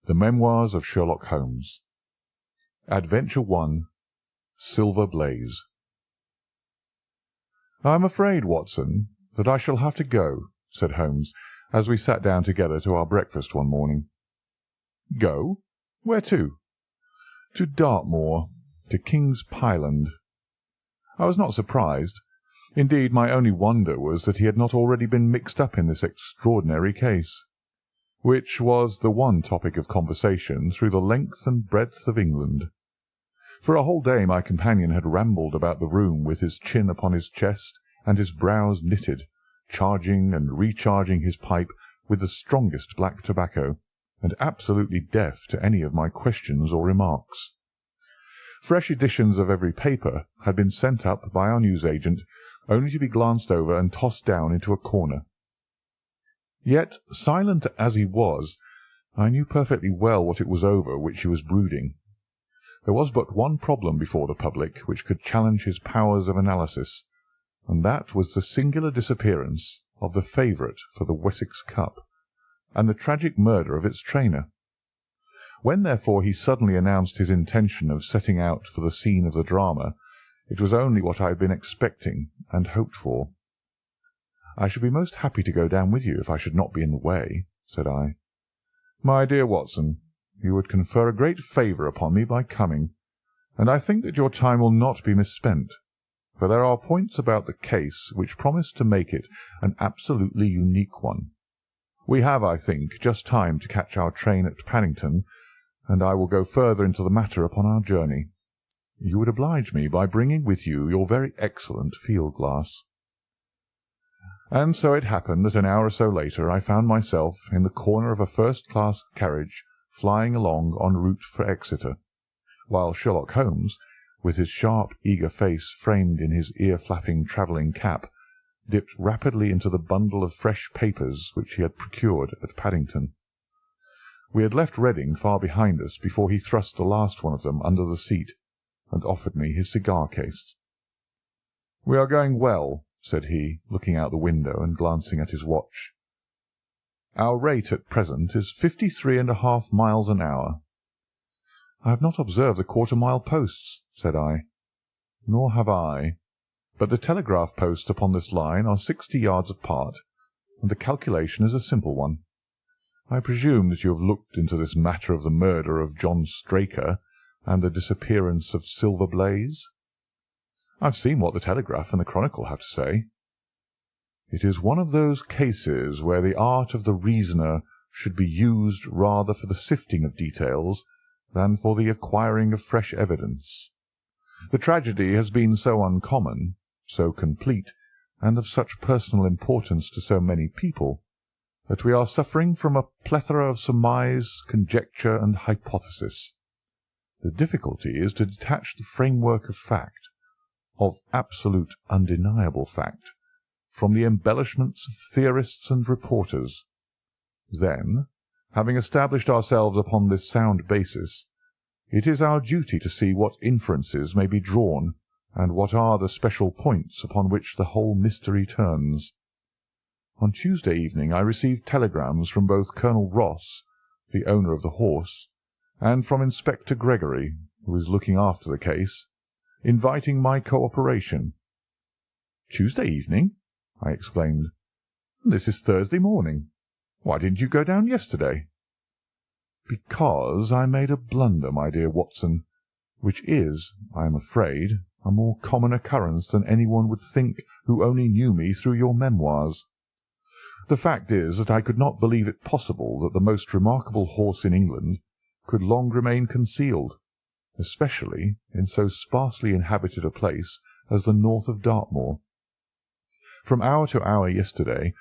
The Memoirs of Sherlock Holmes. Adventure 1. Silver Blaze. "I am afraid, Watson, that I shall have to go," said Holmes, as we sat down together to our breakfast one morning. "Go? Where to?" "To Dartmoor, to King's Pyland." I was not surprised. Indeed, my only wonder was that he had not already been mixed up in this extraordinary case, which was the one topic of conversation through the length and breadth of England. For a whole day my companion had rambled about the room with his chin upon his chest and his brows knitted, charging and recharging his pipe with the strongest black tobacco, and absolutely deaf to any of my questions or remarks. Fresh editions of every paper had been sent up by our newsagent, only to be glanced over and tossed down into a corner. Yet, silent as he was, I knew perfectly well what it was over which he was brooding. There was but one problem before the public which could challenge his powers of analysis, and that was the singular disappearance of the favourite for the Wessex Cup, and the tragic murder of its trainer. When, therefore, he suddenly announced his intention of setting out for the scene of the drama, it was only what I had been expecting and hoped for. "I should be most happy to go down with you if I should not be in the way," said I. "My dear Watson, you would confer a great favour upon me by coming, and I think that your time will not be misspent, for there are points about the case which promise to make it an absolutely unique one. We have, I think, just time to catch our train at Paddington, and I will go further into the matter upon our journey. You would oblige me by bringing with you your very excellent field-glass." And so it happened that an hour or so later I found myself in the corner of a first-class carriage flying along en route for Exeter, while Sherlock Holmes, with his sharp, eager face framed in his ear-flapping travelling cap, dipped rapidly into the bundle of fresh papers which he had procured at Paddington. We had left Reading far behind us before he thrust the last one of them under the seat, and offered me his cigar-case. "We are going well," said he, looking out the window and glancing at his watch. "Our rate at present is 53½ miles an hour." "I have not observed the quarter-mile posts," said I. "Nor have I, but the telegraph posts upon this line are 60 yards apart, and the calculation is a simple one. I presume that you have looked into this matter of the murder of John Straker and the disappearance of Silver Blaze?" "I've seen what the Telegraph and the Chronicle have to say." "It is one of those cases where the art of the reasoner should be used rather for the sifting of details than for the acquiring of fresh evidence. The tragedy has been so uncommon, so complete, and of such personal importance to so many people, that we are suffering from a plethora of surmise, conjecture, and hypothesis. The difficulty is to detach the framework of fact, of absolute undeniable fact, from the embellishments of theorists and reporters. Then, having established ourselves upon this sound basis, it is our duty to see what inferences may be drawn, and what are the special points upon which the whole mystery turns. On Tuesday evening I received telegrams from both Colonel Ross, the owner of the horse, and from Inspector Gregory, who is looking after the case, inviting my co-operation." "Tuesday evening!" I exclaimed. "This is Thursday morning. Why didn't you go down yesterday?" "Because I made a blunder, my dear Watson, which is, I am afraid, a more common occurrence than anyone would think who only knew me through your memoirs. The fact is that I could not believe it possible that the most remarkable horse in England could long remain concealed, especially in so sparsely inhabited a place as the north of Dartmoor. From hour to hour yesterday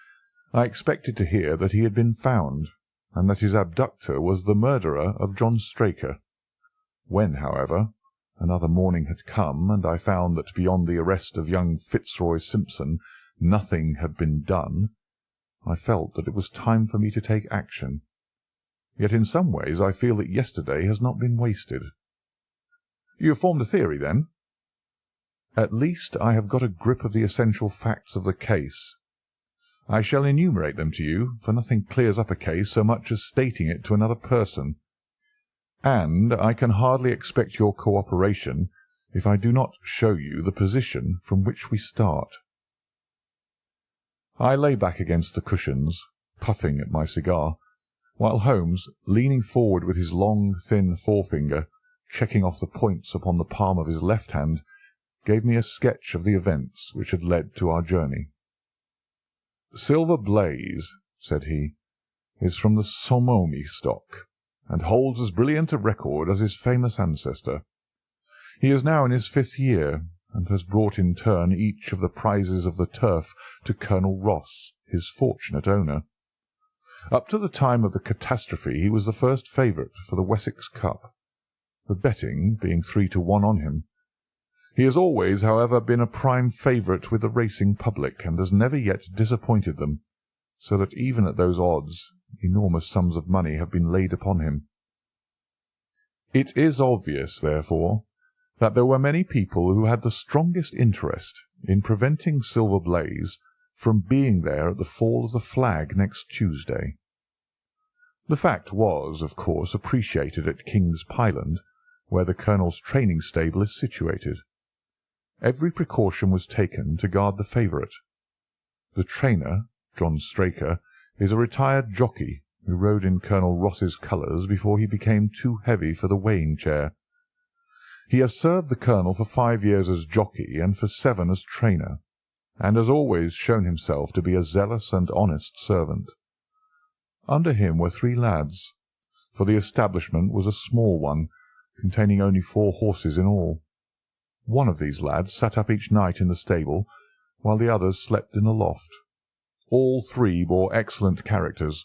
I expected to hear that he had been found, and that his abductor was the murderer of John Straker. When, however, another morning had come, and I found that beyond the arrest of young Fitzroy Simpson nothing had been done, I felt that it was time for me to take action. Yet in some ways I feel that yesterday has not been wasted." "You have formed a theory, then?" "At least I have got a grip of the essential facts of the case. I shall enumerate them to you, for nothing clears up a case so much as stating it to another person, and I can hardly expect your cooperation if I do not show you the position from which we start." I lay back against the cushions, puffing at my cigar, while Holmes, leaning forward with his long, thin forefinger, checking off the points upon the palm of his left hand, gave me a sketch of the events which had led to our journey. "Silver Blaze," said he, "is from the Somomi stock, and holds as brilliant a record as his famous ancestor. He is now in his 5th year, and has brought in turn each of the prizes of the turf to Colonel Ross, his fortunate owner. Up to the time of the catastrophe he was the first favourite for the Wessex Cup, the betting being 3-1 on him. He has always, however, been a prime favourite with the racing public, and has never yet disappointed them, so that even at those odds enormous sums of money have been laid upon him. It is obvious, therefore, that there were many people who had the strongest interest in preventing Silver Blaze from being there at the fall of the flag next Tuesday. The fact was, of course, appreciated at King's Pyland, where the Colonel's training stable is situated. Every precaution was taken to guard the favourite. The trainer, John Straker, is a retired jockey who rode in Colonel Ross's colours before he became too heavy for the weighing chair. He has served the Colonel for 5 years as jockey and for 7 as trainer, and has always shown himself to be a zealous and honest servant. Under him were 3 lads, for the establishment was a small one, containing only 4 horses in all. One of these lads sat up each night in the stable, while the others slept in the loft. All 3 bore excellent characters.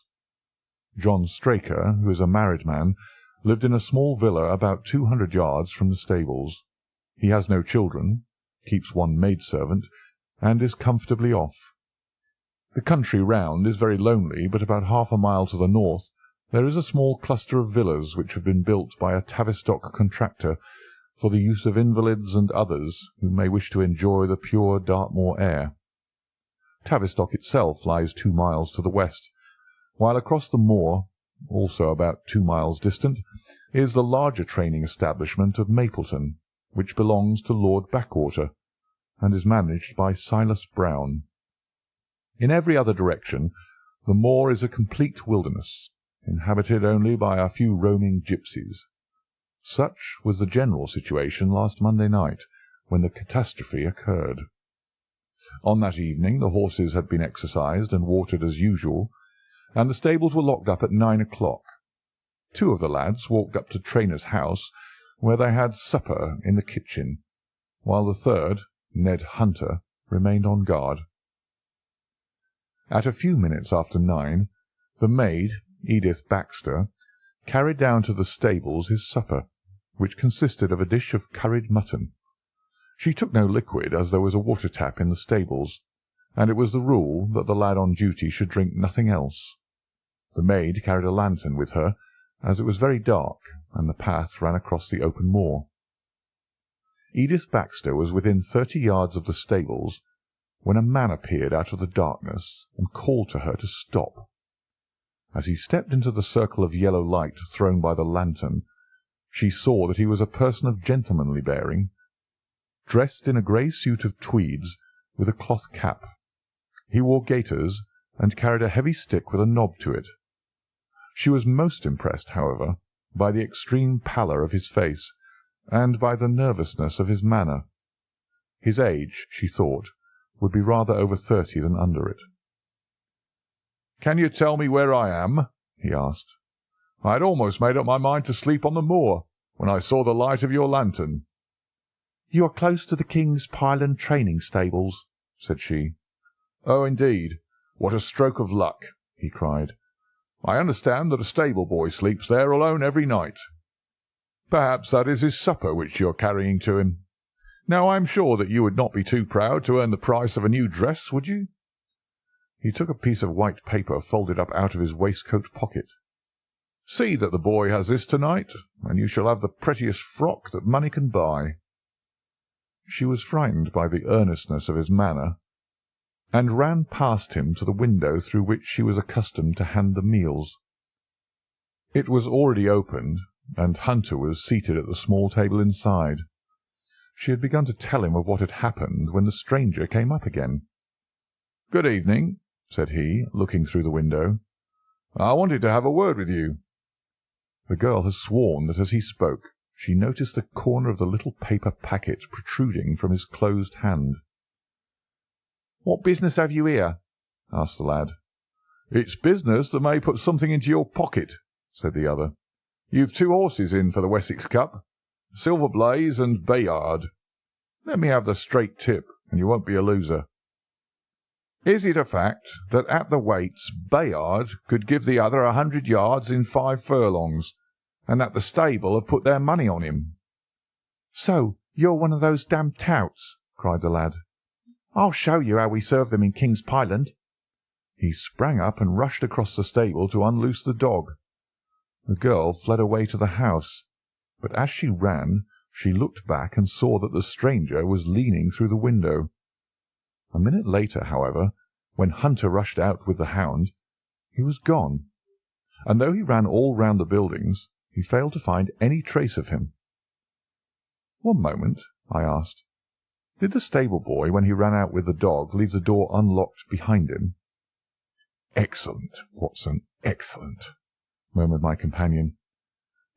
John Straker, who is a married man, lived in a small villa about 200 yards from the stables. He has no children, keeps 1 maidservant, and is comfortably off. The country round is very lonely, but about half a mile to the north there is a small cluster of villas which have been built by a Tavistock contractor for the use of invalids and others who may wish to enjoy the pure Dartmoor air. Tavistock itself lies 2 miles to the west, while across the moor, also about 2 miles distant, is the larger training establishment of Mapleton, which belongs to Lord Backwater, and is managed by Silas Brown. In every other direction the moor is a complete wilderness, inhabited only by a few roaming gipsies. Such was the general situation last Monday night, when the catastrophe occurred. On that evening the horses had been exercised and watered as usual, and the stables were locked up at 9 o'clock. 2 of the lads walked up to Trainer's house, where they had supper in the kitchen, while the third, Ned Hunter, remained on guard. At a few minutes after 9, the maid, Edith Baxter, carried down to the stables his supper, which consisted of a dish of curried mutton. She took no liquid, as there was a water tap in the stables, and it was the rule that the lad on duty should drink nothing else. The maid carried a lantern with her, as it was very dark, and the path ran across the open moor. Edith Baxter was within 30 yards of the stables, when a man appeared out of the darkness and called to her to stop. As he stepped into the circle of yellow light thrown by the lantern, she saw that he was a person of gentlemanly bearing, dressed in a grey suit of tweeds with a cloth cap. He wore gaiters and carried a heavy stick with a knob to it. She was most impressed, however, by the extreme pallor of his face, and by the nervousness of his manner. His age, she thought, would be rather over 30 than under it. "Can you tell me where I am?" he asked. "I had almost made up my mind to sleep on the moor, when I saw the light of your lantern." "You are close to the King's Pyland training stables," said she. "Oh, indeed! What a stroke of luck!" he cried. "I understand that a stable boy sleeps there alone every night. Perhaps that is his supper which you are carrying to him. Now I am sure that you would not be too proud to earn the price of a new dress, would you?" He took a piece of white paper folded up out of his waistcoat pocket. "See that the boy has this to-night, and you shall have the prettiest frock that money can buy." She was frightened by the earnestness of his manner, and ran past him to the window through which she was accustomed to hand the meals. It was already opened, and Hunter was seated at the small table inside. She had begun to tell him of what had happened when the stranger came up again. "Good evening," said he, looking through the window. "I wanted to have a word with you." The girl has sworn that as he spoke she noticed the corner of the little paper packet protruding from his closed hand. "What business have you here?" asked the lad. "It's business that may put something into your pocket," said the other. "You've 2 horses in for the Wessex Cup, Silver Blaze and Bayard. Let me have the straight tip, and you won't be a loser. Is it a fact that at the weights Bayard could give the other 100 yards in 5 furlongs, and that the stable have put their money on him?" "So you're one of those damned touts!" cried the lad. "I'll show you how we serve them in King's Pyland." He sprang up and rushed across the stable to unloose the dog. The girl fled away to the house, but as she ran she looked back and saw that the stranger was leaning through the window. A minute later, however, when Hunter rushed out with the hound, he was gone, and though he ran all round the buildings, he failed to find any trace of him. "One moment," I asked. "Did the stable boy, when he ran out with the dog, leave the door unlocked behind him?" "Excellent, Watson, excellent," murmured my companion.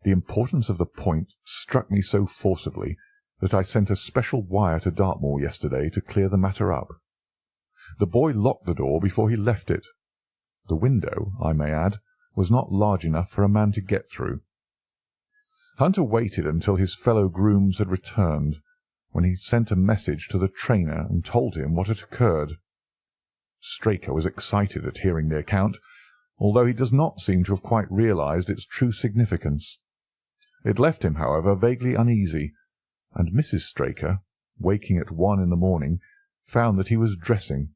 The importance of the point struck me so forcibly that I sent a special wire to Dartmoor yesterday to clear the matter up. The boy locked the door before he left it. The window, I may add, was not large enough for a man to get through. Hunter waited until his fellow grooms had returned, when he sent a message to the trainer and told him what had occurred. Straker was excited at hearing the account, although he does not seem to have quite realized its true significance. It left him, however, vaguely uneasy, and Mrs. Straker, waking at 1 in the morning, found that he was dressing.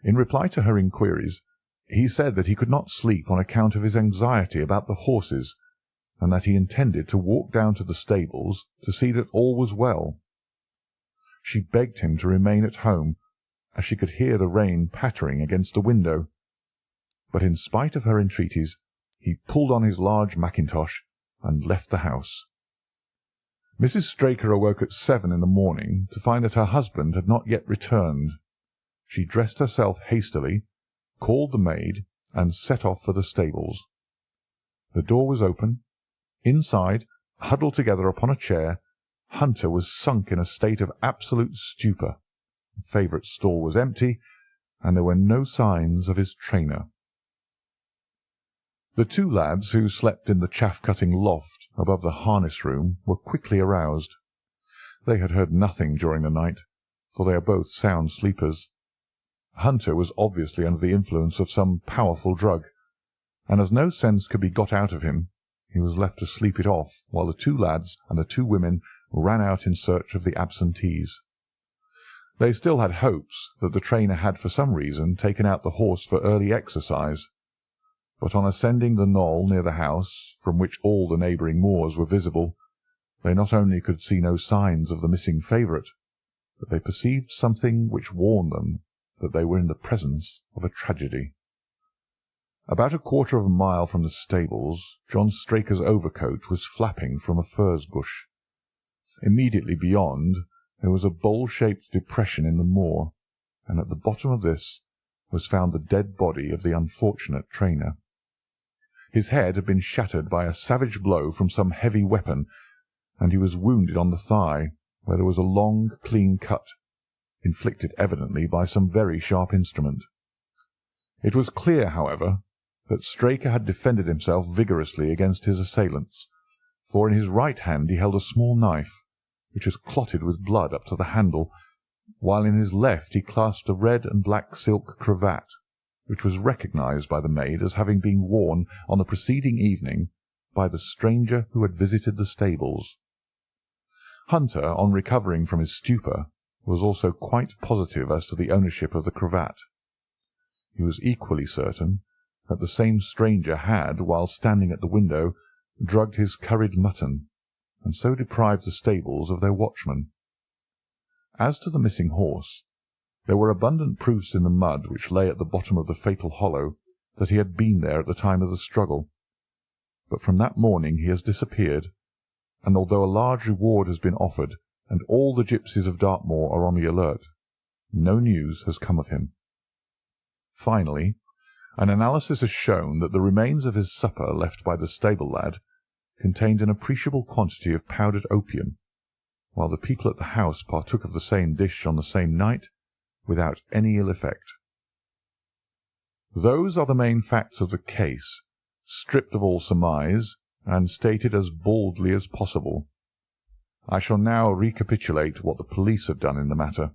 In reply to her inquiries, he said that he could not sleep on account of his anxiety about the horses, and that he intended to walk down to the stables to see that all was well. She begged him to remain at home, as she could hear the rain pattering against the window, but in spite of her entreaties he pulled on his large mackintosh and left the house. Mrs. Straker awoke at 7 in the morning to find that her husband had not yet returned. She dressed herself hastily, called the maid, and set off for the stables. The door was open. Inside, huddled together upon a chair, Hunter was sunk in a state of absolute stupor. The favourite stall was empty, and there were no signs of his trainer. The 2 lads who slept in the chaff-cutting loft above the harness-room were quickly aroused. They had heard nothing during the night, for they are both sound sleepers. Hunter was obviously under the influence of some powerful drug, and as no sense could be got out of him, he was left to sleep it off while the 2 lads and the 2 women ran out in search of the absentees. They still had hopes that the trainer had for some reason taken out the horse for early exercise, but on ascending the knoll near the house, from which all the neighbouring moors were visible, they not only could see no signs of the missing favourite, but they perceived something which warned them that they were in the presence of a tragedy. About a quarter of a mile from the stables, John Straker's overcoat was flapping from a furze bush. Immediately beyond there was a bowl-shaped depression in the moor, and at the bottom of this was found the dead body of the unfortunate trainer. His head had been shattered by a savage blow from some heavy weapon, and he was wounded on the thigh, where there was a long, clean cut, inflicted evidently by some very sharp instrument. It was clear, however, that Straker had defended himself vigorously against his assailants, for in his right hand he held a small knife, which was clotted with blood up to the handle, while in his left he clasped a red and black silk cravat, which was recognized by the maid as having been worn on the preceding evening by the stranger who had visited the stables. Hunter, on recovering from his stupor, was also quite positive as to the ownership of the cravat. He was equally certain that the same stranger had, while standing at the window, drugged his curried mutton, and so deprived the stables of their watchman. As to the missing horse, there were abundant proofs in the mud which lay at the bottom of the fatal hollow that he had been there at the time of the struggle, but from that morning he has disappeared, and although a large reward has been offered, and all the gipsies of Dartmoor are on the alert, no news has come of him. Finally, an analysis has shown that the remains of his supper left by the stable lad contained an appreciable quantity of powdered opium, while the people at the house partook of the same dish on the same night without any ill effect. Those are the main facts of the case, stripped of all surmise, and stated as baldly as possible. I shall now recapitulate what the police have done in the matter.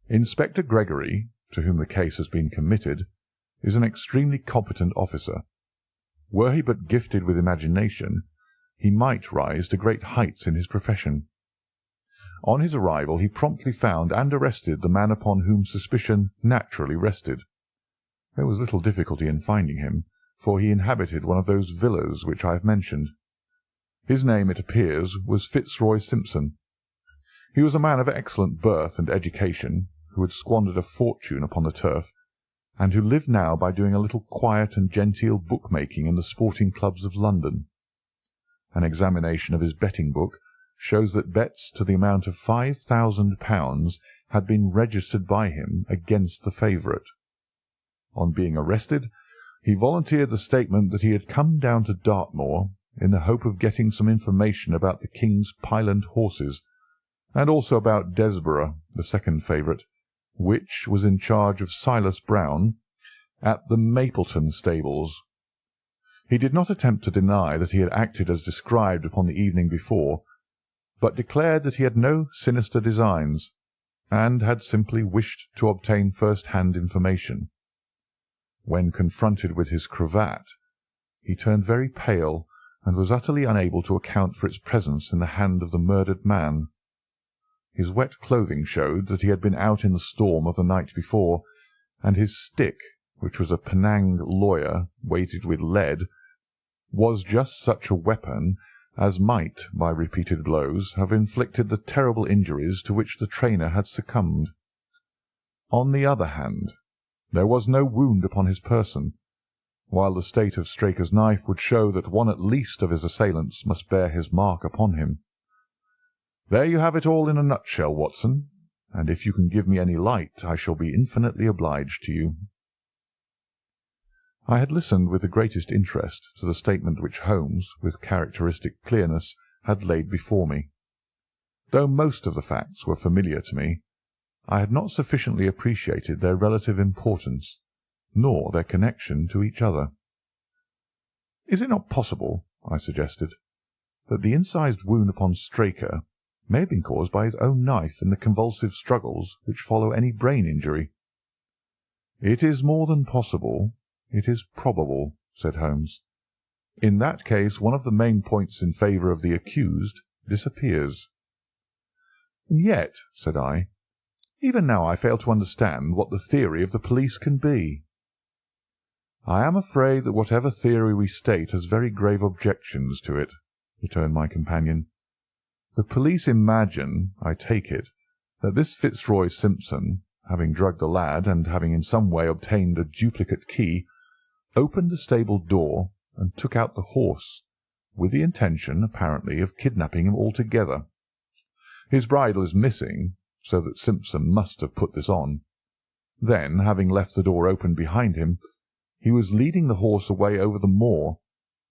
Inspector Gregory, to whom the case has been committed, is an extremely competent officer. Were he but gifted with imagination, he might rise to great heights in his profession. On his arrival he promptly found and arrested the man upon whom suspicion naturally rested. There was little difficulty in finding him, for he inhabited one of those villas which I have mentioned. His name, it appears, was Fitzroy Simpson. He was a man of excellent birth and education, who had squandered a fortune upon the turf, and who lived now by doing a little quiet and genteel bookmaking in the sporting clubs of London. An examination of his betting book shows that bets to the amount of £5,000 had been registered by him against the favourite. On being arrested, he volunteered the statement that he had come down to Dartmoor in the hope of getting some information about the King's Pyland horses, and also about Desborough, the second favourite, which was in charge of Silas Brown at the Mapleton stables. He did not attempt to deny that he had acted as described upon the evening before, but declared that he had no sinister designs, and had simply wished to obtain first-hand information. When confronted with his cravat, he turned very pale, and was utterly unable to account for its presence in the hand of the murdered man. His wet clothing showed that he had been out in the storm of the night before, and his stick, which was a Penang lawyer weighted with lead, was just such a weapon as might, by repeated blows, have inflicted the terrible injuries to which the trainer had succumbed. On the other hand, there was no wound upon his person, while the state of Straker's knife would show that one at least of his assailants must bear his mark upon him. There you have it all in a nutshell, Watson, and if you can give me any light I shall be infinitely obliged to you. I had listened with the greatest interest to the statement which Holmes, with characteristic clearness, had laid before me. Though most of the facts were familiar to me, I had not sufficiently appreciated their relative importance, nor their connection to each other. "Is it not possible," I suggested, "that the incised wound upon Straker may have been caused by his own knife in the convulsive struggles which follow any brain injury?" "It is more than possible. It is probable," said Holmes. "In that case one of the main points in favour of the accused disappears." "And yet," said I, "even now I fail to understand what the theory of the police can be." "I am afraid that whatever theory we state has very grave objections to it," returned my companion. "The police imagine, I take it, that this Fitzroy Simpson, having drugged the lad, and having in some way obtained a duplicate key, opened the stable door and took out the horse, with the intention, apparently, of kidnapping him altogether. His bridle is missing, so that Simpson must have put this on. Then, having left the door open behind him, he was leading the horse away over the moor,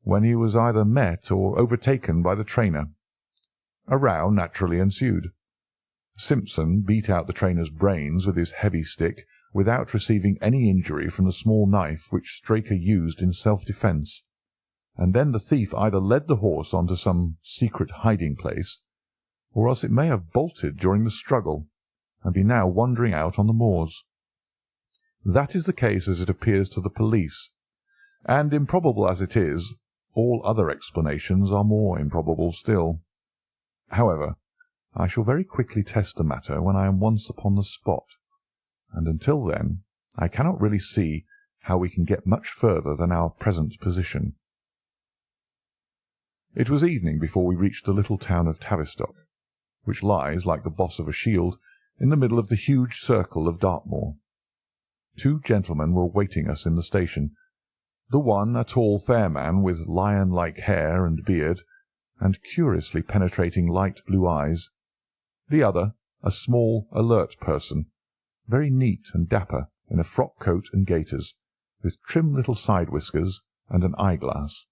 when he was either met or overtaken by the trainer. A row naturally ensued. Simpson beat out the trainer's brains with his heavy stick without receiving any injury from the small knife which Straker used in self-defence, and then the thief either led the horse on to some secret hiding-place, or else it may have bolted during the struggle, and be now wandering out on the moors. That is the case as it appears to the police, and improbable as it is, all other explanations are more improbable still. However, I shall very quickly test the matter when I am once upon the spot, and until then I cannot really see how we can get much further than our present position. It was evening before we reached the little town of Tavistock, which lies, like the boss of a shield, in the middle of the huge circle of Dartmoor. Two gentlemen were waiting us in the station, The one a tall, fair man with lion-like hair and beard, and curiously penetrating light blue eyes. The other a small, alert person, very neat and dapper in a frock coat and gaiters, with trim little side whiskers and an eyeglass.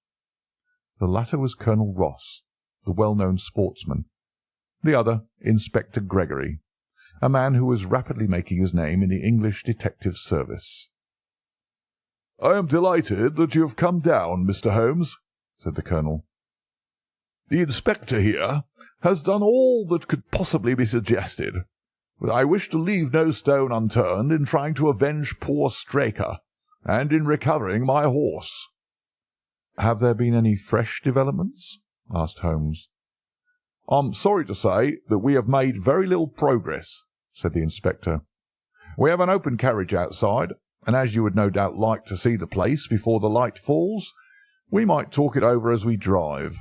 The latter was Colonel Ross, the well-known sportsman. The other Inspector Gregory, a man who was rapidly making his name in the English detective service. "I am delighted that you have come down, Mr. Holmes," said the Colonel. "The Inspector here has done all that could possibly be suggested, but I wish to leave no stone unturned in trying to avenge poor Straker, and in recovering my horse." "Have there been any fresh developments?" asked Holmes. "I'm sorry to say that we have made very little progress," said the Inspector. "We have an open carriage outside, and as you would no doubt like to see the place before the light falls, we might talk it over as we drive."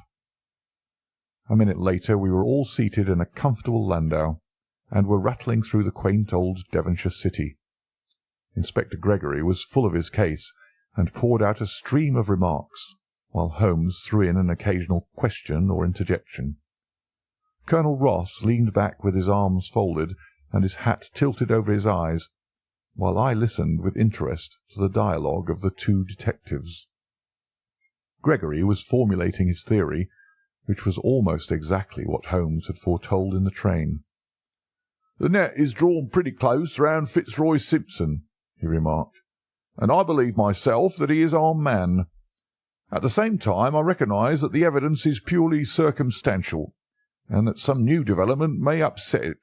A minute later we were all seated in a comfortable landau, and were rattling through the quaint old Devonshire city. Inspector Gregory was full of his case, and poured out a stream of remarks, while Holmes threw in an occasional question or interjection. Colonel Ross leaned back with his arms folded and his hat tilted over his eyes, while I listened with interest to the dialogue of the two detectives. Gregory was formulating his theory, which was almost exactly what Holmes had foretold in the train. "The net is drawn pretty close round Fitzroy Simpson," he remarked, "and I believe myself that he is our man. At the same time I recognise that the evidence is purely circumstantial, and that some new development may upset it."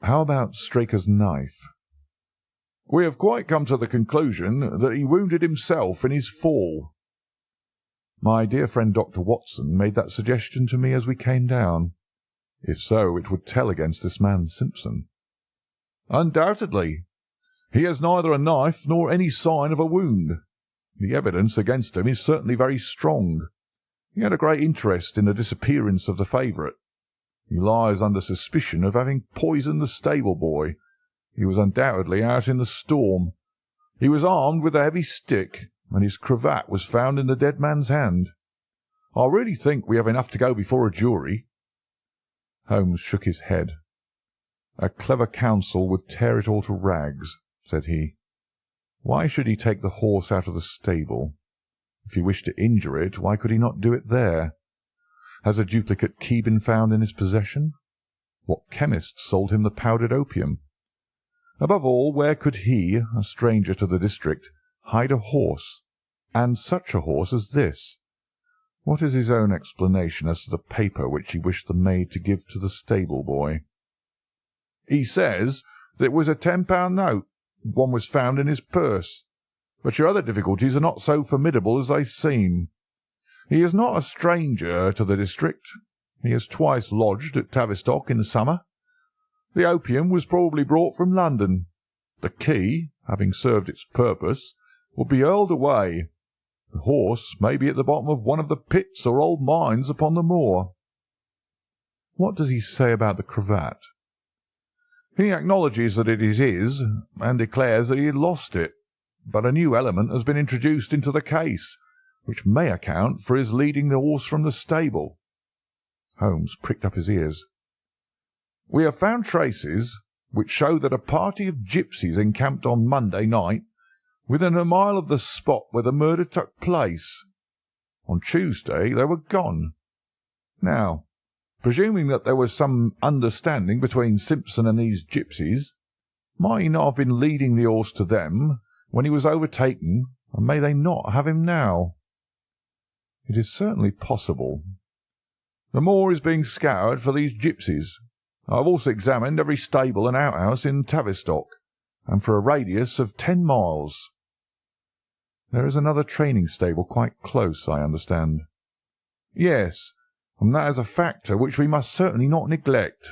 "How about Straker's knife?" "We have quite come to the conclusion that he wounded himself in his fall." "My dear friend Dr. Watson made that suggestion to me as we came down. If so, it would tell against this man Simpson." "Undoubtedly. He has neither a knife nor any sign of a wound. The evidence against him is certainly very strong. He had a great interest in the disappearance of the favourite. He lies under suspicion of having poisoned the stable boy. He was undoubtedly out in the storm. He was armed with a heavy stick, and his cravat was found in the dead man's hand. I really think we have enough to go before a jury." Holmes shook his head. "A clever counsel would tear it all to rags," said he. "Why should he take the horse out of the stable? If he wished to injure it, why could he not do it there? Has a duplicate key been found in his possession? What chemist sold him the powdered opium? Above all, where could he, a stranger to the district, hide a horse, and such a horse as this? What is his own explanation as to the paper which he wished the maid to give to the stable boy?" "He says that it was a £10 note. One was found in his purse. But your other difficulties are not so formidable as they seem. He is not a stranger to the district. He has twice lodged at Tavistock in the summer. The opium was probably brought from London. The key, having served its purpose, will be hurled away. The horse may be at the bottom of one of the pits or old mines upon the moor." "What does he say about the cravat?" "He acknowledges that it is his, and declares that he had lost it. But a new element has been introduced into the case, which may account for his leading the horse from the stable." Holmes pricked up his ears. "We have found traces which show that a party of gipsies encamped on Monday night within a mile of the spot where the murder took place. On Tuesday they were gone. Now, presuming that there was some understanding between Simpson and these gipsies, might he not have been leading the horse to them when he was overtaken, and may they not have him now?" "It is certainly possible." "The moor is being scoured for these gipsies. I have also examined every stable and outhouse in Tavistock, and for a radius of 10 miles. "There is another training stable quite close, I understand." "Yes, and that is a factor which we must certainly not neglect.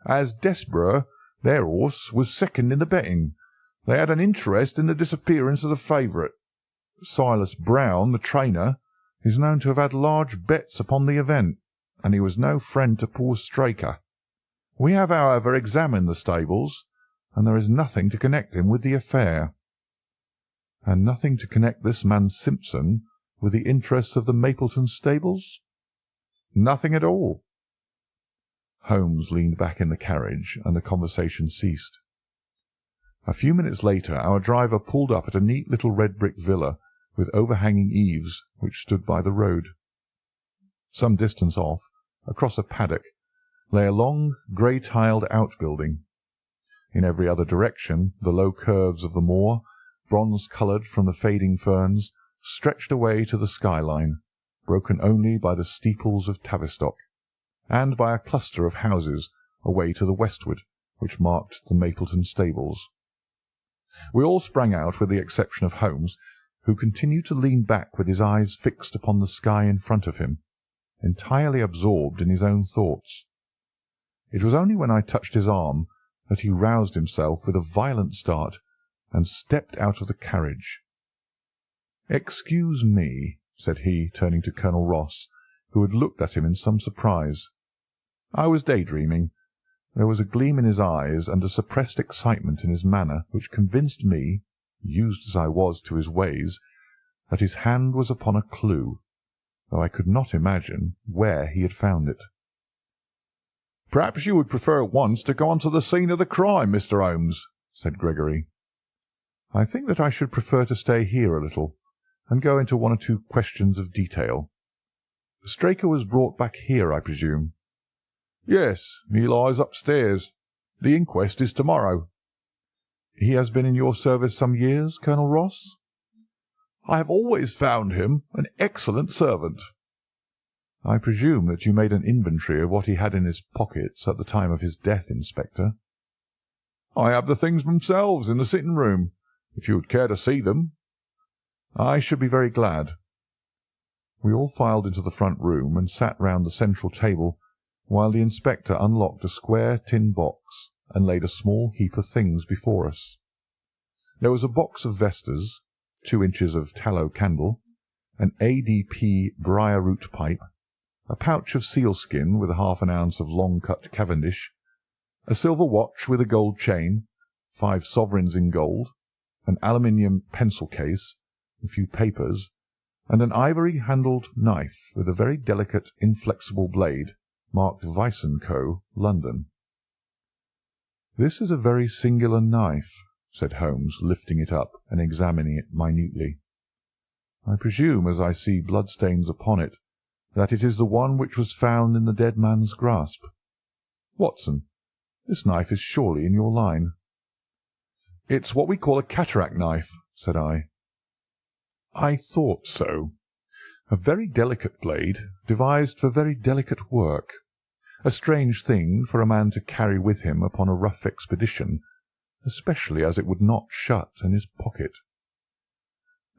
As Desborough, their horse, was second in the betting, they had an interest in the disappearance of the favourite. Silas Brown, the trainer, is known to have had large bets upon the event, and he was no friend to poor Straker. We have, however, examined the stables, and there is nothing to connect him with the affair." And nothing to connect this man Simpson with the interests of the Mapleton stables?" "Nothing at all." Holmes leaned back in the carriage, and the conversation ceased. A few minutes later our driver pulled up at a neat little red-brick villa with overhanging eaves which stood by the road. Some distance off, across a paddock, lay a long, grey-tiled outbuilding. In every other direction the low curves of the moor, bronze-coloured from the fading ferns, stretched away to the skyline, broken only by the steeples of Tavistock, and by a cluster of houses away to the westward, which marked the Mapleton stables. We all sprang out with the exception of Holmes, who continued to lean back with his eyes fixed upon the sky in front of him, entirely absorbed in his own thoughts. It was only when I touched his arm that he roused himself with a violent start and stepped out of the carriage. "Excuse me," said he, turning to Colonel Ross, who had looked at him in some surprise. "I was daydreaming." There was a gleam in his eyes and a suppressed excitement in his manner which convinced me, used as I was to his ways, that his hand was upon a clue, though I could not imagine where he had found it. "Perhaps you would prefer at once to go on to the scene of the crime, Mr. Holmes," said Gregory. "I think that I should prefer to stay here a little, and go into one or two questions of detail. Straker was brought back here, I presume?" "Yes, he lies upstairs. The inquest is to-morrow." "He has been in your service some years, Colonel Ross?" "I have always found him an excellent servant." "I presume that you made an inventory of what he had in his pockets at the time of his death, Inspector?" "I have the things themselves in the sitting-room, if you would care to see them." "I should be very glad." We all filed into the front room and sat round the central table, while the inspector unlocked a square tin box and laid a small heap of things before us. There was a box of vestas, 2 inches of tallow candle, an ADP briar-root pipe, a pouch of sealskin with half an ounce of long-cut Cavendish, a silver watch with a gold chain, 5 sovereigns in gold, an aluminium pencil case, a few papers, and an ivory-handled knife with a very delicate, inflexible blade, marked Weiss & Co., London. "This is a very singular knife," said Holmes, lifting it up and examining it minutely. "I presume, as I see bloodstains upon it, that it is the one which was found in the dead man's grasp. Watson, this knife is surely in your line?" "It's what we call a cataract knife," said I. "I thought so. A very delicate blade, devised for very delicate work. A strange thing for a man to carry with him upon a rough expedition, especially as it would not shut in his pocket."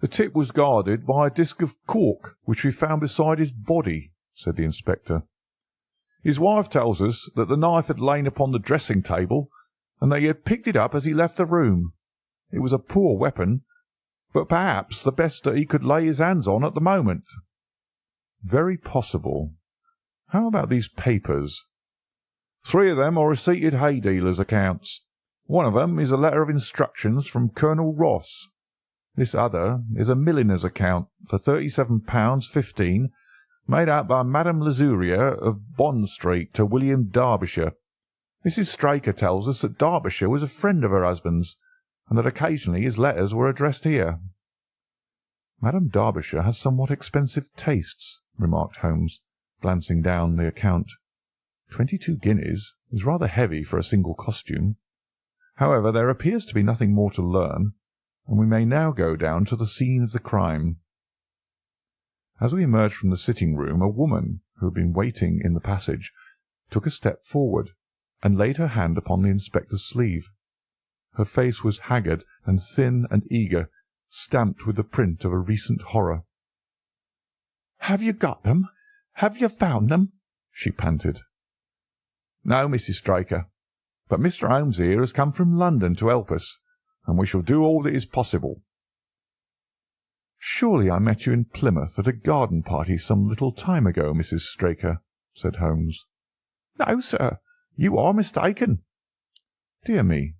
"The tip was guarded by a disc of cork which we found beside his body," said the inspector. "His wife tells us that the knife had lain upon the dressing-table, and that he had picked it up as he left the room. It was a poor weapon, but perhaps the best that he could lay his hands on at the moment." "Very possible. How about these papers?" "3 of them are receipted hay dealers' accounts. One of them is a letter of instructions from Colonel Ross. This other is a milliner's account for £37.15, made out by Madame Lesueur of Bond Street to William Derbyshire. Mrs. Straker tells us that Derbyshire was a friend of her husband's, and that occasionally his letters were addressed here." "Madame Derbyshire has somewhat expensive tastes," remarked Holmes, glancing down the account. 22 guineas is rather heavy for a single costume. However, there appears to be nothing more to learn, and we may now go down to the scene of the crime. As we emerged from the sitting-room, a woman, who had been waiting in the passage, took a step forward, and laid her hand upon the inspector's sleeve. Her face was haggard and thin and eager, stamped with the print of a recent horror. "Have you got them? Have you found them?" she panted. "No, Mrs. Straker, but Mr. Holmes here has come from London to help us, and we shall do all that is possible." "Surely I met you in Plymouth at a garden party some little time ago, Mrs. Straker," said Holmes. "No, sir, you are mistaken." "Dear me!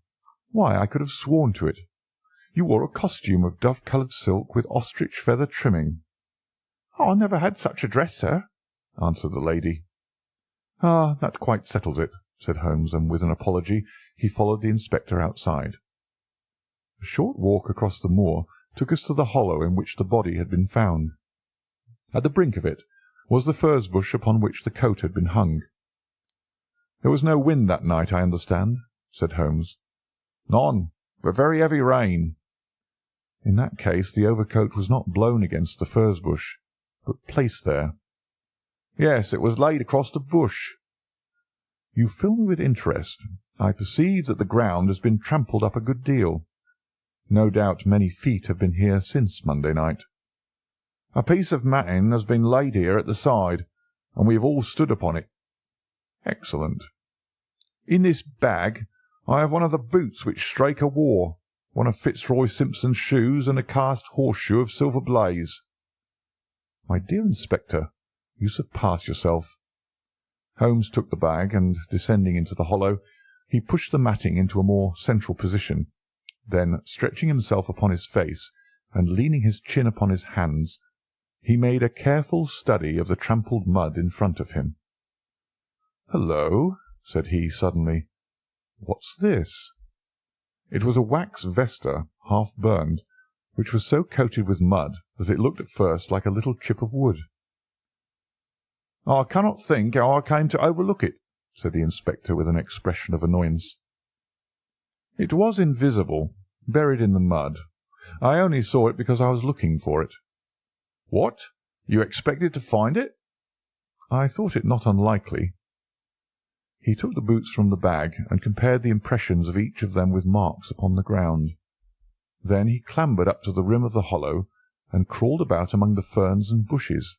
Why, I could have sworn to it." You wore a costume of dove-coloured silk with ostrich feather trimming." "I never had such a dress, sir," answered the lady. "Ah, that quite settles it," said Holmes, and with an apology he followed the inspector outside. A short walk across the moor took us to the hollow in which the body had been found. At the brink of it was the furze bush upon which the coat had been hung. "There was no wind that night, I understand," said Holmes. "None, but very heavy rain." "In that case the overcoat was not blown against the furze bush, but placed there." "Yes, it was laid across the bush." "You fill me with interest. I perceive that the ground has been trampled up a good deal. No doubt many feet have been here since Monday night." "A piece of matting has been laid here at the side, and we have all stood upon it." "Excellent." "In this bag I have one of the boots which Straker wore, one of Fitzroy Simpson's shoes, and a cast horseshoe of silver blaze." "My dear Inspector, you surpass yourself." Holmes took the bag, and, descending into the hollow, he pushed the matting into a more central position. Then, stretching himself upon his face, and leaning his chin upon his hands, he made a careful study of the trampled mud in front of him. "Hullo!" said he suddenly. "What's this?" It was a wax vesta, half burned, which was so coated with mud that it looked at first like a little chip of wood. "I cannot think how I came to overlook it," said the inspector with an expression of annoyance. "It was invisible, buried in the mud. I only saw it because I was looking for it." "What? You expected to find it?" "I thought it not unlikely." He took the boots from the bag and compared the impressions of each of them with marks upon the ground. Then he clambered up to the rim of the hollow and crawled about among the ferns and bushes.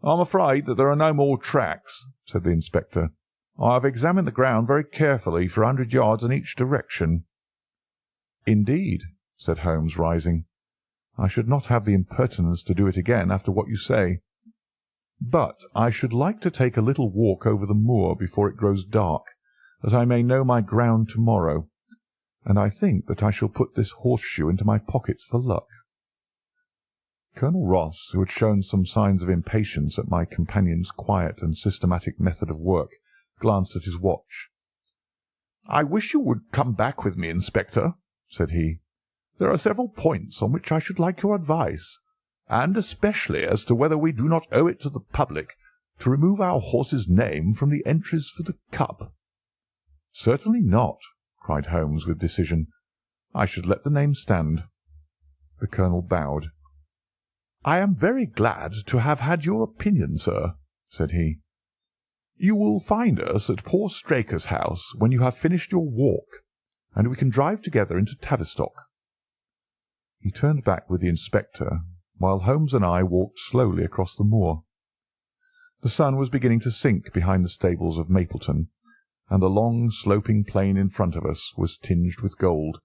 "I'm afraid that there are no more tracks," said the inspector. "I have examined the ground very carefully for 100 yards in each direction." "Indeed," said Holmes, rising. "I should not have the impertinence to do it again after what you say. But I should like to take a little walk over the moor before it grows dark, that I may know my ground to-morrow, and I think that I shall put this horseshoe into my pocket for luck." Colonel Ross, who had shown some signs of impatience at my companion's quiet and systematic method of work, glanced at his watch. "I wish you would come back with me, Inspector," said he. "There are several points on which I should like your advice, and especially as to whether we do not owe it to the public to remove our horse's name from the entries for the Cup." "Certainly not," cried Holmes with decision. "I should let the name stand." The colonel bowed. "I am very glad to have had your opinion, sir," said he. "You will find us at poor Straker's house when you have finished your walk, and we can drive together into Tavistock." He turned back with the inspector, while Holmes and I walked slowly across the moor. The sun was beginning to sink behind the stables of Mapleton, and the long sloping plain in front of us was tinged with gold,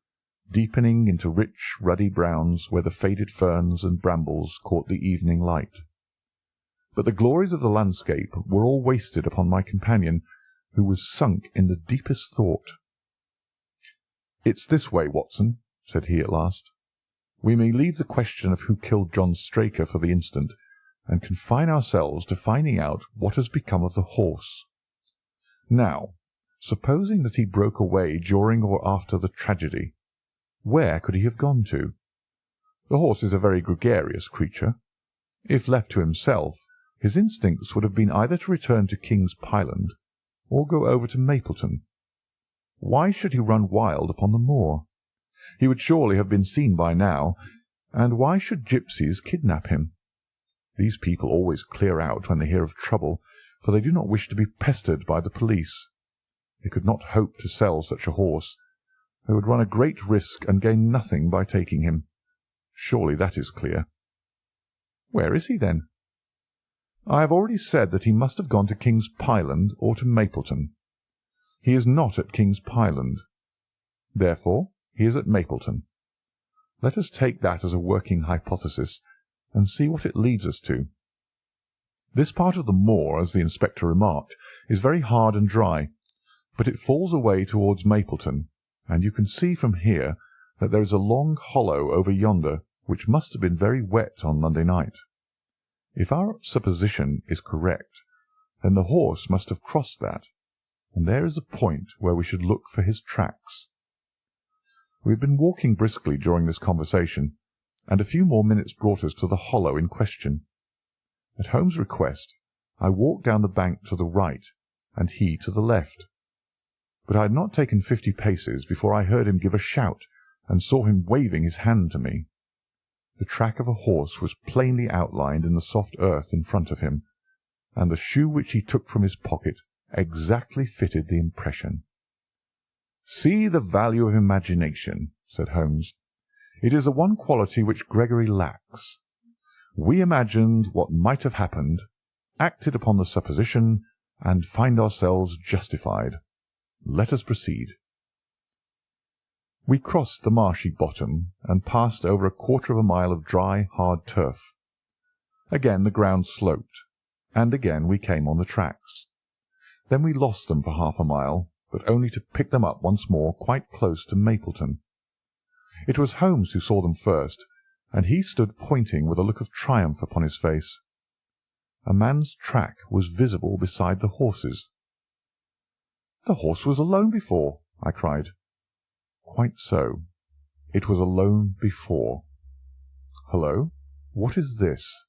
deepening into rich ruddy browns where the faded ferns and brambles caught the evening light. But the glories of the landscape were all wasted upon my companion, who was sunk in the deepest thought. "It's this way, Watson," said he at last. "We may leave the question of who killed John Straker for the instant, and confine ourselves to finding out what has become of the horse. Now, supposing that he broke away during or after the tragedy, where could he have gone to? The horse is a very gregarious creature. If left to himself, his instincts would have been either to return to King's Pyland or go over to Mapleton. Why should he run wild upon the moor? He would surely have been seen by now, and why should gipsies kidnap him? These people always clear out when they hear of trouble, for they do not wish to be pestered by the police. They could not hope to sell such a horse. They would run a great risk and gain nothing by taking him. Surely that is clear." "Where is he, then?" "I have already said that he must have gone to King's Pyland or to Mapleton. He is not at King's Pyland. Therefore he is at Mapleton. Let us take that as a working hypothesis, and see what it leads us to. This part of the moor, as the inspector remarked, is very hard and dry, but it falls away towards Mapleton, and you can see from here that there is a long hollow over yonder which must have been very wet on Monday night. If our supposition is correct, then the horse must have crossed that, and there is the point where we should look for his tracks." We had been walking briskly during this conversation, and a few more minutes brought us to the hollow in question. At Holmes' request, I walked down the bank to the right, and he to the left. But I had not taken 50 paces before I heard him give a shout, and saw him waving his hand to me. The track of a horse was plainly outlined in the soft earth in front of him, and the shoe which he took from his pocket exactly fitted the impression. "See the value of imagination," said Holmes. "It is the one quality which Gregory lacks. We imagined what might have happened, acted upon the supposition, and find ourselves justified. Let us proceed." We crossed the marshy bottom, and passed over a quarter of a mile of dry, hard turf. Again the ground sloped, and again we came on the tracks. Then we lost them for half a mile, but only to pick them up once more quite close to Mapleton. It was Holmes who saw them first, and he stood pointing with a look of triumph upon his face. A man's track was visible beside the horse's. "The horse was alone before," I cried. "Quite so. It was alone before. Hullo, what is this?"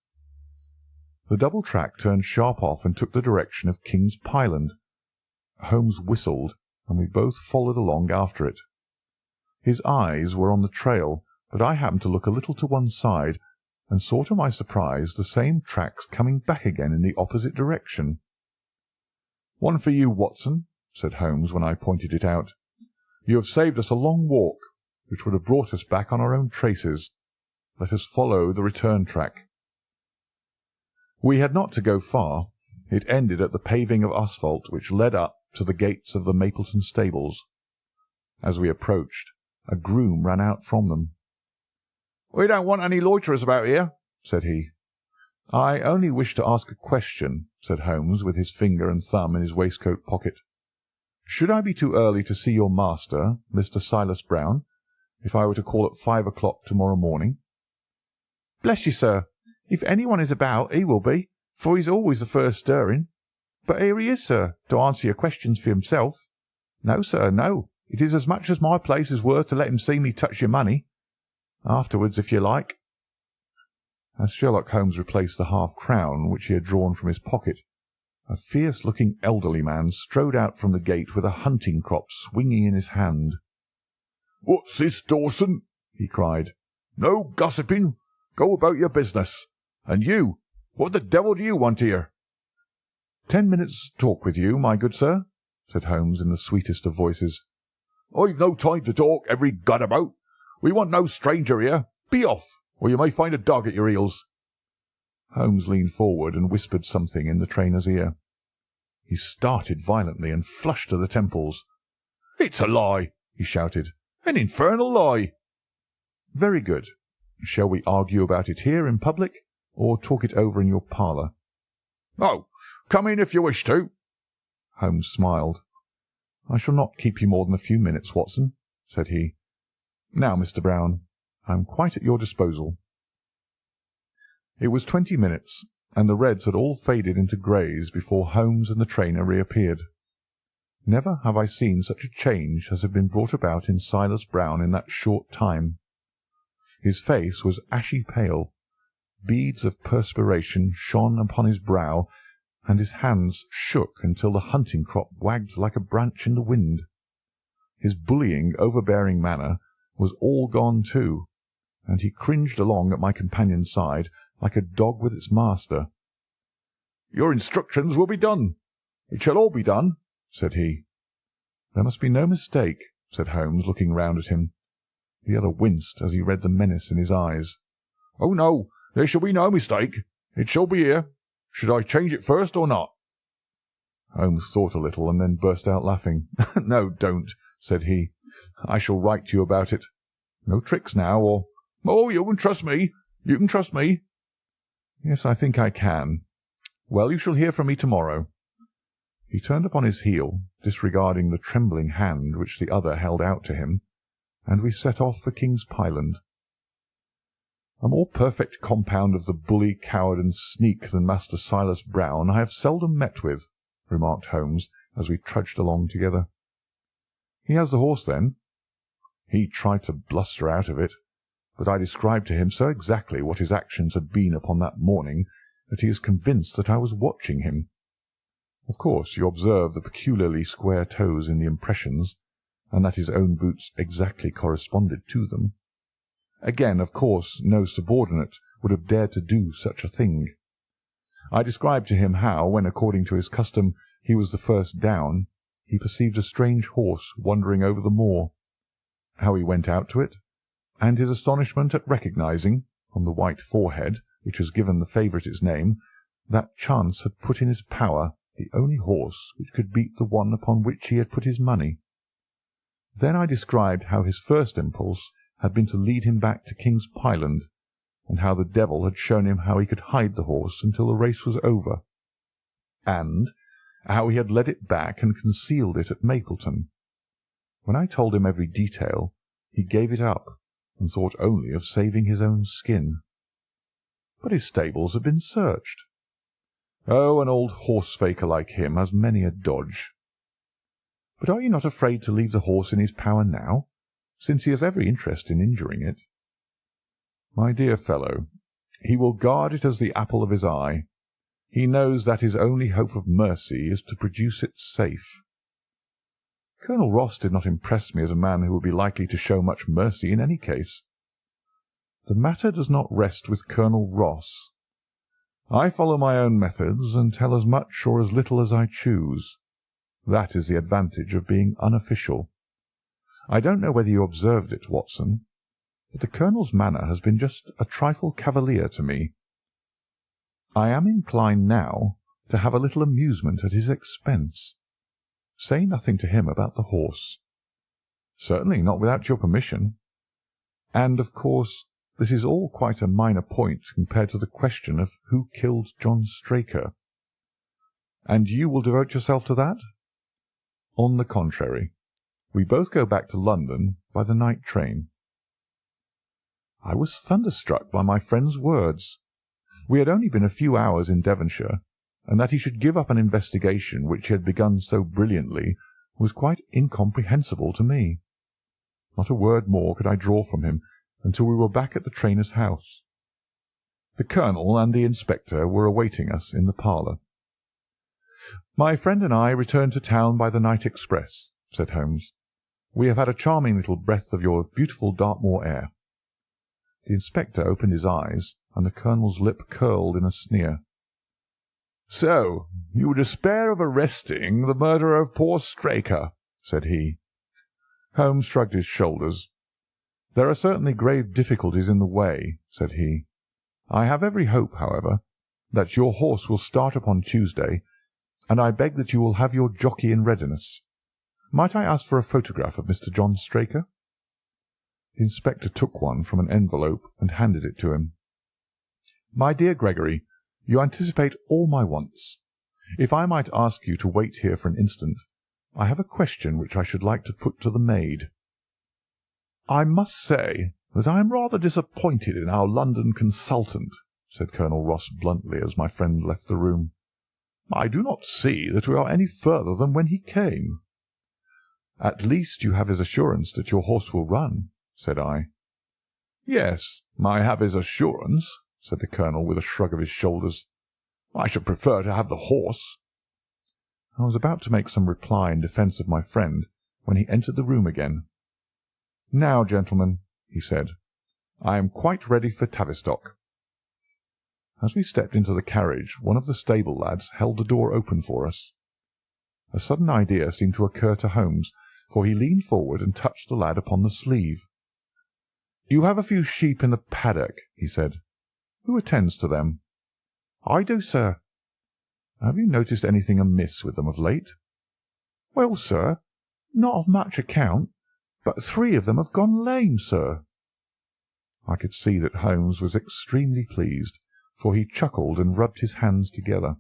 The double track turned sharp off and took the direction of King's Pyland. Holmes whistled, and we both followed along after it. His eyes were on the trail, but I happened to look a little to one side, and saw to my surprise the same tracks coming back again in the opposite direction. "One for you, Watson," said Holmes when I pointed it out. "You have saved us a long walk, which would have brought us back on our own traces. Let us follow the return track." We had not to go far. It ended at the paving of asphalt which led up to the gates of the Mapleton stables. As we approached, a groom ran out from them. "We don't want any loiterers about here," said he. "I only wish to ask a question," said Holmes, with his finger and thumb in his waistcoat pocket. "Should I be too early to see your master, Mr. Silas Brown, if I were to call at 5 o'clock to-morrow morning?" "Bless you, sir, if anyone is about he will be, for he's always the first stirring. But here he is, sir, to answer your questions for himself. No, sir, no. It is as much as my place is worth to let him see me touch your money. Afterwards, if you like." As Sherlock Holmes replaced the half-crown which he had drawn from his pocket, a fierce-looking elderly man strode out from the gate with a hunting-crop swinging in his hand. "What's this, Dawson?" he cried. "No gossiping. Go about your business. And you, what the devil do you want here?" "10 minutes' talk with you, my good sir," said Holmes in the sweetest of voices. "I've no time to talk every gadabout. We want no stranger here. Be off, or you may find a dog at your heels." Holmes leaned forward and whispered something in the trainer's ear. He started violently and flushed to the temples. "It's a lie!" he shouted. "An infernal lie!" "Very good. Shall we argue about it here in public, or talk it over in your parlour?" "Oh, come in if you wish to." Holmes smiled. "I shall not keep you more than a few minutes, Watson," said he. "Now, Mr. Brown, I am quite at your disposal." It was 20 minutes, and the reds had all faded into greys before Holmes and the trainer reappeared. Never have I seen such a change as had been brought about in Silas Brown in that short time. His face was ashy pale, beads of perspiration shone upon his brow, and his hands shook until the hunting-crop wagged like a branch in the wind. His bullying, overbearing manner was all gone too, and he cringed along at my companion's side like a dog with its master. "Your instructions will be done. It shall all be done," said he. "There must be no mistake," said Holmes, looking round at him. The other winced as he read the menace in his eyes. "Oh, no, there shall be no mistake. It shall be here. Should I change it first or not?" Holmes thought a little and then burst out laughing. "No, don't," said he. "I shall write to you about it. No tricks now, or—" "Oh, you can trust me. You can trust me." "Yes, I think I can. Well, you shall hear from me to-morrow." He turned upon his heel, disregarding the trembling hand which the other held out to him, and we set off for King's Pyland. A more perfect compound of the bully, coward, and sneak than Master Silas Brown I have seldom met with, remarked Holmes, as we trudged along together. He has the horse, then? He tried to bluster out of it, but I described to him so exactly what his actions had been upon that morning that he is convinced that I was watching him. Of course, you observe the peculiarly square toes in the impressions, and that his own boots exactly corresponded to them. Again, of course, no subordinate would have dared to do such a thing. I described to him how, when, according to his custom, he was the first down, he perceived a strange horse wandering over the moor, how he went out to it, and his astonishment at recognizing, on the white forehead which has given the favourite its name, that chance had put in his power the only horse which could beat the one upon which he had put his money. Then I described how his first impulse had been to lead him back to King's Pyland, and how the devil had shown him how he could hide the horse until the race was over, and how he had led it back and concealed it at Mapleton. When I told him every detail, he gave it up, and thought only of saving his own skin. But his stables had been searched. Oh, an old horse-faker like him has many a dodge. But are you not afraid to leave the horse in his power now, since he has every interest in injuring it? My dear fellow, he will guard it as the apple of his eye. He knows that his only hope of mercy is to produce it safe. Colonel Ross did not impress me as a man who would be likely to show much mercy in any case. The matter does not rest with Colonel Ross. I follow my own methods, and tell as much or as little as I choose. That is the advantage of being unofficial. I don't know whether you observed it, Watson, but the Colonel's manner has been just a trifle cavalier to me. I am inclined now to have a little amusement at his expense. Say nothing to him about the horse. Certainly not without your permission. And, of course, this is all quite a minor point compared to the question of who killed John Straker. And you will devote yourself to that? On the contrary, we both go back to London by the night train. I was thunderstruck by my friend's words. We had only been a few hours in Devonshire, and that he should give up an investigation which he had begun so brilliantly was quite incomprehensible to me. Not a word more could I draw from him until we were back at the trainer's house. The Colonel and the Inspector were awaiting us in the parlour. "My friend and I returned to town by the night express," said Holmes. "We have had a charming little breath of your beautiful Dartmoor air." The Inspector opened his eyes, and the Colonel's lip curled in a sneer. "So you despair of arresting the murderer of poor Straker?" said he. Holmes shrugged his shoulders. "There are certainly grave difficulties in the way," said he. "I have every hope, however, that your horse will start upon Tuesday, and I beg that you will have your jockey in readiness. Might I ask for a photograph of Mr. John Straker?" The Inspector took one from an envelope and handed it to him. "My dear Gregory, you anticipate all my wants. If I might ask you to wait here for an instant, I have a question which I should like to put to the maid." "I must say that I am rather disappointed in our London consultant," said Colonel Ross bluntly, as my friend left the room. "I do not see that we are any further than when he came." "At least you have his assurance that your horse will run," said I. "Yes, I have his assurance," said the Colonel, with a shrug of his shoulders. "I should prefer to have the horse." I was about to make some reply in defence of my friend when he entered the room again. "Now, gentlemen," he said, "I am quite ready for Tavistock." As we stepped into the carriage, one of the stable lads held the door open for us. A sudden idea seemed to occur to Holmes, for he leaned forward and touched the lad upon the sleeve. "You have a few sheep in the paddock," he said. "Who attends to them?" "I do, sir." "Have you noticed anything amiss with them of late?" "Well, sir, not of much account, but 3 of them have gone lame, sir." I could see that Holmes was extremely pleased, for he chuckled and rubbed his hands together.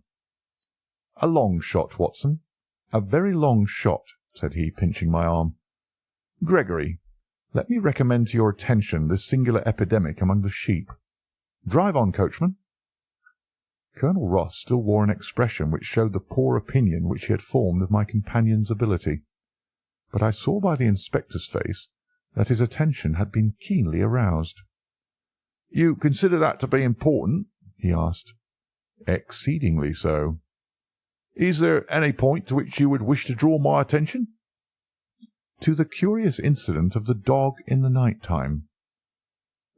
"A long shot, Watson, a very long shot," said he, pinching my arm. "Gregory, let me recommend to your attention this singular epidemic among the sheep. Drive on, coachman." Colonel Ross still wore an expression which showed the poor opinion which he had formed of my companion's ability, but I saw by the inspector's face that his attention had been keenly aroused. "You consider that to be important?" he asked. "Exceedingly so." "Is there any point to which you would wish to draw my attention?" "To the curious incident of the dog in the night time."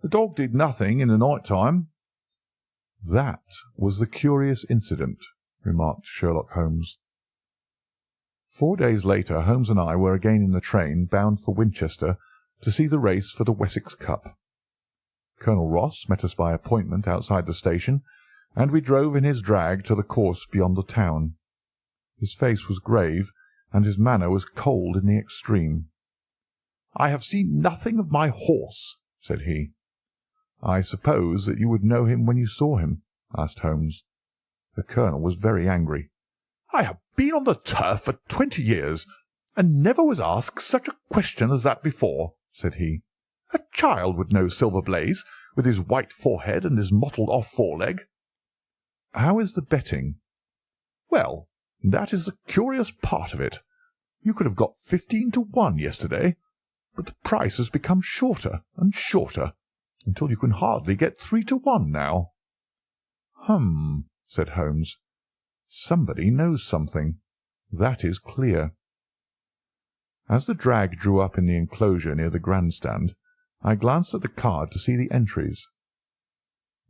"The dog did nothing in the night time." "That was the curious incident," remarked Sherlock Holmes. 4 days later Holmes and I were again in the train bound for Winchester to see the race for the Wessex Cup. Colonel Ross met us by appointment outside the station, and we drove in his drag to the course beyond the town. His face was grave, and his manner was cold in the extreme. "I have seen nothing of my horse," said he. "I suppose that you would know him when you saw him?" asked Holmes. The colonel was very angry. "I have been on the turf for 20 years, and never was asked such a question as that before," said he. "A child would know Silver Blaze, with his white forehead and his mottled-off foreleg." "How is the betting?" "Well, that is the curious part of it. You could have got 15 to 1 yesterday, but the price has become shorter and shorter, until you can hardly get 3 to 1 now." "Hum," said Holmes. "Somebody knows something. That is clear." As the drag drew up in the enclosure near the grand-stand, I glanced at the card to see the entries.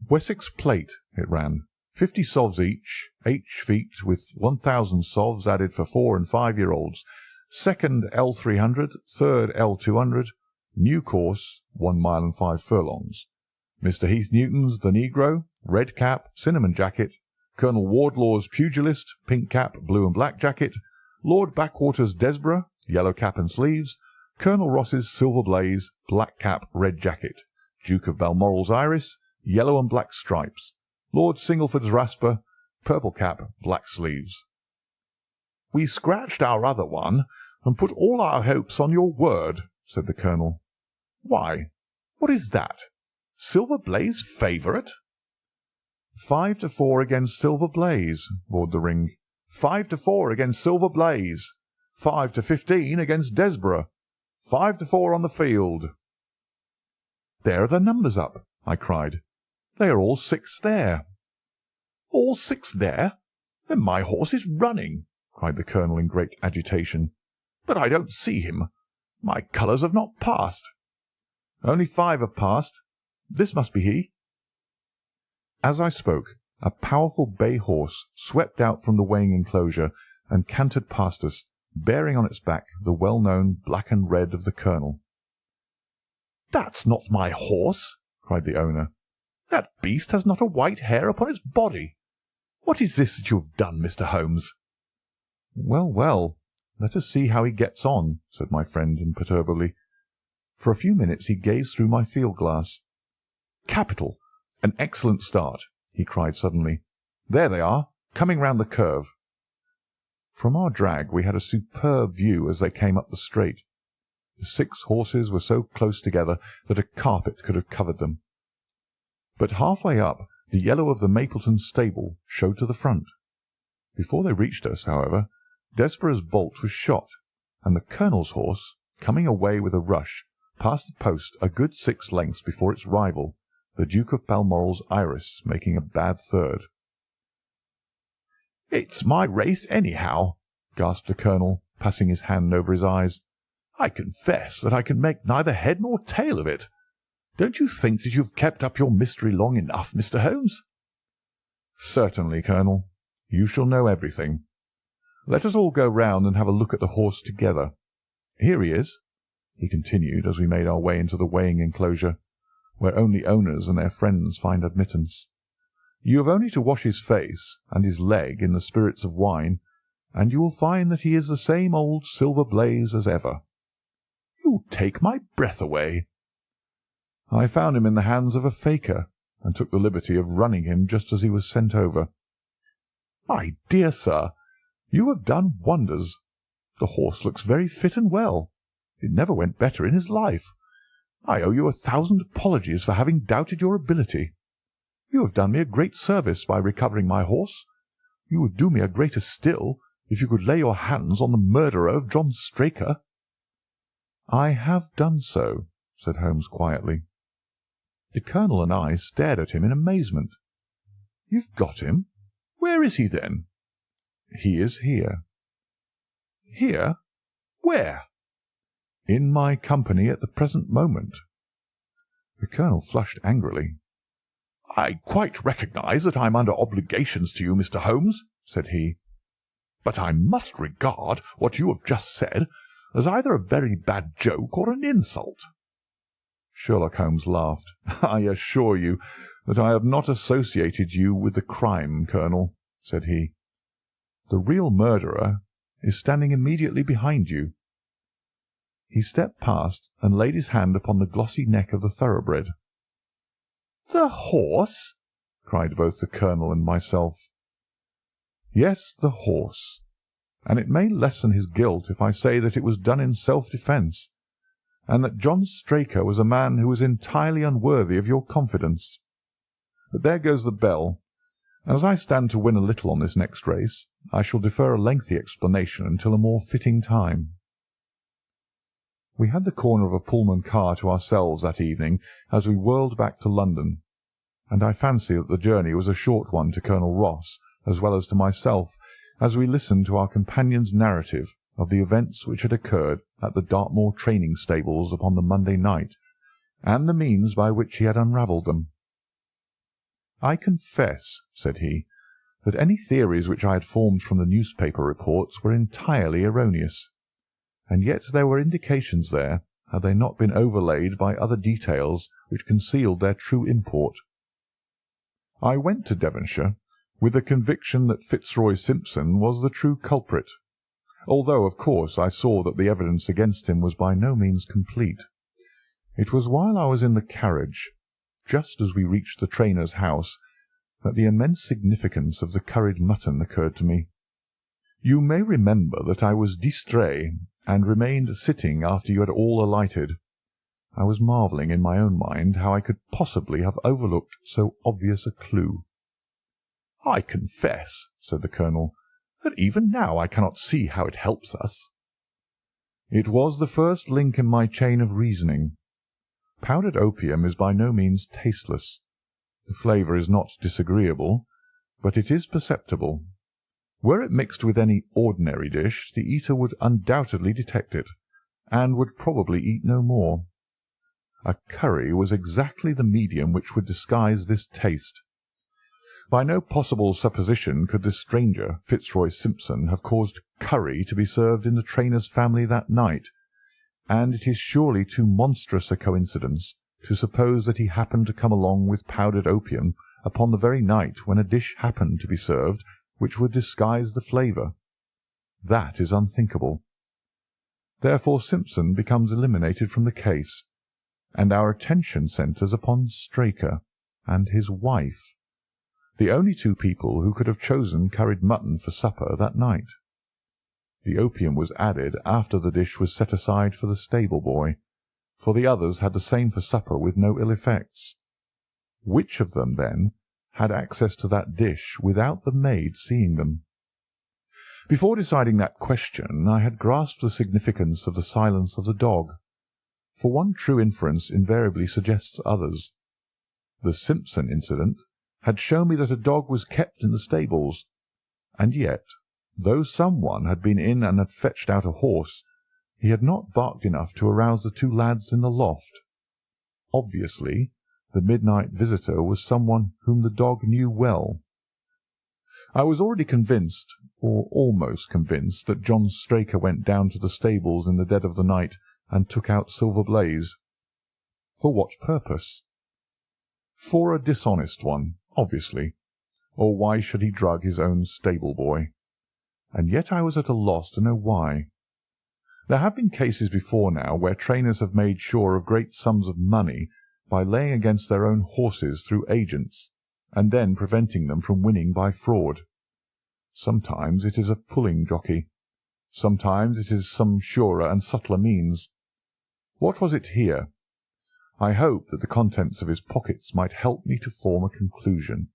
"Wessex Plate," it ran. 50 sovs each, H feet, with 1,000 sovs added for 4 and 5-year-olds. Second L300, third L200. New course, 1 mile and 5 furlongs. Mr. Heath Newton's The Negro, red cap, cinnamon jacket. Colonel Wardlaw's Pugilist, pink cap, blue and black jacket. Lord Backwater's Desborough, yellow cap and sleeves. Colonel Ross's Silver Blaze, black cap, red jacket. Duke of Balmoral's Iris, yellow and black stripes. Lord Singleford's Rasper, purple cap, black sleeves. "We scratched our other one, and put all our hopes on your word," said the colonel. "Why, what is that? Silver Blaze favourite?" 5 to 4 against Silver Blaze, roared the ring. 5 to 4 against Silver Blaze. 5 to 15 against Desborough. 5 to 4 on the field. "There are the numbers up," I cried. "They are all 6 there." "All 6 there? Then my horse is running," cried the colonel in great agitation. "But I don't see him. My colours have not passed." "Only 5 have passed. This must be he." As I spoke, a powerful bay horse swept out from the weighing enclosure and cantered past us, bearing on its back the well-known black and red of the colonel. "That's not my horse," cried the owner. "That beast has not a white hair upon its body. What is this that you have done, Mr. Holmes?" "Well, well, let us see how he gets on," said my friend imperturbably. For a few minutes he gazed through my field-glass. "Capital! An excellent start!" he cried suddenly. "There they are, coming round the curve." From our drag we had a superb view as they came up the straight. The 6 horses were so close together that a carpet could have covered them. But half-way up, the yellow of the Mapleton stable showed to the front. Before they reached us, however, Desborough's bolt was shot, and the colonel's horse, coming away with a rush, passed the post a good 6 lengths before its rival, the Duke of Balmoral's Iris, making a bad third. "It's my race, anyhow," gasped the colonel, passing his hand over his eyes. "I confess that I can make neither head nor tail of it. Don't you think that you have kept up your mystery long enough, Mr. Holmes?" "Certainly, Colonel. You shall know everything. Let us all go round and have a look at the horse together. Here he is," he continued as we made our way into the weighing enclosure, where only owners and their friends find admittance. "You have only to wash his face and his leg in the spirits of wine, and you will find that he is the same old Silver Blaze as ever." "You take my breath away." "I found him in the hands of a faker, and took the liberty of running him just as he was sent over." "My dear sir, you have done wonders. The horse looks very fit and well. It never went better in his life. I owe you 1,000 apologies for having doubted your ability. You have done me a great service by recovering my horse. You would do me a greater still if you could lay your hands on the murderer of John Straker." "I have done so," said Holmes quietly. The Colonel and I stared at him in amazement. "You've got him? Where is he, then?" "He is here." "Here? Where?" "In my company at the present moment." The Colonel flushed angrily. "I quite recognise that I am under obligations to you, Mr. Holmes," said he, "but I must regard what you have just said as either a very bad joke or an insult." Sherlock Holmes laughed. "I assure you that I have not associated you with the crime, Colonel," said he. "The real murderer is standing immediately behind you." He stepped past and laid his hand upon the glossy neck of the thoroughbred. "The horse!" cried both the Colonel and myself. "Yes, the horse. And it may lessen his guilt if I say that it was done in self-defence, and that John Straker was a man who was entirely unworthy of your confidence. But there goes the bell. As I stand to win a little on this next race, I shall defer a lengthy explanation until a more fitting time." We had the corner of a Pullman car to ourselves that evening as we whirled back to London, and I fancy that the journey was a short one to Colonel Ross as well as to myself, as we listened to our companion's narrative of the events which had occurred at the Dartmoor training stables upon the Monday night, and the means by which he had unravelled them. "I confess," said he, "that any theories which I had formed from the newspaper reports were entirely erroneous. And yet there were indications there, had they not been overlaid by other details which concealed their true import. I went to Devonshire with the conviction that Fitzroy Simpson was the true culprit, although, of course, I saw that the evidence against him was by no means complete. It was while I was in the carriage, just as we reached the trainer's house, that the immense significance of the curried mutton occurred to me. You may remember that I was distrait and remained sitting after you had all alighted. I was marvelling in my own mind how I could possibly have overlooked so obvious a clue. "I confess," said the Colonel, "that even now I cannot see how it helps us." "It was the first link in my chain of reasoning. Powdered opium is by no means tasteless. The flavour is not disagreeable, but it is perceptible. Were it mixed with any ordinary dish, the eater would undoubtedly detect it, and would probably eat no more. A curry was exactly the medium which would disguise this taste. By no possible supposition could this stranger, Fitzroy Simpson, have caused curry to be served in the trainer's family that night, and it is surely too monstrous a coincidence to suppose that he happened to come along with powdered opium upon the very night when a dish happened to be served which would disguise the flavour. That is unthinkable. Therefore Simpson becomes eliminated from the case, and our attention centres upon Straker and his wife, the only two people who could have chosen curried mutton for supper that night. The opium was added after the dish was set aside for the stable boy, for the others had the same for supper with no ill effects. Which of them, then, had access to that dish without the maid seeing them? Before deciding that question, I had grasped the significance of the silence of the dog, for one true inference invariably suggests others. The Simpson incident had shown me that a dog was kept in the stables, and yet, though some one had been in and had fetched out a horse, he had not barked enough to arouse the two lads in the loft. Obviously, the midnight visitor was someone whom the dog knew well. I was already convinced, or almost convinced, that John Straker went down to the stables in the dead of the night and took out Silver Blaze. For what purpose? For a dishonest one, obviously, or why should he drug his own stable boy? And yet I was at a loss to know why. There have been cases before now where trainers have made sure of great sums of money by laying against their own horses through agents, and then preventing them from winning by fraud. Sometimes it is a pulling jockey. Sometimes it is some surer and subtler means. What was it here? I hoped that the contents of his pockets might help me to form a conclusion.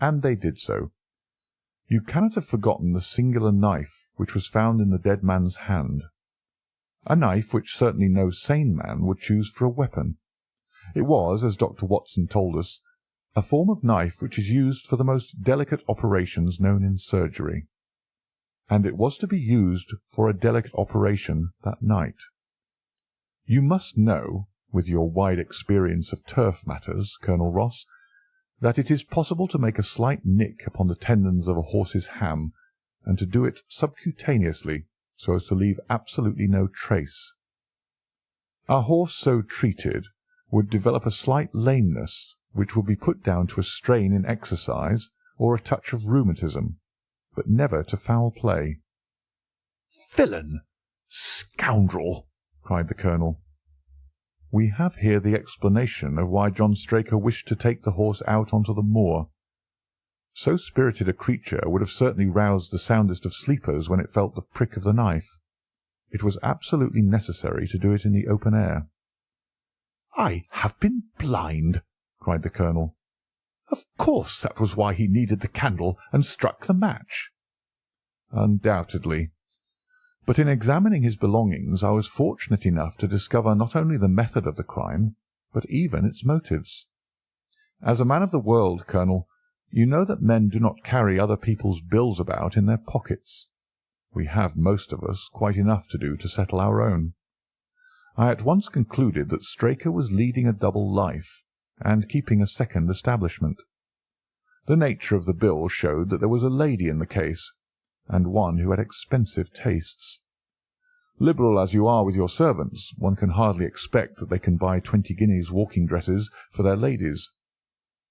And they did so. You cannot have forgotten the singular knife which was found in the dead man's hand. A knife which certainly no sane man would choose for a weapon. It was, as Dr. Watson told us, a form of knife which is used for the most delicate operations known in surgery. And it was to be used for a delicate operation that night. You must know, with your wide experience of turf matters, Colonel Ross, that it is possible to make a slight nick upon the tendons of a horse's ham, and to do it subcutaneously, so as to leave absolutely no trace. A horse so treated would develop a slight lameness, which would be put down to a strain in exercise or a touch of rheumatism, but never to foul play. "Villain! Scoundrel!" cried the Colonel. We have here the explanation of why John Straker wished to take the horse out onto the moor. So spirited a creature would have certainly roused the soundest of sleepers when it felt the prick of the knife. It was absolutely necessary to do it in the open air. "I have been blind!" cried the Colonel. "Of course that was why he needed the candle and struck the match." "Undoubtedly. But in examining his belongings I was fortunate enough to discover not only the method of the crime, but even its motives. As a man of the world, Colonel, you know that men do not carry other people's bills about in their pockets. We have, most of us, quite enough to do to settle our own. I at once concluded that Straker was leading a double life, and keeping a second establishment. The nature of the bill showed that there was a lady in the case, and one who had expensive tastes. Liberal as you are with your servants, one can hardly expect that they can buy 20 guineas walking dresses for their ladies.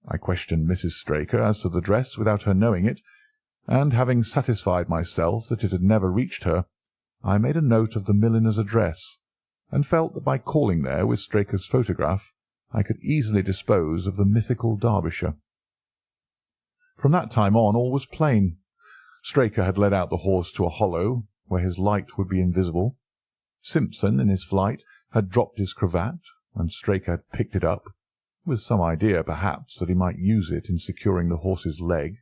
I questioned Mrs. Straker as to the dress without her knowing it, and having satisfied myself that it had never reached her, I made a note of the milliner's address, and felt that by calling there with Straker's photograph I could easily dispose of the mythical Derbyshire. From that time on all was plain. Straker had led out the horse to a hollow, where his light would be invisible. Simpson, in his flight, had dropped his cravat, and Straker had picked it up, with some idea, perhaps, that he might use it in securing the horse's leg.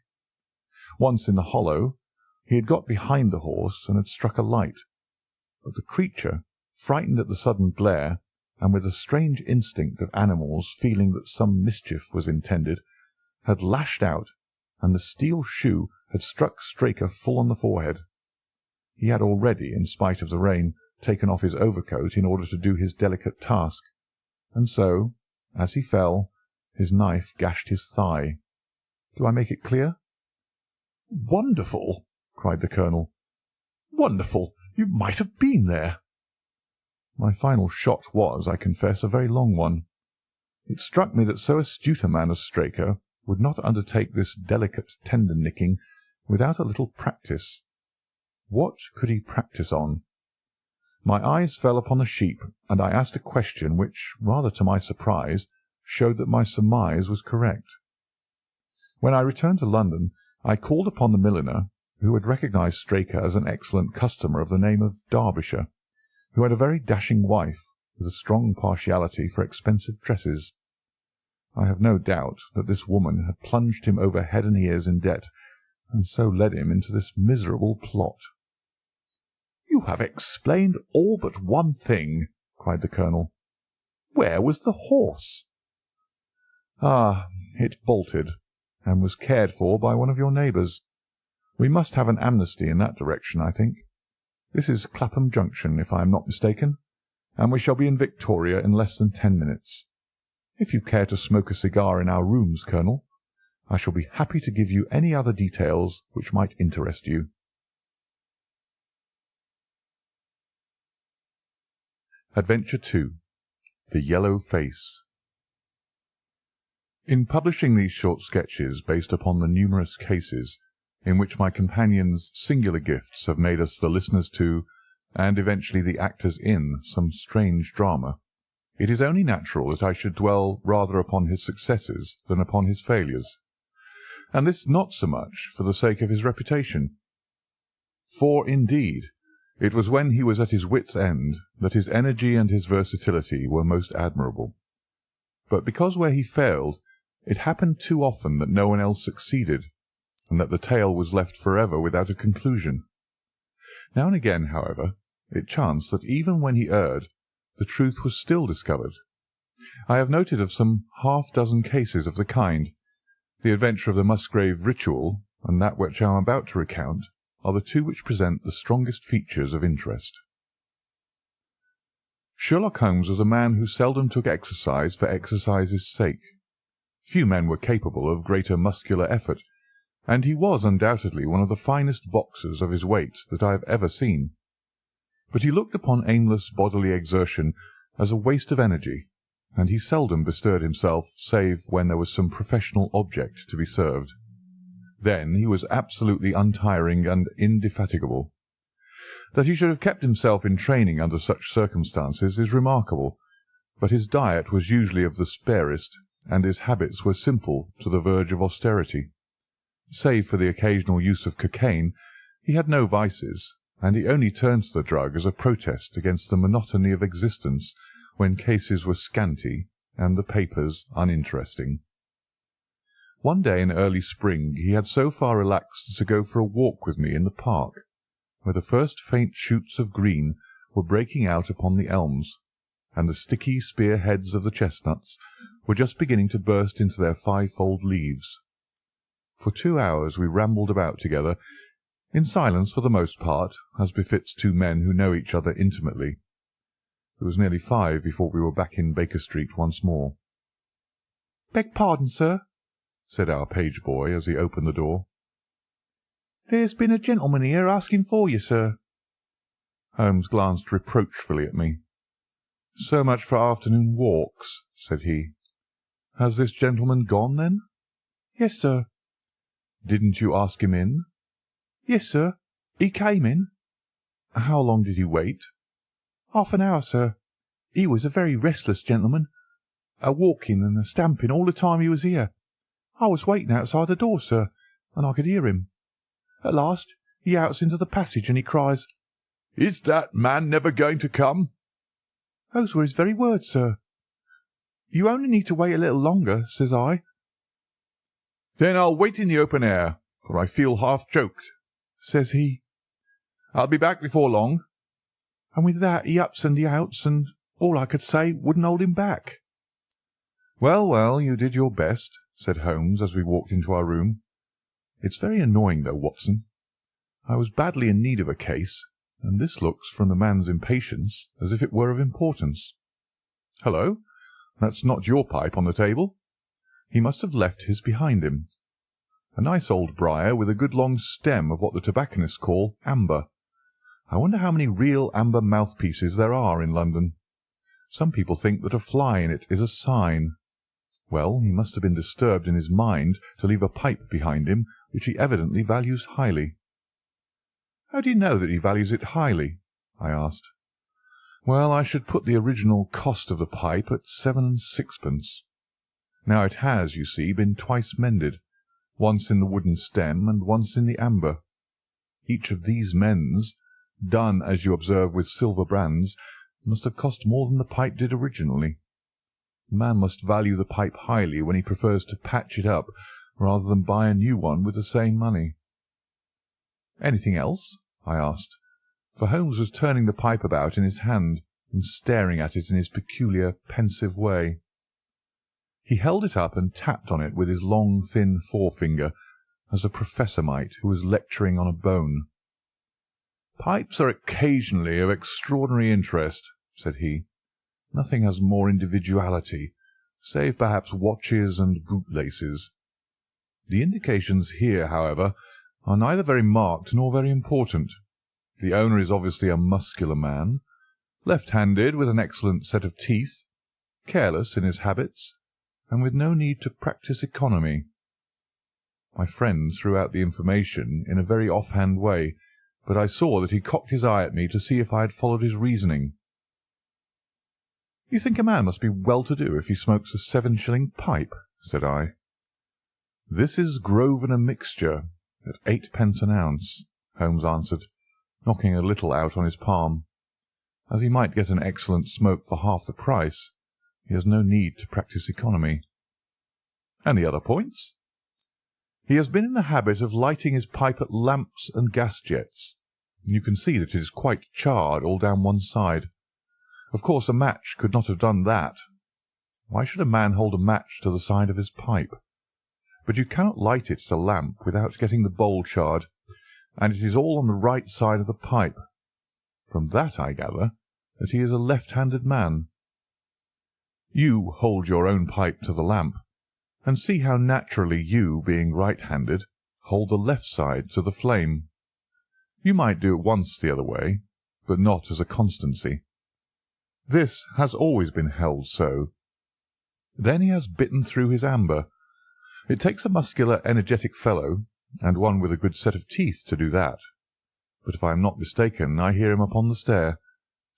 Once in the hollow, he had got behind the horse and had struck a light, but the creature, frightened at the sudden glare, and with the strange instinct of animals feeling that some mischief was intended, had lashed out, and the steel shoe had struck Straker full on the forehead. He had already, in spite of the rain, taken off his overcoat in order to do his delicate task, and so, as he fell, his knife gashed his thigh. Do I make it clear? "Wonderful!" cried the Colonel. "Wonderful! You might have been there." My final shot was, I confess, a very long one. It struck me that so astute a man as Straker would not undertake this delicate tender-nicking without a little practice. What could he practise on? My eyes fell upon the sheep, and I asked a question which, rather to my surprise, showed that my surmise was correct. When I returned to London, I called upon the milliner, who had recognised Straker as an excellent customer of the name of Derbyshire, who had a very dashing wife, with a strong partiality for expensive dresses. I have no doubt that this woman had plunged him over head and ears in debt, and so led him into this miserable plot. "You have explained all but one thing," cried the Colonel. "Where was the horse?" "Ah, it bolted, and was cared for by one of your neighbours. We must have an amnesty in that direction, I think. This is Clapham Junction, if I am not mistaken, and we shall be in Victoria in less than 10 minutes. If you care to smoke a cigar in our rooms, Colonel, I shall be happy to give you any other details which might interest you." Adventure 2. The Yellow Face. In publishing these short sketches based upon the numerous cases in which my companions' singular gifts have made us the listeners to, and eventually the actors in, some strange drama, it is only natural that I should dwell rather upon his successes than upon his failures, and this not so much for the sake of his reputation. For, indeed, it was when he was at his wits' end that his energy and his versatility were most admirable, but because where he failed, it happened too often that no one else succeeded, and that the tale was left forever without a conclusion. Now and again, however, it chanced that even when he erred, the truth was still discovered. I have noted of some half-dozen cases of the kind. The Adventure of the Musgrave Ritual and that which I am about to recount are the two which present the strongest features of interest. Sherlock Holmes was a man who seldom took exercise for exercise's sake. Few men were capable of greater muscular effort, and he was undoubtedly one of the finest boxers of his weight that I have ever seen. But he looked upon aimless bodily exertion as a waste of energy, and he seldom bestirred himself save when there was some professional object to be served. Then he was absolutely untiring and indefatigable. That he should have kept himself in training under such circumstances is remarkable, but his diet was usually of the sparest, and his habits were simple to the verge of austerity. Save for the occasional use of cocaine, he had no vices, and he only turned to the drug as a protest against the monotony of existence when cases were scanty and the papers uninteresting. One day in early spring he had so far relaxed as to go for a walk with me in the park, where the first faint shoots of green were breaking out upon the elms, and the sticky spear heads of the chestnuts were just beginning to burst into their fivefold leaves. For 2 hours we rambled about together, in silence for the most part, as befits two men who know each other intimately. It was nearly 5 before we were back in Baker Street once more. "Beg pardon, sir," said our page boy as he opened the door. "There's been a gentleman here asking for you, sir." Holmes glanced reproachfully at me. "So much for afternoon walks," said he. "Has this gentleman gone, then?" "Yes, sir." "Didn't you ask him in?" "Yes, sir. He came in." "How long did he wait?" "Half an hour, sir. He was a very restless gentleman, a-walking and a-stamping all the time he was here. I was waiting outside the door, sir, and I could hear him. At last he outs into the passage, and he cries, 'Is that man never going to come?' Those were his very words, sir. 'You only need to wait a little longer,' says I. 'Then I'll wait in the open air, for I feel half choked,' says he. 'I'll be back before long.' And with that he ups and he outs, and all I could say wouldn't hold him back." "Well, well, you did your best," said Holmes as we walked into our room. "It's very annoying, though, Watson. I was badly in need of a case, and this looks, from the man's impatience, as if it were of importance. Hullo, that's not your pipe on the table. He must have left his behind him. A nice old briar with a good long stem of what the tobacconists call amber. I wonder how many real amber mouthpieces there are in London. Some people think that a fly in it is a sign. Well, he must have been disturbed in his mind to leave a pipe behind him which he evidently values highly." "How do you know that he values it highly?" I asked. "Well, I should put the original cost of the pipe at 7 6d. Now it has, you see, been twice mended, once in the wooden stem and once in the amber. Each of these mends, done, as you observe, with silver brands, must have cost more than the pipe did originally. The man must value the pipe highly when he prefers to patch it up rather than buy a new one with the same money." "Anything else?" I asked, for Holmes was turning the pipe about in his hand and staring at it in his peculiar pensive way. He held it up and tapped on it with his long, thin forefinger, as a professor might who was lecturing on a bone. "Pipes are occasionally of extraordinary interest," said he. "Nothing has more individuality, save perhaps watches and bootlaces. The indications here, however, are neither very marked nor very important. The owner is obviously a muscular man, left-handed with an excellent set of teeth, careless in his habits, and with no need to practise economy." My friend threw out the information in a very off-hand way, but I saw that he cocked his eye at me to see if I had followed his reasoning. "You think a man must be well-to-do if he smokes a 7-shilling pipe?" said I. "This is Grosvenor mixture, at 8d. an ounce," Holmes answered, knocking a little out on his palm. "As he might get an excellent smoke for half the price, He has no need to practise economy." "Any other points?" "He has been in the habit of lighting his pipe at lamps and gas jets. You can see that it is quite charred all down one side. Of course a match could not have done that. Why should a man hold a match to the side of his pipe? But you cannot light it at a lamp without getting the bowl charred, and it is all on the right side of the pipe. From that I gather that he is a left-handed man. You hold your own pipe to the lamp, and see how naturally you, being right-handed, hold the left side to the flame. You might do it once the other way, but not as a constancy. This has always been held so. Then he has bitten through his amber. It takes a muscular, energetic fellow, and one with a good set of teeth, to do that. But if I am not mistaken, I hear him upon the stair,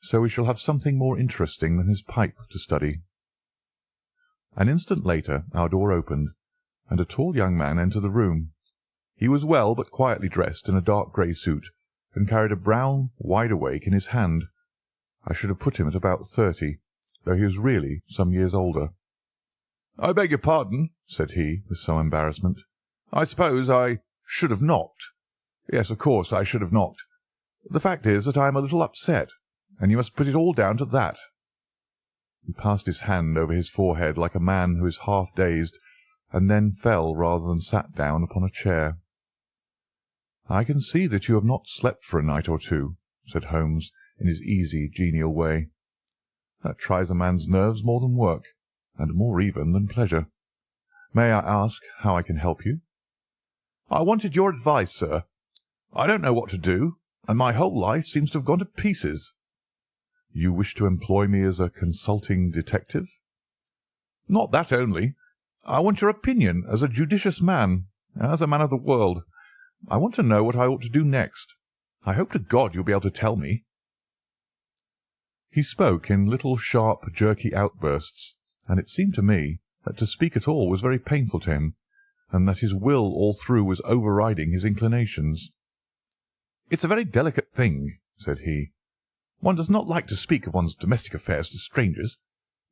so we shall have something more interesting than his pipe to study." An instant later our door opened, and a tall young man entered the room. He was well but quietly dressed in a dark grey suit, and carried a brown wide-awake in his hand. I should have put him at about 30, though he was really some years older. "I beg your pardon," said he, with some embarrassment. "I suppose I should have knocked. Yes, of course I should have knocked. The fact is that I am a little upset, and you must put it all down to that." He passed his hand over his forehead like a man who is half dazed, and then fell rather than sat down upon a chair. "I can see that you have not slept for a night or two," said Holmes, in his easy, genial way. "That tries a man's nerves more than work, and more even than pleasure. May I ask how I can help you?" "I wanted your advice, sir. I don't know what to do, and my whole life seems to have gone to pieces." "You wish to employ me as a consulting detective?" "Not that only. I want your opinion as a judicious man, as a man of the world. I want to know what I ought to do next. I hope to God you'll be able to tell me." He spoke in little sharp, jerky outbursts, and it seemed to me that to speak at all was very painful to him, and that his will all through was overriding his inclinations. "It's a very delicate thing," said he. "One does not like to speak of one's domestic affairs to strangers.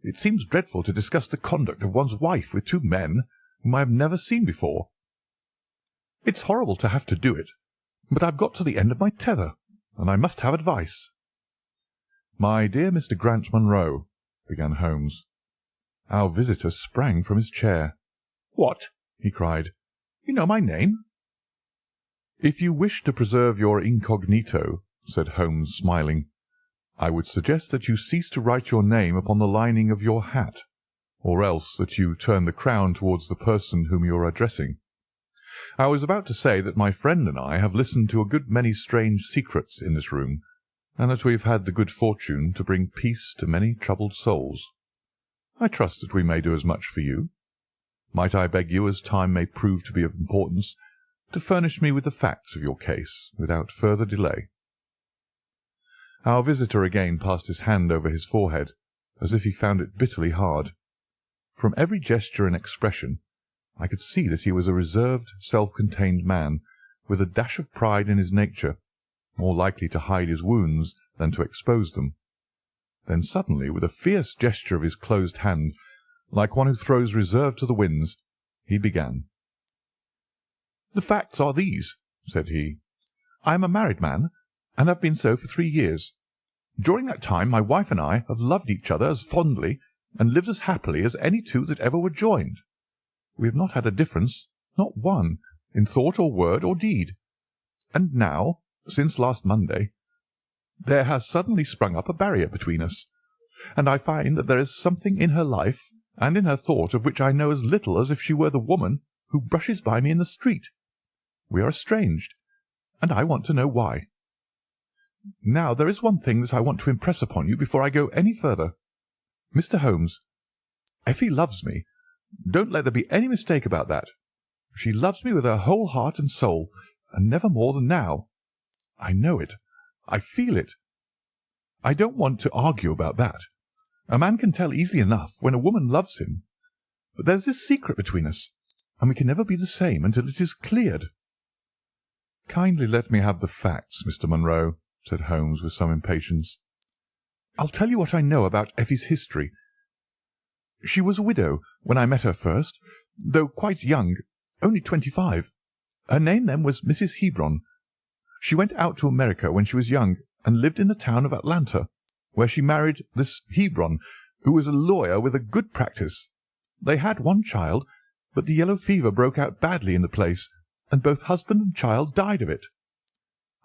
It seems dreadful to discuss the conduct of one's wife with two men whom I have never seen before. It's horrible to have to do it, but I've got to the end of my tether, and I must have advice." "My dear Mr. Grant Munro," began Holmes. Our visitor sprang from his chair. "What!" he cried. "You know my name?" "If you wish to preserve your incognito," said Holmes, smiling, "I would suggest that you cease to write your name upon the lining of your hat, or else that you turn the crown towards the person whom you are addressing. I was about to say that my friend and I have listened to a good many strange secrets in this room, and that we have had the good fortune to bring peace to many troubled souls. I trust that we may do as much for you. Might I beg you, as time may prove to be of importance, to furnish me with the facts of your case without further delay?" Our visitor again passed his hand over his forehead, as if he found it bitterly hard. From every gesture and expression I could see that he was a reserved, self-contained man, with a dash of pride in his nature, more likely to hide his wounds than to expose them. Then suddenly, with a fierce gesture of his closed hand, like one who throws reserve to the winds, he began. "The facts are these," said he. "I am a married man, and have been so for 3 years. During that time my wife and I have loved each other as fondly and lived as happily as any two that ever were joined. We have not had a difference, not one, in thought or word or deed. And now, since last Monday, there has suddenly sprung up a barrier between us, and I find that there is something in her life and in her thought of which I know as little as if she were the woman who brushes by me in the street. We are estranged, and I want to know why. Now, there is one thing that I want to impress upon you before I go any further. Mr. Holmes, Effie loves me. Don't let there be any mistake about that. She loves me with her whole heart and soul, and never more than now. I know it. I feel it. I don't want to argue about that. A man can tell easily enough when a woman loves him. But there's this secret between us, and we can never be the same until it is cleared." "Kindly let me have the facts, Mr. Munro," said Holmes with some impatience. "I'll tell you what I know about Effie's history. She was a widow when I met her first, though quite young, only 25. Her name then was Mrs. Hebron. She went out to America when she was young, and lived in the town of Atlanta, where she married this Hebron, who was a lawyer with a good practice. They had one child, but the yellow fever broke out badly in the place, and both husband and child died of it.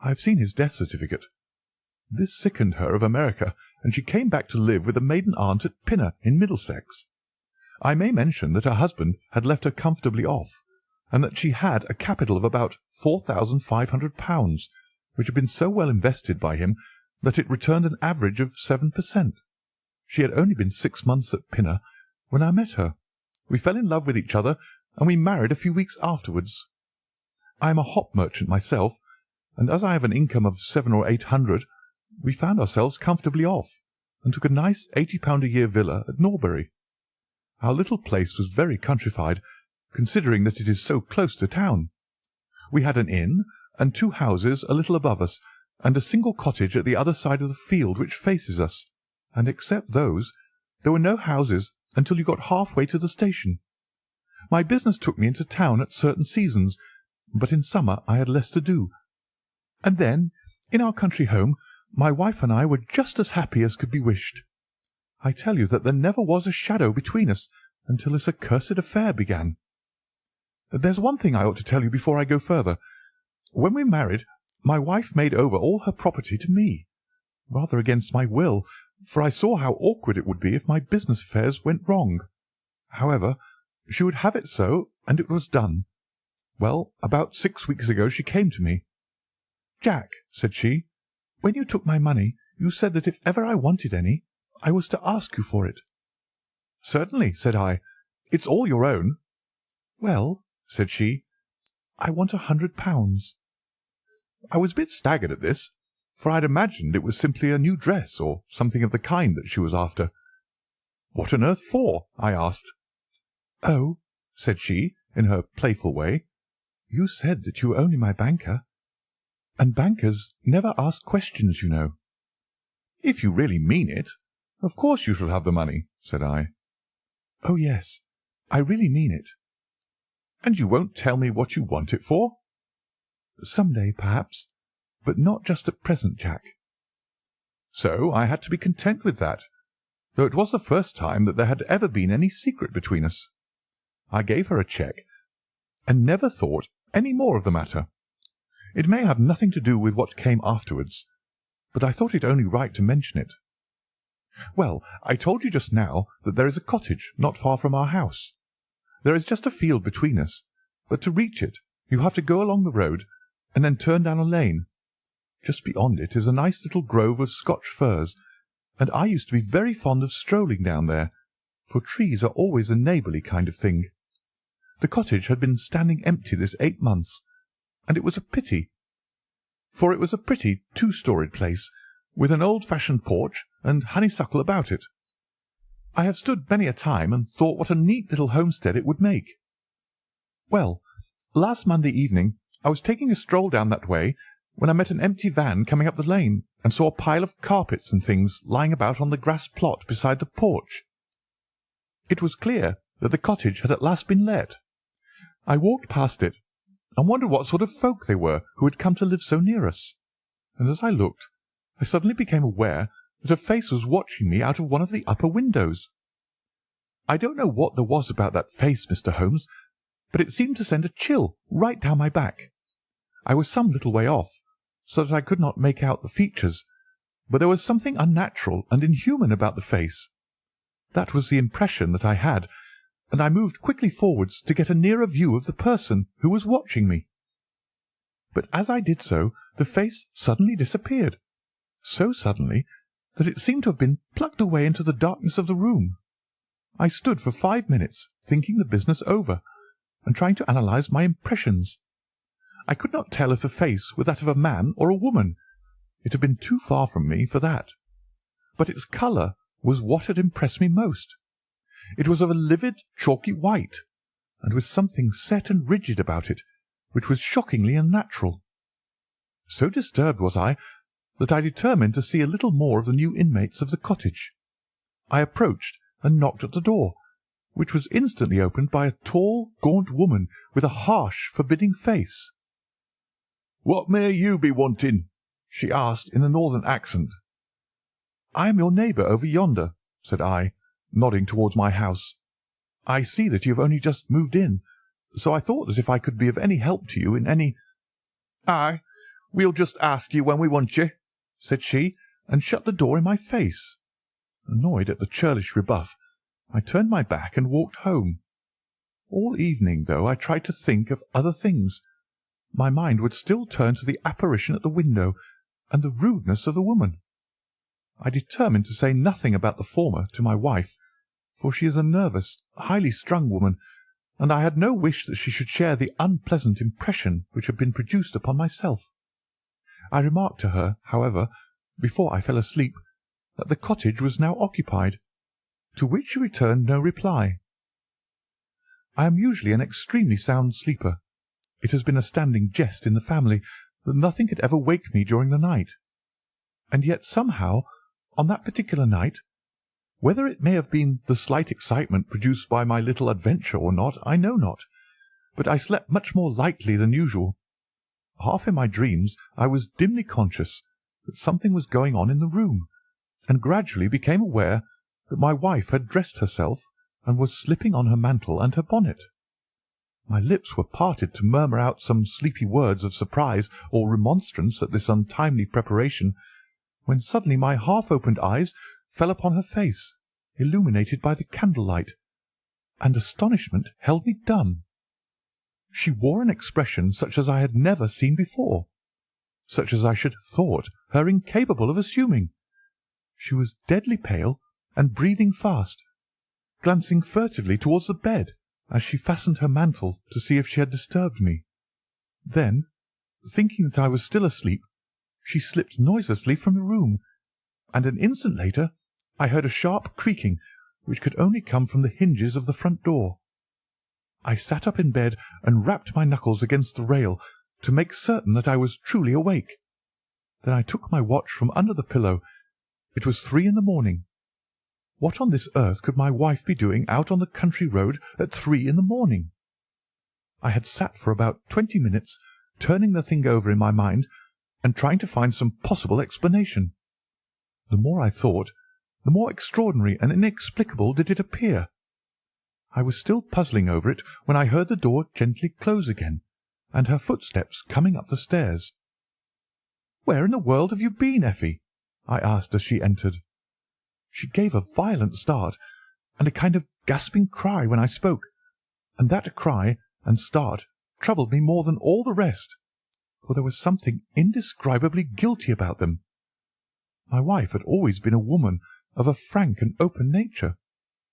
I have seen his death certificate. This sickened her of America, and she came back to live with a maiden aunt at Pinner in Middlesex. I may mention that her husband had left her comfortably off, and that she had a capital of about £4,500, which had been so well invested by him that it returned an average of 7%. She had only been 6 months at Pinner when I met her. We fell in love with each other, and we married a few weeks afterwards. I am a hop merchant myself, and as I have an income of 700 or 800, we found ourselves comfortably off, and took a nice £80 a year villa at Norbury. Our little place was very countrified, considering that it is so close to town. We had an inn, and 2 houses a little above us, and a single cottage at the other side of the field which faces us, and except those, there were no houses until you got half-way to the station. My business took me into town at certain seasons, but in summer I had less to do. And then, in our country home, my wife and I were just as happy as could be wished. I tell you that there never was a shadow between us until this accursed affair began. There's one thing I ought to tell you before I go further. When we married, my wife made over all her property to me, rather against my will, for I saw how awkward it would be if my business affairs went wrong. However, she would have it so, and it was done. Well, about 6 weeks ago she came to me. "Jack," said she, "when you took my money, you said that if ever I wanted any, I was to ask you for it." "Certainly," said I. "It's all your own." "Well," said she, "I want £100. I was a bit staggered at this, for I had imagined it was simply a new dress or something of the kind that she was after. "What on earth for?" I asked. "Oh," said she, in her playful way, "you said that you were only my banker, and bankers never ask questions, you know." "If you really mean it, of course you shall have the money," said I. "Oh, yes, I really mean it." "And you won't tell me what you want it for?" "Some day, perhaps, but not just at present, Jack." So I had to be content with that, though it was the first time that there had ever been any secret between us. I gave her a cheque, and never thought any more of the matter. It may have nothing to do with what came afterwards, but I thought it only right to mention it. Well, I told you just now that there is a cottage not far from our house. There is just a field between us, but to reach it you have to go along the road and then turn down a lane. Just beyond it is a nice little grove of Scotch firs, and I used to be very fond of strolling down there, for trees are always a neighbourly kind of thing. The cottage had been standing empty this 8 months, and it was a pity, for it was a pretty 2-storied place, with an old-fashioned porch and honeysuckle about it. I have stood many a time and thought what a neat little homestead it would make. Well, last Monday evening I was taking a stroll down that way when I met an empty van coming up the lane, and saw a pile of carpets and things lying about on the grass plot beside the porch. It was clear that the cottage had at last been let. I walked past it, and wondered what sort of folk they were who had come to live so near us, and as I looked, I suddenly became aware that a face was watching me out of one of the upper windows. I don't know what there was about that face, Mr. Holmes, but it seemed to send a chill right down my back. I was some little way off, so that I could not make out the features, but there was something unnatural and inhuman about the face. That was the impression that I had, and I moved quickly forwards to get a nearer view of the person who was watching me. But as I did so, the face suddenly disappeared, so suddenly that it seemed to have been plucked away into the darkness of the room. I stood for 5 minutes thinking the business over, and trying to analyse my impressions. I could not tell if the face were that of a man or a woman. It had been too far from me for that. But its colour was what had impressed me most. It was of a livid, chalky white, and with something set and rigid about it, which was shockingly unnatural. So disturbed was I that I determined to see a little more of the new inmates of the cottage. I approached and knocked at the door, which was instantly opened by a tall, gaunt woman with a harsh, forbidding face. "What may you be wanting?" she asked in a northern accent. "I am your neighbour over yonder," said I, nodding towards my house. "I see that you have only just moved in, so I thought that if I could be of any help to you in any—" "Aye, we'll just ask you when we want you," said she, and shut the door in my face. Annoyed at the churlish rebuff, I turned my back and walked home. All evening, though I tried to think of other things, my mind would still turn to the apparition at the window and the rudeness of the woman. I determined to say nothing about the former to my wife, for she is a nervous, highly strung woman, and I had no wish that she should share the unpleasant impression which had been produced upon myself. I remarked to her, however, before I fell asleep, that the cottage was now occupied, to which she returned no reply. I am usually an extremely sound sleeper. It has been a standing jest in the family that nothing could ever wake me during the night. And yet somehow, on that particular night, whether it may have been the slight excitement produced by my little adventure or not, I know not, but I slept much more lightly than usual. Half in my dreams I was dimly conscious that something was going on in the room, and gradually became aware that my wife had dressed herself and was slipping on her mantle and her bonnet. My lips were parted to murmur out some sleepy words of surprise or remonstrance at this untimely preparation, when suddenly my half-opened eyes fell upon her face, illuminated by the candlelight, and astonishment held me dumb. She wore an expression such as I had never seen before, such as I should have thought her incapable of assuming. She was deadly pale and breathing fast, glancing furtively towards the bed as she fastened her mantle to see if she had disturbed me. Then, thinking that I was still asleep, she slipped noiselessly from the room, and an instant later I heard a sharp creaking which could only come from the hinges of the front door. I sat up in bed and rapped my knuckles against the rail to make certain that I was truly awake. Then I took my watch from under the pillow. It was 3 in the morning. What on this earth could my wife be doing out on the country road at 3 in the morning? I had sat for about 20 minutes, turning the thing over in my mind and trying to find some possible explanation. The more I thought, the more extraordinary and inexplicable did it appear. I was still puzzling over it when I heard the door gently close again, and her footsteps coming up the stairs. "Where in the world have you been, Effie?" I asked as she entered. She gave a violent start and a kind of gasping cry when I spoke, and that cry and start troubled me more than all the rest, for there was something indescribably guilty about them. My wife had always been a woman of a frank and open nature,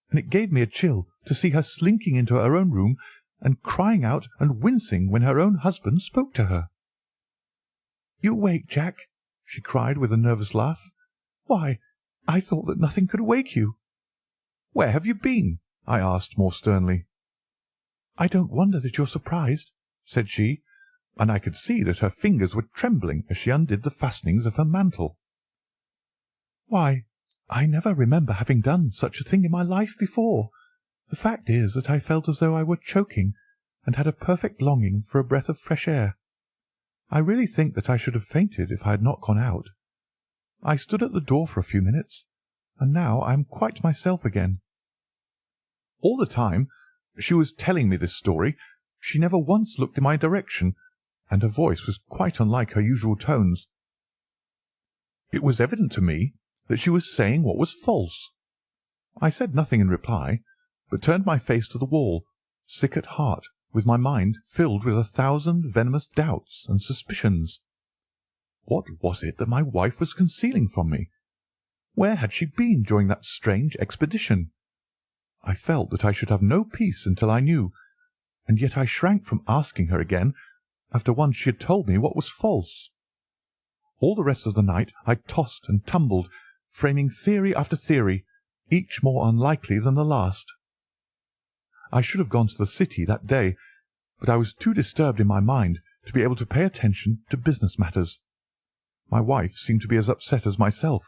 and it gave me a chill to see her slinking into her own room and crying out and wincing when her own husband spoke to her. "You awake, Jack?" she cried with a nervous laugh. "Why, I thought that nothing could wake you." "Where have you been?" I asked more sternly. "I don't wonder that you're surprised," said she, and I could see that her fingers were trembling as she undid the fastenings of her mantle. "Why, I never remember having done such a thing in my life before. The fact is that I felt as though I were choking, and had a perfect longing for a breath of fresh air. I really think that I should have fainted if I had not gone out. I stood at the door for a few minutes, and now I am quite myself again." All the time she was telling me this story, she never once looked in my direction, and her voice was quite unlike her usual tones. It was evident to me that she was saying what was false. I said nothing in reply, but turned my face to the wall, sick at heart, with my mind filled with 1,000 venomous doubts and suspicions. What was it that my wife was concealing from me? Where had she been during that strange expedition? I felt that I should have no peace until I knew, and yet I shrank from asking her again after once she had told me what was false. All the rest of the night I tossed and tumbled, framing theory after theory, each more unlikely than the last. I should have gone to the city that day, but I was too disturbed in my mind to be able to pay attention to business matters. My wife seemed to be as upset as myself.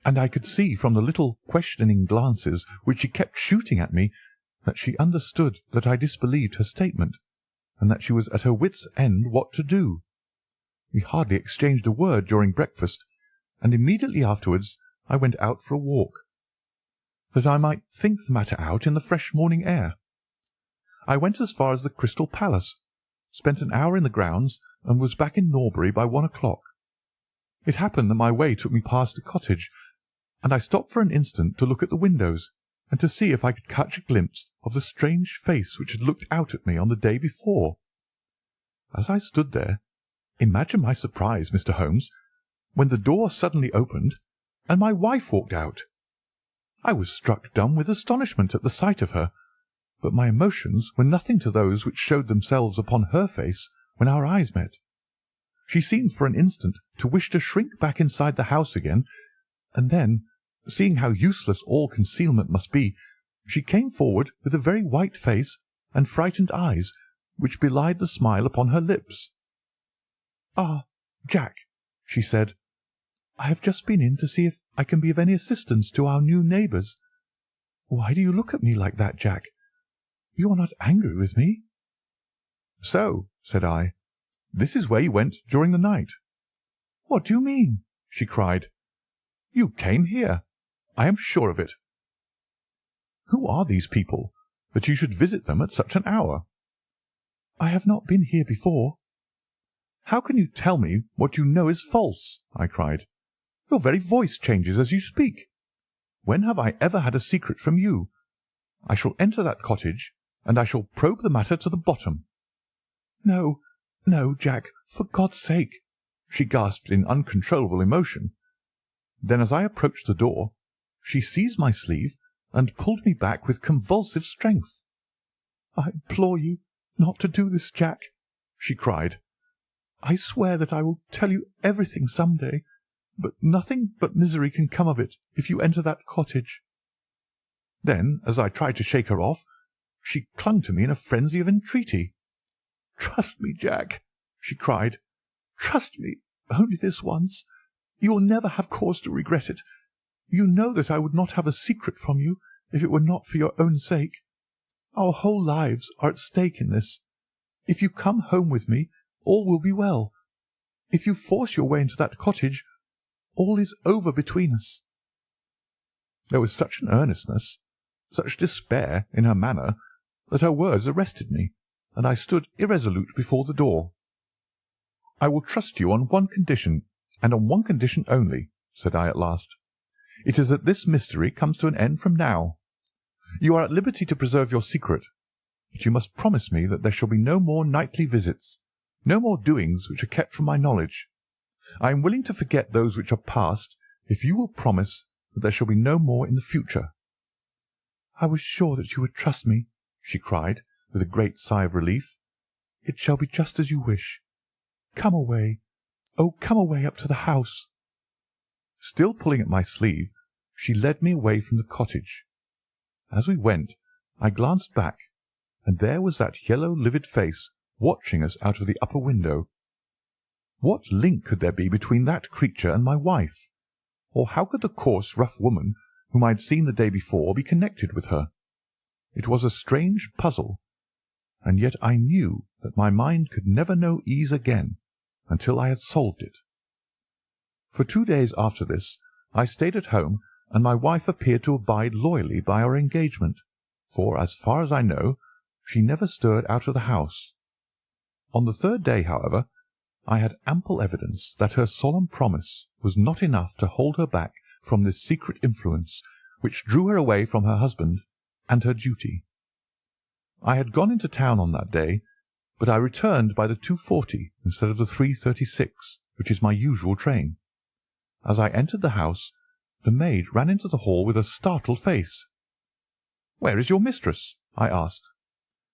and I could see from the little questioning glances which she kept shooting at me that she understood that I disbelieved her statement, and that she was at her wits' end what to do. We hardly exchanged a word during breakfast, and immediately afterwards I went out for a walk, that I might think the matter out in the fresh morning air. I went as far as the Crystal Palace, spent an hour in the grounds, and was back in Norbury by 1 o'clock. It happened that my way took me past a cottage, and I stopped for an instant to look at the windows, and to see if I could catch a glimpse of the strange face which had looked out at me on the day before. As I stood there, imagine my surprise, Mr. Holmes, when the door suddenly opened, and my wife walked out. I was struck dumb with astonishment at the sight of her, but my emotions were nothing to those which showed themselves upon her face when our eyes met. She seemed for an instant to wish to shrink back inside the house again, and then, seeing how useless all concealment must be, she came forward with a very white face and frightened eyes, which belied the smile upon her lips. "Ah, Jack," she said, "I have just been in to see if I can be of any assistance to our new neighbours. Why do you look at me like that, Jack? You are not angry with me?" "So," said I, "this is where you went during the night." "What do you mean?" she cried. "You came here. I am sure of it." "Who are these people, that you should visit them at such an hour?" "I have not been here before." "How can you tell me what you know is false?" I cried. "Your very voice changes as you speak. When have I ever had a secret from you? I shall enter that cottage, and I shall probe the matter to the bottom." "No, no, Jack, for God's sake!" she gasped in uncontrollable emotion. Then, as I approached the door, she seized my sleeve and pulled me back with convulsive strength. "I implore you not to do this, Jack," she cried. "I swear that I will tell you everything some day, but nothing but misery can come of it if you enter that cottage." Then, as I tried to shake her off, she clung to me in a frenzy of entreaty. "Trust me, Jack," she cried. "Trust me, only this once. You will never have cause to regret it. You know that I would not have a secret from you if it were not for your own sake. Our whole lives are at stake in this. If you come home with me, all will be well. If you force your way into that cottage, all is over between us." There was such an earnestness, such despair in her manner, that her words arrested me, and I stood irresolute before the door. "I will trust you on one condition, and on one condition only," said I at last. "It is that this mystery comes to an end from now. You are at liberty to preserve your secret, but you must promise me that there shall be no more nightly visits, no more doings which are kept from my knowledge. I am willing to forget those which are past, if you will promise that there shall be no more in the future." "I was sure that you would trust me," she cried, with a great sigh of relief. "It shall be just as you wish. Come away. Oh, come away up to the house." Still pulling at my sleeve, she led me away from the cottage. As we went, I glanced back, and there was that yellow, livid face watching us out of the upper window. What link could there be between that creature and my wife? Or how could the coarse, rough woman whom I had seen the day before be connected with her? It was a strange puzzle, and yet I knew that my mind could never know ease again until I had solved it. For 2 days after this I stayed at home, and my wife appeared to abide loyally by our engagement, for, as far as I know, she never stirred out of the house. On the 3rd day, however, I had ample evidence that her solemn promise was not enough to hold her back from this secret influence which drew her away from her husband and her duty. I had gone into town on that day, but I returned by the 2:40 instead of the 3:36, which is my usual train. As I entered the house, the maid ran into the hall with a startled face. "Where is your mistress?" I asked.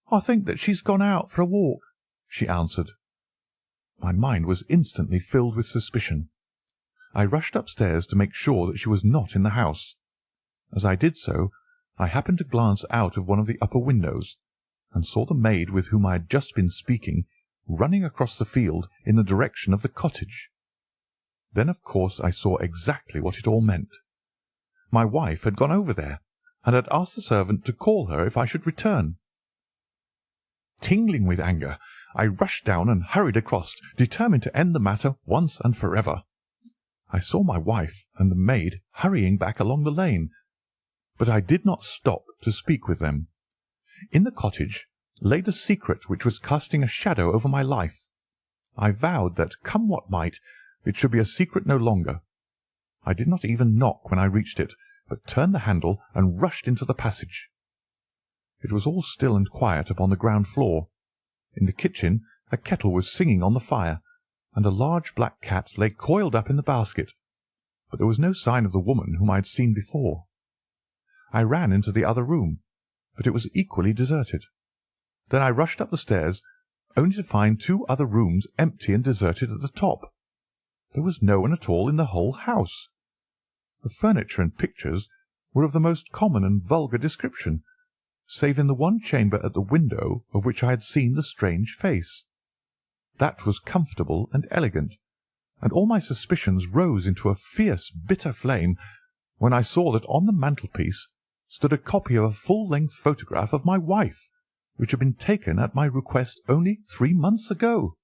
"I think that she's gone out for a walk," she answered. My mind was instantly filled with suspicion. I rushed upstairs to make sure that she was not in the house. As I did so, I happened to glance out of one of the upper windows, and saw the maid with whom I had just been speaking running across the field in the direction of the cottage. Then, of course, I saw exactly what it all meant. my wife had gone over there, and had asked the servant to call her if I should return. Tingling with anger, I rushed down and hurried across, determined to end the matter once and forever. I saw my wife and the maid hurrying back along the lane, but I did not stop to speak with them. In the cottage lay the secret which was casting a shadow over my life. I vowed that, come what might, it should be a secret no longer. I did not even knock when I reached it, but turned the handle and rushed into the passage. It was all still and quiet upon the ground floor. In the kitchen a kettle was singing on the fire, and a large black cat lay coiled up in the basket, but there was no sign of the woman whom I had seen before. I ran into the other room, but it was equally deserted. Then I rushed up the stairs, only to find 2 other rooms empty and deserted at the top. There was no one at all in the whole house. The furniture and pictures were of the most common and vulgar description, save in the one chamber at the window of which I had seen the strange face. That was comfortable and elegant, and all my suspicions rose into a fierce, bitter flame when I saw that on the mantelpiece stood a copy of a full-length photograph of my wife, which had been taken at my request only 3 months ago.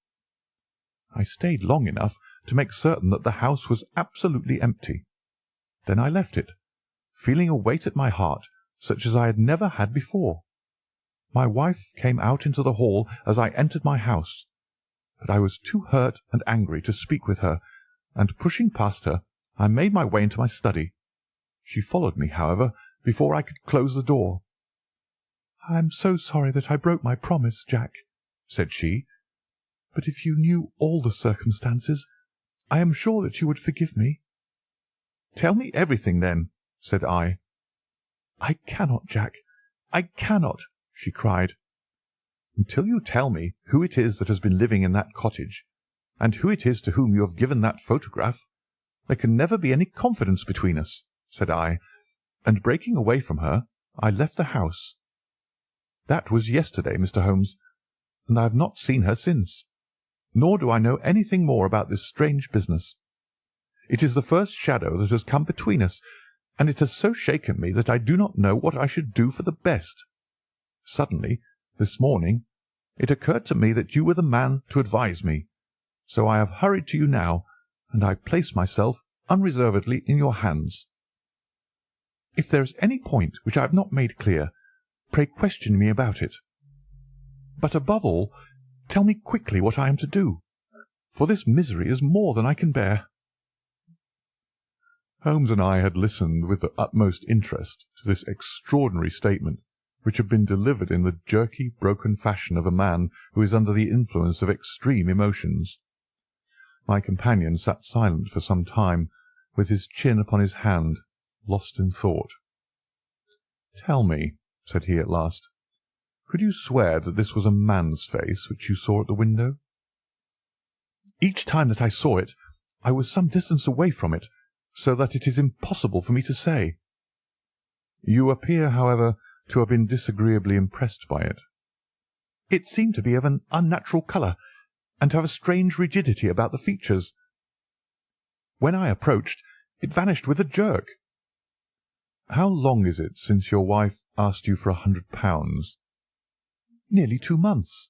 I stayed long enough to make certain that the house was absolutely empty. Then I left it, feeling a weight at my heart such as I had never had before. My wife came out into the hall as I entered my house, but I was too hurt and angry to speak with her, and pushing past her, I made my way into my study. She followed me, however, before I could close the door. "I am so sorry that I broke my promise, Jack," said she, "but if you knew all the circumstances, I am sure that you would forgive me." "Tell me everything, then," said I. "I cannot, Jack, I cannot," she cried. "Until you tell me who it is that has been living in that cottage, and who it is to whom you have given that photograph, there can never be any confidence between us," said I, and breaking away from her, I left the house. That was yesterday, Mr. Holmes, and I have not seen her since, nor do I know anything more about this strange business. It is the first shadow that has come between us, and it has so shaken me that I do not know what I should do for the best. Suddenly, this morning, it occurred to me that you were the man to advise me, so I have hurried to you now, and I place myself unreservedly in your hands. If there is any point which I have not made clear, pray question me about it. But above all, tell me quickly what I am to do, for this misery is more than I can bear." Holmes and I had listened with the utmost interest to this extraordinary statement, which had been delivered in the jerky, broken fashion of a man who is under the influence of extreme emotions. My companion sat silent for some time, with his chin upon his hand, lost in thought. "Tell me," said he at last, "could you swear that this was a man's face which you saw at the window?" "Each time that I saw it, I was some distance away from it, so that it is impossible for me to say." "You appear, however, to have been disagreeably impressed by it." "It seemed to be of an unnatural colour, and to have a strange rigidity about the features. When I approached, it vanished with a jerk." "How long is it since your wife asked you for £100? "Nearly 2 months."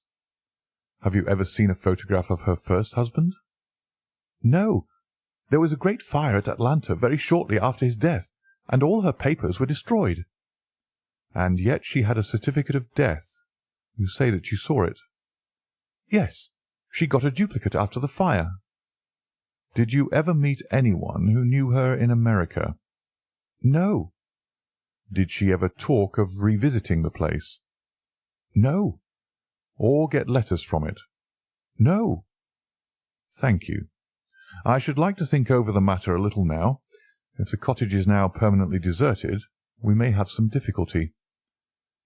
"Have you ever seen a photograph of her first husband?" "No. There was a great fire at Atlanta very shortly after his death, and all her papers were destroyed." "And yet she had a certificate of death. You say that you saw it?" "Yes. She got a duplicate after the fire." "Did you ever meet anyone who knew her in America?" "No." "Did she ever talk of revisiting the place?" "No." "Or get letters from it?" "No." "Thank you. I should like to think over the matter a little now. If the cottage is now permanently deserted, we may have some difficulty.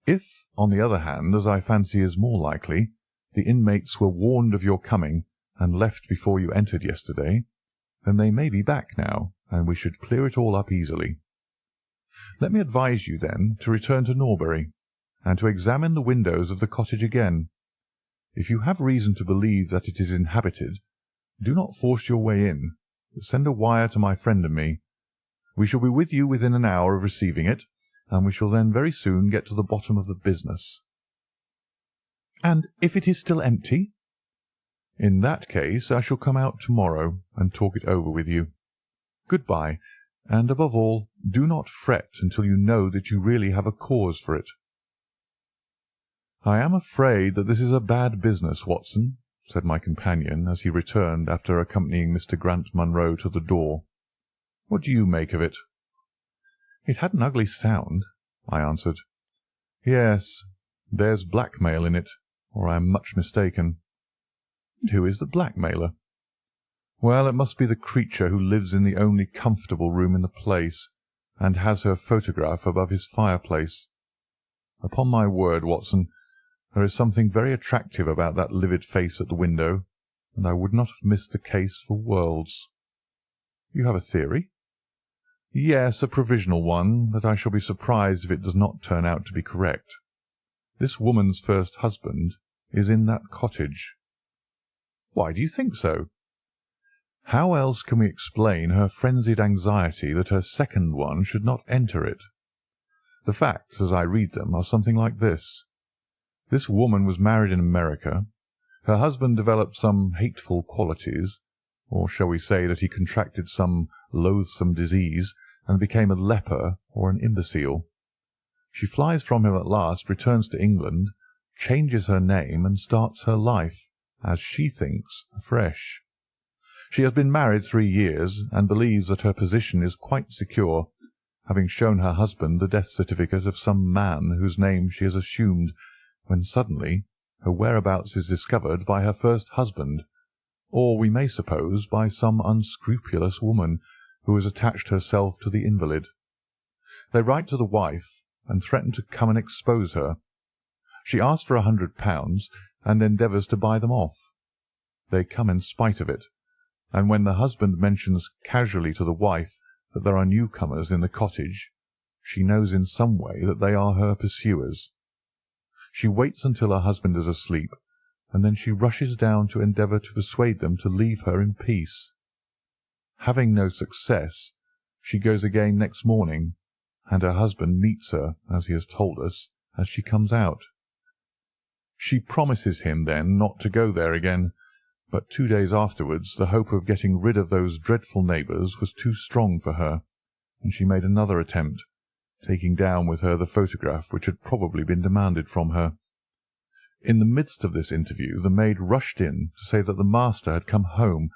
If, on the other hand, as I fancy is more likely, the inmates were warned of your coming and left before you entered yesterday, then they may be back now, and we should clear it all up easily. Let me advise you, then, to return to Norbury, and to examine the windows of the cottage again. If you have reason to believe that it is inhabited, do not force your way in, but send a wire to my friend and me. We shall be with you within an hour of receiving it, and we shall then very soon get to the bottom of the business." "And if it is still empty?" "In that case I shall come out to-morrow and talk it over with you. Good-bye, and above all, do not fret until you know that you really have a cause for it." "I am afraid that this is a bad business, Watson," said my companion as he returned after accompanying Mr. Grant Munro to the door. "What do you make of it?" "It had an ugly sound," I answered. "Yes, there's blackmail in it, or I am much mistaken." "And who is the blackmailer?" "Well, it must be the creature who lives in the only comfortable room in the place, and has her photograph above his fireplace. Upon my word, Watson, there is something very attractive about that livid face at the window, and I would not have missed the case for worlds." "You have a theory?" "Yes, a provisional one, that I shall be surprised if it does not turn out to be correct. This woman's first husband is in that cottage." "Why do you think so?" "How else can we explain her frenzied anxiety that her second one should not enter it? The facts, as I read them, are something like this. This woman was married in America. Her husband developed some hateful qualities, or shall we say that he contracted some loathsome disease and became a leper or an imbecile. She flies from him at last, returns to England, changes her name, and starts her life, as she thinks, afresh. She has been married 3 years, and believes that her position is quite secure, having shown her husband the death certificate of some man whose name she has assumed, when suddenly her whereabouts is discovered by her first husband, or we may suppose by some unscrupulous woman who has attached herself to the invalid. They write to the wife and threaten to come and expose her. She asks for £100 and endeavours to buy them off. They come in spite of it, and when the husband mentions casually to the wife that there are newcomers in the cottage, she knows in some way that they are her pursuers. She waits until her husband is asleep, and then she rushes down to endeavour to persuade them to leave her in peace. Having no success, she goes again next morning, and her husband meets her, as he has told us, as she comes out. She promises him then not to go there again, but 2 days afterwards the hope of getting rid of those dreadful neighbours was too strong for her, and she made another attempt, taking down with her the photograph which had probably been demanded from her. In the midst of this interview the maid rushed in to say that the master had come home,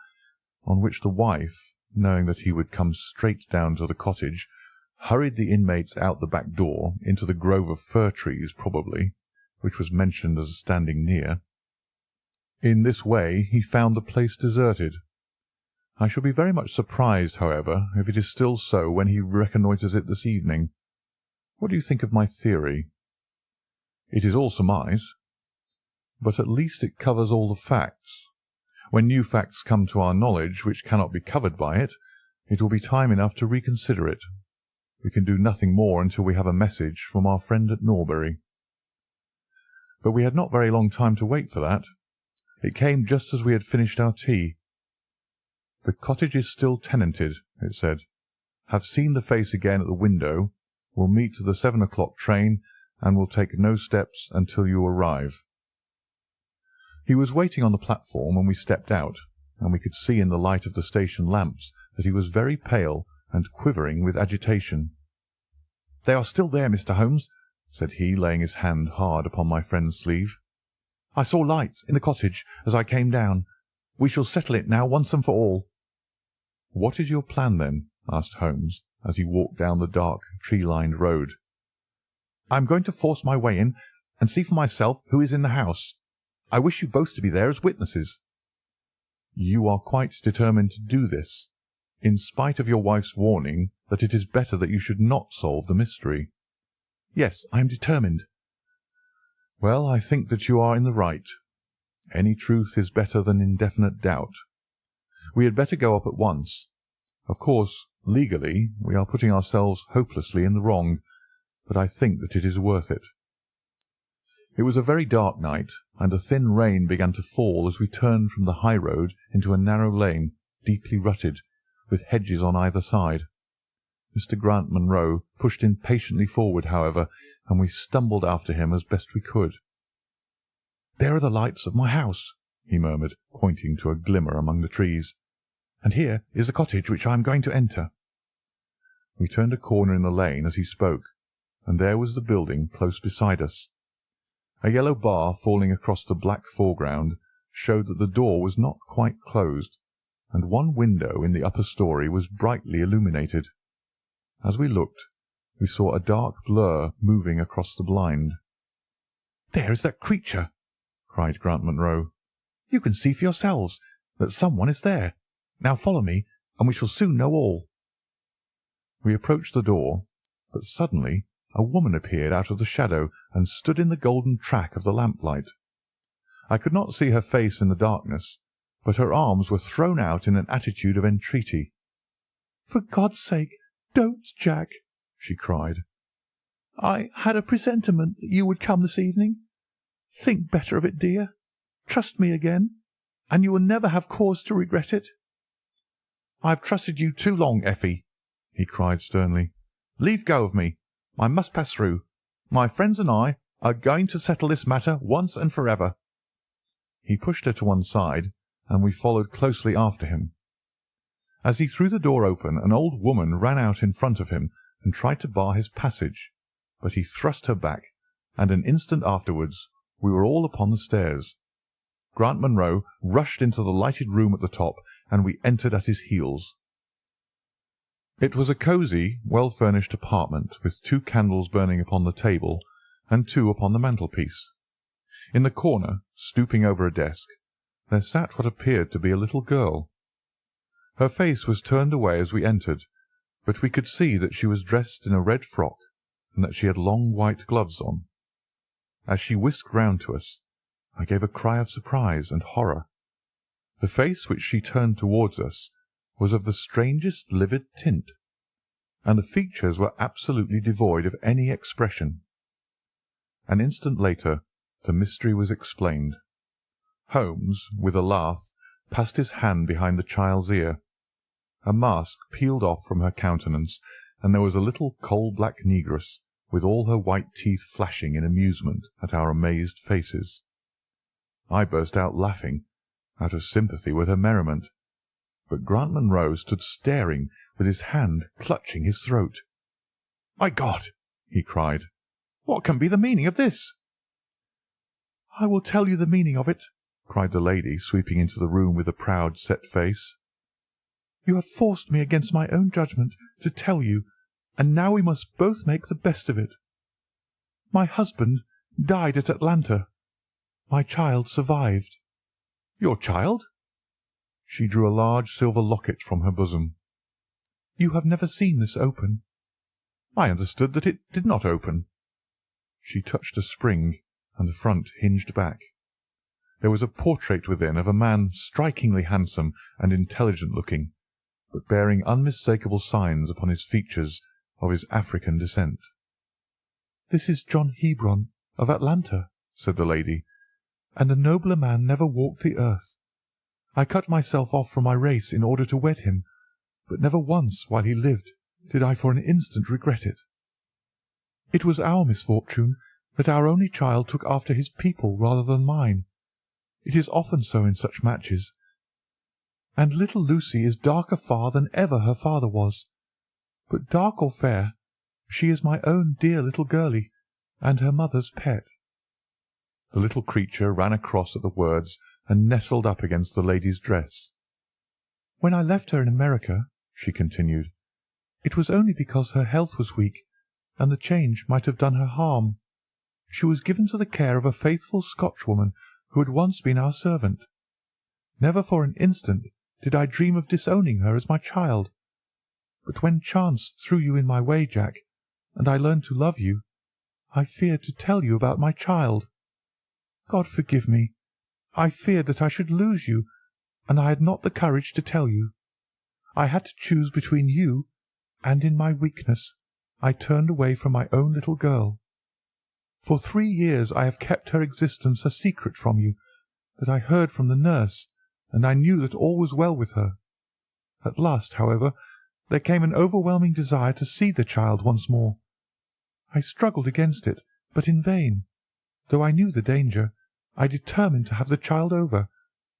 on which the wife, knowing that he would come straight down to the cottage, hurried the inmates out the back door into the grove of fir trees probably, which was mentioned as standing near. In this way he found the place deserted. I shall be very much surprised, however, if it is still so when he reconnoitres it this evening. What do you think of my theory?" "It is all surmise." "But at least it covers all the facts. When new facts come to our knowledge which cannot be covered by it, it will be time enough to reconsider it. We can do nothing more until we have a message from our friend at Norbury." But we had not very long time to wait for that. It came just as we had finished our tea. "The cottage is still tenanted," it said. "Have seen the face again at the window. Will meet the 7 o'clock train, and will take no steps until you arrive." He was waiting on the platform when we stepped out, and we could see in the light of the station lamps that he was very pale and quivering with agitation. "They are still there, Mr. Holmes," said he, laying his hand hard upon my friend's sleeve. "I saw lights in the cottage as I came down. We shall settle it now once and for all." "What is your plan, then?" asked Holmes, as he walked down the dark, tree-lined road. "I am going to force my way in and see for myself who is in the house. I wish you both to be there as witnesses." "You are quite determined to do this, in spite of your wife's warning that it is better that you should not solve the mystery?" "Yes, I am determined." "Well, I think that you are in the right. Any truth is better than indefinite doubt. We had better go up at once. Of course, legally, we are putting ourselves hopelessly in the wrong, but I think that it is worth it." It was a very dark night, and a thin rain began to fall as we turned from the high road into a narrow lane, deeply rutted, with hedges on either side. Mr. Grant Munro pushed impatiently forward, however, and we stumbled after him as best we could. "There are the lights of my house," he murmured, pointing to a glimmer among the trees. "And here is the cottage which I am going to enter." We turned a corner in the lane as he spoke, and there was the building close beside us. A yellow bar falling across the black foreground showed that the door was not quite closed, and one window in the upper story was brightly illuminated. As we looked, we saw a dark blur moving across the blind. "There is that creature!" cried Grant Munro. "You can see for yourselves that someone is there. Now follow me, and we shall soon know all." We approached the door, but suddenly a woman appeared out of the shadow and stood in the golden track of the lamplight. I could not see her face in the darkness, but her arms were thrown out in an attitude of entreaty. "For God's sake, don't, Jack!" she cried. "I had a presentiment that you would come this evening. Think better of it, dear. Trust me again, and you will never have cause to regret it." "I have trusted you too long, Effie," he cried sternly. "Leave go of me. I must pass through. My friends and I are going to settle this matter once and for ever." He pushed her to one side, and we followed closely after him. As he threw the door open, an old woman ran out in front of him and tried to bar his passage, but he thrust her back, and an instant afterwards we were all upon the stairs. Grant Munro rushed into the lighted room at the top, and we entered at his heels. It was a cosy, well-furnished apartment, with 2 candles burning upon the table and 2 upon the mantelpiece. In the corner, stooping over a desk, there sat what appeared to be a little girl. Her face was turned away as we entered, but we could see that she was dressed in a red frock and that she had long white gloves on. As she whisked round to us, I gave a cry of surprise and horror. The face which she turned towards us was of the strangest livid tint, and the features were absolutely devoid of any expression. An instant later the mystery was explained. Holmes, with a laugh, passed his hand behind the child's ear. A mask peeled off from her countenance, and there was a little coal-black negress, with all her white teeth flashing in amusement at our amazed faces. I burst out laughing, out of sympathy with her merriment, but Grant Munro stood staring, with his hand clutching his throat. "My God!" he cried, "what can be the meaning of this?" "I will tell you the meaning of it," cried the lady, sweeping into the room with a proud, set face. "You have forced me against my own judgment to tell you, and now we must both make the best of it. My husband died at Atlanta. My child survived." "Your child?" She drew a large silver locket from her bosom. "You have never seen this open." "I understood that it did not open." She touched a spring, and the front hinged back. There was a portrait within of a man strikingly handsome and intelligent-looking, but bearing unmistakable signs upon his features of his African descent. "This is John Hebron, of Atlanta," said the lady, "and a nobler man never walked the earth. I cut myself off from my race in order to wed him, but never once while he lived did I for an instant regret it. It was our misfortune that our only child took after his people rather than mine. It is often so in such matches. And little Lucy is darker far than ever her father was. But dark or fair, she is my own dear little girlie, and her mother's pet." The little creature ran across at the words and nestled up against the lady's dress. "When I left her in America," she continued, "it was only because her health was weak, and the change might have done her harm. She was given to the care of a faithful Scotchwoman who had once been our servant. Never for an instant did I dream of disowning her as my child. But when chance threw you in my way, Jack, and I learned to love you, I feared to tell you about my child. God forgive me, I feared that I should lose you, and I had not the courage to tell you. I had to choose between you, and in my weakness I turned away from my own little girl. For 3 years I have kept her existence a secret from you, but I heard from the nurse, and I knew that all was well with her. At last, however, there came an overwhelming desire to see the child once more. I struggled against it, but in vain. Though I knew the danger, I determined to have the child over,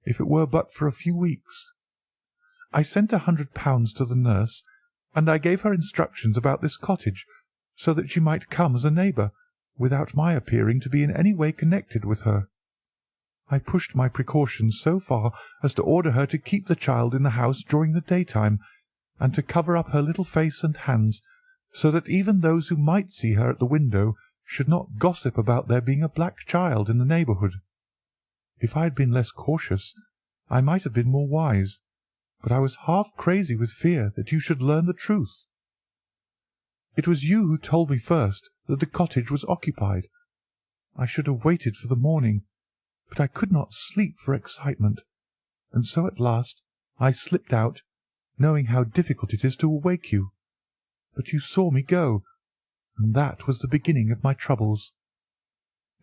if it were but for a few weeks. I sent £100 to the nurse, and I gave her instructions about this cottage, so that she might come as a neighbour, without my appearing to be in any way connected with her. I pushed my precautions so far as to order her to keep the child in the house during the daytime, and to cover up her little face and hands, so that even those who might see her at the window should not gossip about there being a black child in the neighbourhood. If I had been less cautious, I might have been more wise, but I was half crazy with fear that you should learn the truth. It was you who told me first that the cottage was occupied. I should have waited for the morning, but I could not sleep for excitement, and so at last I slipped out, knowing how difficult it is to awake you. But you saw me go, and that was the beginning of my troubles.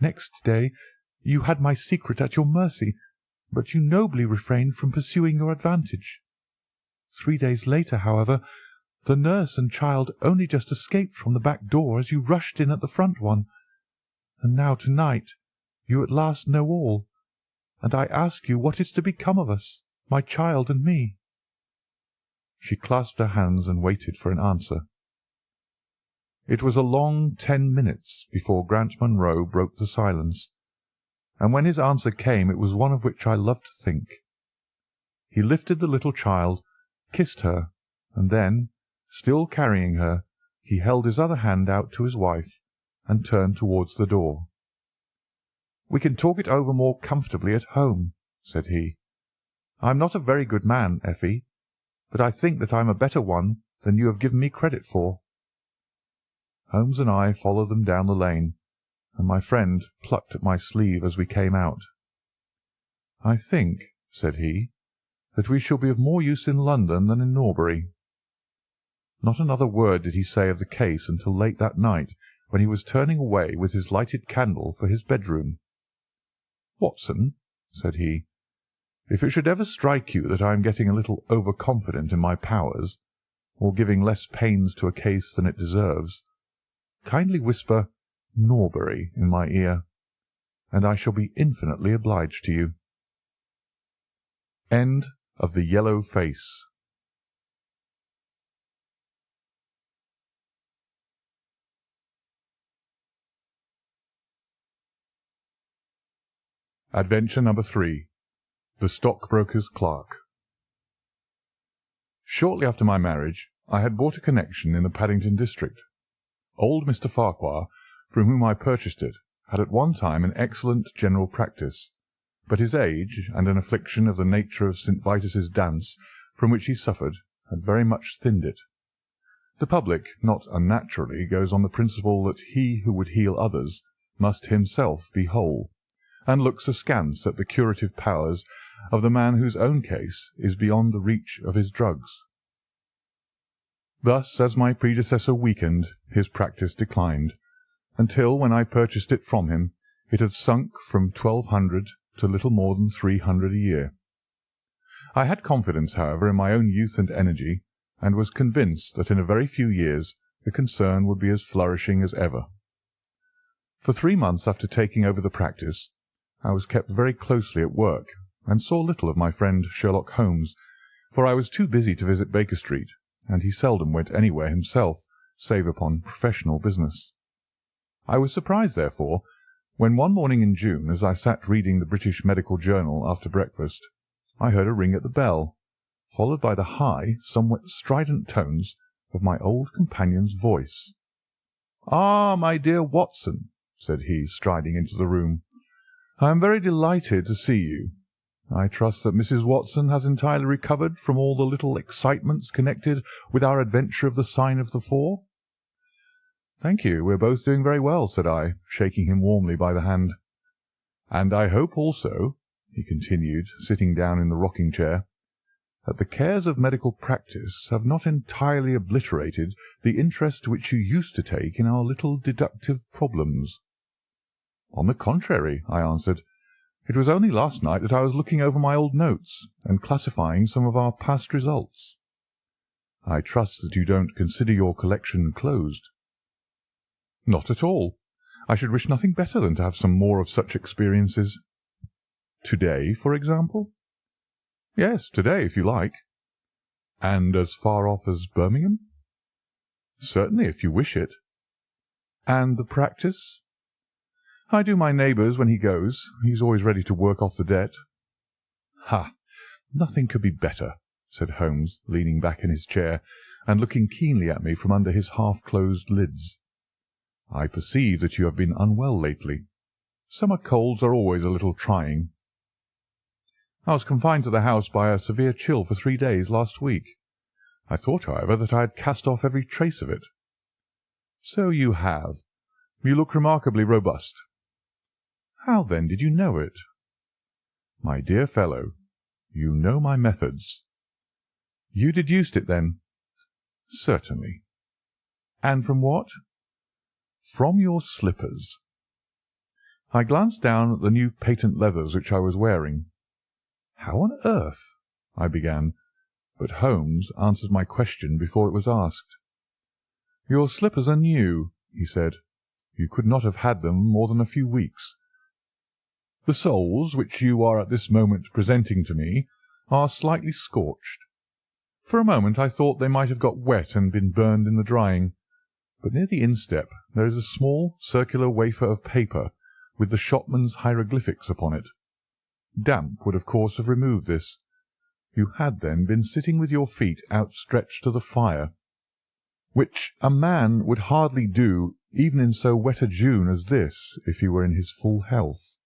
Next day you had my secret at your mercy, but you nobly refrained from pursuing your advantage. 3 days later, however, the nurse and child only just escaped from the back door as you rushed in at the front one, and now to-night you at last know all, and I ask you what is to become of us, my child and me." She clasped her hands and waited for an answer. It was a long 10 minutes before Grant Munro broke the silence, and when his answer came it was one of which I loved to think. He lifted the little child, kissed her, and then, still carrying her, he held his other hand out to his wife and turned towards the door. "We can talk it over more comfortably at home," said he. "I am not a very good man, Effie, but I think that I am a better one than you have given me credit for." Holmes and I followed them down the lane, and my friend plucked at my sleeve as we came out. "I think," said he, "that we shall be of more use in London than in Norbury." Not another word did he say of the case until late that night, when he was turning away with his lighted candle for his bedroom. "Watson," said he, "if it should ever strike you that I am getting a little over-confident in my powers, or giving less pains to a case than it deserves, kindly whisper 'Norbury' in my ear, and I shall be infinitely obliged to you." End of The Yellow Face. Adventure number 3. The Stockbroker's Clerk. Shortly after my marriage, I had bought a connection in the Paddington district. Old Mr. Farquhar, from whom I purchased it, had at one time an excellent general practice, but his age and an affliction of the nature of St. Vitus's dance, from which he suffered, had very much thinned it. The public, not unnaturally, goes on the principle that he who would heal others must himself be whole, and looks askance at the curative powers of the man whose own case is beyond the reach of his drugs. Thus, as my predecessor weakened, his practice declined, until, when I purchased it from him, it had sunk from 1,200 to little more than 300 a year. I had confidence, however, in my own youth and energy, and was convinced that in a very few years the concern would be as flourishing as ever. For 3 months after taking over the practice, I was kept very closely at work, and saw little of my friend Sherlock Holmes, for I was too busy to visit Baker Street, and he seldom went anywhere himself, save upon professional business. I was surprised, therefore, when one morning in June, as I sat reading the British Medical Journal after breakfast, I heard a ring at the bell, followed by the high, somewhat strident tones of my old companion's voice. "Ah, my dear Watson," said he, striding into the room, "I am very delighted to see you. I trust that Mrs. Watson has entirely recovered from all the little excitements connected with our adventure of the Sign of the Four?" "Thank you, we are both doing very well," said I, shaking him warmly by the hand. "And I hope also," he continued, sitting down in the rocking-chair, "that the cares of medical practice have not entirely obliterated the interest which you used to take in our little deductive problems." "On the contrary," I answered, "it was only last night that I was looking over my old notes and classifying some of our past results." I trust that you don't consider your collection closed." "Not at all. I should wish nothing better than to have some more of such experiences." "To-day, for example?" "Yes, to-day, if you like." "And as far off as Birmingham?" "Certainly, if you wish it." "And the practice?" "I do my neighbour's when he goes. He's always ready to work off the debt." "Ha! Nothing could be better," said Holmes, leaning back in his chair and looking keenly at me from under his half-closed lids. "I perceive that you have been unwell lately. Summer colds are always a little trying." "I was confined to the house by a severe chill for 3 days last week. I thought, however, that I had cast off every trace of it." "So you have. You look remarkably robust." "How, then, did you know it?" "My dear fellow, you know my methods." "You deduced it, then?" "Certainly." "And from what?" "From your slippers." I glanced down at the new patent leathers which I was wearing. "How on earth—" I began, but Holmes answered my question before it was asked. "Your slippers are new," he said. "You could not have had them more than a few weeks. The soles, which you are at this moment presenting to me, are slightly scorched. For a moment I thought they might have got wet and been burned in the drying, but near the instep there is a small circular wafer of paper with the shopman's hieroglyphics upon it. Damp would of course have removed this. You had then been sitting with your feet outstretched to the fire, which a man would hardly do even in so wet a June as this if he were in his full health."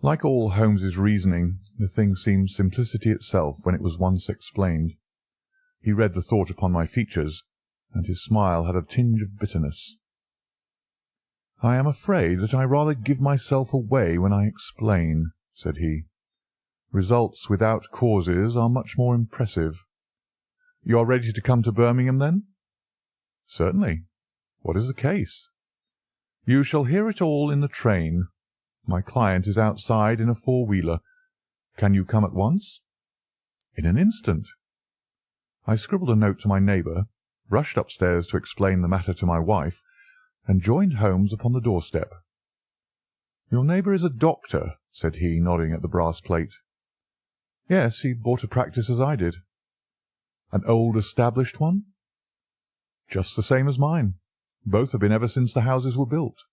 Like all Holmes's reasoning, the thing seemed simplicity itself when it was once explained. He read the thought upon my features, and his smile had a tinge of bitterness. "I am afraid that I rather give myself away when I explain," said he. "Results without causes are much more impressive. You are ready to come to Birmingham, then?" "Certainly. What is the case?" "You shall hear it all in the train. My client is outside in a four-wheeler. Can you come at once?" "In an instant." I scribbled a note to my neighbour, rushed upstairs to explain the matter to my wife, and joined Holmes upon the doorstep. "Your neighbour is a doctor," said he, nodding at the brass plate. "Yes, he bought a practice as I did." "An old established one?" "Just the same as mine. Both have been ever since the houses were built."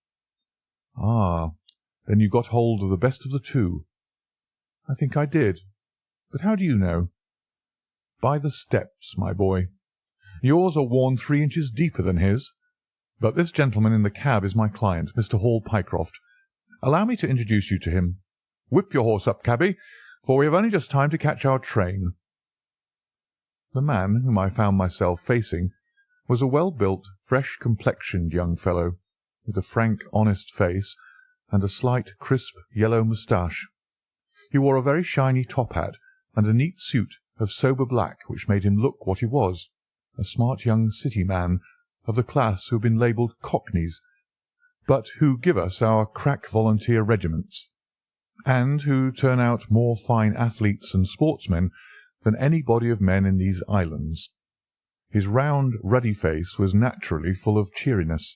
"Ah, then you got hold of the best of the two." "I think I did. But how do you know?" "By the steps, my boy. Yours are worn 3 inches deeper than his. But this gentleman in the cab is my client, Mr. Hall Pycroft. Allow me to introduce you to him. Whip your horse up, cabby, for we have only just time to catch our train." The man whom I found myself facing was a well-built, fresh-complexioned young fellow, with a frank, honest face and a slight, crisp, yellow moustache. He wore a very shiny top-hat and a neat suit of sober black which made him look what he was, a smart young city man of the class who have been labelled cockneys, but who give us our crack volunteer regiments, and who turn out more fine athletes and sportsmen than any body of men in these islands. His round, ruddy face was naturally full of cheeriness,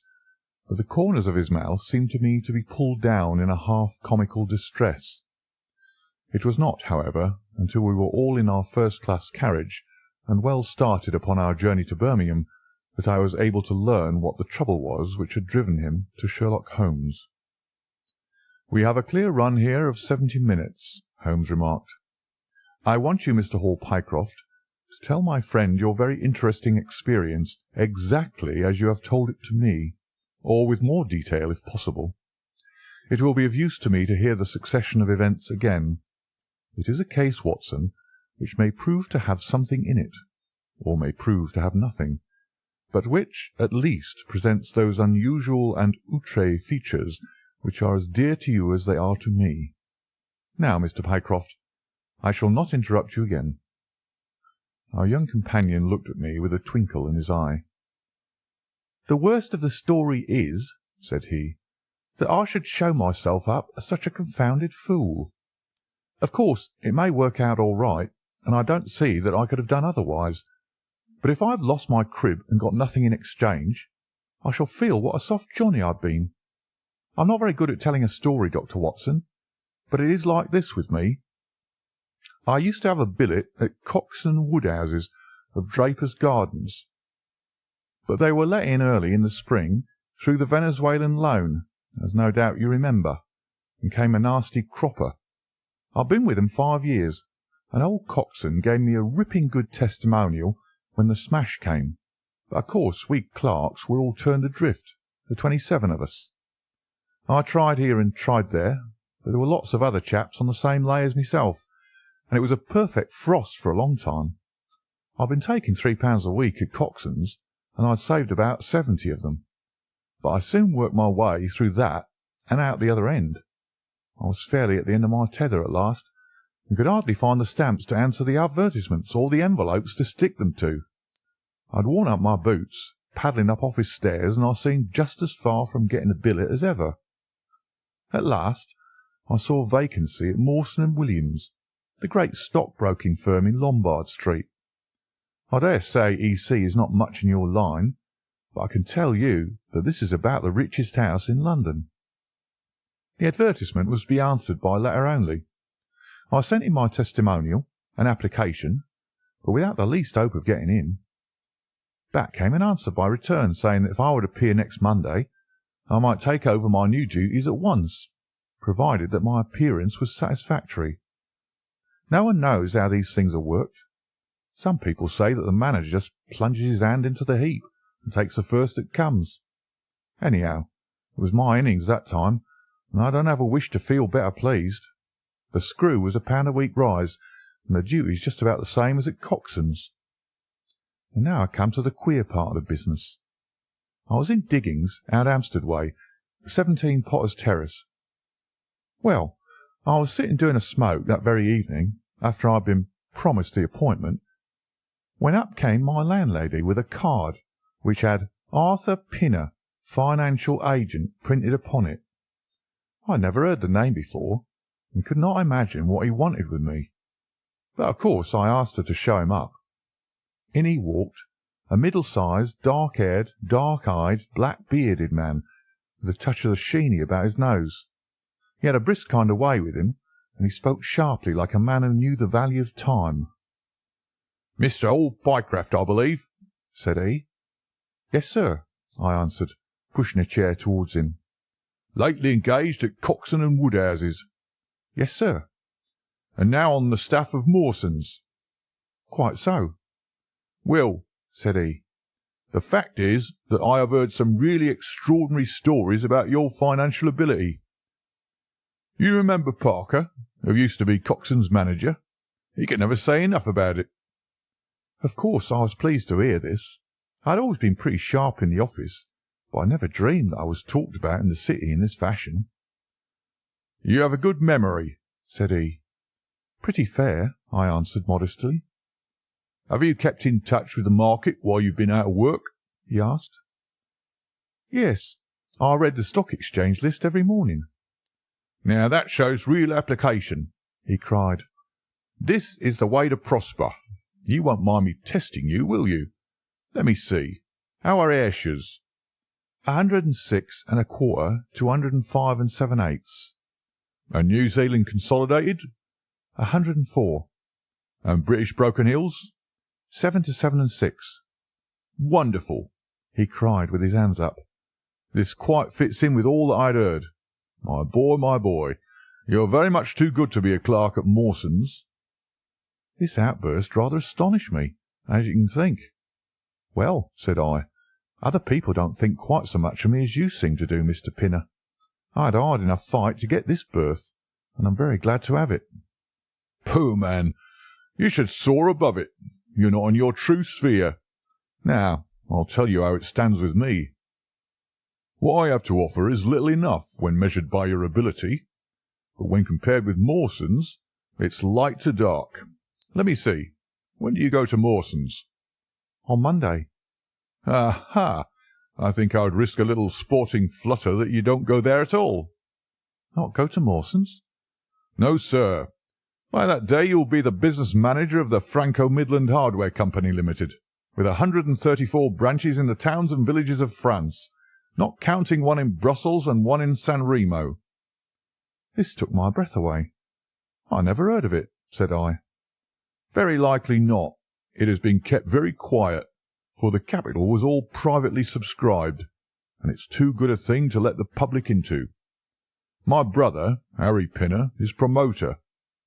but the corners of his mouth seemed to me to be pulled down in a half-comical distress. It was not, however, until we were all in our first-class carriage and well started upon our journey to Birmingham that I was able to learn what the trouble was which had driven him to Sherlock Holmes. "We have a clear run here of 70 minutes," Holmes remarked. "I want you, Mr. Hall Pycroft, to tell my friend your very interesting experience exactly as you have told it to me, or with more detail if possible. It will be of use to me to hear the succession of events again. It is a case, Watson, which may prove to have something in it, or may prove to have nothing, but which, at least, presents those unusual and outré features which are as dear to you as they are to me. Now, Mr. Pycroft, I shall not interrupt you again." Our young companion looked at me with a twinkle in his eye. "The worst of the story is," said he, "that I should show myself up as such a confounded fool. Of course, it may work out all right, and I don't see that I could have done otherwise. But if I have lost my crib and got nothing in exchange, I shall feel what a soft Johnny I've been. I'm not very good at telling a story, Dr. Watson, but it is like this with me. I used to have a billet at Cox and Woodhouse's of Draper's Gardens, but they were let in early in the spring through the Venezuelan loan, as no doubt you remember, and came a nasty cropper. I've been with them 5 years, and old Coxon gave me a ripping good testimonial when the smash came, but of course we clerks were all turned adrift, the 27 of us. I tried here and tried there, but there were lots of other chaps on the same lay as myself, and it was a perfect frost for a long time. I've been taking £3 a week at Coxon's, and I'd saved about 70 of them, but I soon worked my way through that and out the other end. I was fairly at the end of my tether at last, and could hardly find the stamps to answer the advertisements or the envelopes to stick them to. I'd worn out my boots, paddling up office stairs, and I seemed just as far from getting a billet as ever. At last I saw a vacancy at Mawson and Williams, the great stockbroking firm in Lombard Street. I dare say E.C. is not much in your line, but I can tell you that this is about the richest house in London. The advertisement was to be answered by letter only. I sent in my testimonial and application, but without the least hope of getting in. Back came an answer by return saying that if I would appear next Monday, I might take over my new duties at once, provided that my appearance was satisfactory. No one knows how these things are worked. Some people say that the manager just plunges his hand into the heap and takes the first that comes. Anyhow, it was my innings that time, and I don't have a wish to feel better pleased. The screw was £1 a week rise, and the duties just about the same as at Coxon's. And now I come to the queer part of the business. I was in diggings out Hampstead way, 17 Potter's Terrace. Well, I was sitting doing a smoke that very evening, after I'd been promised the appointment, when up came my landlady with a card which had Arthur Pinner, Financial Agent, printed upon it. I had never heard the name before, and could not imagine what he wanted with me. But of course I asked her to show him up. In he walked, a middle-sized, dark-haired, dark-eyed, black-bearded man, with a touch of the sheeny about his nose. He had a brisk kind of way with him, and he spoke sharply like a man who knew the value of time. "Mr. Old Pycraft, I believe," said he. "Yes, sir," I answered, pushing a chair towards him. "Lately engaged at Coxon and Woodhouse's." "Yes, sir." "And now on the staff of Mawson's." "Quite so." "Well," said he, "the fact is that I have heard some really extraordinary stories about your financial ability. You remember Parker, who used to be Coxon's manager? He could never say enough about it." Of course I was pleased to hear this. I had always been pretty sharp in the office, but I never dreamed that I was talked about in the city in this fashion. "You have a good memory," said he. "Pretty fair," I answered modestly. "Have you kept in touch with the market while you've been out of work?" he asked. "Yes, I read the Stock Exchange list every morning." "Now that shows real application," he cried. "This is the way to prosper. You won't mind me testing you, will you? Let me see. How are Ayrshire's?" 106 1/4 to 105 7/8. "And New Zealand Consolidated?" 104. "And British Broken Hills?" 7 to 7 6. "Wonderful!" he cried with his hands up. "This quite fits in with all that I'd heard. My boy, you're very much too good to be a clerk at Mawson's." This outburst rather astonished me, as you can think. "Well," said I, "other people don't think quite so much of me as you seem to do, Mr. Pinner. I had a hard enough fight to get this berth, and I'm very glad to have it." "Pooh, man! You should soar above it. You're not in your true sphere. Now, I'll tell you how it stands with me. What I have to offer is little enough when measured by your ability, but when compared with Mawson's, it's light to dark. Let me see. When do you go to Mawson's?" "On Monday." "Aha! I think I would risk a little sporting flutter that you don't go there at all." "Not go to Mawson's?" "No, sir. By that day you will be the business manager of the Franco Midland Hardware Company Limited, with 134 branches in the towns and villages of France, not counting one in Brussels and one in San Remo." This took my breath away. "I never heard of it," said I. "Very likely not. It has been kept very quiet, for the capital was all privately subscribed, and it's too good a thing to let the public into. My brother, Harry Pinner, is promoter,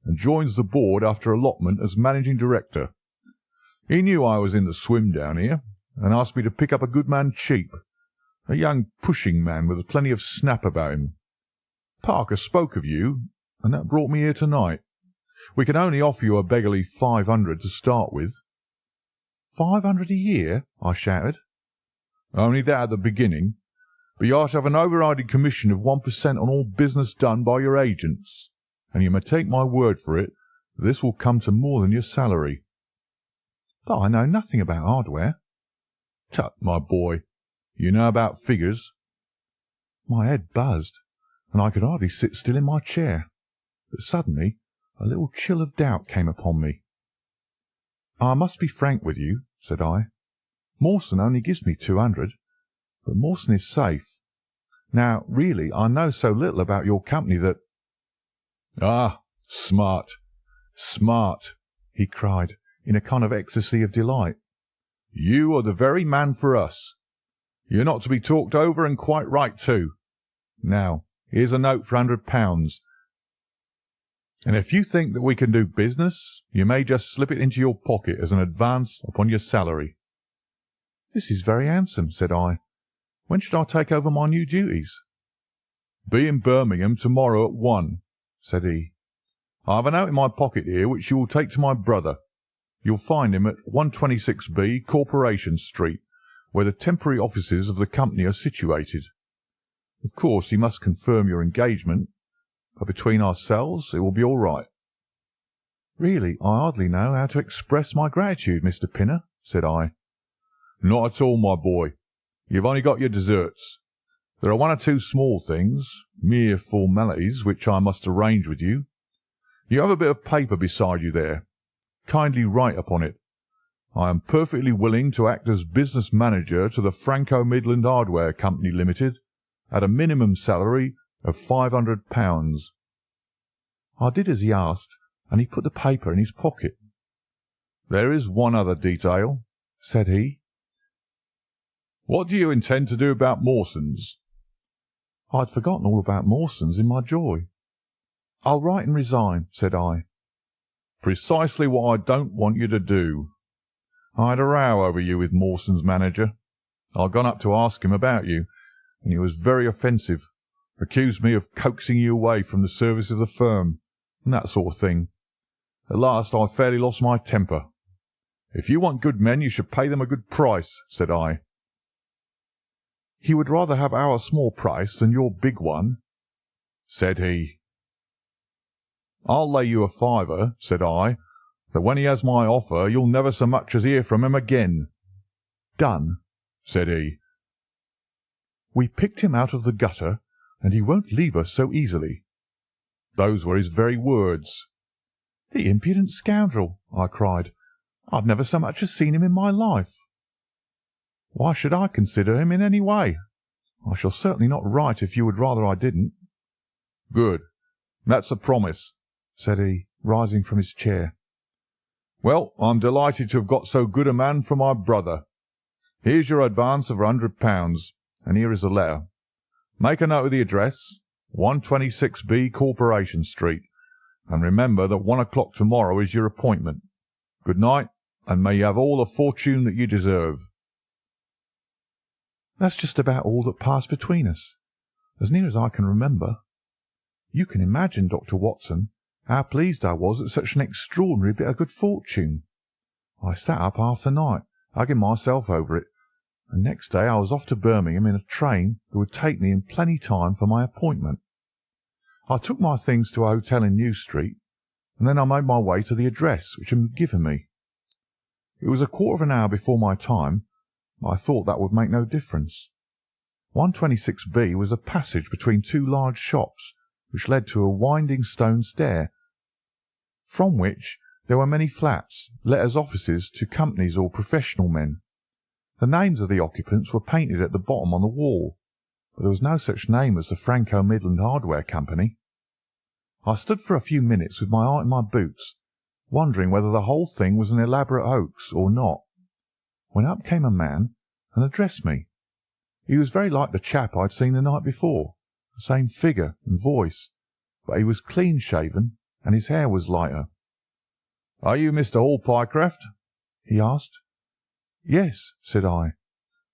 and joins the board after allotment as managing director. He knew I was in the swim down here, and asked me to pick up a good man cheap, a young pushing man with plenty of snap about him. Parker spoke of you, and that brought me here tonight. We can only offer you a beggarly 500 to start with." "500 a year?" I shouted. "Only that at the beginning, but you are to have an overriding commission of 1% on all business done by your agents, and you may take my word for it that this will come to more than your salary." "But I know nothing about hardware." "Tut, my boy, you know about figures." My head buzzed, and I could hardly sit still in my chair. But suddenly a little chill of doubt came upon me. "I must be frank with you," said I. "Mawson only gives me 200, but Mawson is safe. Now, really, I know so little about your company that—" "Ah, smart, smart!" he cried, in a kind of ecstasy of delight. "You are the very man for us. You're not to be talked over, and quite right too. Now, here's a note for £100, and if you think that we can do business, you may just slip it into your pocket as an advance upon your salary." "This is very handsome," said I. "When should I take over my new duties?" "Be in Birmingham to-morrow at 1, said he. "I have a note in my pocket here which you will take to my brother. You'll find him at 126B, Corporation Street, where the temporary offices of the company are situated. Of course, he must confirm your engagement, but between ourselves it will be all right." "Really, I hardly know how to express my gratitude, Mr. Pinner," said I. "Not at all, my boy. You've only got your deserts. There are one or two small things, mere formalities, which I must arrange with you. You have a bit of paper beside you there. Kindly write upon it, 'I am perfectly willing to act as business manager to the Franco Midland Hardware Company Limited, at a minimum salary of £500. I did as he asked, and he put the paper in his pocket. "There is one other detail," said he. "What do you intend to do about Mawson's?" I had forgotten all about Mawson's in my joy. "I'll write and resign," said I. "Precisely what I don't want you to do. I had a row over you with Mawson's manager. I'd gone up to ask him about you, and he was very offensive, accused me of coaxing you away from the service of the firm, and that sort of thing. At last I fairly lost my temper. 'If you want good men, you should pay them a good price,' said I. "He would rather have our small price than your big one," said he. "'I'll lay you a fiver,' said I, 'that when he has my offer you'll never so much as hear from him again.' "'Done,' said he. "'We picked him out of the gutter, and he won't leave us so easily.' Those were his very words. "'The impudent scoundrel!' I cried. "'I've never so much as seen him in my life.' "'Why should I consider him in any way? I shall certainly not write if you would rather I didn't.' "'Good. That's a promise,' said he, rising from his chair. "Well, I'm delighted to have got so good a man for my brother. Here's your advance of £100, and here is the letter. Make a note of the address, 126B, Corporation Street, and remember that 1 o'clock to-morrow is your appointment. Good night, and may you have all the fortune that you deserve." That's just about all that passed between us, as near as I can remember. You can imagine, Dr. Watson, how pleased I was at such an extraordinary bit of good fortune. I sat up half the night, hugging myself over it, and next day I was off to Birmingham in a train that would take me in plenty time for my appointment. I took my things to a hotel in New Street, and then I made my way to the address which had been given me. It was a quarter of an hour before my time, but I thought that would make no difference. 126B was a passage between two large shops, which led to a winding stone stair, from which There were many flats, let as offices to companies or professional men. The names of the occupants were painted at the bottom on the wall, but there was no such name as the Franco Midland Hardware Company. I stood for a few minutes with my heart in my boots, wondering whether the whole thing was an elaborate hoax or not, when up came a man and addressed me. He was very like the chap I had seen the night before, the same figure and voice, but he was clean-shaven and his hair was lighter. "Are you Mr. Hall Pycroft?" he asked. "Yes," said I.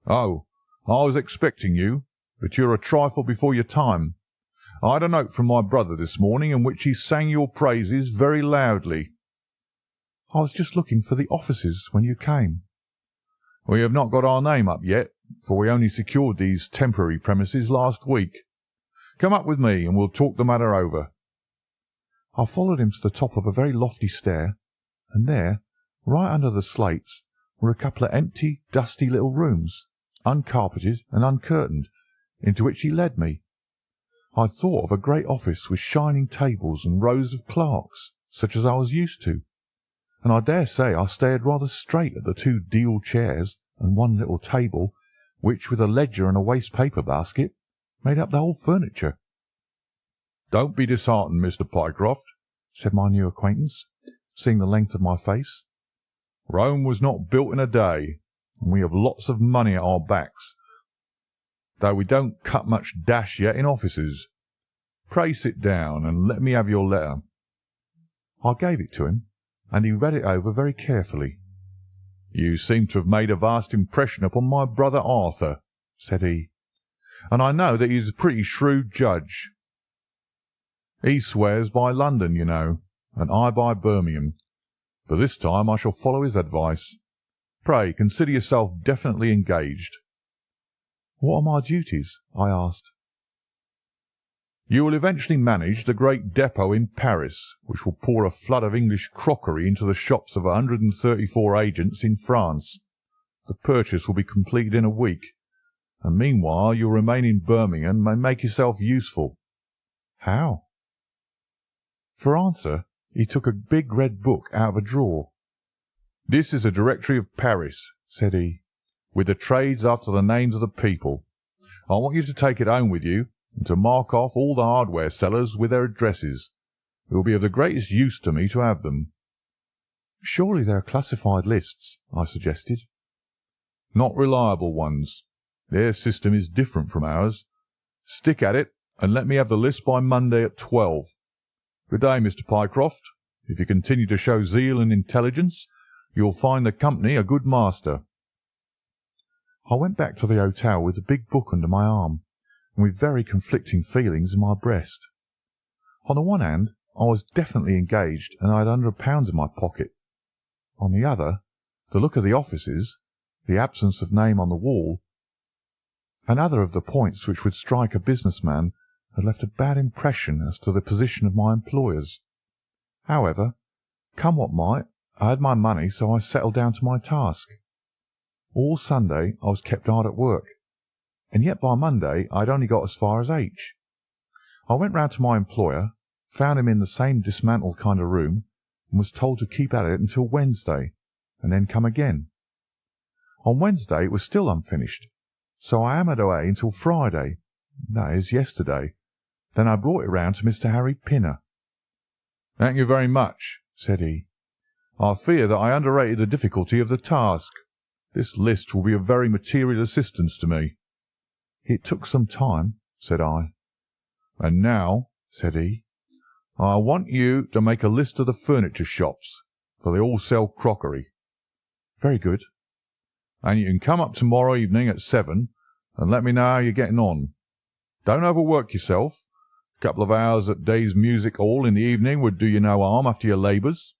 "Oh, I was expecting you, but you're a trifle before your time. I had a note from my brother this morning in which he sang your praises very loudly." "I was just looking for the offices when you came." "We have not got our name up yet, for we only secured these temporary premises last week. Come up with me, and we'll talk the matter over." I followed him to the top of a very lofty stair, and there, right under the slates, were a couple of empty, dusty little rooms, uncarpeted and uncurtained, into which he led me. I thought of a great office with shining tables and rows of clerks, such as I was used to, and I dare say I stared rather straight at the two deal chairs and one little table, which, with a ledger and a waste paper basket, made up the whole furniture. "Don't be disheartened, Mr. Pycroft," said my new acquaintance, seeing the length of my face. "Rome was not built in a day, and we have lots of money at our backs, though we don't cut much dash yet in offices. Pray sit down, and let me have your letter." I gave it to him, and he read it over very carefully. "You seem to have made a vast impression upon my brother Arthur," said he, "and I know that he is a pretty shrewd judge. He swears by London, you know, and I by Birmingham, but this time I shall follow his advice. Pray consider yourself definitely engaged." "What are my duties?" I asked. "You will eventually manage the great depot in Paris, which will pour a flood of English crockery into the shops of 134 agents in France. The purchase will be completed in a week, and meanwhile you will remain in Birmingham and make yourself useful." "How?" For answer he took a big red book out of a drawer. "This is a directory of Paris," said he, "with the trades after the names of the people. I want you to take it home with you, and to mark off all the hardware sellers with their addresses. It will be of the greatest use to me to have them." "Surely they are classified lists," I suggested. "Not reliable ones. Their system is different from ours. Stick at it, and let me have the list by Monday at 12. Good day, Mr. Pycroft. If you continue to show zeal and intelligence, you will find the company a good master." I went back to the hotel with the big book under my arm, and with very conflicting feelings in my breast. On the one hand, I was definitely engaged, and I had £100 in my pocket. On the other, the look of the offices, the absence of name on the wall, and other of the points which would strike a business man, had left a bad impression as to the position of my employers. However, come what might, I had my money, so I settled down to my task. All Sunday I was kept hard at work, and yet by Monday I had only got as far as H. I went round to my employer, found him in the same dismantled kind of room, and was told to keep at it until Wednesday, and then come again. On Wednesday it was still unfinished, so I hammered away until Friday, that is, yesterday. Then I brought it round to Mr. Harry Pinner. "Thank you very much," said he. "I fear that I underrated the difficulty of the task. This list will be of very material assistance to me." "It took some time," said I. "And now," said he, "I want you to make a list of the furniture shops, for they all sell crockery." "Very good." "And you can come up to-morrow evening at 7 and let me know how you're getting on. Don't overwork yourself. A couple of hours at Day's Music Hall in the evening would do you no harm after your labours."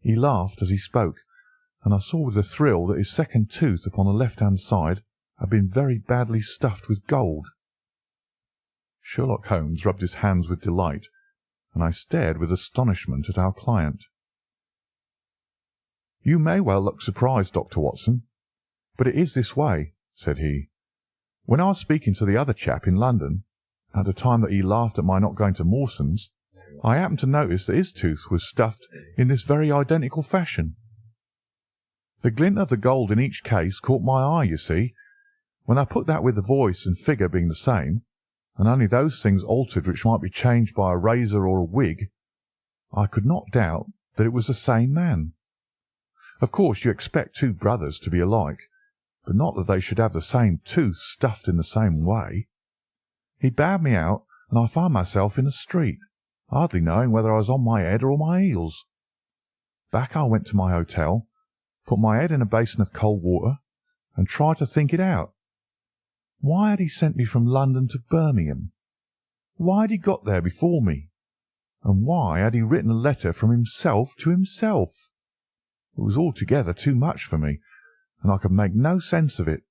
He laughed as he spoke, and I saw with a thrill that his second tooth upon the left-hand side had been very badly stuffed with gold. Sherlock Holmes rubbed his hands with delight, and I stared with astonishment at our client. "You may well look surprised, Dr. Watson, but it is this way," said he. "When I was speaking to the other chap in London, at the time that he laughed at my not going to Mawson's, I happened to notice that his tooth was stuffed in this very identical fashion. The glint of the gold in each case caught my eye, you see. When I put that with the voice and figure being the same, and only those things altered which might be changed by a razor or a wig, I could not doubt that it was the same man. Of course you expect two brothers to be alike, but not that they should have the same tooth stuffed in the same way. He bowed me out, and I found myself in the street, hardly knowing whether I was on my head or on my heels. Back I went to my hotel, put my head in a basin of cold water, and tried to think it out. Why had he sent me from London to Birmingham? Why had he got there before me? And why had he written a letter from himself to himself? It was altogether too much for me, and I could make no sense of it.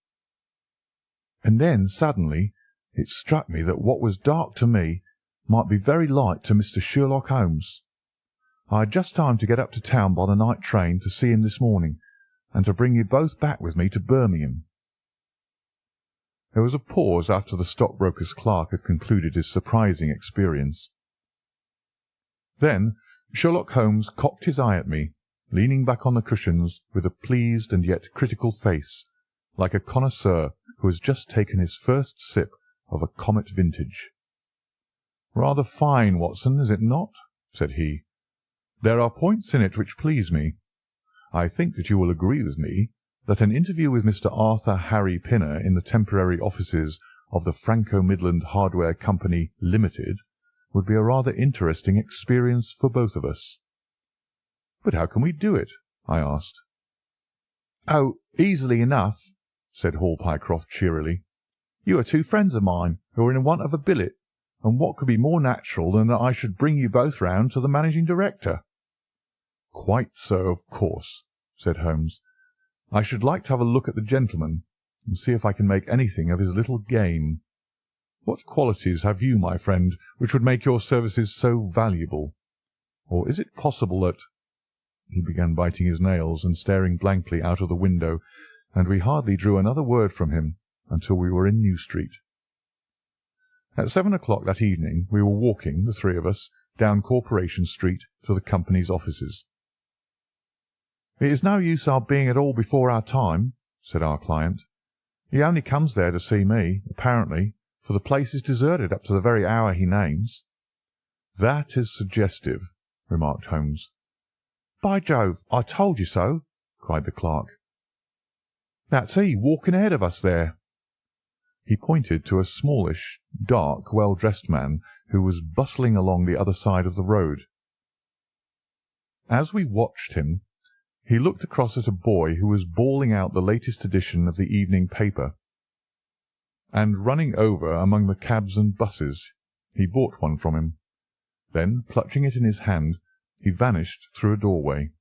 And then suddenly it struck me that what was dark to me might be very light to Mr. Sherlock Holmes. I had just time to get up to town by the night train to see him this morning, and to bring you both back with me to Birmingham. There was a pause after the stockbroker's clerk had concluded his surprising experience. Then Sherlock Holmes cocked his eye at me, leaning back on the cushions with a pleased and yet critical face, like a connoisseur who has just taken his first sip of a Comet vintage. "Rather fine, Watson, is it not?" said he. "There are points in it which please me. I think that you will agree with me that an interview with Mr. Arthur Harry Pinner in the temporary offices of the Franco-Midland Hardware Company, Limited, would be a rather interesting experience for both of us." "But how can we do it?" I asked. "Oh, easily enough," said Hall Pycroft cheerily. "You are two friends of mine who are in want of a billet, and what could be more natural than that I should bring you both round to the managing director?" "Quite so, of course," said Holmes. "I should like to have a look at the gentleman, and see if I can make anything of his little game. What qualities have you, my friend, which would make your services so valuable? Or is it possible that—" He began biting his nails and staring blankly out of the window, and we hardly drew another word from him until we were in New Street. At 7 o'clock that evening we were walking, the three of us, down Corporation Street to the company's offices. "It is no use our being at all before our time," said our client. "He only comes there to see me, apparently, for the place is deserted up to the very hour he names." "That is suggestive," remarked Holmes. "By Jove, I told you so!" cried the clerk. "That's he walking ahead of us there." He pointed to a smallish, dark, well-dressed man who was bustling along the other side of the road. As we watched him, he looked across at a boy who was bawling out the latest edition of the evening paper, and running over among the cabs and buses, he bought one from him. Then, clutching it in his hand, he vanished through a doorway.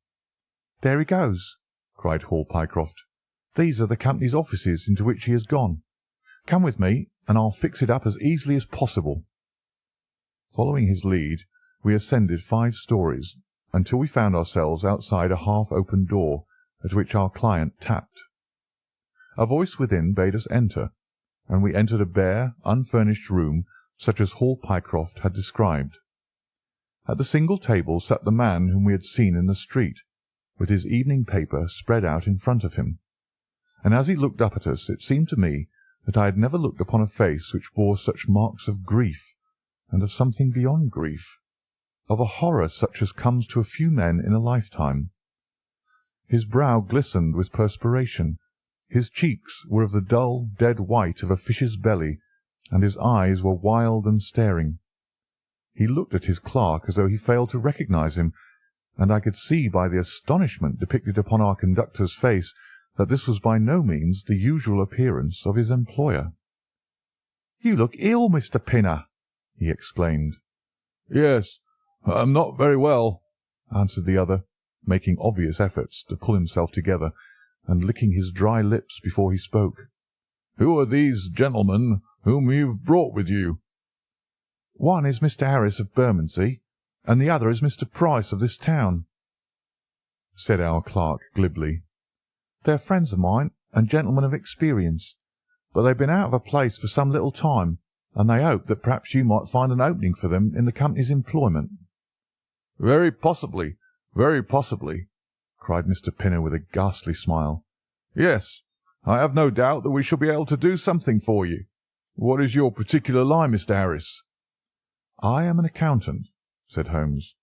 "There he goes!" cried Hall Pycroft. "These are the company's offices into which he has gone. Come with me, and I'll fix it up as easily as possible." Following his lead, we ascended 5 stories, until we found ourselves outside a half-open door, at which our client tapped. A voice within bade us enter, and we entered a bare, unfurnished room such as Hall Pycroft had described. At the single table sat the man whom we had seen in the street, with his evening paper spread out in front of him, and as he looked up at us it seemed to me that I had never looked upon a face which bore such marks of grief, and of something beyond grief, of a horror such as comes to a few men in a lifetime. His brow glistened with perspiration, his cheeks were of the dull, dead white of a fish's belly, and his eyes were wild and staring. He looked at his clerk as though he failed to recognize him, and I could see by the astonishment depicted upon our conductor's face that this was by no means the usual appearance of his employer. "You look ill, Mr. Pinner," he exclaimed. "Yes, I'm not very well," answered the other, making obvious efforts to pull himself together, and licking his dry lips before he spoke. "Who are these gentlemen whom you've brought with you?" "One is Mr. Harris of Bermondsey, and the other is Mr. Price of this town," said our clerk glibly. "They're friends of mine and gentlemen of experience, but they've been out of a place for some little time, and they hope that perhaps you might find an opening for them in the company's employment." Very possibly, very possibly, cried Mr. Pinner with a ghastly smile. Yes, I have no doubt that we shall be able to do something for you. What is your particular line, Mr. Harris? I am an accountant, said Holmes.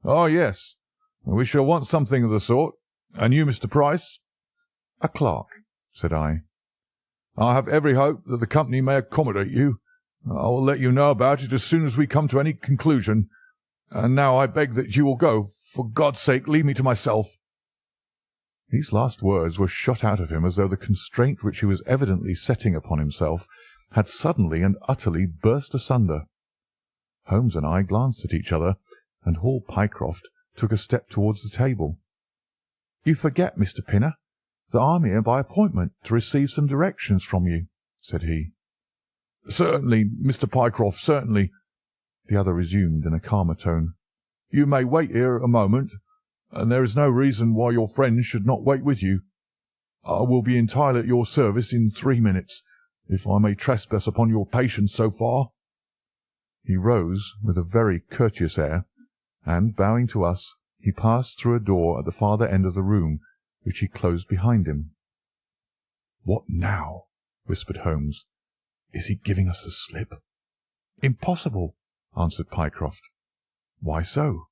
Oh, yes, we shall want something of the sort. And you, Mr. Price? A clerk, said I. I have every hope that the company may accommodate you. I will let you know about it as soon as we come to any conclusion. And now I beg that you will go. For God's sake, leave me to myself. These last words were shot out of him as though the constraint which he was evidently setting upon himself had suddenly and utterly burst asunder. Holmes and I glanced at each other, and Hall Pycroft took a step towards the table. "You forget, Mr. Pinner, that I am here by appointment to receive some directions from you," said he. "Certainly, Mr. Pycroft, certainly," the other resumed in a calmer tone. "You may wait here a moment, and there is no reason why your friends should not wait with you. I will be entirely at your service in 3 minutes, if I may trespass upon your patience so far." He rose with a very courteous air, and, bowing to us, he passed through a door at the farther end of the room, which he closed behind him. "What now?" whispered Holmes. "Is he giving us the slip?" "Impossible," answered Pycroft. "Why so?"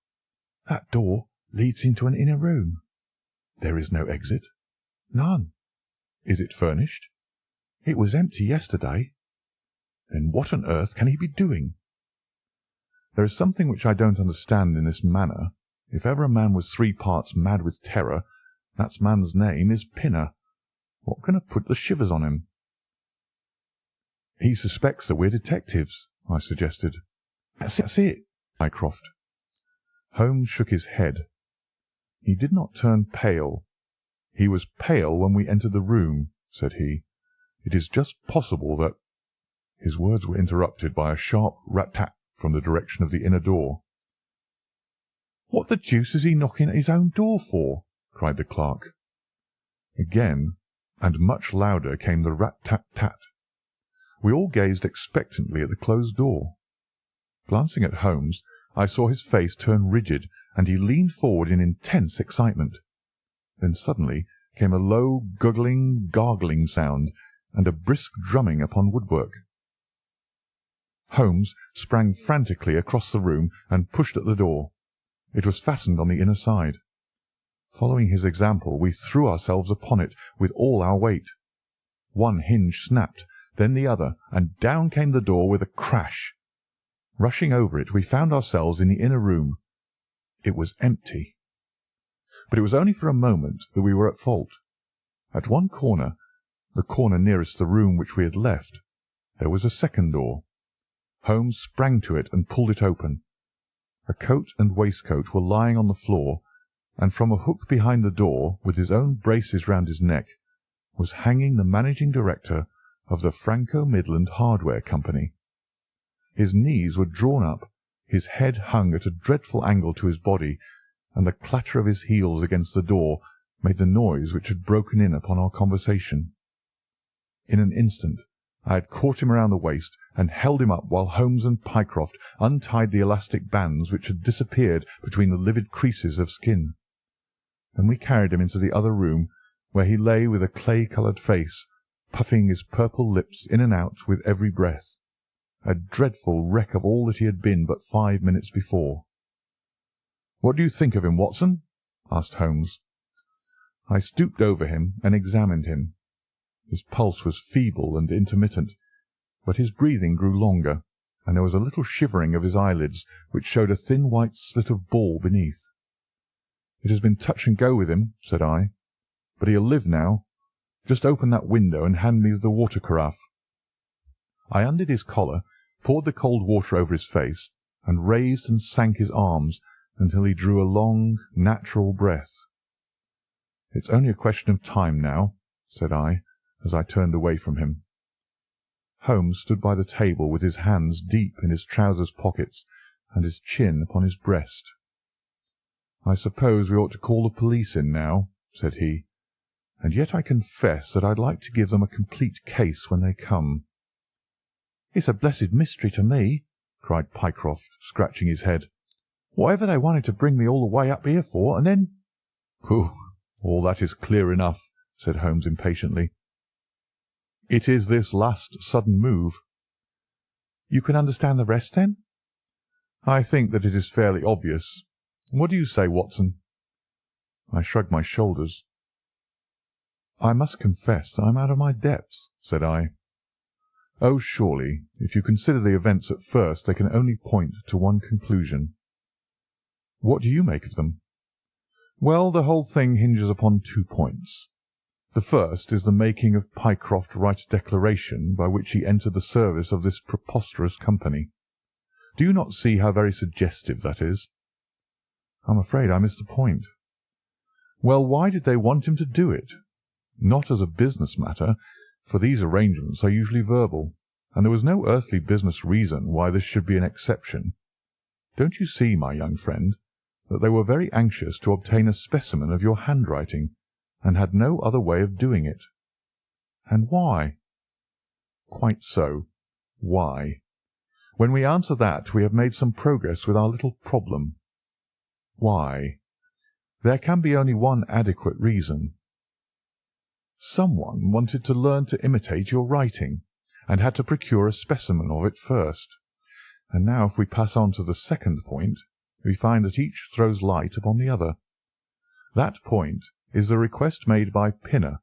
"That door leads into an inner room." "There is no exit?" "None." "Is it furnished?" "It was empty yesterday." "Then what on earth can he be doing?" There is something which I don't understand in this manner. If ever a man was 3 parts mad with terror, that man's name is Pinner. What can have put the shivers on him? "He suspects that we're detectives," I suggested. "That's it, Pycroft." Holmes shook his head. He did not turn pale. "He was pale when we entered the room," said he. "It is just possible that—" His words were interrupted by a sharp rat-tat from the direction of the inner door. "What the deuce is he knocking at his own door for?" cried the clerk. Again, and much louder, came the rat-tat-tat. We all gazed expectantly at the closed door. Glancing at Holmes, I saw his face turn rigid, and he leaned forward in intense excitement. Then suddenly came a low, guggling, gargling sound, and a brisk drumming upon woodwork. Holmes sprang frantically across the room and pushed at the door. It was fastened on the inner side. Following his example, we threw ourselves upon it with all our weight. One hinge snapped, then the other, and down came the door with a crash. Rushing over it, we found ourselves in the inner room. It was empty. But it was only for a moment that we were at fault. At one corner, the corner nearest the room which we had left, there was a second door. Holmes sprang to it and pulled it open. A coat and waistcoat were lying on the floor, and from a hook behind the door, with his own braces round his neck, was hanging the managing director of the Franco-Midland Hardware Company. His knees were drawn up, his head hung at a dreadful angle to his body, and the clatter of his heels against the door made the noise which had broken in upon our conversation. In an instant I had caught him round the waist and held him up while Holmes and Pycroft untied the elastic bands which had disappeared between the livid creases of skin. Then we carried him into the other room, where he lay with a clay-coloured face, puffing his purple lips in and out with every breath, a dreadful wreck of all that he had been but 5 minutes before. "What do you think of him, Watson?" asked Holmes. I stooped over him and examined him. His pulse was feeble and intermittent, but his breathing grew longer, and there was a little shivering of his eyelids, which showed a thin white slit of ball beneath. "It has been touch and go with him," said I, "but he'll live now. Just open that window and hand me the water carafe." I undid his collar, poured the cold water over his face, and raised and sank his arms until he drew a long, natural breath. "It's only a question of time now," said I, as I turned away from him. Holmes stood by the table with his hands deep in his trousers pockets and his chin upon his breast. "I suppose we ought to call the police in now," said he, "and yet I confess that I'd like to give them a complete case when they come." "It's a blessed mystery to me," cried Pycroft, scratching his head. Whatever they wanted to bring me all the way up here for, and then—" "Pooh! All that is clear enough," said Holmes impatiently. "It is this last sudden move." "You can understand the rest, then?" "I think that it is fairly obvious. What do you say, Watson?" I shrugged my shoulders. "I must confess I am out of my depths," said I. "Oh, surely, if you consider the events at first, they can only point to one conclusion." "What do you make of them?" "Well, the whole thing hinges upon 2 points. The first is the making of Pycroft write a declaration by which he entered the service of this preposterous company. Do you not see how very suggestive that is?" "I'm afraid I missed the point." "Well, why did they want him to do it? Not as a business matter, for these arrangements are usually verbal, and there was no earthly business reason why this should be an exception. Don't you see, my young friend, that they were very anxious to obtain a specimen of your handwriting, and had no other way of doing it?" "And why?" "Quite so. Why? When we answer that, we have made some progress with our little problem. Why? There can be only one adequate reason. Someone wanted to learn to imitate your writing, and had to procure a specimen of it first. And now if we pass on to the second point, we find that each throws light upon the other. That point is the request made by Pinner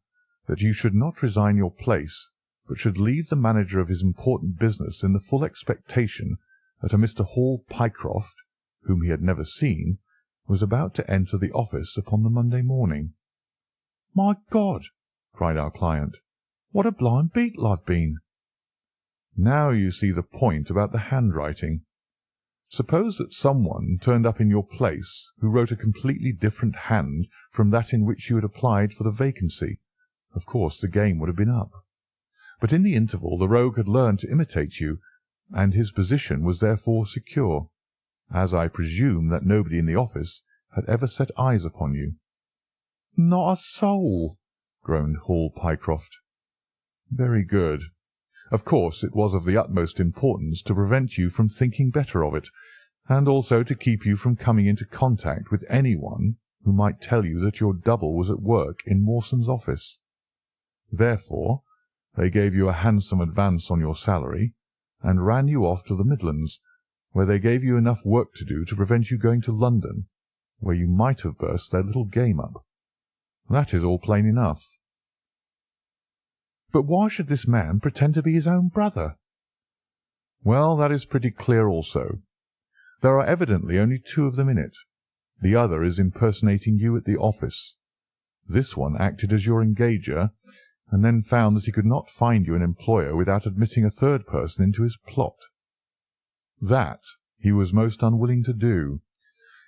that you should not resign your place, but should leave the manager of his important business in the full expectation that a Mr. Hall Pycroft, whom he had never seen, was about to enter the office upon the Monday morning." "My God!" cried our client. "What a blind beetle I've been!" "Now you see the point about the handwriting. Suppose that someone turned up in your place who wrote a completely different hand from that in which you had applied for the vacancy. Of course the game would have been up. But in the interval the rogue had learned to imitate you, and his position was therefore secure, as I presume that nobody in the office had ever set eyes upon you." "Not a soul," groaned Hall Pycroft. "Very good. Of course it was of the utmost importance to prevent you from thinking better of it, and also to keep you from coming into contact with anyone who might tell you that your double was at work in Mawson's office. Therefore they gave you a handsome advance on your salary, and ran you off to the Midlands, where they gave you enough work to do to prevent you going to London, where you might have burst their little game up. That is all plain enough." "But why should this man pretend to be his own brother?" "Well, that is pretty clear also. There are evidently only 2 of them in it. The other is impersonating you at the office. This one acted as your engager, and then found that he could not find you an employer without admitting a third person into his plot. That he was most unwilling to do.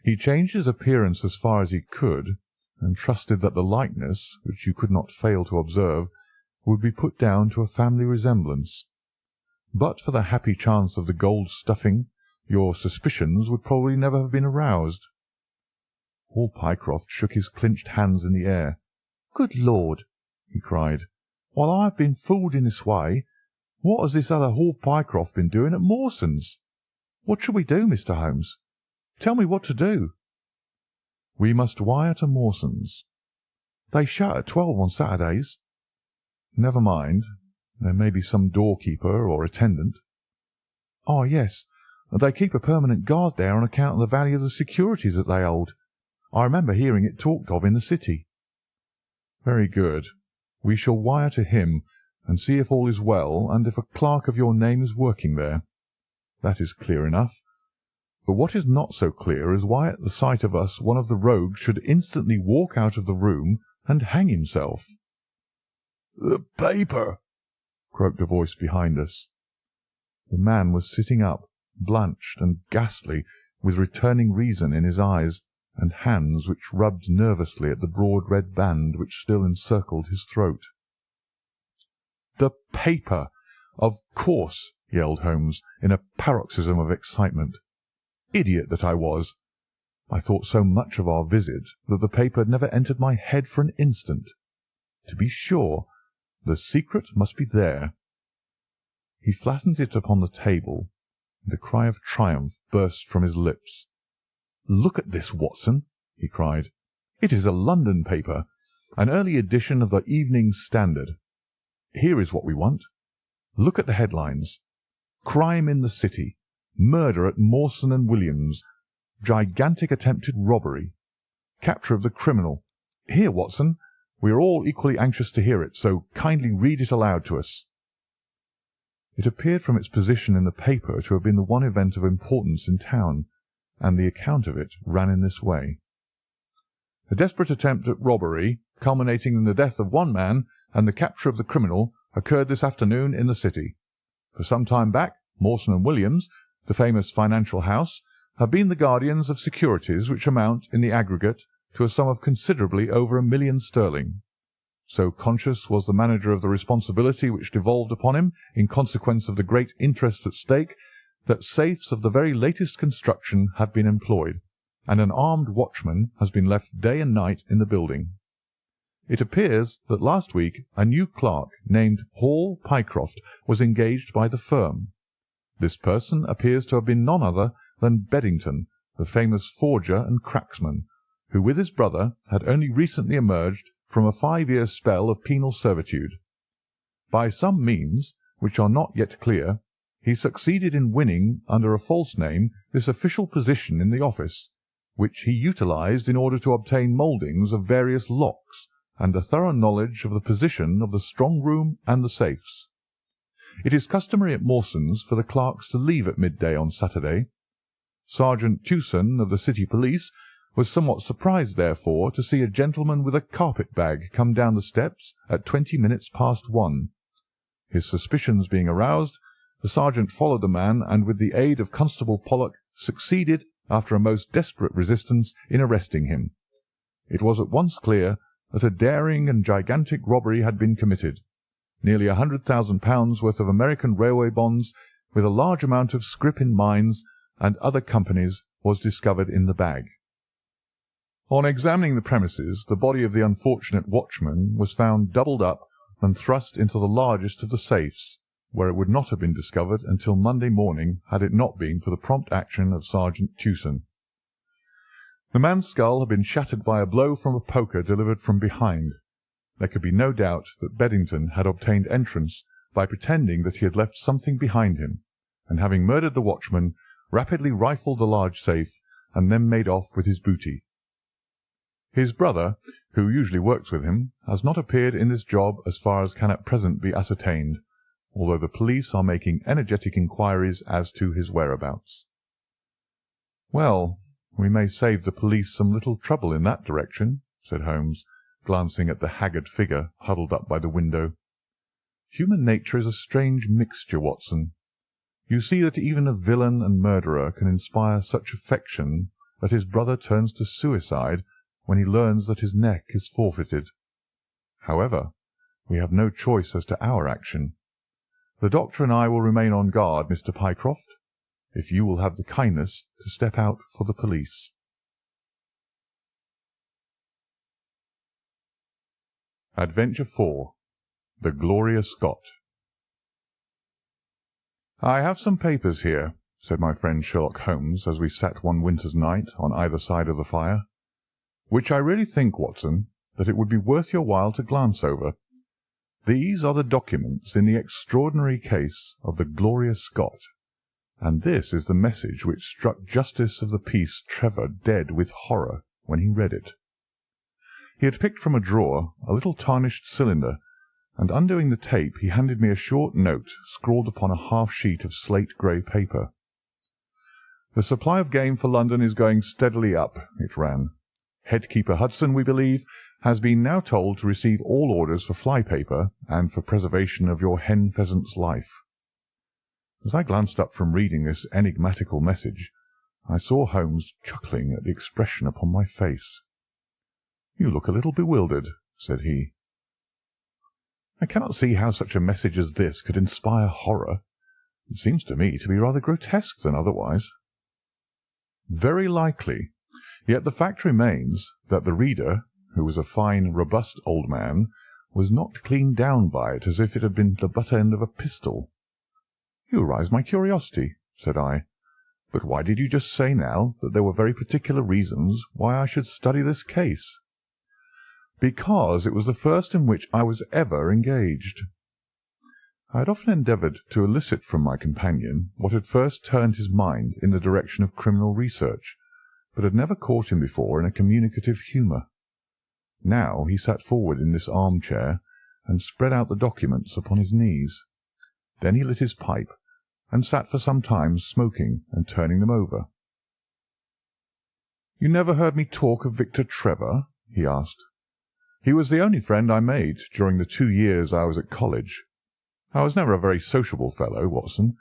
He changed his appearance as far as he could, and trusted that the likeness, which you could not fail to observe, would be put down to a family resemblance. But for the happy chance of the gold stuffing, your suspicions would probably never have been aroused." Hall Pycroft shook his clinched hands in the air. "Good Lord!" he cried. "While I have been fooled in this way, what has this other Hall Pycroft been doing at Mawson's? What shall we do, Mr. Holmes? Tell me what to do." "We must wire to Mawson's." "They shut at 12 on Saturdays." "Never mind. There may be some doorkeeper or attendant." "Oh, yes. They keep a permanent guard there on account of the value of the securities that they hold. I remember hearing it talked of in the city." "Very good. We shall wire to him and see if all is well and if a clerk of your name is working there. That is clear enough. But what is not so clear is why at the sight of us one of the rogues should instantly walk out of the room and hang himself." "The paper!" croaked a voice behind us. The man was sitting up, blanched and ghastly, with returning reason in his eyes, and hands which rubbed nervously at the broad red band which still encircled his throat. "The paper! Of course!" yelled Holmes, in a paroxysm of excitement. Idiot that I was! I thought so much of our visit that the paper had never entered my head for an instant. To be sure, the secret must be there. He flattened it upon the table, and a cry of triumph burst from his lips. "Look at this, Watson," he cried. "It is a London paper, an early edition of the Evening Standard. Here is what we want. Look at the headlines. Crime in the City. Murder at Mawson and Williams. Gigantic attempted robbery. Capture of the criminal. Here, Watson, we are all equally anxious to hear it, so kindly read it aloud to us." It appeared from its position in the paper to have been the one event of importance in town, and the account of it ran in this way. "A desperate attempt at robbery, culminating in the death of one man and the capture of the criminal, occurred this afternoon in the City. For some time back, Mawson and Williams, the famous financial house, have been the guardians of securities which amount, in the aggregate, to a sum of considerably over £1,000,000. So conscious was the manager of the responsibility which devolved upon him in consequence of the great interests at stake, that safes of the very latest construction have been employed, and an armed watchman has been left day and night in the building. It appears that last week a new clerk named Hall Pycroft was engaged by the firm. This person appears to have been none other than Beddington, the famous forger and cracksman, who with his brother had only recently emerged from a 5 years' spell of penal servitude. By some means, which are not yet clear, he succeeded in winning, under a false name, this official position in the office, which he utilized in order to obtain mouldings of various locks and a thorough knowledge of the position of the strong-room and the safes. It is customary at Mawson's for the clerks to leave at midday on Saturday. Sergeant Tewson of the City Police was somewhat surprised, therefore, to see a gentleman with a carpet-bag come down the steps at 1:20 His suspicions being aroused, the sergeant followed the man, and with the aid of Constable Pollock succeeded, after a most desperate resistance, in arresting him. It was at once clear that a daring and gigantic robbery had been committed. Nearly £100,000 worth of American railway bonds, with a large amount of scrip in mines and other companies, was discovered in the bag. On examining the premises, the body of the unfortunate watchman was found doubled up and thrust into the largest of the safes, where it would not have been discovered until Monday morning had it not been for the prompt action of Sergeant Tewson. The man's skull had been shattered by a blow from a poker delivered from behind. There could be no doubt that Beddington had obtained entrance by pretending that he had left something behind him, and having murdered the watchman, rapidly rifled the large safe, and then made off with his booty. His brother, who usually works with him, has not appeared in this job as far as can at present be ascertained, although the police are making energetic inquiries as to his whereabouts. "Well, we may save the police some little trouble in that direction," said Holmes, glancing at the haggard figure huddled up by the window. "Human nature is a strange mixture, Watson. You see that even a villain and murderer can inspire such affection that his brother turns to suicide when he learns that his neck is forfeited. However, we have no choice as to our action. The doctor and I will remain on guard, Mr. Pycroft, if you will have the kindness to step out for the police." Adventure 4. The Gloria Scott. "I have some papers here," said my friend Sherlock Holmes, as we sat one winter's night on either side of the fire, "which I really think, Watson, that it would be worth your while to glance over. These are the documents in the extraordinary case of the Gloria Scott, and this is the message which struck Justice of the Peace Trevor dead with horror when he read it." He had picked from a drawer a little tarnished cylinder, and undoing the tape he handed me a short note scrawled upon a half-sheet of slate-grey paper. "The supply of game for London is going steadily up," it ran. "Headkeeper Hudson, we believe, has been now told to receive all orders for fly-paper and for preservation of your hen-pheasant's life." As I glanced up from reading this enigmatical message, I saw Holmes chuckling at the expression upon my face. "You look a little bewildered," said he. "I cannot see how such a message as this could inspire horror. It seems to me to be rather grotesque than otherwise." "Very likely. Yet the fact remains that the reader, who was a fine, robust old man, was knocked clean down by it as if it had been the butt end of a pistol." "You arouse my curiosity," said I. But why did you just say now that there were very particular reasons why I should study this case?" "Because it was the first in which I was ever engaged." I had often endeavoured to elicit from my companion what had first turned his mind in the direction of criminal research, but had never caught him before in a communicative humour. Now he sat forward in this arm-chair and spread out the documents upon his knees. Then he lit his pipe and sat for some time smoking and turning them over. "You never heard me talk of Victor Trevor?" he asked. "He was the only friend I made during the 2 years I was at college. I was never a very sociable fellow, Watson,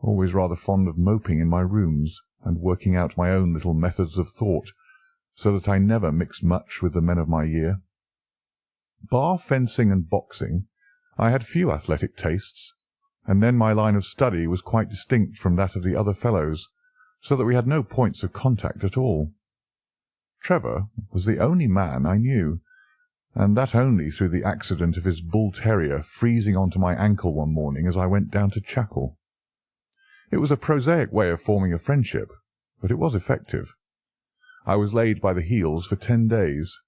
always rather fond of moping in my rooms and working out my own little methods of thought, so that I never mixed much with the men of my year. Bar fencing and boxing, I had few athletic tastes, and then my line of study was quite distinct from that of the other fellows, so that we had no points of contact at all. Trevor was the only man I knew, and that only through the accident of his bull-terrier freezing on to my ankle one morning as I went down to chapel. It was a prosaic way of forming a friendship, but it was effective. I was laid by the heels for 10 days,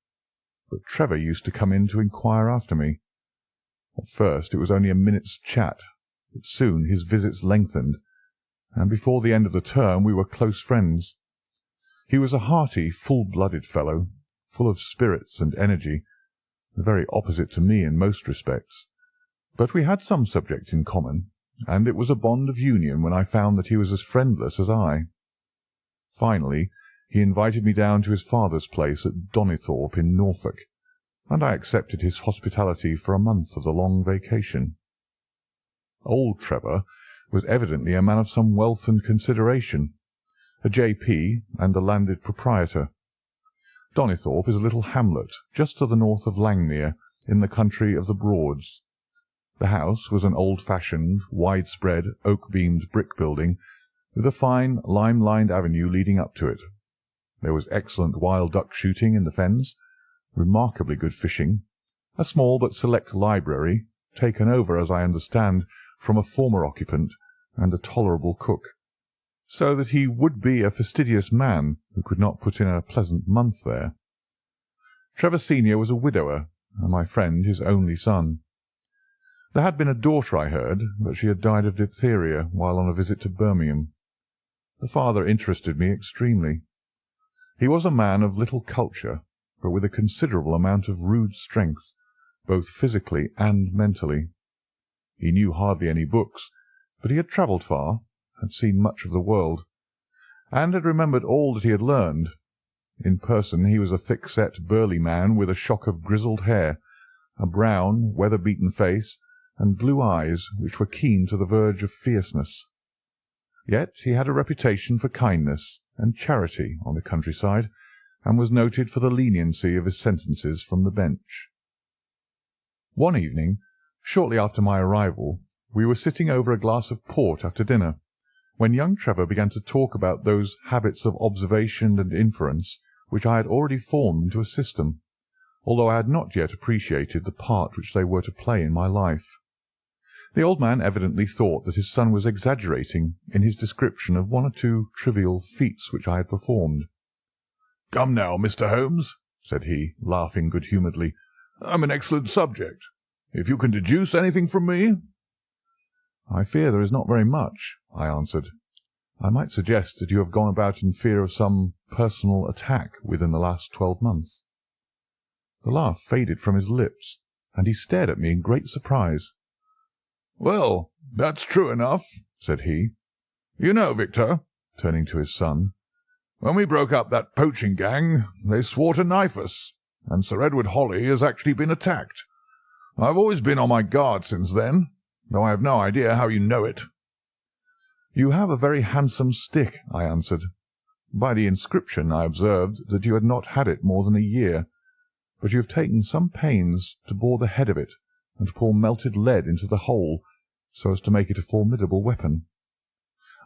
but Trevor used to come in to inquire after me. At first it was only a minute's chat, but soon his visits lengthened, and before the end of the term we were close friends. He was a hearty, full-blooded fellow, full of spirits and energy, the very opposite to me in most respects, but we had some subjects in common, and it was a bond of union when I found that he was as friendless as I. Finally, he invited me down to his father's place at Donnithorpe in Norfolk, and I accepted his hospitality for a month of the long vacation. Old Trevor was evidently a man of some wealth and consideration, a J.P. and a landed proprietor. Donnithorpe is a little hamlet just to the north of Langmere, in the country of the Broads. The house was an old-fashioned, wide-spread, oak-beamed brick building, with a fine lime-lined avenue leading up to it. There was excellent wild-duck shooting in the fens, remarkably good fishing, a small but select library, taken over, as I understand, from a former occupant, and a tolerable cook, so that he would be a fastidious man who could not put in a pleasant month there. Trevor senior was a widower, and my friend his only son. There had been a daughter, I heard, but she had died of diphtheria while on a visit to Birmingham. The father interested me extremely. He was a man of little culture, but with a considerable amount of rude strength, both physically and mentally. He knew hardly any books, but he had travelled far, had seen much of the world, and had remembered all that he had learned. In person he was a thick-set, burly man with a shock of grizzled hair, a brown, weather-beaten face, and blue eyes which were keen to the verge of fierceness. Yet he had a reputation for kindness and charity on the countryside, and was noted for the leniency of his sentences from the bench. One evening, shortly after my arrival, we were sitting over a glass of port after dinner, when young Trevor began to talk about those habits of observation and inference which I had already formed into a system, although I had not yet appreciated the part which they were to play in my life. The old man evidently thought that his son was exaggerating in his description of 1 or 2 trivial feats which I had performed. "Come now, Mr. Holmes," said he, laughing good-humouredly, "I'm an excellent subject. If you can deduce anything from me—" "I fear there is not very much," I answered. "I might suggest that you have gone about in fear of some personal attack within the last 12 months." The laugh faded from his lips, and he stared at me in great surprise. "Well, that's true enough," said he. "You know, Victor," turning to his son, "when we broke up that poaching gang, they swore to knife us, and Sir Edward Holly has actually been attacked. I've always been on my guard since then, though I have no idea how you know it." "You have a very handsome stick," I answered. "By the inscription I observed that you had not had it more than a year, but you have taken some pains to bore the head of it and pour melted lead into the hole, so as to make it a formidable weapon.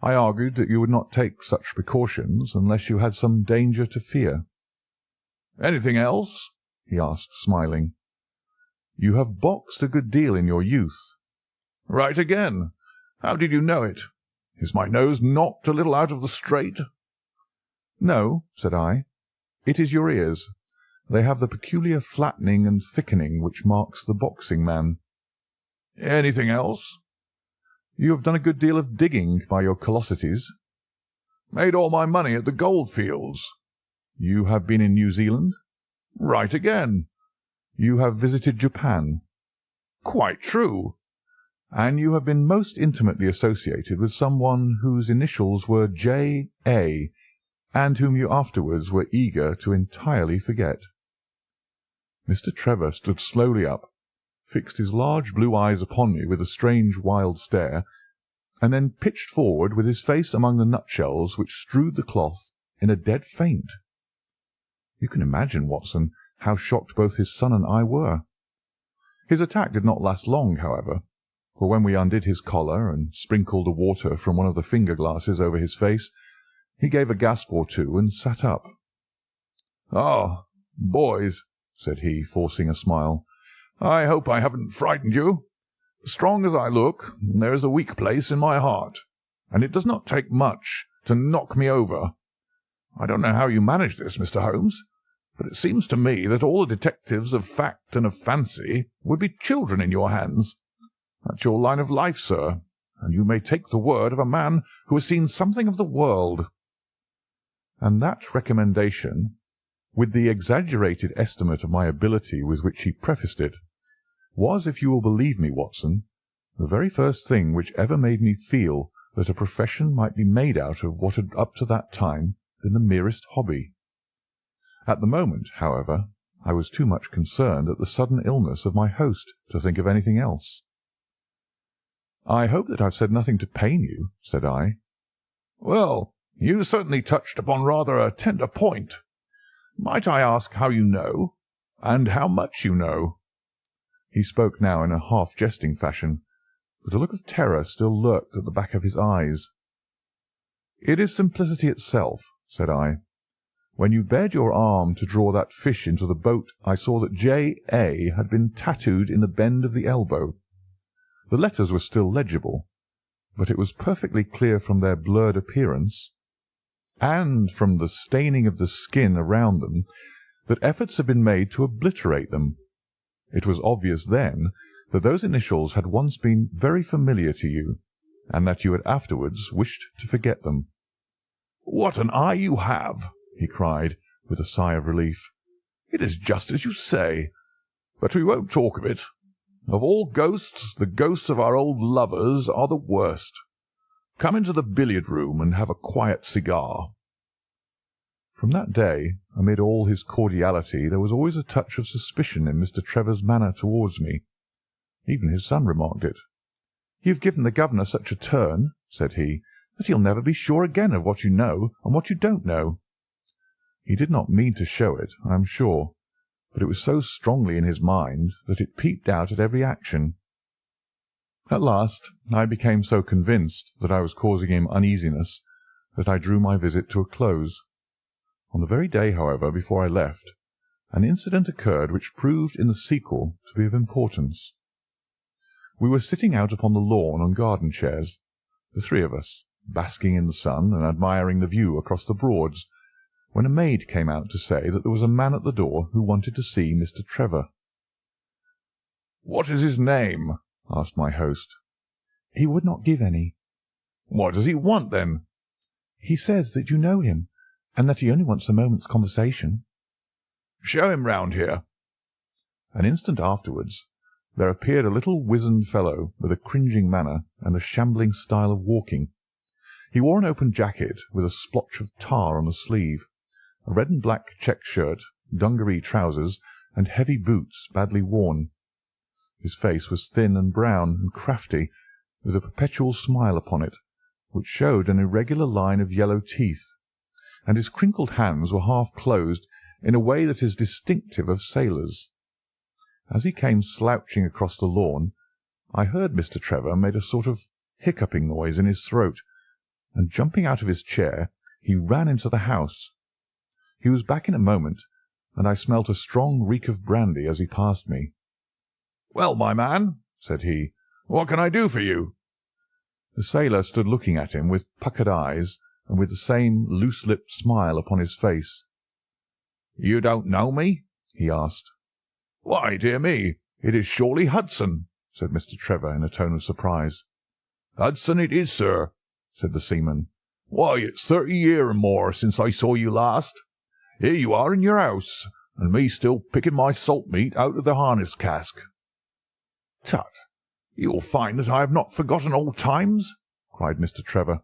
I argued that you would not take such precautions unless you had some danger to fear." "Anything else?" he asked, smiling. "You have boxed a good deal in your youth." "Right again. How did you know it?" Is my nose knocked a little out of the straight?" "No," said I. "It is your ears. They have the peculiar flattening and thickening which marks the boxing man." "Anything else?" "You have done a good deal of digging by your callosities." "Made all my money at the goldfields." "You have been in New Zealand?" "Right again." "You have visited Japan?" "Quite true." "And you have been most intimately associated with someone whose initials were J.A., and whom you afterwards were eager to entirely forget?" Mr. Trevor stood slowly up, fixed his large blue eyes upon me with a strange wild stare, and then pitched forward with his face among the nutshells which strewed the cloth in a dead faint. You can imagine, Watson, how shocked both his son and I were. His attack did not last long, however, for when we undid his collar and sprinkled the water from one of the finger-glasses over his face, he gave a gasp or two and sat up. "Ah, boys," said he, forcing a smile, "I hope I haven't frightened you. Strong as I look, there is a weak place in my heart, and it does not take much to knock me over. I don't know how you manage this, Mr. Holmes, but it seems to me that all the detectives of fact and of fancy would be children in your hands. That's your line of life, sir, and you may take the word of a man who has seen something of the world." And that recommendation, with the exaggerated estimate of my ability with which he prefaced it, was, if you will believe me, Watson, the very first thing which ever made me feel that a profession might be made out of what had up to that time been the merest hobby. At the moment, however, I was too much concerned at the sudden illness of my host to think of anything else. "I hope that I've said nothing to pain you," said I. "Well, you certainly touched upon rather a tender point. Might I ask how you know, and how much you know?" He spoke now in a half-jesting fashion, but a look of terror still lurked at the back of his eyes. "It is simplicity itself," said I. "When you bared your arm to draw that fish into the boat, I saw that J.A. had been tattooed in the bend of the elbow. The letters were still legible, but it was perfectly clear from their blurred appearance, and from the staining of the skin around them, that efforts had been made to obliterate them. It was obvious then that those initials had once been very familiar to you, and that you had afterwards wished to forget them." "What an eye you have!" he cried, with a sigh of relief. "It is just as you say. But we won't talk of it. Of all ghosts, the ghosts of our old lovers are the worst. Come into the billiard-room and have a quiet cigar." From that day, amid all his cordiality, there was always a touch of suspicion in Mr. Trevor's manner towards me. Even his son remarked it. "You've given the governor such a turn," said he, "that he'll never be sure again of what you know and what you don't know." He did not mean to show it, I am sure, but it was so strongly in his mind that it peeped out at every action. At last I became so convinced that I was causing him uneasiness that I drew my visit to a close. On the very day, however, before I left, an incident occurred which proved in the sequel to be of importance. We were sitting out upon the lawn on garden chairs, the three of us, basking in the sun and admiring the view across the Broads, when a maid came out to say that there was a man at the door who wanted to see Mr. Trevor. "What is his name?" asked my host. "He would not give any." "What does he want, then?" "He says that you know him, and that he only wants a moment's conversation." "Show him round here." An instant afterwards there appeared a little wizened fellow with a cringing manner and a shambling style of walking. He wore an open jacket with a splotch of tar on the sleeve, a red and black check shirt, dungaree trousers, and heavy boots badly worn. His face was thin and brown and crafty, with a perpetual smile upon it, which showed an irregular line of yellow teeth, and his crinkled hands were half closed in a way that is distinctive of sailors. As he came slouching across the lawn, I heard Mr. Trevor made a sort of hiccuping noise in his throat, and jumping out of his chair, he ran into the house. He was back in a moment, and I smelt a strong reek of brandy as he passed me. "Well, my man," said he, "what can I do for you?" The sailor stood looking at him with puckered eyes and with the same loose-lipped smile upon his face. "You don't know me?" he asked. "Why, dear me, it is surely Hudson," said Mr. Trevor in a tone of surprise. "Hudson it is, sir," said the seaman. "Why, it's 30 year and more since I saw you last. Here you are in your house, and me still picking my salt meat out of the harness cask." "Tut, you will find that I have not forgotten old times," cried Mr. Trevor,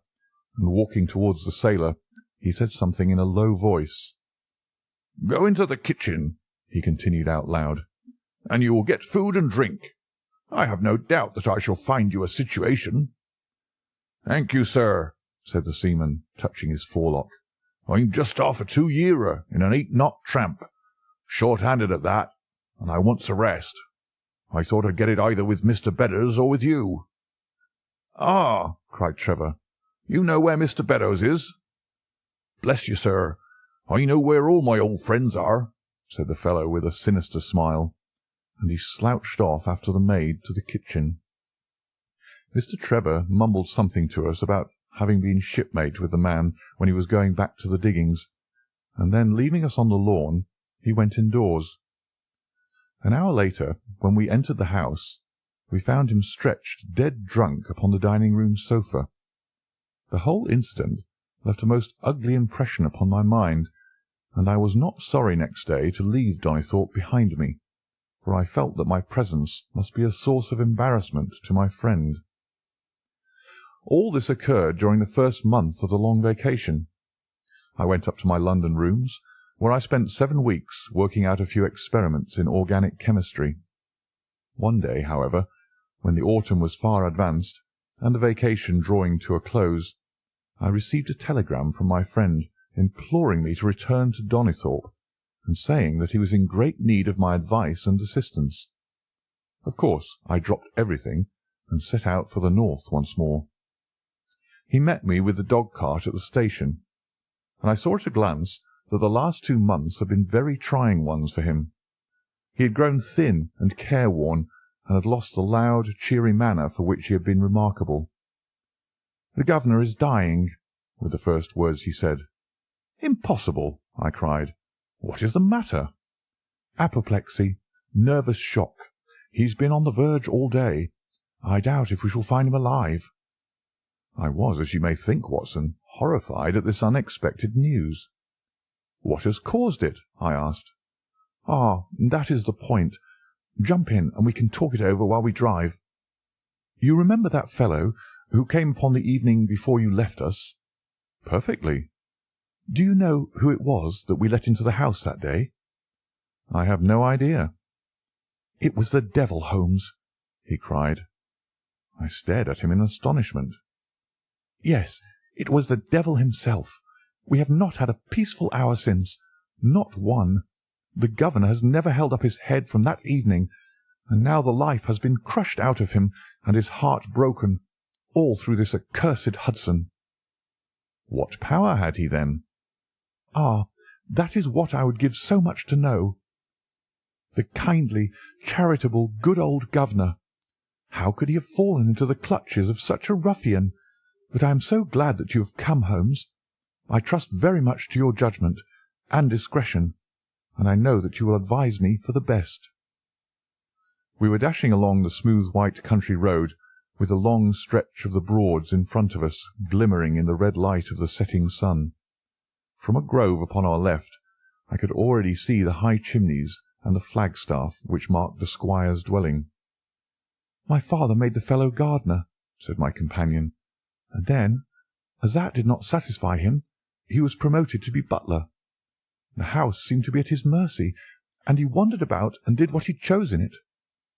and walking towards the sailor, he said something in a low voice. "Go into the kitchen," he continued out loud, "and you will get food and drink. I have no doubt that I shall find you a situation." "Thank you, sir," said the seaman, touching his forelock. "I'm just off a 2-yearer in an 8-knot tramp, short-handed at that, and I wants a rest. I thought I'd get it either with Mr. Beddoes or with you." "Ah!" cried Trevor. "You know where Mr. Beddoes is?" "Bless you, sir, I know where all my old friends are," said the fellow with a sinister smile, and he slouched off after the maid to the kitchen. Mr. Trevor mumbled something to us about having been shipmate with the man when he was going back to the diggings, and then, leaving us on the lawn, he went indoors. An hour later, when we entered the house, we found him stretched dead drunk upon the dining-room sofa. The whole incident left a most ugly impression upon my mind, and I was not sorry next day to leave Donnithorpe behind me, for I felt that my presence must be a source of embarrassment to my friend. All this occurred during the first month of the long vacation. I went up to my London rooms, where I spent 7 weeks working out a few experiments in organic chemistry. One day, however, when the autumn was far advanced, and the vacation drawing to a close, I received a telegram from my friend imploring me to return to Donnithorpe, and saying that he was in great need of my advice and assistance. Of course, I dropped everything and set out for the north once more. He met me with the dog-cart at the station, and I saw at a glance that the last 2 months had been very trying ones for him. He had grown thin and careworn, and had lost the loud, cheery manner for which he had been remarkable. "The governor is dying," were the first words he said. "Impossible!" I cried. "What is the matter?" "Apoplexy, nervous shock. He's been on the verge all day. I doubt if we shall find him alive." I was, as you may think, Watson, horrified at this unexpected news. "What has caused it?" I asked. "Ah, that is the point. Jump in, and we can talk it over while we drive. You remember that fellow who came upon the evening before you left us?" "Perfectly." "Do you know who it was that we let into the house that day?" "I have no idea." "It was the devil, Holmes," he cried. I stared at him in astonishment. "Yes, it was the devil himself. We have not had a peaceful hour since, not one. The governor has never held up his head from that evening, and now the life has been crushed out of him and his heart broken, all through this accursed Hudson." "What power had he, then?" "Ah, that is what I would give so much to know. The kindly, charitable, good old governor. How could he have fallen into the clutches of such a ruffian? But I am so glad that you have come, Holmes. I trust very much to your judgment and discretion, and I know that you will advise me for the best." We were dashing along the smooth white country road, with the long stretch of the Broads in front of us glimmering in the red light of the setting sun. From a grove upon our left I could already see the high chimneys and the flagstaff which marked the squire's dwelling. "My father made the fellow gardener," said my companion, "and then, as that did not satisfy him, he was promoted to be butler. The house seemed to be at his mercy, and he wandered about and did what he chose in it.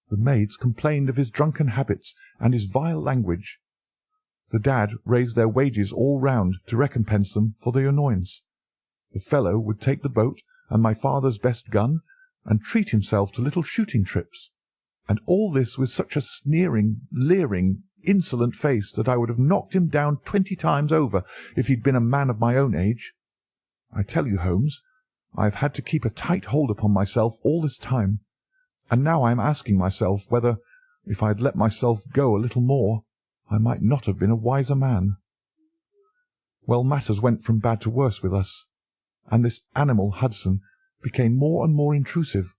The maids complained of his drunken habits and his vile language. The dad raised their wages all round to recompense them for the annoyance. The fellow would take the boat and my father's best gun, and treat himself to little shooting trips, and all this with such a sneering, leering, insolent face that I would have knocked him down 20 times over if he'd been a man of my own age. I tell you, Holmes, I have had to keep a tight hold upon myself all this time, and now I am asking myself whether, if I had let myself go a little more, I might not have been a wiser man. Well, matters went from bad to worse with us, and this animal Hudson became more and more intrusive,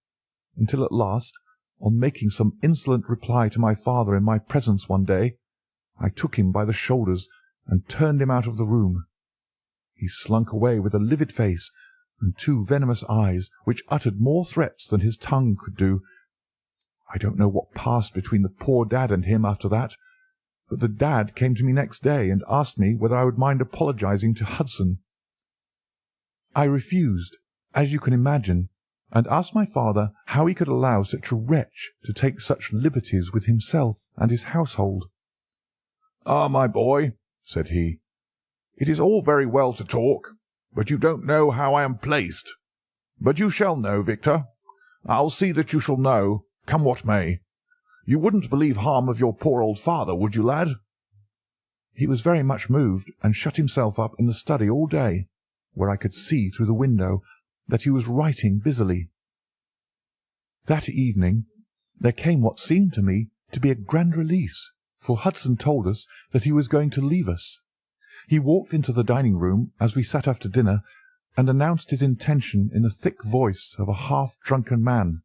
until at last, on making some insolent reply to my father in my presence one day, I took him by the shoulders and turned him out of the room. He slunk away with a livid face and 2 venomous eyes which uttered more threats than his tongue could do. I don't know what passed between the poor dad and him after that, but the dad came to me next day and asked me whether I would mind apologizing to Hudson. I refused, as you can imagine, and asked my father how he could allow such a wretch to take such liberties with himself and his household. "Ah, my boy," said he, "it is all very well to talk, but you don't know how I am placed. But you shall know, Victor. I'll see that you shall know, come what may. You wouldn't believe harm of your poor old father, would you, lad?" He was very much moved, and shut himself up in the study all day, where I could see through the window that he was writing busily. That evening there came what seemed to me to be a grand release, for Hudson told us that he was going to leave us. He walked into the dining-room as we sat after dinner, and announced his intention in the thick voice of a half-drunken man.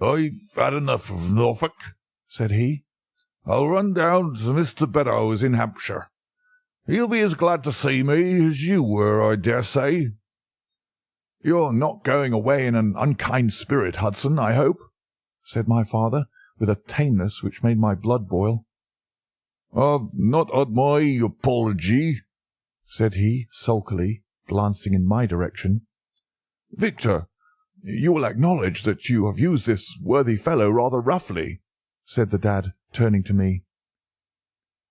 "I've had enough of Norfolk," said he. "I'll run down to Mr. Beddoes in Hampshire. He'll be as glad to see me as you were, I dare say." "You're not going away in an unkind spirit, Hudson, I hope?" said my father, with a tameness which made my blood boil. "I've not had my apology," said he, sulkily, glancing in my direction. "Victor, you will acknowledge that you have used this worthy fellow rather roughly," said the dad, turning to me.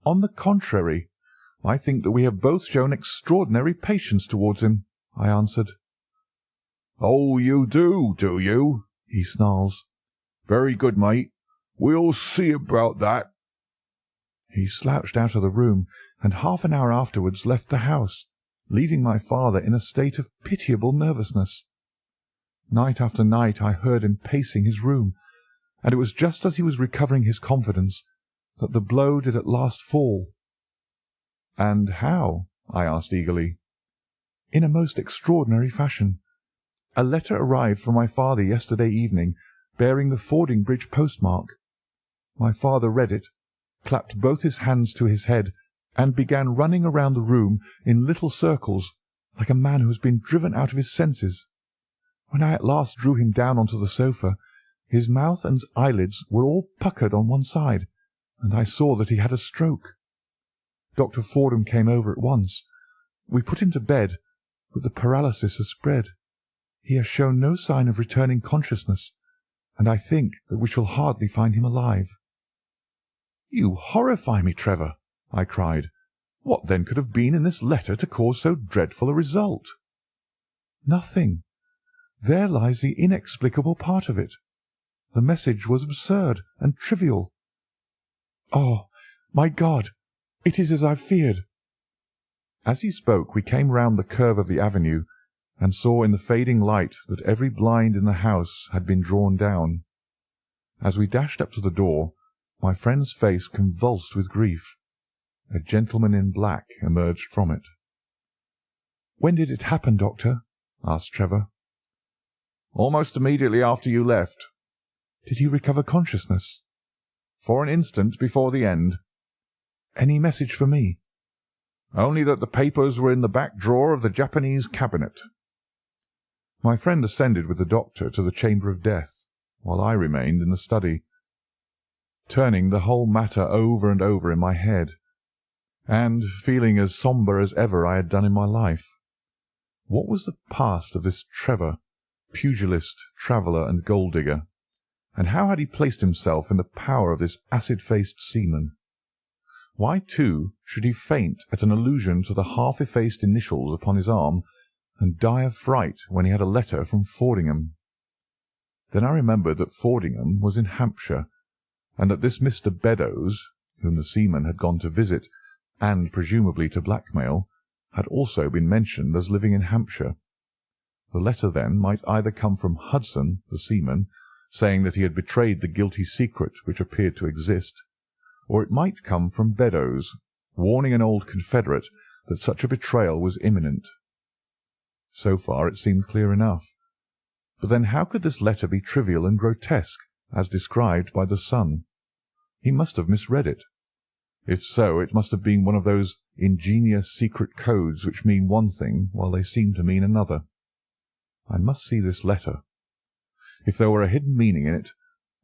"On the contrary, I think that we have both shown extraordinary patience towards him," I answered. "Oh, you do you?" he snarls. "Very good, mate. We'll see about that." He slouched out of the room, and half an hour afterwards left the house, leaving my father in a state of pitiable nervousness. Night after night I heard him pacing his room, and it was just as he was recovering his confidence that the blow did at last fall. "And how?" I asked eagerly. "In a most extraordinary fashion. A letter arrived from my father yesterday evening, bearing the Fordingbridge postmark. My father read it, clapped both his hands to his head, and began running around the room in little circles, like a man who has been driven out of his senses. When I at last drew him down onto the sofa, his mouth and eyelids were all puckered on one side, and I saw that he had a stroke. Dr. Fordham came over at once. We put him to bed, but the paralysis has spread. He has shown no sign of returning consciousness, and I think that we shall hardly find him alive." "You horrify me, Trevor," I cried. "What then could have been in this letter to cause so dreadful a result?" "Nothing. There lies the inexplicable part of it. The message was absurd and trivial. Oh, my God! It is as I feared." As he spoke we came round the curve of the avenue, and saw in the fading light that every blind in the house had been drawn down. As we dashed up to the door, my friend's face convulsed with grief. A gentleman in black emerged from it. "When did it happen, Doctor?" asked Trevor. "Almost immediately after you left." "Did he recover consciousness?" "For an instant before the end." "Any message for me?" "Only that the papers were in the back drawer of the Japanese cabinet." My friend ascended with the doctor to the chamber of death, while I remained in the study, turning the whole matter over and over in my head, and feeling as sombre as ever I had done in my life. What was the past of this Trevor, pugilist, traveller, and gold-digger, and how had he placed himself in the power of this acid-faced seaman? Why, too, should he faint at an allusion to the half-effaced initials upon his arm, and die of fright when he had a letter from Fordingham? Then I remembered that Fordingham was in Hampshire, and that this Mr. Beddoes, whom the seaman had gone to visit, and presumably to blackmail, had also been mentioned as living in Hampshire. The letter, then, might either come from Hudson, the seaman, saying that he had betrayed the guilty secret which appeared to exist, or it might come from Beddoes, warning an old confederate that such a betrayal was imminent. So far it seemed clear enough. But then how could this letter be trivial and grotesque, as described by the son? He must have misread it. If so, it must have been one of those ingenious secret codes which mean one thing while they seem to mean another. I must see this letter. If there were a hidden meaning in it,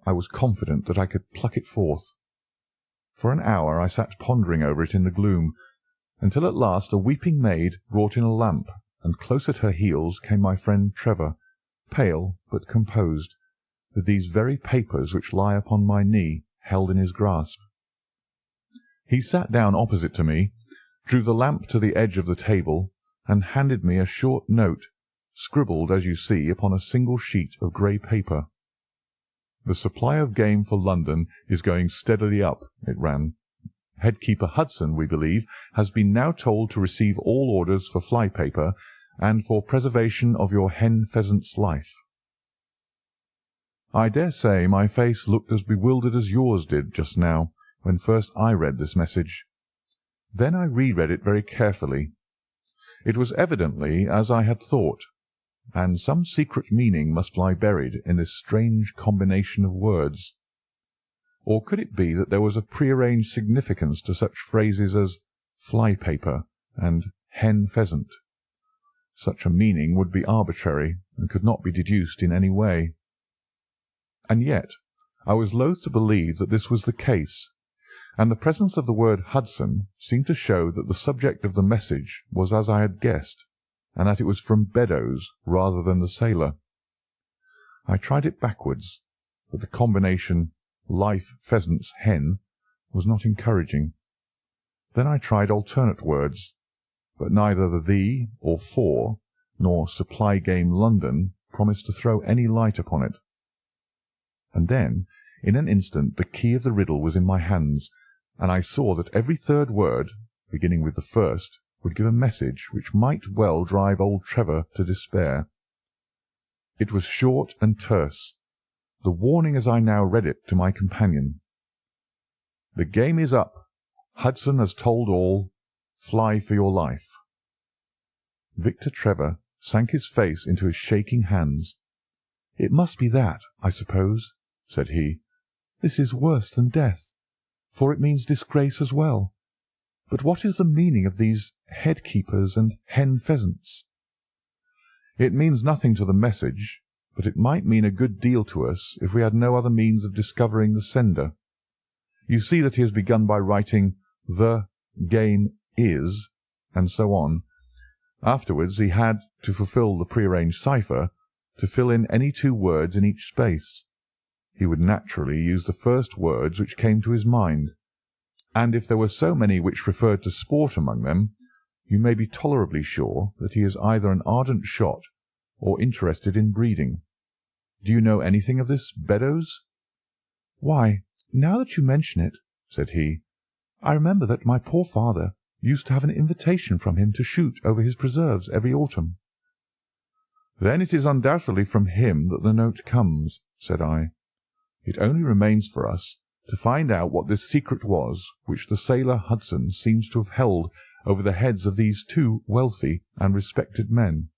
I was confident that I could pluck it forth. For an hour I sat pondering over it in the gloom, until at last a weeping maid brought in a lamp, and close at her heels came my friend Trevor, pale but composed, with these very papers which lie upon my knee held in his grasp. He sat down opposite to me, drew the lamp to the edge of the table, and handed me a short note, scribbled as you see upon a single sheet of grey paper. "The supply of game for London is going steadily up," it ran. "Headkeeper Hudson, we believe, has been now told to receive all orders for fly paper and for preservation of your hen pheasant's life." I dare say my face looked as bewildered as yours did just now when first I read this message. Then I reread it very carefully. It was evidently as I had thought, and some secret meaning must lie buried in this strange combination of words. Or could it be that there was a prearranged significance to such phrases as fly paper and hen pheasant? Such a meaning would be arbitrary and could not be deduced in any way. And yet I was loath to believe that this was the case, and the presence of the word Hudson seemed to show that the subject of the message was as I had guessed, and that it was from Beddoes rather than the sailor. I tried it backwards, but the combination life pheasant's hen was not encouraging. Then I tried alternate words, but neither the or for, nor supply game London promised to throw any light upon it. And then, in an instant, the key of the riddle was in my hands, and I saw that every third word, beginning with the first, would give a message which might well drive old Trevor to despair. It was short and terse, the warning as I now read it to my companion. "The game is up. Hudson has told all. Fly for your life." Victor Trevor sank his face into his shaking hands. "It must be that, I suppose," said he. "This is worse than death, for it means disgrace as well. But what is the meaning of these head-keepers and hen pheasants?" "It means nothing to the message, but it might mean a good deal to us if we had no other means of discovering the sender. You see that he has begun by writing the game is, and so on. Afterwards he had, to fulfil the prearranged cipher, to fill in any two words in each space. He would naturally use the first words which came to his mind, and if there were so many which referred to sport among them, you may be tolerably sure that he is either an ardent shot or interested in breeding. Do you know anything of this Beddoes?" "Why, now that you mention it," said he, "I remember that my poor father used to have an invitation from him to shoot over his preserves every autumn." "Then it is undoubtedly from him that the note comes," said I. "It only remains for us to find out what this secret was which the sailor Hudson seems to have held over the heads of these two wealthy and respected men."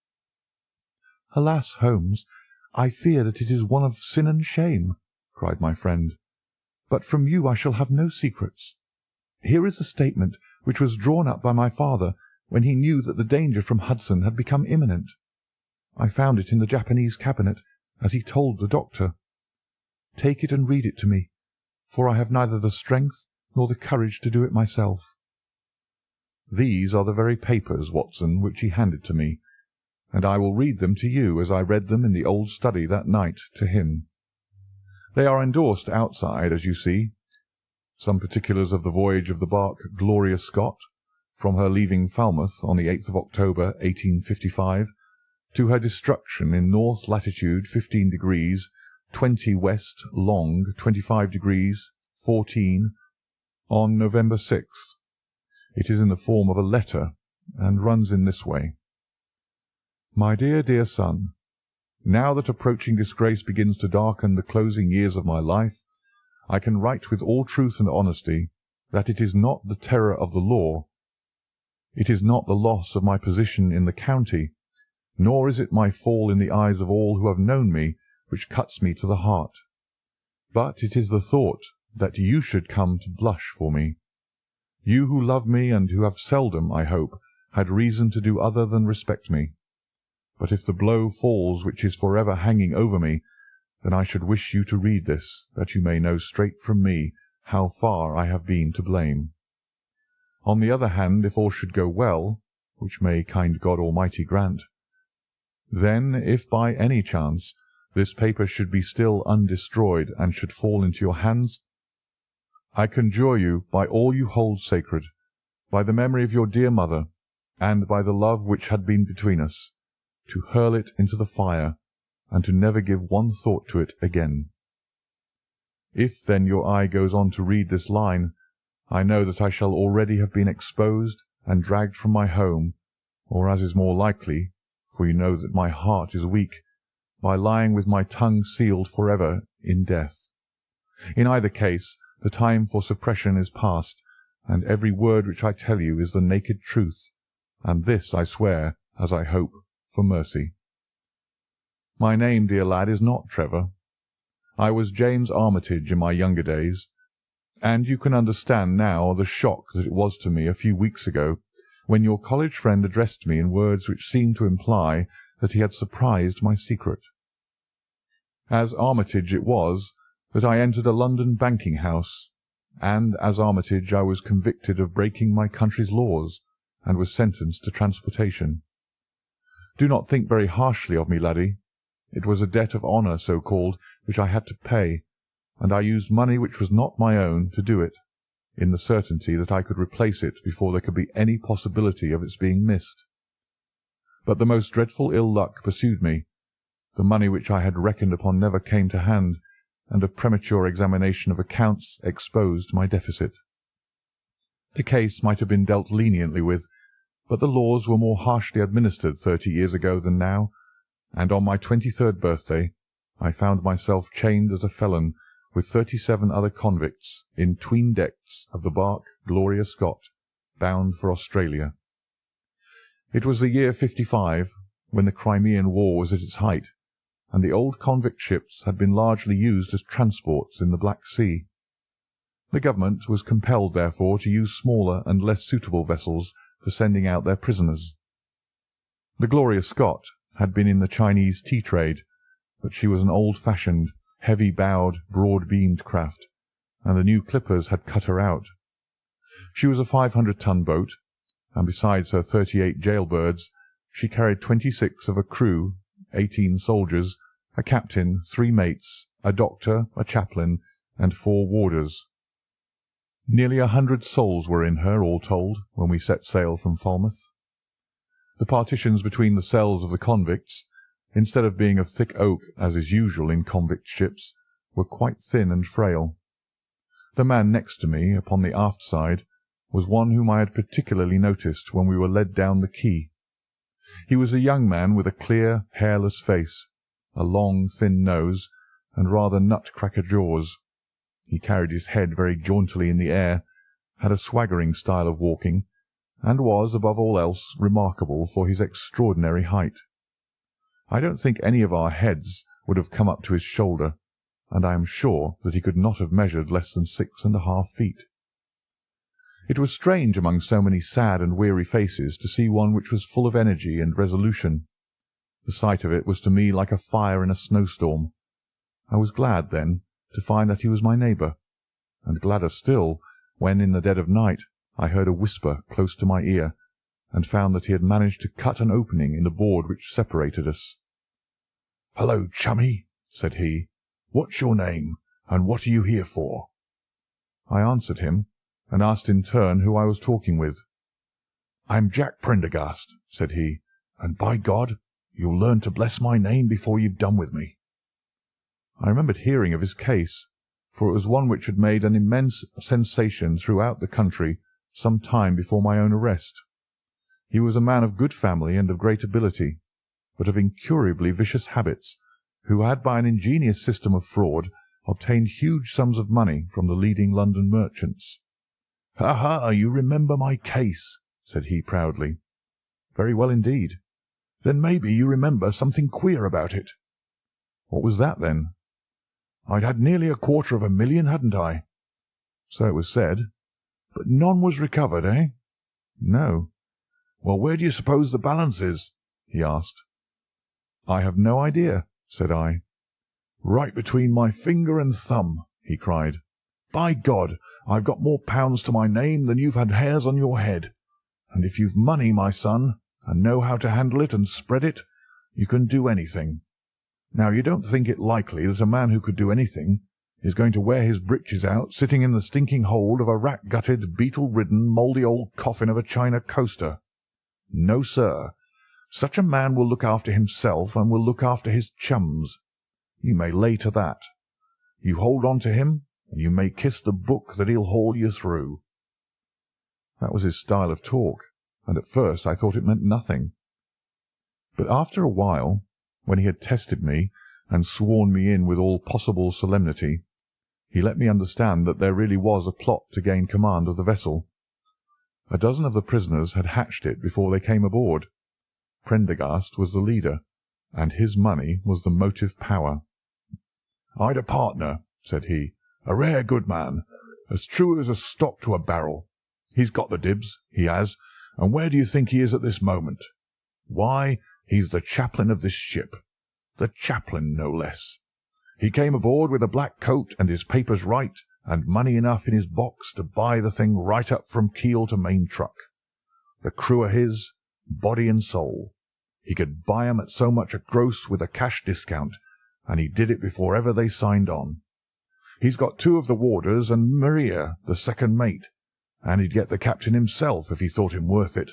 "Alas, Holmes, I fear that it is one of sin and shame," cried my friend. "But from you I shall have no secrets. Here is the statement which was drawn up by my father when he knew that the danger from Hudson had become imminent. I found it in the Japanese cabinet, as he told the doctor. Take it and read it to me, for I have neither the strength nor the courage to do it myself." These are the very papers, Watson, which he handed to me, and I will read them to you as I read them in the old study that night to him. They are endorsed outside, as you see. Some particulars of the voyage of the barque Gloria Scott, from her leaving Falmouth on the 8th of October, 1855, to her destruction in north latitude 15 degrees 20 west long 25 degrees 14 on November 6th. It is in the form of a letter, and runs in this way: "My dear, dear son, now that approaching disgrace begins to darken the closing years of my life, I can write with all truth and honesty that it is not the terror of the law, it is not the loss of my position in the county, nor is it my fall in the eyes of all who have known me, which cuts me to the heart. But it is the thought that you should come to blush for me. You who love me, and who have seldom, I hope, had reason to do other than respect me. But if the blow falls which is for ever hanging over me, then I should wish you to read this, that you may know straight from me how far I have been to blame. On the other hand, if all should go well, which may kind God Almighty grant, then, if by any chance this paper should be still undestroyed and should fall into your hands, I conjure you by all you hold sacred, by the memory of your dear mother, and by the love which had been between us, to hurl it into the fire, and to never give one thought to it again. If then your eye goes on to read this line, I know that I shall already have been exposed and dragged from my home, or, as is more likely, for you know that my heart is weak, by lying with my tongue sealed for ever in death. In either case, the time for suppression is past, and every word which I tell you is the naked truth, and this I swear, as I hope, for mercy. My name, dear lad, is not Trevor. I was James Armitage in my younger days, and you can understand now the shock that it was to me a few weeks ago, when your college friend addressed me in words which seemed to imply that he had surprised my secret. As Armitage it was that I entered a London banking-house, and as Armitage I was convicted of breaking my country's laws, and was sentenced to transportation. Do not think very harshly of me, laddie. It was a debt of honour, so-called, which I had to pay, and I used money which was not my own to do it, in the certainty that I could replace it before there could be any possibility of its being missed. But the most dreadful ill luck pursued me. The money which I had reckoned upon never came to hand, and a premature examination of accounts exposed my deficit. The case might have been dealt leniently with, but the laws were more harshly administered 30 years ago than now, and on my 23rd birthday I found myself chained as a felon with 37 other convicts in 'tween decks of the bark Gloria Scott, bound for Australia. It was the year '55, when the Crimean War was at its height, and the old convict ships had been largely used as transports in the Black Sea. The government was compelled, therefore, to use smaller and less suitable vessels for sending out their prisoners. The Gloria Scott had been in the Chinese tea trade, but she was an old-fashioned, heavy-bowed, broad-beamed craft, and the new clippers had cut her out. She was a 500-ton boat, and besides her 38 jailbirds, she carried 26 of a crew, 18 soldiers, a captain, 3 mates, a doctor, a chaplain, and 4 warders. Nearly 100 souls were in her, all told, when we set sail from Falmouth. The partitions between the cells of the convicts, instead of being of thick oak, as is usual in convict ships, were quite thin and frail. The man next to me, upon the aft side, was one whom I had particularly noticed when we were led down the quay. He was a young man with a clear, hairless face, a long, thin nose, and rather nut-cracker jaws. He carried his head very jauntily in the air, had a swaggering style of walking, and was, above all else, remarkable for his extraordinary height. I don't think any of our heads would have come up to his shoulder, and I am sure that he could not have measured less than 6½ feet. It was strange among so many sad and weary faces to see one which was full of energy and resolution. The sight of it was to me like a fire in a snowstorm. I was glad, then, to find that he was my neighbour, and gladder still when, in the dead of night, I heard a whisper close to my ear, and found that he had managed to cut an opening in the board which separated us. "Hello, chummy," said he. "What's your name, and what are you here for?" I answered him, and asked in turn who I was talking with. "I'm Jack Prendergast," said he, "and by God, you'll learn to bless my name before you've done with me." I remembered hearing of his case, for it was one which had made an immense sensation throughout the country some time before my own arrest. He was a man of good family and of great ability, but of incurably vicious habits, who had by an ingenious system of fraud obtained huge sums of money from the leading London merchants. "Ha, ha! You remember my case," said he proudly. "Very well indeed." "Then maybe you remember something queer about it." "What was that, then?" "I'd had nearly $250,000, hadn't I?" "So it was said." "But none was recovered, eh?" "No." "Well, where do you suppose the balance is?" he asked. "I have no idea," said I. "Right between my finger and thumb," he cried. "By God, I've got more pounds to my name than you've had hairs on your head. And if you've money, my son, and know how to handle it and spread it, you can do anything. Now, you don't think it likely that a man who could do anything is going to wear his breeches out sitting in the stinking hold of a rat-gutted, beetle-ridden, mouldy old coffin of a China coaster? No, sir. Such a man will look after himself and will look after his chums. You may lay to that. You hold on to him, and you may kiss the book that he'll haul you through." That was his style of talk, and at first I thought it meant nothing. But after a while, when he had tested me and sworn me in with all possible solemnity, he let me understand that there really was a plot to gain command of the vessel. A dozen of the prisoners had hatched it before they came aboard. Prendergast was the leader, and his money was the motive power. "I'd a partner," said he, "a rare good man, as true as a stock to a barrel. He's got the dibs, he has, and where do you think he is at this moment? Why, he's the chaplain of this ship. The chaplain, no less. He came aboard with a black coat and his papers right, and money enough in his box to buy the thing right up from keel to main truck. The crew are his, body and soul. He could buy 'em at so much a gross with a cash discount, and he did it before ever they signed on. He's got 2 of the warders and Maria, the second mate, and he'd get the captain himself if he thought him worth it."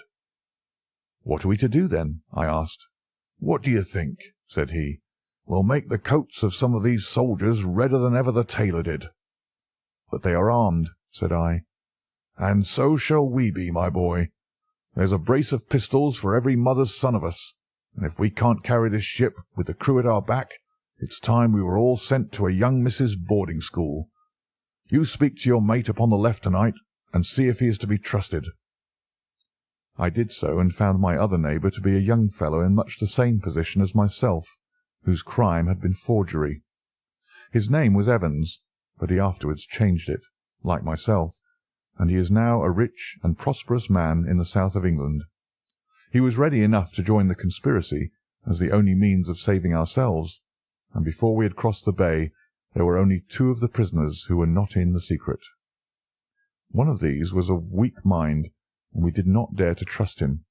"What are we to do, then?" I asked. "What do you think?" said he. "We'll make the coats of some of these soldiers redder than ever the tailor did." "But they are armed," said I. "And so shall we be, my boy. There's a brace of pistols for every mother's son of us, and if we can't carry this ship with the crew at our back, it's time we were all sent to a young missus' boarding school. You speak to your mate upon the left tonight, and see if he is to be trusted." I did so, and found my other neighbour to be a young fellow in much the same position as myself, whose crime had been forgery. His name was Evans, but he afterwards changed it, like myself, and he is now a rich and prosperous man in the south of England. He was ready enough to join the conspiracy as the only means of saving ourselves, and before we had crossed the bay there were only 2 of the prisoners who were not in the secret. One of these was of weak mind, and we did not dare to trust him,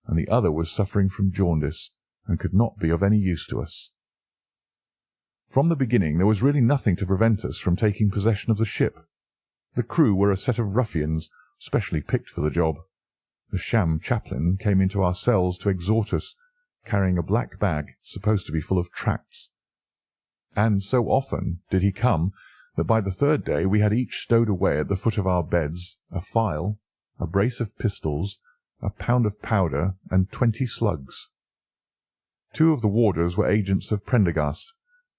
and the other was suffering from jaundice, and could not be of any use to us. From the beginning there was really nothing to prevent us from taking possession of the ship. The crew were a set of ruffians specially picked for the job. The sham chaplain came into our cells to exhort us, carrying a black bag supposed to be full of tracts. And so often did he come that by the 3rd day we had each stowed away at the foot of our beds a file, a brace of pistols, a pound of powder, and 20 slugs. 2 of the warders were agents of Prendergast,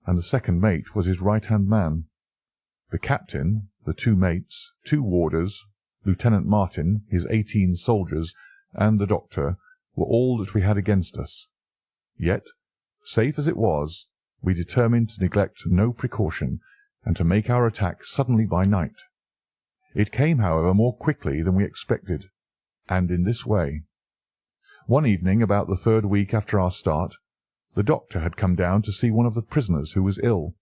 and the second mate was his right-hand man. The captain, the 2 mates, 2 warders, Lieutenant Martin, his 18 soldiers, and the doctor were all that we had against us. Yet, safe as it was, we determined to neglect no precaution, and to make our attack suddenly by night. It came, however, more quickly than we expected, and in this way. One evening, about the 3rd week after our start, the doctor had come down to see one of the prisoners who was ill,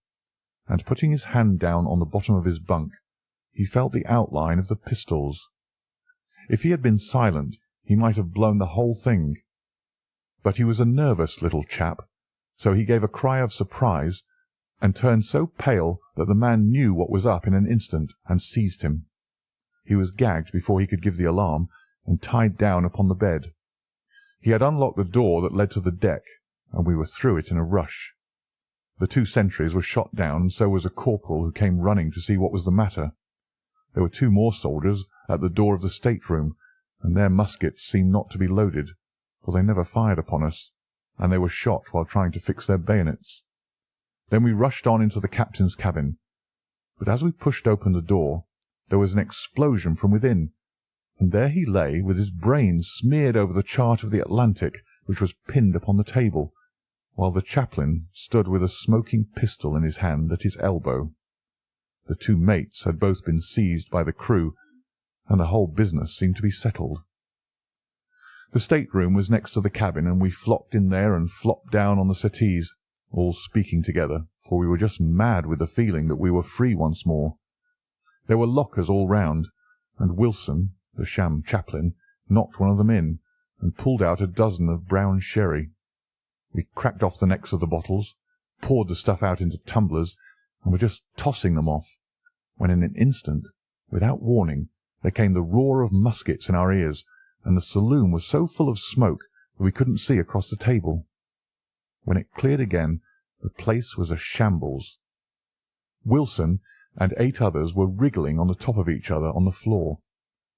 and putting his hand down on the bottom of his bunk, he felt the outline of the pistols. If he had been silent, he might have blown the whole thing. But he was a nervous little chap, so he gave a cry of surprise, and turned so pale that the man knew what was up in an instant and seized him. He was gagged before he could give the alarm, and tied down upon the bed. He had unlocked the door that led to the deck, and we were through it in a rush. The 2 sentries were shot down, and so was a corporal who came running to see what was the matter. There were 2 more soldiers at the door of the state-room, and their muskets seemed not to be loaded, for they never fired upon us, and they were shot while trying to fix their bayonets. Then we rushed on into the captain's cabin, but as we pushed open the door, there was an explosion from within, and there he lay with his brains smeared over the chart of the Atlantic which was pinned upon the table, while the chaplain stood with a smoking pistol in his hand at his elbow. The two mates had both been seized by the crew, and the whole business seemed to be settled. The state-room was next to the cabin, and we flocked in there and flopped down on the settees, all speaking together, for we were just mad with the feeling that we were free once more. There were lockers all round, and Wilson, the sham chaplain, knocked one of them in, and pulled out a dozen of brown sherry. We cracked off the necks of the bottles, poured the stuff out into tumblers, and were just tossing them off, when in an instant, without warning, there came the roar of muskets in our ears, and the saloon was so full of smoke that we couldn't see across the table. When it cleared again, the place was a shambles. Wilson and 8 others were wriggling on the top of each other on the floor,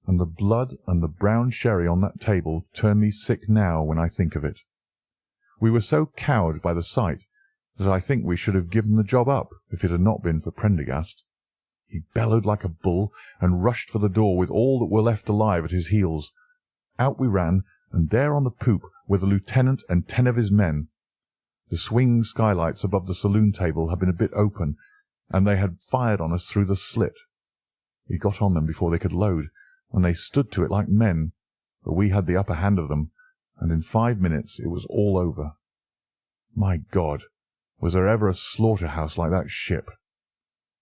and the blood and the brown sherry on that table turn me sick now when I think of it. We were so cowed by the sight that I think we should have given the job up if it had not been for Prendergast. He bellowed like a bull and rushed for the door with all that were left alive at his heels. Out we ran, and there on the poop were the lieutenant and 10 of his men. The swing skylights above the saloon table had been a bit open, and they had fired on us through the slit. We got on them before they could load, and they stood to it like men, but we had the upper hand of them, and in 5 minutes it was all over. My God, was there ever a slaughter-house like that ship?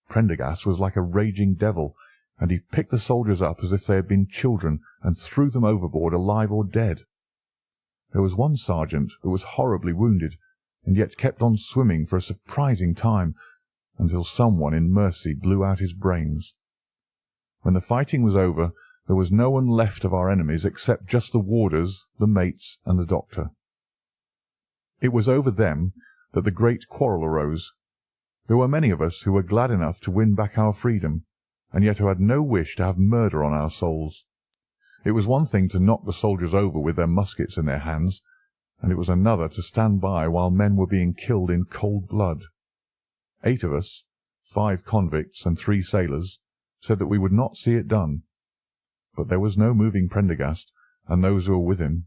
Prendergast was like a raging devil, and he picked the soldiers up as if they had been children and threw them overboard alive or dead. There was one sergeant who was horribly wounded, and yet kept on swimming for a surprising time, until someone in mercy blew out his brains. When the fighting was over, there was no one left of our enemies except just the warders, the mates, and the doctor. It was over them that the great quarrel arose. There were many of us who were glad enough to win back our freedom, and yet who had no wish to have murder on our souls. It was one thing to knock the soldiers over with their muskets in their hands, and it was another to stand by while men were being killed in cold blood. 8 of us, 5 convicts and 3 sailors, said that we would not see it done. But there was no moving Prendergast and those who were with him.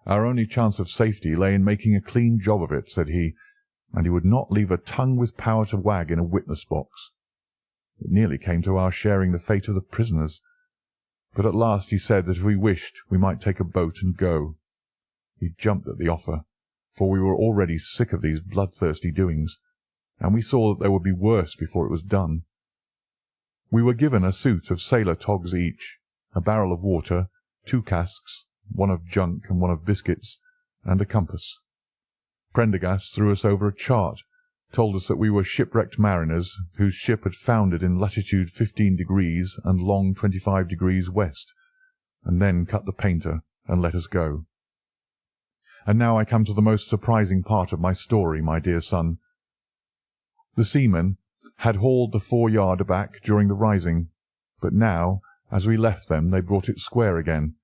Our only chance of safety lay in making a clean job of it, said he, and he would not leave a tongue with power to wag in a witness-box. It nearly came to our sharing the fate of the prisoners, but at last he said that if we wished we might take a boat and go. He jumped at the offer, for we were already sick of these bloodthirsty doings, and we saw that there would be worse before it was done. We were given a suit of sailor togs each, a barrel of water, 2 casks, one of junk and one of biscuits, and a compass. Prendergast threw us over a chart, told us that we were shipwrecked mariners whose ship had foundered in latitude 15 degrees and long 25 degrees west, and then cut the painter and let us go. And now I come to the most surprising part of my story, my dear son. The seamen had hauled the foreyard aback during the rising, but now, as we left them, they brought it square again,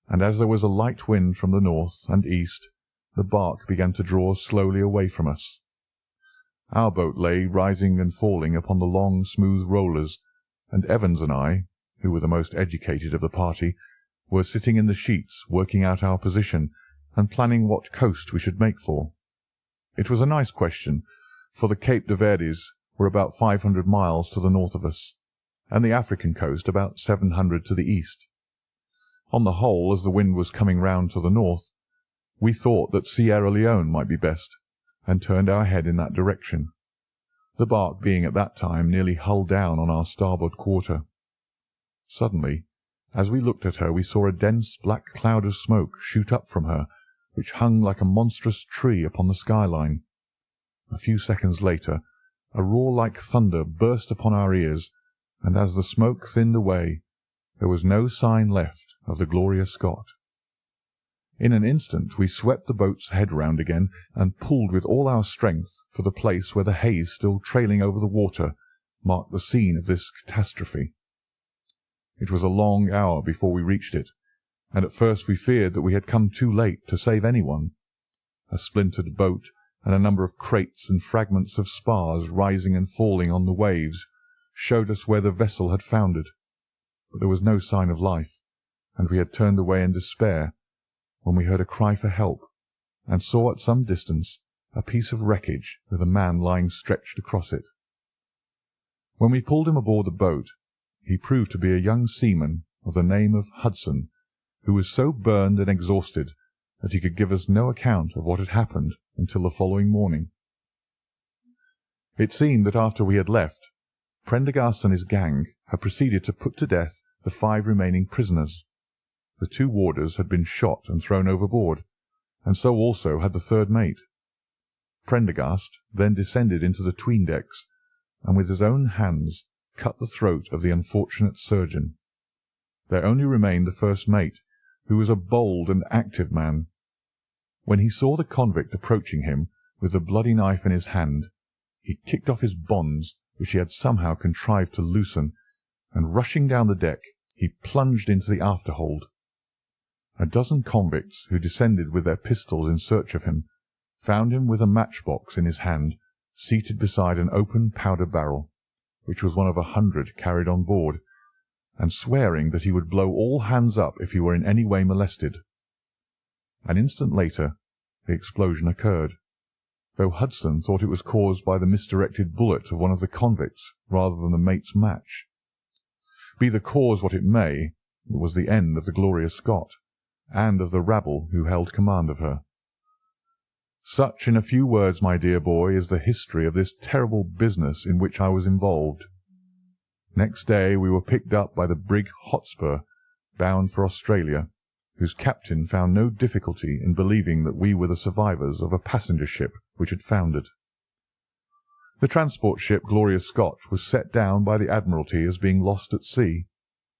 and as there was a light wind from the north and east, the bark began to draw slowly away from us. Our boat lay rising and falling upon the long, smooth rollers, and Evans and I, who were the most educated of the party, were sitting in the sheets working out our position and planning what coast we should make for. It was a nice question, for the Cape de Verdes were about 500 miles to the north of us, and the African coast about 700 to the east. On the whole, as the wind was coming round to the north, we thought that Sierra Leone might be best, and turned our head in that direction, the bark being at that time nearly hull down on our starboard quarter. Suddenly, as we looked at her, we saw a dense black cloud of smoke shoot up from her, which hung like a monstrous tree upon the skyline. A few seconds later, a roar like thunder burst upon our ears, and as the smoke thinned away, there was no sign left of the Gloria Scott. In an instant we swept the boat's head round again, and pulled with all our strength for the place where the haze still trailing over the water marked the scene of this catastrophe. It was a long hour before we reached it, and at first we feared that we had come too late to save anyone. A splintered boat and a number of crates and fragments of spars rising and falling on the waves showed us where the vessel had foundered, but there was no sign of life, and we had turned away in despair, when we heard a cry for help, and saw at some distance a piece of wreckage with a man lying stretched across it. When we pulled him aboard the boat, he proved to be a young seaman of the name of Hudson, who was so burned and exhausted that he could give us no account of what had happened until the following morning. It seemed that after we had left, Prendergast and his gang had proceeded to put to death the 5 remaining prisoners. The 2 warders had been shot and thrown overboard, and so also had the 3rd mate. Prendergast then descended into the 'tween-decks, and with his own hands cut the throat of the unfortunate surgeon. There only remained the 1st mate, who was a bold and active man. When he saw the convict approaching him with the bloody knife in his hand, he kicked off his bonds, which he had somehow contrived to loosen, and rushing down the deck, he plunged into the afterhold. A dozen convicts, who descended with their pistols in search of him, found him with a matchbox in his hand, seated beside an open powder barrel, which was one of 100 carried on board, and swearing that he would blow all hands up if he were in any way molested. An instant later the explosion occurred, though Hudson thought it was caused by the misdirected bullet of one of the convicts rather than the mate's match. Be the cause what it may, it was the end of the Gloria Scott, and of the rabble who held command of her. Such, in a few words, my dear boy, is the history of this terrible business in which I was involved. Next day we were picked up by the brig Hotspur, bound for Australia, whose captain found no difficulty in believing that we were the survivors of a passenger ship which had foundered. The transport ship Gloria Scott was set down by the Admiralty as being lost at sea,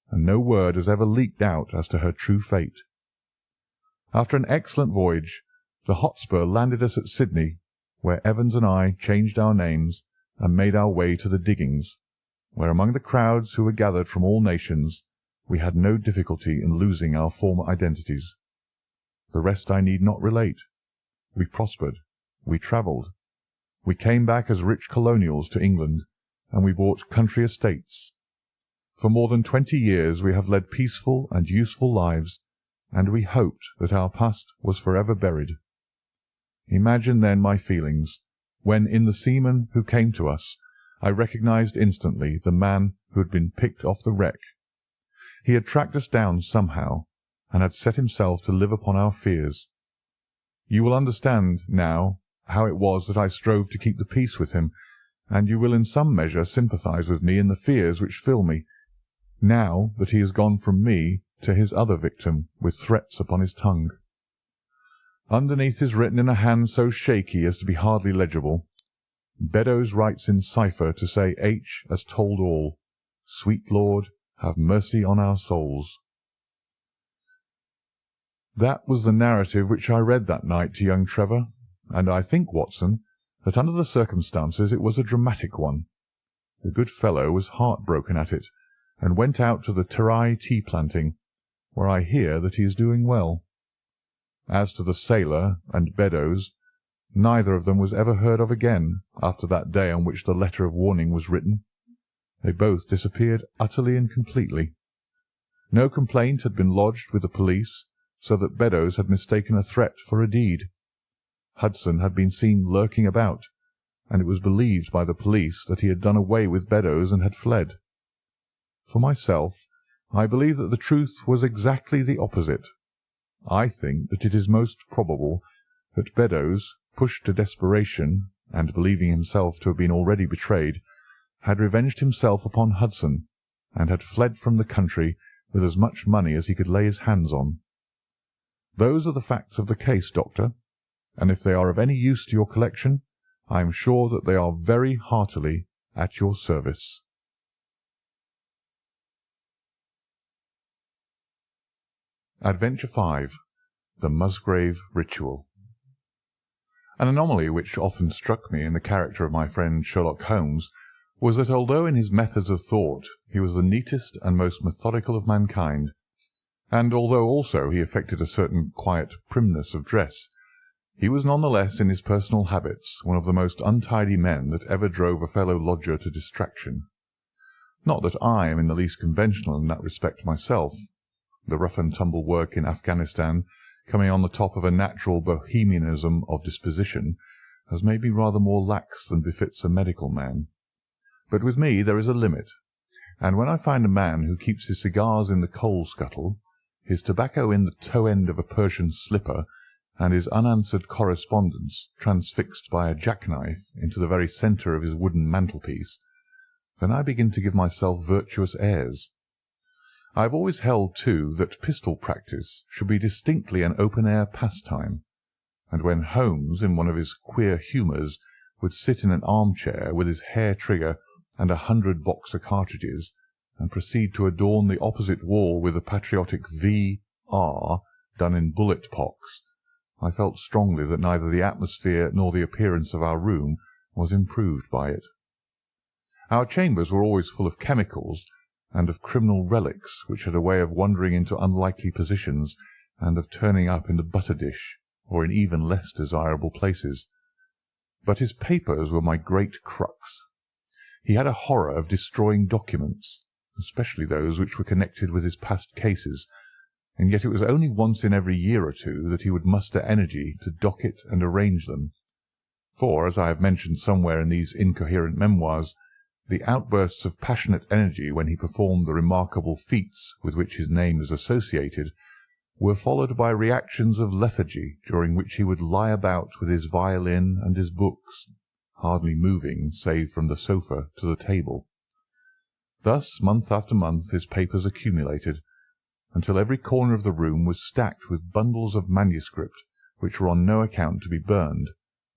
and no word has ever leaked out as to her true fate. After an excellent voyage, the Hotspur landed us at Sydney, where Evans and I changed our names and made our way to the diggings, where among the crowds who were gathered from all nations we had no difficulty in losing our former identities. The rest I need not relate. We prospered, we travelled, we came back as rich colonials to England, and we bought country estates. For more than 20 years we have led peaceful and useful lives, and we hoped that our past was forever buried. Imagine then my feelings, when in the seaman who came to us I recognized instantly the man who had been picked off the wreck. He had tracked us down somehow, and had set himself to live upon our fears. You will understand now how it was that I strove to keep the peace with him, and you will in some measure sympathize with me in the fears which fill me, now that he has gone from me to his other victim with threats upon his tongue. Underneath is written in a hand so shaky as to be hardly legible. Beddoes writes in cipher to say H has told all. Sweet Lord, have mercy on our souls. That was the narrative which I read that night to young Trevor, and I think, Watson, that under the circumstances it was a dramatic one. The good fellow was heartbroken at it, and went out to the Terai tea planting, where I hear that he is doing well. As to the sailor and Beddoes, neither of them was ever heard of again after that day on which the letter of warning was written. They both disappeared utterly and completely. No complaint had been lodged with the police, so that Beddoes had mistaken a threat for a deed. Hudson had been seen lurking about, and it was believed by the police that he had done away with Beddoes and had fled. For myself, I believe that the truth was exactly the opposite. I think that it is most probable that Beddoes, pushed to desperation, and believing himself to have been already betrayed, had revenged himself upon Hudson, and had fled from the country with as much money as he could lay his hands on. Those are the facts of the case, Doctor, and if they are of any use to your collection, I am sure that they are very heartily at your service. Adventure 5. The Musgrave Ritual. An anomaly which often struck me in the character of my friend Sherlock Holmes was that although in his methods of thought he was the neatest and most methodical of mankind, and although also he affected a certain quiet primness of dress, he was none the less in his personal habits one of the most untidy men that ever drove a fellow lodger to distraction. Not that I am in the least conventional in that respect myself. The rough-and-tumble work in Afghanistan, coming on the top of a natural bohemianism of disposition, has made me rather more lax than befits a medical man. But with me there is a limit, and when I find a man who keeps his cigars in the coal-scuttle, his tobacco in the toe-end of a Persian slipper, and his unanswered correspondence transfixed by a jackknife into the very centre of his wooden mantelpiece, then I begin to give myself virtuous airs. I have always held, too, that pistol practice should be distinctly an open-air pastime, and when Holmes, in one of his queer humours, would sit in an arm-chair with his hair-trigger and 100 Boxer cartridges, and proceed to adorn the opposite wall with a patriotic V.R. done in bullet-pocks, I felt strongly that neither the atmosphere nor the appearance of our room was improved by it. Our chambers were always full of chemicals and of criminal relics which had a way of wandering into unlikely positions and of turning up in the butter-dish or in even less desirable places. But his papers were my great crux. He had a horror of destroying documents, especially those which were connected with his past cases, and yet it was only once in every year or two that he would muster energy to docket and arrange them, for, as I have mentioned somewhere in these incoherent memoirs, the outbursts of passionate energy when he performed the remarkable feats with which his name is associated were followed by reactions of lethargy, during which he would lie about with his violin and his books, hardly moving save from the sofa to the table. Thus, month after month, his papers accumulated, until every corner of the room was stacked with bundles of manuscript which were on no account to be burned,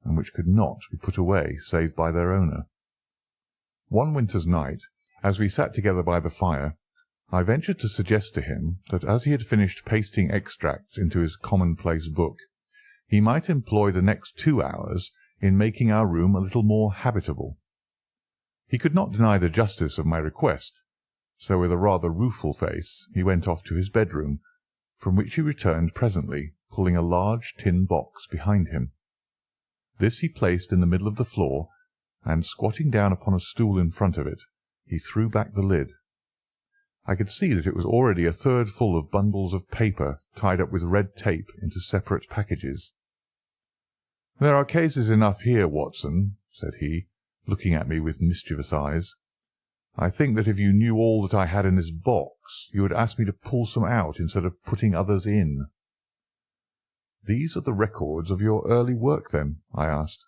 and which could not be put away save by their owner. One winter's night, as we sat together by the fire, I ventured to suggest to him that as he had finished pasting extracts into his commonplace book, he might employ the next 2 hours in making our room a little more habitable. He could not deny the justice of my request, so with a rather rueful face he went off to his bedroom, from which he returned presently, pulling a large tin box behind him. This he placed in the middle of the floor, and, squatting down upon a stool in front of it, he threw back the lid. I could see that it was already a third full of bundles of paper tied up with red tape into separate packages. "There are cases enough here, Watson," said he, looking at me with mischievous eyes. "I think that if you knew all that I had in this box, you would ask me to pull some out instead of putting others in." "These are the records of your early work, then?" I asked.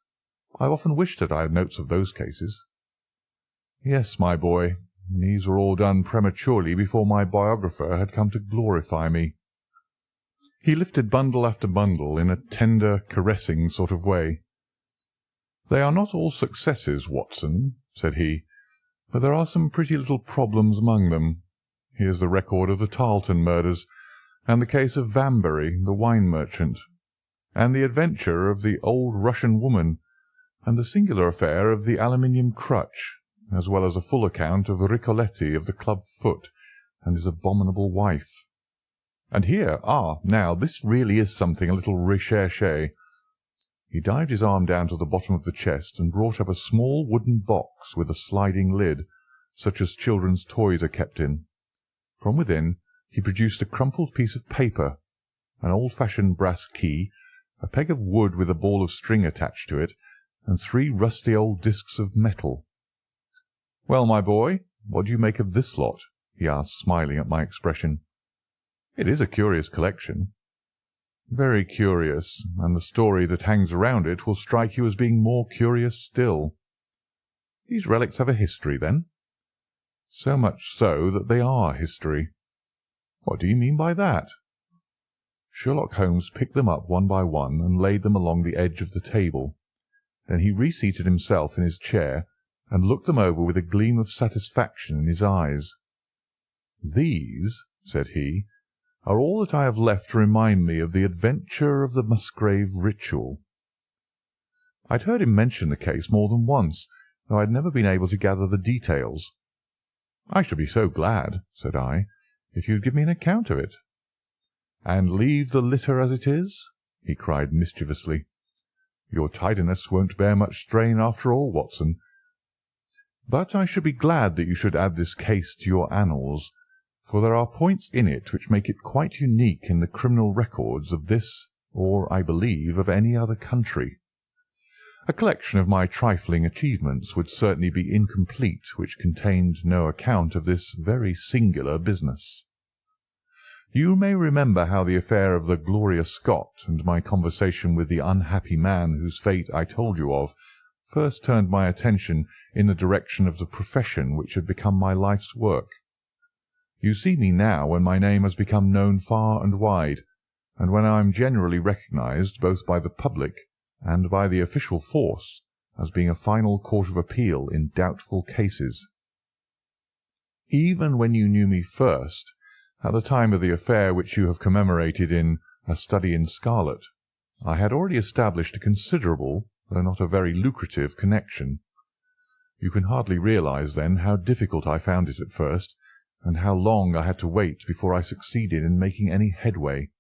"I have often wished that I had notes of those cases." "Yes, my boy. These were all done prematurely before my biographer had come to glorify me." He lifted bundle after bundle in a tender, caressing sort of way. "They are not all successes, Watson," said he, "but there are some pretty little problems among them. Here's the record of the Tarleton murders, and the case of Vanbury, the wine merchant, and the adventure of the old Russian woman, and the singular affair of the aluminium crutch, as well as a full account of Ricoletti of the club foot and his abominable wife. And here, now, this really is something a little recherché." He dived his arm down to the bottom of the chest and brought up a small wooden box with a sliding lid, such as children's toys are kept in. From within he produced a crumpled piece of paper, an old-fashioned brass key, a peg of wood with a ball of string attached to it, and 3 rusty old discs of metal. "Well, my boy, what do you make of this lot?" he asked, smiling at my expression. "It is a curious collection." "Very curious, and the story that hangs around it will strike you as being more curious still." "These relics have a history, then?" "So much so that they are history." "What do you mean by that?" Sherlock Holmes picked them up one by one and laid them along the edge of the table. Then he reseated himself in his chair and looked them over with a gleam of satisfaction in his eyes. "These," said he, "are all that I have left to remind me of the adventure of the Musgrave Ritual." I had heard him mention the case more than once, though I had never been able to gather the details. "I should be so glad," said I, "if you would give me an account of it." "And leave the litter as it is?" he cried mischievously. "Your tidiness won't bear much strain after all, Watson." But I should be glad that you should add this case to your annals, for there are points in it which make it quite unique in the criminal records of this, or, I believe, of any other country. A collection of my trifling achievements would certainly be incomplete which contained no account of this very singular business. You may remember how the affair of the Gloria Scott and my conversation with the unhappy man whose fate I told you of first turned my attention in the direction of the profession which had become my life's work. You see me now when my name has become known far and wide, and when I am generally recognized both by the public and by the official force as being a final court of appeal in doubtful cases. Even when you knew me first, at the time of the affair which you have commemorated in A Study in Scarlet, I had already established a considerable, though not a very lucrative, connection. You can hardly realize, then, how difficult I found it at first, and how long I had to wait before I succeeded in making any headway.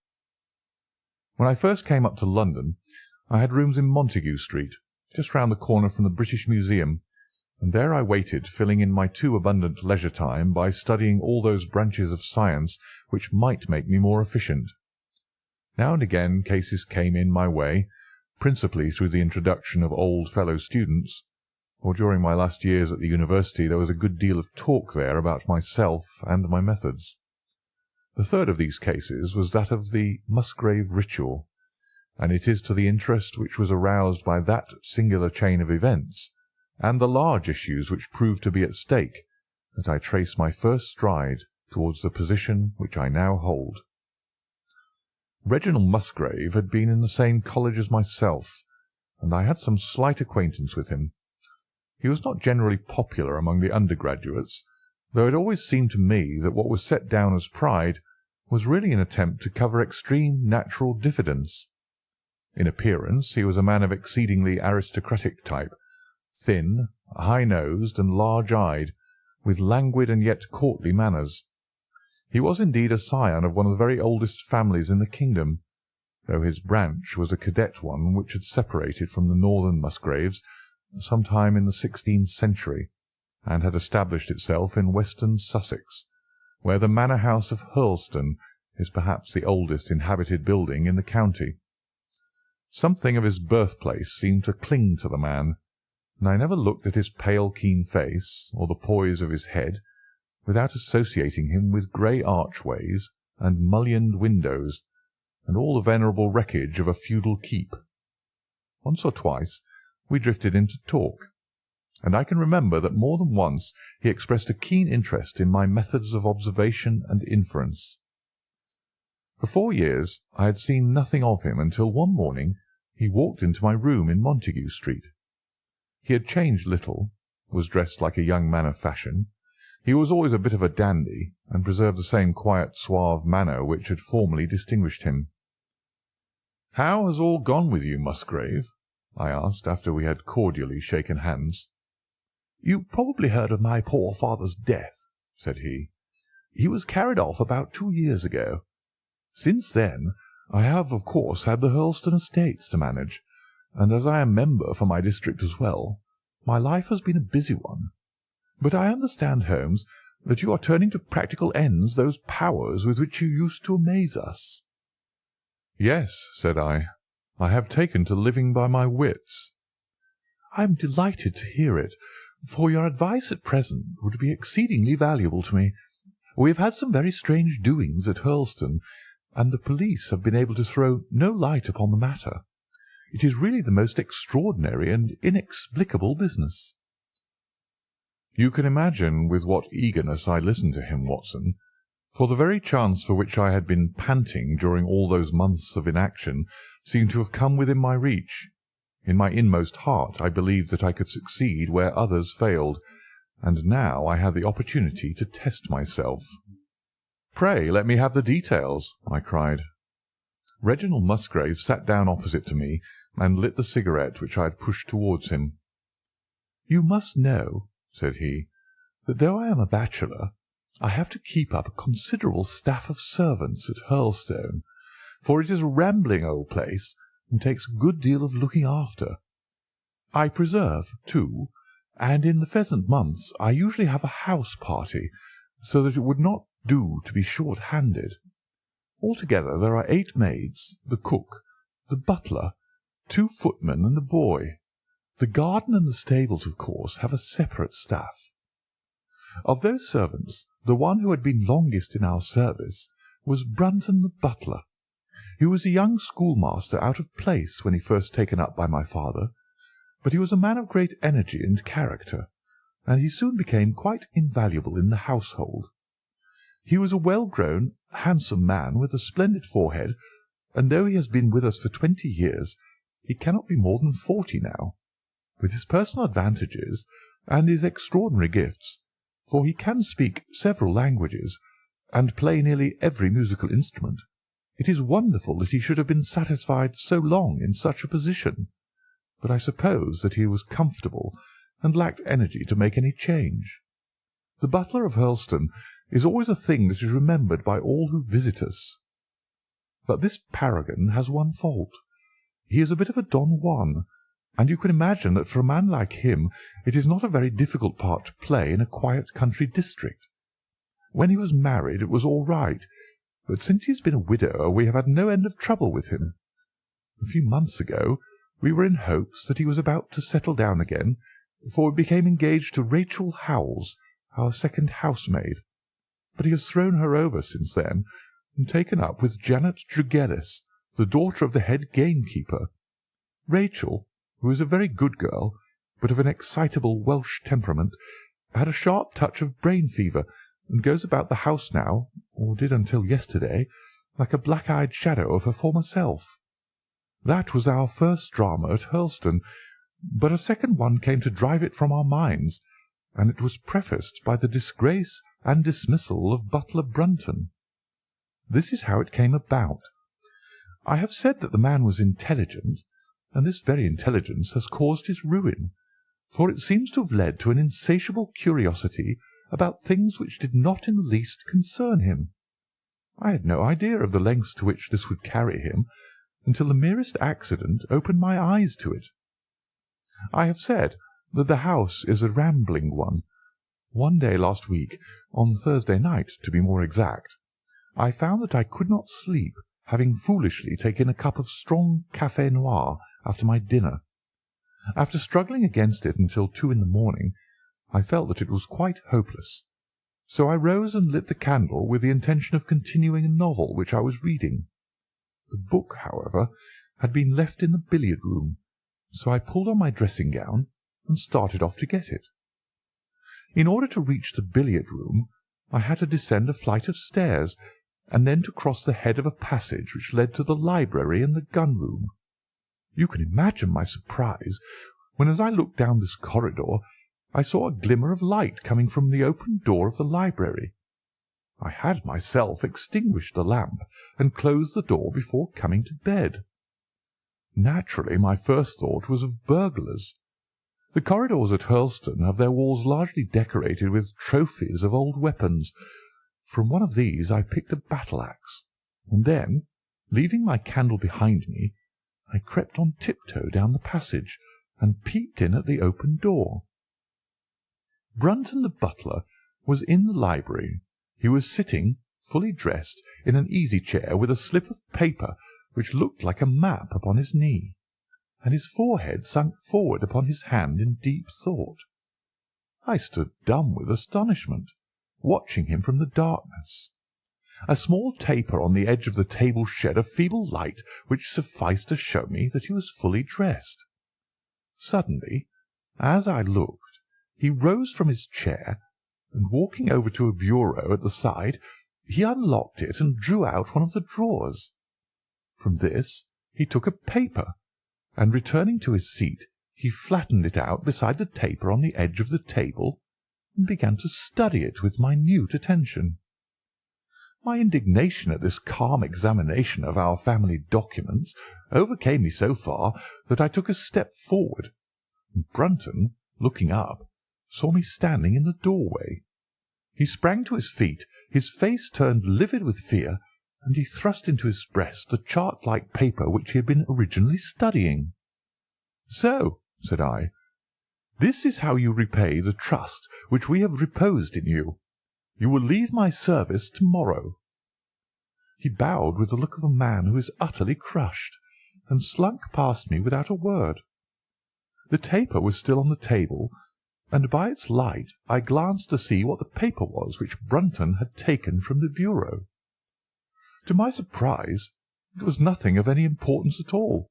When I first came up to London, I had rooms in Montague Street, just round the corner from the British Museum, and there I waited, filling in my too abundant leisure time by studying all those branches of science which might make me more efficient. Now and again cases came in my way, principally through the introduction of old fellow students, for during my last years at the university there was a good deal of talk there about myself and my methods. The third of these cases was that of the Musgrave ritual, and it is to the interest which was aroused by that singular chain of events, and the large issues which proved to be at stake, that I trace my first stride towards the position which I now hold. Reginald Musgrave had been in the same college as myself, and I had some slight acquaintance with him. He was not generally popular among the undergraduates, though it always seemed to me that what was set down as pride was really an attempt to cover extreme natural diffidence. In appearance he was a man of exceedingly aristocratic type, thin, high-nosed, and large-eyed, with languid and yet courtly manners. He was indeed a scion of one of the very oldest families in the kingdom, though his branch was a cadet one which had separated from the northern Musgraves some time in the 16th century, and had established itself in western Sussex, where the manor house of Hurlstone is perhaps the oldest inhabited building in the county. Something of his birthplace seemed to cling to the man, and I never looked at his pale, keen face, or the poise of his head, without associating him with grey archways and mullioned windows, and all the venerable wreckage of a feudal keep. Once or twice we drifted into talk, and I can remember that more than once he expressed a keen interest in my methods of observation and inference. For 4 years I had seen nothing of him until one morning he walked into my room in Montague Street. He had changed little, was dressed like a young man of fashion. He was always a bit of a dandy, and preserved the same quiet, suave manner which had formerly distinguished him. "How has all gone with you, Musgrave?" I asked, after we had cordially shaken hands. "You probably heard of my poor father's death," said he. "He was carried off about 2 years ago. Since then I have, of course, had the Hurlstone estates to manage, and as I am member for my district as well, my life has been a busy one. But I understand, Holmes, that you are turning to practical ends those powers with which you used to amaze us." "Yes," said I have taken to living by my wits." "I am delighted to hear it, for your advice at present would be exceedingly valuable to me. We have had some very strange doings at Hurlstone, and the police have been able to throw no light upon the matter. It is really the most extraordinary and inexplicable business." You can imagine with what eagerness I listened to him, Watson, for the very chance for which I had been panting during all those months of inaction seemed to have come within my reach. In my inmost heart I believed that I could succeed where others failed, and now I had the opportunity to test myself. "Pray let me have the details," I cried. Reginald Musgrave sat down opposite to me and lit the cigarette which I had pushed towards him. "You must know," said he, "that though I am a bachelor, I have to keep up a considerable staff of servants at Hurlstone, for it is a rambling old place and takes a good deal of looking after. I preserve, too, and in the pheasant months I usually have a house party, so that it would not do to be short-handed. Altogether there are 8 maids, the cook, the butler, 2 footmen, and the boy. The garden and the stables, of course, have a separate staff. Of those servants, the one who had been longest in our service was Brunton the butler. He was a young schoolmaster out of place when he first taken up by my father, but he was a man of great energy and character, and he soon became quite invaluable in the household. He was a well-grown, handsome man with a splendid forehead, and though he has been with us for 20 years, he cannot be more than 40 now. With his personal advantages and his extraordinary gifts, for he can speak several languages and play nearly every musical instrument, it is wonderful that he should have been satisfied so long in such a position. But I suppose that he was comfortable and lacked energy to make any change. The butler of Hurlstone is always a thing that is remembered by all who visit us. But this paragon has one fault. He is a bit of a Don Juan, and you can imagine that for a man like him it is not a very difficult part to play in a quiet country district. When he was married it was all right, but since he has been a widower we have had no end of trouble with him. A few months ago we were in hopes that he was about to settle down again, for we became engaged to Rachel Howells, our second housemaid, but he has thrown her over since then, and taken up with Janet Tregellis, the daughter of the head gamekeeper. Rachel, who is a very good girl, but of an excitable Welsh temperament, had a sharp touch of brain fever, and goes about the house now, or did until yesterday, like a black-eyed shadow of her former self. That was our first drama at Hurlstone, but a second one came to drive it from our minds, and it was prefaced by the disgrace and dismissal of Butler Brunton. This is how it came about. I have said that the man was intelligent, and this very intelligence has caused his ruin, for it seems to have led to an insatiable curiosity about things which did not in the least concern him. I had no idea of the lengths to which this would carry him, until the merest accident opened my eyes to it. I have said that the house is a rambling one. One day last week, on Thursday night to be more exact, I found that I could not sleep, having foolishly taken a cup of strong café noir after my dinner. After struggling against it until 2 in the morning, I felt that it was quite hopeless, so I rose and lit the candle with the intention of continuing a novel which I was reading. The book, however, had been left in the billiard-room, so I pulled on my dressing-gown and started off to get it. In order to reach the billiard-room, I had to descend a flight of stairs, and then to cross the head of a passage which led to the library and the gun-room. You can imagine my surprise when, as I looked down this corridor, I saw a glimmer of light coming from the open door of the library. I had myself extinguished the lamp and closed the door before coming to bed. Naturally, my first thought was of burglars. The corridors at Hurlstone have their walls largely decorated with trophies of old weapons. From one of these I picked a battle-axe, and then, leaving my candle behind me, I crept on tiptoe down the passage and peeped in at the open door. Brunton the butler was in the library. He was sitting, fully dressed, in an easy-chair with a slip of paper which looked like a map upon his knee, and his forehead sunk forward upon his hand in deep thought. I stood dumb with astonishment, watching him from the darkness. A small taper on the edge of the table shed a feeble light which sufficed to show me that he was fully dressed. Suddenly, as I looked, he rose from his chair, and walking over to a bureau at the side, he unlocked it and drew out one of the drawers. From this he took a paper, and returning to his seat, he flattened it out beside the taper on the edge of the table, and began to study it with minute attention. My indignation at this calm examination of our family documents overcame me so far that I took a step forward. Brunton, looking up, saw me standing in the doorway. He sprang to his feet, his face turned livid with fear, and he thrust into his breast the chart-like paper which he had been originally studying. "So," said I, This is how you repay the trust which we have reposed in you. You will leave my service to-morrow." He bowed with the look of a man who is utterly crushed, and slunk past me without a word. The taper was still on the table, and by its light I glanced to see what the paper was which Brunton had taken from the bureau. To my surprise, it was nothing of any importance at all,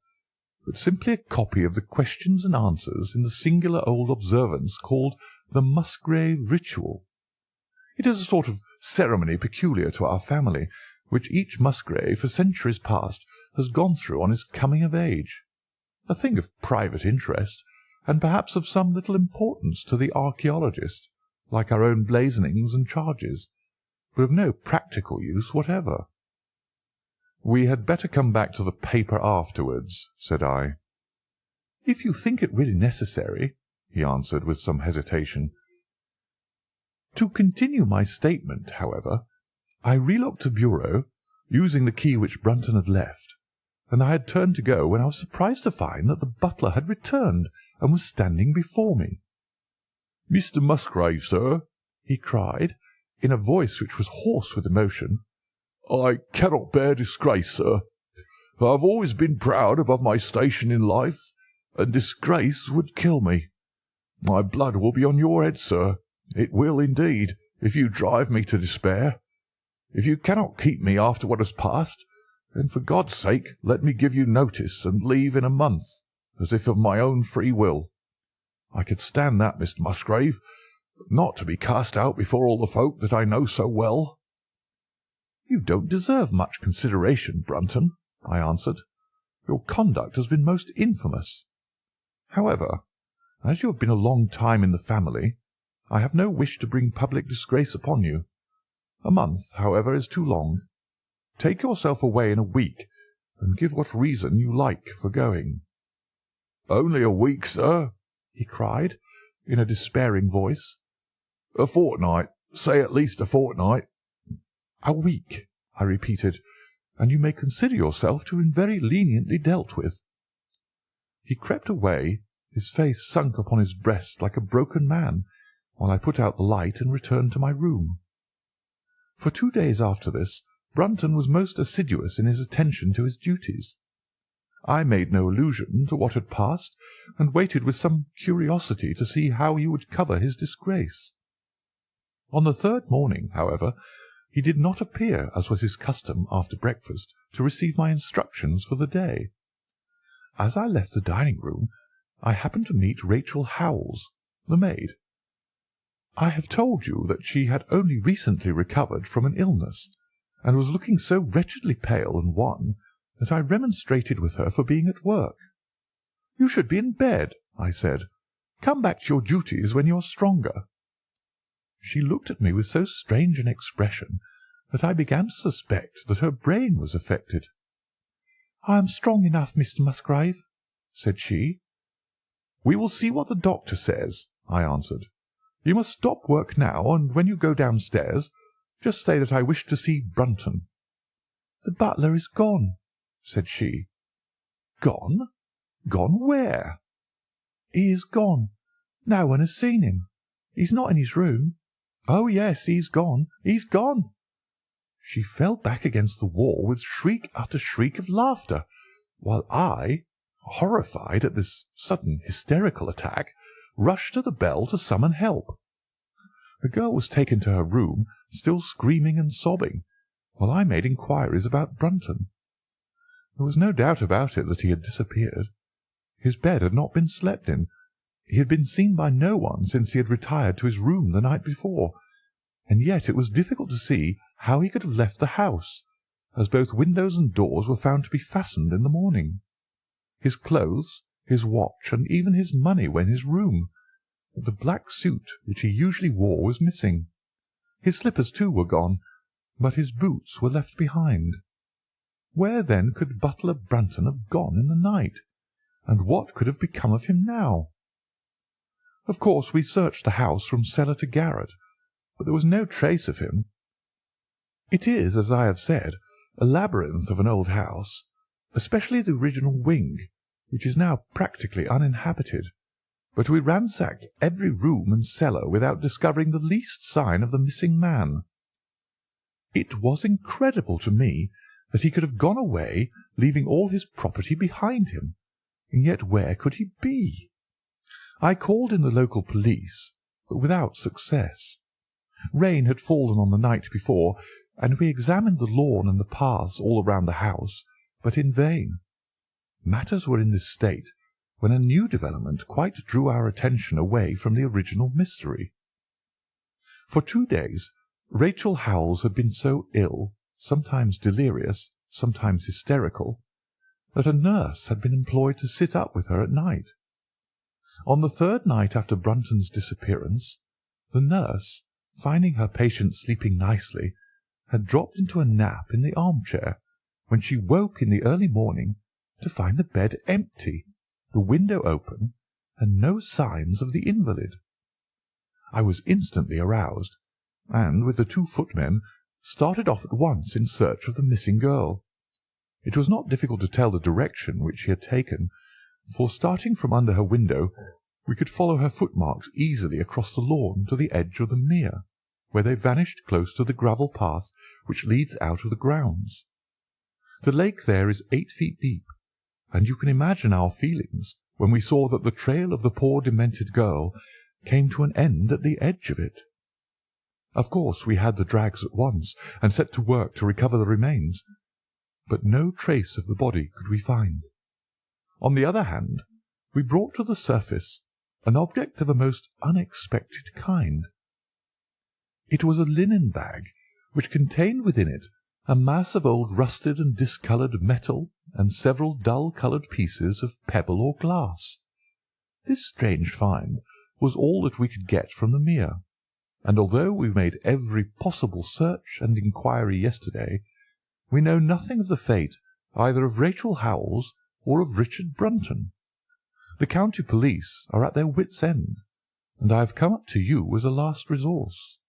but simply a copy of the questions and answers in the singular old observance called the Musgrave Ritual. It is a sort of ceremony peculiar to our family, which each Musgrave for centuries past has gone through on his coming of age, a thing of private interest, and perhaps of some little importance to the archaeologist, like our own blazonings and charges, but of no practical use whatever. "We had better come back to the paper afterwards," said I. "If you think it really necessary," he answered with some hesitation. To continue my statement, however, I relocked the bureau, using the key which Brunton had left, and I had turned to go when I was surprised to find that the butler had returned and was standing before me. "Mr. Musgrave, sir," he cried, in a voice which was hoarse with emotion, "I cannot bear disgrace, sir. I have always been proud above my station in life, and disgrace would kill me. My blood will be on your head, sir. It will indeed, if you drive me to despair. If you cannot keep me after what has passed, then for God's sake let me give you notice and leave in a month, as if of my own free will. I could stand that, Mr. Musgrave, but not to be cast out before all the folk that I know so well." "You don't deserve much consideration, Brunton," I answered. "Your conduct has been most infamous. However, as you have been a long time in the family, I have no wish to bring public disgrace upon you. A month, however, is too long. Take yourself away in a week, and give what reason you like for going." "Only a week, sir," he cried, in a despairing voice. "A fortnight, say at least a fortnight." "A week," I repeated, "and you may consider yourself to have been very leniently dealt with." He crept away, his face sunk upon his breast like a broken man, while I put out the light and returned to my room. For 2 days after this, Brunton was most assiduous in his attention to his duties. I made no allusion to what had passed, and waited with some curiosity to see how he would cover his disgrace. On the 3rd morning, however, he did not appear, as was his custom after breakfast, to receive my instructions for the day. As I left the dining-room, I happened to meet Rachel Howells, the maid. I have told you that she had only recently recovered from an illness, and was looking so wretchedly pale and wan that I remonstrated with her for being at work. "You should be in bed," I said. "Come back to your duties when you are stronger." She looked at me with so strange an expression that I began to suspect that her brain was affected. "I am strong enough, Mr. Musgrave," said she. "We will see what the doctor says," I answered. "You must stop work now, and when you go downstairs, just say that I wish to see Brunton." "The butler is gone," said she. "Gone? Gone where?" "He is gone. No one has seen him. He's not in his room. Oh, yes, he's gone. He's gone." She fell back against the wall with shriek after shriek of laughter, while I, horrified at this sudden hysterical attack, rushed to the bell to summon help. The girl was taken to her room, still screaming and sobbing, while I made inquiries about Brunton. There was no doubt about it that he had disappeared. His bed had not been slept in. He had been seen by no one since he had retired to his room the night before, and yet it was difficult to see how he could have left the house, as both windows and doors were found to be fastened in the morning. His clothes, his watch, and even his money were in his room, but the black suit which he usually wore was missing. His slippers, too, were gone, but his boots were left behind. Where, then, could butler Brunton have gone in the night, and what could have become of him now? Of course we searched the house from cellar to garret, but there was no trace of him. It is, as I have said, a labyrinth of an old house, especially the original wing, which is now practically uninhabited, but we ransacked every room and cellar without discovering the least sign of the missing man. It was incredible to me that he could have gone away, leaving all his property behind him, and yet where could he be? I called in the local police, but without success. Rain had fallen on the night before, and we examined the lawn and the paths all round the house, but in vain. Matters were in this state when a new development quite drew our attention away from the original mystery. For 2 days Rachel Howells had been so ill, sometimes delirious, sometimes hysterical, that a nurse had been employed to sit up with her at night. On the 3rd night after Brunton's disappearance, the nurse, finding her patient sleeping nicely, had dropped into a nap in the armchair, when she woke in the early morning to find the bed empty, the window open, and no signs of the invalid. I was instantly aroused, and, with the 2 footmen, started off at once in search of the missing girl. It was not difficult to tell the direction which she had taken, for, starting from under her window, we could follow her footmarks easily across the lawn to the edge of the mere, where they vanished close to the gravel path which leads out of the grounds. The lake there is 8 feet deep, and you can imagine our feelings when we saw that the trail of the poor demented girl came to an end at the edge of it. Of course we had the drags at once, and set to work to recover the remains, but no trace of the body could we find. On the other hand, we brought to the surface an object of a most unexpected kind. It was a linen bag, which contained within it a mass of old rusted and discoloured metal and several dull-coloured pieces of pebble or glass. This strange find was all that we could get from the mere, and although we made every possible search and inquiry yesterday, we know nothing of the fate either of Rachel Howells or of Richard Brunton. The county police are at their wits' end, and I have come up to you as a last resource."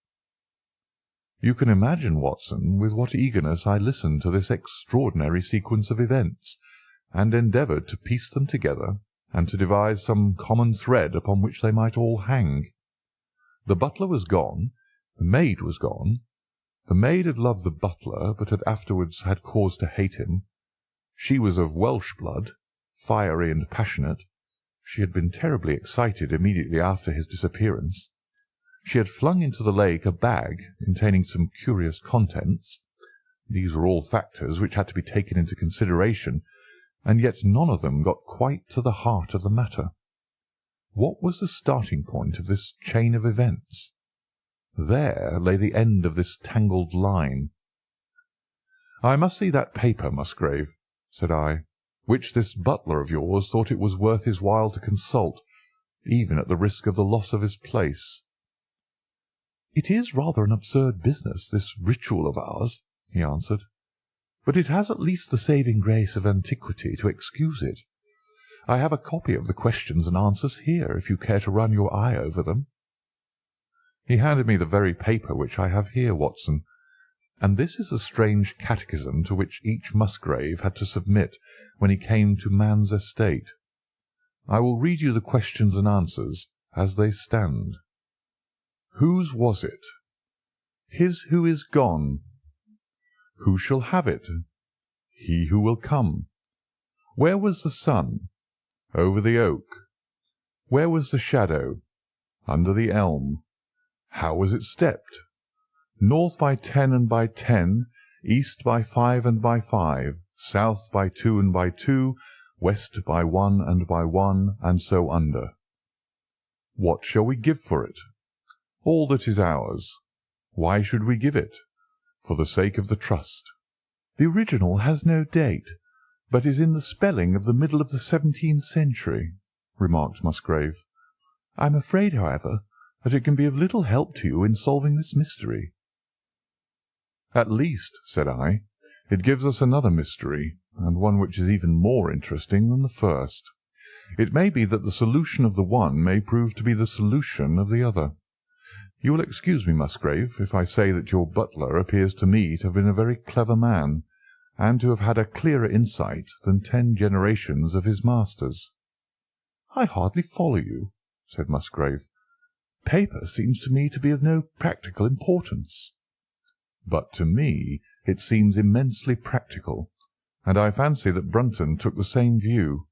You can imagine, Watson, with what eagerness I listened to this extraordinary sequence of events, and endeavoured to piece them together and to devise some common thread upon which they might all hang. The butler was gone, the maid was gone. The maid had loved the butler, but had afterwards had cause to hate him. She was of Welsh blood, fiery and passionate. She had been terribly excited immediately after his disappearance. She had flung into the lake a bag containing some curious contents. These were all factors which had to be taken into consideration, and yet none of them got quite to the heart of the matter. What was the starting point of this chain of events? There lay the end of this tangled line. "I must see that paper, Musgrave," said I, "which this butler of yours thought it was worth his while to consult, even at the risk of the loss of his place." "It is rather an absurd business, this ritual of ours," he answered, "but it has at least the saving grace of antiquity to excuse it. I have a copy of the questions and answers here, if you care to run your eye over them." He handed me the very paper which I have here, Watson, and this is the strange catechism to which each Musgrave had to submit when he came to man's estate. I will read you the questions and answers as they stand. Whose was it? His who is gone. Who shall have it? He who will come. Where was the sun? Over the oak. Where was the shadow? Under the elm. How was it stepped? North by 10 and by 10, east by 5 and by 5, south by 2 and by 2, west by 1 and by 1, and so under. What shall we give for it? All that is ours. Why should we give it? For the sake of the trust. The original has no date, but is in the spelling of the middle of the 17th century, remarked Musgrave. I am afraid, however, that it can be of little help to you in solving this mystery. At least, said I, it gives us another mystery, and one which is even more interesting than the first. It may be that the solution of the one may prove to be the solution of the other. You will excuse me, Musgrave, if I say that your butler appears to me to have been a very clever man, and to have had a clearer insight than 10 generations of his masters. I hardly follow you. said Musgrave. "Paper seems to me to be of no practical importance." "But to me it seems immensely practical, and I fancy that Brunton took the same view.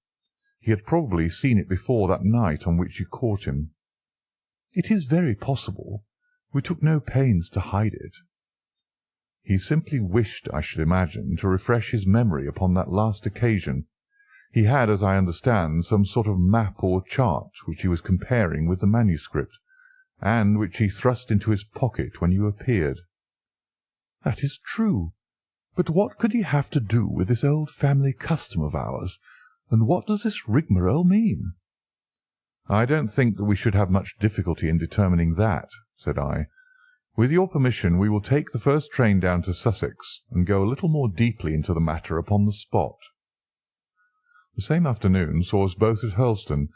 He had probably seen it before that night on which you caught him." "It is very possible. We took no pains to hide it." "He simply wished, I should imagine, to refresh his memory upon that last occasion. He had, as I understand, some sort of map or chart which he was comparing with the manuscript, and which he thrust into his pocket when you appeared." "That is true. But what could he have to do with this old family custom of ours, and what does this rigmarole mean?" "I don't think that we should have much difficulty in determining that," said I. "With your permission we will take the first train down to Sussex, and go a little more deeply into the matter upon the spot." The same afternoon saw us both at Hurlstone.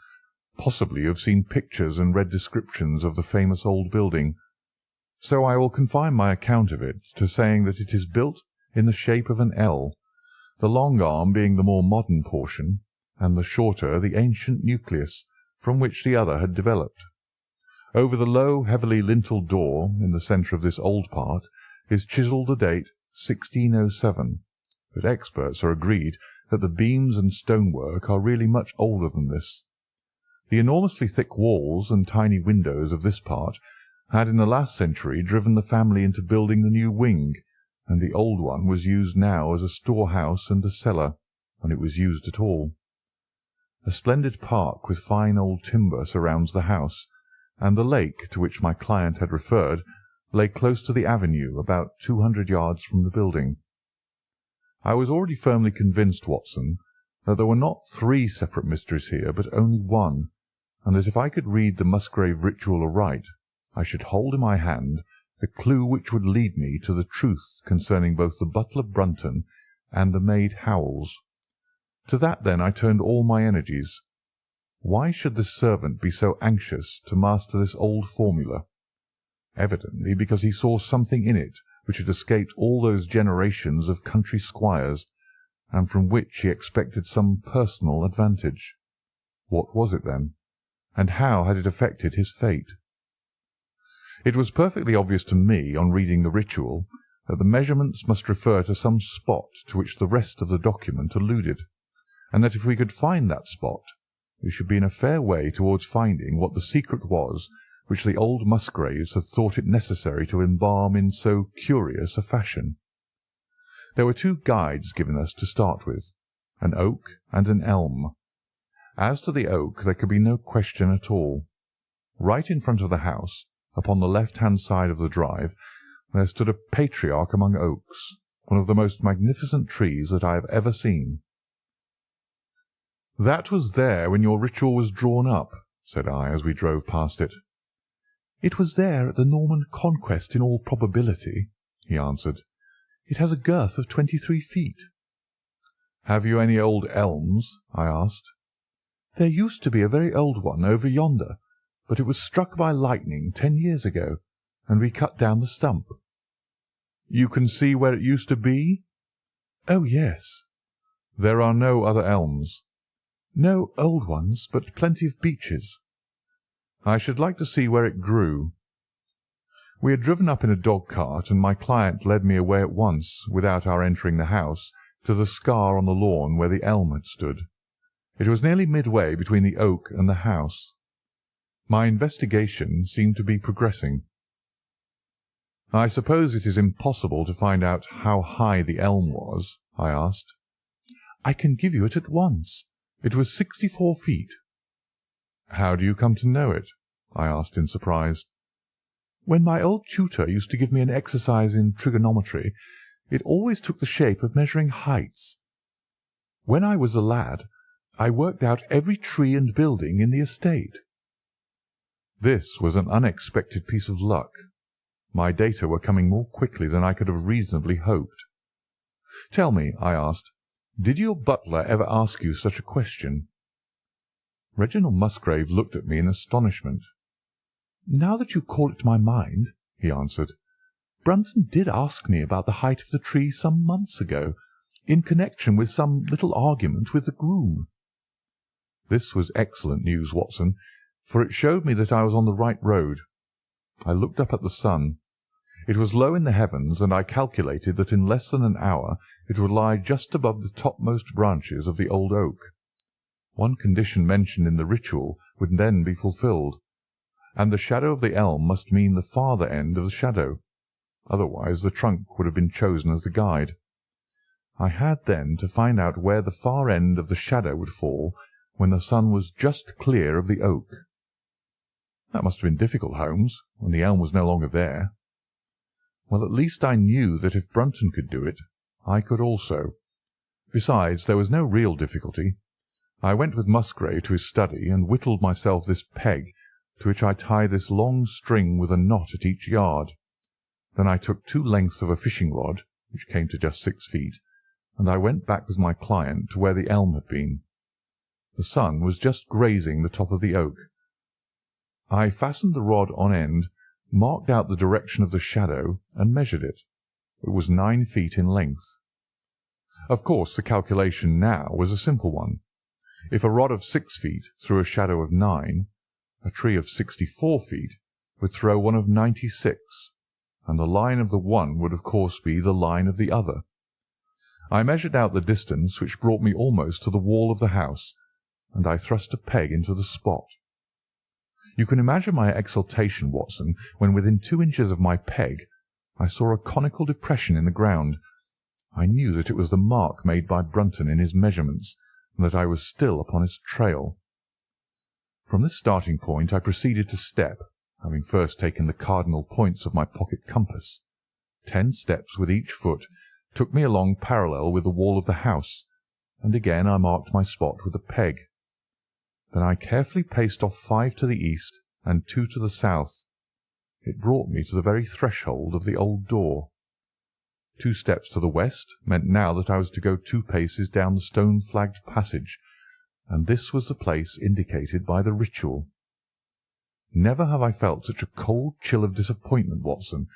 Possibly you have seen pictures and read descriptions of the famous old building. So I will confine my account of it to saying that it is built in the shape of an L, the long arm being the more modern portion, and the shorter the ancient nucleus from which the other had developed. Over the low, heavily linteled door in the centre of this old part is chiselled the date 1607, but experts are agreed that the beams and stonework are really much older than this. The enormously thick walls and tiny windows of this part had in the last century driven the family into building the new wing, and the old one was used now as a storehouse and a cellar, when it was used at all. A splendid park with fine old timber surrounds the house, and the lake to which my client had referred lay close to the avenue about 200 yards from the building. I was already firmly convinced, Watson, that there were not 3 separate mysteries here, but only one, and that if I could read the Musgrave ritual aright, I should hold in my hand the clue which would lead me to the truth concerning both the butler Brunton and the maid Howells. To that, then, I turned all my energies. Why should this servant be so anxious to master this old formula? Evidently because he saw something in it which had escaped all those generations of country squires, and from which he expected some personal advantage. What was it, then, and how had it affected his fate? It was perfectly obvious to me, on reading the ritual, that the measurements must refer to some spot to which the rest of the document alluded, and that if we could find that spot, we should be in a fair way towards finding what the secret was which the old Musgraves had thought it necessary to embalm in so curious a fashion. There were 2 guides given us to start with, an oak and an elm. As to the oak there could be no question at all. Right in front of the house, upon the left-hand side of the drive, there stood a patriarch among oaks, one of the most magnificent trees that I have ever seen. "That was there when your ritual was drawn up," said I, as we drove past it. "It was there at the Norman Conquest in all probability," he answered. "It has a girth of 23 feet. "Have you any old elms?" I asked. "There used to be a very old one over yonder, but it was struck by lightning 10 years ago, and we cut down the stump." "You can see where it used to be?" "Oh, yes." "There are no other elms?" "No old ones, but plenty of beeches." "I should like to see where it grew." We had driven up in a dog-cart, and my client led me away at once, without our entering the house, to the scar on the lawn where the elm had stood. It was nearly midway between the oak and the house. My investigation seemed to be progressing. "I suppose it is impossible to find out how high the elm was?" I asked. "I can give you it at once. It was 64 feet. "How do you come to know it?" I asked in surprise. "When my old tutor used to give me an exercise in trigonometry, it always took the shape of measuring heights. When I was a lad, I worked out every tree and building in the estate." This was an unexpected piece of luck. My data were coming more quickly than I could have reasonably hoped. "Tell me," I asked, "did your butler ever ask you such a question?" Reginald Musgrave looked at me in astonishment. "Now that you call it to my mind," he answered, "Brunton did ask me about the height of the tree some months ago, in connection with some little argument with the groom." This was excellent news, Watson. for it showed me that I was on the right road. I looked up at the sun. It was low in the heavens, and I calculated that in less than an hour it would lie just above the topmost branches of the old oak. One condition mentioned in the ritual would then be fulfilled, and the shadow of the elm must mean the farther end of the shadow. Otherwise the trunk would have been chosen as the guide. I had then to find out where the far end of the shadow would fall when the sun was just clear of the oak. That must have been difficult, Holmes, when the elm was no longer there. Well, at least I knew that if Brunton could do it, I could also. Besides, there was no real difficulty. I went with Musgrave to his study and whittled myself this peg, to which I tied this long string with a knot at each yard. Then I took 2 lengths of a fishing rod, which came to just 6 feet, and I went back with my client to where the elm had been. The sun was just grazing the top of the oak. I fastened the rod on end, marked out the direction of the shadow, and measured it. It was 9 feet in length. Of course, the calculation now was a simple one. If a rod of 6 feet threw a shadow of 9, a tree of 64 feet would throw one of 96, and the line of the one would of course be the line of the other. I measured out the distance, which brought me almost to the wall of the house, and I thrust a peg into the spot. You can imagine my exultation, Watson, when within 2 inches of my peg I saw a conical depression in the ground. I knew that it was the mark made by Brunton in his measurements, and that I was still upon his trail. From this starting point I proceeded to step, having first taken the cardinal points of my pocket compass. 10 steps with each foot took me along parallel with the wall of the house, and again I marked my spot with a peg. Then I carefully paced off 5 to the east and 2 to the south. It brought me to the very threshold of the old door. 2 steps to the west meant now that I was to go 2 paces down the stone-flagged passage, and this was the place indicated by the ritual. Never have I felt such a cold chill of disappointment, Watson.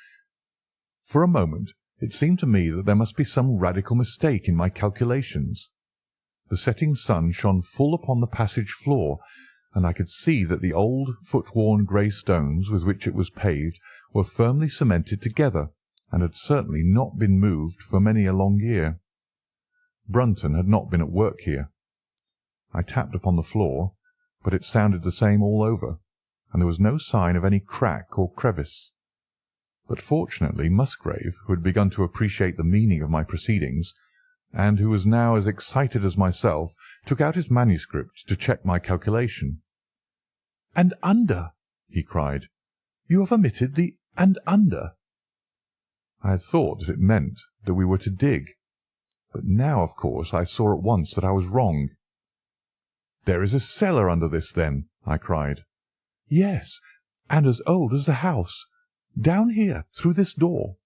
For a moment it seemed to me that there must be some radical mistake in my calculations. The setting sun shone full upon the passage floor, and I could see that the old foot-worn grey stones with which it was paved were firmly cemented together, and had certainly not been moved for many a long year. Brunton had not been at work here. I tapped upon the floor, but it sounded the same all over, and there was no sign of any crack or crevice. But fortunately Musgrave, who had begun to appreciate the meaning of my proceedings, and who was now as excited as myself, took out his manuscript to check my calculation. "And under!" he cried. "You have omitted the 'and under.'" I had thought that it meant that we were to dig, but now of course I saw at once that I was wrong. "There is a cellar under this, then?" I cried. "Yes, and as old as the house. Down here, through this door."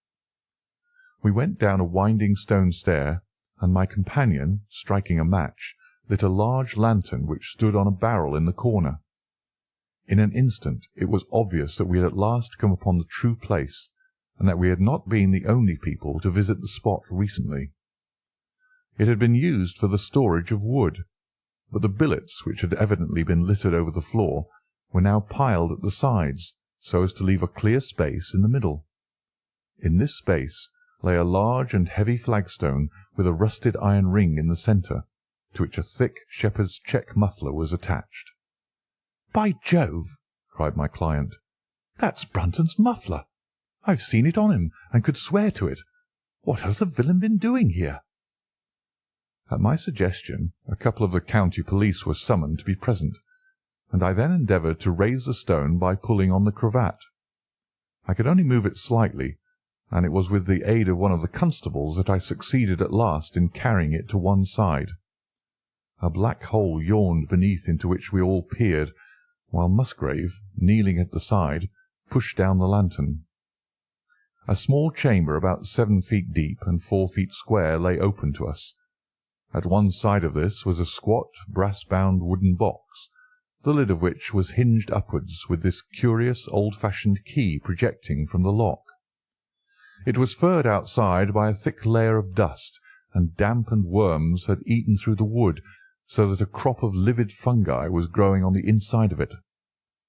We went down a winding stone stair, and my companion, striking a match, lit a large lantern which stood on a barrel in the corner. In an instant it was obvious that we had at last come upon the true place, and that we had not been the only people to visit the spot recently. It had been used for the storage of wood, but the billets, which had evidently been littered over the floor, were now piled at the sides, so as to leave a clear space in the middle. In this space lay a large and heavy flagstone with a rusted iron ring in the centre, to which a thick shepherd's check muffler was attached. "By Jove!" cried my client, "that's Brunton's muffler. I've seen it on him, and could swear to it. What has the villain been doing here?" At my suggestion a couple of the county police were summoned to be present, and I then endeavoured to raise the stone by pulling on the cravat. I could only move it slightly, and it was with the aid of one of the constables that I succeeded at last in carrying it to one side. A black hole yawned beneath, into which we all peered, while Musgrave, kneeling at the side, pushed down the lantern. A small chamber about 7 feet deep and 4 feet square lay open to us. At one side of this was a squat, brass-bound wooden box, the lid of which was hinged upwards, with this curious old-fashioned key projecting from the lock. It was furred outside by a thick layer of dust, and damp and worms had eaten through the wood, so that a crop of livid fungi was growing on the inside of it.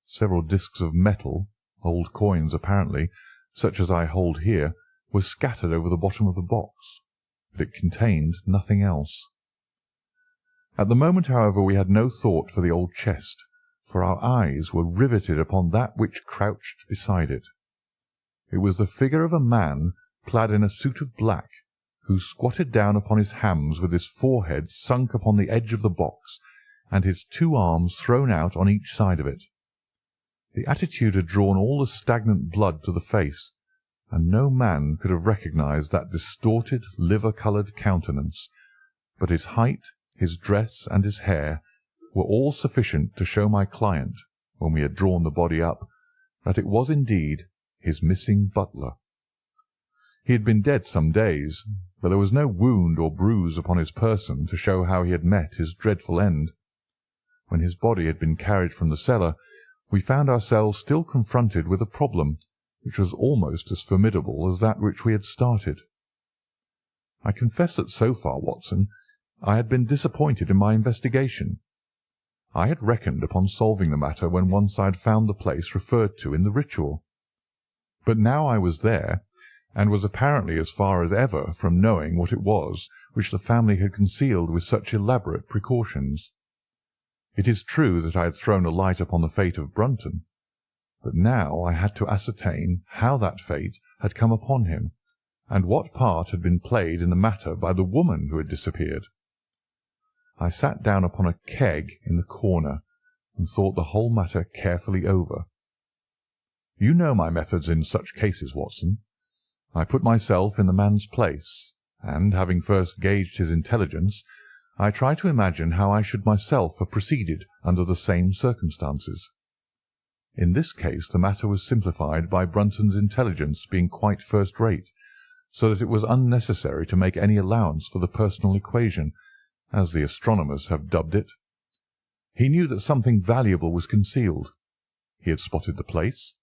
Several discs of metal, old coins apparently, such as I hold here, were scattered over the bottom of the box, but it contained nothing else. At the moment, however, we had no thought for the old chest, for our eyes were riveted upon that which crouched beside it. It was the figure of a man clad in a suit of black, who squatted down upon his hams with his forehead sunk upon the edge of the box, and his two arms thrown out on each side of it. The attitude had drawn all the stagnant blood to the face, and no man could have recognized that distorted, liver-coloured countenance, but his height, his dress, and his hair were all sufficient to show my client, when we had drawn the body up, that it was indeed his missing butler. He had been dead some days, but there was no wound or bruise upon his person to show how he had met his dreadful end. When his body had been carried from the cellar, we found ourselves still confronted with a problem which was almost as formidable as that which we had started. I confess that so far, Watson, I had been disappointed in my investigation. I had reckoned upon solving the matter when once I had found the place referred to in the ritual. But now I was there, and was apparently as far as ever from knowing what it was which the family had concealed with such elaborate precautions. It is true that I had thrown a light upon the fate of Brunton, but now I had to ascertain how that fate had come upon him, and what part had been played in the matter by the woman who had disappeared. I sat down upon a keg in the corner, and thought the whole matter carefully over. You know my methods in such cases, Watson. I put myself in the man's place, and, having first gauged his intelligence, I try to imagine how I should myself have proceeded under the same circumstances. In this case the matter was simplified by Brunton's intelligence being quite first-rate, so that it was unnecessary to make any allowance for the personal equation, as the astronomers have dubbed it. He knew that something valuable was concealed. He had spotted the place.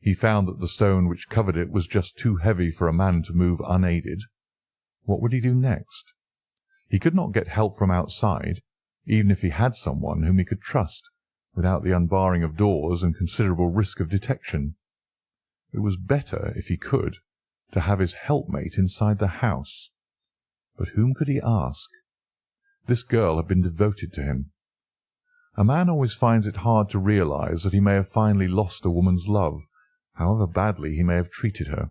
He found that the stone which covered it was just too heavy for a man to move unaided. What would he do next? He could not get help from outside, even if he had someone whom he could trust, without the unbarring of doors and considerable risk of detection. It was better, if he could, to have his helpmate inside the house. But whom could he ask? This girl had been devoted to him. A man always finds it hard to realize that he may have finally lost a woman's love, however badly he may have treated her.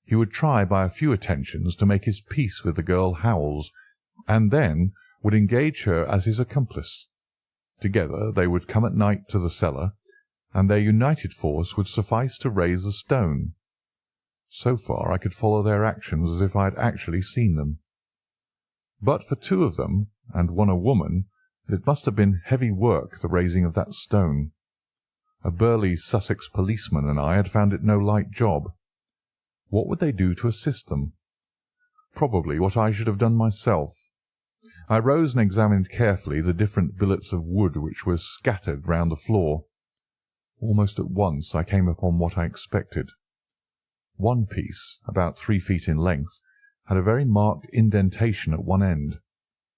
He would try by a few attentions to make his peace with the girl Howells, and then would engage her as his accomplice. Together they would come at night to the cellar, and their united force would suffice to raise the stone. So far I could follow their actions as if I had actually seen them. But for two of them, and one a woman, it must have been heavy work, the raising of that stone. A burly Sussex policeman and I had found it no light job. What would they do to assist them? Probably what I should have done myself. I rose and examined carefully the different billets of wood which were scattered round the floor. Almost at once I came upon what I expected. One piece, about 3 feet in length, had a very marked indentation at one end,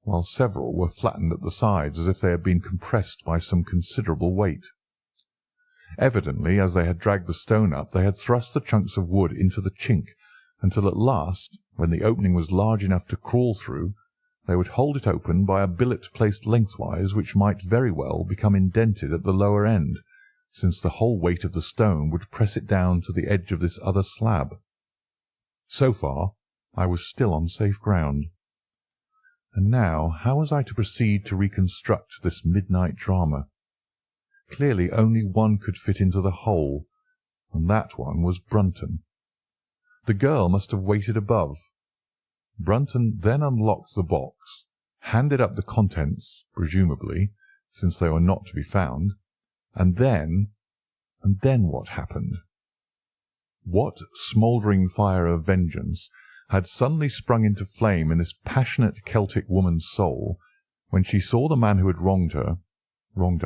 while several were flattened at the sides as if they had been compressed by some considerable weight. Evidently, as they had dragged the stone up, they had thrust the chunks of wood into the chink, until at last, when the opening was large enough to crawl through, they would hold it open by a billet placed lengthwise, which might very well become indented at the lower end, since the whole weight of the stone would press it down to the edge of this other slab. So far I was still on safe ground. And now how was I to proceed to reconstruct this midnight drama? Clearly only one could fit into the hole, and that one was Brunton. The girl must have waited above. Brunton then unlocked the box, handed up the contents, presumably, since they were not to be found, and then what happened? What smouldering fire of vengeance had suddenly sprung into flame in this passionate Celtic woman's soul when she saw the man who had wronged her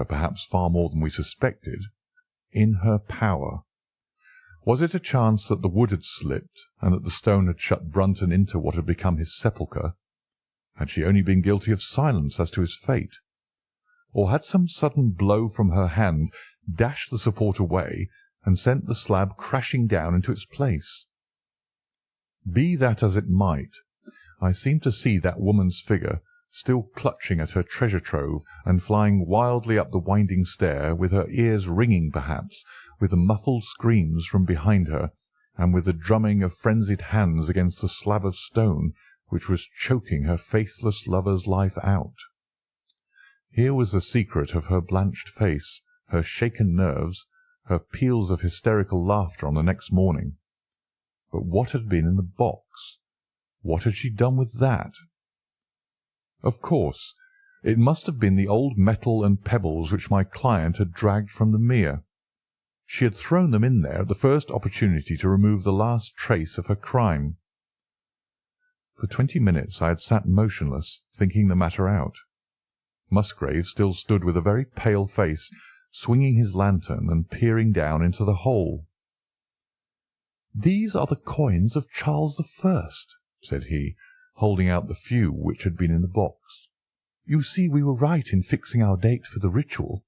perhaps far more than we suspected, in her power? Was it a chance that the wood had slipped, and that the stone had shut Brunton into what had become his sepulchre? Had she only been guilty of silence as to his fate? Or had some sudden blow from her hand dashed the support away, and sent the slab crashing down into its place. Be that as it might, I seemed to see that woman's figure still clutching at her treasure trove and flying wildly up the winding stair, with her ears ringing perhaps with the muffled screams from behind her, and with the drumming of frenzied hands against the slab of stone which was choking her faithless lover's life out. Here was the secret of her blanched face, her shaken nerves, her peals of hysterical laughter on the next morning. But what had been in the box? What had she done with that? Of course, it must have been the old metal and pebbles which my client had dragged from the mere. She had thrown them in there at the first opportunity to remove the last trace of her crime. For 20 minutes I had sat motionless, thinking the matter out. Musgrave still stood with a very pale face, swinging his lantern and peering down into the hole. "These are the coins of Charles I," said he, holding out the few which had been in the box. "You see we were right in fixing our date for the ritual."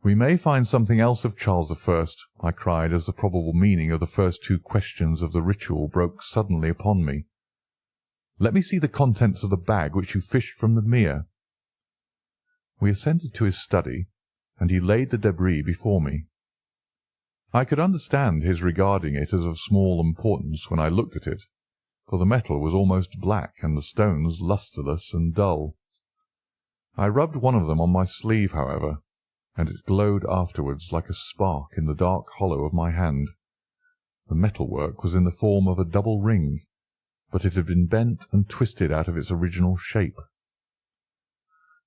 "We may find something else of Charles I," I cried, as the probable meaning of the first two questions of the ritual broke suddenly upon me. "Let me see the contents of the bag which you fished from the mere." We ascended to his study, and he laid the débris before me. I could understand his regarding it as of small importance when I looked at it, for the metal was almost black and the stones lustreless and dull. I rubbed one of them on my sleeve, however, and it glowed afterwards like a spark in the dark hollow of my hand. The metalwork was in the form of a double ring, but it had been bent and twisted out of its original shape.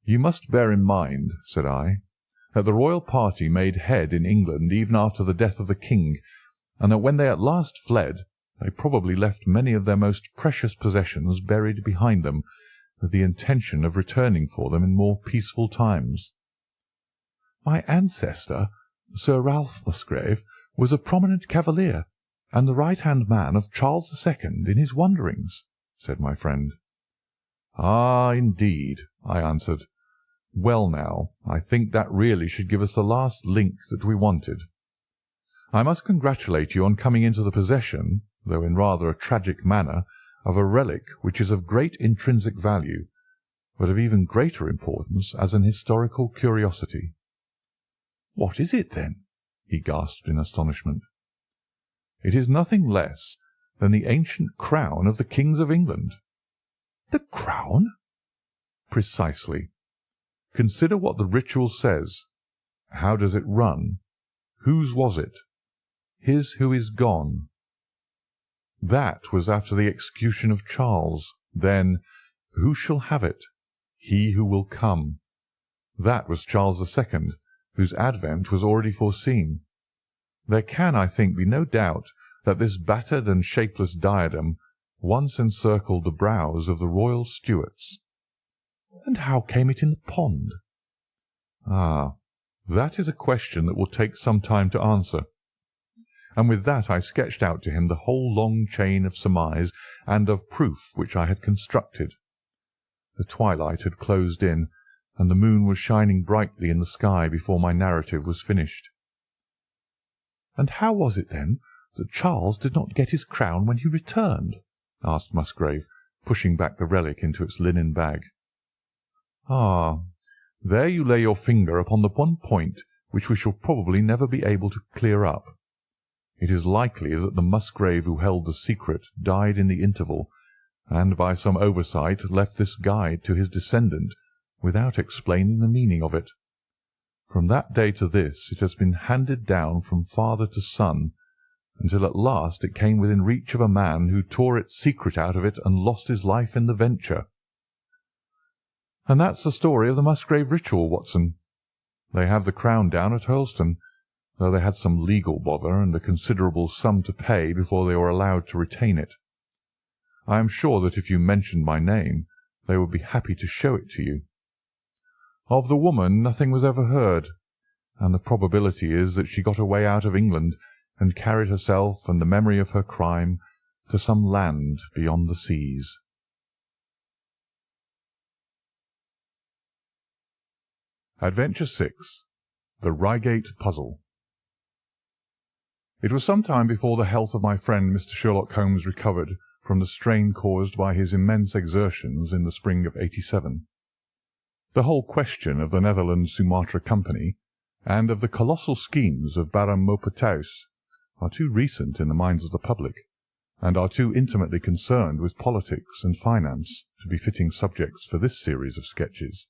"You must bear in mind," said I, "that the royal party made head in England even after the death of the king, and that when they at last fled they probably left many of their most precious possessions buried behind them, with the intention of returning for them in more peaceful times." "My ancestor, Sir Ralph Musgrave, was a prominent cavalier, and the right-hand man of Charles II in his wanderings," said my friend. "Ah, indeed," I answered. "Well now, I think that really should give us the last link that we wanted. I must congratulate you on coming into the possession, though in rather a tragic manner, of a relic which is of great intrinsic value, but of even greater importance as an historical curiosity." "What is it, then?" he gasped in astonishment. "It is nothing less than the ancient crown of the kings of England." "The crown?" "Precisely. Consider what the ritual says. How does it run? Whose was it? His who is gone. That was after the execution of Charles. Then, who shall have it? He who will come. That was Charles II, whose advent was already foreseen. There can, I think, be no doubt that this battered and shapeless diadem once encircled the brows of the royal Stuarts." "And how came it in the pond?" "Ah, that is a question that will take some time to answer." And with that I sketched out to him the whole long chain of surmise and of proof which I had constructed. The twilight had closed in, and the moon was shining brightly in the sky before my narrative was finished. "And how was it, then, that Charles did not get his crown when he returned?" asked Musgrave, pushing back the relic into its linen bag. "Ah, there you lay your finger upon the one point which we shall probably never be able to clear up. It is likely that the Musgrave who held the secret died in the interval, and by some oversight left this guide to his descendant without explaining the meaning of it. From that day to this it has been handed down from father to son, until at last it came within reach of a man who tore its secret out of it and lost his life in the venture." "And that's the story of the Musgrave ritual, Watson. They have the crown down at Hurlstone, though they had some legal bother and a considerable sum to pay before they were allowed to retain it. I am sure that if you mentioned my name they would be happy to show it to you. Of the woman nothing was ever heard, and the probability is that she got away out of England and carried herself and the memory of her crime to some land beyond the seas. Adventure 6. The Reigate Puzzle. It was some time before the health of my friend Mr. Sherlock Holmes recovered from the strain caused by his immense exertions in the spring of '87. The whole question of the Netherlands Sumatra Company and of the colossal schemes of Baron Maupertuis are too recent in the minds of the public, and are too intimately concerned with politics and finance to be fitting subjects for this series of sketches.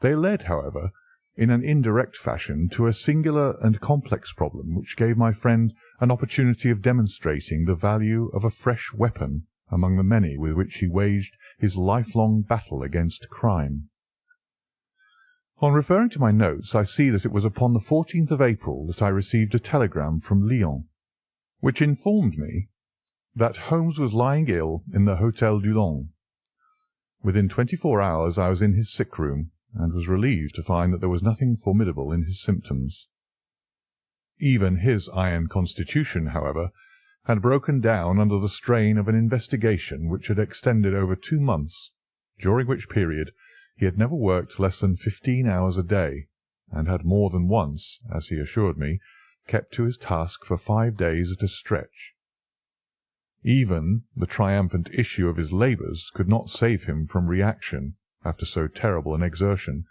They led, however, in an indirect fashion to a singular and complex problem which gave my friend an opportunity of demonstrating the value of a fresh weapon among the many with which he waged his lifelong battle against crime. On referring to my notes, I see that it was upon the 14th of April that I received a telegram from Lyons, which informed me that Holmes was lying ill in the Hôtel Dulong. Within 24 hours I was in his sick room, and was relieved to find that there was nothing formidable in his symptoms. Even his iron constitution, however, had broken down under the strain of an investigation which had extended over 2 months, during which period he had never worked less than 15 hours a day, and had more than once, as he assured me, kept to his task for 5 days at a stretch. Even the triumphant issue of his labours could not save him from reaction after so terrible an exertion,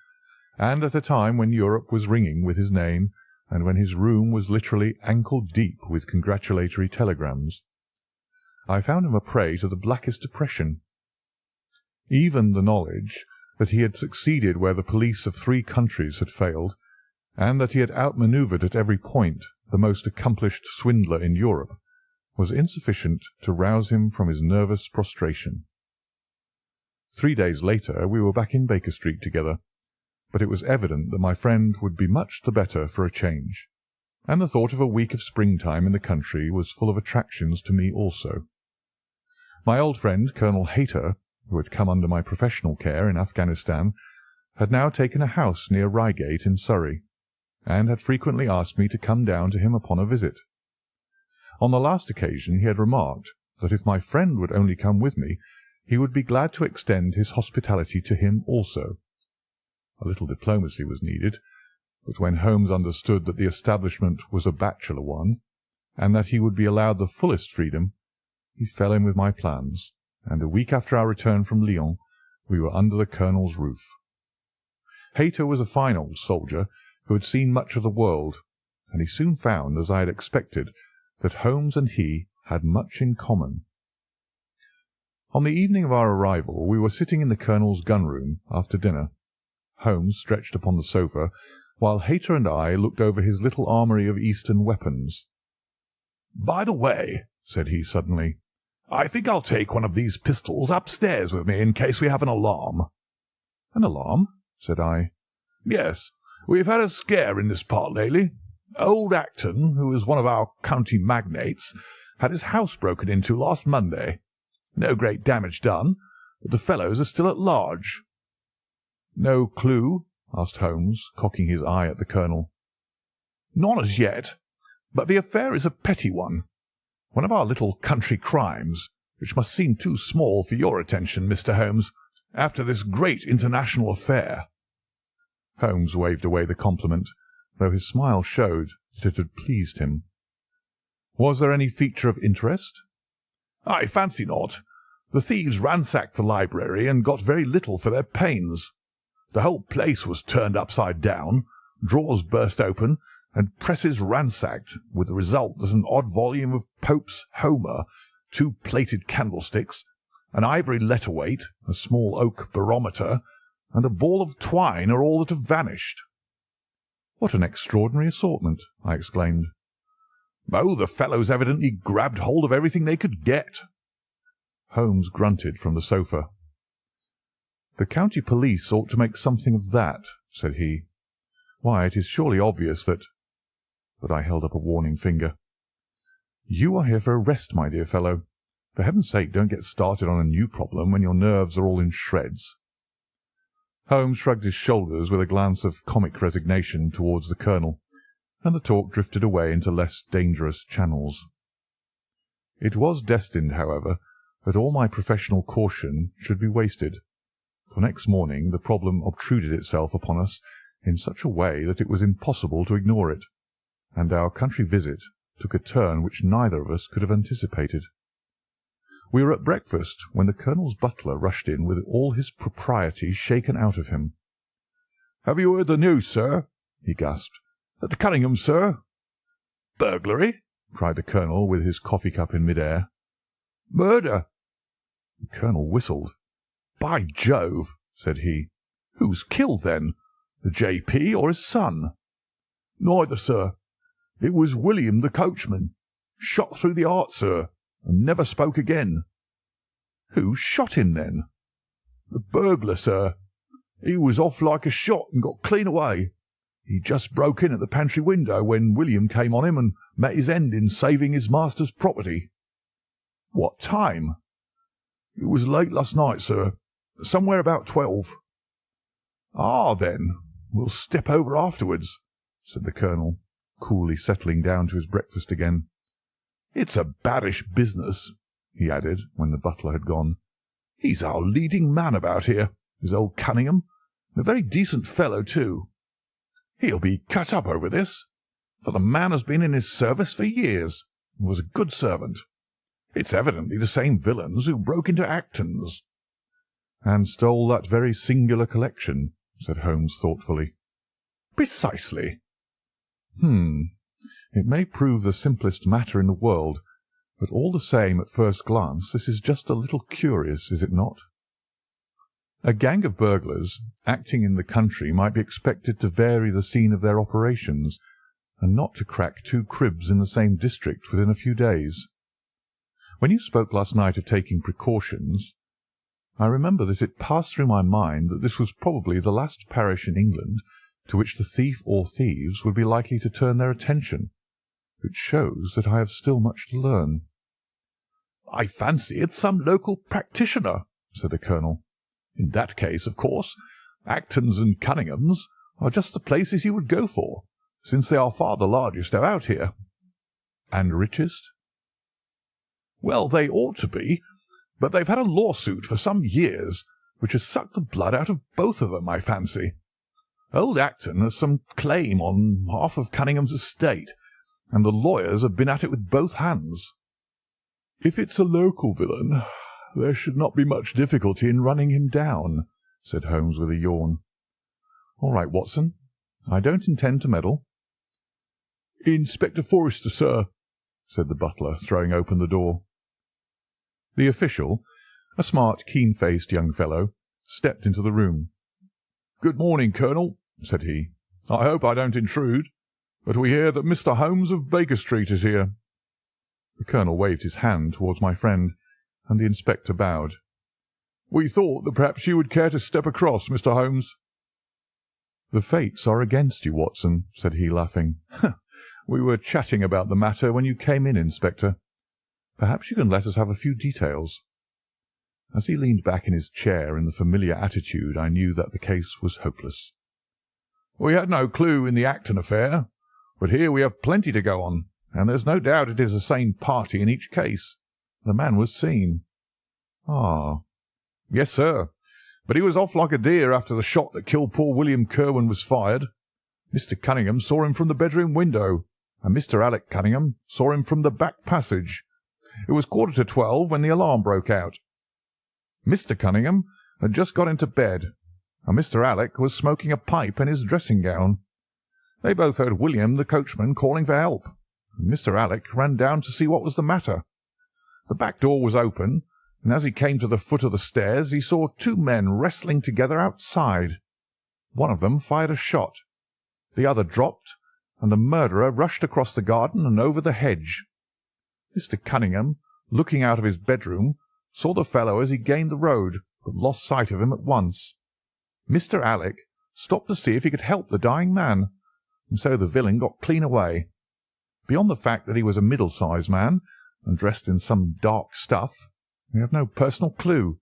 and at a time when Europe was ringing with his name, and when his room was literally ankle-deep with congratulatory telegrams. I found him a prey to the blackest depression. Even the knowledge that he had succeeded where the police of 3 countries had failed, and that he had outmanoeuvred at every point the most accomplished swindler in Europe, was insufficient to rouse him from his nervous prostration. 3 days later we were back in Baker Street together, but it was evident that my friend would be much the better for a change, and the thought of a week of springtime in the country was full of attractions to me also. My old friend Colonel Hayter, who had come under my professional care in Afghanistan, had now taken a house near Reigate in Surrey, and had frequently asked me to come down to him upon a visit. On the last occasion he had remarked that if my friend would only come with me, he would be glad to extend his hospitality to him also. A little diplomacy was needed, but when Holmes understood that the establishment was a bachelor one, and that he would be allowed the fullest freedom, he fell in with my plans, and a week after our return from Lyons we were under the colonel's roof. Hayter was a fine old soldier who had seen much of the world, and he soon found, as I had expected, that Holmes and he had much in common. On the evening of our arrival we were sitting in the colonel's gun-room after dinner, Holmes stretched upon the sofa, while Hayter and I looked over his little armoury of Eastern weapons. "By the way," said he suddenly, "I think I'll take one of these pistols upstairs with me in case we have an alarm." "An alarm?" said I. "Yes, we've had a scare in this part lately. Old Acton, who is one of our county magnates, had his house broken into last Monday. No great damage done, but the fellows are still at large." "No clue?" asked Holmes, cocking his eye at the colonel. "None as yet, but the affair is a petty one. One of our little country crimes, which must seem too small for your attention, Mr. Holmes, after this great international affair." Holmes waved away the compliment, though his smile showed that it had pleased him. "Was there any feature of interest?" "I fancy not. The thieves ransacked the library and got very little for their pains. The whole place was turned upside down, drawers burst open, and presses ransacked, with the result that an odd volume of Pope's Homer, 2 plated candlesticks, an ivory letter-weight, a small oak barometer, and a ball of twine are all that have vanished." "What an extraordinary assortment!" I exclaimed. "Oh, the fellows evidently grabbed hold of everything they could get." Holmes grunted from the sofa. "The county police ought to make something of that," said he. "Why, it is surely obvious that—" But I held up a warning finger. "You are here for a rest, my dear fellow. For heaven's sake, don't get started on a new problem when your nerves are all in shreds." Holmes shrugged his shoulders with a glance of comic resignation towards the colonel, and the talk drifted away into less dangerous channels. It was destined, however, that all my professional caution should be wasted, for next morning the problem obtruded itself upon us in such a way that it was impossible to ignore it, and our country visit took a turn which neither of us could have anticipated. We were at breakfast when the Colonel's butler rushed in with all his propriety shaken out of him. "Have you heard the news, sir?" he gasped. "At the Cunninghams, sir." "Burglary?" cried the Colonel, with his coffee-cup in mid-air. "Murder." The Colonel whistled. "By Jove!" said he. "Who's killed, then? The J.P. or his son?" "Neither, sir. It was William, the coachman. Shot through the heart, sir, and never spoke again." "Who shot him, then?" "The burglar, sir. He was off like a shot and got clean away. He just broke in at the pantry window when William came on him and met his end in saving his master's property." "What time?" "It was late last night, sir. Somewhere about 12. "Ah, then, we'll step over afterwards," said the Colonel, coolly settling down to his breakfast again. "It's a baddish business," he added, when the butler had gone. "He's our leading man about here, is old Cunningham, and a very decent fellow, too. He'll be cut up over this, for the man has been in his service for years, and was a good servant. It's evidently the same villains who broke into Acton's." "And stole that very singular collection," said Holmes thoughtfully. "Precisely." It may prove the simplest matter in the world, but all the same, at first glance, this is just a little curious, is it not? A gang of burglars acting in the country might be expected to vary the scene of their operations, and not to crack 2 cribs in the same district within a few days. When you spoke last night of taking precautions, I remember that it passed through my mind that this was probably the last parish in England to which the thief or thieves would be likely to turn their attention, which shows that I have still much to learn. "I fancy it's some local practitioner," said the Colonel. "In that case, of course, Acton's and Cunningham's are just the places he would go for, since they are far the largest about here." "And richest?" "Well, they ought to be, but they've had a lawsuit for some years, which has sucked the blood out of both of them, I fancy. Old Acton has some claim on half of Cunningham's estate, and the lawyers have been at it with both hands." "If it's a local villain, there should not be much difficulty in running him down," said Holmes with a yawn. "All right, Watson. I don't intend to meddle." "Inspector Forrester, sir," said the butler, throwing open the door. The official, a smart, keen-faced young fellow, stepped into the room. "Good morning, Colonel," said he. "I hope I don't intrude, but we hear that Mr. Holmes of Baker Street is here." The Colonel waved his hand towards my friend, and the inspector bowed. "We thought that perhaps you would care to step across, Mr. Holmes." "The fates are against you, Watson," said he, laughing. "We were chatting about the matter when you came in, Inspector. Perhaps you can let us have a few details." As he leaned back in his chair in the familiar attitude, I knew that the case was hopeless. "We had no clue in the Acton affair, but here we have plenty to go on, and there's no doubt it is the same party in each case. The man was seen." "Ah." "Yes, sir, but he was off like a deer after the shot that killed poor William Kirwan was fired. Mr. Cunningham saw him from the bedroom window, and Mr. Alec Cunningham saw him from the back passage. It was 11:45 when the alarm broke out. Mr. Cunningham had just got into bed, and Mr. Alec was smoking a pipe in his dressing-gown. They both heard William, the coachman, calling for help, and Mr. Alec ran down to see what was the matter. The back door was open, and as he came to the foot of the stairs he saw 2 men wrestling together outside. One of them fired a shot. The other dropped, and the murderer rushed across the garden and over the hedge. Mr. Cunningham, looking out of his bedroom, saw the fellow as he gained the road, but lost sight of him at once. Mr. Alec stopped to see if he could help the dying man, and so the villain got clean away. Beyond the fact that he was a middle-sized man, and dressed in some dark stuff, we have no personal clue,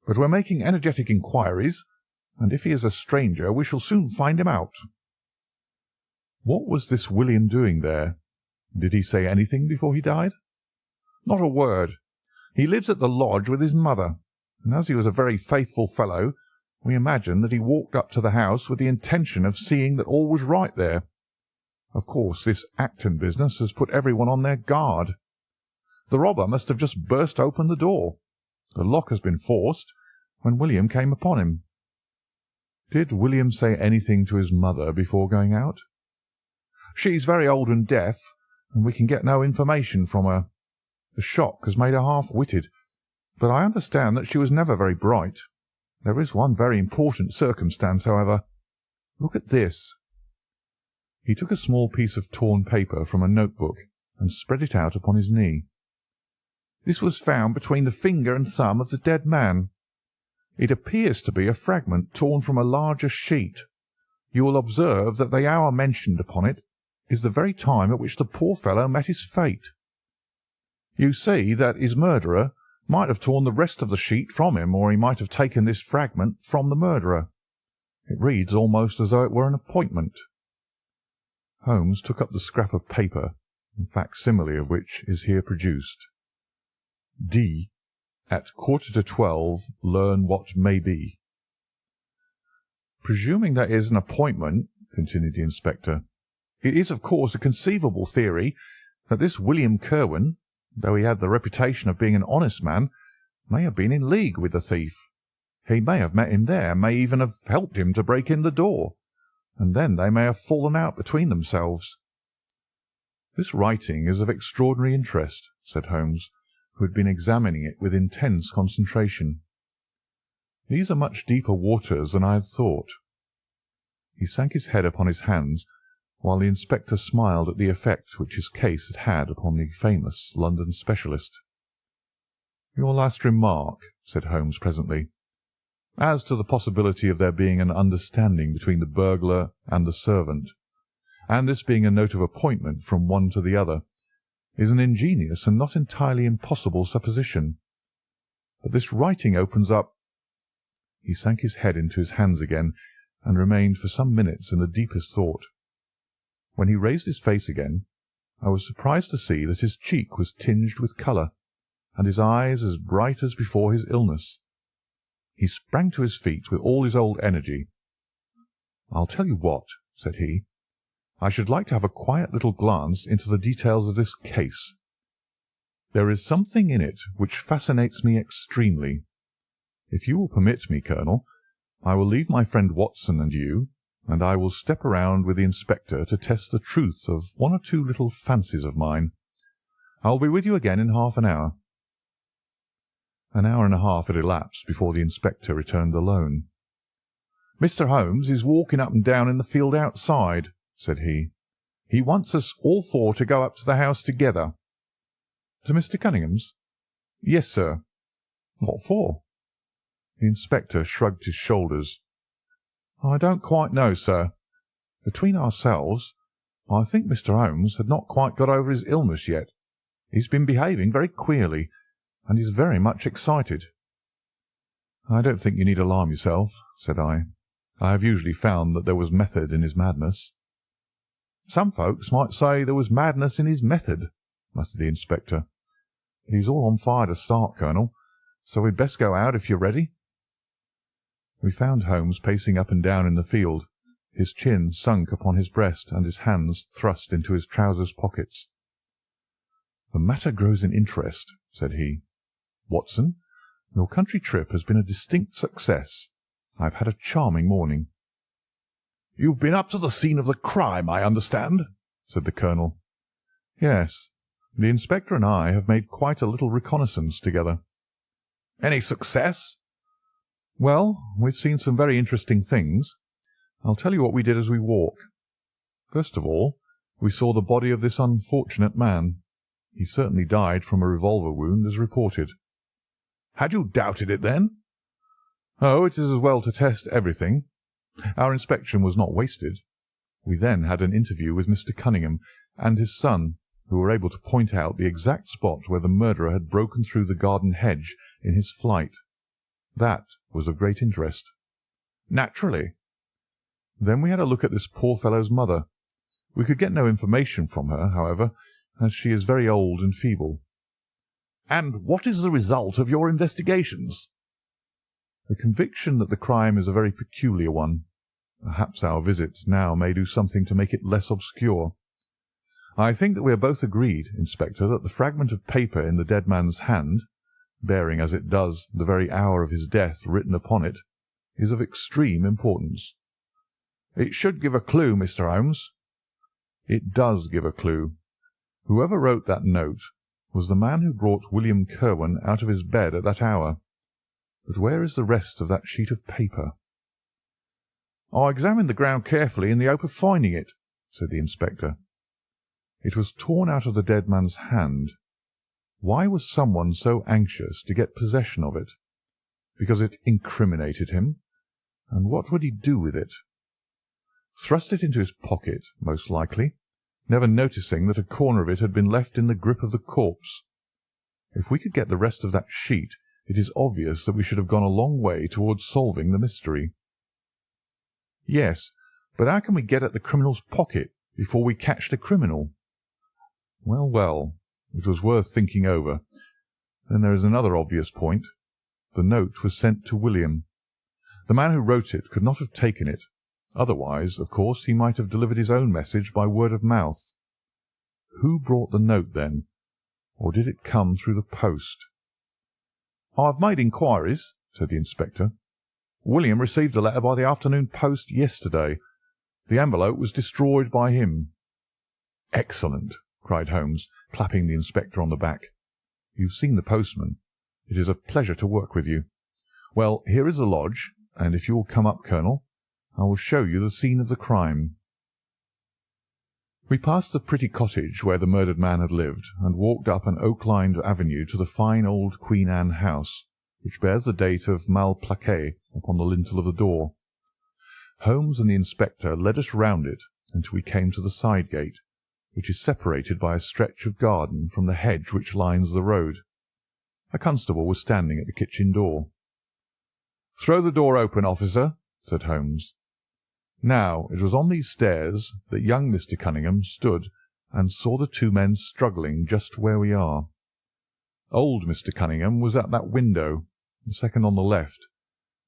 but we're making energetic inquiries, and if he is a stranger we shall soon find him out." "What was this William doing there? Did he say anything before he died?" "Not a word. He lives at the lodge with his mother, and as he was a very faithful fellow, We imagine that he walked up to the house with the intention of seeing that all was right there. Of course, this Acton business has put everyone on their guard. The robber must have just burst open the door. The lock has been forced when William came upon him." "Did William say anything to his mother before going out?" "She's very old and deaf, and we can get no information from her. The shock has made her half-witted, but I understand that she was never very bright. There is one very important circumstance, however. Look at this." He took a small piece of torn paper from a notebook and spread it out upon his knee. "This was found between the finger and thumb of the dead man. It appears to be a fragment torn from a larger sheet. You will observe that the hour mentioned upon it is the very time at which the poor fellow met his fate. You see that his murderer might have torn the rest of the sheet from him, or he might have taken this fragment from the murderer. It reads almost as though it were an appointment." Holmes took up the scrap of paper, a facsimile of which is here produced. "D. At 11:45, learn what may be." "Presuming that is an appointment," continued the inspector, "it is of course a conceivable theory that this William Kirwan, though he had the reputation of being an honest man, may have been in league with the thief. He may have met him there, may even have helped him to break in the door, and then they may have fallen out between themselves." "This writing is of extraordinary interest," said Holmes, who had been examining it with intense concentration. "These are much deeper waters than I had thought." He sank his head upon his hands, while the inspector smiled at the effect which his case had had upon the famous London specialist. "Your last remark," said Holmes presently, "as to the possibility of there being an understanding between the burglar and the servant, and this being a note of appointment from one to the other, is an ingenious and not entirely impossible supposition. But this writing opens up—" He sank his head into his hands again, and remained for some minutes in the deepest thought. When he raised his face again, I was surprised to see that his cheek was tinged with colour, and his eyes as bright as before his illness. He sprang to his feet with all his old energy. "I'll tell you what," said he. "I should like to have a quiet little glance into the details of this case. There is something in it which fascinates me extremely. If you will permit me, Colonel, I will leave my friend Watson and you, and I will step around with the inspector to test the truth of one or two little fancies of mine. I will be with you again in half an hour." An hour and a half had elapsed before the inspector returned alone. "Mr. Holmes is walking up and down in the field outside," said he. "He wants us all four to go up to the house together." "To Mr. Cunningham's?" "Yes, sir." "What for?" The inspector shrugged his shoulders. "I don't quite know, sir. Between ourselves, I think Mr. Holmes had not quite got over his illness yet. He's been behaving very queerly, and is very much excited." "I don't think you need alarm yourself," said I. "I have usually found that there was method in his madness." "Some folks might say there was madness in his method," muttered the inspector. "But he's all on fire to start, Colonel, so we'd best go out if you're ready." We found Holmes pacing up and down in the field, his chin sunk upon his breast and his hands thrust into his trousers pockets. "The matter grows in interest," said he. "Watson, your country trip has been a distinct success. I have had a charming morning." "You've been up to the scene of the crime, I understand," said the Colonel. "Yes. The inspector and I have made quite a little reconnaissance together." "Any success?" "Well, we've seen some very interesting things. I'll tell you what we did as we walked. First of all, we saw the body of this unfortunate man. He certainly died from a revolver wound, as reported." "Had you doubted it, then?" "Oh, it is as well to test everything. Our inspection was not wasted. We then had an interview with Mr. Cunningham and his son, who were able to point out the exact spot where the murderer had broken through the garden hedge in his flight. That was of great interest." "Naturally." Then we had a look at this poor fellow's mother. We could get no information from her, however, as she is very old and feeble." "And what is the result of your investigations?" The conviction that the crime is a very peculiar one. Perhaps our visit now may do something to make it less obscure. I think that we are both agreed, Inspector, that the fragment of paper in the dead man's hand, bearing as it does the very hour of his death written upon it, is of extreme importance." "It should give a clue, Mr. Holmes." "It does give a clue. Whoever wrote that note was the man who brought William Kirwan out of his bed at that hour. But where is the rest of that sheet of paper?" "I examined the ground carefully in the hope of finding it," said the inspector. "It was torn out of the dead man's hand. Why was someone so anxious to get possession of it? Because it incriminated him? And what would he do with it? Thrust it into his pocket, most likely, never noticing that a corner of it had been left in the grip of the corpse. If we could get the rest of that sheet, it is obvious that we should have gone a long way towards solving the mystery." "Yes, but how can we get at the criminal's pocket before we catch the criminal?" "Well, well, it was worth thinking over. Then there is another obvious point. The note was sent to William. The man who wrote it could not have taken it. Otherwise, of course, he might have delivered his own message by word of mouth. Who brought the note, then? Or did it come through the post?" "I have made inquiries," said the inspector. "William received a letter by the afternoon post yesterday. The envelope was destroyed by him." "Excellent!" cried Holmes, clapping the inspector on the back. "You've seen the postman. It is a pleasure to work with you. Well, here is the lodge, and if you will come up, Colonel, I will show you the scene of the crime." We passed the pretty cottage where the murdered man had lived, and walked up an oak-lined avenue to the fine old Queen Anne house, which bears the date of Malplaquet upon the lintel of the door. Holmes and the inspector led us round it until we came to the side gate, which is separated by a stretch of garden from the hedge which lines the road. A constable was standing at the kitchen door. "Throw the door open, officer," said Holmes. Now it was on these stairs that young Mr. Cunningham stood and saw the two men struggling just where we are. Old Mr. Cunningham was at that window, the second on the left,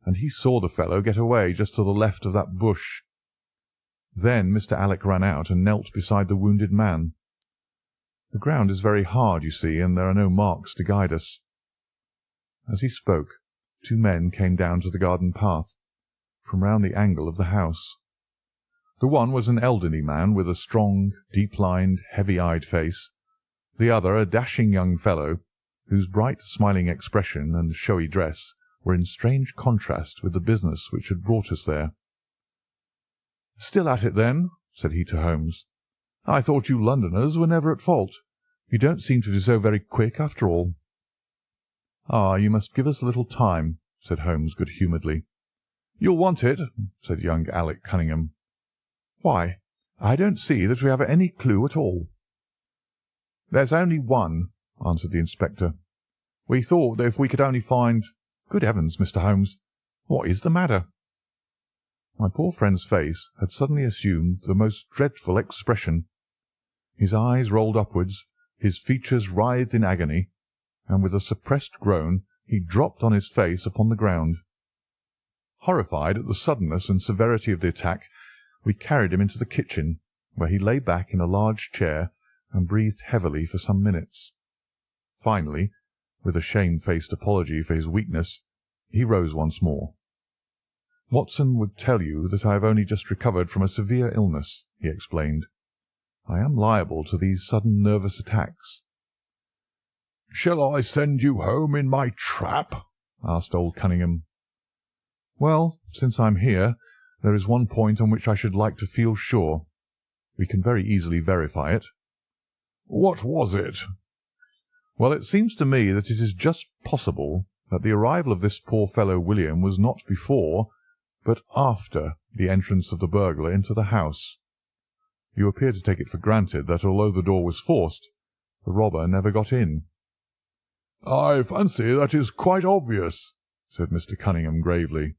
and he saw the fellow get away just to the left of that bush. Then Mr. Alec ran out and knelt beside the wounded man. The ground is very hard, you see, and there are no marks to guide us. As he spoke, two men came down to the garden path, from round the angle of the house. The one was an elderly man with a strong, deep-lined, heavy-eyed face, the other a dashing young fellow, whose bright, smiling expression and showy dress were in strange contrast with the business which had brought us there. "Still at it, then?" said he to Holmes. "I thought you Londoners were never at fault. You don't seem to be so very quick, after all." "Ah, you must give us a little time," said Holmes good-humouredly. "You'll want it," said young Alec Cunningham. "Why, I don't see that we have any clue at all." "There's only one," answered the inspector. "We thought that if we could only find— Good heavens, Mr. Holmes, what is the matter?" My poor friend's face had suddenly assumed the most dreadful expression. His eyes rolled upwards, his features writhed in agony, and with a suppressed groan he dropped on his face upon the ground. Horrified at the suddenness and severity of the attack, we carried him into the kitchen, where he lay back in a large chair and breathed heavily for some minutes. Finally, with a shamefaced apology for his weakness, he rose once more. "Watson would tell you that I have only just recovered from a severe illness," he explained. "I am liable to these sudden nervous attacks." "Shall I send you home in my trap?" asked old Cunningham. "Well, since I'm here, there is one point on which I should like to feel sure. We can very easily verify it." "What was it?" "Well, it seems to me that it is just possible that the arrival of this poor fellow William was not before, but after, the entrance of the burglar into the house. You appear to take it for granted that although the door was forced, the robber never got in." "I fancy that is quite obvious," said Mr. Cunningham gravely.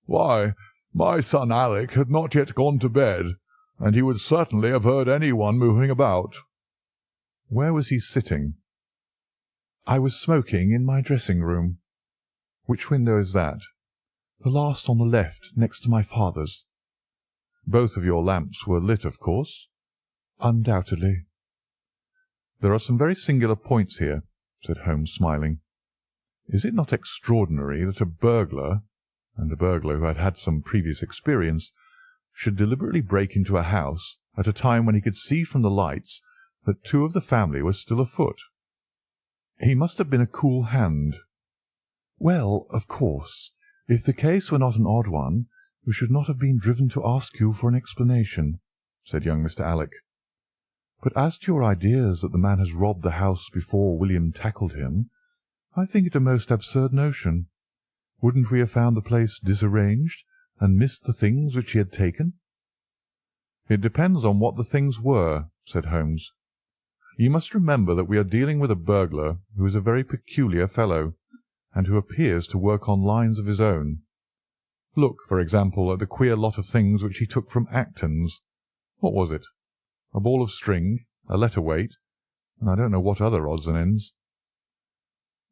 "Why, my son Alec had not yet gone to bed, and he would certainly have heard anyone moving about." "Where was he sitting?" "I was smoking in my dressing-room." "Which window is that?" "The last on the left, next to my father's." "Both of your lamps were lit, of course?" "Undoubtedly." "There are some very singular points here," said Holmes, smiling. "Is it not extraordinary that a burglar, and a burglar who had had some previous experience, should deliberately break into a house at a time when he could see from the lights that two of the family were still afoot? He must have been a cool hand." "Well, of course, if the case were not an odd one, we should not have been driven to ask you for an explanation," said young Mr. Alec. "But as to your ideas that the man has robbed the house before William tackled him, I think it a most absurd notion. Wouldn't we have found the place disarranged, and missed the things which he had taken?" "It depends on what the things were," said Holmes. "You must remember that we are dealing with a burglar who is a very peculiar fellow, and who appears to work on lines of his own. Look, for example, at the queer lot of things which he took from Acton's. What was it? A ball of string, a letter weight, and I don't know what other odds and ends."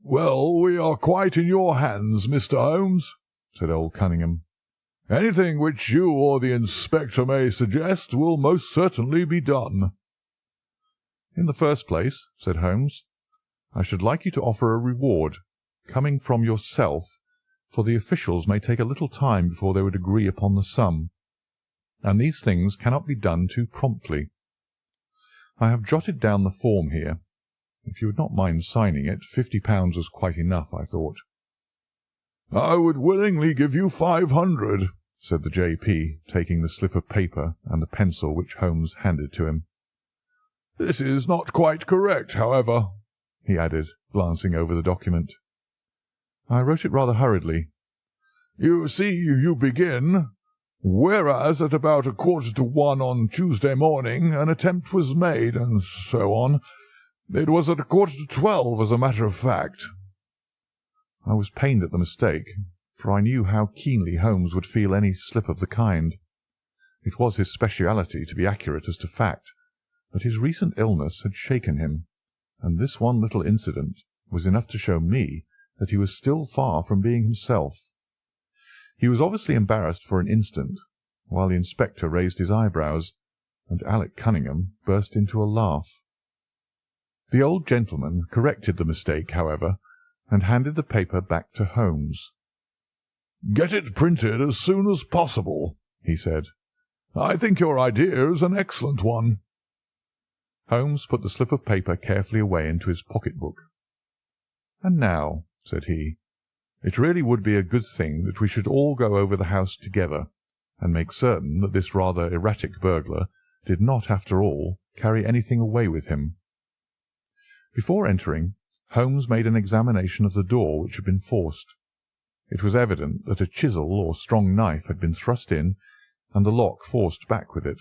"Well, we are quite in your hands, Mr. Holmes," said old Cunningham. "Anything which you or the inspector may suggest will most certainly be done." "In the first place," said Holmes, "I should like you to offer a reward, coming from yourself, for the officials may take a little time before they would agree upon the sum, and these things cannot be done too promptly. I have jotted down the form here. If you would not mind signing it, £50 was quite enough, I thought." "I would willingly give you 500, said the J.P., taking the slip of paper and the pencil which Holmes handed to him. "This is not quite correct, however," he added, glancing over the document. "I wrote it rather hurriedly." "You see, you begin, 'Whereas at about 1:45 on Tuesday morning an attempt was made,' and so on. It was at 11:45, as a matter of fact." I was pained at the mistake, for I knew how keenly Holmes would feel any slip of the kind. It was his speciality to be accurate as to fact, but his recent illness had shaken him, and this one little incident was enough to show me that he was still far from being himself. He was obviously embarrassed for an instant, while the inspector raised his eyebrows, and Alec Cunningham burst into a laugh. The old gentleman corrected the mistake, however, and handed the paper back to Holmes. "Get it printed as soon as possible," he said. "I think your idea is an excellent one." Holmes put the slip of paper carefully away into his pocket-book. "And now," said he, "it really would be a good thing that we should all go over the house together, and make certain that this rather erratic burglar did not, after all, carry anything away with him." Before entering, Holmes made an examination of the door which had been forced. It was evident that a chisel or strong knife had been thrust in, and the lock forced back with it.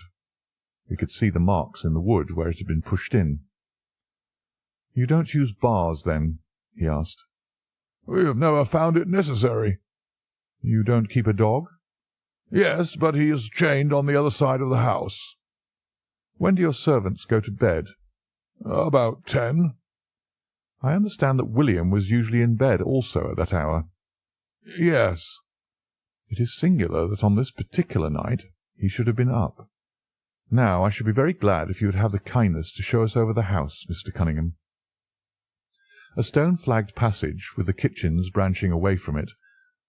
We could see the marks in the wood where it had been pushed in. "You don't use bars, then?" he asked. "We have never found it necessary." "You don't keep a dog?" "Yes, but he is chained on the other side of the house." "When do your servants go to bed?" "About 10. "I understand that William was usually in bed also at that hour." "Yes." "It is singular that on this particular night he should have been up. Now, I should be very glad if you would have the kindness to show us over the house, Mr. Cunningham." A stone-flagged passage, with the kitchens branching away from it,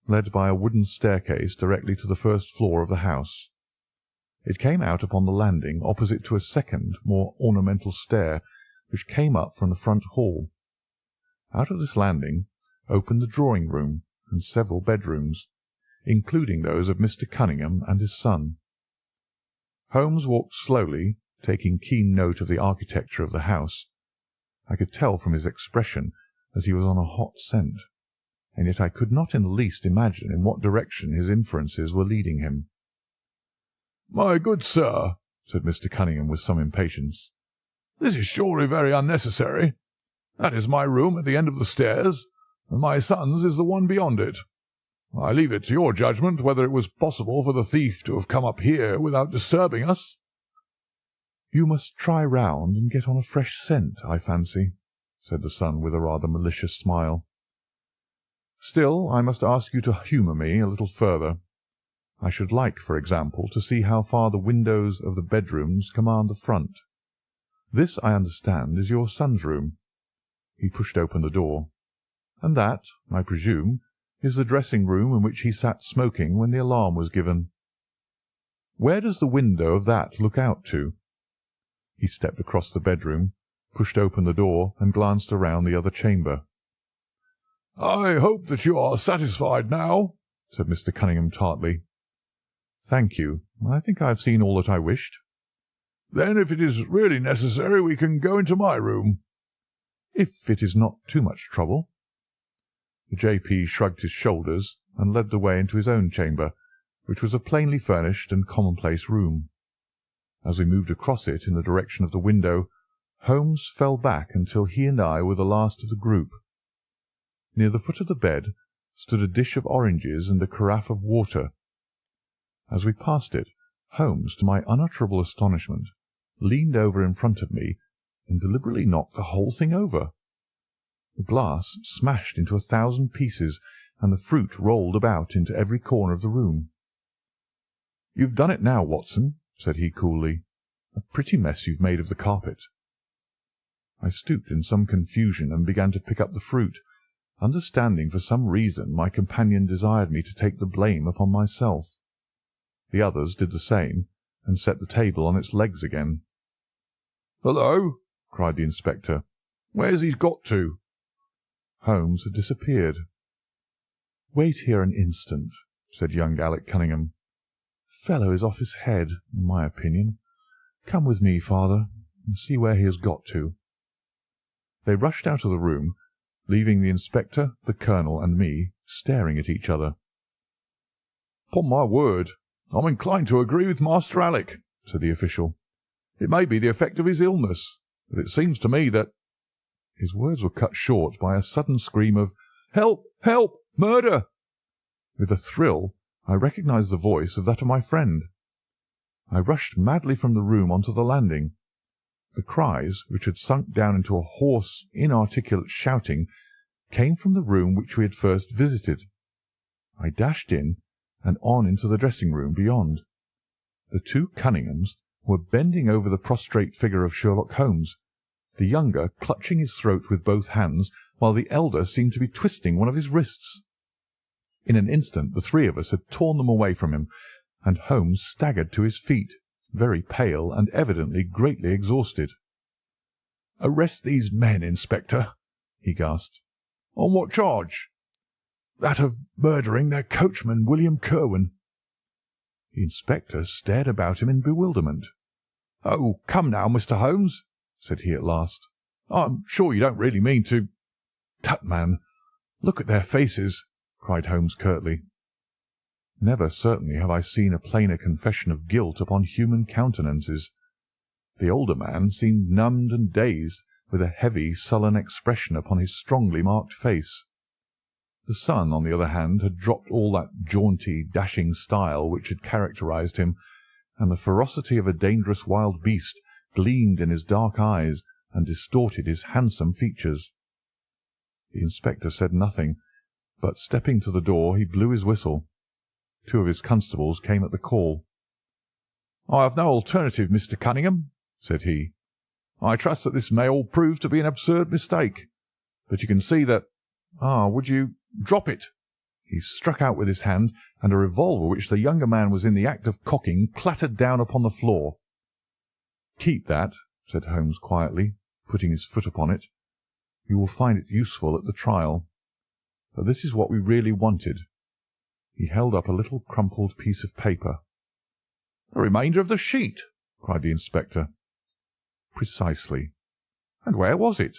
led by a wooden staircase directly to the first floor of the house. It came out upon the landing opposite to a second, more ornamental stair, which came up from the front hall. Out of this landing opened the drawing-room and several bedrooms, including those of Mr. Cunningham and his son. Holmes walked slowly, taking keen note of the architecture of the house. I could tell from his expression that he was on a hot scent, and yet I could not in the least imagine in what direction his inferences were leading him. "My good sir," said Mr. Cunningham with some impatience, "this is surely very unnecessary. That is my room at the end of the stairs, and my son's is the one beyond it. I leave it to your judgment whether it was possible for the thief to have come up here without disturbing us." "You must try round and get on a fresh scent, I fancy," said the son with a rather malicious smile. Still, I must ask you to humour me a little further. I should like, for example, to see how far the windows of the bedrooms command the front. This, I understand, is your son's room." He pushed open the door. "And that, I presume, is the dressing-room in which he sat smoking when the alarm was given. Where does the window of that look out to?" He stepped across the bedroom, pushed open the door, and glanced around the other chamber. "I hope that you are satisfied now," said Mr. Cunningham tartly. "Thank you. I think I have seen all that I wished." "Then if it is really necessary we can go into my room." "If it is not too much trouble." The J.P. shrugged his shoulders and led the way into his own chamber, which was a plainly furnished and commonplace room. As we moved across it in the direction of the window, Holmes fell back until he and I were the last of the group. Near the foot of the bed stood a dish of oranges and a carafe of water. As we passed it, Holmes, to my unutterable astonishment, leaned over in front of me and deliberately knocked the whole thing over. The glass smashed into 1,000 pieces, and the fruit rolled about into every corner of the room. "You've done it now, Watson," said he coolly. "A pretty mess you've made of the carpet." I stooped in some confusion and began to pick up the fruit, understanding for some reason my companion desired me to take the blame upon myself. The others did the same, and set the table on its legs again. "Hullo!" cried the inspector. "Where's he got to?" Holmes had disappeared. "Wait here an instant," said young Alec Cunningham. "Fellow is off his head, in my opinion. Come with me, father, and see where he has got to." They rushed out of the room, leaving the inspector, the colonel, and me staring at each other. "'Pon my word, I'm inclined to agree with Master Alec," said the official. "It may be the effect of his illness, but it seems to me that—" His words were cut short by a sudden scream of "Help! Help! Murder!" With a thrill I recognised the voice of that of my friend. I rushed madly from the room on to the landing. The cries, which had sunk down into a hoarse, inarticulate shouting, came from the room which we had first visited. I dashed in and on into the dressing-room beyond. The two Cunninghams were bending over the prostrate figure of Sherlock Holmes, the younger clutching his throat with both hands, while the elder seemed to be twisting one of his wrists. In an instant the three of us had torn them away from him, and Holmes staggered to his feet, very pale and evidently greatly exhausted. "Arrest these men, Inspector," he gasped. "On what charge?" "That of murdering their coachman, William Kirwan." The inspector stared about him in bewilderment. "Oh, come now, Mr. Holmes," said he at last. "I'm sure you don't really mean to—" "Tut, man, look at their faces," cried Holmes curtly. Never certainly have I seen a plainer confession of guilt upon human countenances. The older man seemed numbed and dazed, with a heavy, sullen expression upon his strongly marked face. The son, on the other hand, had dropped all that jaunty, dashing style which had characterized him, and the ferocity of a dangerous wild beast gleamed in his dark eyes and distorted his handsome features. The inspector said nothing, but stepping to the door he blew his whistle. Two of his constables came at the call. "I have no alternative, Mr. Cunningham," said he. "I trust that this may all prove to be an absurd mistake, but you can see that— would you— Drop it!" He struck out with his hand, and a revolver which the younger man was in the act of cocking clattered down upon the floor. "Keep that," said Holmes quietly, putting his foot upon it. "You will find it useful at the trial. But this is what we really wanted." He held up a little crumpled piece of paper. "The remainder of the sheet!" cried the inspector. "Precisely." "And where was it?"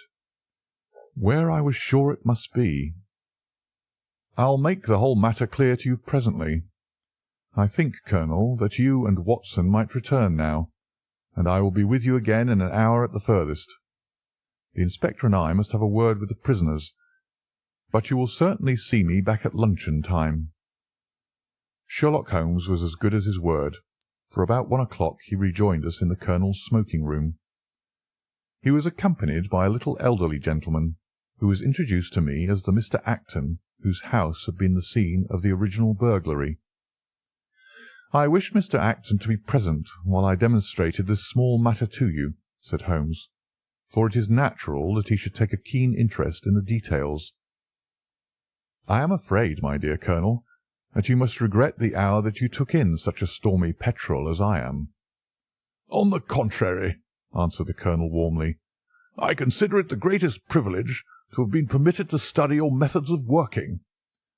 "Where I was sure it must be. I'll make the whole matter clear to you presently. I think, Colonel, that you and Watson might return now, and I will be with you again in an hour at the furthest. The inspector and I must have a word with the prisoners, but you will certainly see me back at luncheon time." Sherlock Holmes was as good as his word, for about 1 o'clock he rejoined us in the colonel's smoking-room. He was accompanied by a little elderly gentleman, who was introduced to me as the Mr. Acton whose house had been the scene of the original burglary. "I wish Mr. Acton to be present while I demonstrated this small matter to you," said Holmes, "for it is natural that he should take a keen interest in the details. I am afraid, my dear Colonel, that you must regret the hour that you took in such a stormy petrel as I am." "On the contrary," answered the Colonel warmly, "I consider it the greatest privilege to have been permitted to study your methods of working.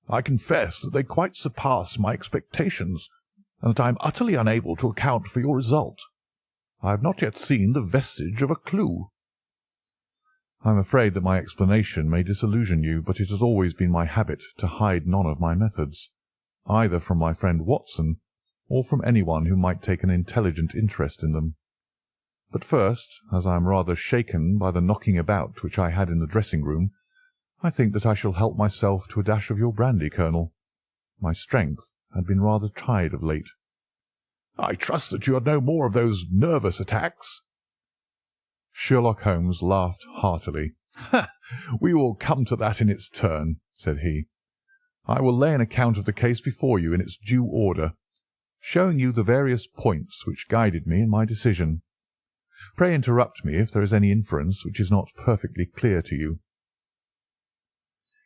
I confess that they quite surpass my expectations, and that I am utterly unable to account for your result. I have not yet seen the vestige of a clue." "I am afraid that my explanation may disillusion you, but it has always been my habit to hide none of my methods, either from my friend Watson or from anyone who might take an intelligent interest in them. But first, as I am rather shaken by the knocking about which I had in the dressing-room, I think that I shall help myself to a dash of your brandy, Colonel. My strength had been rather tried of late." "I trust that you had no more of those nervous attacks." Sherlock Holmes laughed heartily. "We will come to that in its turn," said he. "I will lay an account of the case before you in its due order, showing you the various points which guided me in my decision. Pray interrupt me if there is any inference which is not perfectly clear to you.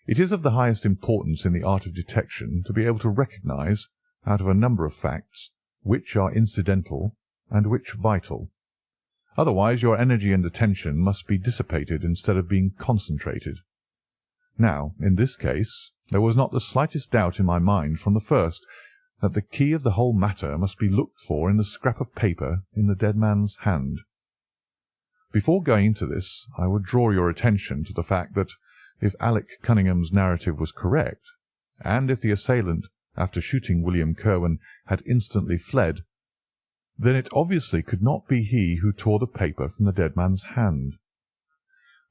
It is of the highest importance in the art of detection to be able to recognize, out of a number of facts, which are incidental and which vital. Otherwise your energy and attention must be dissipated instead of being concentrated. Now, in this case, there was not the slightest doubt in my mind from the first that the key of the whole matter must be looked for in the scrap of paper in the dead man's hand. Before going into this, I would draw your attention to the fact that, if Alec Cunningham's narrative was correct, and if the assailant, after shooting William Kirwan, had instantly fled, then it obviously could not be he who tore the paper from the dead man's hand.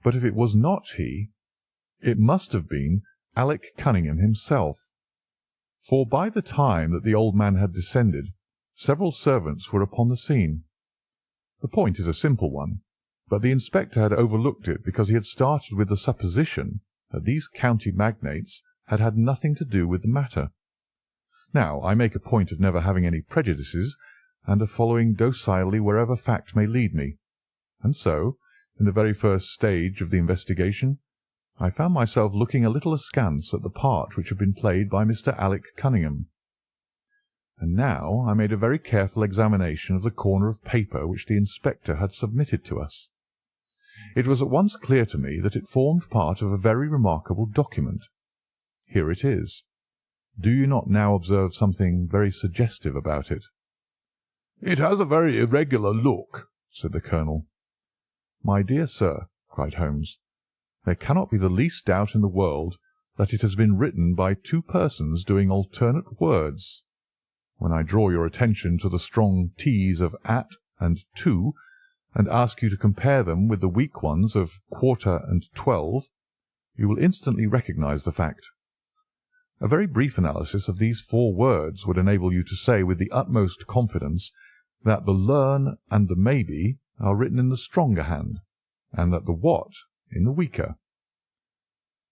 But if it was not he, it must have been Alec Cunningham himself, for by the time that the old man had descended, several servants were upon the scene. The point is a simple one, but the inspector had overlooked it because he had started with the supposition that these county magnates had had nothing to do with the matter. Now, I make a point of never having any prejudices, and of following docilely wherever fact may lead me, and so, in the very first stage of the investigation, I found myself looking a little askance at the part which had been played by Mr. Alec Cunningham. And now I made a very careful examination of the corner of paper which the inspector had submitted to us. It was at once clear to me that it formed part of a very remarkable document. Here it is. Do you not now observe something very suggestive about it? "It has a very irregular look," said the Colonel. "My dear sir," cried Holmes, "there cannot be the least doubt in the world that it has been written by two persons doing alternate words. When I draw your attention to the strong T's of at and to, and ask you to compare them with the weak ones of quarter and 12, you will instantly recognize the fact. A very brief analysis of these four words would enable you to say with the utmost confidence that the learn and the maybe are written in the stronger hand, and that the what in the weaker."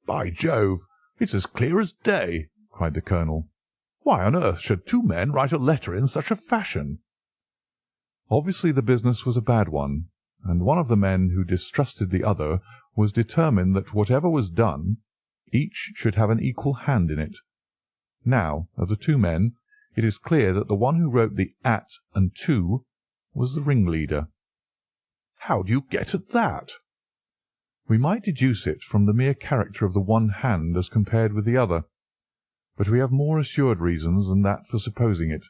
"By Jove, it's as clear as day," cried the Colonel. "Why on earth should two men write a letter in such a fashion?" Obviously the business was a bad one, and one of the men who distrusted the other was determined that whatever was done, each should have an equal hand in it. Now, of the two men, it is clear that the one who wrote the at and to was the ringleader. "How do you get at that?" We might deduce it from the mere character of the one hand as compared with the other, but we have more assured reasons than that for supposing it.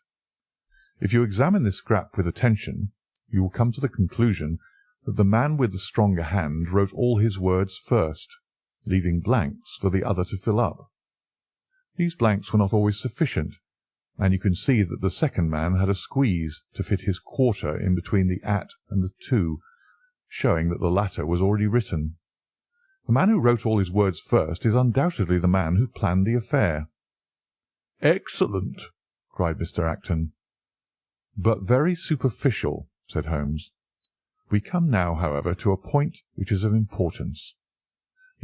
If you examine this scrap with attention, you will come to the conclusion that the man with the stronger hand wrote all his words first, leaving blanks for the other to fill up. These blanks were not always sufficient, and you can see that the second man had a squeeze to fit his quarter in between the at and the to, showing that the latter was already written. The man who wrote all his words first is undoubtedly the man who planned the affair." "Excellent!" cried Mr. Acton. "But very superficial," said Holmes. "We come now, however, to a point which is of importance.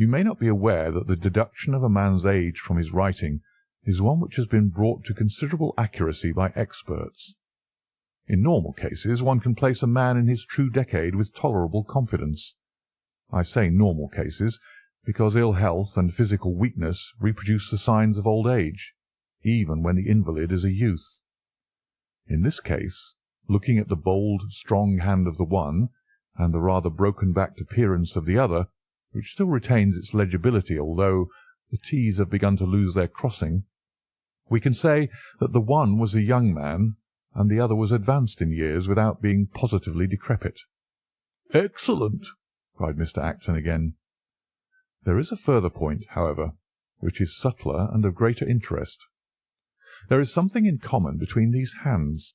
You may not be aware that the deduction of a man's age from his writing is one which has been brought to considerable accuracy by experts. In normal cases one can place a man in his true decade with tolerable confidence. I say normal cases, because ill health and physical weakness reproduce the signs of old age, even when the invalid is a youth. In this case, looking at the bold, strong hand of the one, and the rather broken-backed appearance of the other, which still retains its legibility although the T's have begun to lose their crossing, we can say that the one was a young man and the other was advanced in years without being positively decrepit. "Excellent!" cried Mr. Acton again. There is a further point, however, which is subtler and of greater interest. There is something in common between these hands.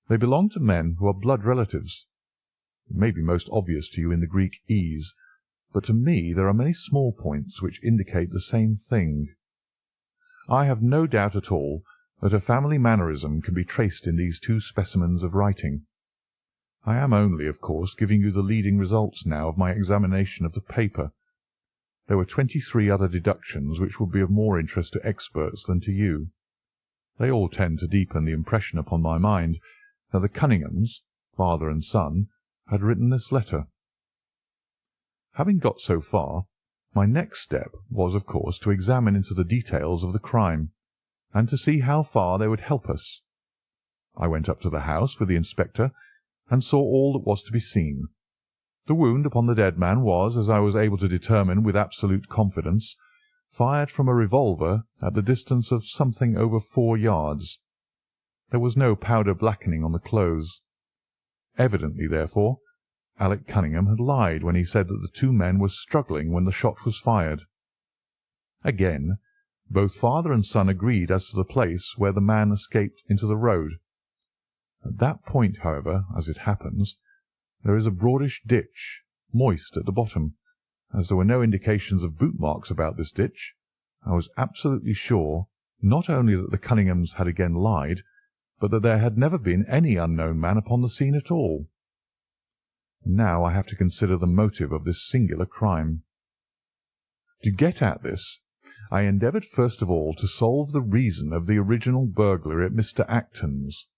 They belong to men who are blood relatives. It may be most obvious to you in the Greek E's, but to me there are many small points which indicate the same thing. I have no doubt at all that a family mannerism can be traced in these two specimens of writing. I am only, of course, giving you the leading results now of my examination of the paper. There were 23 other deductions which would be of more interest to experts than to you. They all tend to deepen the impression upon my mind that the Cunninghams, father and son, had written this letter. Having got so far, my next step was, of course, to examine into the details of the crime, and to see how far they would help us. I went up to the house with the inspector, and saw all that was to be seen. The wound upon the dead man was, as I was able to determine with absolute confidence, fired from a revolver at the distance of something over 4 yards. There was no powder blackening on the clothes. Evidently, therefore, Alec Cunningham had lied when he said that the two men were struggling when the shot was fired. Again, both father and son agreed as to the place where the man escaped into the road. At that point, however, as it happens, there is a broadish ditch, moist at the bottom. As there were no indications of boot marks about this ditch, I was absolutely sure not only that the Cunninghams had again lied, but that there had never been any unknown man upon the scene at all. Now I have to consider the motive of this singular crime. To get at this, I endeavoured first of all to solve the reason of the original burglary at Mr. Acton's.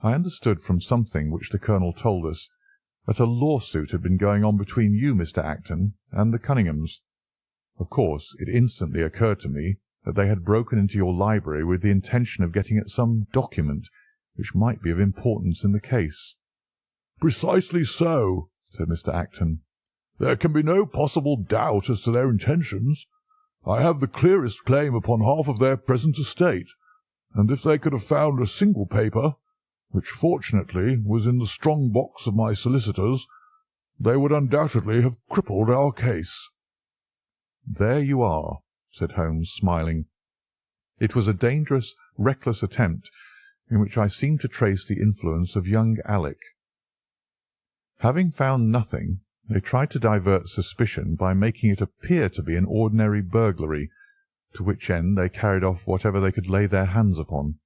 I understood from something which the Colonel told us that a lawsuit had been going on between you, Mr. Acton, and the Cunninghams. Of course, it instantly occurred to me that they had broken into your library with the intention of getting at some document which might be of importance in the case. "Precisely so," said Mr. Acton. "There can be no possible doubt as to their intentions. I have the clearest claim upon half of their present estate, and if they could have found a single paper, which fortunately was in the strong box of my solicitors, they would undoubtedly have crippled our case." "There you are," said Holmes, smiling. "It was a dangerous, reckless attempt, in which I seemed to trace the influence of young Alec. Having found nothing, they tried to divert suspicion by making it appear to be an ordinary burglary, to which end they carried off whatever they could lay their hands upon.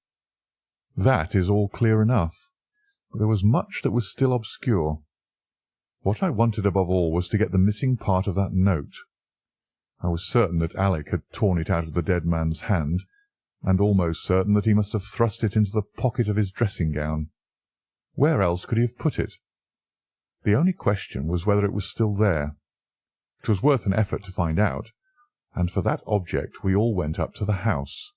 That is all clear enough, but there was much that was still obscure. What I wanted above all was to get the missing part of that note. I was certain that Alec had torn it out of the dead man's hand, and almost certain that he must have thrust it into the pocket of his dressing-gown. Where else could he have put it? The only question was whether it was still there. It was worth an effort to find out, and for that object we all went up to the house.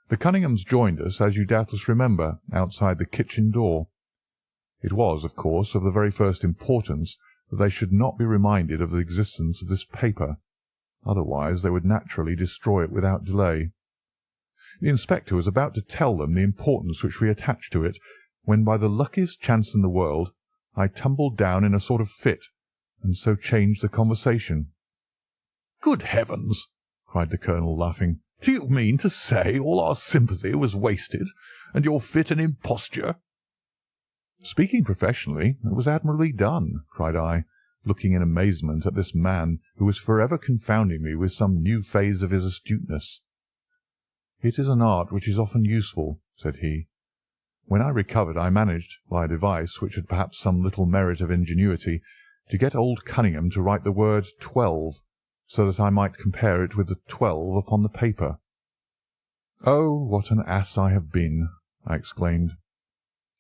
The Cunninghams joined us, as you doubtless remember, outside the kitchen door. It was, of course, of the very first importance that they should not be reminded of the existence of this paper, otherwise they would naturally destroy it without delay. The inspector was about to tell them the importance which we attached to it, when by the luckiest chance in the world I tumbled down in a sort of fit, and so changed the conversation. "Good heavens!" cried the Colonel, laughing. "Do you mean to say all our sympathy was wasted, and your fit an imposture?" "Speaking professionally, it was admirably done," cried I, looking in amazement at this man who was forever confounding me with some new phase of his astuteness. "It is an art which is often useful," said he. "When I recovered I managed, by a device which had perhaps some little merit of ingenuity, to get old Cunningham to write the word 12, so that I might compare it with the 12 upon the paper." "Oh, what an ass I have been!" I exclaimed.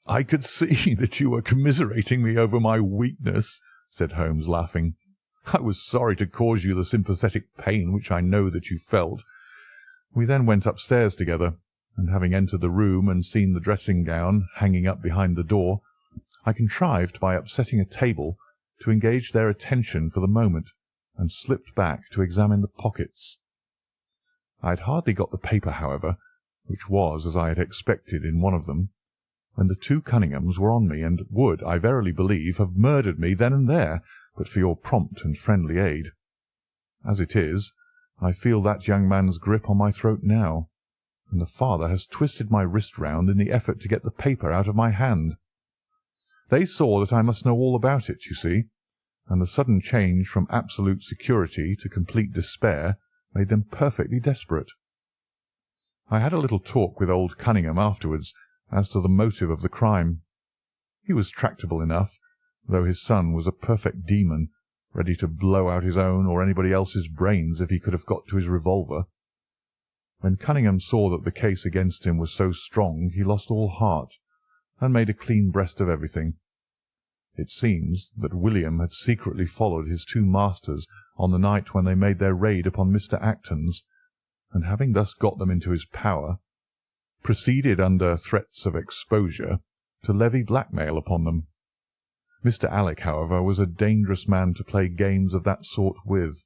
"I could see that you were commiserating me over my weakness," said Holmes, laughing. "I was sorry to cause you the sympathetic pain which I know that you felt." We then went upstairs together, and having entered the room and seen the dressing-gown hanging up behind the door, I contrived by upsetting a table to engage their attention for the moment, and slipped back to examine the pockets. I had hardly got the paper, however, which was, as I had expected, in one of them, when the two Cunninghams were on me, and would, I verily believe, have murdered me then and there, but for your prompt and friendly aid. As it is, I feel that young man's grip on my throat now, and the father has twisted my wrist round in the effort to get the paper out of my hand. They saw that I must know all about it, you see, and the sudden change from absolute security to complete despair made them perfectly desperate. I had a little talk with old Cunningham afterwards as to the motive of the crime. He was tractable enough, though his son was a perfect demon, ready to blow out his own or anybody else's brains if he could have got to his revolver. When Cunningham saw that the case against him was so strong, he lost all heart, and made a clean breast of everything. It seems that William had secretly followed his two masters on the night when they made their raid upon Mr. Acton's, and having thus got them into his power, proceeded under threats of exposure to levy blackmail upon them. Mr. Alec, however, was a dangerous man to play games of that sort with.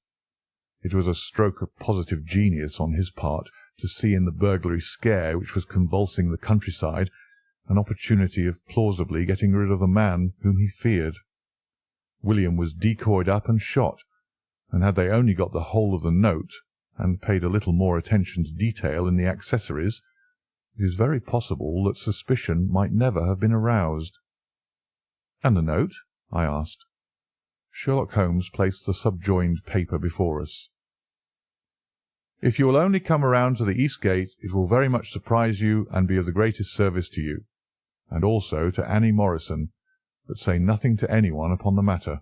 It was a stroke of positive genius on his part to see in the burglary scare which was convulsing the countryside an opportunity of plausibly getting rid of the man whom he feared. William was decoyed up and shot, and had they only got the whole of the note, and paid a little more attention to detail in the accessories, it is very possible that suspicion might never have been aroused. "And the note?" I asked. Sherlock Holmes placed the subjoined paper before us. "If you will only come around to the east gate, it will very much surprise you and be of the greatest service to you, and also to Annie Morrison, but say nothing to anyone upon the matter."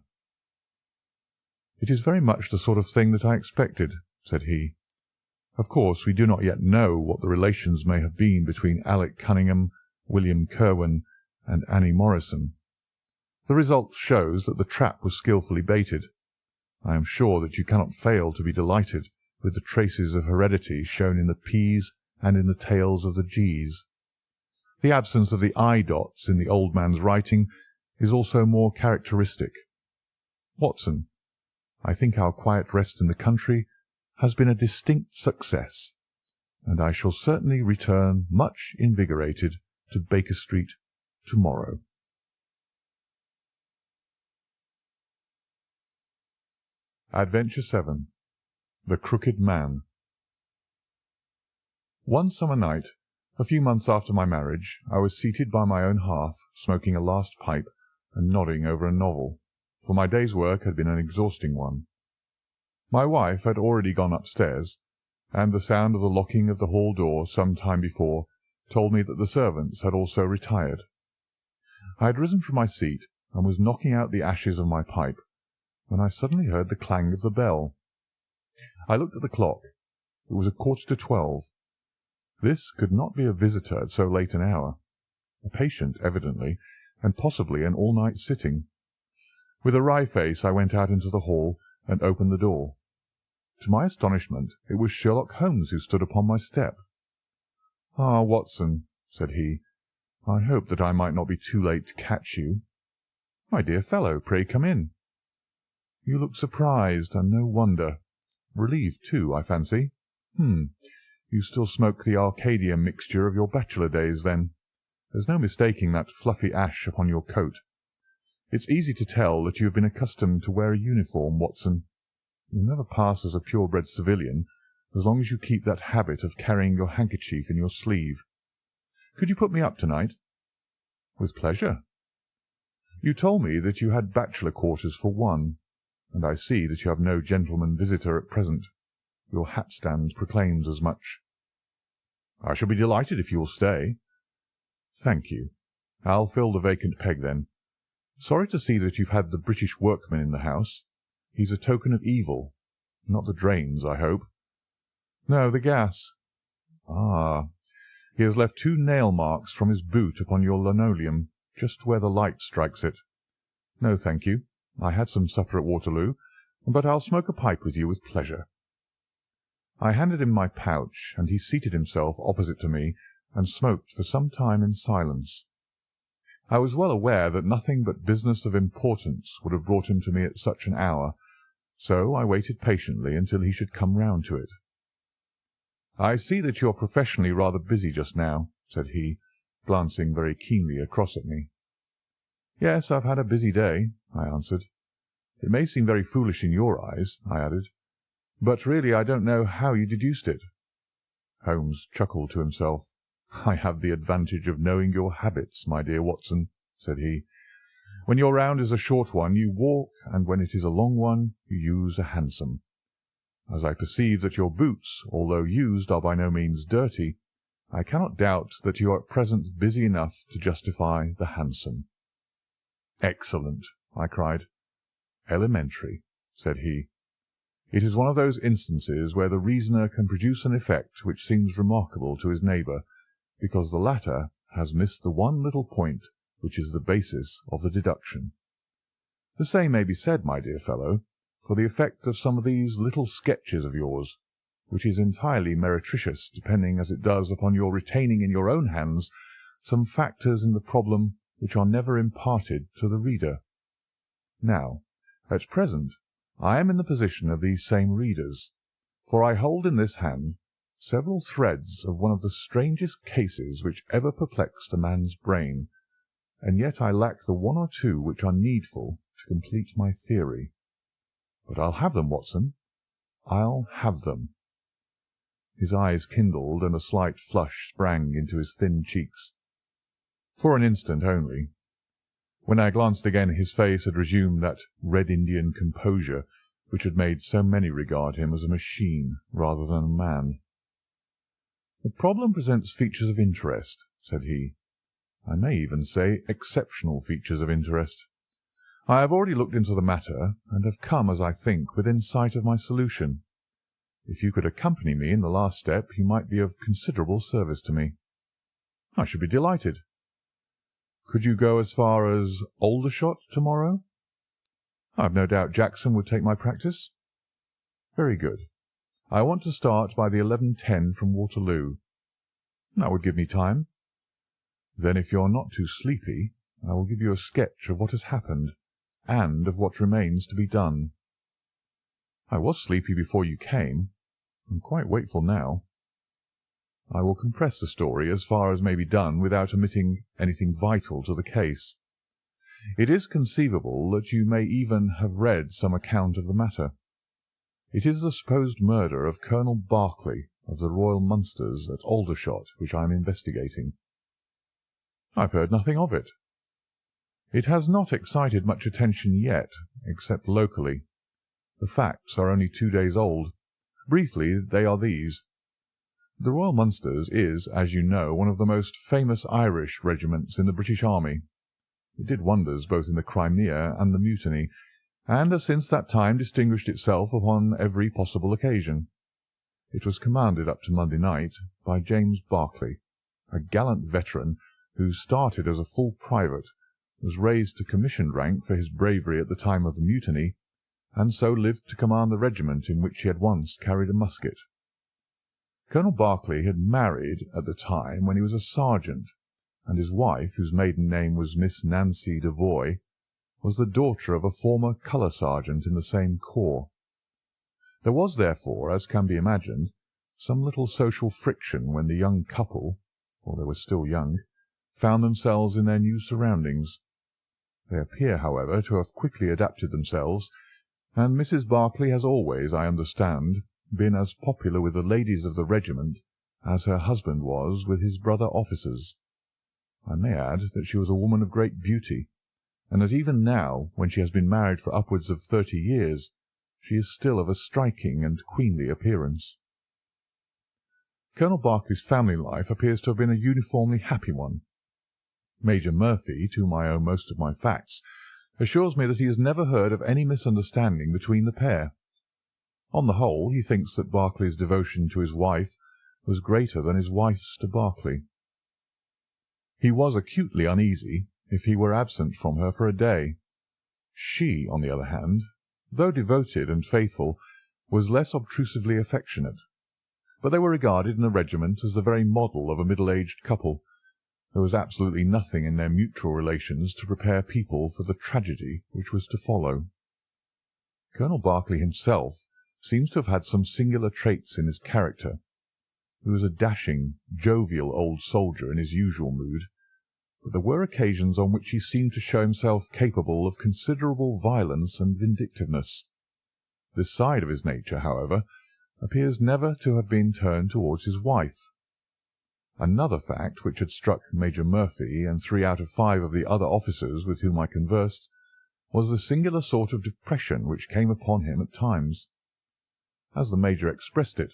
"It is very much the sort of thing that I expected," said he. "Of course, we do not yet know what the relations may have been between Alec Cunningham, William Kirwan, and Annie Morrison. The result shows that the trap was skilfully baited. I am sure that you cannot fail to be delighted with the traces of heredity shown in the P's and in the tails of the G's. The absence of the I dots in the old man's writing is also more characteristic. Watson, I think our quiet rest in the country has been a distinct success, and I shall certainly return much invigorated to Baker Street to-morrow." Adventure 7. The Crooked Man. One summer night, a few months after my marriage, I was seated by my own hearth, smoking a last pipe and nodding over a novel, for my day's work had been an exhausting one. My wife had already gone upstairs, and the sound of the locking of the hall door some time before told me that the servants had also retired. I had risen from my seat and was knocking out the ashes of my pipe, when I suddenly heard the clang of the bell. I looked at the clock. It was 11:45. This could not be a visitor at so late an hour. A patient, evidently, and possibly an all-night sitting. With a wry face I went out into the hall and opened the door. To my astonishment it was Sherlock Holmes who stood upon my step. "Ah, Watson," said he, "I hoped that I might not be too late to catch you." "My dear fellow, pray come in." "You look surprised, and no wonder. Relieved, too, I fancy. You still smoke the Arcadia mixture of your bachelor days, then. There's no mistaking that fluffy ash upon your coat. It's easy to tell that you have been accustomed to wear a uniform, Watson. You'll never pass as a pure-bred civilian as long as you keep that habit of carrying your handkerchief in your sleeve. Could you put me up to-night?" "With pleasure." "You told me that you had bachelor quarters for one, and I see that you have no gentleman visitor at present. Your hat-stand proclaims as much." "I shall be delighted if you will stay." "Thank you. I'll fill the vacant peg, then. Sorry to see that you've had the British workman in the house. He's a token of evil. Not the drains, I hope." "No, the gas." "Ah, he has left 2 nail marks from his boot upon your linoleum, just where the light strikes it. No, thank you. I had some supper at Waterloo, but I'll smoke a pipe with you with pleasure." I handed him my pouch, and he seated himself opposite to me and smoked for some time in silence. I was well aware that nothing but business of importance would have brought him to me at such an hour, so I waited patiently until he should come round to it. "I see that you are professionally rather busy just now," said he, glancing very keenly across at me. "Yes, I've had a busy day," I answered. "It may seem very foolish in your eyes," I added, "but really I don't know how you deduced it." Holmes chuckled to himself. "I have the advantage of knowing your habits, my dear Watson," said he. "When your round is a short one you walk, and when it is a long one you use a hansom. As I perceive that your boots, although used, are by no means dirty, I cannot doubt that you are at present busy enough to justify the hansom." "Excellent!" I cried. "Elementary," said he. "It is one of those instances where the reasoner can produce an effect which seems remarkable to his neighbour, because the latter has missed the one little point which is the basis of the deduction. The same may be said, my dear fellow, for the effect of some of these little sketches of yours, which is entirely meretricious, depending as it does upon your retaining in your own hands some factors in the problem which are never imparted to the reader. Now, at present, I am in the position of these same readers, for I hold in this hand several threads of one of the strangest cases which ever perplexed a man's brain, and yet I lack the 1 or 2 which are needful to complete my theory. But I'll have them, Watson. I'll have them." His eyes kindled, and a slight flush sprang into his thin cheeks. For an instant only. When I glanced again his face had resumed that Red Indian composure which had made so many regard him as a machine rather than a man. "The problem presents features of interest," said he. "I may even say exceptional features of interest. I have already looked into the matter, and have come, as I think, within sight of my solution. If you could accompany me in the last step, you might be of considerable service to me." "I should be delighted." "Could you go as far as Aldershot to-morrow?" "I have no doubt Jackson would take my practice." "Very good. I want to start by the 11:10 from Waterloo." "That would give me time." "Then, if you are not too sleepy, I will give you a sketch of what has happened, and of what remains to be done." "I was sleepy before you came. I am quite wakeful now." "I will compress the story as far as may be done without omitting anything vital to the case. It is conceivable that you may even have read some account of the matter. It is the supposed murder of Colonel Berkeley of the Royal Mallows at Aldershot which I am investigating." "I have heard nothing of it." "It has not excited much attention yet, except locally. The facts are only 2 days old. Briefly, they are these. The Royal Mallows is, as you know, one of the most famous Irish regiments in the British Army. It did wonders both in the Crimea and the Mutiny, and has since that time distinguished itself upon every possible occasion. It was commanded up to Monday night by James Berkeley, a gallant veteran who started as a full private, was raised to commissioned rank for his bravery at the time of the Mutiny, and so lived to command the regiment in which he had once carried a musket. Colonel Berkeley had married at the time when he was a sergeant, and his wife, whose maiden name was Miss Nancy Devoy, was the daughter of a former colour sergeant in the same corps. There was, therefore, as can be imagined, some little social friction when the young couple, for they were still young, found themselves in their new surroundings. They appear, however, to have quickly adapted themselves, and Mrs. Berkeley has always, I understand, been as popular with the ladies of the regiment as her husband was with his brother officers. I may add that she was a woman of great beauty, and that even now, when she has been married for upwards of 30 years, she is still of a striking and queenly appearance. Colonel Berkeley's family life appears to have been a uniformly happy one. Major Murphy, to whom I owe most of my facts, assures me that he has never heard of any misunderstanding between the pair. On the whole, he thinks that Berkeley's devotion to his wife was greater than his wife's to Berkeley. He was acutely uneasy if he were absent from her for a day. She, on the other hand, though devoted and faithful, was less obtrusively affectionate, but they were regarded in the regiment as the very model of a middle-aged couple. There was absolutely nothing in their mutual relations to prepare people for the tragedy which was to follow. Colonel Berkeley himself seems to have had some singular traits in his character. He was a dashing, jovial old soldier in his usual mood, but there were occasions on which he seemed to show himself capable of considerable violence and vindictiveness. This side of his nature, however, appears never to have been turned towards his wife. Another fact which had struck Major Murphy and 3 out of 5 of the other officers with whom I conversed was the singular sort of depression which came upon him at times. As the Major expressed it,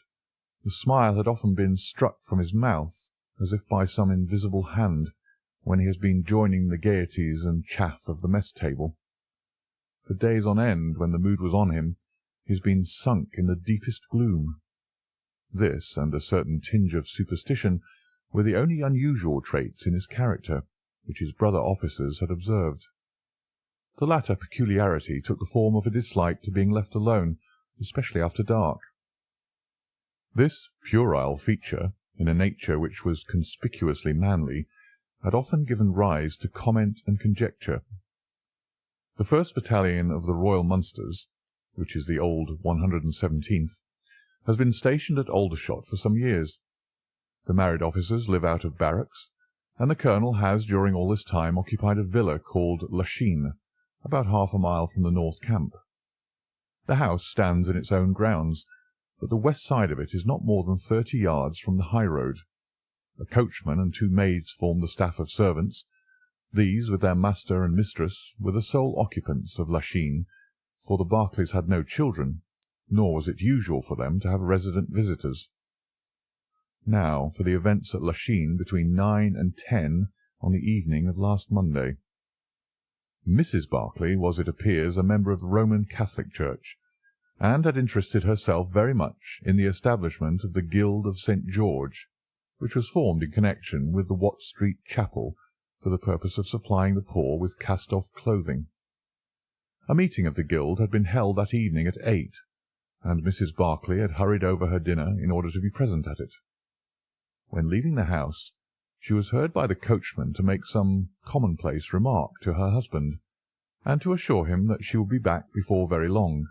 the smile had often been struck from his mouth, as if by some invisible hand, when he has been joining the gaieties and chaff of the mess-table. For days on end, when the mood was on him, he has been sunk in the deepest gloom. This, and a certain tinge of superstition, were the only unusual traits in his character which his brother officers had observed. The latter peculiarity took the form of a dislike to being left alone, especially after dark. This puerile feature, in a nature which was conspicuously manly, had often given rise to comment and conjecture. The 1st Battalion of the Royal Munsters, which is the old 117th, has been stationed at Aldershot for some years. The married officers live out of barracks, and the colonel has during all this time occupied a villa called Lachine, about half a mile from the North Camp. The house stands in its own grounds, but the west side of it is not more than 30 yards from the high road. A coachman and 2 maids form the staff of servants. These, with their master and mistress, were the sole occupants of Lachine, for the Berkeleys had no children, nor was it usual for them to have resident visitors. Now for the events at Lachine between 9 and 10 on the evening of last Monday. Mrs. Berkeley was, it appears, a member of the Roman Catholic Church, and had interested herself very much in the establishment of the Guild of St. George, which was formed in connection with the Watt Street Chapel for the purpose of supplying the poor with cast-off clothing. A meeting of the Guild had been held that evening at 8, and Mrs. Berkeley had hurried over her dinner in order to be present at it. When leaving the house, she was heard by the coachman to make some commonplace remark to her husband, and to assure him that she would be back before very long.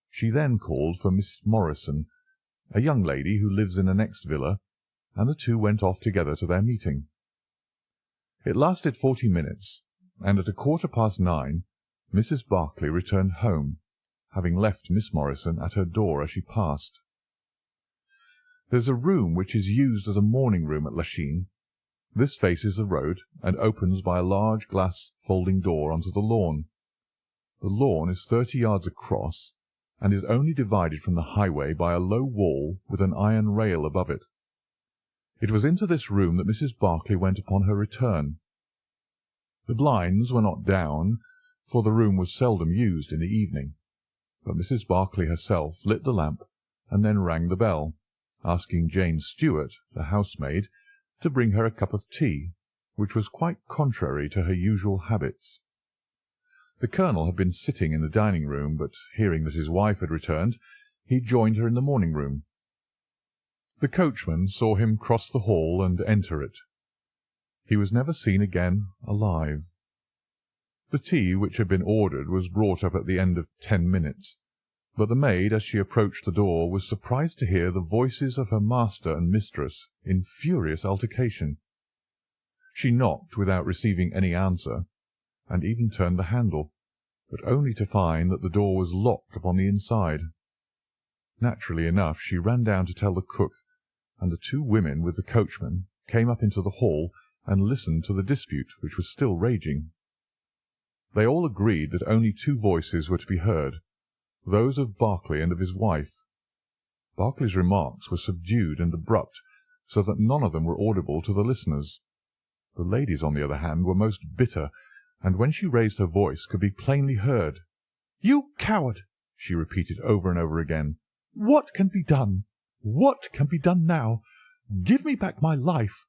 She then called for Miss Morrison, a young lady who lives in the next villa, and the two went off together to their meeting. It lasted 40 minutes, and at 9:15 Mrs. Berkeley returned home, having left Miss Morrison at her door as she passed. There is a room which is used as a morning-room at Lachine. This faces the road, and opens by a large glass folding door onto the lawn. The lawn is 30 yards across, and is only divided from the highway by a low wall with an iron rail above it. It was into this room that Mrs. Berkeley went upon her return. The blinds were not down, for the room was seldom used in the evening, but Mrs. Berkeley herself lit the lamp and then rang the bell, asking Jane Stewart, the housemaid, to bring her a cup of tea, which was quite contrary to her usual habits. The colonel had been sitting in the dining-room, but hearing that his wife had returned, he joined her in the morning-room. The coachman saw him cross the hall and enter it. He was never seen again alive. The tea which had been ordered was brought up at the end of 10 minutes, but the maid, as she approached the door, was surprised to hear the voices of her master and mistress in furious altercation. She knocked without receiving any answer, and even turned the handle, but only to find that the door was locked upon the inside. Naturally enough, she ran down to tell the cook, and the 2 women with the coachman came up into the hall and listened to the dispute, which was still raging. They all agreed that only 2 voices were to be heard, those of Berkeley and of his wife. Berkeley's remarks were subdued and abrupt, so that none of them were audible to the listeners. The ladies, on the other hand, were most bitter, and when she raised her voice could be plainly heard. "You coward!" she repeated over and over again. "What can be done? What can be done now? Give me back my life.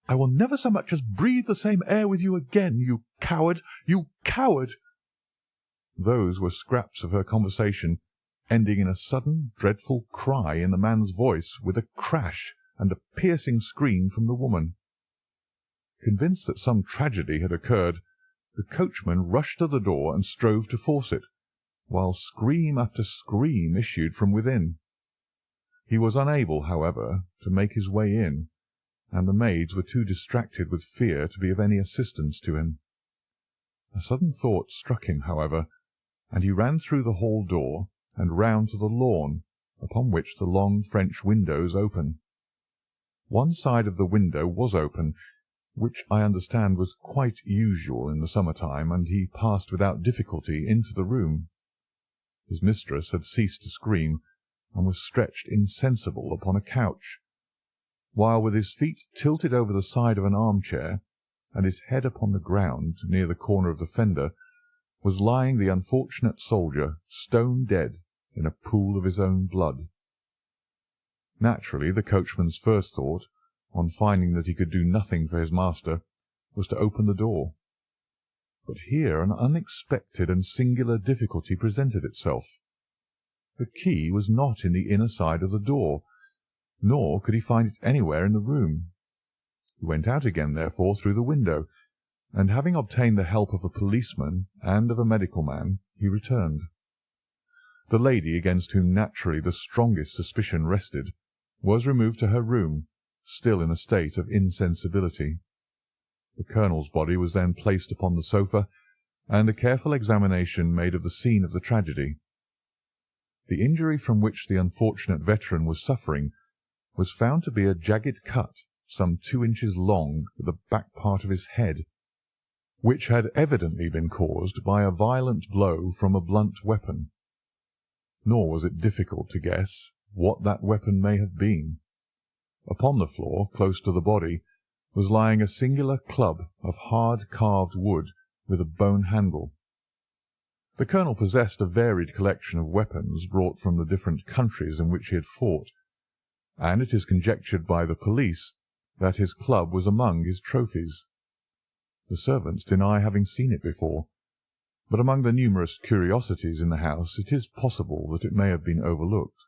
I will never so much as breathe the same air with you again, you coward, you coward!" Those were scraps of her conversation, ending in a sudden dreadful cry in the man's voice, with a crash and a piercing scream from the woman. Convinced that some tragedy had occurred, the coachman rushed to the door and strove to force it, while scream after scream issued from within. He was unable, however, to make his way in, and the maids were too distracted with fear to be of any assistance to him. A sudden thought struck him, however, and he ran through the hall door and round to the lawn, upon which the long French windows open. One side of the window was open, which I understand was quite usual in the summer-time, and he passed without difficulty into the room. His mistress had ceased to scream, and was stretched insensible upon a couch, while with his feet tilted over the side of an armchair, and his head upon the ground near the corner of the fender, was lying the unfortunate soldier, stone dead, in a pool of his own blood. Naturally, the coachman's first thought, on finding that he could do nothing for his master, was to open the door. But here an unexpected and singular difficulty presented itself. The key was not in the inner side of the door, nor could he find it anywhere in the room. He went out again, therefore, through the window, and having obtained the help of a policeman and of a medical man, he returned. The lady, against whom naturally the strongest suspicion rested, was removed to her room, still in a state of insensibility. The colonel's body was then placed upon the sofa, and a careful examination made of the scene of the tragedy. The injury from which the unfortunate veteran was suffering was found to be a jagged cut some 2 inches long at the back part of his head, which had evidently been caused by a violent blow from a blunt weapon. Nor was it difficult to guess what that weapon may have been. Upon the floor, close to the body, was lying a singular club of hard carved wood with a bone handle. The colonel possessed a varied collection of weapons brought from the different countries in which he had fought, and it is conjectured by the police that his club was among his trophies. The servants deny having seen it before, but among the numerous curiosities in the house it is possible that it may have been overlooked.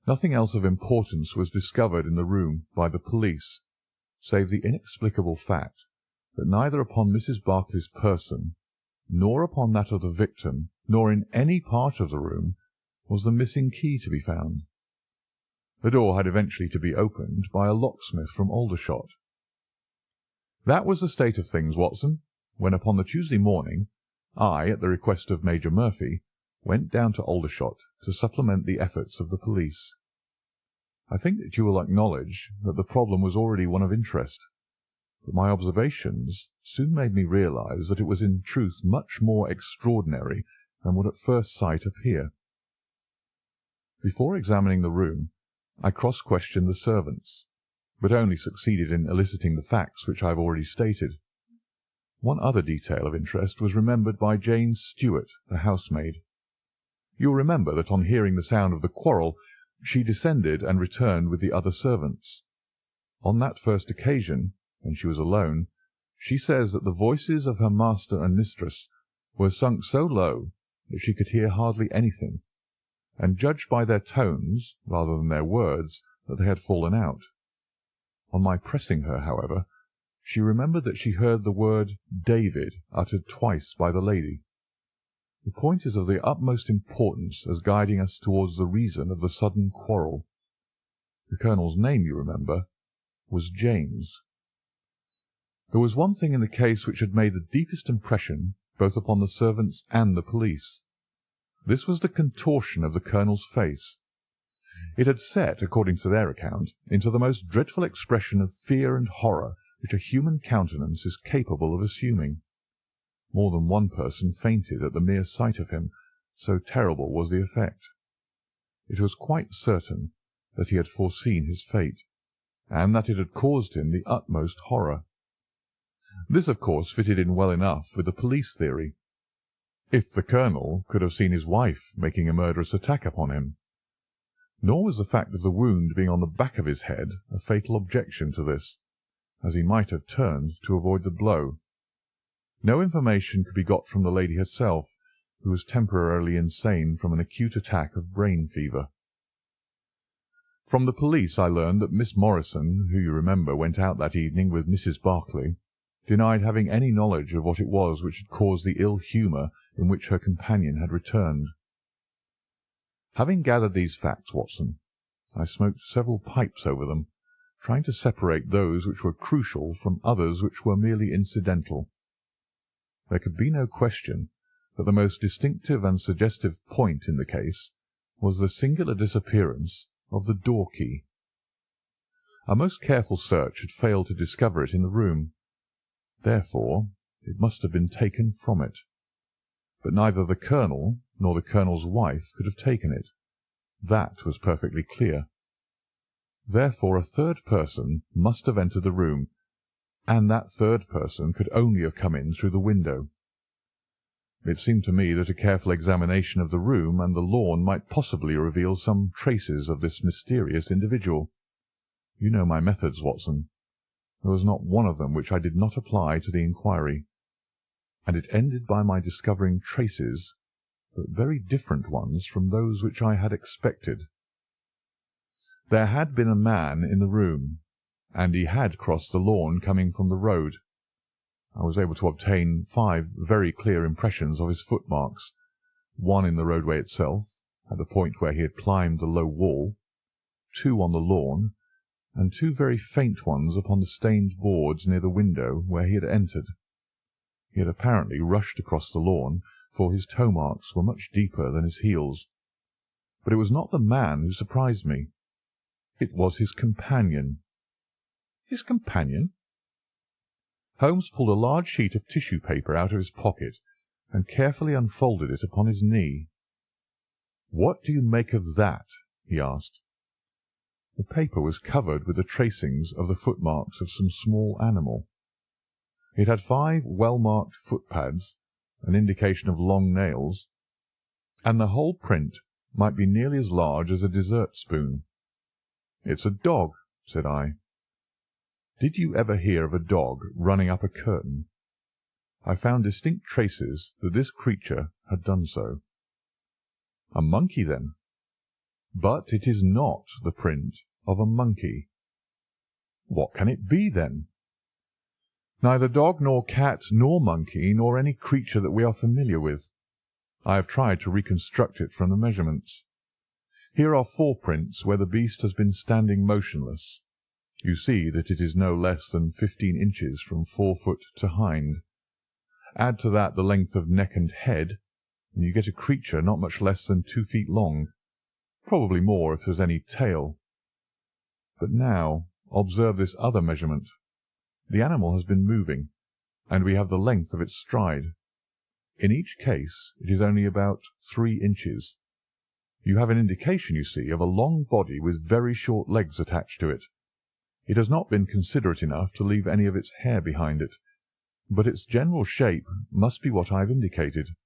Nothing else of importance was discovered in the room by the police, save the inexplicable fact that neither upon Mrs. Barclay's person, nor upon that of the victim, nor in any part of the room, was the missing key to be found. The door had eventually to be opened by a locksmith from Aldershot. That was the state of things, Watson, when upon the Tuesday morning I, at the request of Major Murphy, went down to Aldershot to supplement the efforts of the police. I think that you will acknowledge that the problem was already one of interest, but my observations soon made me realize that it was in truth much more extraordinary than would at first sight appear. Before examining the room, I cross-questioned the servants, but only succeeded in eliciting the facts which I have already stated. One other detail of interest was remembered by Jane Stewart, the housemaid. You will remember that on hearing the sound of the quarrel, she descended and returned with the other servants. On that first occasion, when she was alone, she says that the voices of her master and mistress were sunk so low that she could hear hardly anything, and judged by their tones rather than their words that they had fallen out. On my pressing her, however, she remembered that she heard the word David uttered twice by the lady. The point is of the utmost importance as guiding us towards the reason of the sudden quarrel. The colonel's name, you remember, was James. There was one thing in the case which had made the deepest impression both upon the servants and the police. This was the contortion of the colonel's face. It had set, according to their account, into the most dreadful expression of fear and horror which a human countenance is capable of assuming. More than one person fainted at the mere sight of him, so terrible was the effect. It was quite certain that he had foreseen his fate, and that it had caused him the utmost horror. This, of course, fitted in well enough with the police theory. If the colonel could have seen his wife making a murderous attack upon him. Nor was the fact of the wound being on the back of his head a fatal objection to this, as he might have turned to avoid the blow. No information could be got from the lady herself, who was temporarily insane from an acute attack of brain fever. From the police I learned that Miss Morrison, who you remember went out that evening with Mrs. Barclay, denied having any knowledge of what it was which had caused the ill humour in which her companion had returned. Having gathered these facts, Watson, I smoked several pipes over them, trying to separate those which were crucial from others which were merely incidental. There could be no question that the most distinctive and suggestive point in the case was the singular disappearance of the door-key. A most careful search had failed to discover it in the room. Therefore, it must have been taken from it. But neither the colonel nor the colonel's wife could have taken it. That was perfectly clear. Therefore, a third person must have entered the room, and that third person could only have come in through the window. It seemed to me that a careful examination of the room and the lawn might possibly reveal some traces of this mysterious individual. You know my methods, Watson. There was not one of them which I did not apply to the inquiry, and it ended by my discovering traces, but very different ones from those which I had expected. There had been a man in the room, and he had crossed the lawn coming from the road. I was able to obtain 5 very clear impressions of his footmarks, one in the roadway itself, at the point where he had climbed the low wall, 2 on the lawn, and 2 very faint ones upon the stained boards near the window where he had entered. He had apparently rushed across the lawn, for his toe marks were much deeper than his heels. But it was not the man who surprised me. It was his companion. His companion? Holmes pulled a large sheet of tissue paper out of his pocket and carefully unfolded it upon his knee. "What do you make of that?" he asked. The paper was covered with the tracings of the footmarks of some small animal. It had 5 well-marked footpads, an indication of long nails, and the whole print might be nearly as large as a dessert spoon. "It's a dog," said I. "Did you ever hear of a dog running up a curtain?" I found distinct traces that this creature had done so. "A monkey, then?" "But it is not the print of a monkey." "What can it be, then?" "Neither dog nor cat nor monkey nor any creature that we are familiar with. I have tried to reconstruct it from the measurements. Here are 4 prints where the beast has been standing motionless. You see that it is no less than 15 inches from forefoot to hind. Add to that the length of neck and head, and you get a creature not much less than 2 feet long, probably more if there is any tail. But now observe this other measurement. The animal has been moving, and we have the length of its stride. In each case it is only about 3 inches. You have an indication, you see, of a long body with very short legs attached to it. It has not been considerate enough to leave any of its hair behind it, but its general shape must be what I have indicated,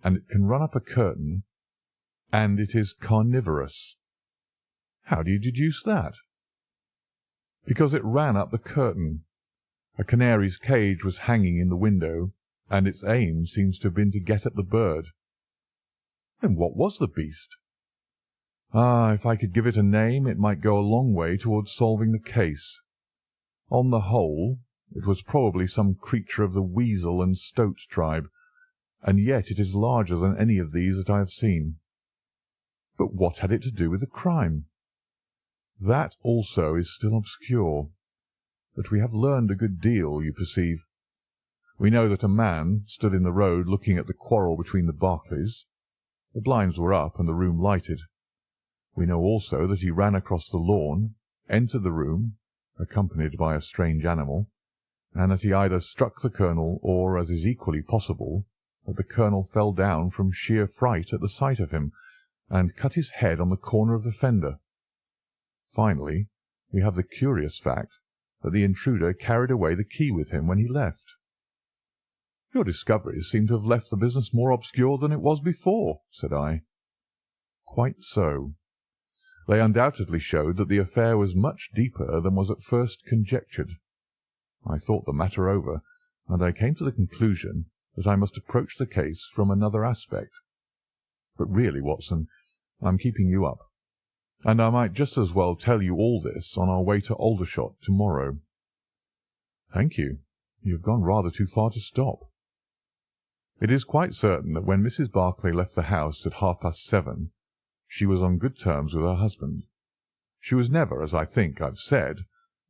and it can run up a curtain, and it is carnivorous." "How do you deduce that?" "Because it ran up the curtain. A canary's cage was hanging in the window, and its aim seems to have been to get at the bird." "Then what was the beast?" "Ah, if I could give it a name it might go a long way towards solving the case. On the whole, it was probably some creature of the weasel and stoat tribe, and yet it is larger than any of these that I have seen." "But what had it to do with the crime?" "That also is still obscure, but we have learned a good deal, you perceive. We know that a man stood in the road looking at the quarrel between the Barclays. The blinds were up and the room lighted. We know also that he ran across the lawn, entered the room, accompanied by a strange animal, and that he either struck the colonel or, as is equally possible, that the colonel fell down from sheer fright at the sight of him, and cut his head on the corner of the fender. Finally, we have the curious fact that the intruder carried away the key with him when he left." "Your discoveries seem to have left the business more obscure than it was before," said I. "Quite so. They undoubtedly showed that the affair was much deeper than was at first conjectured. I thought the matter over, and I came to the conclusion that I must approach the case from another aspect. But really, Watson, I am keeping you up, and I might just as well tell you all this on our way to Aldershot to-morrow." "Thank you. You have gone rather too far to stop." It is quite certain that when Mrs. Barclay left the house at 7:30, she was on good terms with her husband. She was never, as I think I've said,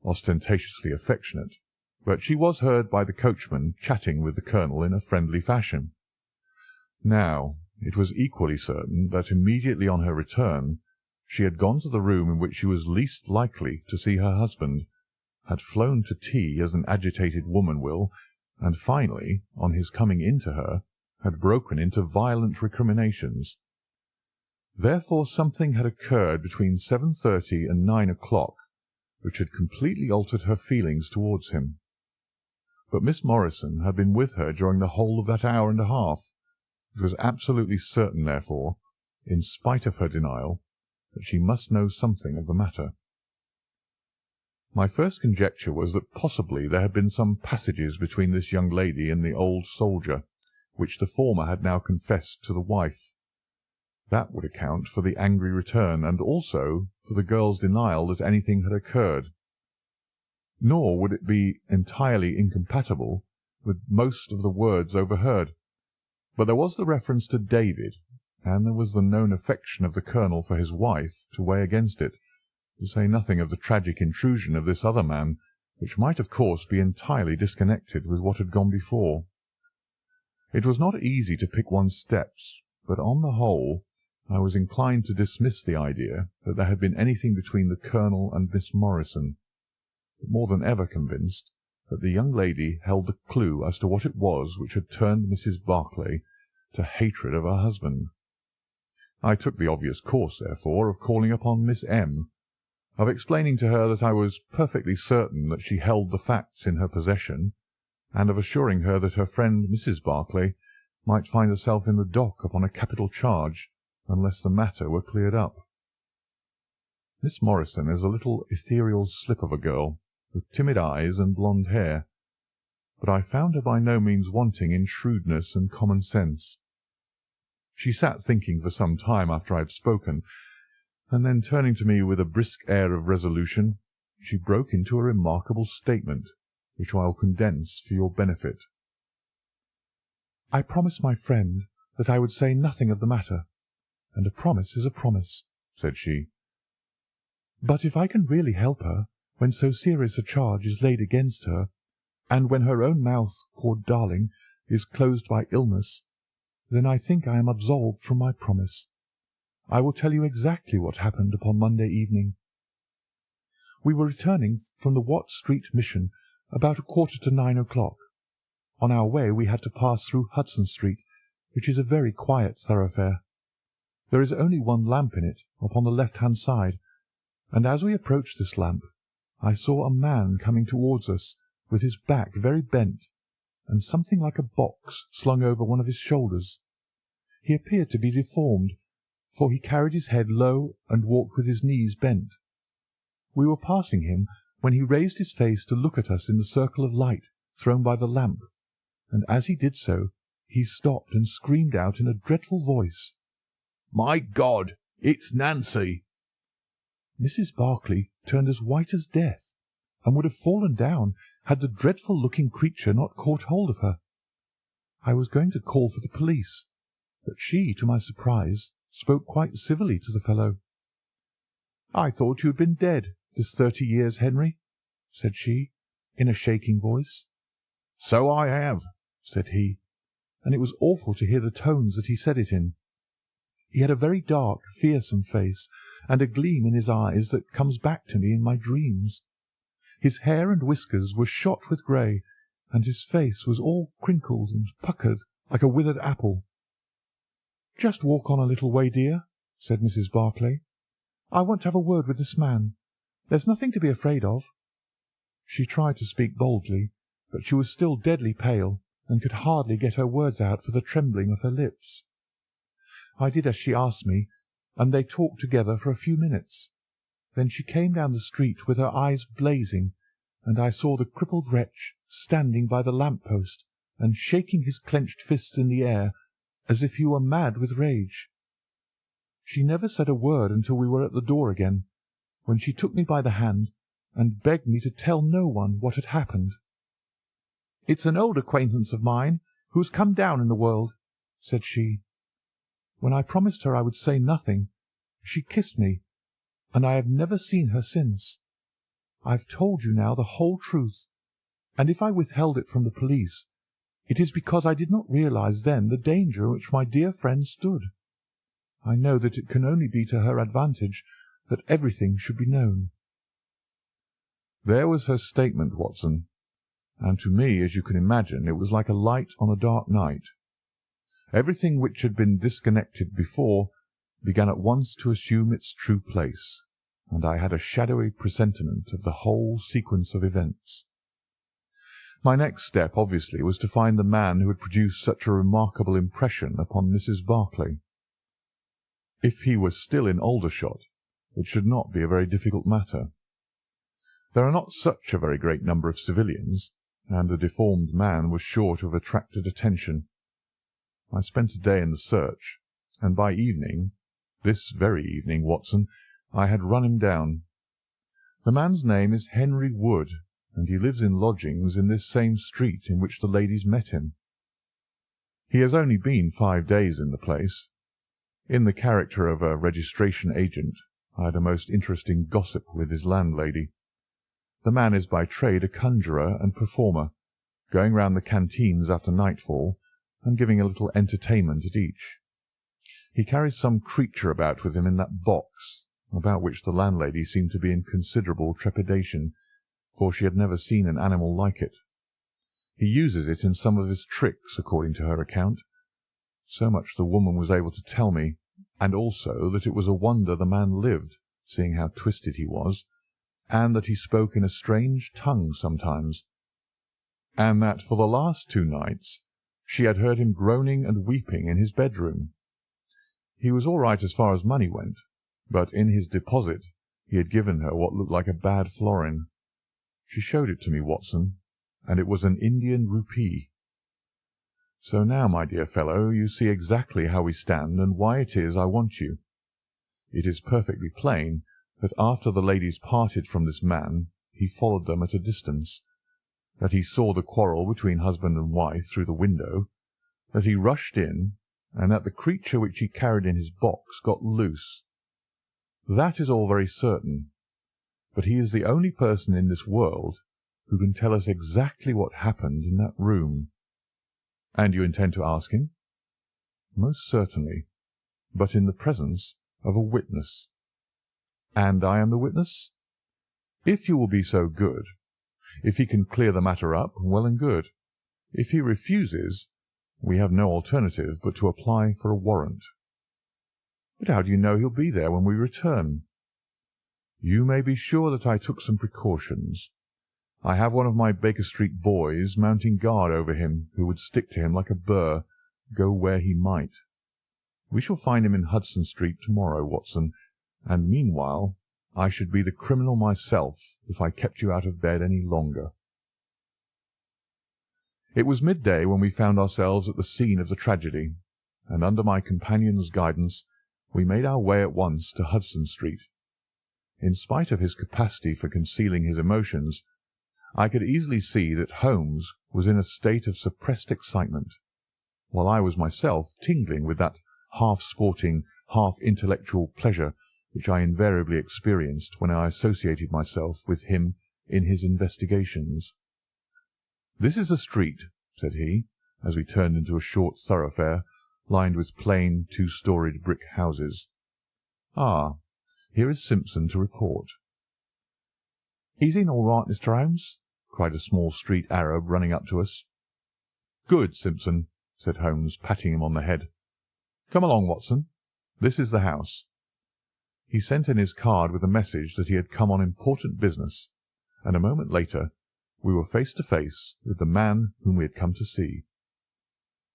ostentatiously affectionate, but she was heard by the coachman chatting with the colonel in a friendly fashion. Now, it was equally certain that immediately on her return she had gone to the room in which she was least likely to see her husband, had flown to tea as an agitated woman will, and finally, on his coming in to her, had broken into violent recriminations. Therefore something had occurred between 7:30 and 9 o'clock which had completely altered her feelings towards him. But Miss Morrison had been with her during the whole of that hour and a half. It was absolutely certain, therefore, in spite of her denial, that she must know something of the matter. My first conjecture was that possibly there had been some passages between this young lady and the old soldier, which the former had now confessed to the wife. That would account for the angry return, and also for the girl's denial that anything had occurred. Nor would it be entirely incompatible with most of the words overheard. But there was the reference to David, and there was the known affection of the colonel for his wife to weigh against it, to say nothing of the tragic intrusion of this other man, which might of course be entirely disconnected with what had gone before. It was not easy to pick one's steps, but on the whole I was inclined to dismiss the idea that there had been anything between the colonel and Miss Morrison, but more than ever convinced that the young lady held the clue as to what it was which had turned Mrs. Barclay to hatred of her husband. I took the obvious course, therefore, of calling upon Miss M., of explaining to her that I was perfectly certain that she held the facts in her possession, and of assuring her that her friend Mrs. Barclay might find herself in the dock upon a capital charge unless the matter were cleared up. Miss Morrison is a little ethereal slip of a girl, with timid eyes and blonde hair, but I found her by no means wanting in shrewdness and common sense. She sat thinking for some time after I had spoken, and then turning to me with a brisk air of resolution, she broke into a remarkable statement, which I will condense for your benefit. "I promised my friend that I would say nothing of the matter, and a promise is a promise," said she. "But if I can really help her when so serious a charge is laid against her, and when her own mouth, poor darling, is closed by illness, then I think I am absolved from my promise. I will tell you exactly what happened upon Monday evening. We were returning from the Watt Street Mission about 9:15 o'clock. On our way we had to pass through Hudson Street, which is a very quiet thoroughfare. There is only one lamp in it, upon the left-hand side, and as we approached this lamp, I saw a man coming towards us, with his back very bent, and something like a box slung over one of his shoulders. He appeared to be deformed, for he carried his head low and walked with his knees bent. We were passing him when he raised his face to look at us in the circle of light thrown by the lamp, and as he did so he stopped and screamed out in a dreadful voice, 'My God, it's Nancy!' Mrs. Barclay turned as white as death, and would have fallen down had the dreadful-looking creature not caught hold of her. I was going to call for the police, but she, to my surprise, spoke quite civilly to the fellow. 'I thought you had been dead this 30 years, Henry,' said she, in a shaking voice. 'So I have,' said he, and it was awful to hear the tones that he said it in. He had a very dark, fearsome face, and a gleam in his eyes that comes back to me in my dreams. His hair and whiskers were shot with grey, and his face was all crinkled and puckered like a withered apple. 'Just walk on a little way, dear,' said Mrs. Barclay. 'I want to have a word with this man. There's nothing to be afraid of.' She tried to speak boldly, but she was still deadly pale, and could hardly get her words out for the trembling of her lips. I did as she asked me, and they talked together for a few minutes. Then she came down the street with her eyes blazing, and I saw the crippled wretch standing by the lamp-post and shaking his clenched fists in the air as if he were mad with rage. She never said a word until we were at the door again, when she took me by the hand and begged me to tell no one what had happened. "It's an old acquaintance of mine who has come down in the world," said she. When I promised her I would say nothing, she kissed me, and I have never seen her since. I've told you now the whole truth, and if I withheld it from the police, it is because I did not realize then the danger in which my dear friend stood. I know that it can only be to her advantage that everything should be known." There was her statement, Watson, and to me, as you can imagine, it was like a light on a dark night. Everything which had been disconnected before began at once to assume its true place, and I had a shadowy presentiment of the whole sequence of events. My next step, obviously, was to find the man who had produced such a remarkable impression upon Mrs. Barclay. If he was still in Aldershot, it should not be a very difficult matter. There are not such a very great number of civilians, and the deformed man was sure to have attracted attention. I spent a day in the search, and by evening, this very evening, Watson, I had run him down. The man's name is Henry Wood, and he lives in lodgings in this same street in which the ladies met him. He has only been 5 days in the place. In the character of a registration agent, I had a most interesting gossip with his landlady. The man is by trade a conjurer and performer, going round the canteens after nightfall and giving a little entertainment at each. He carries some creature about with him in that box, about which the landlady seemed to be in considerable trepidation, for she had never seen an animal like it. He uses it in some of his tricks, according to her account. So much the woman was able to tell me, and also that it was a wonder the man lived, seeing how twisted he was, and that he spoke in a strange tongue sometimes, and that for the last 2 nights she had heard him groaning and weeping in his bedroom. He was all right as far as money went, but in his deposit he had given her what looked like a bad florin. She showed it to me, Watson, and it was an Indian rupee. So now, my dear fellow, you see exactly how we stand and why it is I want you. It is perfectly plain that after the ladies parted from this man he followed them at a distance, that he saw the quarrel between husband and wife through the window, that he rushed in, and that the creature which he carried in his box got loose. That is all very certain, but he is the only person in this world who can tell us exactly what happened in that room." "And you intend to ask him?" "Most certainly, but in the presence of a witness." "And I am the witness?" "If you will be so good. If he can clear the matter up, well and good. If he refuses, we have no alternative but to apply for a warrant." "But how do you know he'll be there when we return?" "You may be sure that I took some precautions. I have one of my Baker Street boys mounting guard over him, who would stick to him like a burr, go where he might. We shall find him in Hudson Street to-morrow, Watson, and meanwhile I should be the criminal myself if I kept you out of bed any longer." It was midday when we found ourselves at the scene of the tragedy, and under my companion's guidance we made our way at once to Hudson Street. In spite of his capacity for concealing his emotions, I could easily see that Holmes was in a state of suppressed excitement, while I was myself tingling with that half-sporting, half-intellectual pleasure which I invariably experienced when I associated myself with him in his investigations. "This is the street," said he, as we turned into a short thoroughfare lined with plain 2-storied brick houses. "Ah, here is Simpson to report." "He's in all right, Mr. Holmes," cried a small street Arab running up to us. "Good, Simpson," said Holmes, patting him on the head. "Come along, Watson. This is the house." He sent in his card with a message that he had come on important business, and a moment later we were face to face with the man whom we had come to see.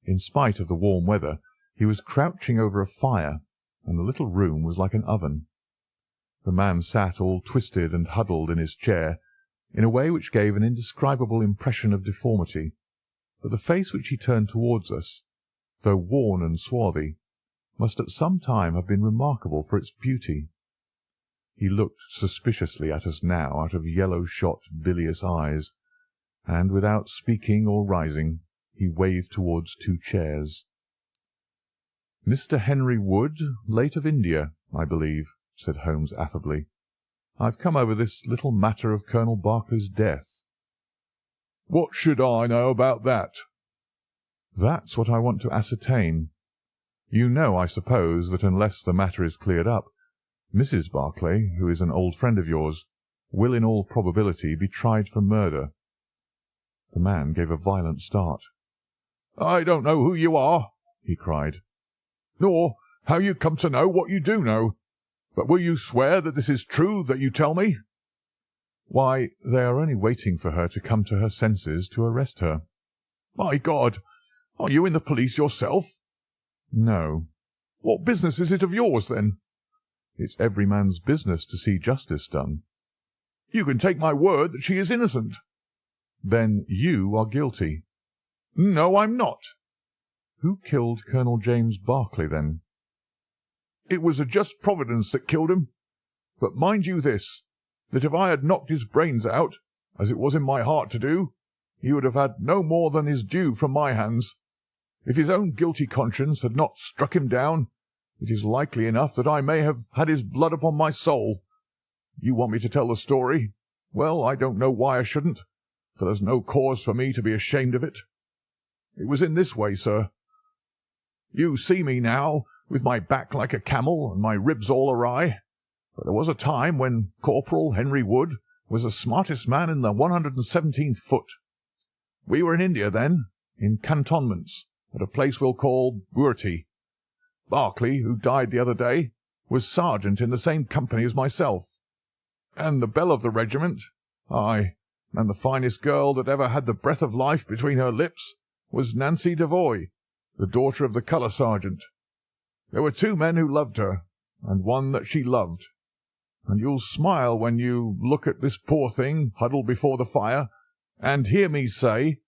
In spite of the warm weather, he was crouching over a fire, and the little room was like an oven. The man sat all twisted and huddled in his chair, in a way which gave an indescribable impression of deformity, but the face which he turned towards us, though worn and swarthy, must at some time have been remarkable for its beauty. He looked suspiciously at us now out of yellow-shot, bilious eyes, and without speaking or rising, he waved towards two chairs. "Mr. Henry Wood, late of India, I believe," said Holmes affably. "I've come over this little matter of Colonel Berkeley's death." "What should I know about that?" "That's what I want to ascertain. You know, I suppose, that unless the matter is cleared up, Mrs. Berkeley, who is an old friend of yours, will in all probability be tried for murder." The man gave a violent start. "I don't know who you are," he cried, "nor how you come to know what you do know. But will you swear that this is true that you tell me?" "Why, they are only waiting for her to come to her senses to arrest her." "My God! Are you in the police yourself?" "No." "What business is it of yours, then?" "It's every man's business to see justice done." "You can take my word that she is innocent." "Then you are guilty." "No, I'm not." "Who killed Colonel James Berkeley, then?" "It was a just Providence that killed him. But mind you this, that if I had knocked his brains out, as it was in my heart to do, he would have had no more than his due from my hands. If his own guilty conscience had not struck him down, it is likely enough that I may have had his blood upon my soul. You want me to tell the story? Well, I don't know why I shouldn't, for there's no cause for me to be ashamed of it. It was in this way, sir. You see me now, with my back like a camel and my ribs all awry, but there was a time when Corporal Henry Wood was the smartest man in the 117th Foot. We were in India then, in cantonments, at a place we'll call Burti. Berkeley, who died the other day, was sergeant in the same company as myself. And the belle of the regiment, aye, and the finest girl that ever had the breath of life between her lips, was Nancy Devoy, the daughter of the colour sergeant. There were two men who loved her, and one that she loved. And you'll smile when you look at this poor thing huddled before the fire, and hear me say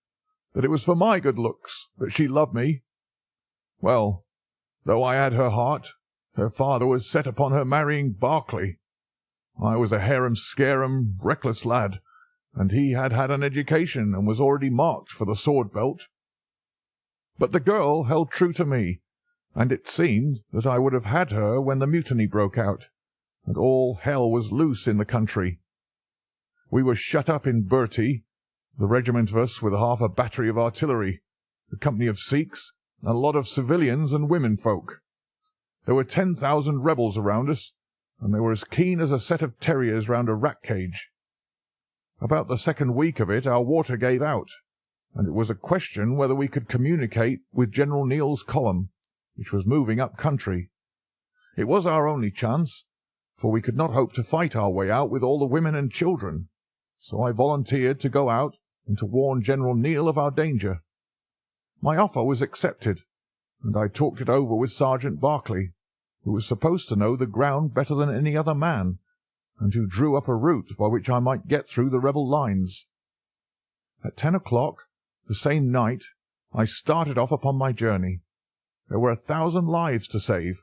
that it was for my good looks that she loved me. Well, though I had her heart, her father was set upon her marrying Berkeley. I was a harum-scarum, reckless lad, and he had had an education and was already marked for the sword belt. But the girl held true to me, and it seemed that I would have had her when the mutiny broke out, and all hell was loose in the country. We were shut up in Burti, the regiment of us with half a battery of artillery, a company of Sikhs, and a lot of civilians and women folk. There were 10,000 rebels around us, and they were as keen as a set of terriers round a rat cage. About the second week of it our water gave out, and it was a question whether we could communicate with General Neill's column, which was moving up country. It was our only chance, for we could not hope to fight our way out with all the women and children, so I volunteered to go out and to warn General Neill of our danger. My offer was accepted, and I talked it over with Sergeant Berkeley, who was supposed to know the ground better than any other man, and who drew up a route by which I might get through the rebel lines. At 10 o'clock the same night I started off upon my journey. There were 1,000 lives to save,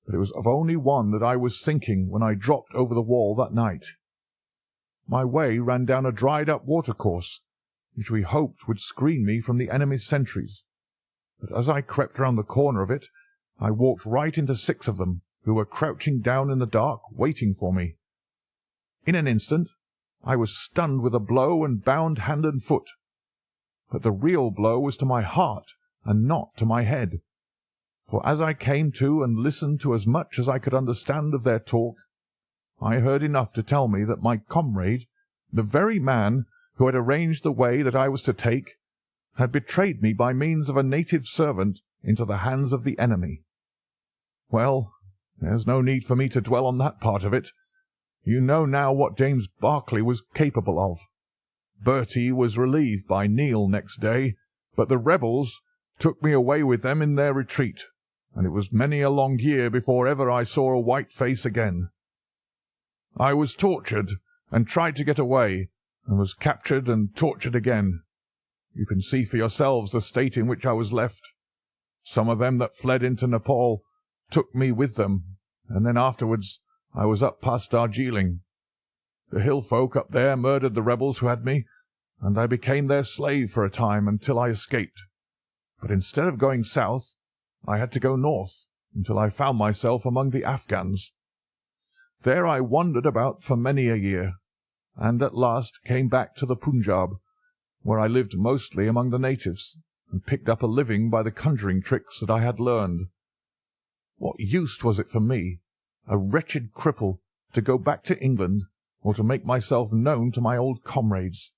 but it was of only one that I was thinking when I dropped over the wall that night. My way ran down a dried-up watercourse, which we hoped would screen me from the enemy's sentries. But as I crept round the corner of it, I walked right into 6 of them, who were crouching down in the dark, waiting for me. In an instant I was stunned with a blow and bound hand and foot. But the real blow was to my heart and not to my head. For as I came to and listened to as much as I could understand of their talk, I heard enough to tell me that my comrade, the very man who had arranged the way that I was to take, had betrayed me by means of a native servant into the hands of the enemy. Well, there's no need for me to dwell on that part of it. You know now what James Berkeley was capable of. Bertie was relieved by Neil next day, but the rebels took me away with them in their retreat, and it was many a long year before ever I saw a white face again. I was tortured and tried to get away, and was captured and tortured again. You can see for yourselves the state in which I was left. Some of them that fled into Nepal took me with them, and then afterwards I was up past Darjeeling. The hill folk up there murdered the rebels who had me, and I became their slave for a time until I escaped. But instead of going south, I had to go north until I found myself among the Afghans. There I wandered about for many a year, and at last came back to the Punjab, where I lived mostly among the natives, and picked up a living by the conjuring tricks that I had learned. What use was it for me, a wretched cripple, to go back to England, or to make myself known to my old comrades?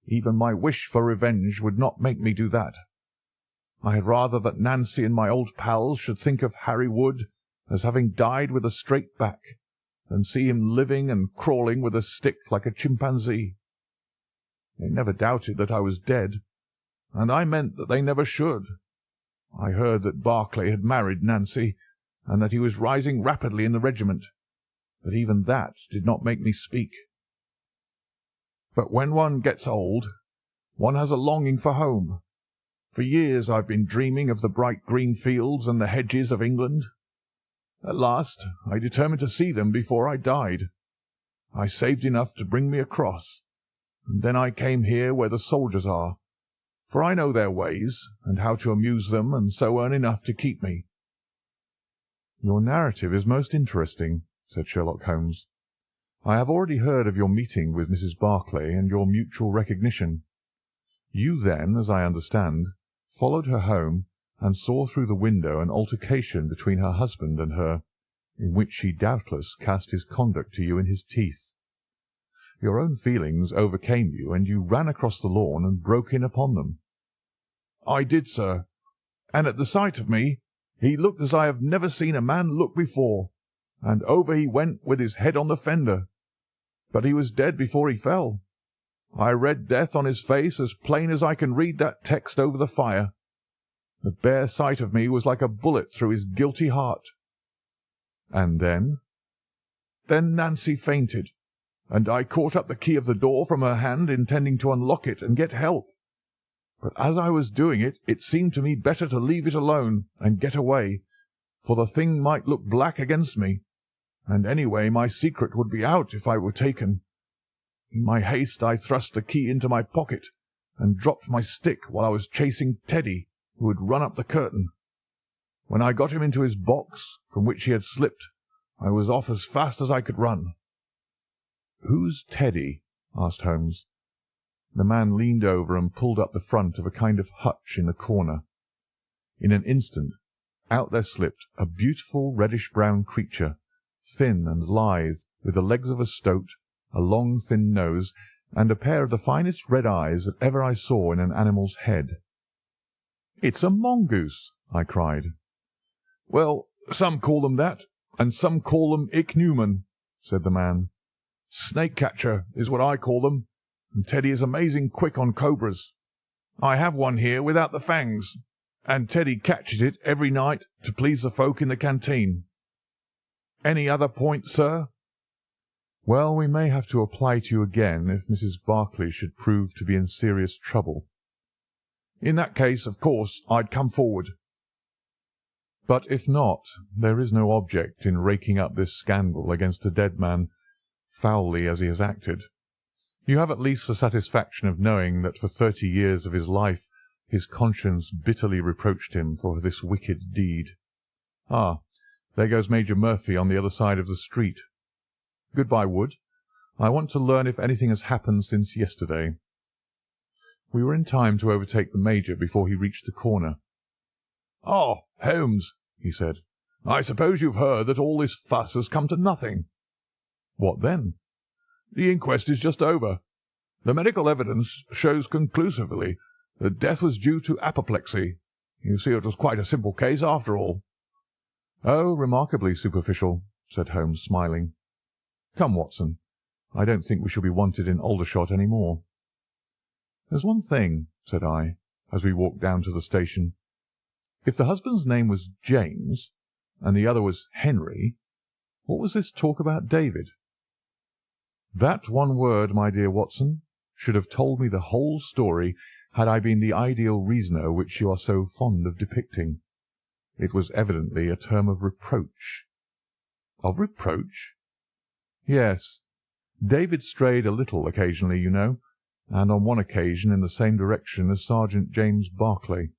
Even my wish for revenge would not make me do that. I had rather that Nancy and my old pals should think of Harry Wood as having died with a straight back, than see him living and crawling with a stick like a chimpanzee. They never doubted that I was dead, and I meant that they never should. I heard that Barclay had married Nancy, and that he was rising rapidly in the regiment, but even that did not make me speak. But when one gets old, one has a longing for home. For years I've been dreaming of the bright green fields and the hedges of England. At last I determined to see them before I died. I saved enough to bring me across, and then I came here where the soldiers are, for I know their ways, and how to amuse them, and so earn enough to keep me." "Your narrative is most interesting," said Sherlock Holmes. "I have already heard of your meeting with Mrs. Barclay and your mutual recognition. You then, as I understand, followed her home and saw through the window an altercation between her husband and her, in which she doubtless cast his conduct to you in his teeth. Your own feelings overcame you, and you ran across the lawn and broke in upon them." "I did, sir, and at the sight of me he looked as I have never seen a man look before, and over he went with his head on the fender. But he was dead before he fell. I read death on his face as plain as I can read that text over the fire. The bare sight of me was like a bullet through his guilty heart." "And then?" "Then Nancy fainted, and I caught up the key of the door from her hand, intending to unlock it and get help. But as I was doing it, it seemed to me better to leave it alone and get away, for the thing might look black against me, and anyway my secret would be out if I were taken. In my haste I thrust the key into my pocket, and dropped my stick while I was chasing Teddy, who had run up the curtain. When I got him into his box, from which he had slipped, I was off as fast as I could run." "Who's Teddy?" asked Holmes. The man leaned over and pulled up the front of a kind of hutch in the corner. In an instant out there slipped a beautiful reddish-brown creature, thin and lithe, with the legs of a stoat, a long thin nose, and a pair of the finest red eyes that ever I saw in an animal's head. "It's a mongoose!" I cried. "Well, some call them that, and some call them ichneumon," said the man. "Snake-catcher is what I call them, and Teddy is amazing quick on cobras. I have one here without the fangs, and Teddy catches it every night to please the folk in the canteen. Any other point, sir?" "Well, we may have to apply to you again if Mrs. Barclay should prove to be in serious trouble." "In that case, of course, I'd come forward." "But if not, there is no object in raking up this scandal against a dead man, foully as he has acted. You have at least the satisfaction of knowing that for 30 years of his life his conscience bitterly reproached him for this wicked deed. Ah, there goes Major Murphy on the other side of the street. Good-bye, Wood. I want to learn if anything has happened since yesterday." We were in time to overtake the Major before he reached the corner. "Oh, Holmes," he said, "I suppose you've heard that all this fuss has come to nothing." "What then?" "The inquest is just over. The medical evidence shows conclusively that death was due to apoplexy. You see, it was quite a simple case after all." "Oh, remarkably superficial," said Holmes, smiling. "Come, Watson, I don't think we shall be wanted in Aldershot any more. "There's one thing," said I, as we walked down to the station. "If the husband's name was James, and the other was Henry, what was this talk about David?" "That one word, my dear Watson, should have told me the whole story had I been the ideal reasoner which you are so fond of depicting. It was evidently a term of reproach." "Of reproach?" "Yes. David strayed a little occasionally, you know, and on one occasion in the same direction as Sergeant James Barclay.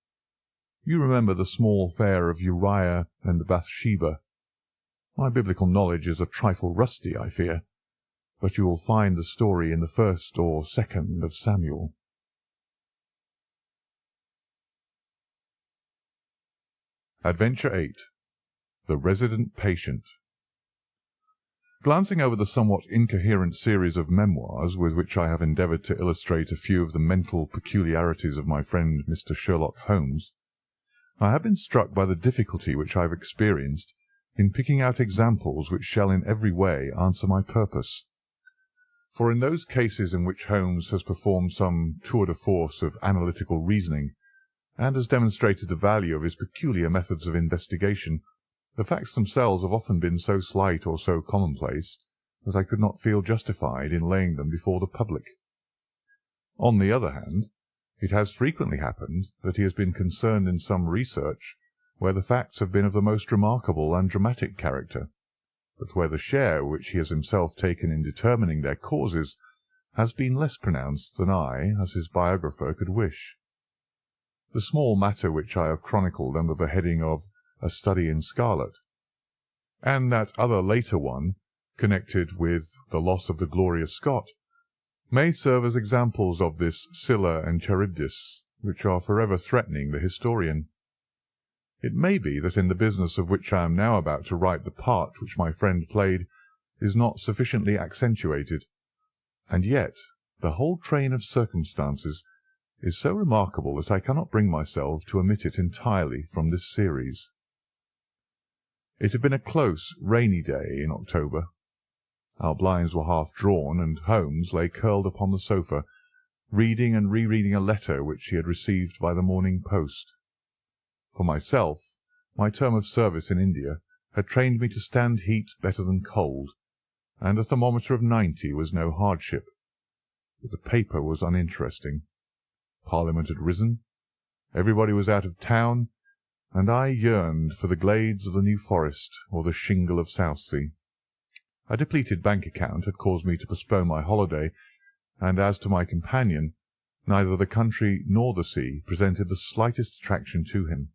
You remember the small affair of Uriah and Bathsheba. My biblical knowledge is a trifle rusty, I fear, but you will find the story in the 1st or 2nd of Samuel. Adventure 8. The Resident Patient. Glancing over the somewhat incoherent series of memoirs with which I have endeavoured to illustrate a few of the mental peculiarities of my friend Mr. Sherlock Holmes, I have been struck by the difficulty which I have experienced in picking out examples which shall in every way answer my purpose. For in those cases in which Holmes has performed some tour de force of analytical reasoning, and has demonstrated the value of his peculiar methods of investigation, the facts themselves have often been so slight or so commonplace that I could not feel justified in laying them before the public. On the other hand, it has frequently happened that he has been concerned in some research where the facts have been of the most remarkable and dramatic character, but where the share which he has himself taken in determining their causes has been less pronounced than I, as his biographer, could wish. The small matter which I have chronicled under the heading of A Study in Scarlet, and that other later one connected with the loss of the Glorious Scott, may serve as examples of this Scylla and Charybdis which are forever threatening the historian. It may be that in the business of which I am now about to write the part which my friend played is not sufficiently accentuated, and yet the whole train of circumstances is so remarkable that I cannot bring myself to omit it entirely from this series. It had been a close, rainy day in October. Our blinds were half drawn, and Holmes lay curled upon the sofa, reading and re-reading a letter which he had received by the morning post. For myself, my term of service in India had trained me to stand heat better than cold, and a thermometer of 90 was no hardship. But the paper was uninteresting. Parliament had risen, everybody was out of town, and I yearned for the glades of the New Forest or the shingle of Southsea. A depleted bank account had caused me to postpone my holiday, and as to my companion, neither the country nor the sea presented the slightest attraction to him.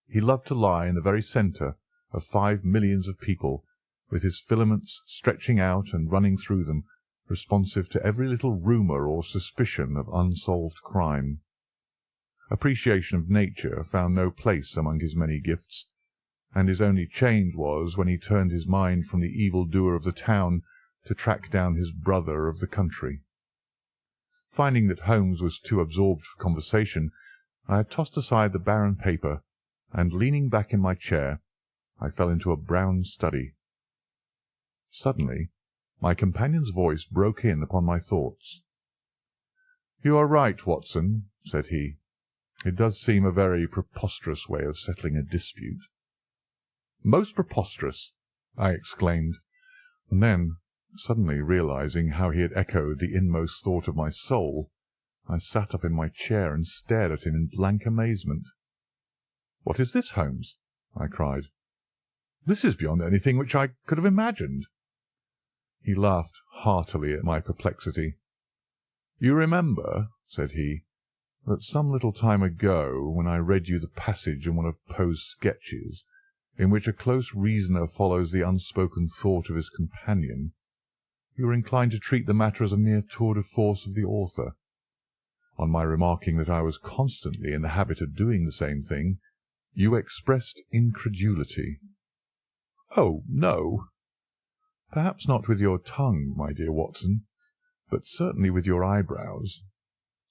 He loved to lie in the very centre of 5 millions of people, with his filaments stretching out and running through them, responsive to every little rumour or suspicion of unsolved crime. Appreciation of nature found no place among his many gifts, and his only change was when he turned his mind from the evil-doer of the town to track down his brother of the country. Finding that Holmes was too absorbed for conversation, I had tossed aside the barren paper, and leaning back in my chair, I fell into a brown study. Suddenly my companion's voice broke in upon my thoughts. "You are right, Watson," said he. "It does seem a very preposterous way of settling a dispute." "Most preposterous!" I exclaimed, and then, suddenly realizing how he had echoed the inmost thought of my soul, I sat up in my chair and stared at him in blank amazement. "What is this, Holmes?" I cried. "This is beyond anything which I could have imagined." He laughed heartily at my perplexity. "You remember," said he, "that some little time ago, when I read you the passage in one of Poe's sketches, in which a close reasoner follows the unspoken thought of his companion, you were inclined to treat the matter as a mere tour de force of the author. On my remarking that I was constantly in the habit of doing the same thing, you expressed incredulity." "Oh, no." "Perhaps not with your tongue, my dear Watson, but certainly with your eyebrows.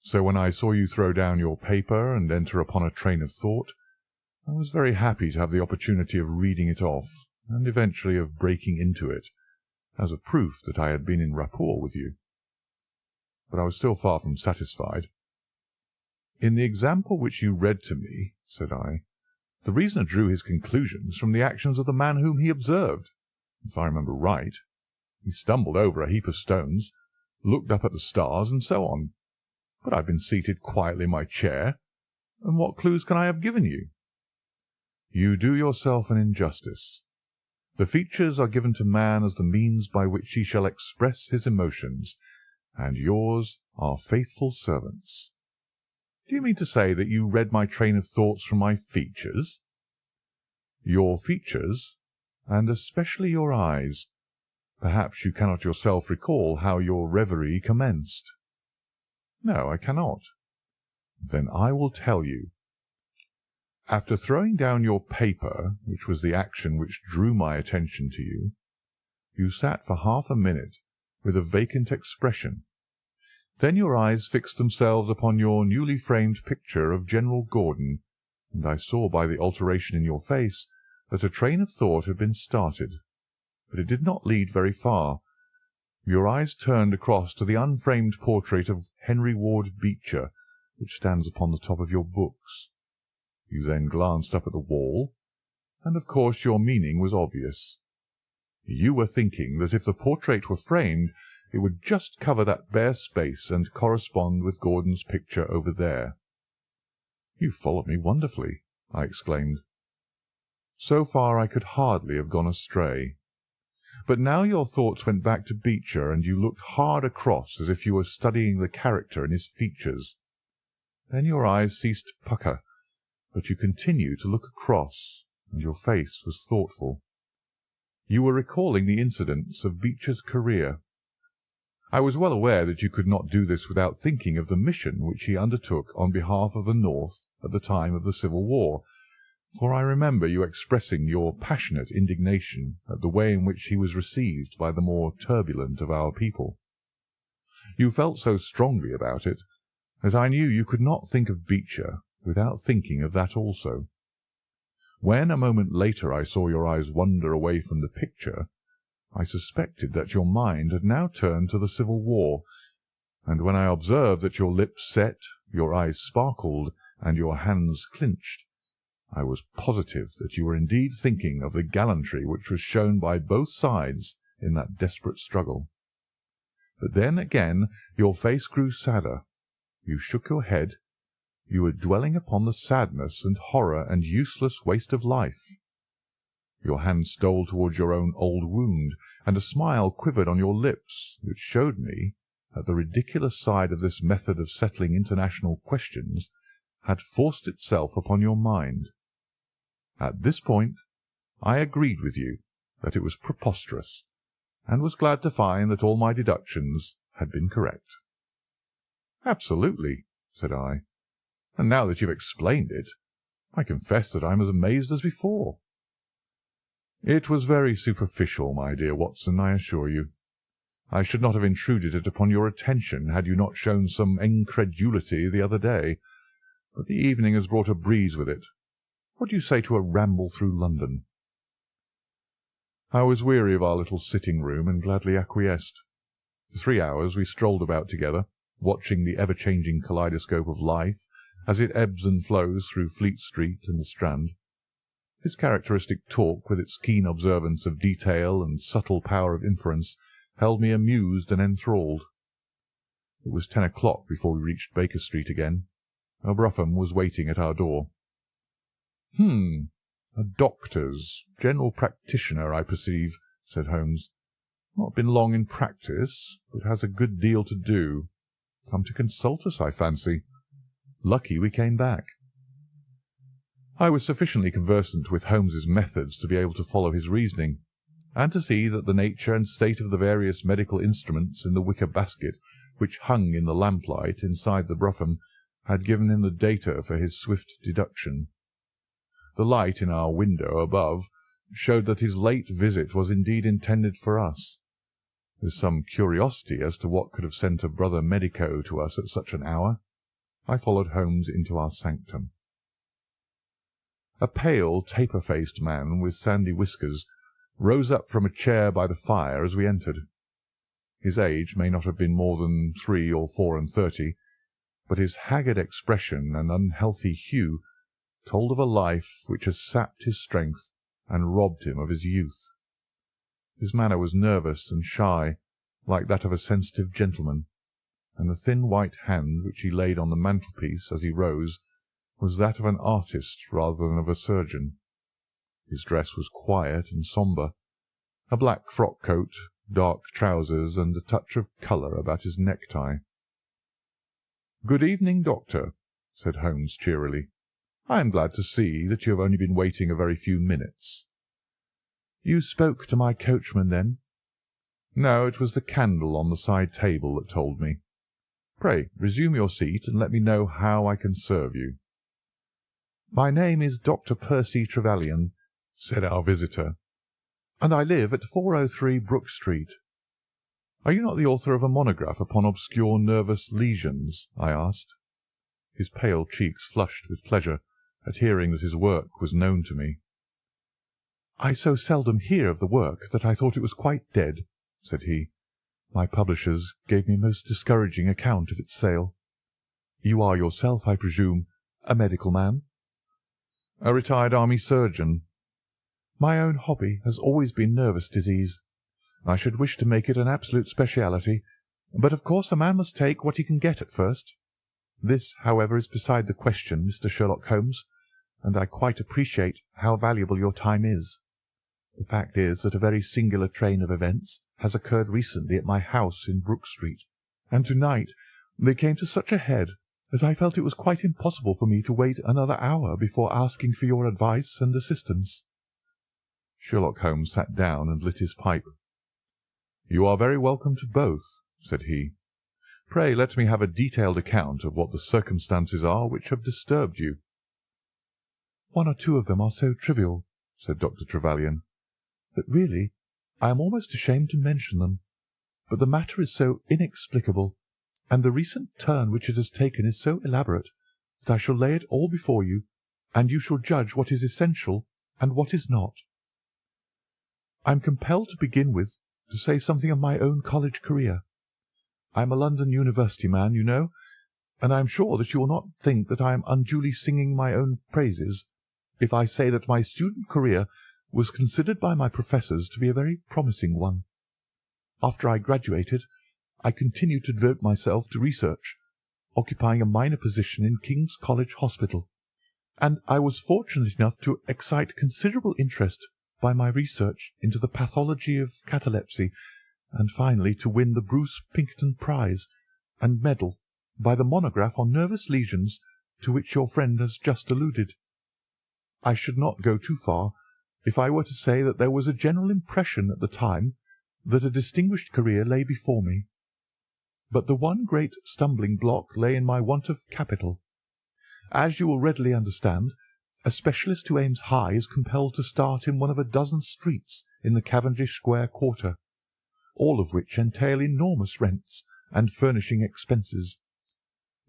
So when I saw you throw down your paper and enter upon a train of thought, I was very happy to have the opportunity of reading it off, and eventually of breaking into it, as a proof that I had been in rapport with you. But I was still far from satisfied. "In the example which you read to me," said I, "the reasoner drew his conclusions from the actions of the man whom he observed. If I remember right, he stumbled over a heap of stones, looked up at the stars, and so on. But I have been seated quietly in my chair, and what clues can I have given you?" "You do yourself an injustice. The features are given to man as the means by which he shall express his emotions, and yours are faithful servants." "Do you mean to say that you read my train of thoughts from my features?" "Your features, and especially your eyes. Perhaps you cannot yourself recall how your reverie commenced?" "No, I cannot." "Then I will tell you. After throwing down your paper, which was the action which drew my attention to you, you sat for half a minute with a vacant expression. Then your eyes fixed themselves upon your newly framed picture of General Gordon, and I saw by the alteration in your face that a train of thought had been started. But it did not lead very far. Your eyes turned across to the unframed portrait of Henry Ward Beecher, which stands upon the top of your books. You then glanced up at the wall, and of course your meaning was obvious. You were thinking that if the portrait were framed, it would just cover that bare space and correspond with Gordon's picture over there." "You followed me wonderfully," I exclaimed. "So far I could hardly have gone astray. But now your thoughts went back to Beecher, and you looked hard across as if you were studying the character in his features. Then your eyes ceased to pucker, but you continued to look across, and your face was thoughtful. You were recalling the incidents of Beecher's career. I was well aware that you could not do this without thinking of the mission which he undertook on behalf of the North at the time of the Civil War, for I remember you expressing your passionate indignation at the way in which he was received by the more turbulent of our people. You felt so strongly about it that I knew you could not think of Beecher without thinking of that also. When a moment later I saw your eyes wander away from the picture, I suspected that your mind had now turned to the Civil War, and when I observed that your lips set, your eyes sparkled, and your hands clinched, I was positive that you were indeed thinking of the gallantry which was shown by both sides in that desperate struggle. But then again your face grew sadder. You shook your head. You were dwelling upon the sadness and horror and useless waste of life. Your hand stole towards your own old wound, and a smile quivered on your lips, which showed me that the ridiculous side of this method of settling international questions had forced itself upon your mind. At this point I agreed with you that it was preposterous, and was glad to find that all my deductions had been correct." "Absolutely," said I. "And now that you have explained it, I confess that I am as amazed as before." "It was very superficial, my dear Watson, I assure you. I should not have intruded it upon your attention had you not shown some incredulity the other day, but the evening has brought a breeze with it. What do you say to a ramble through London?" I was weary of our little sitting-room, and gladly acquiesced. For 3 hours we strolled about together, watching the ever-changing kaleidoscope of life as it ebbs and flows through Fleet Street and the Strand. His characteristic talk, with its keen observance of detail and subtle power of inference, held me amused and enthralled. It was 10 o'clock before we reached Baker Street again. A brougham was waiting at our door. A doctor's, general practitioner, I perceive," said Holmes. "Not been long in practice, but has a good deal to do. Come to consult us, I fancy. Lucky we came back." I was sufficiently conversant with Holmes's methods to be able to follow his reasoning, and to see that the nature and state of the various medical instruments in the wicker basket which hung in the lamplight inside the brougham had given him the data for his swift deduction. The light in our window above showed that his late visit was indeed intended for us. With some curiosity as to what could have sent a brother medico to us at such an hour, I followed Holmes into our sanctum. A pale, taper-faced man with sandy whiskers rose up from a chair by the fire as we entered. His age may not have been more than 3 or 4 and 30, but his haggard expression and unhealthy hue told of a life which had sapped his strength and robbed him of his youth. His manner was nervous and shy, like that of a sensitive gentleman, and the thin white hand which he laid on the mantelpiece as he rose was that of an artist rather than of a surgeon. His dress was quiet and sombre, a black frock coat, dark trousers, and a touch of colour about his necktie. "Good evening, Doctor," said Holmes cheerily. "I am glad to see that you have only been waiting a very few minutes." "You spoke to my coachman, then?" "No, it was the candle on the side table that told me. Pray resume your seat, and let me know how I can serve you." "My name is Dr. Percy Trevelyan," said our visitor, "and I live at 403 Brook Street." "Are you not the author of a monograph upon obscure nervous lesions?" I asked. His pale cheeks flushed with pleasure at hearing that his work was known to me. "I so seldom hear of the work that I thought it was quite dead," said he. "My publishers gave me a most discouraging account of its sale. You are yourself, I presume, a medical man?" "A retired army surgeon." "My own hobby has always been nervous disease. I should wish to make it an absolute speciality, but of course a man must take what he can get at first. This, however, is beside the question, Mr. Sherlock Holmes, and I quite appreciate how valuable your time is. The fact is that a very singular train of events has occurred recently at my house in Brook Street, and to-night they came to such a head that I felt it was quite impossible for me to wait another hour before asking for your advice and assistance." Sherlock Holmes sat down and lit his pipe. "You are very welcome to both," said he. "Pray let me have a detailed account of what the circumstances are which have disturbed you." "One or two of them are so trivial," said Dr. Trevelyan, "that really I am almost ashamed to mention them. But the matter is so inexplicable, and the recent turn which it has taken is so elaborate, that I shall lay it all before you, and you shall judge what is essential and what is not. I am compelled to begin with to say something of my own college career. I am a London University man, you know, and I am sure that you will not think that I am unduly singing my own praises if I say that my student career was considered by my professors to be a very promising one. After I graduated, I continued to devote myself to research, occupying a minor position in King's College Hospital, and I was fortunate enough to excite considerable interest by my research into the pathology of catalepsy, and finally to win the Bruce Pinkerton Prize and medal by the monograph on nervous lesions to which your friend has just alluded. I should not go too far if I were to say that there was a general impression at the time that a distinguished career lay before me. But the one great stumbling block lay in my want of capital. As you will readily understand, a specialist who aims high is compelled to start in one of a dozen streets in the Cavendish Square quarter, all of which entail enormous rents and furnishing expenses.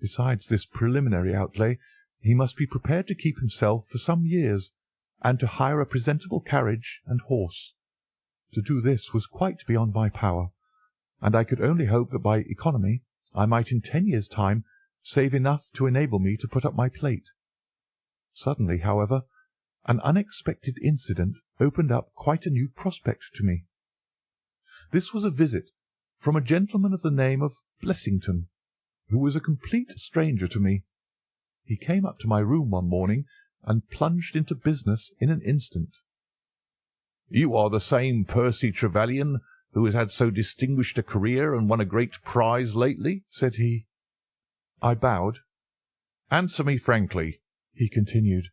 Besides this preliminary outlay, he must be prepared to keep himself for some years, and to hire a presentable carriage and horse. To do this was quite beyond my power, and I could only hope that by economy I might in 10 years' time save enough to enable me to put up my plate. Suddenly, however, an unexpected incident opened up quite a new prospect to me. This was a visit from a gentleman of the name of Blessington, who was a complete stranger to me. He came up to my room one morning and plunged into business in an instant. "You are the same Percy Trevelyan who has had so distinguished a career and won a great prize lately?" said he. I bowed. "Answer me frankly," he continued,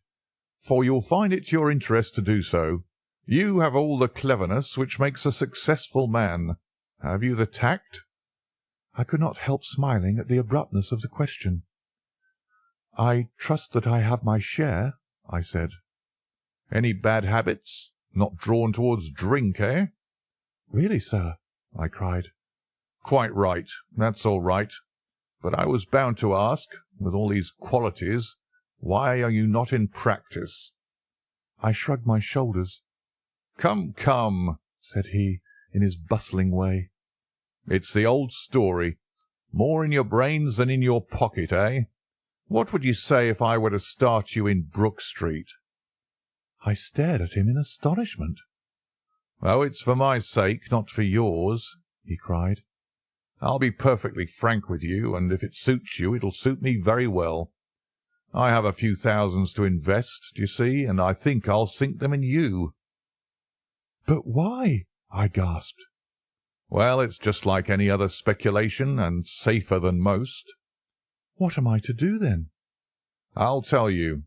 "for you'll find it to your interest to do so. You have all the cleverness which makes a successful man. Have you the tact?" I could not help smiling at the abruptness of the question. "I trust that I have my share," I said. "Any bad habits? Not drawn towards drink, eh?" "Really, sir," I cried. "Quite right. That's all right. But I was bound to ask, with all these qualities, why are you not in practice?" I shrugged my shoulders. "Come, come," said he, in his bustling way. "It's the old story. More in your brains than in your pocket, eh? What would you say if I were to start you in Brook Street?" I stared at him in astonishment. "Oh, it's for my sake, not for yours," he cried. "I'll be perfectly frank with you, and if it suits you, it'll suit me very well. I have a few thousands to invest, do you see, and I think I'll sink them in you." "But why?" I gasped. "Well, it's just like any other speculation, and safer than most." "What am I to do, then?" "I'll tell you.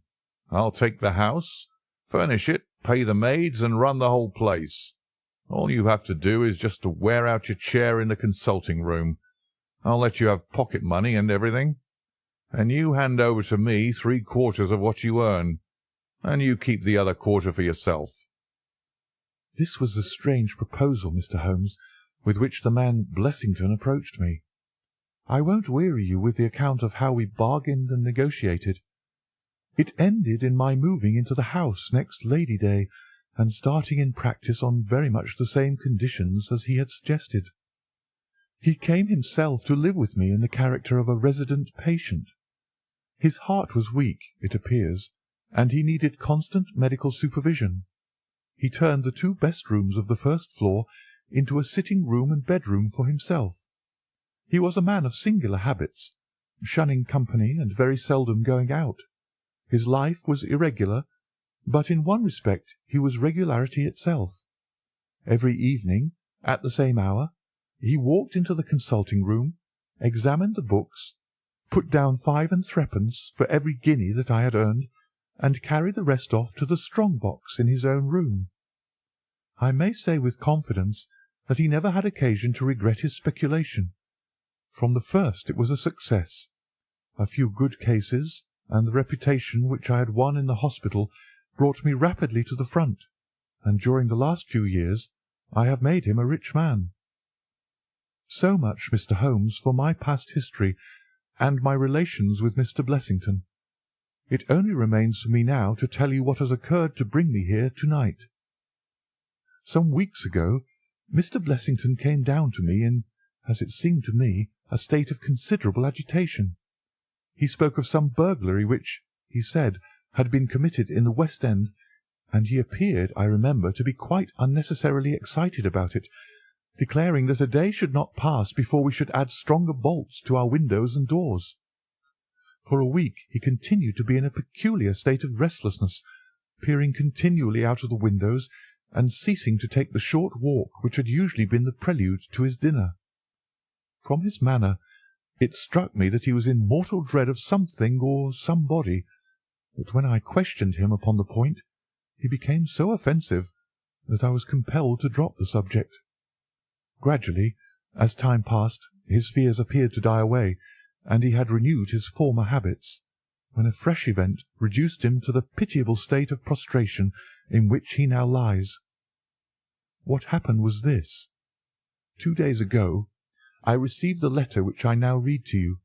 I'll take the house, furnish it, pay the maids, and run the whole place. All you have to do is just to wear out your chair in the consulting room. I'll let you have pocket money and everything, and you hand over to me 3/4 of what you earn, and you keep the other quarter for yourself." This was the strange proposal, Mr. Holmes, with which the man Blessington approached me. I won't weary you with the account of how we bargained and negotiated. It ended in my moving into the house next Lady Day, and starting in practice on very much the same conditions as he had suggested. He came himself to live with me in the character of a resident patient. His heart was weak, it appears, and he needed constant medical supervision. He turned the 2 best rooms of the first floor into a sitting-room and bedroom for himself. He was a man of singular habits, shunning company and very seldom going out. His life was irregular, but in one respect he was regularity itself. Every evening, at the same hour, he walked into the consulting-room, examined the books, put down 5 and 3d for every guinea that I had earned, and carried the rest off to the strong-box in his own room. I may say with confidence that he never had occasion to regret his speculation. From the first it was a success. A few good cases, and the reputation which I had won in the hospital brought me rapidly to the front, and during the last few years I have made him a rich man. So much, Mr. Holmes, for my past history and my relations with Mr. Blessington. It only remains for me now to tell you what has occurred to bring me here to-night. Some weeks ago Mr. Blessington came down to me in, as it seemed to me, a state of considerable agitation. He spoke of some burglary which, he said, had been committed in the West End, and he appeared, I remember, to be quite unnecessarily excited about it, declaring that a day should not pass before we should add stronger bolts to our windows and doors. For a week he continued to be in a peculiar state of restlessness, peering continually out of the windows, and ceasing to take the short walk which had usually been the prelude to his dinner. From his manner it struck me that he was in mortal dread of something or somebody, but when I questioned him upon the point, he became so offensive that I was compelled to drop the subject. Gradually, as time passed, his fears appeared to die away, and he had renewed his former habits, when a fresh event reduced him to the pitiable state of prostration in which he now lies. What happened was this. 2 days ago I received the letter which I now read to you.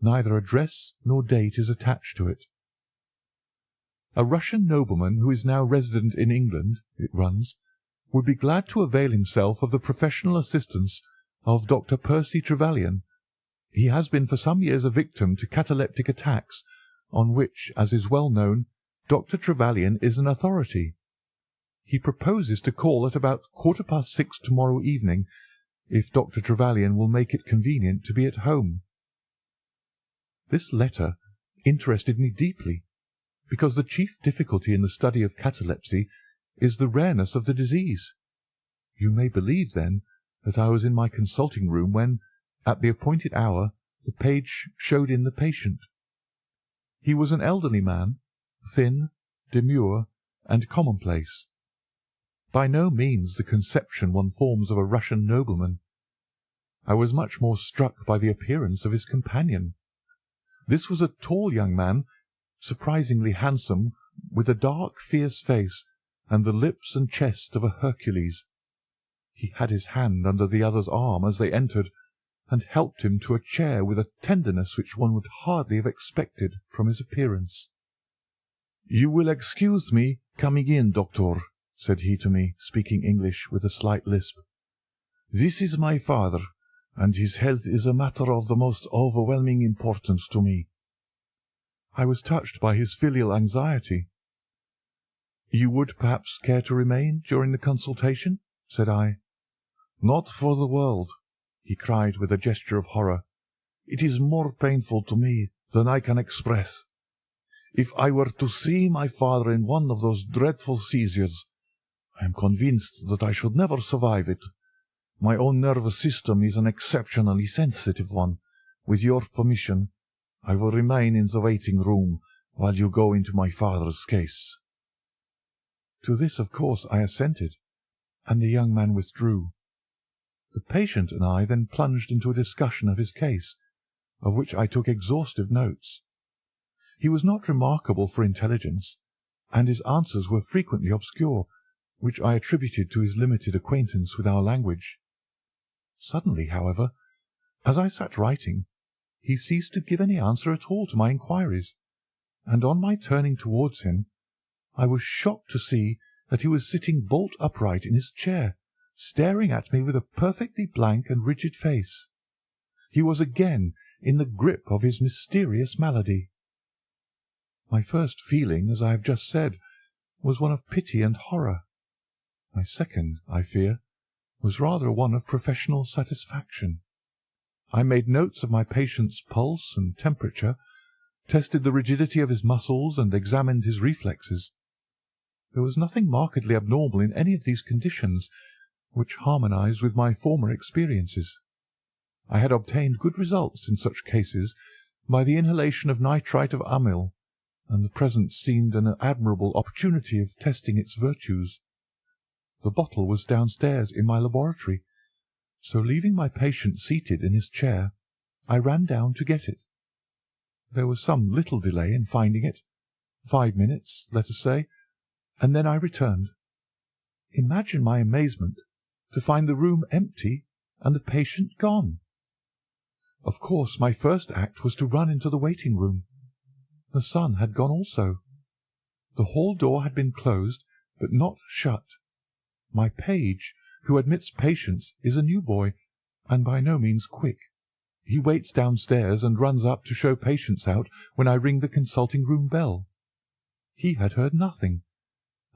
Neither address nor date is attached to it. "A Russian nobleman who is now resident in England," it runs, "would be glad to avail himself of the professional assistance of Dr. Percy Trevelyan. He has been for some years a victim to cataleptic attacks, on which, as is well known, Dr. Trevelyan is an authority. He proposes to call at about 6:15 to-morrow evening, if Dr. Trevelyan will make it convenient to be at home." This letter interested me deeply, because the chief difficulty in the study of catalepsy is the rareness of the disease. You may believe, then, that I was in my consulting-room when, at the appointed hour, the page showed in the patient. He was an elderly man, thin, demure, and commonplace. By no means the conception one forms of a Russian nobleman. I was much more struck by the appearance of his companion. This was a tall young man, surprisingly handsome, with a dark, fierce face, and the lips and chest of a Hercules. He had his hand under the other's arm as they entered, and helped him to a chair with a tenderness which one would hardly have expected from his appearance. "You will excuse me coming in, doctor," said he to me, speaking English with a slight lisp. "This is my father, and his health is a matter of the most overwhelming importance to me." I was touched by his filial anxiety. "You would perhaps care to remain during the consultation?" said I. "Not for the world," he cried with a gesture of horror. "It is more painful to me than I can express. If I were to see my father in one of those dreadful seizures, I am convinced that I should never survive it. My own nervous system is an exceptionally sensitive one. With your permission, I will remain in the waiting-room while you go into my father's case." To this, of course, I assented, and the young man withdrew. The patient and I then plunged into a discussion of his case, of which I took exhaustive notes. He was not remarkable for intelligence, and his answers were frequently obscure, which I attributed to his limited acquaintance with our language. Suddenly, however, as I sat writing, he ceased to give any answer at all to my inquiries, and on my turning towards him, I was shocked to see that he was sitting bolt upright in his chair, staring at me with a perfectly blank and rigid face. He was again in the grip of his mysterious malady. My first feeling, as I have just said, was one of pity and horror. My second, I fear, was rather one of professional satisfaction. I made notes of my patient's pulse and temperature, tested the rigidity of his muscles, and examined his reflexes. There was nothing markedly abnormal in any of these conditions, which harmonized with my former experiences. I had obtained good results in such cases by the inhalation of nitrite of amyl, and the present seemed an admirable opportunity of testing its virtues. The bottle was downstairs in my laboratory, so leaving my patient seated in his chair, I ran down to get it. There was some little delay in finding it, 5 minutes, let us say, and then I returned. Imagine my amazement to find the room empty and the patient gone. Of course, my first act was to run into the waiting-room. The son had gone also. The hall door had been closed, but not shut. My page, who admits patients, is a new boy, and by no means quick. He waits downstairs and runs up to show patients out when I ring the consulting-room bell. He had heard nothing,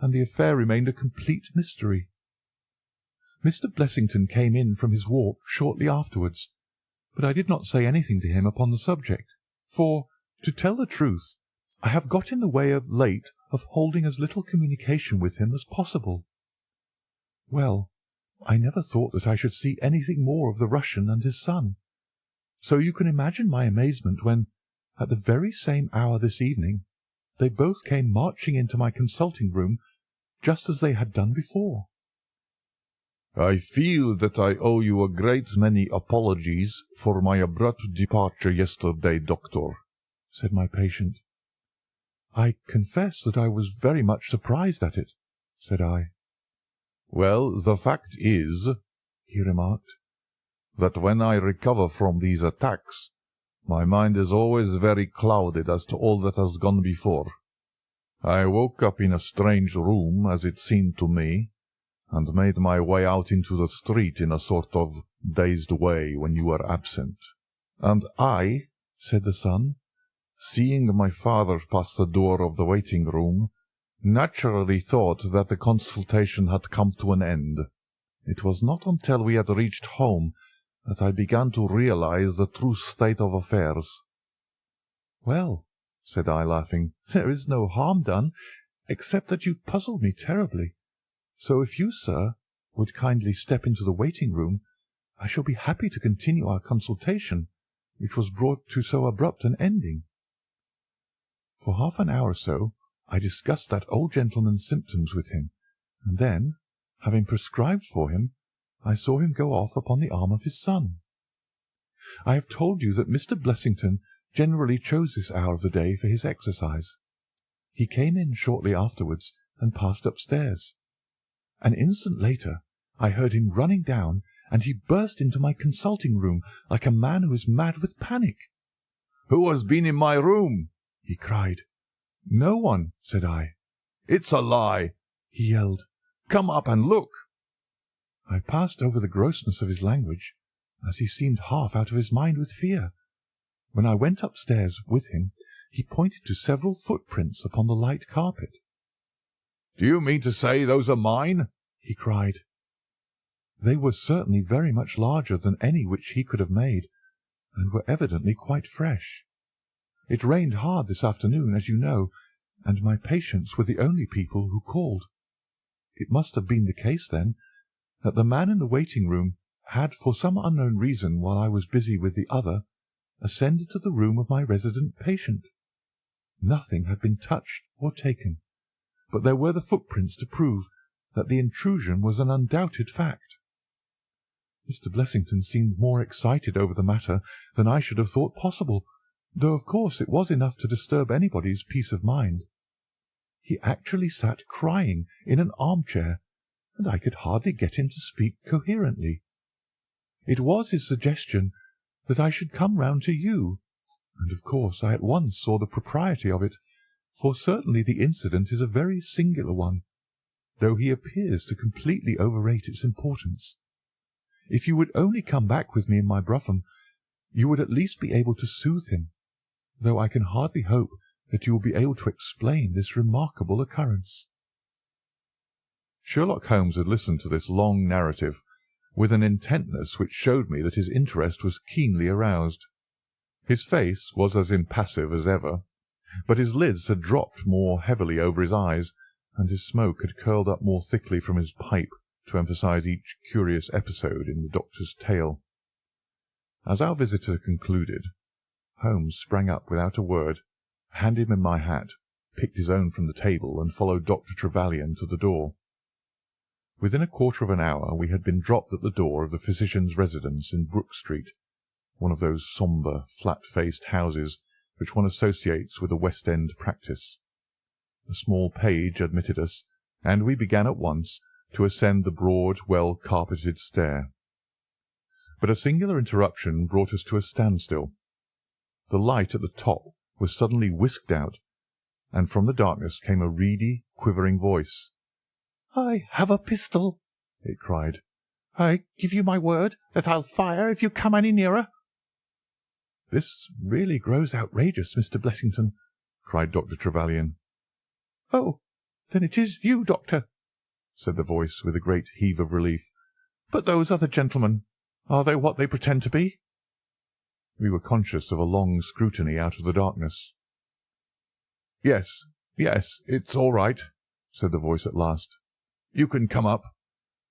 and the affair remained a complete mystery. Mr. Blessington came in from his walk shortly afterwards, but I did not say anything to him upon the subject, for, to tell the truth, I have got in the way of late of holding as little communication with him as possible. Well, I never thought that I should see anything more of the Russian and his son, so you can imagine my amazement when, at the very same hour this evening, they both came marching into my consulting-room just as they had done before. "I feel that I owe you a great many apologies for my abrupt departure yesterday, doctor," said my patient. "I confess that I was very much surprised at it," said I. "Well, the fact is," he remarked, "that when I recover from these attacks, my mind is always very clouded as to all that has gone before. I woke up in a strange room, as it seemed to me, and made my way out into the street in a sort of dazed way when you were absent. And I," said the son, "seeing my father pass the door of the waiting-room, naturally thought that the consultation had come to an end. It was not until we had reached home that I began to realize the true state of affairs." "Well," said I, laughing, "there is no harm done, except that you puzzled me terribly. So if you, sir, would kindly step into the waiting-room, I shall be happy to continue our consultation, which was brought to so abrupt an ending." For half an hour or so I discussed that old gentleman's symptoms with him, and then, having prescribed for him, I saw him go off upon the arm of his son. I have told you that Mr. Blessington generally chose this hour of the day for his exercise. He came in shortly afterwards and passed upstairs. An instant later I heard him running down, and he burst into my consulting-room like a man who is mad with panic. "Who has been in my room?" he cried. "No one," said I. "It's a lie!" he yelled. "Come up and look." I passed over the grossness of his language, as he seemed half out of his mind with fear. When I went upstairs with him, he pointed to several footprints upon the light carpet. "Do you mean to say those are mine?" he cried. They were certainly very much larger than any which he could have made, and were evidently quite fresh. It rained hard this afternoon, as you know, and my patients were the only people who called. It must have been the case, then, that the man in the waiting-room had, for some unknown reason, while I was busy with the other, ascended to the room of my resident patient. Nothing had been touched or taken, but there were the footprints to prove that the intrusion was an undoubted fact. Mr. Blessington seemed more excited over the matter than I should have thought possible, though of course it was enough to disturb anybody's peace of mind. He actually sat crying in an armchair, and I could hardly get him to speak coherently. It was his suggestion that I should come round to you, and of course I at once saw the propriety of it, for certainly the incident is a very singular one, though he appears to completely overrate its importance. If you would only come back with me in my brougham, you would at least be able to soothe him, though I can hardly hope that you will be able to explain this remarkable occurrence." Sherlock Holmes had listened to this long narrative with an intentness which showed me that his interest was keenly aroused. His face was as impassive as ever, but his lids had dropped more heavily over his eyes, and his smoke had curled up more thickly from his pipe to emphasize each curious episode in the doctor's tale. As our visitor concluded, Holmes sprang up without a word, handed me my hat, picked his own from the table, and followed Dr. Trevelyan to the door. Within a quarter of an hour we had been dropped at the door of the physician's residence in Brook Street, one of those sombre, flat-faced houses which one associates with a West End practice. A small page admitted us, and we began at once to ascend the broad, well-carpeted stair. But a singular interruption brought us to a standstill. The light at the top was suddenly whisked out, and from the darkness came a reedy, quivering voice. "I have a pistol," it cried. "I give you my word that I'll fire if you come any nearer." "This really grows outrageous, Mr. Blessington," cried Dr. Trevelyan. "Oh, then it is you, Doctor," said the voice with a great heave of relief. "But those other gentlemen, are they what they pretend to be?" We were conscious of a long scrutiny out of the darkness. "Yes, yes, it's all right," said the voice at last. "You can come up,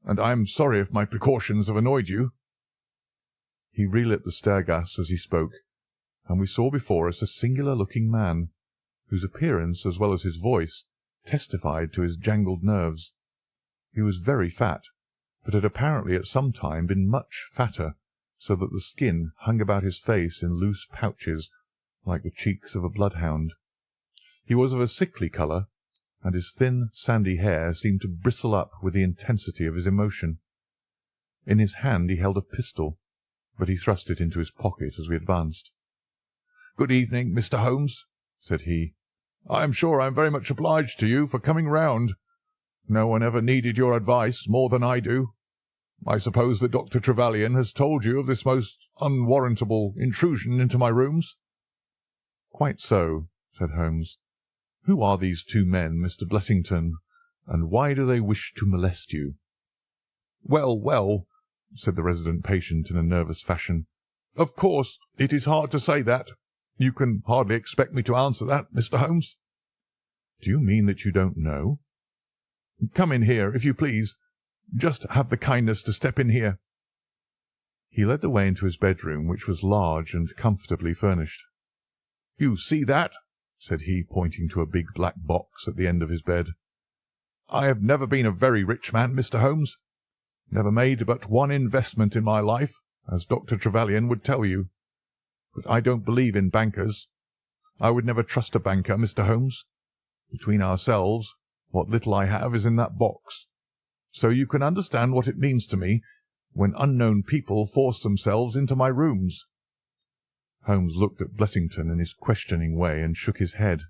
and I am sorry if my precautions have annoyed you." He relit the stair-gas as he spoke, and we saw before us a singular-looking man, whose appearance as well as his voice testified to his jangled nerves. He was very fat, but had apparently at some time been much fatter, so that the skin hung about his face in loose pouches, like the cheeks of a bloodhound. He was of a sickly colour, and his thin, sandy hair seemed to bristle up with the intensity of his emotion. In his hand he held a pistol, but he thrust it into his pocket as we advanced. "Good evening, Mr. Holmes," said he. "I am sure I am very much obliged to you for coming round. No one ever needed your advice more than I do. I suppose that Dr. Trevelyan has told you of this most unwarrantable intrusion into my rooms?" "Quite so," said Holmes. "Who are these two men, Mr. Blessington, and why do they wish to molest you?" "Well, well," said the resident patient in a nervous fashion. "Of course it is hard to say that. You can hardly expect me to answer that, Mr. Holmes." "Do you mean that you don't know?" "Come in here, if you please. Just have the kindness to step in here." He led the way into his bedroom, which was large and comfortably furnished. "You see that?" said he, pointing to a big black box at the end of his bed. "I have never been a very rich man, Mr. Holmes. Never made but one investment in my life, as Dr. Trevelyan would tell you. But I don't believe in bankers. I would never trust a banker, Mr. Holmes. Between ourselves, what little I have is in that box. So you can understand what it means to me when unknown people force themselves into my rooms." Holmes looked at Blessington in his questioning way and shook his head.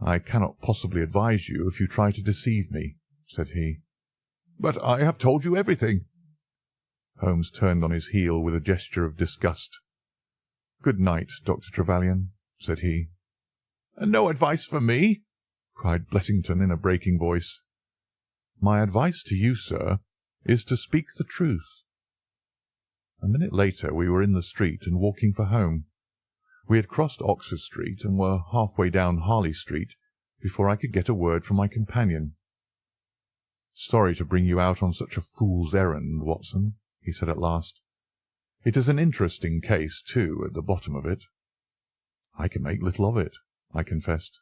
"I cannot possibly advise you if you try to deceive me," said he. "But I have told you everything." Holmes turned on his heel with a gesture of disgust. "Good night, Dr. Trevelyan," said he. "No advice for me?" cried Blessington in a breaking voice. "My advice to you, sir, is to speak the truth." A minute later we were in the street and walking for home. We had crossed Oxford Street and were half-way down Harley Street before I could get a word from my companion. "Sorry to bring you out on such a fool's errand, Watson," he said at last. "It is an interesting case, too, at the bottom of it." "I can make little of it," I confessed.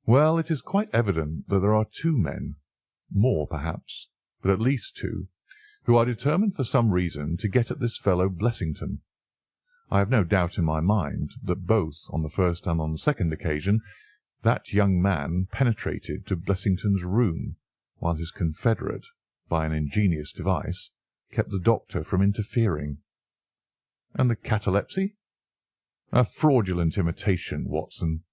"Well, it is quite evident that there are two men, more perhaps, but at least two, who are determined for some reason to get at this fellow Blessington. I have no doubt in my mind that both on the first and on the second occasion that young man penetrated to Blessington's room, while his confederate, by an ingenious device, kept the doctor from interfering." "And the catalepsy?" "A fraudulent imitation, Watson,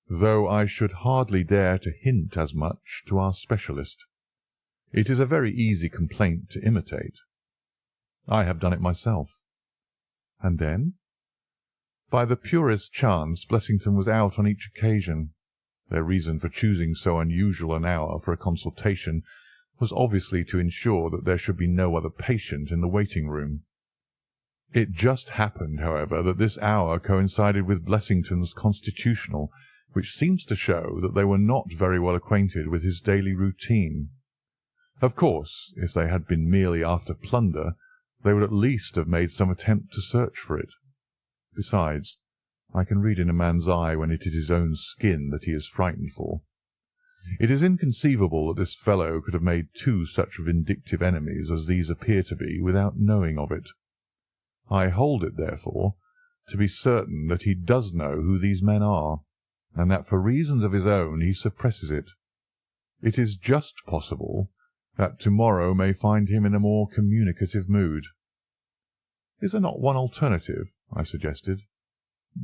though I should hardly dare to hint as much to our specialist. It is a very easy complaint to imitate. I have done it myself." "And then?" "By the purest chance Blessington was out on each occasion. Their reason for choosing so unusual an hour for a consultation was obviously to ensure that there should be no other patient in the waiting-room. It just happened, however, that this hour coincided with Blessington's constitutional, which seems to show that they were not very well acquainted with his daily routine. Of course, if they had been merely after plunder, they would at least have made some attempt to search for it. Besides, I can read in a man's eye when it is his own skin that he is frightened for. It is inconceivable that this fellow could have made two such vindictive enemies as these appear to be without knowing of it. I hold it, therefore, to be certain that he does know who these men are, and that for reasons of his own he suppresses it. It is just possible that to-morrow may find him in a more communicative mood." "Is there not one alternative?" I suggested.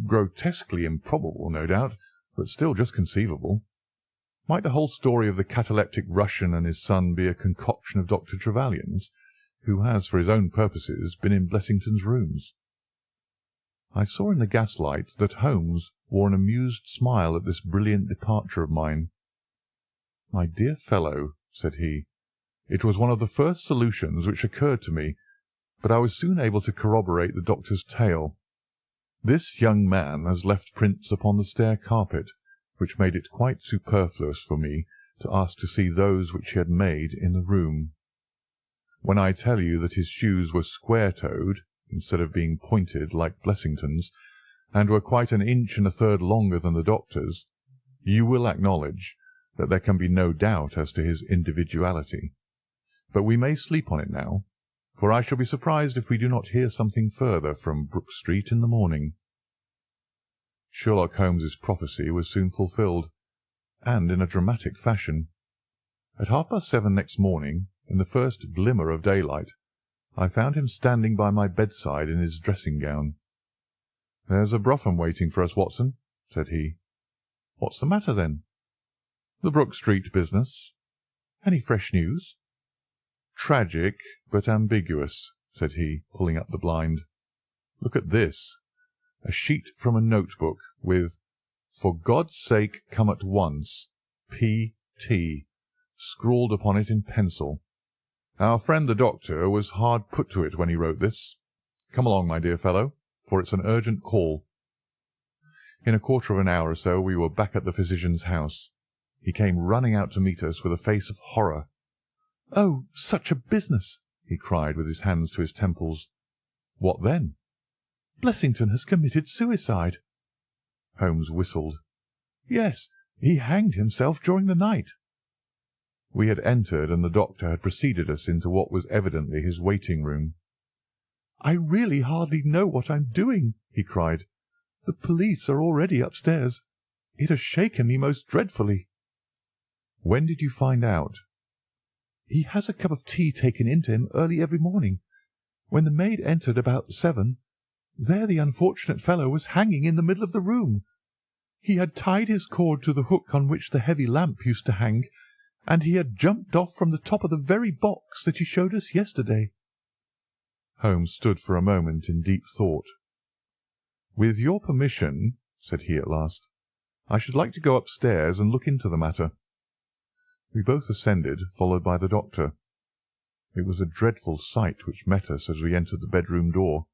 "Grotesquely improbable, no doubt, but still just conceivable. Might the whole story of the cataleptic Russian and his son be a concoction of Dr. Trevelyan's, who has, for his own purposes, been in Blessington's rooms?" I saw in the gaslight that Holmes wore an amused smile at this brilliant departure of mine. "My dear fellow," said he, "it was one of the first solutions which occurred to me, but I was soon able to corroborate the doctor's tale. This young man has left prints upon the stair carpet, which made it quite superfluous for me to ask to see those which he had made in the room. When I tell you that his shoes were square-toed, instead of being pointed like Blessington's, and were quite an inch and a third longer than the doctor's, you will acknowledge that there can be no doubt as to his individuality. But we may sleep on it now, for I shall be surprised if we do not hear something further from Brook Street in the morning." Sherlock Holmes's prophecy was soon fulfilled, and in a dramatic fashion. At 7:30 next morning, in the first glimmer of daylight, I found him standing by my bedside in his dressing-gown. "There's a brougham waiting for us, Watson," said he. "What's the matter, then?" "The Brook Street business." "Any fresh news?" "Tragic, but ambiguous," said he, pulling up the blind. "Look at this." A sheet from a notebook with "For God's sake, come at once. P.T." scrawled upon it in pencil. Our friend the doctor was hard put to it when he wrote this. Come along, my dear fellow, for it's an urgent call. In a quarter of an hour or so we were back at the physician's house. He came running out to meet us with a face of horror. "Oh, such a business!" he cried, with his hands to his temples. "What then?" "Blessington has committed suicide." Holmes whistled. "Yes, he hanged himself during the night." We had entered, and the doctor had preceded us into what was evidently his waiting-room. "I really hardly know what I'm doing," he cried. "The police are already upstairs. It has shaken me most dreadfully." "When did you find out?" "He has a cup of tea taken in to him early every morning. When the maid entered about 7, there the unfortunate fellow was hanging in the middle of the room. He had tied his cord to the hook on which the heavy lamp used to hang, and he had jumped off from the top of the very box that he showed us yesterday." Holmes stood for a moment in deep thought. "With your permission," said he at last, "I should like to go upstairs and look into the matter." We both ascended, followed by the doctor. It was a dreadful sight which met us as we entered the bedroom door.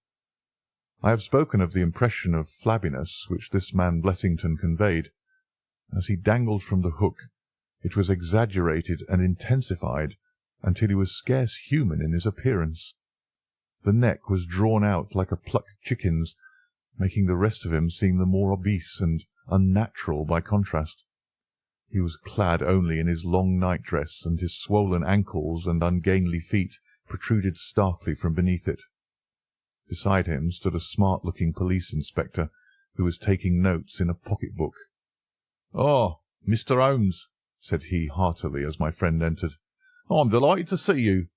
I have spoken of the impression of flabbiness which this man Blessington conveyed. As he dangled from the hook, it was exaggerated and intensified until he was scarce human in his appearance. The neck was drawn out like a plucked chicken's, making the rest of him seem the more obese and unnatural by contrast. He was clad only in his long night-dress, and his swollen ankles and ungainly feet protruded starkly from beneath it. Beside him stood a smart-looking police inspector, who was taking notes in a pocket-book. "Ah, Mr. Holmes," said he heartily as my friend entered. "I'm delighted to see you."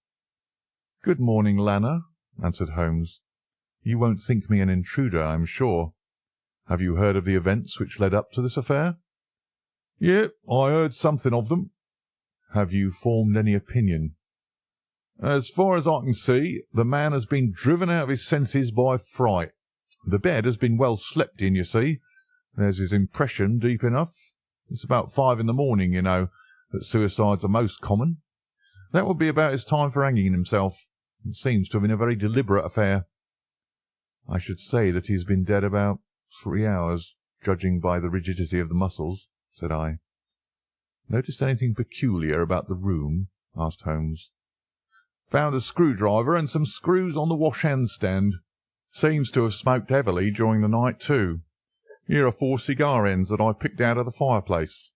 "Good morning, Lanner," answered Holmes. "You won't think me an intruder, I am sure. Have you heard of the events which led up to this affair?" "Yes, I heard something of them." "Have you formed any opinion?" "As far as I can see, the man has been driven out of his senses by fright. The bed has been well slept in, you see. There's his impression deep enough. It's about 5 in the morning, you know, that suicides are most common. That would be about his time for hanging himself. It seems to have been a very deliberate affair." "I should say that he has been dead about 3 hours, judging by the rigidity of the muscles," said I. "Noticed anything peculiar about the room?" asked Holmes. "Found a screwdriver and some screws on the wash-hand stand. Seems to have smoked heavily during the night, too. Here are 4 cigar ends that I picked out of the fireplace."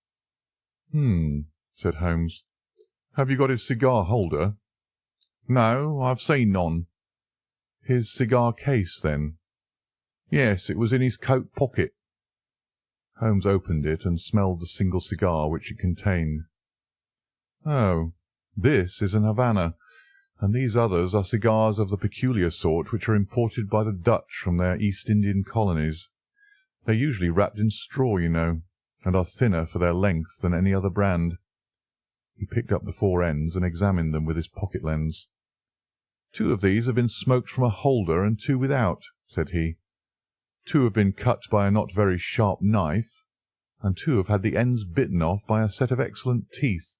Said Holmes. "Have you got his cigar holder?" "No, I've seen none." "His cigar case, then?" "Yes, it was in his coat pocket." Holmes opened it and smelled the single cigar which it contained. "Oh, this is an Havana, and these others are cigars of the peculiar sort which are imported by the Dutch from their East Indian colonies. They're usually wrapped in straw, you know, and are thinner for their length than any other brand." He picked up the 4 ends and examined them with his pocket lens. "2 of these have been smoked from a holder and 2 without," said he. "2 have been cut by a not very sharp knife, and 2 have had the ends bitten off by a set of excellent teeth.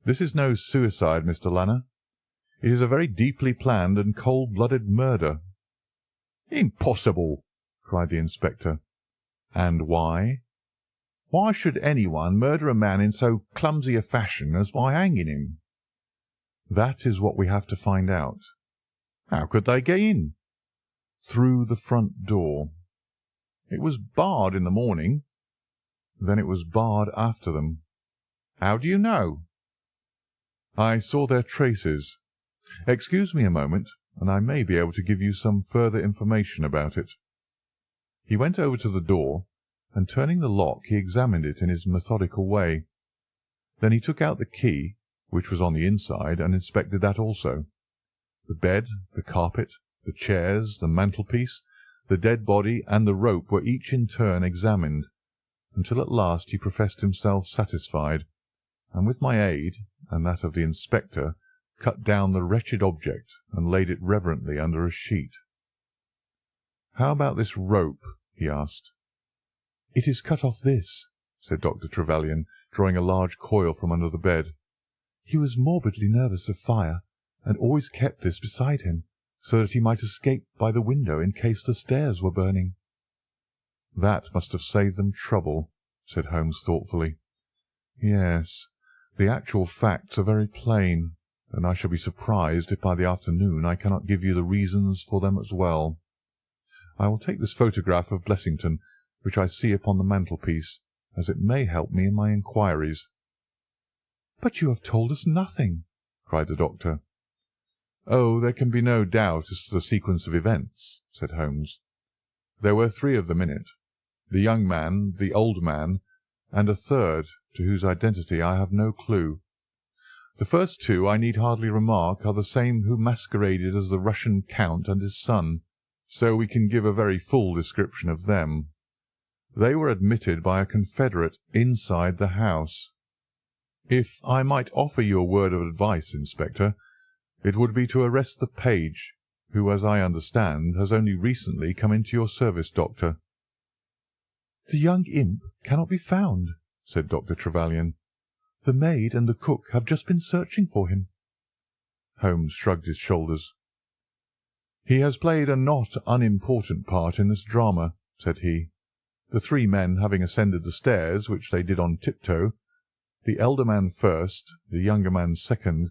This is no suicide, Mr. Lanner. It is a very deeply planned and cold-blooded murder." "Impossible!" cried the inspector. "And why?" "Why should anyone murder a man in so clumsy a fashion as by hanging him?" "That is what we have to find out." "How could they get in?" "Through the front door." "It was barred in the morning." "Then it was barred after them." "How do you know?" "I saw their traces. Excuse me a moment, and I may be able to give you some further information about it." He went over to the door, and turning the lock he examined it in his methodical way. Then he took out the key, which was on the inside, and inspected that also. The bed, the carpet, the chairs, the mantelpiece, the dead body, and the rope were each in turn examined, until at last he professed himself satisfied, and with my aid and that of the inspector cut down the wretched object and laid it reverently under a sheet. "How about this rope?" he asked. "It is cut off this," said Dr. Trevelyan, drawing a large coil from under the bed. "He was morbidly nervous of fire, and always kept this beside him, so that he might escape by the window in case the stairs were burning." "That must have saved them trouble," said Holmes thoughtfully. "Yes, the actual facts are very plain, and I shall be surprised if by the afternoon I cannot give you the reasons for them as well. I will take this photograph of Blessington, which I see upon the mantelpiece, as it may help me in my inquiries." "But you have told us nothing," cried the doctor. "Oh, there can be no doubt as to the sequence of events," said Holmes. "There were 3 of them in it, the young man, the old man, and a third, to whose identity I have no clue. The first 2, I need hardly remark, are the same who masqueraded as the Russian count and his son, so we can give a very full description of them. They were admitted by a confederate inside the house. If I might offer you a word of advice, Inspector, it would be to arrest the page who, as I understand, has only recently come into your service, Doctor." "The young imp cannot be found," said Dr. Trevelyan. "The maid and the cook have just been searching for him." Holmes shrugged his shoulders. "He has played a not unimportant part in this drama," said he. "The three men having ascended the stairs, which they did on tiptoe, the elder man first, the younger man second,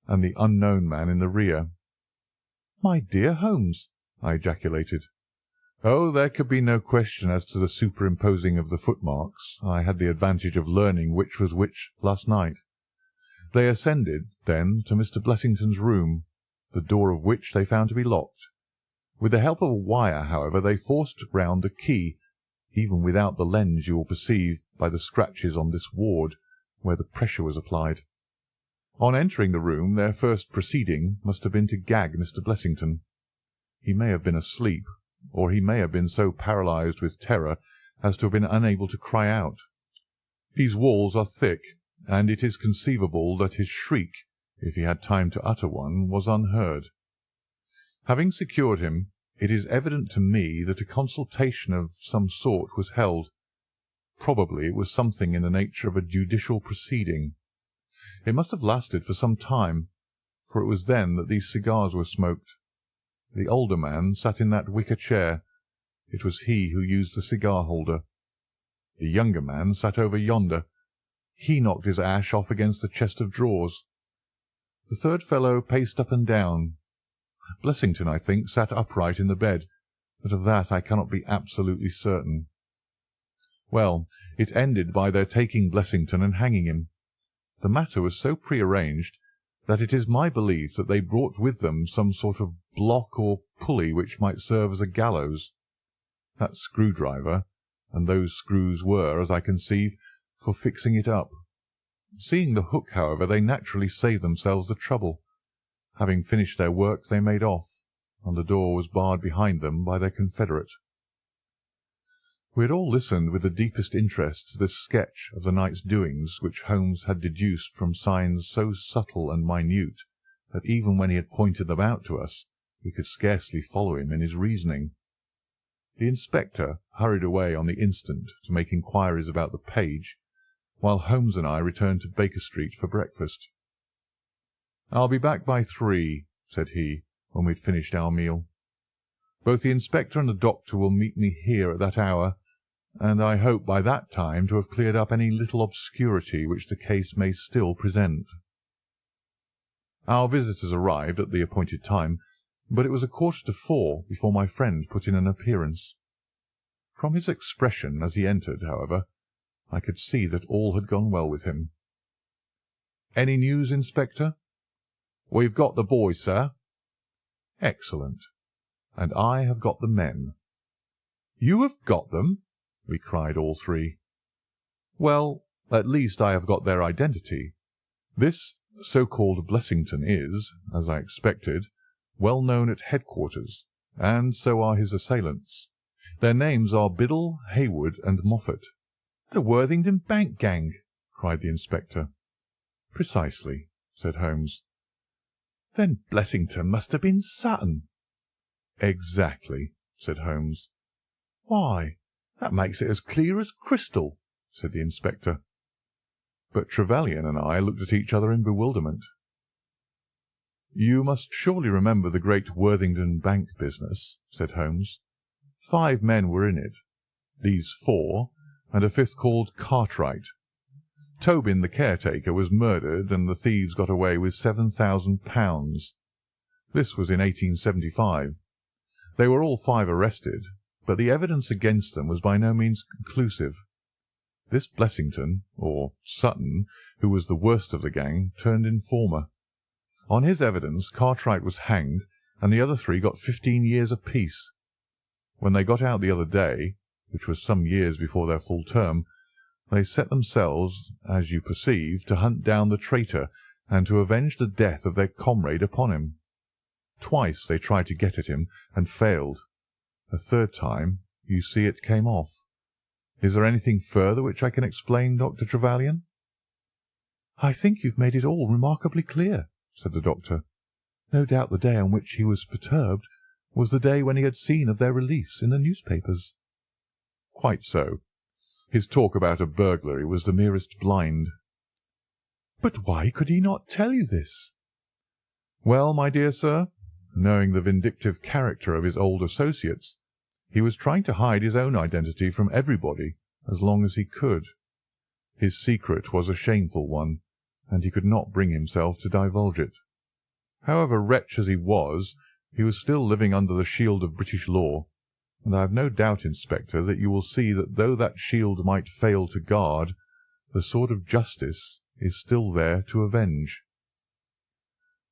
and the unknown man in the rear." "My dear Holmes!" I ejaculated. "Oh, there could be no question as to the superimposing of the footmarks. I had the advantage of learning which was which last night. They ascended, then, to Mr. Blessington's room, the door of which they found to be locked. With the help of a wire, however, they forced round the key, even without the lens you will perceive by the scratches on this ward, where the pressure was applied. On entering the room, their first proceeding must have been to gag Mr. Blessington. He may have been asleep, or he may have been so paralysed with terror as to have been unable to cry out. These walls are thick, and it is conceivable that his shriek, if he had time to utter one, was unheard. Having secured him, it is evident to me that a consultation of some sort was held. Probably it was something in the nature of a judicial proceeding. It must have lasted for some time, for it was then that these cigars were smoked. The older man sat in that wicker chair. It was he who used the cigar-holder. The younger man sat over yonder. He knocked his ash off against the chest of drawers. The third fellow paced up and down. Blessington, I think, sat upright in the bed, but of that I cannot be absolutely certain. Well, it ended by their taking Blessington and hanging him. The matter was so prearranged that it is my belief that they brought with them some sort of block or pulley which might serve as a gallows. That screwdriver and those screws were, as I conceive, for fixing it up. Seeing the hook, however, they naturally saved themselves the trouble. Having finished their work, they made off, and the door was barred behind them by their confederate. We had all listened with the deepest interest to this sketch of the night's doings, which Holmes had deduced from signs so subtle and minute that even when he had pointed them out to us, we could scarcely follow him in his reasoning. The inspector hurried away on the instant to make inquiries about the page, while Holmes and I returned to Baker Street for breakfast. "I'll be back by 3, said he, when we had finished our meal. "Both the inspector and the doctor will meet me here at that hour, and I hope by that time to have cleared up any little obscurity which the case may still present." Our visitors arrived at the appointed time, but it was 3:15 before my friend put in an appearance. From his expression as he entered, however, I could see that all had gone well with him. "Any news, Inspector?" "We've got the boys, sir." "Excellent. And I have got the men." "You have got them?" we cried all three. "Well, at least I have got their identity. This so-called Blessington is, as I expected, well known at headquarters, and so are his assailants. Their names are Biddle, Hayward, and Moffat." "The Worthington Bank gang!" cried the inspector. "Precisely," said Holmes. "Then Blessington must have been Sutton." "Exactly," said Holmes. "Why, that makes it as clear as crystal," said the inspector. But Trevelyan and I looked at each other in bewilderment. "You must surely remember the great Worthington Bank business," said Holmes. "5 men were in it, these 4, and a fifth called Cartwright. Tobin, the caretaker, was murdered, and the thieves got away with £7,000. This was in 1875. They were all 5 arrested, but the evidence against them was by no means conclusive. This Blessington, or Sutton, who was the worst of the gang, turned informer. On his evidence Cartwright was hanged, and the other 3 got 15 years apiece. When they got out the other day, which was some years before their full term, they set themselves, as you perceive, to hunt down the traitor and to avenge the death of their comrade upon him. Twice they tried to get at him, and failed. A third time, you see, it came off. Is there anything further which I can explain, Dr. Trevelyan?" "I think you've made it all remarkably clear," said the doctor. No doubt the day on which he was perturbed was the day when he had seen of their release in the newspapers." "Quite so. His talk about a burglary was the merest blind." "But why could he not tell you this?" "Well, my dear sir, knowing the vindictive character of his old associates, he was trying to hide his own identity from everybody as long as he could. His secret was a shameful one, and he could not bring himself to divulge it. However, wretch as he was still living under the shield of British law, and I have no doubt, Inspector, that you will see that though that shield might fail to guard, the sword of justice is still there to avenge."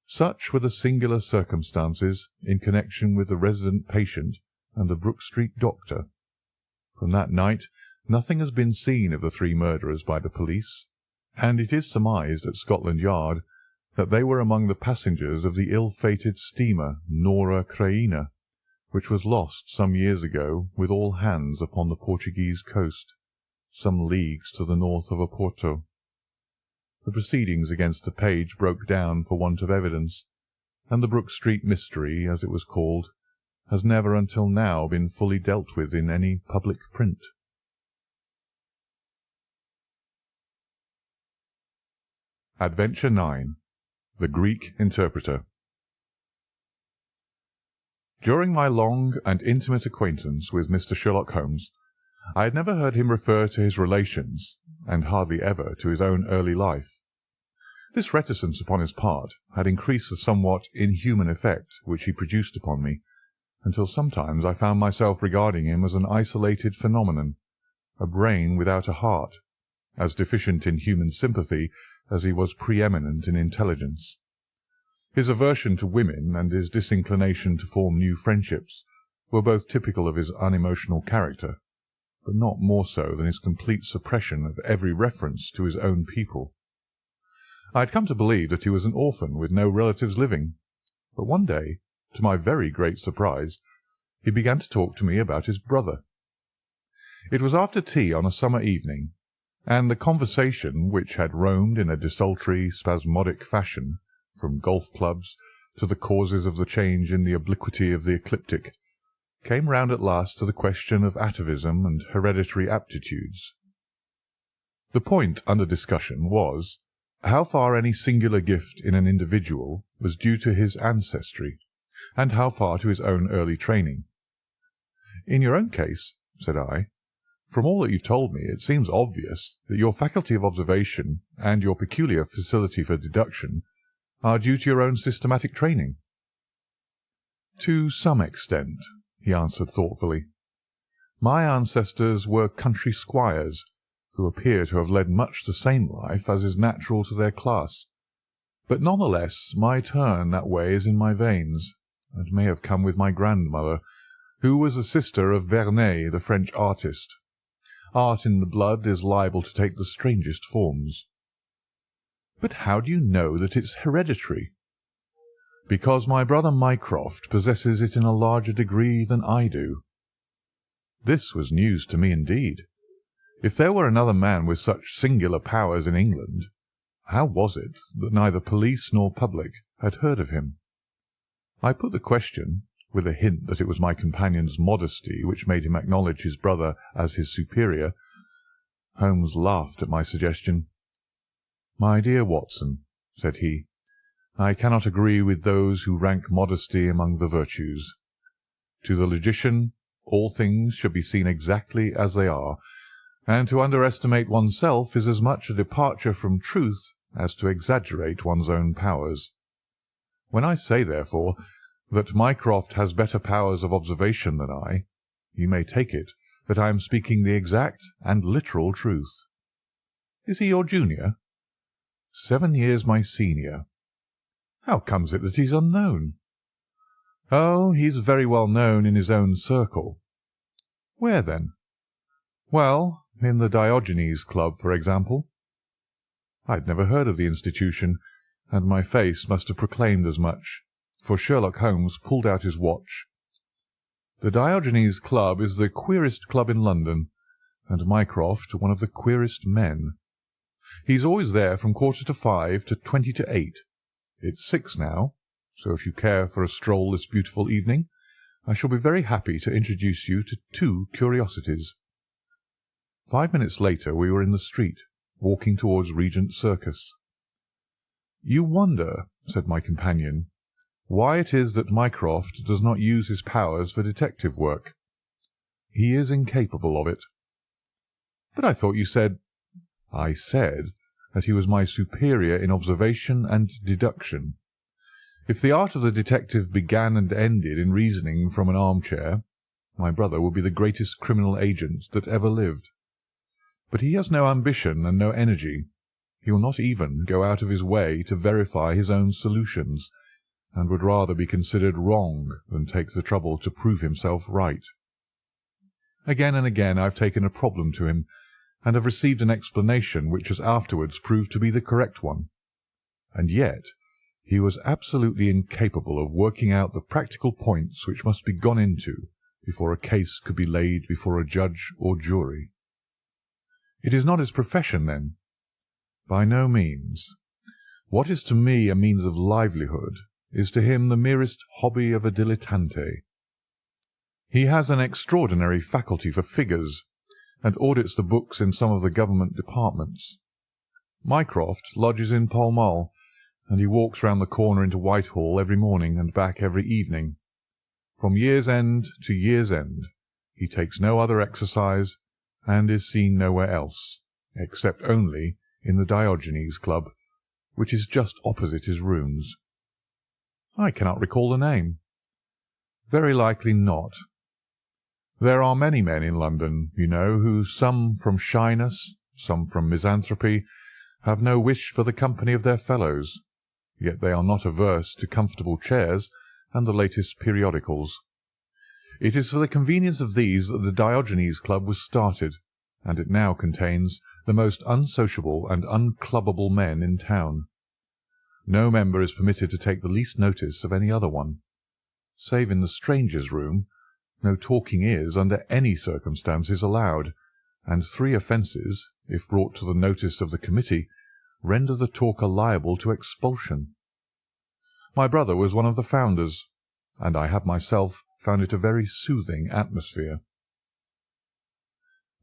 Such were the singular circumstances in connection with the resident patient and the Brook Street doctor. From that night nothing has been seen of the three murderers by the police, and it is surmised at Scotland Yard that they were among the passengers of the ill-fated steamer Nora Creina, which was lost some years ago with all hands upon the Portuguese coast, some leagues to the north of Oporto. The proceedings against the page broke down for want of evidence, and the Brook Street mystery, as it was called, has never until now been fully dealt with in any public print. Adventure 9. The Greek Interpreter. During my long and intimate acquaintance with Mr. Sherlock Holmes, I had never heard him refer to his relations, and hardly ever to his own early life. This reticence upon his part had increased the somewhat inhuman effect which he produced upon me, until sometimes I found myself regarding him as an isolated phenomenon, a brain without a heart, as deficient in human sympathy as he was pre-eminent in intelligence. His aversion to women and his disinclination to form new friendships were both typical of his unemotional character, but not more so than his complete suppression of every reference to his own people. I had come to believe that he was an orphan with no relatives living, but one day, to my very great surprise, he began to talk to me about his brother. It was after tea on a summer evening, and the conversation, which had roamed in a desultory, spasmodic fashion from golf-clubs to the causes of the change in the obliquity of the ecliptic, came round at last to the question of atavism and hereditary aptitudes. The point under discussion was how far any singular gift in an individual was due to his ancestry, and how far to his own early training. "In your own case," said I, "from all that you have told me, it seems obvious that your faculty of observation and your peculiar facility for deduction are due to your own systematic training." "To some extent," he answered thoughtfully. "My ancestors were country squires, who appear to have led much the same life as is natural to their class, but none the less my turn that way is in my veins, and may have come with my grandmother, who was the sister of Vernet, the French artist. Art in the blood is liable to take the strangest forms." "But how do you know that it's hereditary?" "Because my brother Mycroft possesses it in a larger degree than I do." This was news to me indeed. If there were another man with such singular powers in England, how was it that neither police nor public had heard of him? I put the question, with a hint that it was my companion's modesty which made him acknowledge his brother as his superior. Holmes laughed at my suggestion. "My dear Watson," said he, "I cannot agree with those who rank modesty among the virtues. To the logician all things should be seen exactly as they are, and to underestimate oneself is as much a departure from truth as to exaggerate one's own powers. When I say, therefore, that Mycroft has better powers of observation than I, you may take it that I am speaking the exact and literal truth." "Is he your junior?" "7 years my senior." "How comes it that he is unknown?" "Oh, he is very well known in his own circle." "Where, then?" "Well, in the Diogenes Club, for example." I had never heard of the institution, and my face must have proclaimed as much, for Sherlock Holmes pulled out his watch. "The Diogenes Club is the queerest club in London, and Mycroft one of the queerest men. He's always there from 4:45 to 8:20. It's 6 now, so if you care for a stroll this beautiful evening, I shall be very happy to introduce you to two curiosities." 5 minutes later we were in the street, walking towards Regent Circus. "You wonder," said my companion, "why it is that Mycroft does not use his powers for detective work. He is incapable of it." "But I thought you said—" "I said that he was my superior in observation and deduction. If the art of the detective began and ended in reasoning from an armchair, my brother would be the greatest criminal agent that ever lived. But he has no ambition and no energy. He will not even go out of his way to verify his own solutions, and would rather be considered wrong than take the trouble to prove himself right. Again and again I have taken a problem to him, and have received an explanation which has afterwards proved to be the correct one. And yet he was absolutely incapable of working out the practical points which must be gone into before a case could be laid before a judge or jury." "It is not his profession, then?" "By no means. What is to me a means of livelihood is to him the merest hobby of a dilettante. He has an extraordinary faculty for figures, and audits the books in some of the government departments. Mycroft lodges in Pall Mall, and he walks round the corner into Whitehall every morning and back every evening. From year's end to year's end he takes no other exercise, and is seen nowhere else, except only in the Diogenes Club, which is just opposite his rooms." "I cannot recall the name." "Very likely not. There are many men in London, you know, who, some from shyness, some from misanthropy, have no wish for the company of their fellows, yet they are not averse to comfortable chairs and the latest periodicals. It is for the convenience of these that the Diogenes Club was started, and it now contains the most unsociable and unclubbable men in town. No member is permitted to take the least notice of any other one. Save in the strangers' room, no talking is, under any circumstances, allowed, and 3 offences, if brought to the notice of the committee, render the talker liable to expulsion. My brother was one of the founders, and I have myself found it a very soothing atmosphere."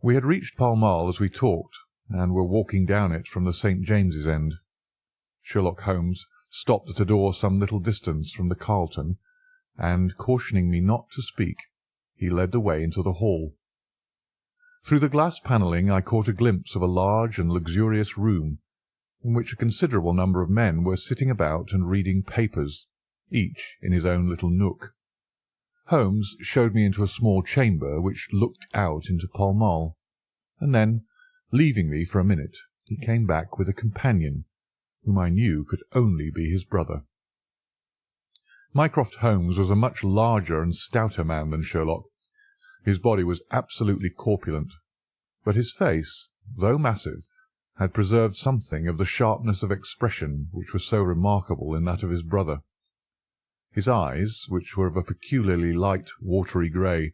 We had reached Pall Mall as we talked, and were walking down it from the St. James's end. Sherlock Holmes stopped at a door some little distance from the Carlton, and, cautioning me not to speak, he led the way into the hall. Through the glass panelling I caught a glimpse of a large and luxurious room, in which a considerable number of men were sitting about and reading papers, each in his own little nook. Holmes showed me into a small chamber which looked out into Pall Mall, and then, leaving me for a minute, he came back with a companion, whom I knew could only be his brother. Mycroft Holmes was a much larger and stouter man than Sherlock. His body was absolutely corpulent, but his face, though massive, had preserved something of the sharpness of expression which was so remarkable in that of his brother. His eyes, which were of a peculiarly light watery grey,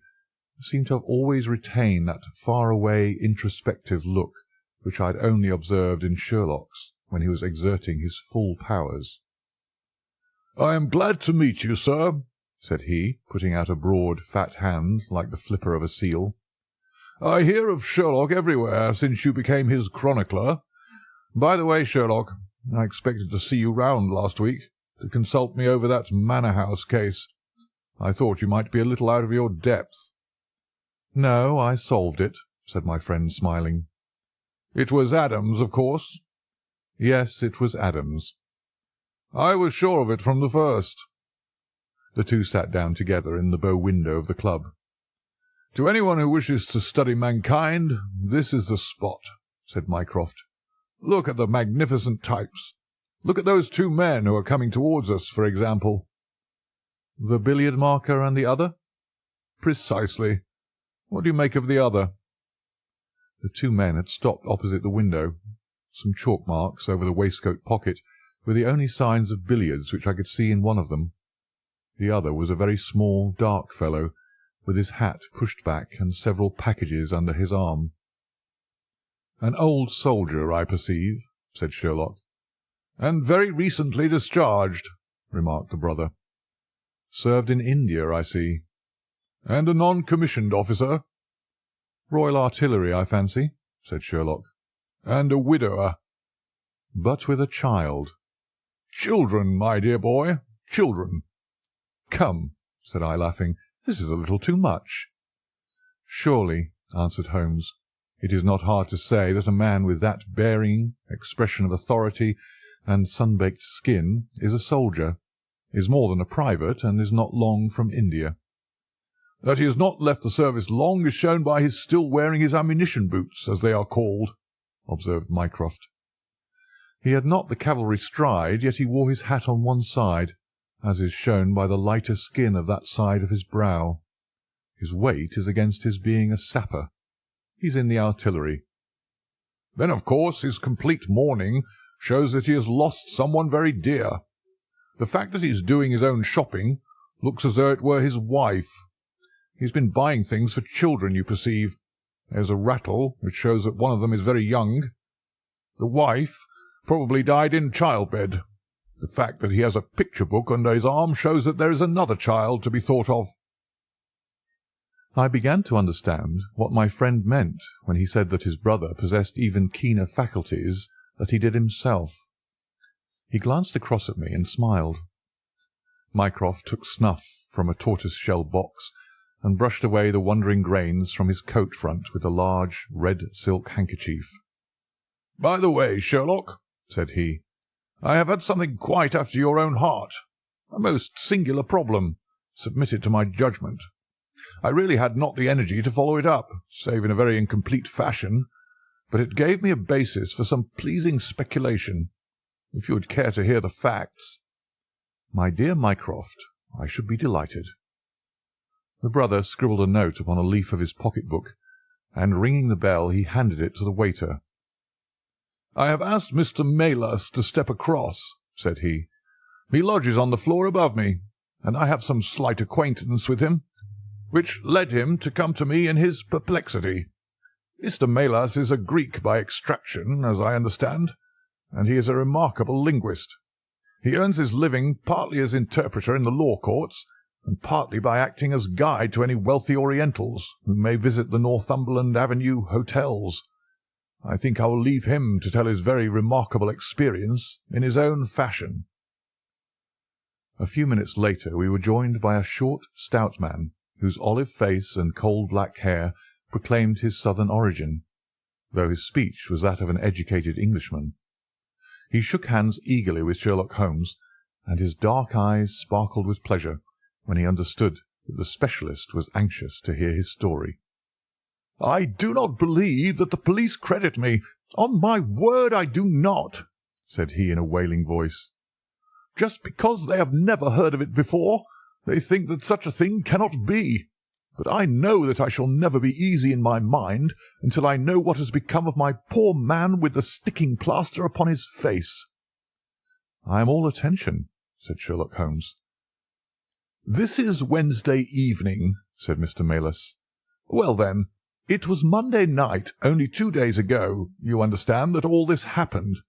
seemed to have always retained that far-away introspective look which I had only observed in Sherlock's when he was exerting his full powers. "I am glad to meet you, sir," said he, putting out a broad, fat hand like the flipper of a seal. "I hear of Sherlock everywhere since you became his chronicler. By the way, Sherlock, I expected to see you round last week to consult me over that Manor House case. I thought you might be a little out of your depth." "No, I solved it," said my friend, smiling. "It was Adams, of course?" "Yes, it was Adams." "I was sure of it from the first." The two sat down together in the bow window of the club. "To anyone who wishes to study mankind, this is the spot," said Mycroft. "Look at the magnificent types. Look at those 2 men who are coming towards us, for example." "The billiard-marker and the other?" "Precisely. What do you make of the other?" The 2 men had stopped opposite the window. Some chalk marks over the waistcoat pocket were the only signs of billiards which I could see in one of them. The other was a very small, dark fellow, with his hat pushed back and several packages under his arm. "An old soldier, I perceive," said Sherlock. "And very recently discharged. remarked the brother. "Served in India, I see." "And a non-commissioned officer?" "Royal Artillery, I fancy," said Sherlock. "And a widower?" "But with a child." "Children, my dear boy, children." "Come," said I, laughing, "this is a little too much." "Surely," answered Holmes, "it is not hard to say that a man with that bearing, expression of authority, and sun-baked skin is a soldier, is more than a private, and is not long from India." "That he has not left the service long is shown by his still wearing his ammunition boots, as they are called," observed Mycroft. "He had not the cavalry stride, yet he wore his hat on one side, as is shown by the lighter skin of that side of his brow. His weight is against his being a sapper. He's in the artillery." "Then, of course, his complete mourning shows that he has lost someone very dear. The fact that he is doing his own shopping looks as though it were his wife. He has been buying things for children, you perceive. There's a rattle, which shows that one of them is very young. The wife probably died in childbed. The fact that he has a picture book under his arm shows that there is another child to be thought of." I began to understand what my friend meant when he said that his brother possessed even keener faculties than he did himself. He glanced across at me and smiled. Mycroft took snuff from a tortoise-shell box and brushed away the wandering grains from his coat front with a large red silk handkerchief. "By the way, Sherlock," said he, "I have had something quite after your own heart. A most singular problem, submitted to my judgment. I really had not the energy to follow it up, save in a very incomplete fashion, but it gave me a basis for some pleasing speculation. If you would care to hear the facts—" "My dear Mycroft, I should be delighted." The brother scribbled a note upon a leaf of his pocket-book, and ringing the bell he handed it to the waiter. "I have asked Mr. Melas to step across," said he. "He lodges on the floor above me, and I have some slight acquaintance with him, which led him to come to me in his perplexity. Mr. Melas is a Greek by extraction, as I understand, and he is a remarkable linguist. He earns his living partly as interpreter in the law courts, and partly by acting as guide to any wealthy Orientals who may visit the Northumberland Avenue hotels. I think I will leave him to tell his very remarkable experience in his own fashion." A few minutes later we were joined by a short, stout man, whose olive face and coal-black hair proclaimed his southern origin, though his speech was that of an educated Englishman. He shook hands eagerly with Sherlock Holmes, and his dark eyes sparkled with pleasure when he understood that the specialist was anxious to hear his story. "I do not believe that the police credit me. On my word, I do not," said he in a wailing voice. "Just because they have never heard of it before, they think that such a thing cannot be. But I know that I shall never be easy in my mind until I know what has become of my poor man with the sticking plaster upon his face." "I am all attention," said Sherlock Holmes. "This is Wednesday evening," said Mr. Melas. "Well, then, it was Monday night, only 2 days ago, you understand, that all this happened.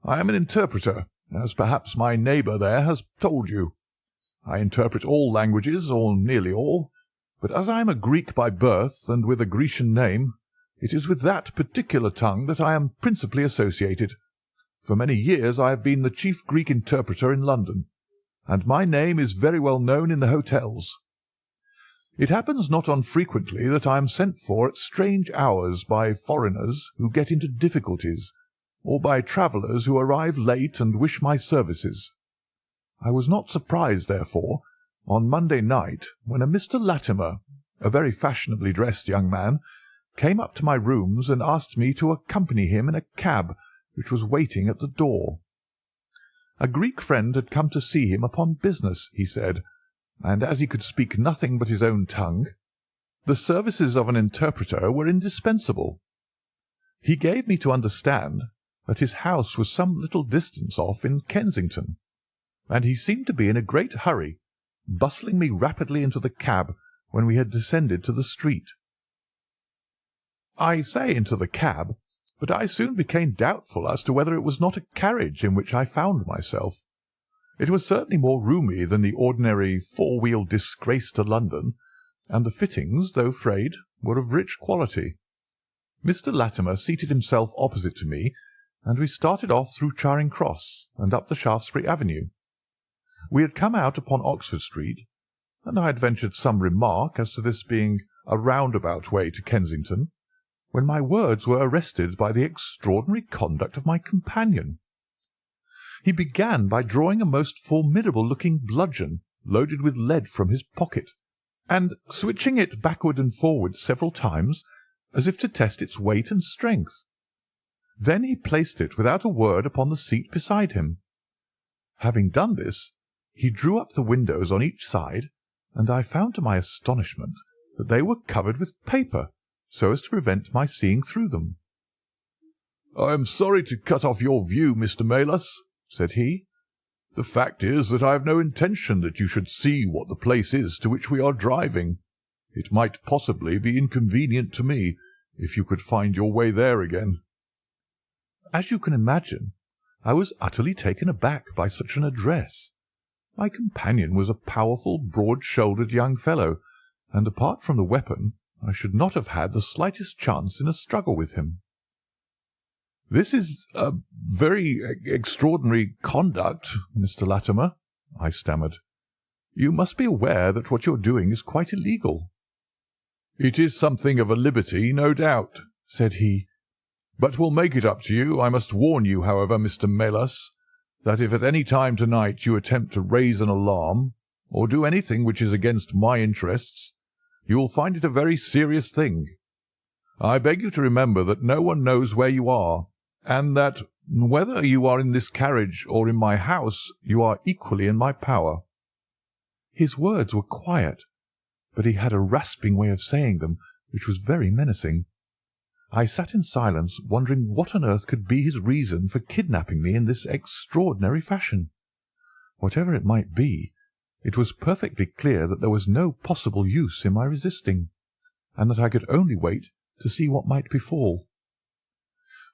I am an interpreter, as perhaps my neighbour there has told you. I interpret all languages, or nearly all, but as I am a Greek by birth and with a Grecian name, it is with that particular tongue that I am principally associated. For many years I have been the chief Greek interpreter in London, and my name is very well known in the hotels. It happens not unfrequently that I am sent for at strange hours by foreigners who get into difficulties, or by travellers who arrive late and wish my services. I was not surprised, therefore, on Monday night, when a Mr. Latimer, a very fashionably dressed young man, came up to my rooms and asked me to accompany him in a cab which was waiting at the door. A Greek friend had come to see him upon business, he said, and as he could speak nothing but his own tongue, the services of an interpreter were indispensable. He gave me to understand that his house was some little distance off in Kensington, and he seemed to be in a great hurry, bustling me rapidly into the cab when we had descended to the street. I say into the cab, but I soon became doubtful as to whether it was not a carriage in which I found myself. It was certainly more roomy than the ordinary four-wheel disgrace to London, and the fittings, though frayed, were of rich quality. Mr. Latimer seated himself opposite to me, and we started off through Charing Cross and up the Shaftesbury Avenue. We had come out upon Oxford Street, and I had ventured some remark as to this being a roundabout way to Kensington, when my words were arrested by the extraordinary conduct of my companion. He began by drawing a most formidable-looking bludgeon loaded with lead from his pocket, and switching it backward and forward several times, as if to test its weight and strength. Then he placed it without a word upon the seat beside him. Having done this, he drew up the windows on each side, and I found to my astonishment that they were covered with paper, so as to prevent my seeing through them. "I am sorry to cut off your view, Mr. Melas," said he. "The fact is that I have no intention that you should see what the place is to which we are driving. It might possibly be inconvenient to me if you could find your way there again." As you can imagine, I was utterly taken aback by such an address. My companion was a powerful, broad-shouldered young fellow, and apart from the weapon, I should not have had the slightest chance in a struggle with him. "This is a very extraordinary conduct, Mr. Latimer," I stammered. "You must be aware that what you are doing is quite illegal." "It is something of a liberty, no doubt," said he. "But we'll make it up to you. I must warn you, however, Mr. Melas, that if at any time to-night you attempt to raise an alarm, or do anything which is against my interests, you will find it a very serious thing. I beg you to remember that no one knows where you are, and that, whether you are in this carriage or in my house, you are equally in my power." His words were quiet, but he had a rasping way of saying them which was very menacing. I sat in silence, wondering what on earth could be his reason for kidnapping me in this extraordinary fashion. Whatever it might be, it was perfectly clear that there was no possible use in my resisting, and that I could only wait to see what might befall.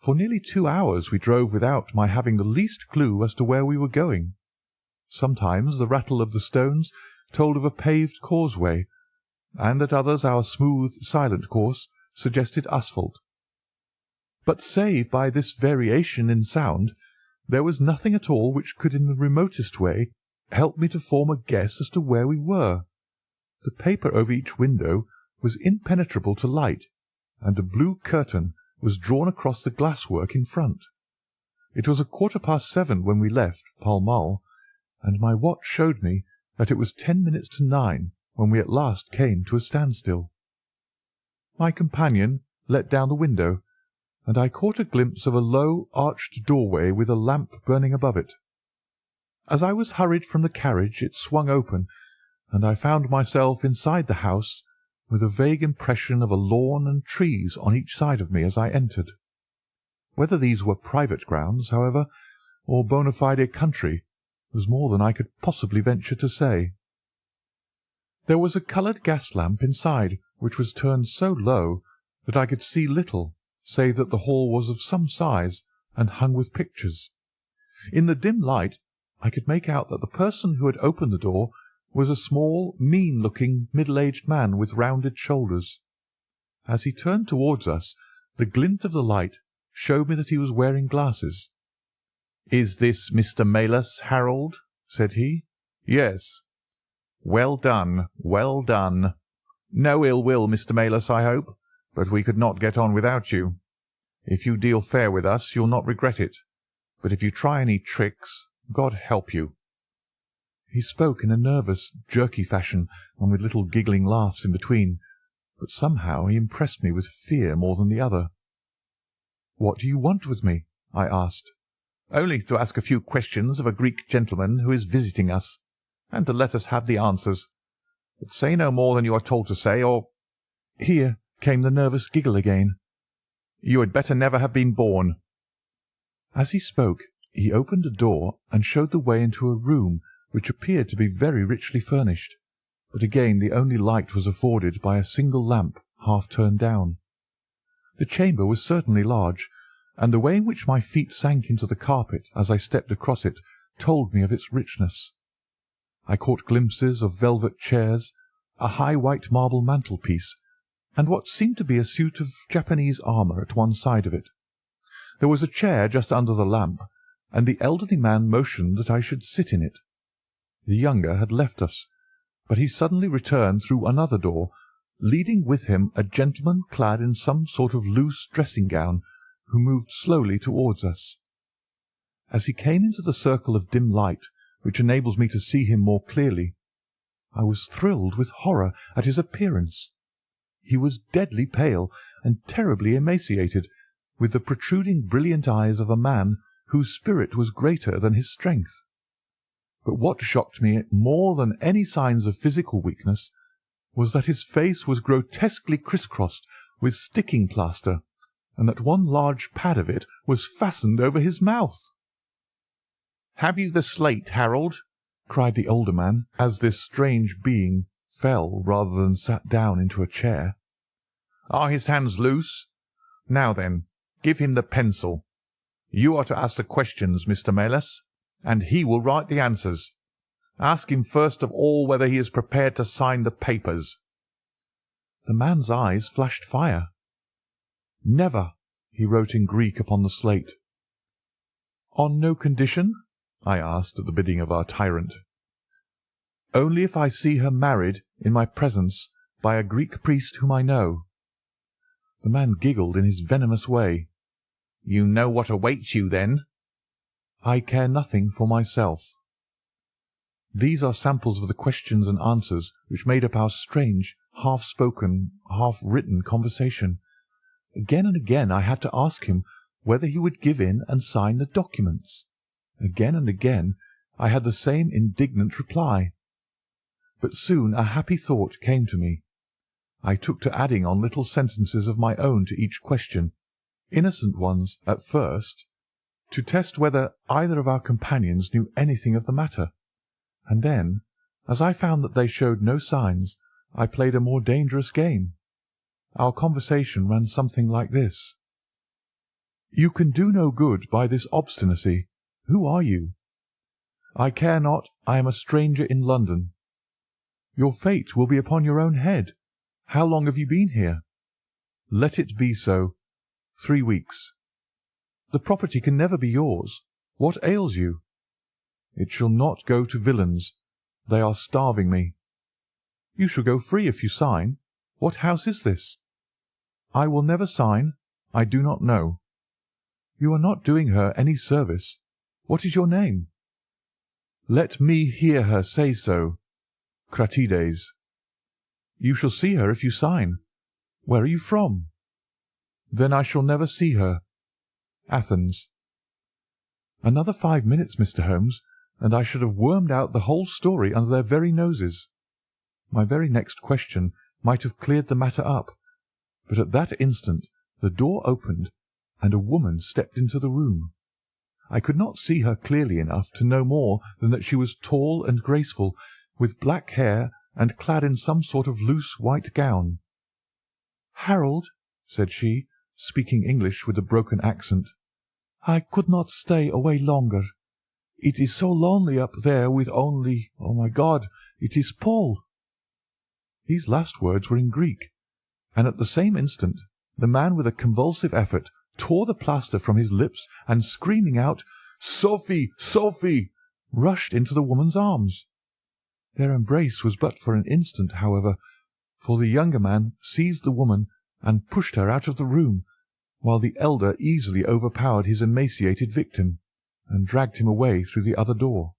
For nearly 2 hours we drove without my having the least clue as to where we were going. Sometimes the rattle of the stones told of a paved causeway, and at others our smooth, silent course suggested asphalt. But save by this variation in sound, there was nothing at all which could in the remotest way help me to form a guess as to where we were. The paper over each window was impenetrable to light, and a blue curtain was drawn across the glasswork in front. It was 7:15 when we left Pall Mall, and my watch showed me that it was 10 minutes to 9 when we at last came to a standstill. My companion let down the window, and I caught a glimpse of a low, arched doorway with a lamp burning above it. As I was hurried from the carriage it swung open, and I found myself inside the house, with a vague impression of a lawn and trees on each side of me as I entered. Whether these were private grounds, however, or bona fide country, was more than I could possibly venture to say. There was a coloured gas lamp inside, which was turned so low that I could see little, save that the hall was of some size and hung with pictures. In the dim light I could make out that the person who had opened the door was a small, mean-looking, middle-aged man with rounded shoulders. As he turned towards us, the glint of the light showed me that he was wearing glasses. "Is this Mr. Melas, Harold?" said he. "Yes." "Well done, well done. No ill will, Mr. Melas, I hope, but we could not get on without you. If you deal fair with us, you'll not regret it, but if you try any tricks, God help you." He spoke in a nervous, jerky fashion, and with little giggling laughs in between, but somehow he impressed me with fear more than the other. "What do you want with me?" I asked. "Only to ask a few questions of a Greek gentleman who is visiting us, and to let us have the answers. But say no more than you are told to say, or—" Here came the nervous giggle again. "You had better never have been born." As he spoke, he opened a door and showed the way into a room which appeared to be very richly furnished, but again the only light was afforded by a single lamp half turned down. The chamber was certainly large, and the way in which my feet sank into the carpet as I stepped across it told me of its richness. I caught glimpses of velvet chairs, a high white marble mantelpiece, and what seemed to be a suit of Japanese armour at one side of it. There was a chair just under the lamp, and the elderly man motioned that I should sit in it. The younger had left us, but he suddenly returned through another door, leading with him a gentleman clad in some sort of loose dressing-gown, who moved slowly towards us. As he came into the circle of dim light which enables me to see him more clearly, I was thrilled with horror at his appearance. He was deadly pale and terribly emaciated, with the protruding brilliant eyes of a man whose spirit was greater than his strength. But what shocked me more than any signs of physical weakness was that his face was grotesquely criss-crossed with sticking plaster, and that one large pad of it was fastened over his mouth. "Have you the slate, Harold?" cried the older man, as this strange being fell rather than sat down into a chair. "Are his hands loose? Now then, give him the pencil. You are to ask the questions, Mr. Melas, and he will write the answers. Ask him first of all whether he is prepared to sign the papers." The man's eyes flashed fire. "Never," he wrote in Greek upon the slate. "On no condition?" I asked at the bidding of our tyrant. "Only if I see her married in my presence by a Greek priest whom I know." The man giggled in his venomous way. "You know what awaits you, then?" "I care nothing for myself." These are samples of the questions and answers which made up our strange, half-spoken, half-written conversation. Again and again I had to ask him whether he would give in and sign the documents. Again and again I had the same indignant reply. But soon a happy thought came to me. I took to adding on little sentences of my own to each question, innocent ones at first, to test whether either of our companions knew anything of the matter, and then, as I found that they showed no signs, I played a more dangerous game. Our conversation ran something like this: "You can do no good by this obstinacy. Who are you?" "I care not. I am a stranger in London." "Your fate will be upon your own head. How long have you been here?" "Let it be so. 3 weeks." "The property can never be yours. What ails you?" "It shall not go to villains. They are starving me." "You shall go free if you sign. What house is this?" "I will never sign. I do not know." "You are not doing her any service. What is your name?" "Let me hear her say so." "Cratides." "You shall see her if you sign. Where are you from?" "Then I shall never see her." "Athens." Another 5 minutes, Mr. Holmes, and I should have wormed out the whole story under their very noses. My very next question might have cleared the matter up, but at that instant the door opened and a woman stepped into the room. I could not see her clearly enough to know more than that she was tall and graceful, with black hair and clad in some sort of loose white gown. "Harold," said she, speaking English with a broken accent, "I could not stay away longer. It is so lonely up there with only, oh my God, it is Paul." These last words were in Greek, and at the same instant the man with a convulsive effort tore the plaster from his lips and, screaming out, "Sophie, Sophie!" rushed into the woman's arms. Their embrace was but for an instant, however, for the younger man seized the woman and pushed her out of the room, while the elder easily overpowered his emaciated victim and dragged him away through the other door.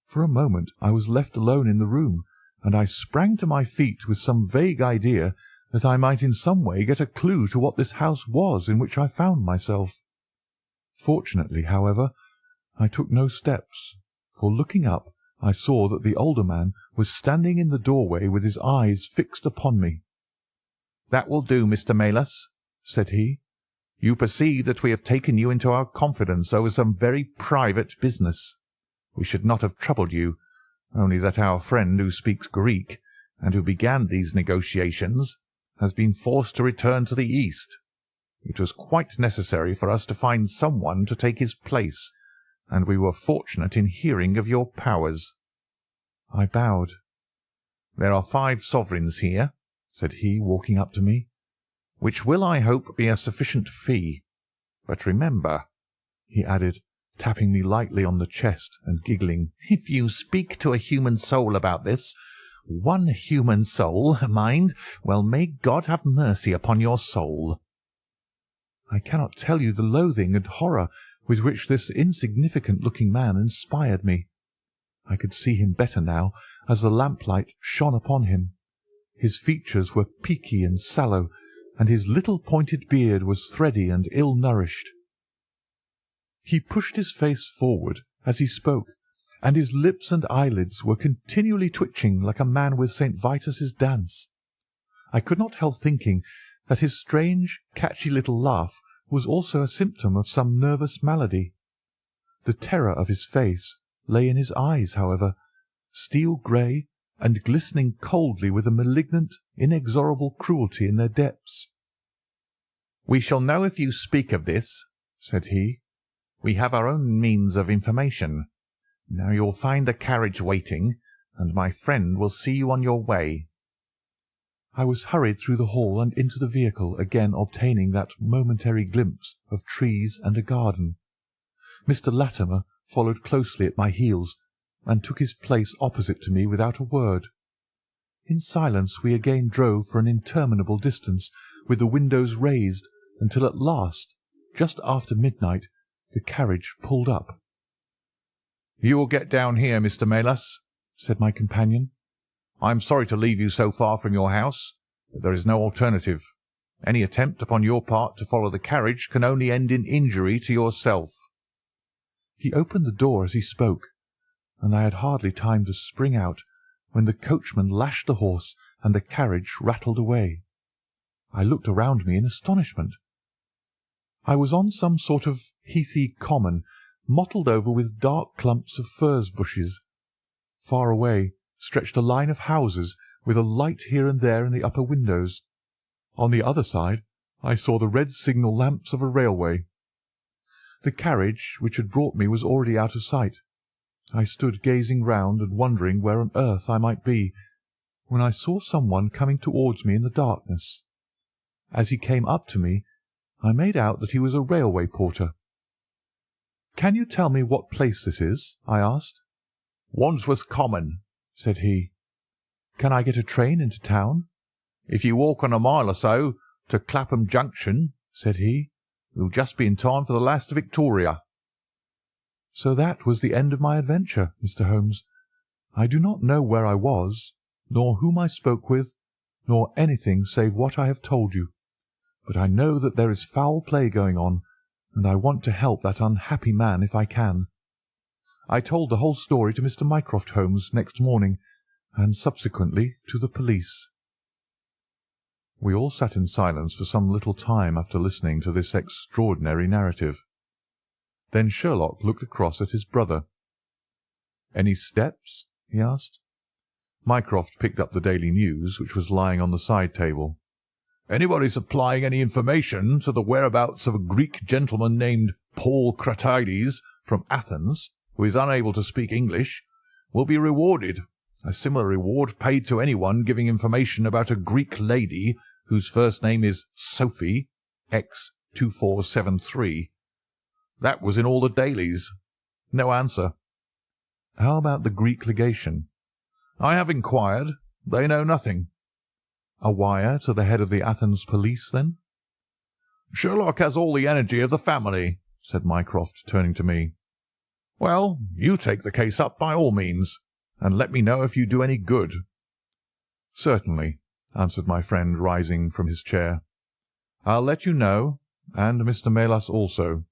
For a moment I was left alone in the room, and I sprang to my feet with some vague idea that I might in some way get a clue to what this house was in which I found myself. Fortunately, however, I took no steps, for looking up I saw that the older man was standing in the doorway with his eyes fixed upon me. "That will do, Mr. Melas," said he. "You perceive that we have taken you into our confidence over some very private business. We should not have troubled you, only that our friend who speaks Greek, and who began these negotiations, has been forced to return to the East. It was quite necessary for us to find someone to take his place, and we were fortunate in hearing of your powers." I bowed. "There are 5 sovereigns here," said he, walking up to me, "which will, I hope, be a sufficient fee. But remember," he added, tapping me lightly on the chest and giggling, "if you speak to a human soul about this, one human soul, mind, well, may God have mercy upon your soul." I cannot tell you the loathing and horror with which this insignificant-looking man inspired me. I could see him better now as the lamplight shone upon him. His features were peaky and sallow, and his little pointed beard was thready and ill-nourished. He pushed his face forward as he spoke, and his lips and eyelids were continually twitching like a man with St. Vitus's dance. I could not help thinking that his strange, catchy little laugh was also a symptom of some nervous malady. The terror of his face lay in his eyes, however, steel-grey and glistening coldly with a malignant, inexorable cruelty in their depths. "We shall know if you speak of this," said he. "We have our own means of information. Now you'll find the carriage waiting, and my friend will see you on your way." I was hurried through the hall and into the vehicle, again obtaining that momentary glimpse of trees and a garden. Mr. Latimer followed closely at my heels, and took his place opposite to me without a word. In silence we again drove for an interminable distance, with the windows raised, until at last, just after midnight, the carriage pulled up. "You will get down here, Mr. Melas," said my companion. "I am sorry to leave you so far from your house, but there is no alternative. Any attempt upon your part to follow the carriage can only end in injury to yourself." He opened the door as he spoke, and I had hardly time to spring out when the coachman lashed the horse and the carriage rattled away. I looked around me in astonishment. I was on some sort of heathy common, mottled over with dark clumps of furze bushes. Far away stretched a line of houses, with a light here and there in the upper windows. On the other side I saw the red signal lamps of a railway. The carriage which had brought me was already out of sight. I stood gazing round and wondering where on earth I might be, when I saw someone coming towards me in the darkness. As he came up to me, I made out that he was a railway porter. "Can you tell me what place this is?" I asked. "Wandsworth Common," said he. "Can I get a train into town?" "If you walk on a mile or so to Clapham Junction," said he, "you'll just be in time for the last Victoria." So that was the end of my adventure, Mr. Holmes. I do not know where I was, nor whom I spoke with, nor anything save what I have told you, but I know that there is foul play going on, and I want to help that unhappy man if I can. I told the whole story to Mr. Mycroft Holmes next morning, and subsequently to the police. We all sat in silence for some little time after listening to this extraordinary narrative. Then Sherlock looked across at his brother. "Any steps?" he asked. Mycroft picked up the Daily News, which was lying on the side table. "Anybody supplying any information to the whereabouts of a Greek gentleman named Paul Cratides from Athens, who is unable to speak English, will be rewarded. A similar reward paid to anyone giving information about a Greek lady whose first name is Sophie, X2473. That was in all the dailies. No answer." "How about the Greek legation?" "I have inquired. They know nothing." "A wire to the head of the Athens police, then?" "Sherlock has all the energy of the family," said Mycroft, turning to me. "Well, you take the case up by all means, and let me know if you do any good." "Certainly," answered my friend, rising from his chair. "I'll let you know, and Mr. Melas also.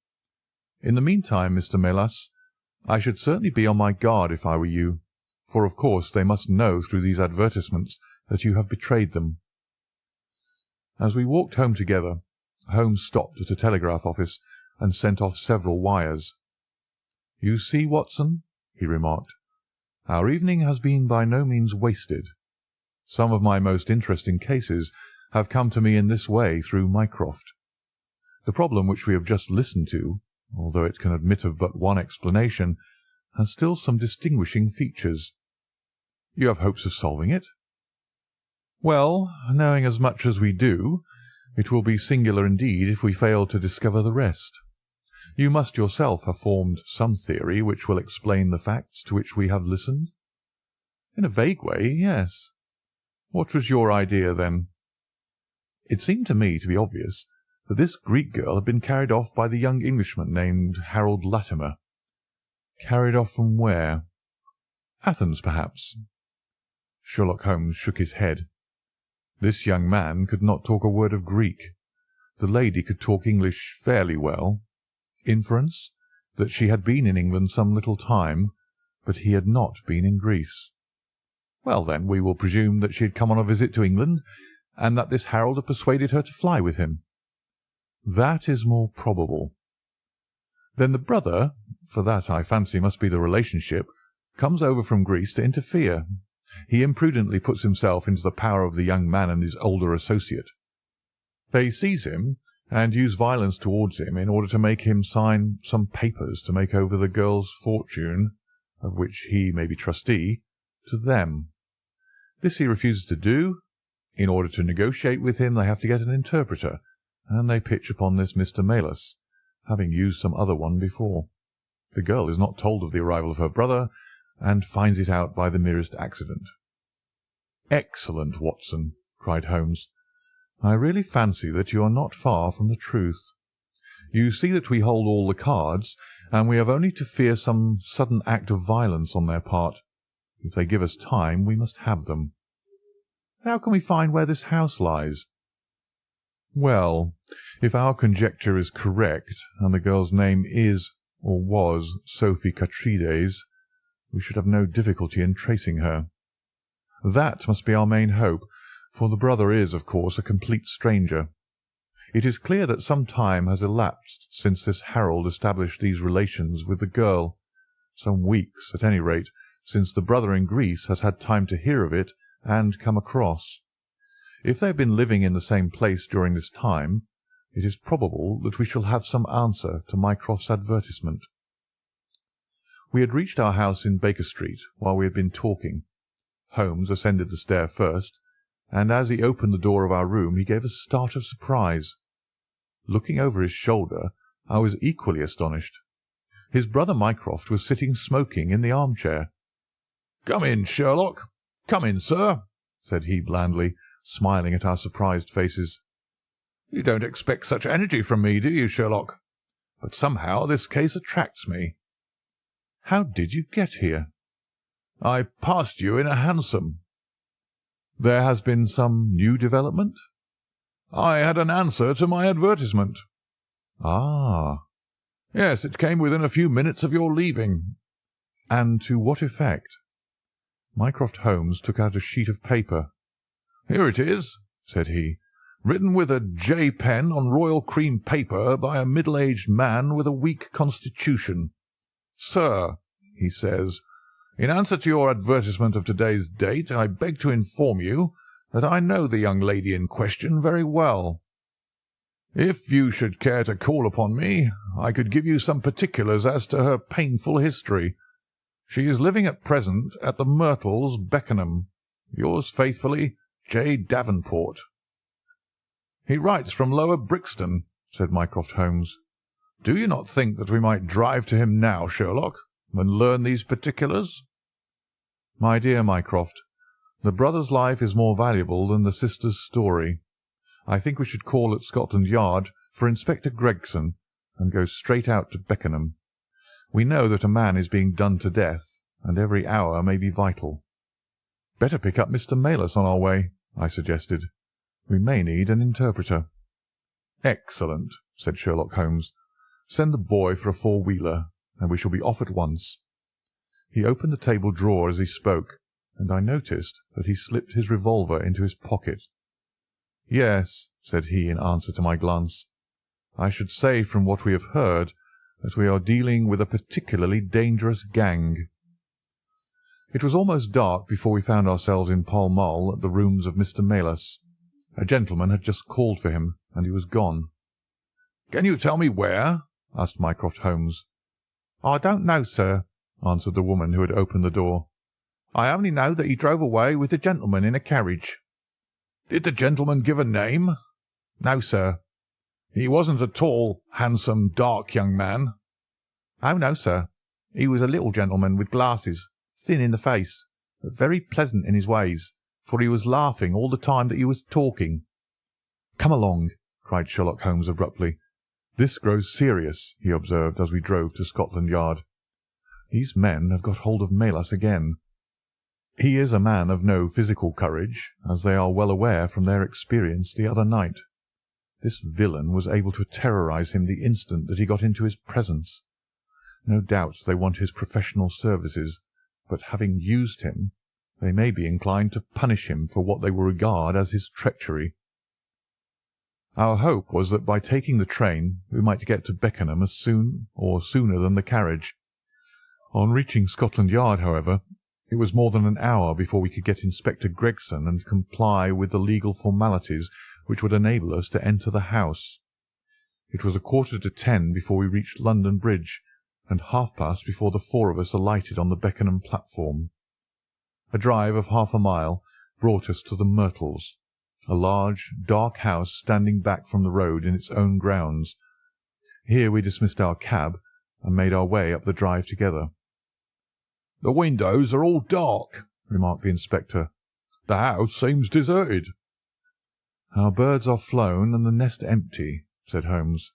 In the meantime, Mr. Melas, I should certainly be on my guard if I were you, for of course they must know through these advertisements that you have betrayed them." As we walked home together, Holmes stopped at a telegraph office and sent off several wires. "You see, Watson," he remarked, "our evening has been by no means wasted. Some of my most interesting cases have come to me in this way through Mycroft. The problem which we have just listened to, although it can admit of but one explanation, has still some distinguishing features. You have hopes of solving it? Well, knowing as much as we do, it will be singular indeed if we fail to discover the rest. You must yourself have formed some theory which will explain the facts to which we have listened? In a vague way, yes. What was your idea, then? It seemed to me to be obvious that this Greek girl had been carried off by the young Englishman named Harold Latimer. Carried off from where? Athens, perhaps. Sherlock Holmes shook his head. This young man could not talk a word of Greek. The lady could talk English fairly well. Inference, that she had been in England some little time, but he had not been in Greece. Well, then, we will presume that she had come on a visit to England, and that this Harold had persuaded her to fly with him. That is more probable. Then the brother, for that I fancy must be the relationship, comes over from Greece to interfere. He imprudently puts himself into the power of the young man and his older associate. They seize him and use violence towards him in order to make him sign some papers to make over the girl's fortune, of which he may be trustee, to them. This he refuses to do. In order to negotiate with him they have to get an interpreter, and they pitch upon this Mr. Melas, having used some other one before. The girl is not told of the arrival of her brother, and finds it out by the merest accident. "Excellent, Watson!" cried Holmes. "I really fancy that you are not far from the truth. You see that we hold all the cards, and we have only to fear some sudden act of violence on their part. If they give us time, we must have them. How can we find where this house lies?" "Well, if our conjecture is correct, and the girl's name is or was Sophie Catrides, we should have no difficulty in tracing her. That must be our main hope, for the brother is, of course, a complete stranger. It is clear that some time has elapsed since this Harold established these relations with the girl, some weeks, at any rate, since the brother in Greece has had time to hear of it and come across. If they have been living in the same place during this time, it is probable that we shall have some answer to Mycroft's advertisement." We had reached our house in Baker Street while we had been talking. Holmes ascended the stair first, and as he opened the door of our room he gave a start of surprise. Looking over his shoulder, I was equally astonished. His brother Mycroft was sitting smoking in the armchair. "Come in, Sherlock. Come in, sir," said he blandly, smiling at our surprised faces. "You don't expect such energy from me, do you, Sherlock? But somehow this case attracts me." "How did you get here?" "I passed you in a hansom." "There has been some new development?" "I had an answer to my advertisement." "Ah." "Yes, it came within a few minutes of your leaving." "And to what effect?" Mycroft Holmes took out a sheet of paper. "Here it is," said he, "written with a J pen on royal cream paper by a middle-aged man with a weak constitution. 'Sir,' he says, 'in answer to your advertisement of today's date, I beg to inform you that I know the young lady in question very well. If you should care to call upon me, I could give you some particulars as to her painful history. She is living at present at the Myrtles, Beckenham. Yours faithfully, J. Davenport.'" "He writes from Lower Brixton," said Mycroft Holmes. "Do you not think that we might drive to him now, Sherlock, and learn these particulars?" "My dear Mycroft, the brother's life is more valuable than the sister's story. I think we should call at Scotland Yard for Inspector Gregson, and go straight out to Beckenham. We know that a man is being done to death, and every hour may be vital." "Better pick up Mr. Melas on our way," I suggested. "We may need an interpreter." "Excellent," said Sherlock Holmes. "Send the boy for a four-wheeler, and we shall be off at once." He opened the table drawer as he spoke, and I noticed that he slipped his revolver into his pocket. "Yes," said he in answer to my glance, "I should say from what we have heard that we are dealing with a particularly dangerous gang." It was almost dark before we found ourselves in Pall Mall at the rooms of Mr. Melas. A gentleman had just called for him, and he was gone. "Can you tell me where?" asked Mycroft Holmes. "I don't know, sir," answered the woman who had opened the door. "I only know that he drove away with a gentleman in a carriage." "Did the gentleman give a name?" "No, sir." "He wasn't a tall, handsome, dark young man?" "Oh, no, sir. He was a little gentleman with glasses, thin in the face, but very pleasant in his ways, for he was laughing all the time that he was talking." "Come along," cried Sherlock Holmes abruptly. "This grows serious," he observed as we drove to Scotland Yard. "These men have got hold of Melas again. He is a man of no physical courage, as they are well aware from their experience the other night. This villain was able to terrorise him the instant that he got into his presence. No doubt they want his professional services, but having used him, they may be inclined to punish him for what they will regard as his treachery." Our hope was that by taking the train we might get to Beckenham as soon or sooner than the carriage. On reaching Scotland Yard, however, it was more than an hour before we could get Inspector Gregson and comply with the legal formalities which would enable us to enter the house. It was 9:45 before we reached London Bridge, and 9:30 before the four of us alighted on the Beckenham platform. A drive of half a mile brought us to the Myrtles, a large, dark house standing back from the road in its own grounds. Here we dismissed our cab and made our way up the drive together. "The windows are all dark," remarked the inspector. "The house seems deserted." "Our birds are flown and the nest empty," said Holmes.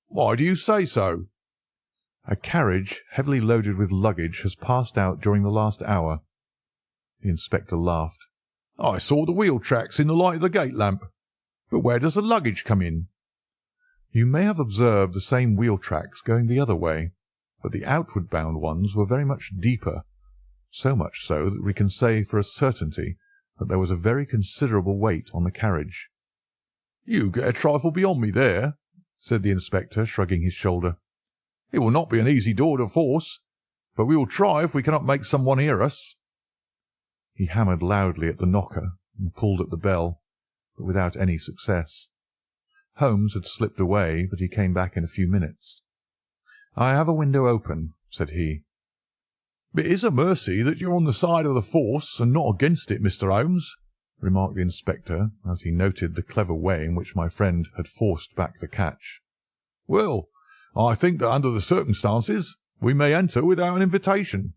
"Why do you say so?" "A carriage heavily loaded with luggage has passed out during the last hour." The inspector laughed. "I saw the wheel tracks in the light of the gate lamp. But where does the luggage come in?" "You may have observed the same wheel tracks going the other way, but the outward bound ones were very much deeper, so much so that we can say for a certainty that there was a very considerable weight on the carriage." "You get a trifle beyond me there," said the inspector, shrugging his shoulder. "It will not be an easy door to force, but we will try if we cannot make some one hear us." He hammered loudly at the knocker and pulled at the bell, but without any success. Holmes had slipped away, but he came back in a few minutes. "I have a window open," said he. "It is a mercy that you're on the side of the force and not against it, Mr. Holmes," remarked the inspector, as he noted the clever way in which my friend had forced back the catch. "Well, I think that under the circumstances we may enter without an invitation."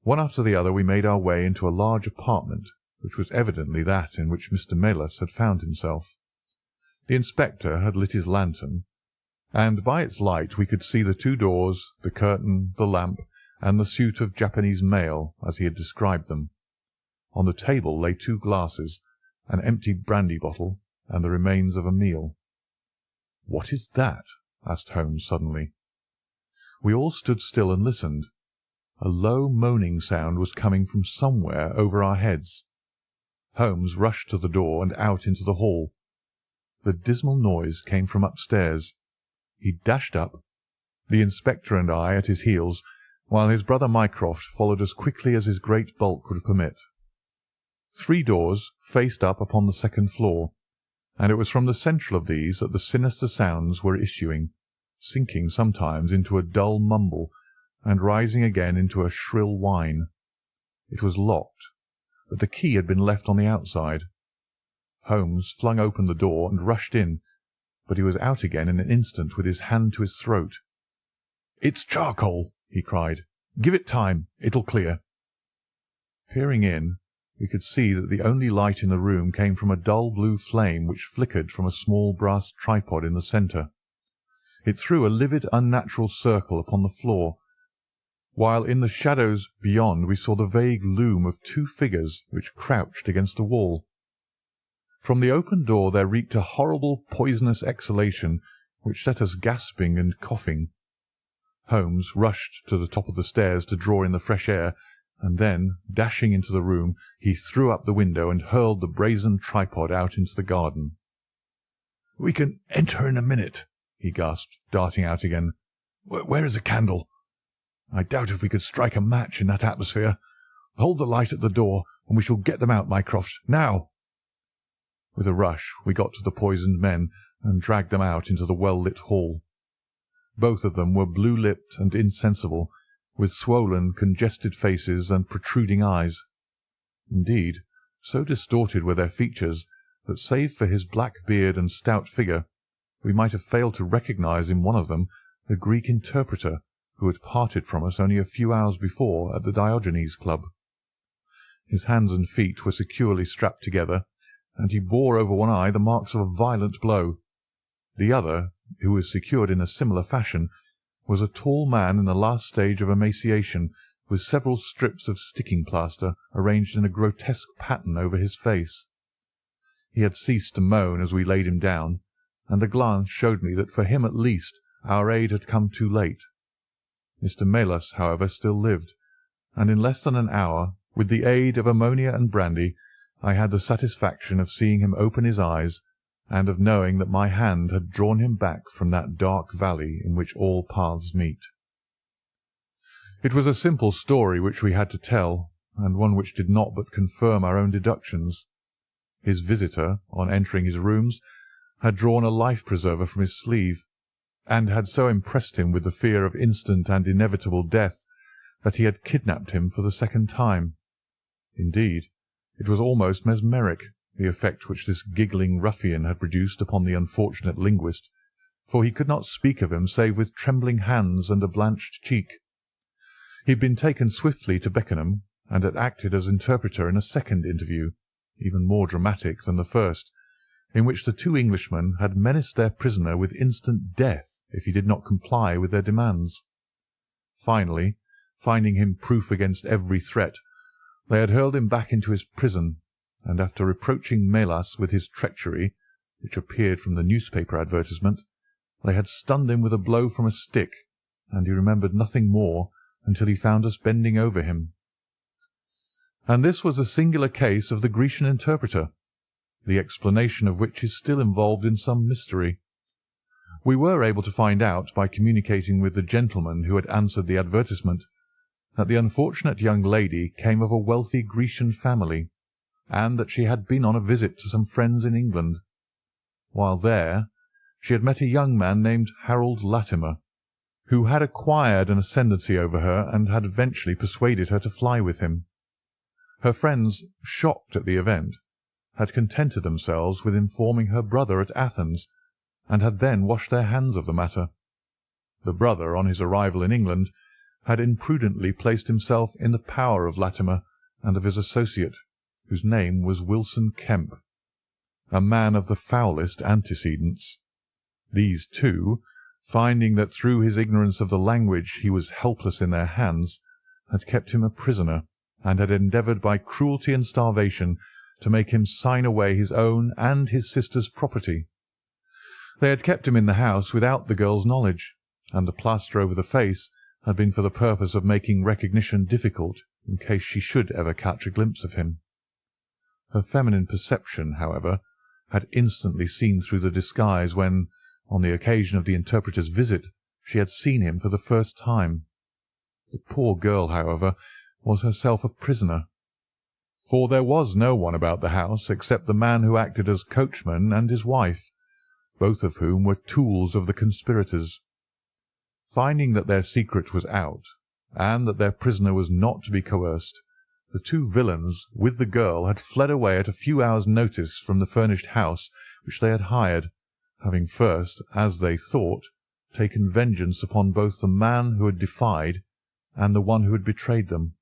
One after the other we made our way into a large apartment, which was evidently that in which Mr. Melas had found himself. The inspector had lit his lantern, and by its light we could see the two doors, the curtain, the lamp, and the suit of Japanese mail as he had described them. On the table lay 2 glasses, an empty brandy bottle, and the remains of a meal. "What is that?" asked Holmes suddenly. We all stood still and listened. A low moaning sound was coming from somewhere over our heads. Holmes rushed to the door and out into the hall. The dismal noise came from upstairs. He dashed up, the inspector and I at his heels, while his brother Mycroft followed as quickly as his great bulk would permit. 3 doors faced up upon the second floor, and it was from the central of these that the sinister sounds were issuing, sinking sometimes into a dull mumble, and rising again into a shrill whine. It was locked, but the key had been left on the outside. Holmes flung open the door and rushed in, but he was out again in an instant with his hand to his throat. "It's charcoal," he cried. "Give it time. It'll clear." Peering in, we could see that the only light in the room came from a dull blue flame which flickered from a small brass tripod in the centre. It threw a livid, unnatural circle upon the floor, while in the shadows beyond we saw the vague loom of 2 figures which crouched against the wall. From the open door there reeked a horrible poisonous exhalation which set us gasping and coughing. Holmes rushed to the top of the stairs to draw in the fresh air, and then, dashing into the room, he threw up the window and hurled the brazen tripod out into the garden. "We can enter in a minute," he gasped, darting out again. "Where is a candle? I doubt if we could strike a match in that atmosphere. Hold the light at the door, and we shall get them out, Mycroft. Now!" With a rush we got to the poisoned men and dragged them out into the well-lit hall. Both of them were blue-lipped and insensible, with swollen, congested faces and protruding eyes. Indeed, so distorted were their features that, save for his black beard and stout figure, we might have failed to recognize in one of them the Greek interpreter who had parted from us only a few hours before at the Diogenes Club. His hands and feet were securely strapped together, and he bore over one eye the marks of a violent blow. The other, who was secured in a similar fashion, was a tall man in the last stage of emaciation, with several strips of sticking-plaster arranged in a grotesque pattern over his face. He had ceased to moan as we laid him down, and a glance showed me that for him at least our aid had come too late. Mr. Melas, however, still lived, and in less than an hour, with the aid of ammonia and brandy, I had the satisfaction of seeing him open his eyes, and of knowing that my hand had drawn him back from that dark valley in which all paths meet. It was a simple story which we had to tell, and one which did not but confirm our own deductions. His visitor, on entering his rooms, had drawn a life-preserver from his sleeve, and had so impressed him with the fear of instant and inevitable death that he had kidnapped him for the second time. Indeed, it was almost mesmeric, the effect which this giggling ruffian had produced upon the unfortunate linguist, for he could not speak of him save with trembling hands and a blanched cheek. He had been taken swiftly to Beckenham, and had acted as interpreter in a second interview, even more dramatic than the first, in which the two Englishmen had menaced their prisoner with instant death if he did not comply with their demands. Finally, finding him proof against every threat, they had hurled him back into his prison, and after reproaching Melas with his treachery, which appeared from the newspaper advertisement, they had stunned him with a blow from a stick, and he remembered nothing more until he found us bending over him. And this was a singular case of the Grecian interpreter, the explanation of which is still involved in some mystery. We were able to find out, by communicating with the gentleman who had answered the advertisement, that the unfortunate young lady came of a wealthy Grecian family, and that she had been on a visit to some friends in England. While there, she had met a young man named Harold Latimer, who had acquired an ascendancy over her and had eventually persuaded her to fly with him. Her friends, shocked at the event, had contented themselves with informing her brother at Athens, and had then washed their hands of the matter. The brother, on his arrival in England, had imprudently placed himself in the power of Latimer and of his associate, whose name was Wilson Kemp, a man of the foulest antecedents. These two, finding that through his ignorance of the language he was helpless in their hands, had kept him a prisoner, and had endeavoured by cruelty and starvation to make him sign away his own and his sister's property. They had kept him in the house without the girl's knowledge, and the plaster over the face had been for the purpose of making recognition difficult in case she should ever catch a glimpse of him. Her feminine perception, however, had instantly seen through the disguise when, on the occasion of the interpreter's visit, she had seen him for the first time. The poor girl, however, was herself a prisoner, for there was no one about the house except the man who acted as coachman and his wife, both of whom were tools of the conspirators. Finding that their secret was out, and that their prisoner was not to be coerced, the two villains, with the girl, had fled away at a few hours' notice from the furnished house which they had hired, having first, as they thought, taken vengeance upon both the man who had defied and the one who had betrayed them.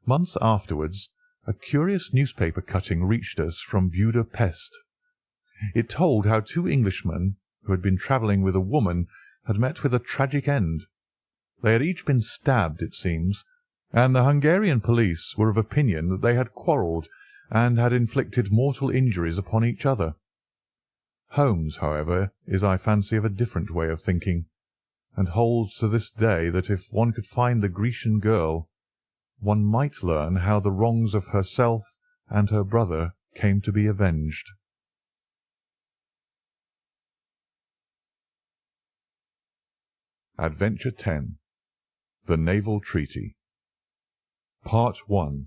Months afterwards, a curious newspaper cutting reached us from Buda Pest. It told how two Englishmen, who had been travelling with a woman, had met with a tragic end. They had each been stabbed, it seems, and the Hungarian police were of opinion that they had quarrelled and had inflicted mortal injuries upon each other. Holmes, however, is, I fancy, of a different way of thinking, and holds to this day that if one could find the Grecian girl, one might learn how the wrongs of herself and her brother came to be avenged. Adventure 10. The Naval Treaty. Part 1.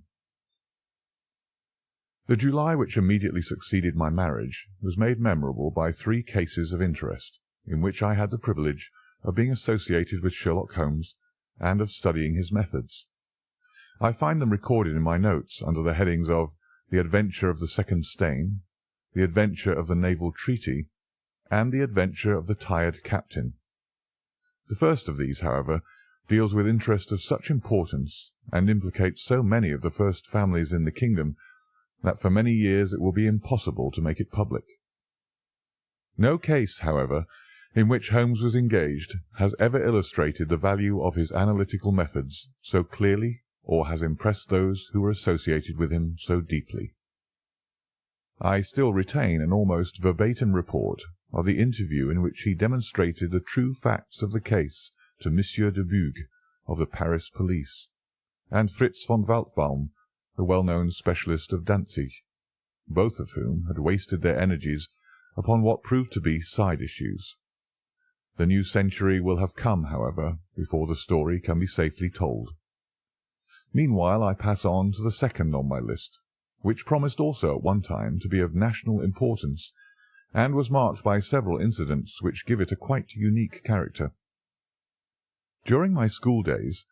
The July which immediately succeeded my marriage was made memorable by 3 cases of interest, in which I had the privilege of being associated with Sherlock Holmes and of studying his methods. I find them recorded in my notes under the headings of The Adventure of the Second Stain, The Adventure of the Naval Treaty, and The Adventure of the Tired Captain. The first of these, however, deals with interest of such importance and implicates so many of the first families in the kingdom that for many years it will be impossible to make it public. No case, however, in which Holmes was engaged has ever illustrated the value of his analytical methods so clearly or has impressed those who were associated with him so deeply. I still retain an almost verbatim report of the interview in which he demonstrated the true facts of the case to Monsieur de Bugue of the Paris police, and Fritz von Waldbaum, the well-known specialist of Danzig, both of whom had wasted their energies upon what proved to be side issues. The new century will have come, however, before the story can be safely told. Meanwhile I pass on to the second on my list, which promised also at one time to be of national importance, and was marked by several incidents which give it a quite unique character. During my school days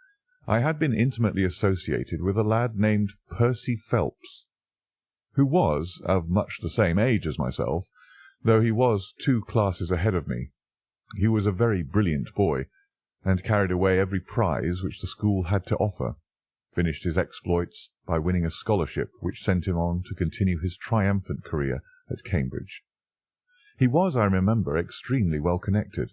I had been intimately associated with a lad named Percy Phelps, who was of much the same age as myself, though he was 2 classes ahead of me. He was a very brilliant boy, and carried away every prize which the school had to offer, finished his exploits by winning a scholarship which sent him on to continue his triumphant career at Cambridge. He was, I remember, extremely well connected,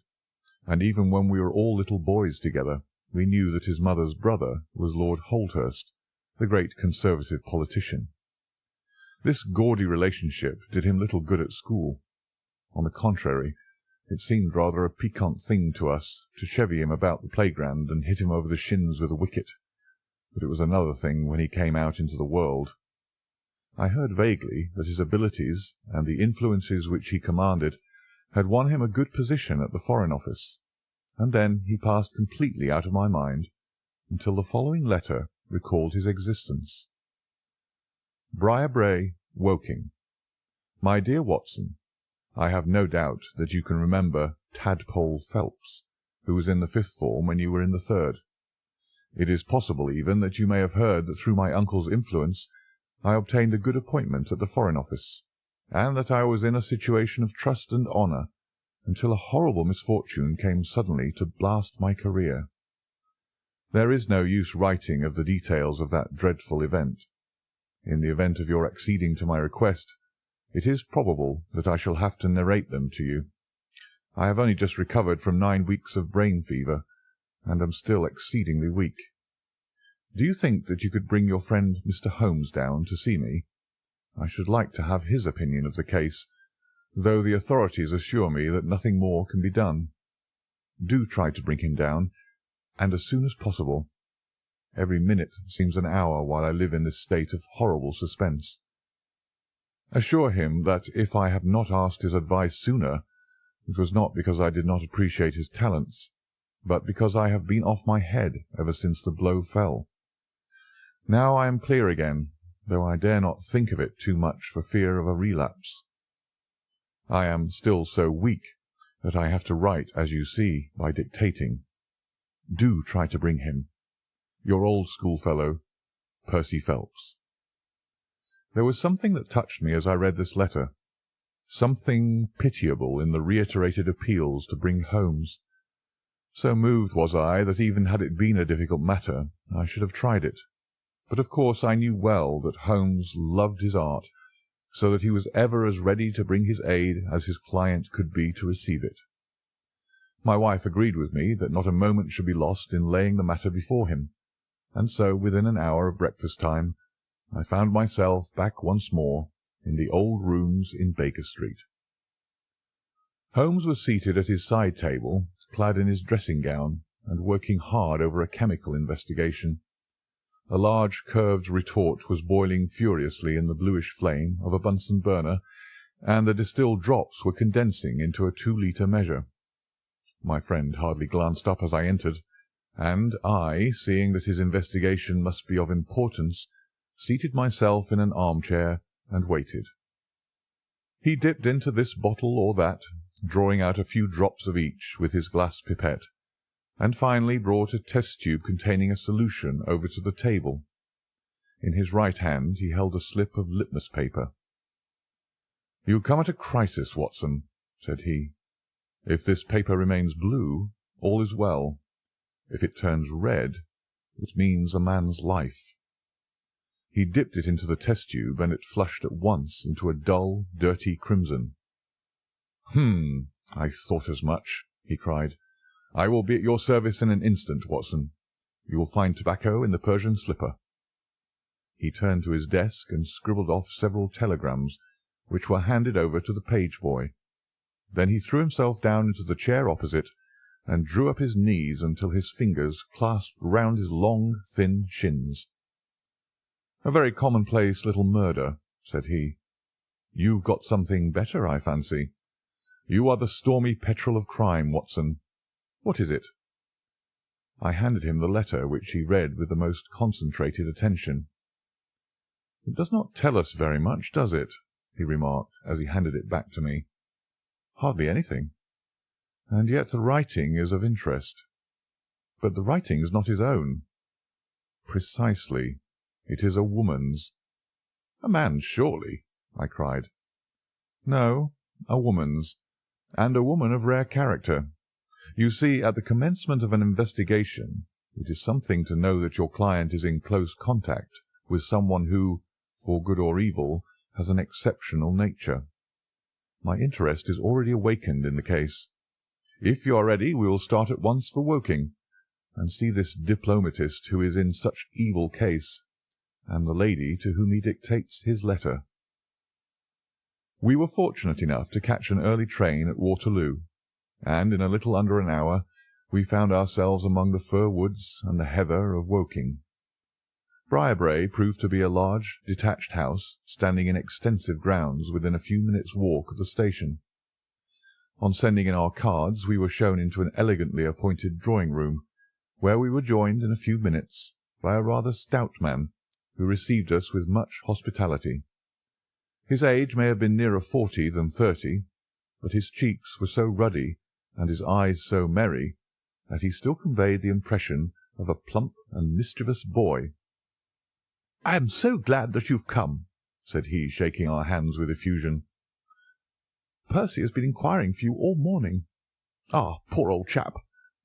and even when we were all little boys together, we knew that his mother's brother was Lord Holdhurst, the great Conservative politician. This gaudy relationship did him little good at school. On the contrary, it seemed rather a piquant thing to us to chevy him about the playground and hit him over the shins with a wicket, but it was another thing when he came out into the world. I heard vaguely that his abilities and the influences which he commanded had won him a good position at the Foreign Office, and then he passed completely out of my mind until the following letter recalled his existence. Briarbrae, Woking. My dear Watson, I have no doubt that you can remember Tadpole Phelps, who was in the 5th form when you were in the 3rd. It is possible even that you may have heard that through my uncle's influence I obtained a good appointment at the Foreign Office, and that I was in a situation of trust and honour until a horrible misfortune came suddenly to blast my career. There is no use writing of the details of that dreadful event. In the event of your acceding to my request, it is probable that I shall have to narrate them to you. I have only just recovered from 9 weeks of brain fever, and am still exceedingly weak. Do you think that you could bring your friend Mr. Holmes down to see me? I should like to have his opinion of the case, though the authorities assure me that nothing more can be done. Do try to bring him down, and as soon as possible. Every minute seems an hour while I live in this state of horrible suspense. Assure him that if I have not asked his advice sooner, it was not because I did not appreciate his talents, but because I have been off my head ever since the blow fell. Now I am clear again, though I dare not think of it too much for fear of a relapse. I am still so weak that I have to write, as you see, by dictating. Do try to bring him. Your old schoolfellow, Percy Phelps. There was something that touched me as I read this letter, something pitiable in the reiterated appeals to bring Holmes. So moved was I that even had it been a difficult matter, I should have tried it. But of course I knew well that Holmes loved his art, so that he was ever as ready to bring his aid as his client could be to receive it. My wife agreed with me that not a moment should be lost in laying the matter before him, and so within an hour of breakfast time I found myself back once more in the old rooms in Baker Street. Holmes was seated at his side table, clad in his dressing-gown, and working hard over a chemical investigation. A large curved retort was boiling furiously in the bluish flame of a Bunsen burner, and the distilled drops were condensing into a 2-litre measure. My friend hardly glanced up as I entered, and I, seeing that his investigation must be of importance, seated myself in an armchair and waited. He dipped into this bottle or that, drawing out a few drops of each with his glass pipette, and finally brought a test-tube containing a solution over to the table. In his right hand he held a slip of litmus paper. "You come at a crisis, Watson," said he. "If this paper remains blue, all is well. If it turns red, it means a man's life." He dipped it into the test-tube, and it flushed at once into a dull, dirty crimson. I thought as much," he cried. "I will be at your service in an instant, Watson. You will find tobacco in the Persian slipper." He turned to his desk and scribbled off several telegrams, which were handed over to the page boy. Then he threw himself down into the chair opposite, and drew up his knees until his fingers clasped round his long, thin shins. "A very commonplace little murder," said he. "You've got something better, I fancy. You are the stormy petrel of crime, Watson. What is it?" I handed him the letter, which he read with the most concentrated attention. "It does not tell us very much, does it?" he remarked, as he handed it back to me. "Hardly anything. And yet the writing is of interest. But the writing is not his own." "Precisely. It is a woman's." "A man's, surely," I cried. "No, a woman's, and a woman of rare character. You see, at the commencement of an investigation, it is something to know that your client is in close contact with someone who, for good or evil, has an exceptional nature. My interest is already awakened in the case. If you are ready, we will start at once for Woking, and see this diplomatist who is in such evil case, and the lady to whom he dictates his letter." We were fortunate enough to catch an early train at Waterloo, and in a little under an hour we found ourselves among the fir woods and the heather of Woking. Briarbrae proved to be a large, detached house, standing in extensive grounds within a few minutes' walk of the station. On sending in our cards, we were shown into an elegantly appointed drawing-room, where we were joined in a few minutes by a rather stout man, who received us with much hospitality. His age may have been nearer 40 than 30, but his cheeks were so ruddy and his eyes so merry that he still conveyed the impression of a plump and mischievous boy. "I am so glad that you've come," said he, shaking our hands with effusion. "Percy has been inquiring for you all morning. Ah, poor old chap!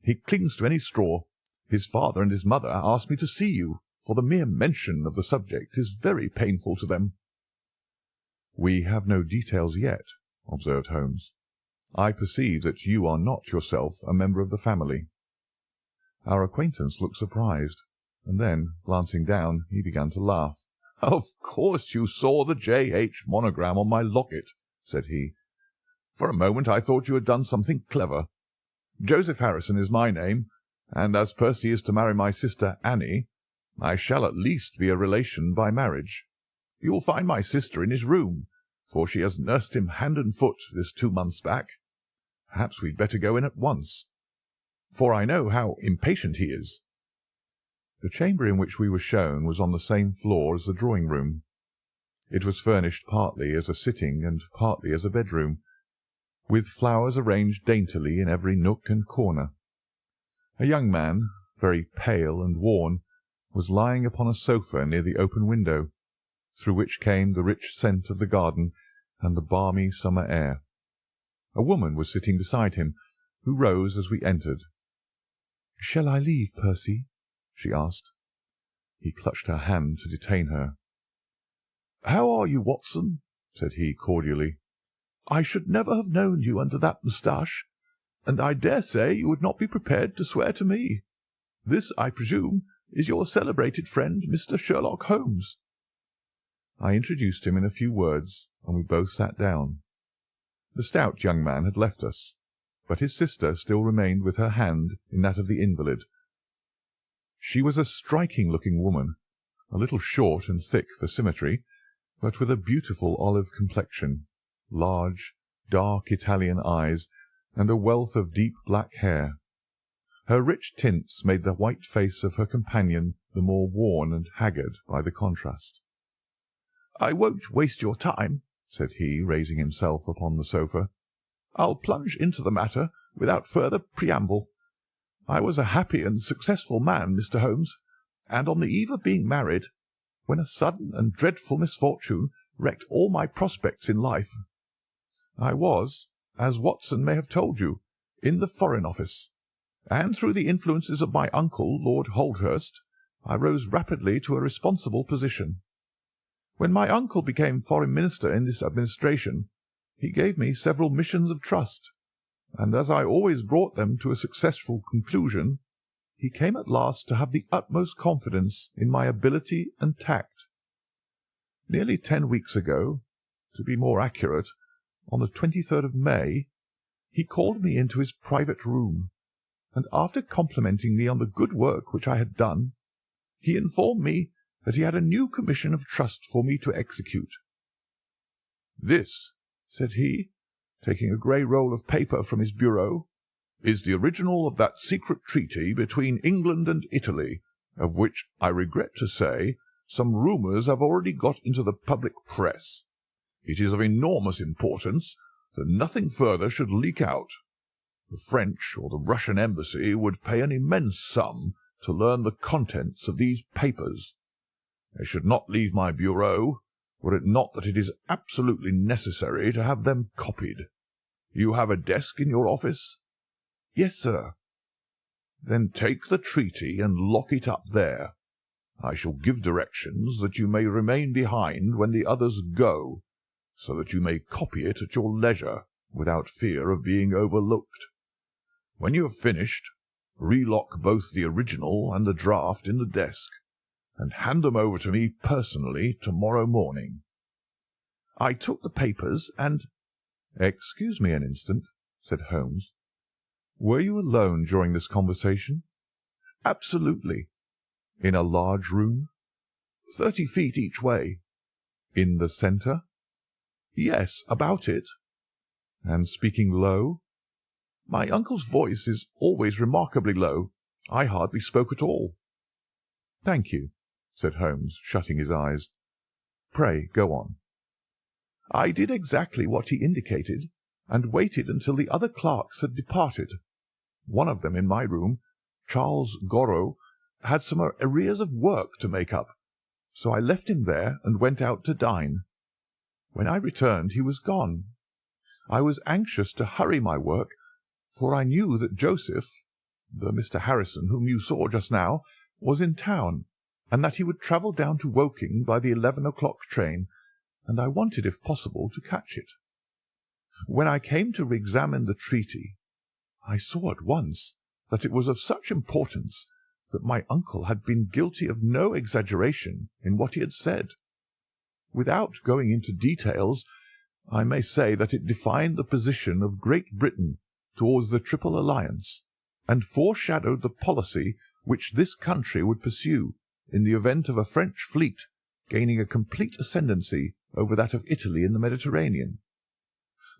He clings to any straw. His father and his mother asked me to see you, for the mere mention of the subject is very painful to them." "We have no details yet," observed Holmes. "I perceive that you are not yourself a member of the family." Our acquaintance looked surprised, and then, glancing down, he began to laugh. "Of course you saw the J.H. monogram on my locket," said he. "For a moment I thought you had done something clever. Joseph Harrison is my name, and as Percy is to marry my sister Annie, I shall at least be a relation by marriage. You will find my sister in his room, for she has nursed him hand and foot this 2 months back. Perhaps we'd better go in at once, for I know how impatient he is." The chamber in which we were shown was on the same floor as the drawing-room. It was furnished partly as a sitting and partly as a bedroom, with flowers arranged daintily in every nook and corner. A young man, very pale and worn, was lying upon a sofa near the open window, through which came the rich scent of the garden and the balmy summer air. A woman was sitting beside him, who rose as we entered. "Shall I leave, Percy?" she asked. He clutched her hand to detain her. "How are you, Watson?" said he cordially. "I should never have known you under that moustache, and I dare say you would not be prepared to swear to me. This, I presume, is your celebrated friend, Mr. Sherlock Holmes." I introduced him in a few words, and we both sat down. The stout young man had left us, but his sister still remained with her hand in that of the invalid. She was a striking-looking woman, a little short and thick for symmetry, but with a beautiful olive complexion, large, dark Italian eyes, and a wealth of deep black hair. Her rich tints made the white face of her companion the more worn and haggard by the contrast. "I won't waste your time," said he, raising himself upon the sofa. I'll plunge into the matter without further preamble. I was a happy and successful man, Mr. Holmes, and on the eve of being married, when a sudden and dreadful misfortune wrecked all my prospects in life. I was, as Watson may have told you, in the Foreign Office, and through the influences of my uncle, Lord Holdhurst, I rose rapidly to a responsible position. When my uncle became Foreign Minister in this administration, he gave me several missions of trust, and as I always brought them to a successful conclusion, he came at last to have the utmost confidence in my ability and tact. Nearly 10 weeks ago, to be more accurate, on the 23rd of May, he called me into his private room, and after complimenting me on the good work which I had done, he informed me that he had a new commission of trust for me to execute. "This," said he, taking a grey roll of paper from his bureau, "is the original of that secret treaty between England and Italy, of which, I regret to say, some rumours have already got into the public press. It is of enormous importance that nothing further should leak out. The French or the Russian embassy would pay an immense sum to learn the contents of these papers. They should not leave my bureau, were it not that it is absolutely necessary to have them copied. You have a desk in your office?" "Yes, sir." "Then take the treaty and lock it up there. I shall give directions that you may remain behind when the others go, so that you may copy it at your leisure without fear of being overlooked. When you have finished, relock both the original and the draft in the desk, and hand them over to me personally tomorrow morning." I took the papers and— "Excuse me an instant," said Holmes. "Were you alone during this conversation?" "Absolutely." "In a large room?" 30 feet each way." "In the centre?" "Yes, about it." "And speaking low?" "My uncle's voice is always remarkably low. I hardly spoke at all." "Thank you," said Holmes, shutting his eyes. "Pray go on." "I did exactly what he indicated, and waited until the other clerks had departed. One of them in my room, Charles Gorrow, had some arrears of work to make up, so I left him there and went out to dine. When I returned he was gone. I was anxious to hurry my work, for I knew that Joseph, the Mr. Harrison whom you saw just now, was in town, and that he would travel down to Woking by the 11 o'clock train, and I wanted, if possible, to catch it. When I came to examine the treaty, I saw at once that it was of such importance that my uncle had been guilty of no exaggeration in what he had said. Without going into details, I may say that it defined the position of Great Britain towards the Triple Alliance, and foreshadowed the policy which this country would pursue in the event of a French fleet gaining a complete ascendancy over that of Italy in the Mediterranean.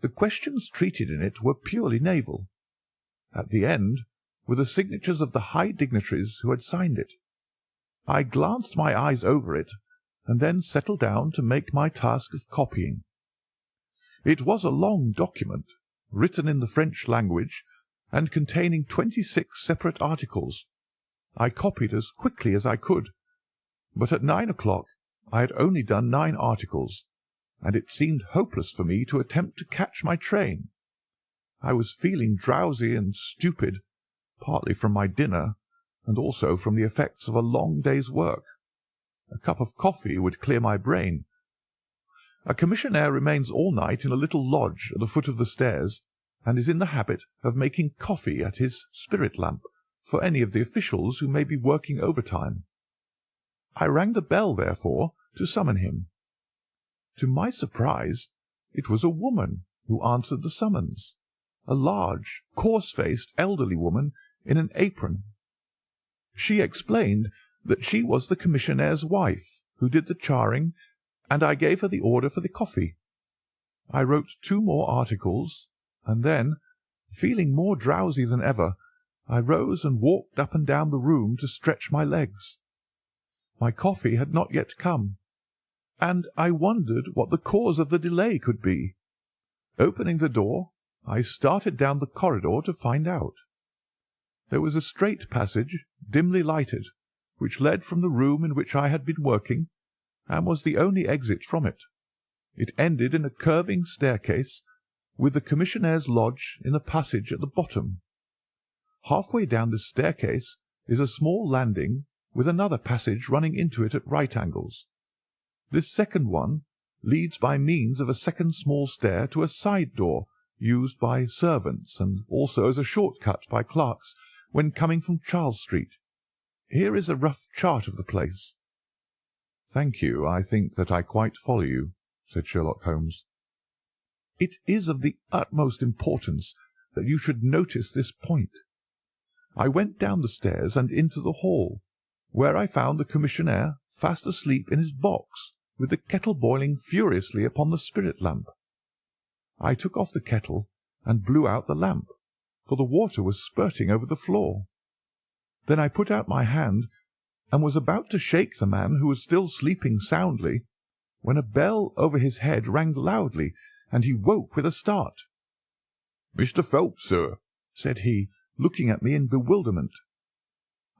The questions treated in it were purely naval. At the end were the signatures of the high dignitaries who had signed it. I glanced my eyes over it, and then settled down to make my task of copying. It was a long document, written in the French language, and containing 26 separate articles. I copied as quickly as I could, but at 9 o'clock I had only done 9 articles, and it seemed hopeless for me to attempt to catch my train. I was feeling drowsy and stupid, partly from my dinner, and also from the effects of a long day's work. A cup of coffee would clear my brain. A commissionaire remains all night in a little lodge at the foot of the stairs, and is in the habit of making coffee at his spirit lamp for any of the officials who may be working overtime. I rang the bell, therefore, to summon him. To my surprise, it was a woman who answered the summons, a large, coarse-faced, elderly woman in an apron. She explained that she was the commissionnaire's wife, who did the charring, and I gave her the order for the coffee. I wrote 2 more articles, and then, feeling more drowsy than ever, I rose and walked up and down the room to stretch my legs. My coffee had not yet come, and I wondered what the cause of the delay could be. Opening the door, I started down the corridor to find out. There was a straight passage, dimly lighted, which led from the room in which I had been working, and was the only exit from it. It ended in a curving staircase, with the commissionnaire's lodge in a passage at the bottom. Half-way down this staircase is a small landing, with another passage running into it at right angles. This second one leads by means of a second small stair to a side door used by servants, and also as a short-cut by clerks when coming from Charles Street. Here is a rough chart of the place." "Thank you. I think that I quite follow you," said Sherlock Holmes. "It is of the utmost importance that you should notice this point. I went down the stairs and into the hall, where I found the commissionaire fast asleep in his box, with the kettle boiling furiously upon the spirit lamp. I took off the kettle and blew out the lamp, for the water was spurting over the floor. Then I put out my hand and was about to shake the man, who was still sleeping soundly, when a bell over his head rang loudly, and he woke with a start. "Mr. Phelps, sir," said he, looking at me in bewilderment.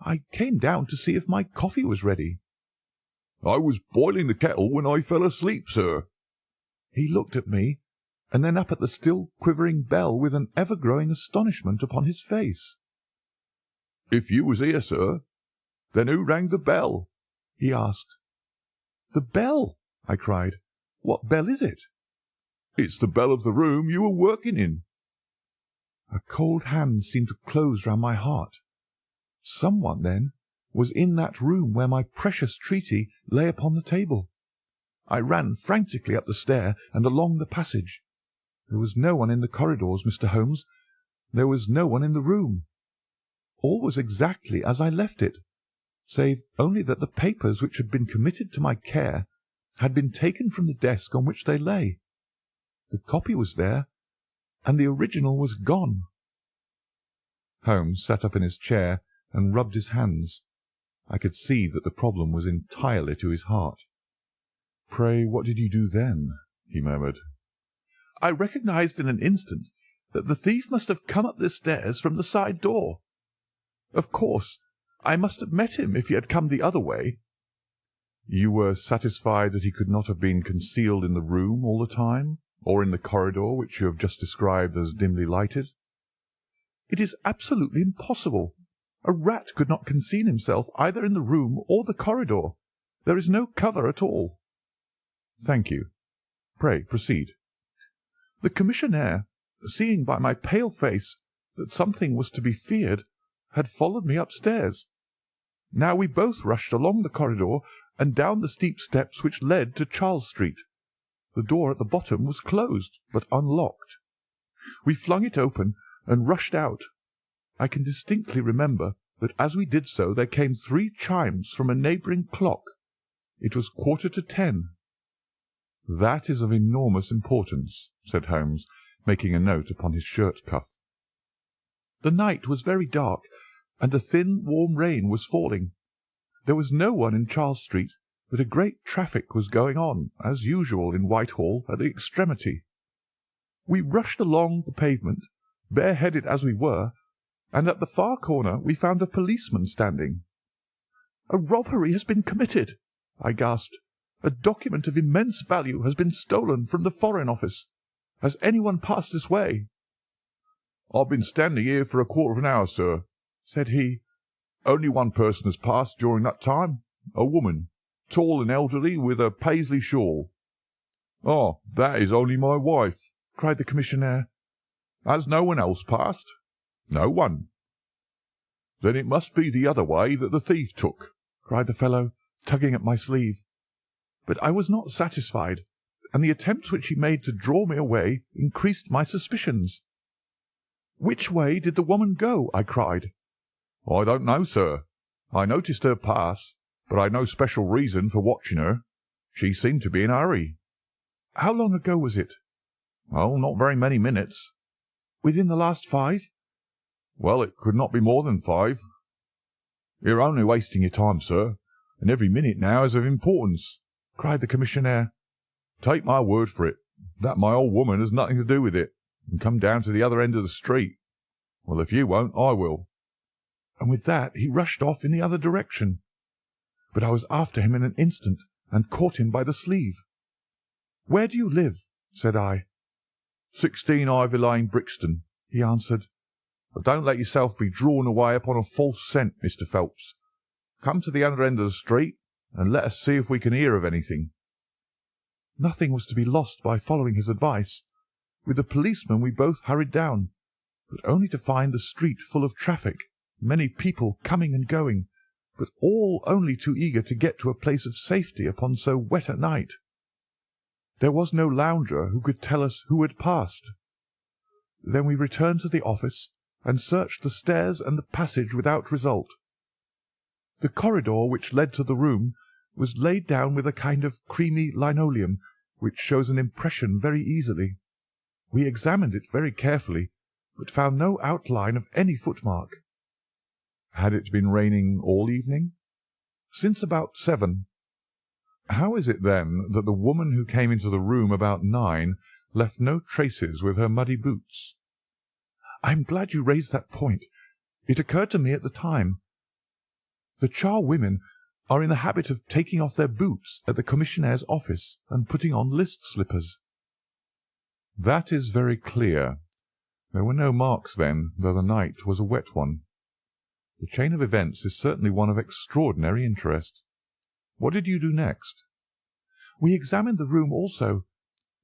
I came down to see if my coffee was ready. "I was boiling the kettle when I fell asleep, sir." He looked at me, and then up at the still quivering bell with an ever-growing astonishment upon his face. "If you was here, sir, then who rang the bell?" he asked. "The bell!" I cried. "What bell is it?" "It's the bell of the room you were working in." A cold hand seemed to close round my heart. Someone, then, was in that room where my precious treaty lay upon the table. I ran frantically up the stair and along the passage. There was no one in the corridors, Mr. Holmes. There was no one in the room. All was exactly as I left it, save only that the papers which had been committed to my care had been taken from the desk on which they lay. The copy was there, and the original was gone. Holmes sat up in his chair and rubbed his hands. I could see that the problem was entirely to his heart. "Pray, what did you do then?" he murmured. I recognized in an instant that the thief must have come up the stairs from the side door. Of course, I must have met him if he had come the other way. "You were satisfied that he could not have been concealed in the room all the time, or in the corridor which you have just described as dimly lighted?" "It is absolutely impossible. A rat could not conceal himself either in the room or the corridor. There is no cover at all." "Thank you. Pray proceed." "The commissionaire, seeing by my pale face that something was to be feared, had followed me upstairs. Now we both rushed along the corridor and down the steep steps which led to Charles Street. The door at the bottom was closed, but unlocked. We flung it open and rushed out. I can distinctly remember that as we did so there came 3 chimes from a neighbouring clock. It was 10:15. "That is of enormous importance," said Holmes, making a note upon his shirt cuff. The night was very dark, and a thin, warm rain was falling. There was no one in Charles Street, but a great traffic was going on, as usual in Whitehall, at the extremity. We rushed along the pavement, bareheaded as we were, and at the far corner we found a policeman standing. "A robbery has been committed," I gasped. "A document of immense value has been stolen from the Foreign Office. Has anyone passed this way?" "I've been standing here for a quarter of an hour, sir," said he. "Only one person has passed during that time, a woman, tall and elderly, with a Paisley shawl." "Oh, that is only my wife," cried the commissionaire. "Has no one else passed?" "No one." "Then it must be the other way that the thief took," cried the fellow, tugging at my sleeve. But I was not satisfied, and the attempts which he made to draw me away increased my suspicions. "Which way did the woman go?" I cried. "I don't know, sir. I noticed her pass, but I had no special reason for watching her. She seemed to be in a hurry." "How long ago was it?" "Oh, not very many minutes." "Within the last 5?" "Well, it could not be more than 5. You're only wasting your time, sir, and every minute now is of importance," cried the commissionaire. "Take my word for it, that my old woman has nothing to do with it. and come down to the other end of the street. Well, if you won't, I will." And with that he rushed off in the other direction. But I was after him in an instant, and caught him by the sleeve. "Where do you live?" said I. 16 Ivy Lane, Brixton," he answered. "But don't let yourself be drawn away upon a false scent, Mr. Phelps. Come to the other end of the street, and let us see if we can hear of anything." Nothing was to be lost by following his advice. With the policeman we both hurried down, but only to find the street full of traffic, many people coming and going, but all only too eager to get to a place of safety upon so wet a night. There was no lounger who could tell us who had passed. Then we returned to the office and searched the stairs and the passage without result. The corridor which led to the room was laid down with a kind of creamy linoleum, which shows an impression very easily. We examined it very carefully, but found no outline of any footmark. Had it been raining all evening? Since about 7. How is it, then, that the woman who came into the room about 9 left no traces with her muddy boots? I am glad you raised that point. It occurred to me at the time. The charwomen are in the habit of taking off their boots at the commissionnaire's office and putting on list slippers. That is very clear. There were no marks, then, though the night was a wet one. The chain of events is certainly one of extraordinary interest. What did you do next? We examined the room also.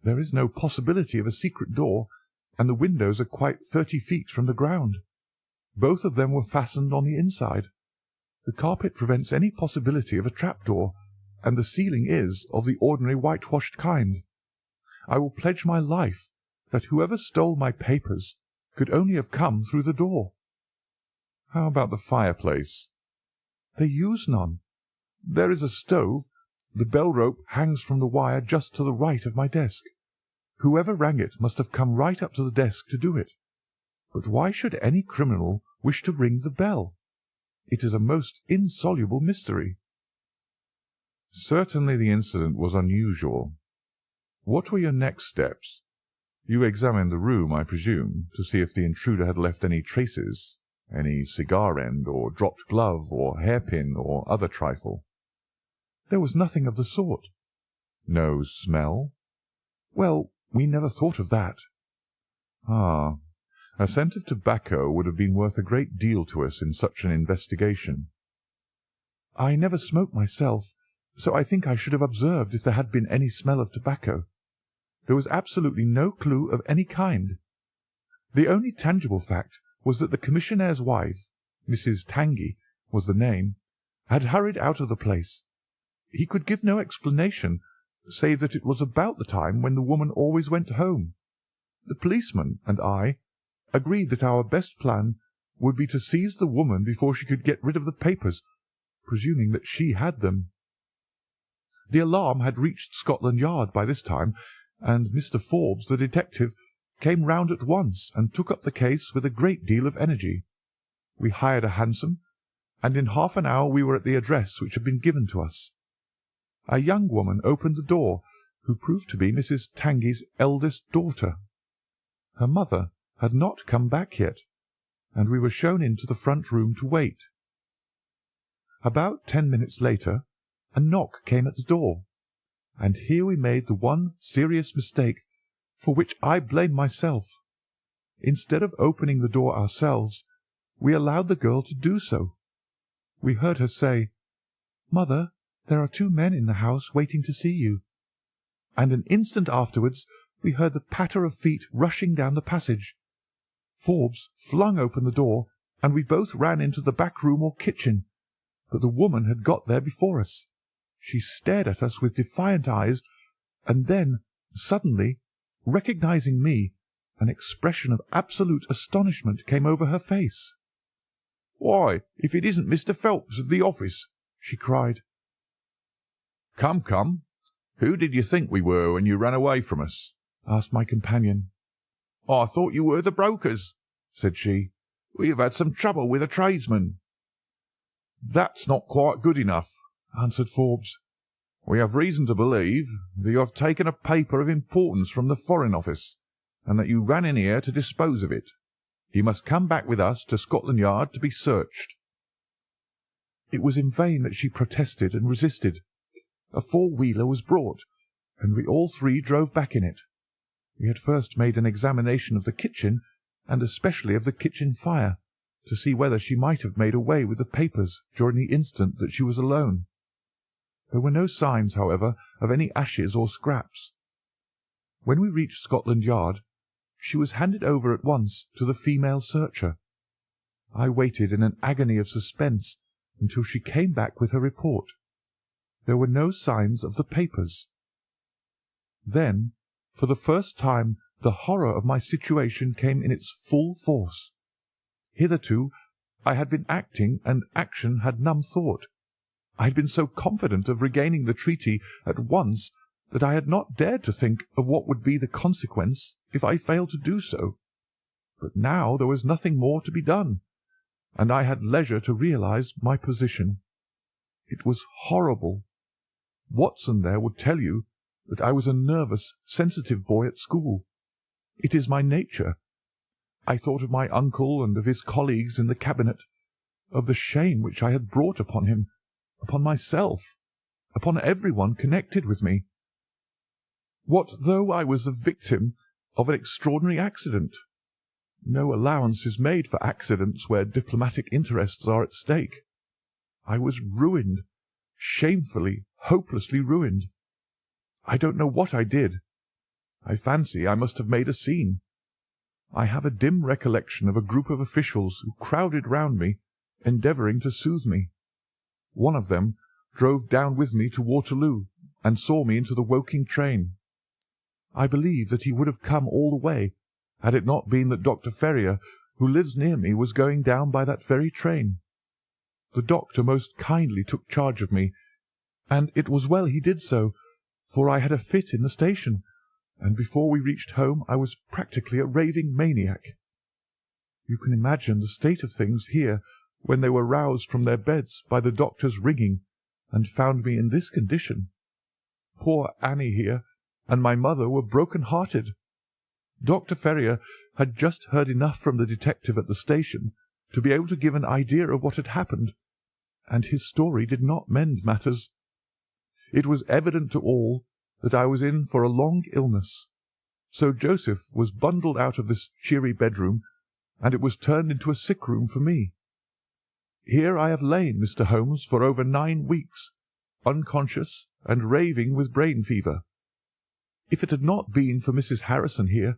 There is no possibility of a secret door, and the windows are quite 30 feet from the ground. Both of them were fastened on the inside. The carpet prevents any possibility of a trapdoor, and the ceiling is of the ordinary whitewashed kind. I will pledge my life that whoever stole my papers could only have come through the door. How about the fireplace? They use none. There is a stove. The bell-rope hangs from the wire just to the right of my desk. Whoever rang it must have come right up to the desk to do it. But why should any criminal wish to ring the bell? It is a most insoluble mystery. Certainly the incident was unusual. What were your next steps? You examined the room, I presume, to see if the intruder had left any traces, any cigar end, or dropped glove, or hairpin, or other trifle. There was nothing of the sort. No smell? Well, we never thought of that. Ah, a scent of tobacco would have been worth a great deal to us in such an investigation. I never smoke myself, so I think I should have observed if there had been any smell of tobacco. There was absolutely no clue of any kind. The only tangible fact was that the commissionnaire's wife, Mrs. Tangey was the name, had hurried out of the place. He could give no explanation, save that it was about the time when the woman always went home. The policeman and I agreed that our best plan would be to seize the woman before she could get rid of the papers, presuming that she had them. The alarm had reached Scotland Yard by this time, and Mr. Forbes, the detective, came round at once and took up the case with a great deal of energy. We hired a hansom, and in half an hour we were at the address which had been given to us. A young woman opened the door, who proved to be Mrs. Tangey's eldest daughter. Her mother had not come back yet, and we were shown into the front room to wait. About 10 minutes later, a knock came at the door, and here we made the one serious mistake for which I blame myself. Instead of opening the door ourselves, we allowed the girl to do so. We heard her say, "Mother, there are 2 men in the house waiting to see you," and an instant afterwards we heard the patter of feet rushing down the passage. Forbes flung open the door, and we both ran into the back room or kitchen, but the woman had got there before us. She stared at us with defiant eyes, and then, suddenly, recognizing me, an expression of absolute astonishment came over her face. "Why, if it isn't Mr. Phelps of the office!" she cried. "Come, come! Who did you think we were when you ran away from us?" asked my companion. "I thought you were the brokers," said she. "We have had some trouble with a tradesman." "That's not quite good enough," answered Forbes. "We have reason to believe that you have taken a paper of importance from the Foreign Office, and that you ran in here to dispose of it. He must come back with us to Scotland Yard to be searched." It was in vain that she protested and resisted. A four-wheeler was brought, and we all three drove back in it. We had first made an examination of the kitchen, and especially of the kitchen fire, to see whether she might have made away with the papers during the instant that she was alone. There were no signs, however, of any ashes or scraps. When we reached Scotland Yard, she was handed over at once to the female searcher. I waited in an agony of suspense until she came back with her report. There were no signs of the papers. Then, for the first time, the horror of my situation came in its full force. Hitherto I had been acting, and action had numb thought. I had been so confident of regaining the treaty at once that I had not dared to think of what would be the consequence if I failed to do so. But now there was nothing more to be done, and I had leisure to realize my position. It was horrible. Watson there would tell you that I was a nervous, sensitive boy at school. It is my nature. I thought of my uncle and of his colleagues in the cabinet, of the shame which I had brought upon him, upon myself, upon everyone connected with me. What though I was the victim of an extraordinary accident? No allowance is made for accidents where diplomatic interests are at stake. I was ruined, shamefully, hopelessly ruined. I don't know what I did. I fancy I must have made a scene. I have a dim recollection of a group of officials who crowded round me, endeavouring to soothe me. One of them drove down with me to Waterloo, and saw me into the Woking train. I believe that he would have come all the way, had it not been that Dr. Ferrier, who lives near me, was going down by that very train. The doctor most kindly took charge of me, and it was well he did so, for I had a fit in the station, and before we reached home I was practically a raving maniac. You can imagine the state of things here when they were roused from their beds by the doctor's ringing, and found me in this condition. Poor Annie here and my mother were broken-hearted. Dr. Ferrier had just heard enough from the detective at the station to be able to give an idea of what had happened, and his story did not mend matters. It was evident to all that I was in for a long illness, so Joseph was bundled out of this cheery bedroom, and it was turned into a sick-room for me. Here I have lain, Mr. Holmes, for over 9 weeks, unconscious and raving with brain fever. If it had not been for Mrs. Harrison here,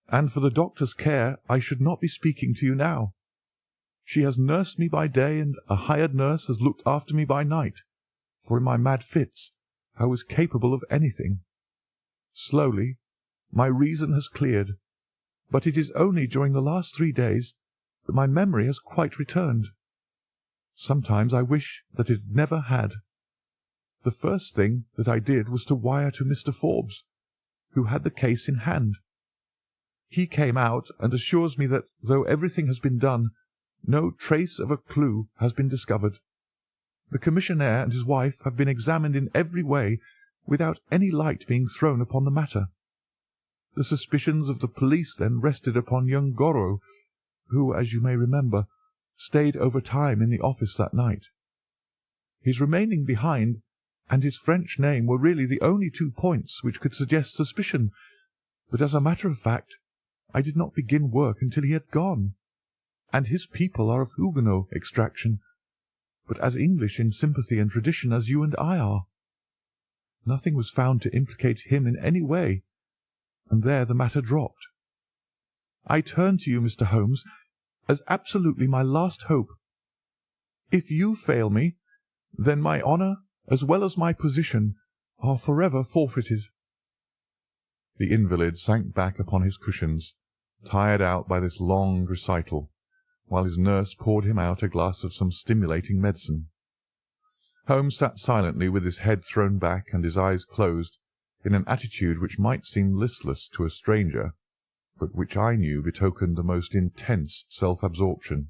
and for the doctor's care, I should not be speaking to you now. She has nursed me by day, and a hired nurse has looked after me by night, for in my mad fits I was capable of anything. Slowly my reason has cleared, but it is only during the last 3 days that my memory has quite returned. Sometimes I wish that it never had. The first thing that I did was to wire to Mr. Forbes, who had the case in hand. He came out and assures me that, though everything has been done, no trace of a clue has been discovered. The commissionaire and his wife have been examined in every way, without any light being thrown upon the matter. The suspicions of the police then rested upon young Goro, who, as you may remember, stayed over time in the office that night. His remaining behind and his French name were really the only 2 points which could suggest suspicion, but as a matter of fact I did not begin work until he had gone, and his people are of Huguenot extraction, but as English in sympathy and tradition as you and I are. Nothing was found to implicate him in any way, and there the matter dropped. I turn to you, Mr. Holmes, as absolutely my last hope. If you fail me, then my honour, as well as my position, are forever forfeited." The invalid sank back upon his cushions, tired out by this long recital, while his nurse poured him out a glass of some stimulating medicine. Holmes sat silently with his head thrown back and his eyes closed, in an attitude which might seem listless to a stranger, but which I knew betokened the most intense self-absorption.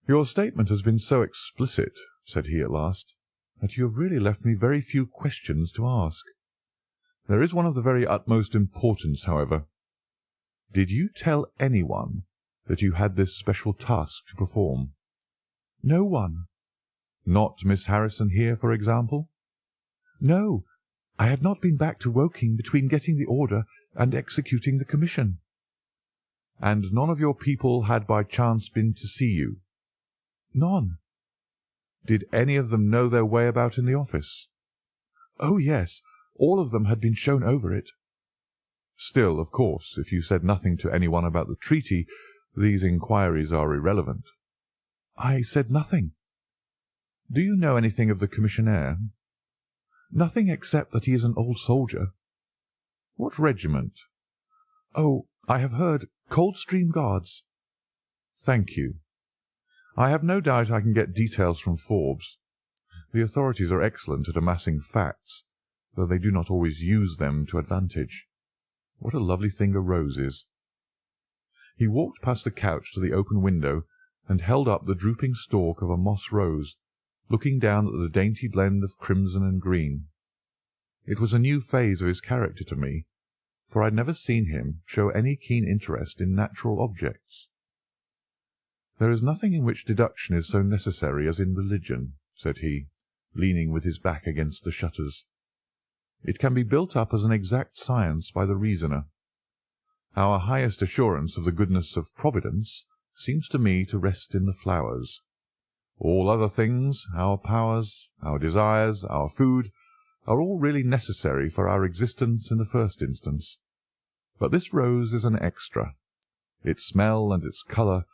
"Your statement has been so explicit," said he at last, "that you have really left me very few questions to ask. There is one of the very utmost importance, however, Did you tell anyone that you had this special task to perform?" "No one." "Not Miss Harrison here, for example?" "No. I had not been back to Woking between getting the order and executing the commission." "And none of your people had by chance been to see you?" "None." "Did any of them know their way about in the office?" "Oh, yes. All of them had been shown over it." "Still, of course, if you said nothing to anyone about the treaty, these inquiries are irrelevant." "I said nothing." "Do you know anything of the commissionaire?" "Nothing except that he is an old soldier." "What regiment?" "Oh, I have heard Coldstream Guards." "Thank you. I have no doubt I can get details from Forbes. The authorities are excellent at amassing facts, though they do not always use them to advantage. What a lovely thing a rose is!" He walked past the couch to the open window and held up the drooping stalk of a moss rose, looking down at the dainty blend of crimson and green. It was a new phase of his character to me, for I had never seen him show any keen interest in natural objects. "There is nothing in which deduction is so necessary as in religion," said he, leaning with his back against the shutters. "It can be built up as an exact science by the reasoner. Our highest assurance of the goodness of Providence seems to me to rest in the flowers. All other things, our powers, our desires, our food, are all really necessary for our existence in the first instance. But this rose is an extra. Its smell and its colour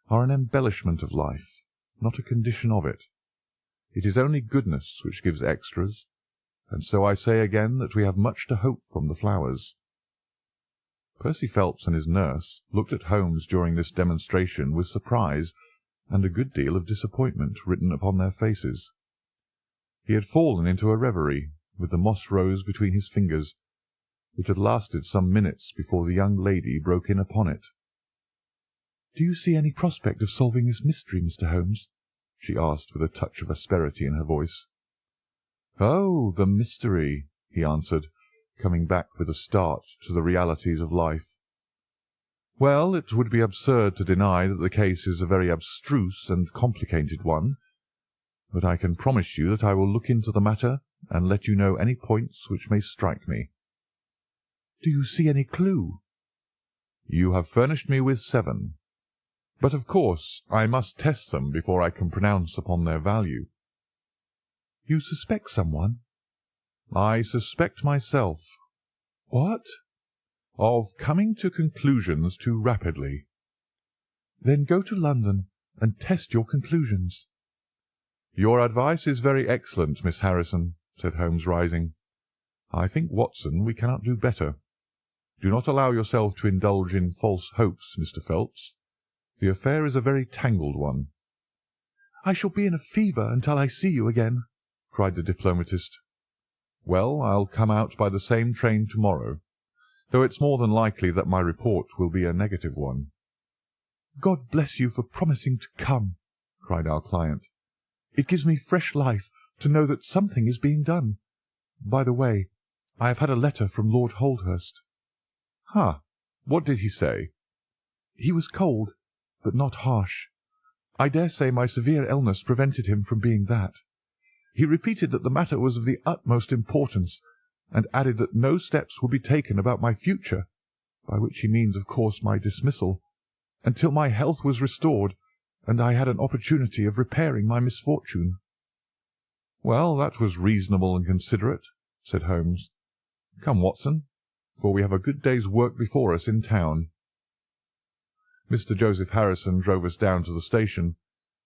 are an embellishment of life, not a condition of it. It is only goodness which gives extras, and so I say again that we have much to hope from the flowers." Percy Phelps and his nurse looked at Holmes during this demonstration with surprise and a good deal of disappointment written upon their faces. He had fallen into a reverie, with the moss rose between his fingers. It had lasted some minutes before the young lady broke in upon it. "Do you see any prospect of solving this mystery, Mr. Holmes?" she asked with a touch of asperity in her voice. "Oh, the mystery," he answered, coming back with a start to the realities of life. "Well, it would be absurd to deny that the case is a very abstruse and complicated one, but I can promise you that I will look into the matter and let you know any points which may strike me." "Do you see any clue?" "You have furnished me with 7. But of course I must test them before I can pronounce upon their value." "You suspect someone?" "I suspect myself." "What?" "Of coming to conclusions too rapidly." "Then go to London and test your conclusions." "Your advice is very excellent, Miss Harrison," said Holmes, rising. "I think, Watson, we cannot do better. Do not allow yourself to indulge in false hopes, Mr. Phelps. The affair is a very tangled one." "I shall be in a fever until I see you again," cried the diplomatist. "Well, I'll come out by the same train to-morrow, though it's more than likely that my report will be a negative one." "God bless you for promising to come," cried our client. "It gives me fresh life to know that something is being done. By the way, I have had a letter from Lord Holdhurst." "Ha! What did he say?" "He was cold, but not harsh. I dare say my severe illness prevented him from being that. He repeated that the matter was of the utmost importance, and added that no steps would be taken about my future, by which he means, of course, my dismissal, until my health was restored and I had an opportunity of repairing my misfortune." "Well, that was reasonable and considerate," said Holmes. "Come, Watson, for we have a good day's work before us in town." Mr. Joseph Harrison drove us down to the station,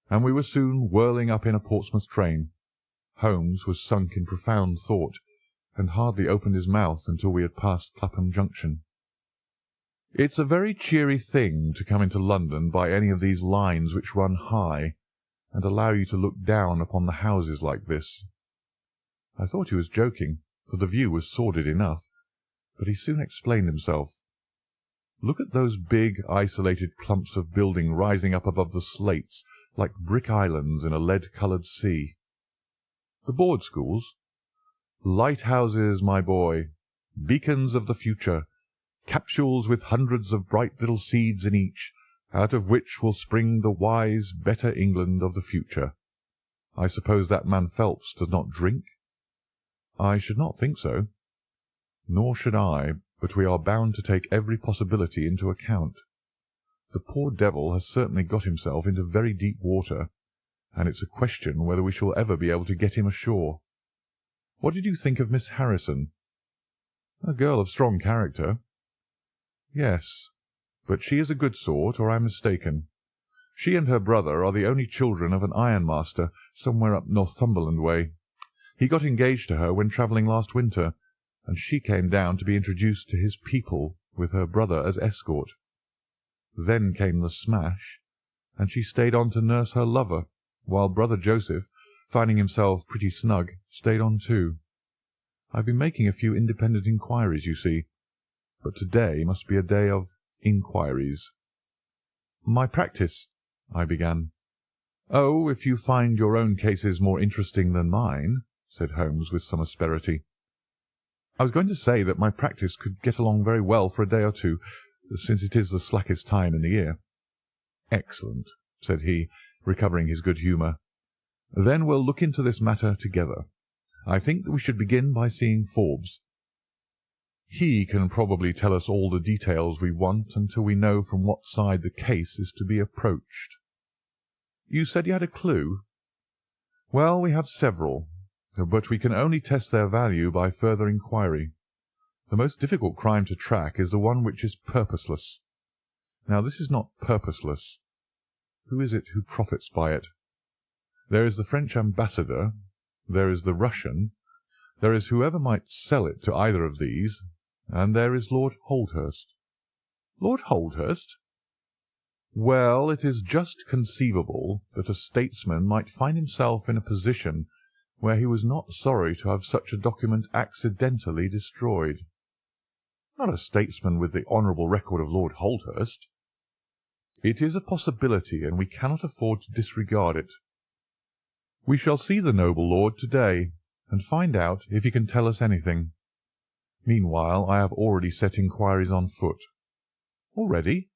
and we were soon whirling up in a Portsmouth train. Holmes was sunk in profound thought, and hardly opened his mouth until we had passed Clapham Junction. "It's a very cheery thing to come into London by any of these lines which run high, and allow you to look down upon the houses like this." I thought he was joking, for the view was sordid enough, but he soon explained himself. "Look at those big, isolated clumps of building rising up above the slates like brick islands in a lead-coloured sea. The board schools? Lighthouses, my boy, beacons of the future, capsules with hundreds of bright little seeds in each, out of which will spring the wise, better England of the future. I suppose that man Phelps does not drink?" "I should not think so." "Nor should I, but we are bound to take every possibility into account. The poor devil has certainly got himself into very deep water, and it's a question whether we shall ever be able to get him ashore. What did you think of Miss Harrison?" "A girl of strong character." "Yes, but she is a good sort, or I am mistaken. She and her brother are the only children of an ironmaster somewhere up Northumberland way. He got engaged to her when travelling last winter, and she came down to be introduced to his people with her brother as escort. Then came the smash, and she stayed on to nurse her lover, while brother Joseph, finding himself pretty snug, stayed on too. I've been making a few independent inquiries, you see, but to-day must be a day of inquiries." "My practice," I began. "Oh, if you find your own cases more interesting than mine," said Holmes with some asperity. "I was going to say that my practice could get along very well for a day or two, since it is the slackest time in the year." "Excellent," said he, recovering his good humour. "Then we'll look into this matter together. I think that we should begin by seeing Forbes. He can probably tell us all the details we want until we know from what side the case is to be approached." "You said you had a clue?" "Well, we have several, but we can only test their value by further inquiry. The most difficult crime to track is the one which is purposeless. Now this is not purposeless. Who is it who profits by it? There is the French ambassador, there is the Russian, there is whoever might sell it to either of these, and there is Lord Holdhurst." "Lord Holdhurst?" "Well, it is just conceivable that a statesman might find himself in a position where he was not sorry to have such a document accidentally destroyed." "Not a statesman with the honourable record of Lord Holdhurst." "It is a possibility, and we cannot afford to disregard it. We shall see the noble lord to-day, and find out if he can tell us anything. Meanwhile, I have already set inquiries on foot." "Already?"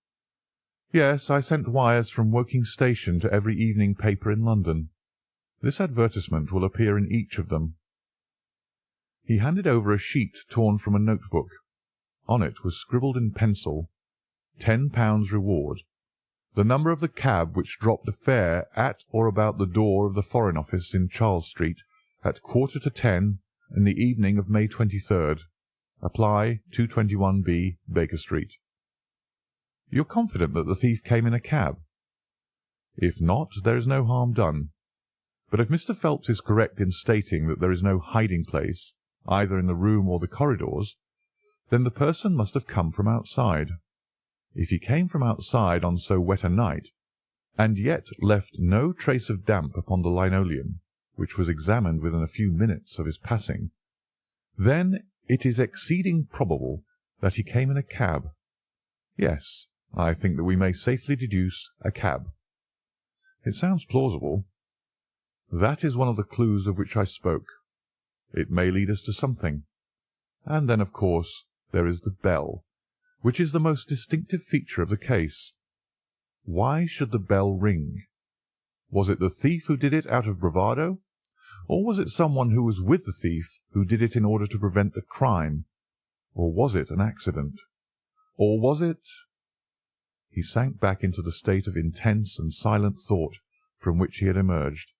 "Yes, I sent wires from Woking Station to every evening paper in London. This advertisement will appear in each of them." He handed over a sheet torn from a notebook. On it was scribbled in pencil, £10 reward, the number of the cab which dropped the fare at or about the door of the Foreign Office in Charles Street at 9:45 in the evening of May 23rd. Apply 221B, Baker Street. "You're confident that the thief came in a cab?" "If not, there is no harm done. But if Mr. Phelps is correct in stating that there is no hiding-place, either in the room or the corridors, then the person must have come from outside. If he came from outside on so wet a night, and yet left no trace of damp upon the linoleum, which was examined within a few minutes of his passing, then it is exceeding probable that he came in a cab. Yes, I think that we may safely deduce a cab." "It sounds plausible." "That is one of the clues of which I spoke. It may lead us to something. And then, of course, there is the bell, which is the most distinctive feature of the case. Why should the bell ring? Was it the thief who did it out of bravado, or was it someone who was with the thief who did it in order to prevent the crime, or was it an accident, or was it—" He sank back into the state of intense and silent thought from which he had emerged,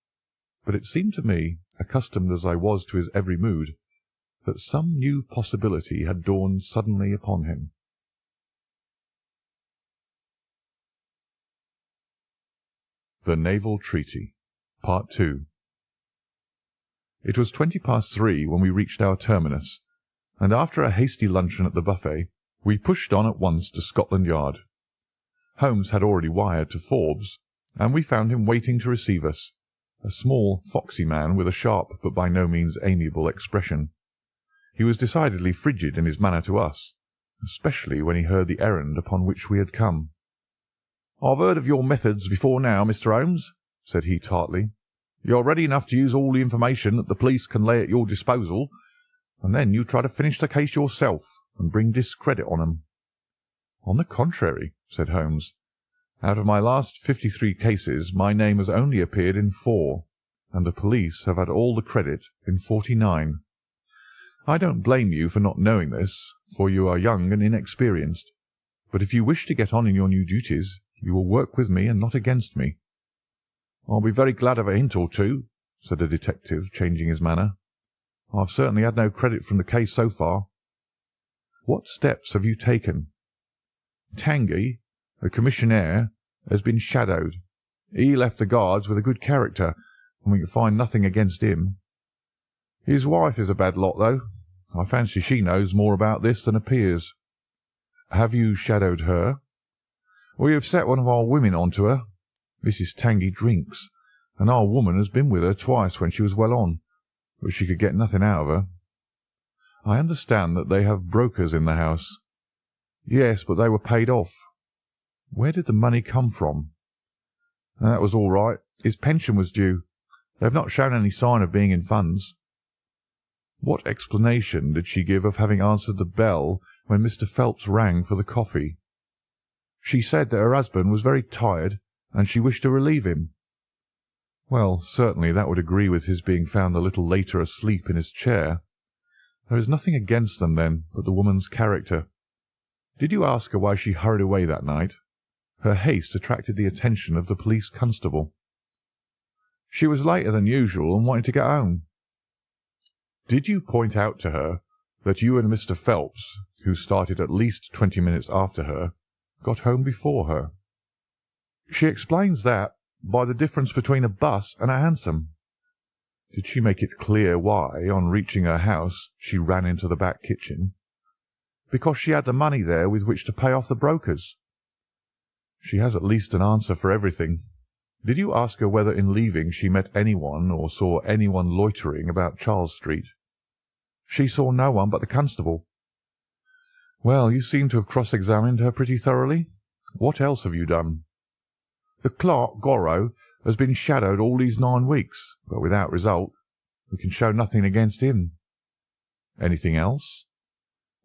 but it seemed to me, accustomed as I was to his every mood, that some new possibility had dawned suddenly upon him. The Naval Treaty, Part 2. It was 3:20 when we reached our terminus, and after a hasty luncheon at the buffet, we pushed on at once to Scotland Yard. Holmes had already wired to Forbes, and we found him waiting to receive us, a small, foxy man with a sharp but by no means amiable expression. He was decidedly frigid in his manner to us, especially when he heard the errand upon which we had come. "I've heard of your methods before now, Mr. Holmes," said he tartly. "You're ready enough to use all the information that the police can lay at your disposal, and then you try to finish the case yourself and bring discredit on 'em. "On the contrary," said Holmes. "Out of my last 53 cases my name has only appeared in 4, and the police have had all the credit in 49. I don't blame you for not knowing this, for you are young and inexperienced. But if you wish to get on in your new duties, you will work with me and not against me." "I'll be very glad of a hint or two," said the detective, changing his manner. "I've certainly had no credit from the case so far." "What steps have you taken?" "Tangey, the commissionaire, has been shadowed. He left the Guards with a good character, and we can find nothing against him. His wife is a bad lot, though. I fancy she knows more about this than appears." "Have you shadowed her?" "We have set one of our women on to her. Mrs. Tangey drinks, and our woman has been with her twice when she was well on, but she could get nothing out of her." "I understand that they have brokers in the house." "Yes, but they were paid off." "Where did the money come from?" "That was all right. His pension was due. They have not shown any sign of being in funds." "What explanation did she give of having answered the bell when Mr. Phelps rang for the coffee?" "She said that her husband was very tired, and she wished to relieve him." "Well, certainly that would agree with his being found a little later asleep in his chair. There is nothing against them, then, but the woman's character. Did you ask her why she hurried away that night? Her haste attracted the attention of the police constable." "She was later than usual and wanted to get home." "Did you point out to her that you and Mr. Phelps, who started at least 20 minutes after her, got home before her?" "She explains that by the difference between a bus and a hansom." "Did she make it clear why, on reaching her house, she ran into the back kitchen?" "Because she had the money there with which to pay off the brokers." "She has at least an answer for everything. Did you ask her whether in leaving she met anyone or saw anyone loitering about Charles Street?" "She saw no one but the constable." "Well, you seem to have cross-examined her pretty thoroughly. What else have you done?" "The clerk, Gorrow, has been shadowed all these 9 weeks, but without result. We can show nothing against him." "Anything else?"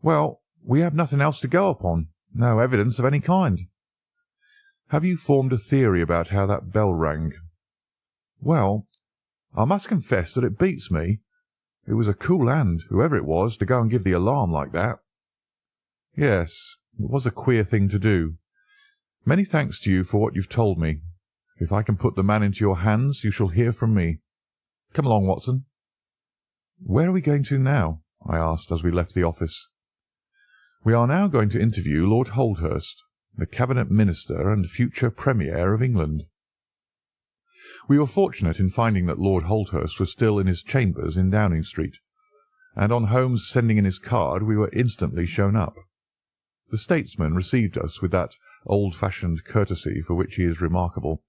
"Well, we have nothing else to go upon. No evidence of any kind." "Have you formed a theory about how that bell rang?" "Well, I must confess that it beats me. It was a cool hand, whoever it was, to go and give the alarm like that." "Yes, it was a queer thing to do. Many thanks to you for what you've told me. If I can put the man into your hands, you shall hear from me. Come along, Watson." "Where are we going to now?" I asked as we left the office. "We are now going to interview Lord Holdhurst, the Cabinet Minister and future Premier of England." We were fortunate in finding that Lord Holdhurst was still in his chambers in Downing Street, and on Holmes sending in his card we were instantly shown up. The statesman received us with that old-fashioned courtesy for which he is remarkable,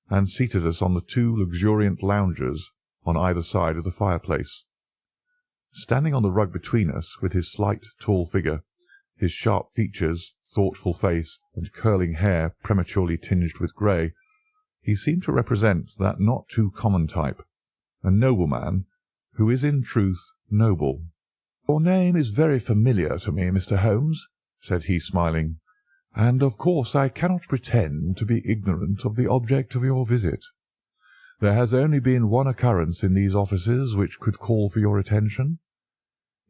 and seated us on the 2 luxuriant loungers on either side of the fireplace. Standing on the rug between us, with his slight, tall figure, his sharp features, thoughtful face, and curling hair prematurely tinged with grey, he seemed to represent that not too common type, a nobleman who is in truth noble. "Your name is very familiar to me, Mr. Holmes," said he, smiling, "and of course I cannot pretend to be ignorant of the object of your visit. There has only been one occurrence in these offices which could call for your attention.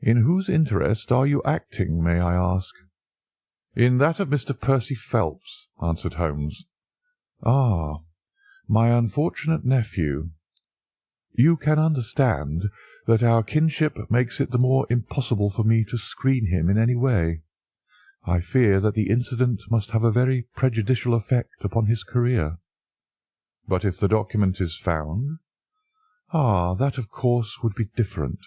In whose interest are you acting, may I ask?" "In that of Mr. Percy Phelps," answered Holmes. "Ah, my unfortunate nephew. You can understand that our kinship makes it the more impossible for me to screen him in any way. I fear that the incident must have a very prejudicial effect upon his career." "But if the document is found?" "Ah, that of course would be different."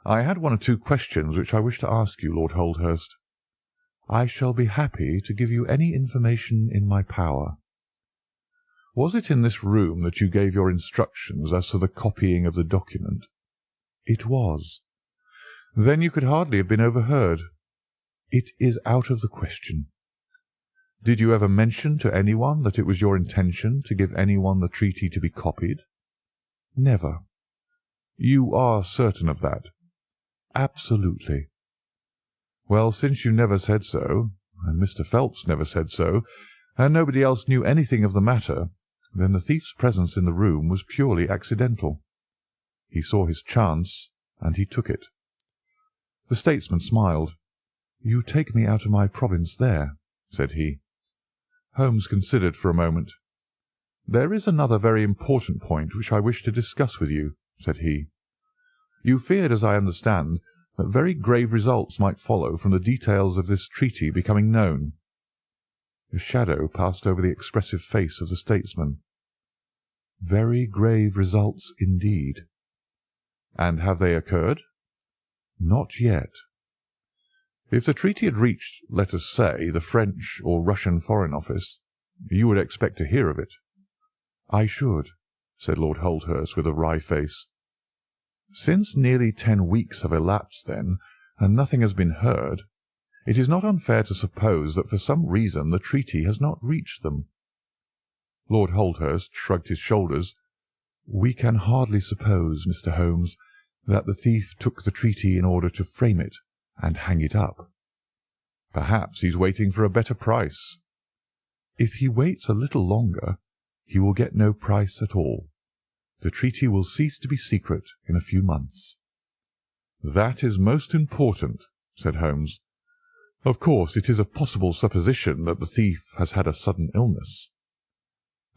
"I had 1 or 2 questions which I wish to ask you, Lord Holdhurst." "I shall be happy to give you any information in my power." "Was it in this room that you gave your instructions as to the copying of the document?" "It was." "Then you could hardly have been overheard." "It is out of the question." "Did you ever mention to anyone that it was your intention to give anyone the treaty to be copied?" "Never." "You are certain of that?" "Absolutely." "Well, since you never said so, and Mr. Phelps never said so, and nobody else knew anything of the matter, then the thief's presence in the room was purely accidental. He saw his chance, and he took it. The statesman smiled. "You take me out of my province there," said he. Holmes considered for a moment. "There is another very important point which I wish to discuss with you," said he. "You feared, as I understand, that very grave results might follow from the details of this treaty becoming known." A shadow passed over the expressive face of the statesman. "Very grave results indeed." "And have they occurred?" "Not yet." "If the treaty had reached, let us say, the French or Russian Foreign Office, you would expect to hear of it." "I should," said Lord Holdhurst with a wry face. "Since nearly 10 weeks have elapsed, then, and nothing has been heard, it is not unfair to suppose that for some reason the treaty has not reached them." Lord Holdhurst shrugged his shoulders. "We can hardly suppose, Mr. Holmes, that the thief took the treaty in order to frame it and hang it up." "Perhaps he's waiting for a better price." "If he waits a little longer, he will get no price at all. The treaty will cease to be secret in a few months." "That is most important," said Holmes. "Of course, it is a possible supposition that the thief has had a sudden illness."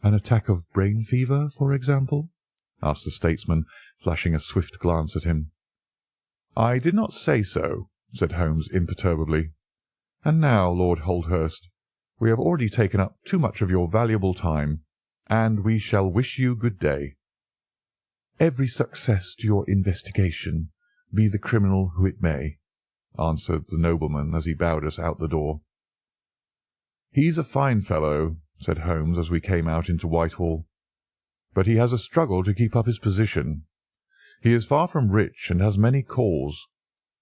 "An attack of brain fever, for example?" asked the statesman, flashing a swift glance at him. "I did not say so," said Holmes imperturbably. "And now, Lord Holdhurst, we have already taken up too much of your valuable time, and we shall wish you good day." "Every success to your investigation, be the criminal who it may," answered the nobleman as he bowed us out the door. "He's a fine fellow," said Holmes as we came out into Whitehall, "but he has a struggle to keep up his position. He is far from rich and has many calls.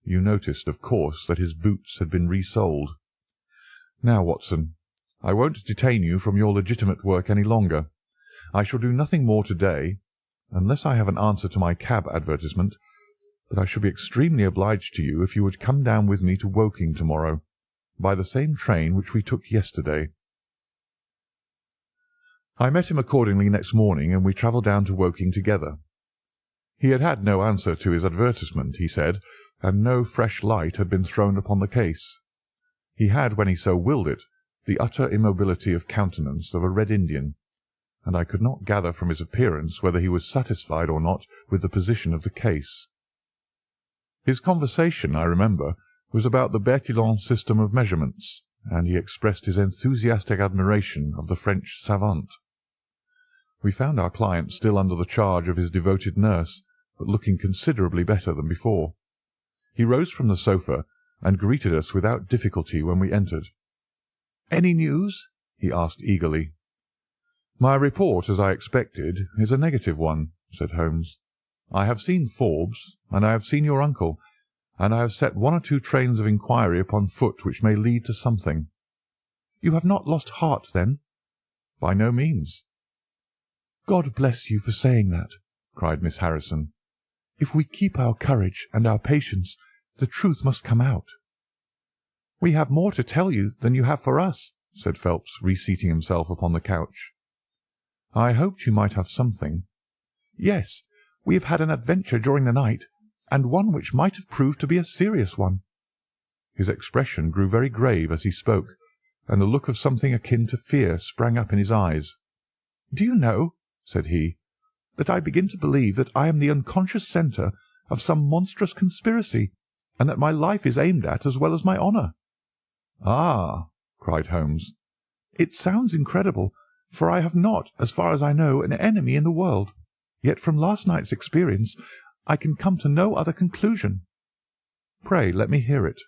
You noticed, of course, that his boots had been resold. Now, Watson, I won't detain you from your legitimate work any longer. I shall do nothing more to-day, unless I have an answer to my cab advertisement, but I should be extremely obliged to you if you would come down with me to Woking to-morrow, by the same train which we took yesterday." I met him accordingly next morning, and we travelled down to Woking together. He had had no answer to his advertisement, he said, and no fresh light had been thrown upon the case. He had, when he so willed it, the utter immobility of countenance of a Red Indian, and I could not gather from his appearance whether he was satisfied or not with the position of the case. His conversation, I remember, was about the Bertillon system of measurements, and he expressed his enthusiastic admiration of the French savant. We found our client still under the charge of his devoted nurse, but looking considerably better than before. He rose from the sofa and greeted us without difficulty when we entered. "Any news?" he asked eagerly. "My report, as I expected, is a negative one," said Holmes. "I have seen Forbes, and I have seen your uncle, and I have set 1 or 2 trains of inquiry upon foot which may lead to something." "You have not lost heart, then?" "By no means." "God bless you for saying that," cried Miss Harrison. "If we keep our courage and our patience, the truth must come out." "We have more to tell you than you have for us," said Phelps, reseating himself upon the couch. "I hoped you might have something." "Yes, we have had an adventure during the night, and one which might have proved to be a serious one." His expression grew very grave as he spoke, and a look of something akin to fear sprang up in his eyes. "Do you know," said he, "that I begin to believe that I am the unconscious centre of some monstrous conspiracy, and that my life is aimed at as well as my honour." "Ah!" cried Holmes. "It sounds incredible, for I have not, as far as I know, an enemy in the world, yet from last night's experience I can come to no other conclusion." "Pray let me hear it."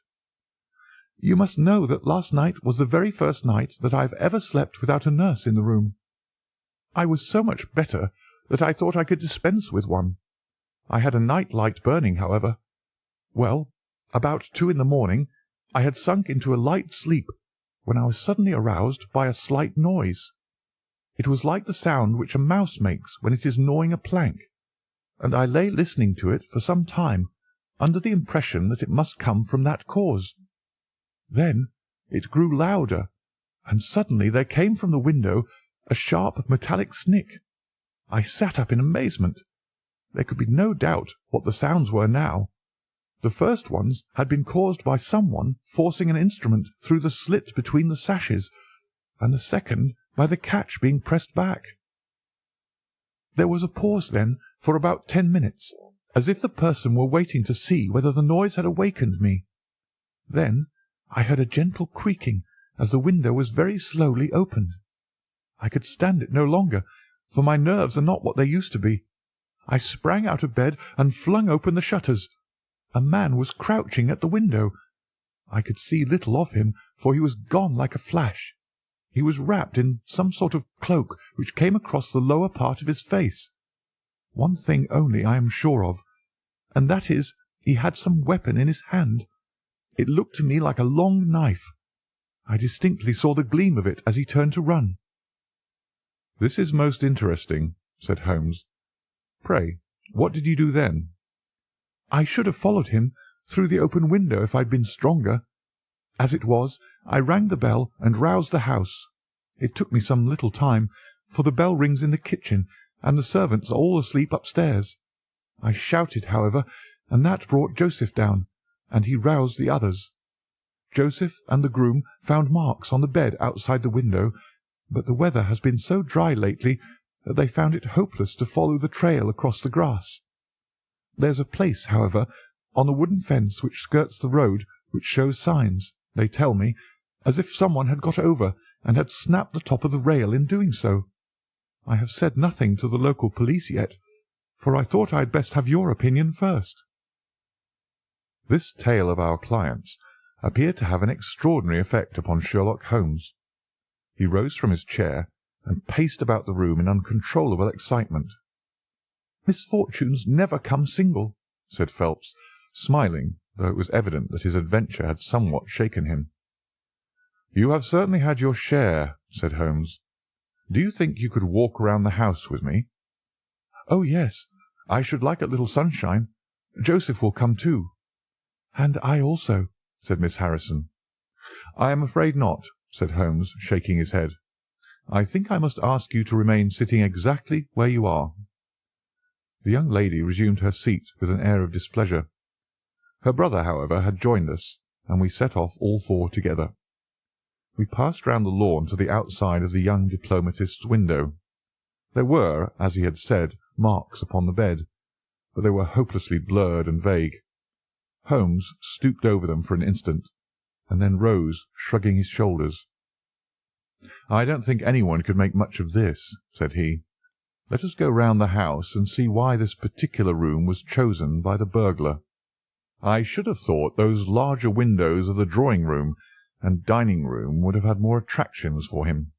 "You must know that last night was the very first night that I have ever slept without a nurse in the room. I was so much better that I thought I could dispense with one. I had a night light burning, however. Well, about 2 in the morning I had sunk into a light sleep, when I was suddenly aroused by a slight noise. It was like the sound which a mouse makes when it is gnawing a plank, and I lay listening to it for some time, under the impression that it must come from that cause. Then, It grew louder, and suddenly there came from the window a sharp metallic snick. I sat up in amazement. There could be no doubt what the sounds were now. The first ones had been caused by someone forcing an instrument through the slit between the sashes, and the second by the catch being pressed back. There was a pause then for about 10 minutes, as if the person were waiting to see whether the noise had awakened me. Then I heard a gentle creaking as the window was very slowly opened. I could stand it no longer, for my nerves are not what they used to be. I sprang out of bed and flung open the shutters. A man was crouching at the window. I could see little of him, for he was gone like a flash. He was wrapped in some sort of cloak which came across the lower part of his face. One thing only I am sure of, and that is he had some weapon in his hand. It looked to me like a long knife. I distinctly saw the gleam of it as he turned to run. "This is most interesting," said Holmes. "Pray, what did you do then?" I should have followed him through the open window if I'd been stronger. As it was, I rang the bell and roused the house. It took me some little time, for the bell rings in the kitchen, and the servants are all asleep upstairs. I shouted, however, and that brought Joseph down, and he roused the others. Joseph and the groom found marks on the bed outside the window, but the weather has been so dry lately that they found it hopeless to follow the trail across the grass. There's a place, however, on the wooden fence which skirts the road which shows signs, they tell me, as if someone had got over and had snapped the top of the rail in doing so. I have said nothing to the local police yet, for I thought I had best have your opinion first." This tale of our client's appeared to have an extraordinary effect upon Sherlock Holmes. He rose from his chair and paced about the room in uncontrollable excitement. "Misfortunes never come single," said Phelps, smiling, though it was evident that his adventure had somewhat shaken him. "You have certainly had your share," said Holmes. "Do you think you could walk round the house with me?" "Oh, yes. I should like a little sunshine. Joseph will come too." "And I also," said Miss Harrison. "I am afraid not," said Holmes, shaking his head. "I think I must ask you to remain sitting exactly where you are." The young lady resumed her seat with an air of displeasure. Her brother, however, had joined us, and we set off all four together. We passed round the lawn to the outside of the young diplomatist's window. There were, as he had said, marks upon the bed, but they were hopelessly blurred and vague. Holmes stooped over them for an instant, and then rose, shrugging his shoulders. "I don't think anyone could make much of this," said he. "Let us go round the house and see why this particular room was chosen by the burglar. I should have thought those larger windows of the drawing-room and dining-room would have had more attractions for him."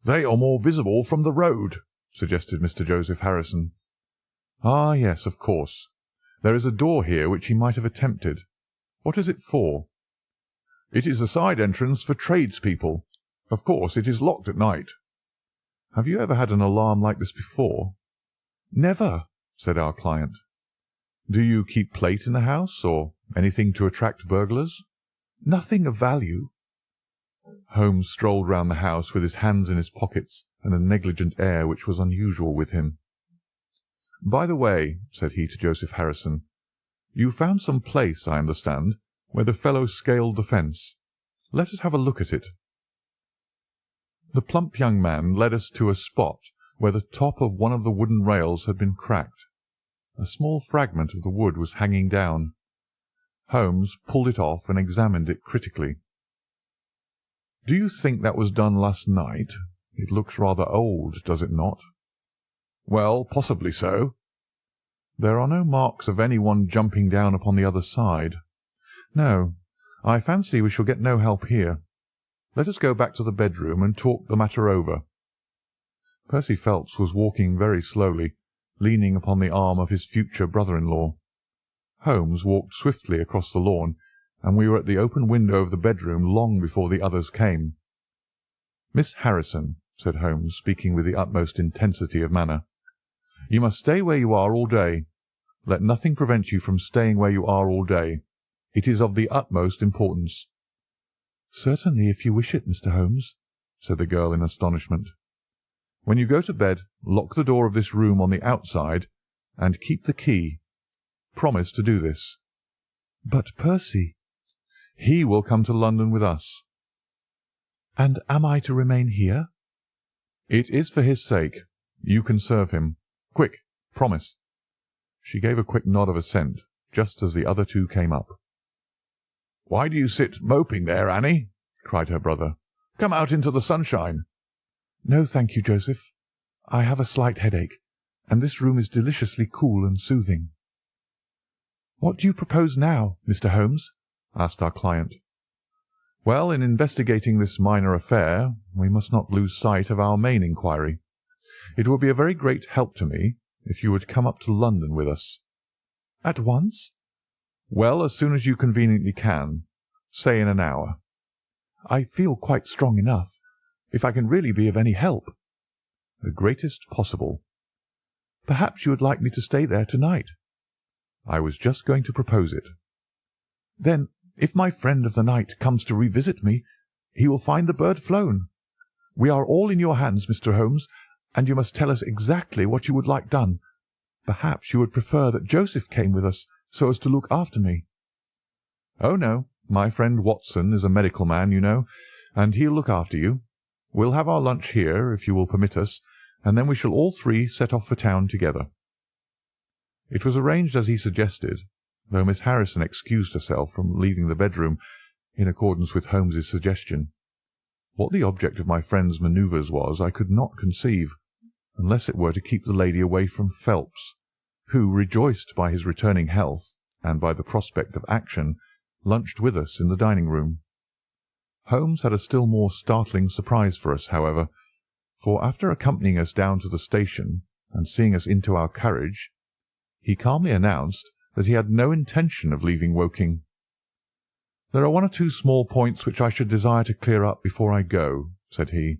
"They are more visible from the road," suggested Mr. Joseph Harrison. "Ah, yes, of course. There is a door here which he might have attempted. What is it for?" "It is a side entrance for tradespeople. Of course it is locked at night." "Have you ever had an alarm like this before?" "Never," said our client. "Do you keep plate in the house, or anything to attract burglars?" "Nothing of value." Holmes strolled round the house with his hands in his pockets and a negligent air which was unusual with him. "By the way," said he to Joseph Harrison, "you found some place, I understand, where the fellow scaled the fence. Let us have a look at it." The plump young man led us to a spot where the top of one of the wooden rails had been cracked. A small fragment of the wood was hanging down. Holmes pulled it off and examined it critically. "Do you think that was done last night? It looks rather old, does it not?" "Well, possibly so." "There are no marks of any one jumping down upon the other side. No, I fancy we shall get no help here. Let us go back to the bedroom and talk the matter over." Percy Phelps was walking very slowly, leaning upon the arm of his future brother-in-law. Holmes walked swiftly across the lawn, and we were at the open window of the bedroom long before the others came. "Miss Harrison," said Holmes, speaking with the utmost intensity of manner, "you must stay where you are all day. Let nothing prevent you from staying where you are all day. It is of the utmost importance." "Certainly, if you wish it, Mr. Holmes," said the girl in astonishment. "When you go to bed, lock the door of this room on the outside, and keep the key. Promise to do this." "But Percy?" "He will come to London with us." "And am I to remain here?" "It is for his sake. You can serve him. Quick, promise." She gave a quick nod of assent, just as the other two came up. "Why do you sit moping there, Annie?" cried her brother. "Come out into the sunshine." "No, thank you, Joseph. I have a slight headache, and this room is deliciously cool and soothing." "What do you propose now, Mr. Holmes?" asked our client. "Well, in investigating this minor affair, we must not lose sight of our main inquiry. It would be a very great help to me if you would come up to London with us." "At once?" "Well, as soon as you conveniently can. Say in an hour." "I feel quite strong enough. If I can really be of any help." "The greatest possible." "Perhaps you would like me to stay there to-night?" "I was just going to propose it." "Then, if my friend of the night comes to revisit me, he will find the bird flown. We are all in your hands, Mr. Holmes, and you must tell us exactly what you would like done. Perhaps you would prefer that Joseph came with us, so as to look after me." "Oh, no. My friend Watson is a medical man, you know, and he'll look after you. We'll have our lunch here, if you will permit us, and then we shall all three set off for town together." It was arranged as he suggested, though Miss Harrison excused herself from leaving the bedroom in accordance with Holmes's suggestion. What the object of my friend's manoeuvres was I could not conceive, unless it were to keep the lady away from Phelps, who, rejoiced by his returning health and by the prospect of action, lunched with us in the dining-room. Holmes had a still more startling surprise for us, however, for after accompanying us down to the station and seeing us into our carriage, he calmly announced that he had no intention of leaving Woking. "There are one or two small points which I should desire to clear up before I go," said he.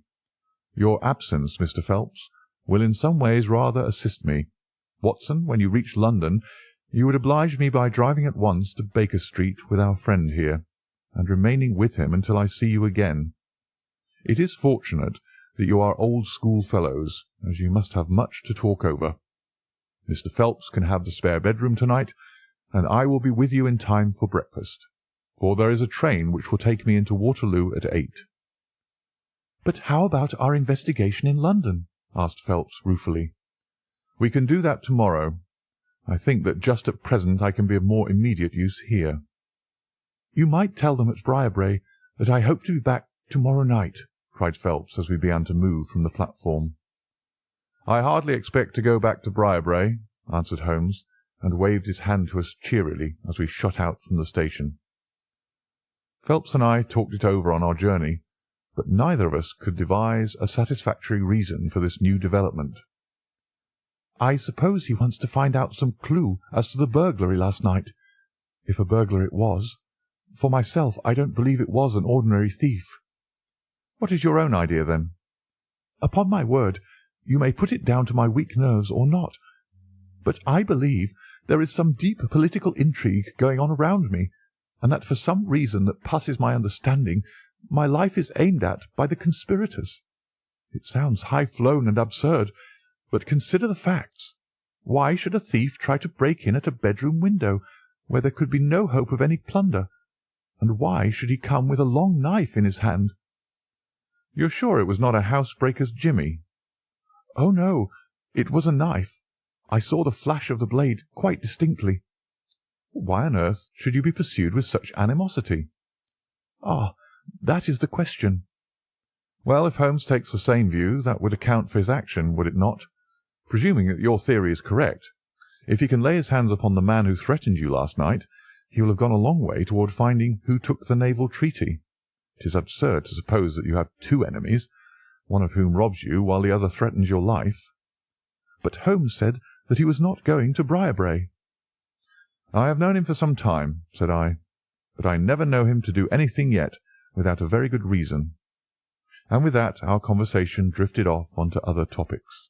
"Your absence, Mr. Phelps, will in some ways rather assist me. Watson, when you reach London, you would oblige me by driving at once to Baker Street with our friend here, and remaining with him until I see you again. It is fortunate that you are old schoolfellows, as you must have much to talk over. Mr. Phelps can have the spare bedroom to-night, and I will be with you in time for breakfast, for there is a train which will take me into Waterloo at 8. "But how about our investigation in London?" asked Phelps ruefully. "We can do that to-morrow. I think that just at present I can be of more immediate use here." "You might tell them at Briarbrae that I hope to be back to-morrow night," cried Phelps as we began to move from the platform. "I hardly expect to go back to Briarbrae," answered Holmes, and waved his hand to us cheerily as we shot out from the station. Phelps and I talked it over on our journey, but neither of us could devise a satisfactory reason for this new development. "I suppose he wants to find out some clue as to the burglary last night, if a burglar it was. For myself, I don't believe it was an ordinary thief." "What is your own idea, then?" "Upon my word, you may put it down to my weak nerves or not, but I believe there is some deep political intrigue going on around me, and that for some reason that passes my understanding, my life is aimed at by the conspirators. It sounds high-flown and absurd, but consider the facts. Why should a thief try to break in at a bedroom window, where there could be no hope of any plunder? And why should he come with a long knife in his hand?" "You're sure it was not a housebreaker's jimmy?" "Oh, no, it was a knife. I saw the flash of the blade quite distinctly." "Why on earth should you be pursued with such animosity?" "Ah, that is the question." "Well, if Holmes takes the same view, that would account for his action, would it not? Presuming that your theory is correct, if he can lay his hands upon the man who threatened you last night, he will have gone a long way toward finding who took the naval treaty. It is absurd to suppose that you have two enemies, one of whom robs you while the other threatens your life." "But Holmes said that he was not going to Briarbrae." "I have known him for some time," said I, "but I never know him to do anything yet without a very good reason." And with that our conversation drifted off on to other topics.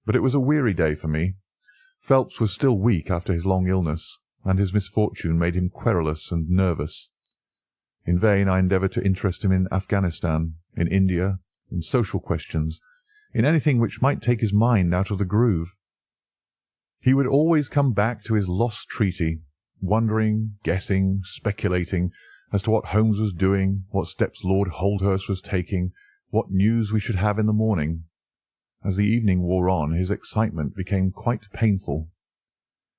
But it was a weary day for me. Phelps was still weak after his long illness, and his misfortune made him querulous and nervous. In vain I endeavoured to interest him in Afghanistan, in India, in social questions, in anything which might take his mind out of the groove. He would always come back to his lost treaty, wondering, guessing, speculating as to what Holmes was doing, what steps Lord Holdhurst was taking, what news we should have in the morning. As the evening wore on, his excitement became quite painful.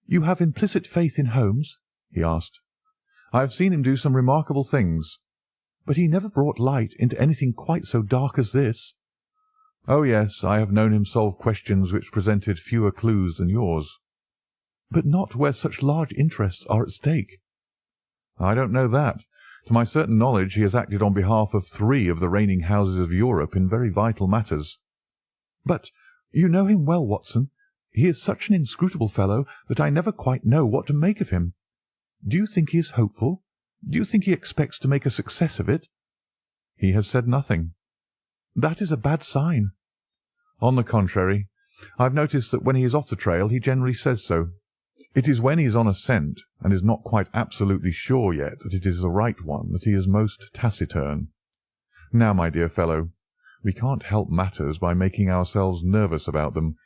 "You have implicit faith in Holmes?" he asked. "I have seen him do some remarkable things." "But he never brought light into anything quite so dark as this." "Oh, yes, I have known him solve questions which presented fewer clues than yours." "But not where such large interests are at stake." "I don't know that. To my certain knowledge he has acted on behalf of 3 of the reigning houses of Europe in very vital matters." "But you know him well, Watson. He is such an inscrutable fellow that I never quite know what to make of him. Do you think he is hopeful? Do you think he expects to make a success of it?" "He has said nothing." "That is a bad sign." "On the contrary, I have noticed that when he is off the trail he generally says so. It is when he is on a scent, and is not quite absolutely sure yet that it is the right one, that he is most taciturn. Now, my dear fellow, we can't help matters by making ourselves nervous about them,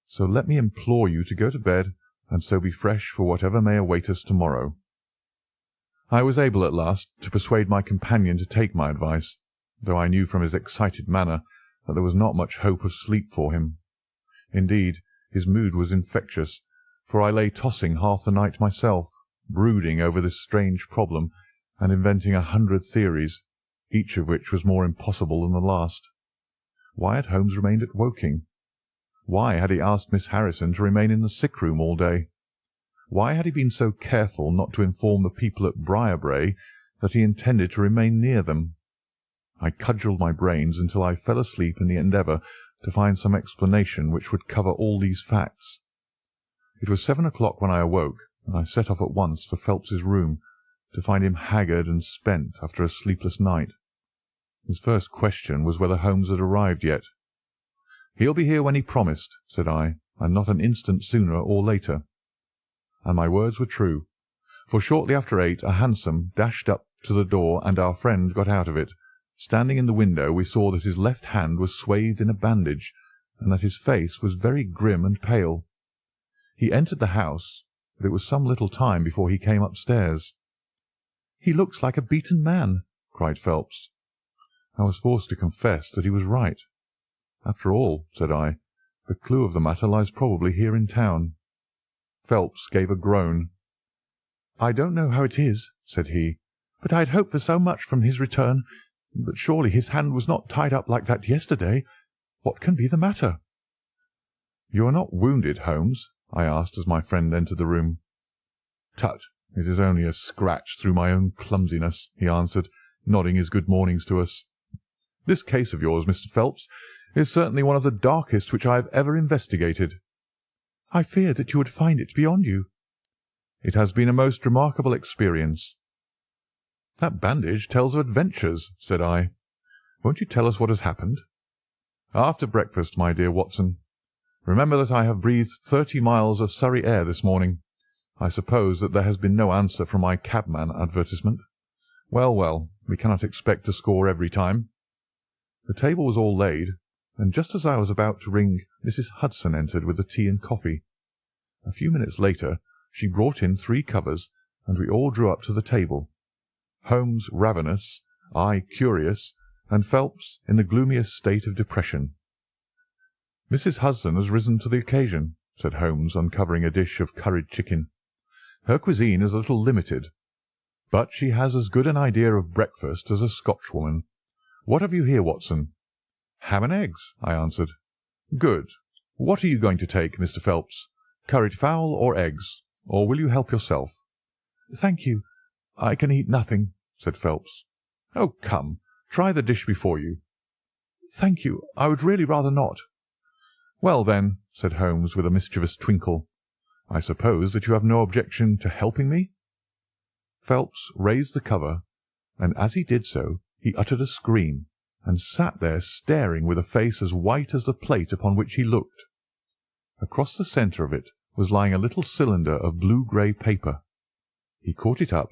so let me implore you to go to bed, and so be fresh for whatever may await us tomorrow." I was able at last to persuade my companion to take my advice, though I knew from his excited manner that there was not much hope of sleep for him. Indeed, his mood was infectious, for I lay tossing half the night myself, brooding over this strange problem, and inventing 100 theories, each of which was more impossible than the last. Why had Holmes remained at Woking? Why had he asked Miss Harrison to remain in the sick-room all day? Why had he been so careful not to inform the people at Briarbrae that he intended to remain near them? I cudgelled my brains until I fell asleep in the endeavour to find some explanation which would cover all these facts. It was 7 o'clock when I awoke, and I set off at once for Phelps's room, to find him haggard and spent after a sleepless night. His first question was whether Holmes had arrived yet. "He'll be here when he promised," said I, "and not an instant sooner or later." And my words were true, for shortly after 8 a hansom dashed up to the door, and our friend got out of it. Standing in the window, we saw that his left hand was swathed in a bandage, and that his face was very grim and pale. He entered the house, but it was some little time before he came upstairs. "He looks like a beaten man," cried Phelps. I was forced to confess that he was right. "After all," said I, "the clue of the matter lies probably here in town." Phelps gave a groan. "I don't know how it is," said he, "but I had hoped for so much from his return. But surely his hand was not tied up like that yesterday. What can be the matter?" "You are not wounded, Holmes?" I asked as my friend entered the room. "Tut, it is only a scratch through my own clumsiness," he answered, nodding his good mornings to us. "This case of yours, Mr. Phelps, is certainly one of the darkest which I have ever investigated." "I feared that you would find it beyond you." "It has been a most remarkable experience." "That bandage tells of adventures," said I. "Won't you tell us what has happened?" "After breakfast, my dear Watson. Remember that I have breathed 30 miles of Surrey air this morning. I suppose that there has been no answer from my cabman advertisement. Well, well, we cannot expect to score every time." The table was all laid, and just as I was about to ring, Mrs. Hudson entered with the tea and coffee. A few minutes later she brought in 3 covers, and we all drew up to the table. Holmes ravenous, I curious, and Phelps in the gloomiest state of depression. "Mrs. Hudson has risen to the occasion," said Holmes, uncovering a dish of curried chicken. "Her cuisine is a little limited, but she has as good an idea of breakfast as a Scotchwoman. What have you here, Watson?" "Ham and eggs," I answered. "Good. What are you going to take, Mr. Phelps? Curried fowl or eggs, or will you help yourself?" "Thank you, I can eat nothing," said Phelps. "Oh, come, try the dish before you." "Thank you, I would really rather not." "Well, then," said Holmes with a mischievous twinkle, "I suppose that you have no objection to helping me?" Phelps raised the cover, and as he did so he uttered a scream, and sat there staring with a face as white as the plate upon which he looked. Across the centre of it was lying a little cylinder of blue-grey paper. He caught it up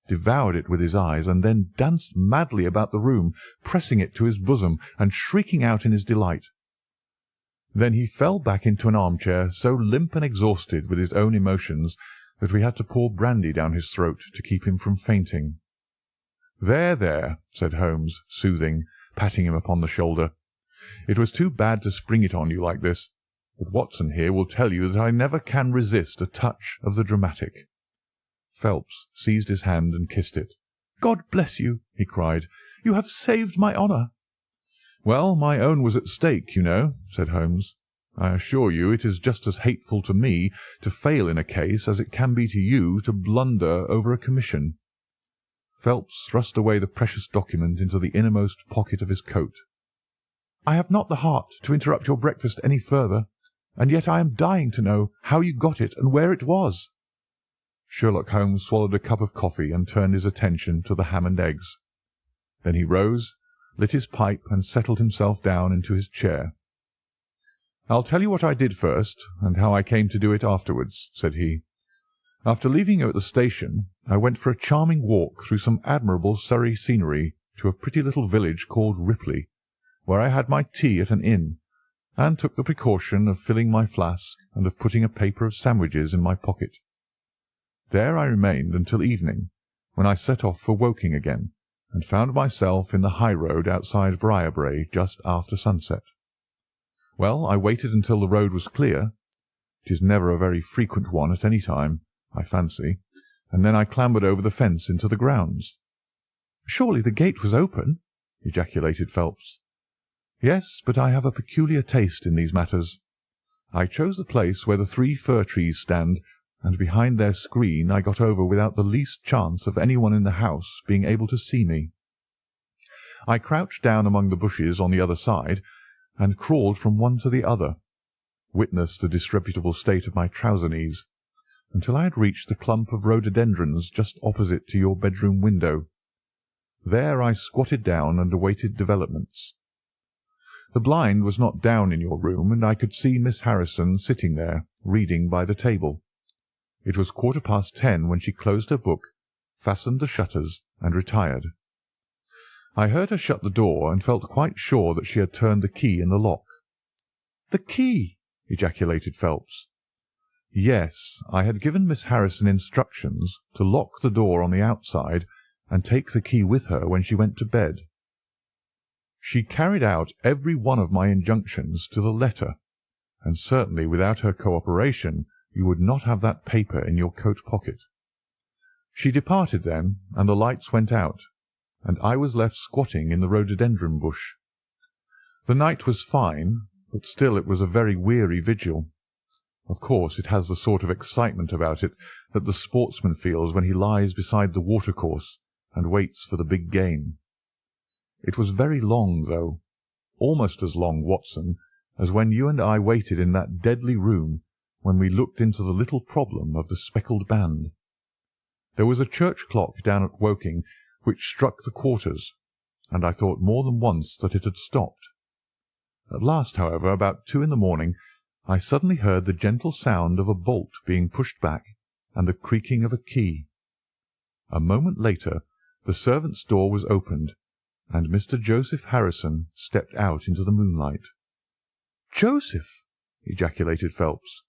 devoured it with his eyes, and then danced madly about the room, pressing it to his bosom and shrieking out in his delight. Then he fell back into an armchair, so limp and exhausted with his own emotions that we had to pour brandy down his throat to keep him from fainting. "There, there," said Holmes, soothing, patting him upon the shoulder. "It was too bad to spring it on you like this, but Watson here will tell you that I never can resist a touch of the dramatic." Phelps seized his hand and kissed it. "God bless you!" he cried. "You have saved my honour." "Well, my own was at stake, you know," said Holmes. "I assure you it is just as hateful to me to fail in a case as it can be to you to blunder over a commission." Phelps thrust away the precious document into the innermost pocket of his coat. "I have not the heart to interrupt your breakfast any further, and yet I am dying to know how you got it and where it was." Sherlock Holmes swallowed a cup of coffee and turned his attention to the ham and eggs. Then he rose, lit his pipe, and settled himself down into his chair. "I'll tell you what I did first, and how I came to do it afterwards," said he. "After leaving you at the station, I went for a charming walk through some admirable Surrey scenery to a pretty little village called Ripley, where I had my tea at an inn, and took the precaution of filling my flask and of putting a paper of sandwiches in my pocket. There I remained until evening, when I set off for Woking again, and found myself in the high road outside Briarbrae just after sunset. Well, I waited until the road was clear. It is never a very frequent one at any time, I fancy, and then I clambered over the fence into the grounds." "Surely the gate was open?" ejaculated Phelps. "Yes, but I have a peculiar taste in these matters. I chose the place where the 3 fir trees stand, and behind their screen I got over without the least chance of anyone in the house being able to see me. I crouched down among the bushes on the other side, and crawled from one to the other, witness the disreputable state of my trouser knees, until I had reached the clump of rhododendrons just opposite to your bedroom window. There I squatted down and awaited developments. The blind was not down in your room, and I could see Miss Harrison sitting there, reading by the table. It was 10:15 when she closed her book, fastened the shutters, and retired. I heard her shut the door, and felt quite sure that she had turned the key in the lock." "The key!" ejaculated Phelps. "Yes, I had given Miss Harrison instructions to lock the door on the outside and take the key with her when she went to bed. She carried out every one of my injunctions to the letter, and certainly without her cooperation you would not have that paper in your coat pocket. She departed then, and the lights went out, and I was left squatting in the rhododendron bush. The night was fine, but still it was a very weary vigil. Of course it has the sort of excitement about it that the sportsman feels when he lies beside the watercourse and waits for the big game. It was very long, though, almost as long, Watson, as when you and I waited in that deadly room when we looked into the little problem of the speckled band. There was a church clock down at Woking which struck the quarters, and I thought more than once that it had stopped. At last, however, about 2 in the morning, I suddenly heard the gentle sound of a bolt being pushed back and the creaking of a key. A moment later the servants' door was opened, and Mr. Joseph Harrison stepped out into the moonlight. "Joseph!" ejaculated Phelps.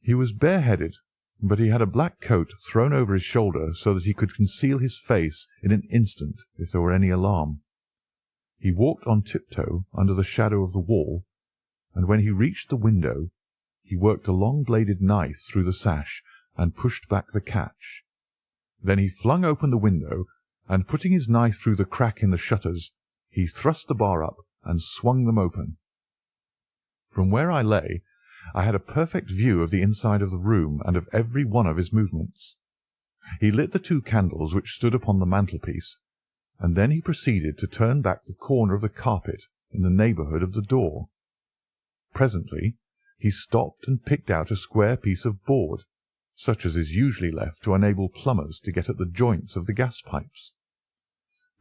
He was bareheaded, but he had a black coat thrown over his shoulder so that he could conceal his face in an instant if there were any alarm. He walked on tiptoe under the shadow of the wall, and when he reached the window he worked a long-bladed knife through the sash and pushed back the catch. Then he flung open the window, and putting his knife through the crack in the shutters, he thrust the bar up and swung them open. From where I lay I had a perfect view of the inside of the room and of every one of his movements. He lit the 2 candles which stood upon the mantelpiece, and then he proceeded to turn back the corner of the carpet in the neighbourhood of the door. Presently he stopped and picked out a square piece of board, such as is usually left to enable plumbers to get at the joints of the gas pipes.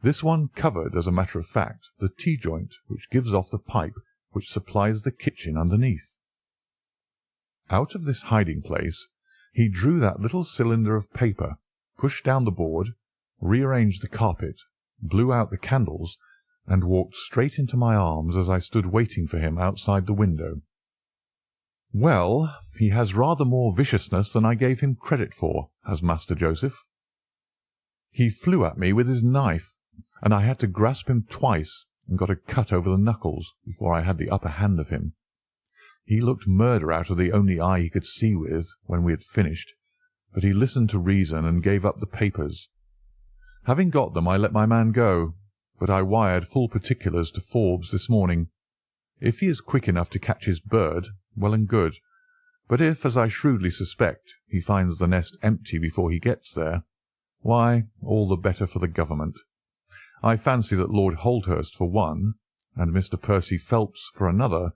This one covered, as a matter of fact, the T-joint which gives off the pipe which supplies the kitchen underneath. Out of this hiding-place he drew that little cylinder of paper pushed down the board, rearranged the carpet, blew out the candles, and walked straight into my arms as I stood waiting for him outside the window. "Well, he has rather more viciousness than I gave him credit for, has Master Joseph. He flew at me with his knife, and I had to grasp him twice and got a cut over the knuckles before I had the upper hand of him. He looked murder out of the only eye he could see with when we had finished, but he listened to reason and gave up the papers. Having got them, I let my man go, but I wired full particulars to Forbes this morning. If he is quick enough to catch his bird, well and good, but if, as I shrewdly suspect, he finds the nest empty before he gets there, why, all the better for the government. I fancy that Lord Holdhurst, for one, and Mr. Percy Phelps, for another,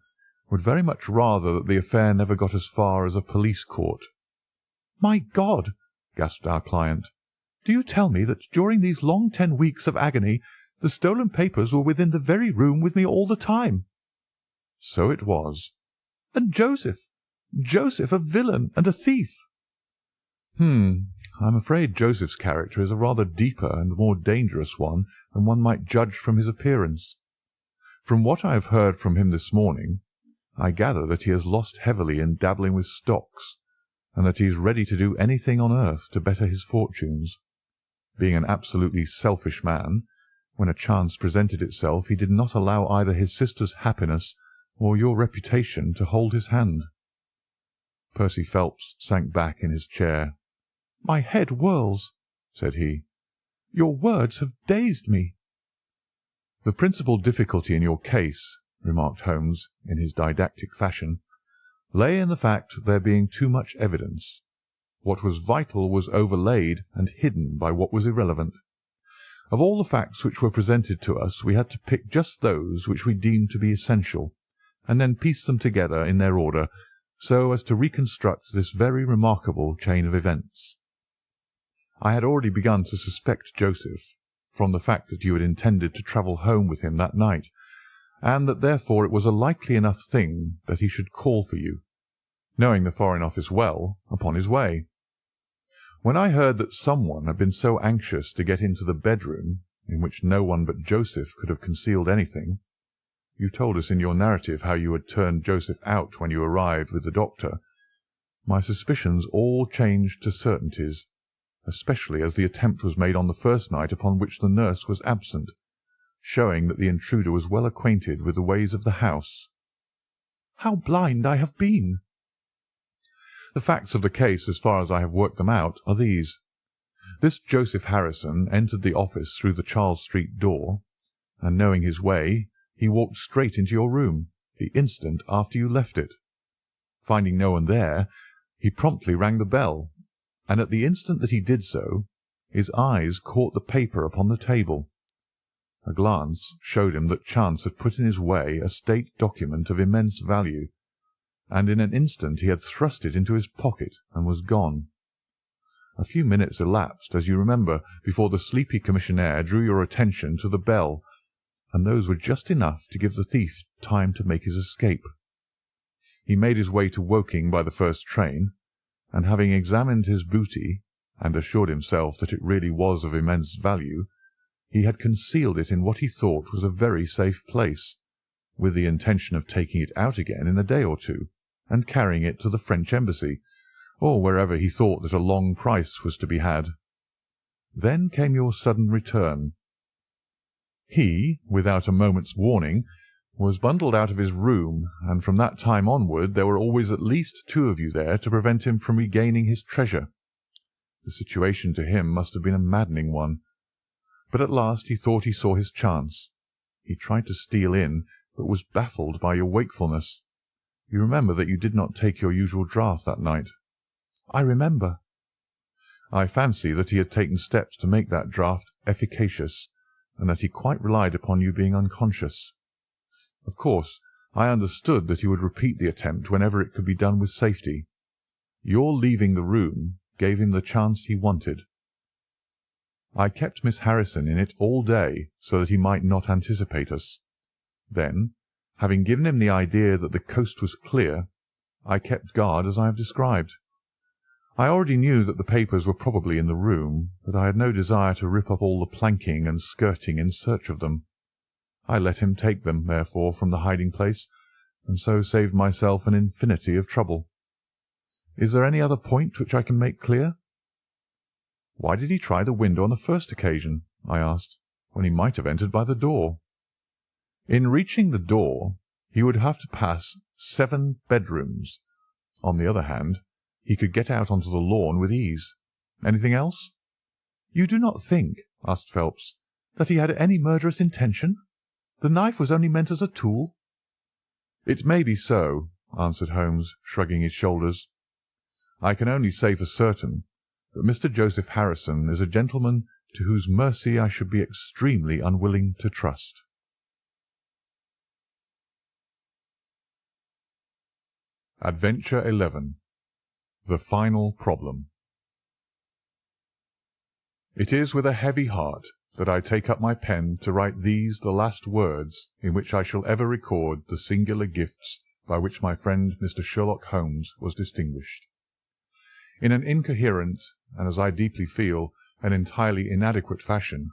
would very much rather that the affair never got as far as a police court." "My God!" gasped our client. "Do you tell me that during these long 10 weeks of agony the stolen papers were within the very room with me all the time?" "So it was." "And Joseph a villain and a thief?" I'm afraid Joseph's character is a rather deeper and more dangerous one than one might judge from his appearance. From what I have heard from him this morning, I gather that he has lost heavily in dabbling with stocks, and that he is ready to do anything on earth to better his fortunes. Being an absolutely selfish man, when a chance presented itself he did not allow either his sister's happiness or your reputation to hold his hand." Percy Phelps sank back in his chair. "My head whirls," said he. "Your words have dazed me." "The principal difficulty in your case," remarked Holmes in his didactic fashion, "lay in the fact of there being too much evidence. What was vital was overlaid and hidden by what was irrelevant. Of all the facts which were presented to us we had to pick just those which we deemed to be essential, and then piece them together in their order so as to reconstruct this very remarkable chain of events. I had already begun to suspect Joseph, from the fact that you had intended to travel home with him that night, and that therefore it was a likely enough thing that he should call for you, knowing the Foreign Office well, upon his way. When I heard that someone had been so anxious to get into the bedroom, in which no one but Joseph could have concealed anything, you told us in your narrative how you had turned Joseph out when you arrived with the doctor, my suspicions all changed to certainties, especially as the attempt was made on the first night upon which the nurse was absent, showing that the intruder was well acquainted with the ways of the house." "How blind I have been!" "The facts of the case, as far as I have worked them out, are these. This Joseph Harrison entered the office through the Charles Street door, and knowing his way, he walked straight into your room the instant after you left it. Finding no one there, he promptly rang the bell, and at the instant that he did so, his eyes caught the paper upon the table. A glance showed him that chance had put in his way a state document of immense value, and in an instant he had thrust it into his pocket and was gone. A few minutes elapsed, as you remember, before the sleepy commissionaire drew your attention to the bell, and those were just enough to give the thief time to make his escape. He made his way to Woking by the first train, and having examined his booty, and assured himself that it really was of immense value, he had concealed it in what he thought was a very safe place, with the intention of taking it out again in a day or two, and carrying it to the French embassy, or wherever he thought that a long price was to be had. Then came your sudden return. He, without a moment's warning, was bundled out of his room, and from that time onward there were always at least 2 of you there to prevent him from regaining his treasure. The situation to him must have been a maddening one. But at last he thought he saw his chance. He tried to steal in, but was baffled by your wakefulness. You remember that you did not take your usual draught that night." "I remember." "I fancy that he had taken steps to make that draught efficacious, and that he quite relied upon you being unconscious. Of course, I understood that he would repeat the attempt whenever it could be done with safety. Your leaving the room gave him the chance he wanted. I kept Miss Harrison in it all day so that he might not anticipate us. Then, having given him the idea that the coast was clear, I kept guard as I have described. I already knew that the papers were probably in the room, but I had no desire to rip up all the planking and skirting in search of them. I let him take them, therefore, from the hiding-place, and so saved myself an infinity of trouble. Is there any other point which I can make clear?" "Why did he try the window on the first occasion?" I asked, "when he might have entered by the door?" "In reaching the door he would have to pass 7 bedrooms. On the other hand, he could get out onto the lawn with ease. Anything else?" "You do not think," asked Phelps, "that he had any murderous intention? The knife was only meant as a tool." "It may be so," answered Holmes, shrugging his shoulders. "I can only say for certain that Mr. Joseph Harrison is a gentleman to whose mercy I should be extremely unwilling to trust." Adventure 11. The Final Problem. It is with a heavy heart that I take up my pen to write these the last words in which I shall ever record the singular gifts by which my friend Mr. Sherlock Holmes was distinguished. In an incoherent, and, as I deeply feel, an entirely inadequate fashion,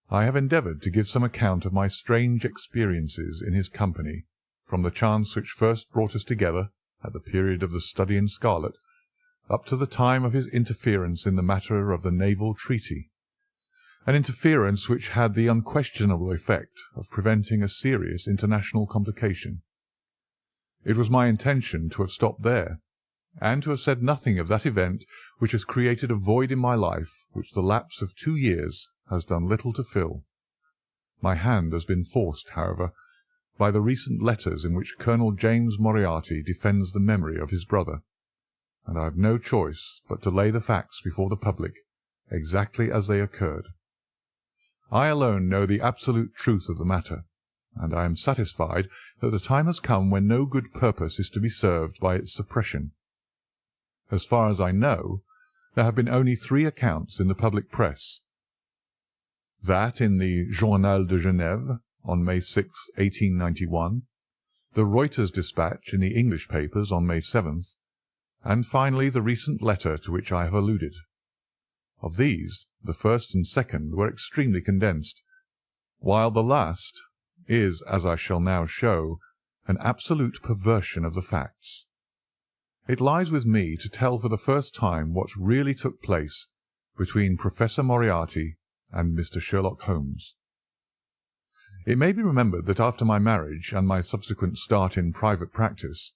I have endeavoured to give some account of my strange experiences in his company, from the chance which first brought us together, at the period of the study in scarlet, up to the time of his interference in the matter of the naval treaty, an interference which had the unquestionable effect of preventing a serious international complication. It was my intention to have stopped there, and to have said nothing of that event which has created a void in my life which the lapse of 2 years has done little to fill. My hand has been forced, however, by the recent letters in which Colonel James Moriarty defends the memory of his brother, and I have no choice but to lay the facts before the public exactly as they occurred. I alone know the absolute truth of the matter, and I am satisfied that the time has come when no good purpose is to be served by its suppression. As far as I know, there have been only 3 accounts in the public press: that in the Journal de Genève on May 6, 1891, the Reuters dispatch in the English papers on May 7th, and finally the recent letter to which I have alluded. Of these, the first and second were extremely condensed, while the last is, as I shall now show, an absolute perversion of the facts. It lies with me to tell for the first time what really took place between Professor Moriarty and Mr. Sherlock Holmes. It may be remembered that after my marriage and my subsequent start in private practice,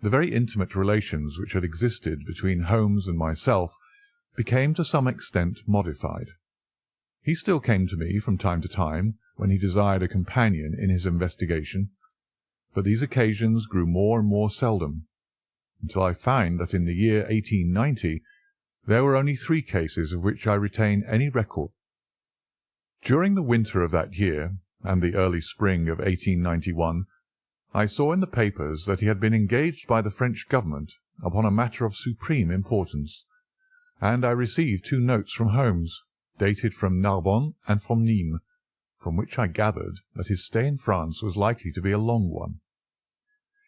the very intimate relations which had existed between Holmes and myself became to some extent modified. He still came to me from time to time when he desired a companion in his investigation, but these occasions grew more and more seldom, until I find that in the year 1890 there were only 3 cases of which I retain any record. During the winter of that year and the early spring of 1891, I saw in the papers that he had been engaged by the French government upon a matter of supreme importance, and I received 2 notes from Holmes, dated from Narbonne and from Nîmes, from which I gathered that his stay in France was likely to be a long one.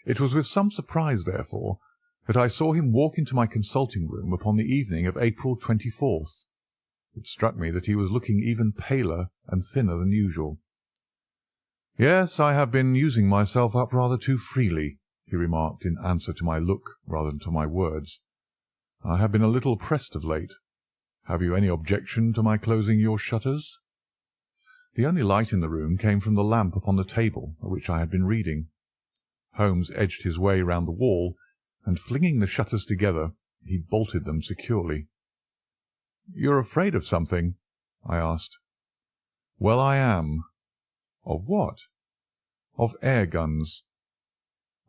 It was with some surprise, therefore, that I saw him walk into my consulting room upon the evening of April 24th. It struck me that he was looking even paler and thinner than usual. "Yes, I have been using myself up rather too freely," he remarked in answer to my look rather than to my words. "I have been a little pressed of late. Have you any objection to my closing your shutters?" The only light in the room came from the lamp upon the table at which I had been reading. Holmes edged his way round the wall, and flinging the shutters together, he bolted them securely. "You're afraid of something?" I asked. "Well, I am." "Of what?" "Of air guns."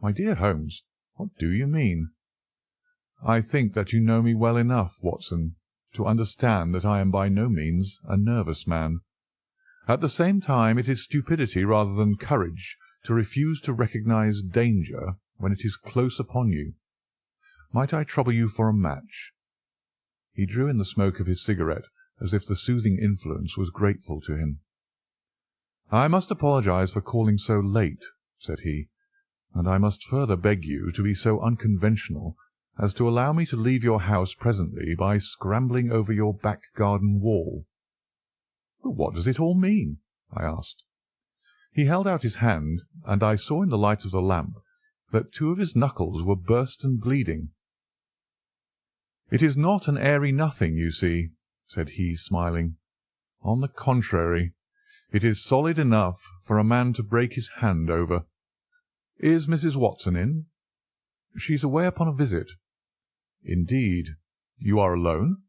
"My dear Holmes, what do you mean?" "I think that you know me well enough, Watson, to understand that I am by no means a nervous man. At the same time, it is stupidity rather than courage to refuse to recognize danger when it is close upon you. Might I trouble you for a match?" He drew in the smoke of his cigarette as if the soothing influence was grateful to him. "I must apologize for calling so late," said he, "and I must further beg you to be so unconventional as to allow me to leave your house presently by scrambling over your back garden wall." "But what does it all mean?" I asked. He held out his hand, and I saw in the light of the lamp that two of his knuckles were burst and bleeding. "It is not an airy nothing, you see," said he, smiling. "On the contrary, it is solid enough for a man to break his hand over. Is Mrs. Watson in?" "She's away upon a visit." "Indeed. You are alone?"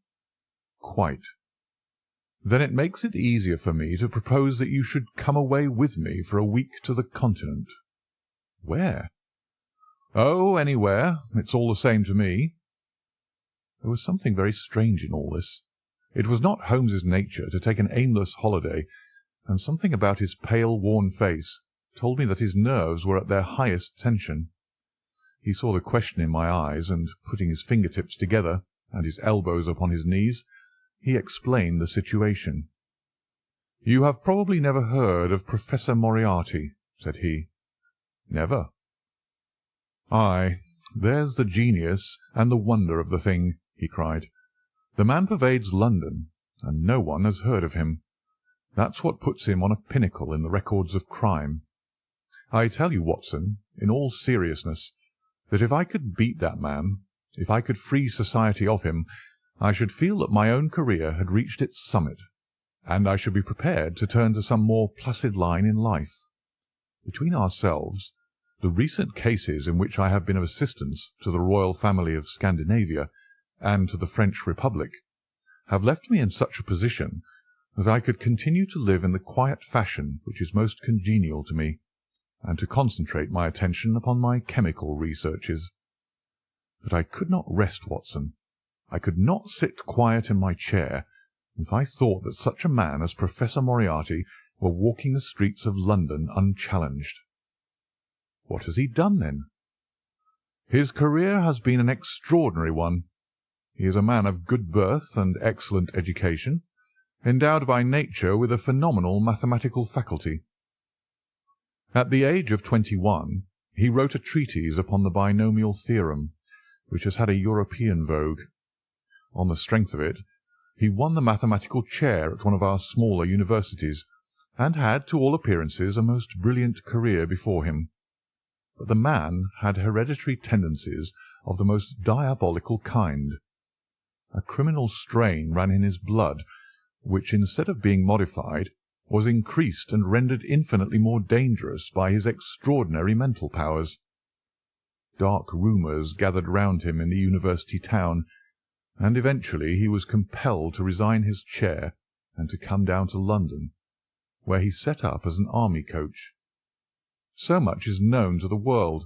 "Quite." "Then it makes it easier for me to propose that you should come away with me for a week to the Continent." "Where?" "Oh, anywhere. It's all the same to me." There was something very strange in all this. It was not Holmes's nature to take an aimless holiday, and something about his pale, worn face told me that his nerves were at their highest tension. He saw the question in my eyes, and putting his finger-tips together and his elbows upon his knees, he explained the situation. "You have probably never heard of Professor Moriarty," said he. "Never." "Aye, there's the genius and the wonder of the thing," he cried. "The man pervades London, and no one has heard of him. That's what puts him on a pinnacle in the records of crime. I tell you, Watson, in all seriousness, that if I could beat that man, if I could free society of him, I should feel that my own career had reached its summit, and I should be prepared to turn to some more placid line in life. Between ourselves, the recent cases in which I have been of assistance to the royal family of Scandinavia and to the French Republic have left me in such a position that I could continue to live in the quiet fashion which is most congenial to me, and to concentrate my attention upon my chemical researches. But I could not rest, Watson. I could not sit quiet in my chair if I thought that such a man as Professor Moriarty were walking the streets of London unchallenged." "What has he done, then?" "His career has been an extraordinary one. He is a man of good birth and excellent education, endowed by nature with a phenomenal mathematical faculty. At the age of 21 he wrote a treatise upon the binomial theorem, which has had a European vogue. On the strength of it, he won the mathematical chair at one of our smaller universities, and had, to all appearances, a most brilliant career before him. But the man had hereditary tendencies of the most diabolical kind. A criminal strain ran in his blood, which, instead of being modified, was increased and rendered infinitely more dangerous by his extraordinary mental powers. Dark rumours gathered round him in the university town, and eventually he was compelled to resign his chair and to come down to London, where he set up as an army coach. So much is known to the world,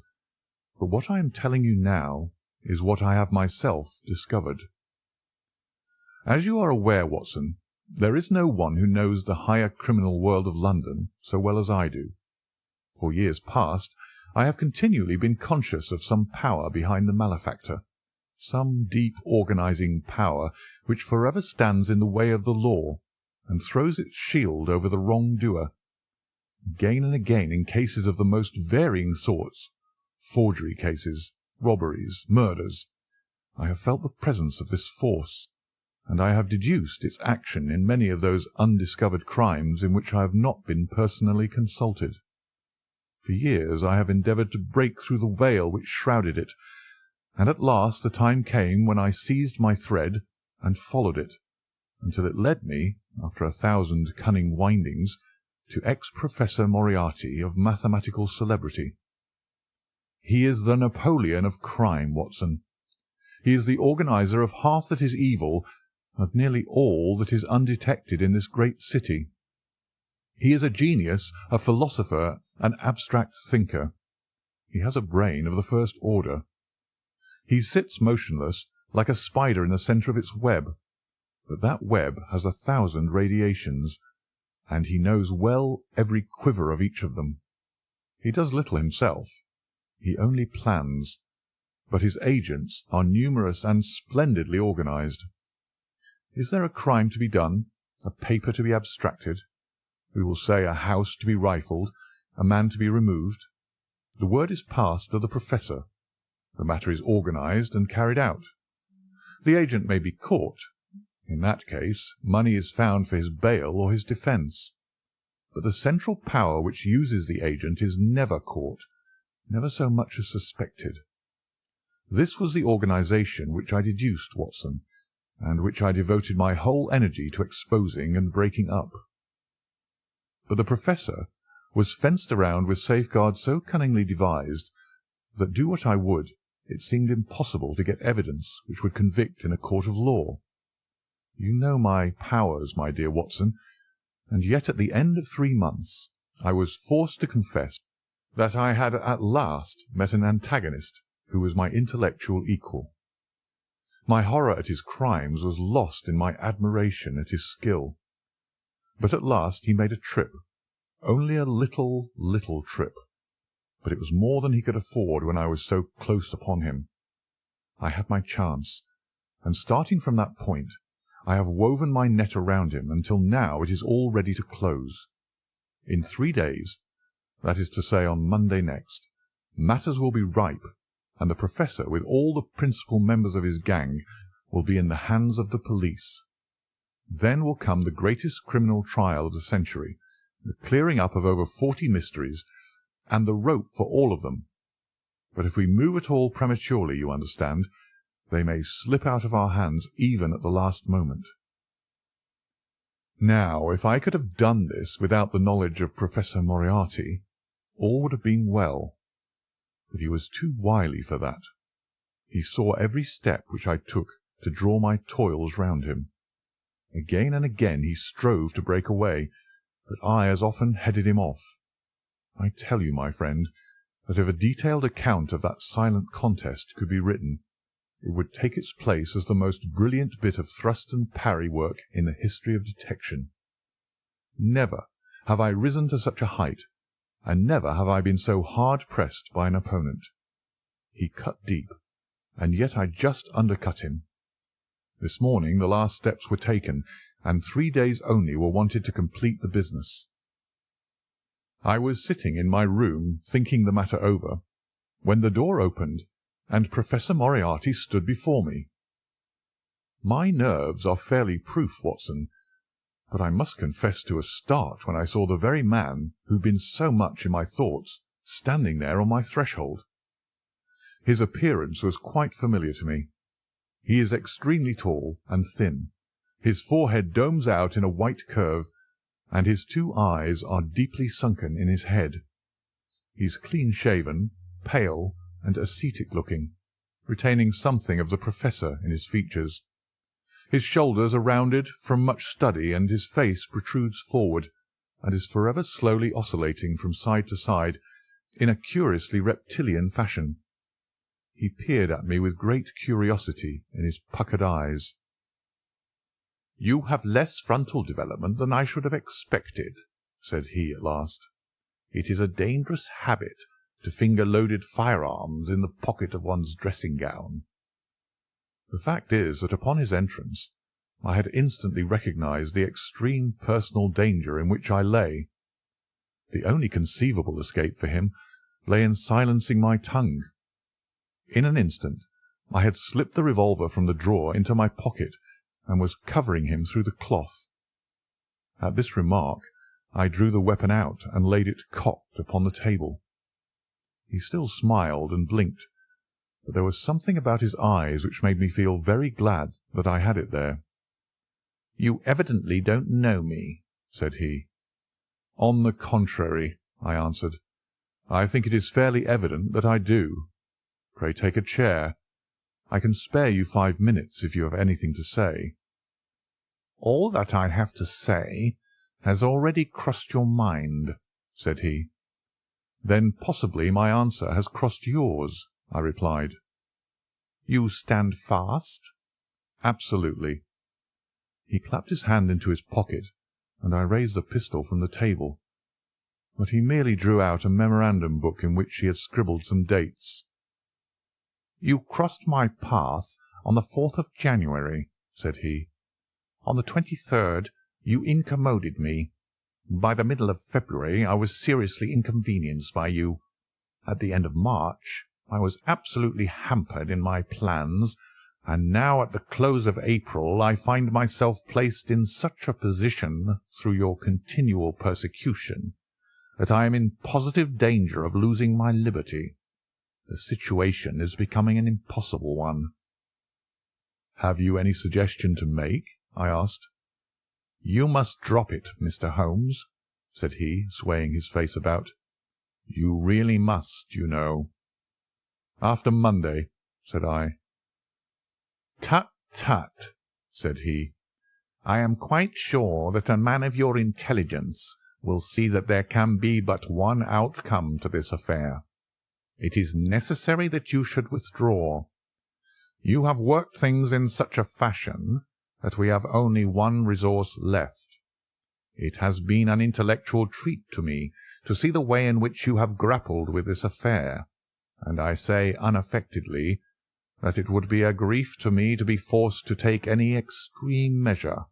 but what I am telling you now is what I have myself discovered. As you are aware, Watson, there is no one who knows the higher criminal world of London so well as I do. For years past I have continually been conscious of some power behind the malefactor, some deep organising power which forever stands in the way of the law and throws its shield over the wrong-doer. Again and again, in cases of the most varying sorts, forgery cases, robberies, murders, I have felt the presence of this force, and I have deduced its action in many of those undiscovered crimes in which I have not been personally consulted. For years I have endeavoured to break through the veil which shrouded it, and at last the time came when I seized my thread and followed it, until it led me, after 1,000 cunning windings, to ex-Professor Moriarty of mathematical celebrity. He is the Napoleon of crime, Watson. He is the organizer of half that is evil, and nearly all that is undetected in this great city. He is a genius, a philosopher, an abstract thinker. He has a brain of the first order. He sits motionless, like a spider in the centre of its web, but that web has 1,000 radiations, and he knows well every quiver of each of them. He does little himself. He only plans, but his agents are numerous and splendidly organised. Is there a crime to be done, a paper to be abstracted, we will say a house to be rifled, a man to be removed, the word is passed to the Professor. The matter is organised and carried out. The agent may be caught. In that case, money is found for his bail or his defence. But the central power which uses the agent is never caught, never so much as suspected. This was the organisation which I deduced, Watson, and which I devoted my whole energy to exposing and breaking up. But the Professor was fenced around with safeguards so cunningly devised that, do what I would, it seemed impossible to get evidence which would convict in a court of law. You know my powers, my dear Watson, and yet at the end of 3 months I was forced to confess that I had at last met an antagonist who was my intellectual equal. My horror at his crimes was lost in my admiration at his skill. But at last he made a trip, only a little trip, but it was more than he could afford when I was so close upon him. I had my chance, and starting from that point, I have woven my net around him until now it is all ready to close. In 3 days, that is to say on Monday next, matters will be ripe, and the Professor, with all the principal members of his gang, will be in the hands of the police. Then will come the greatest criminal trial of the century, the clearing up of over 40 mysteries, and the rope for all of them. But if we move at all prematurely, you understand, they may slip out of our hands even at the last moment. Now, if I could have done this without the knowledge of Professor Moriarty, all would have been well. But he was too wily for that. He saw every step which I took to draw my toils round him. Again and again he strove to break away, but I as often headed him off. I tell you, my friend, that if a detailed account of that silent contest could be written, it would take its place as the most brilliant bit of thrust and parry work in the history of detection. Never have I risen to such a height, and never have I been so hard pressed by an opponent. He cut deep, and yet I just undercut him. This morning the last steps were taken, and 3 days only were wanted to complete the business. I was sitting in my room thinking the matter over, when the door opened, and Professor Moriarty stood before me. My nerves are fairly proof, Watson, but I must confess to a start when I saw the very man who had been so much in my thoughts standing there on my threshold. His appearance was quite familiar to me. He is extremely tall and thin. His forehead domes out in a white curve, and his 2 eyes are deeply sunken in his head. He is clean-shaven, pale, and ascetic-looking, retaining something of the Professor in his features. His shoulders are rounded from much study, and his face protrudes forward, and is forever slowly oscillating from side to side in a curiously reptilian fashion. He peered at me with great curiosity in his puckered eyes. "You have less frontal development than I should have expected," said he at last. "It is a dangerous habit to finger loaded firearms in the pocket of one's dressing-gown." The fact is that upon his entrance I had instantly recognized the extreme personal danger in which I lay. The only conceivable escape for him lay in silencing my tongue. In an instant I had slipped the revolver from the drawer into my pocket, and was covering him through the cloth. At this remark I drew the weapon out and laid it cocked upon the table. He still smiled and blinked, but there was something about his eyes which made me feel very glad that I had it there. "You evidently don't know me," said he. "On the contrary," I answered, "I think it is fairly evident that I do. Pray take a chair. I can spare you 5 minutes if you have anything to say." "All that I have to say has already crossed your mind," said he. "Then possibly my answer has crossed yours," I replied. "You stand fast?" "Absolutely." He clapped his hand into his pocket, and I raised the pistol from the table, but he merely drew out a memorandum book in which he had scribbled some dates. "You crossed my path on the 4th of January," said he. "On the 23rd you incommoded me. By the middle of February I was seriously inconvenienced by you. At the end of March I was absolutely hampered in my plans, and now at the close of April I find myself placed in such a position through your continual persecution that I am in positive danger of losing my liberty. The situation is becoming an impossible one." "Have you any suggestion to make?" I asked. "You must drop it, Mr. Holmes," said he, swaying his face about. "You really must, you know." "After Monday," said I. "Tut, tut," said he. "I am quite sure that a man of your intelligence will see that there can be but one outcome to this affair. It is necessary that you should withdraw. You have worked things in such a fashion that we have only one resource left. It has been an intellectual treat to me to see the way in which you have grappled with this affair, and I say unaffectedly that it would be a grief to me to be forced to take any extreme measure.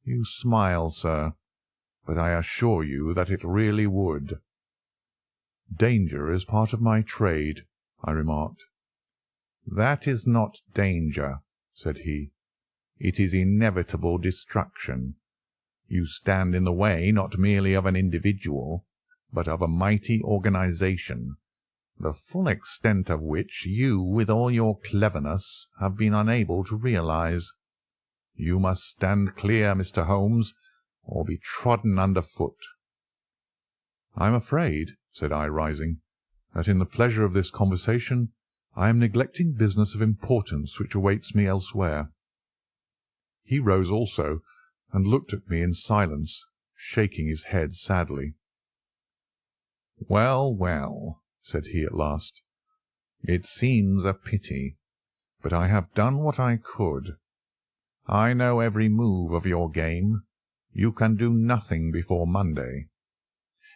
You smile, sir, but I assure you that it really would." "Danger is part of my trade," I remarked. "That is not danger," said he. "It is inevitable destruction. You stand in the way not merely of an individual, but of a mighty organization, the full extent of which you, with all your cleverness, have been unable to realize. You must stand clear, Mr. Holmes, or be trodden under foot." "I am afraid," said I, rising, "that in the pleasure of this conversation I am neglecting business of importance which awaits me elsewhere." He rose also, and looked at me in silence, shaking his head sadly. "Well, well," said he at last, "it seems a pity, but I have done what I could. I know every move of your game. You can do nothing before Monday.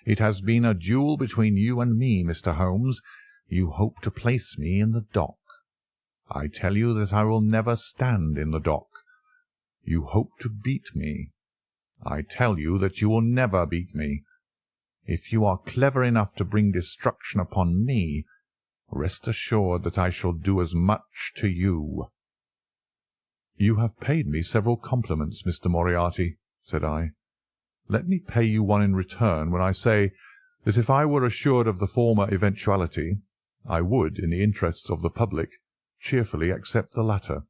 It has been a duel between you and me, Mr. Holmes. You hope to place me in the dock. I tell you that I will never stand in the dock. You hope to beat me. I tell you that you will never beat me. If you are clever enough to bring destruction upon me, rest assured that I shall do as much to you." "You have paid me several compliments, Mr. Moriarty," said I. "Let me pay you one in return when I say that if I were assured of the former eventuality, I would, in the interests of the public, cheerfully accept the latter."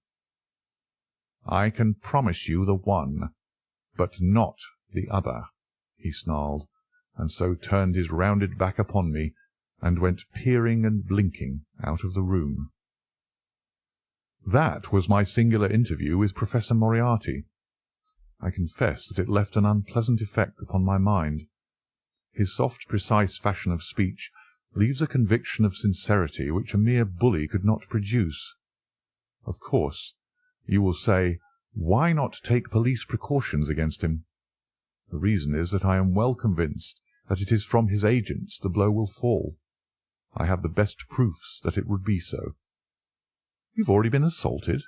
"I can promise you the one, but not the other," he snarled, and so turned his rounded back upon me and went peering and blinking out of the room. That was my singular interview with Professor Moriarty. I confess that it left an unpleasant effect upon my mind. His soft, precise fashion of speech leaves a conviction of sincerity which a mere bully could not produce. Of course, you will say, why not take police precautions against him? The reason is that I am well convinced that it is from his agents the blow will fall. I have the best proofs that it would be so. "You've already been assaulted?"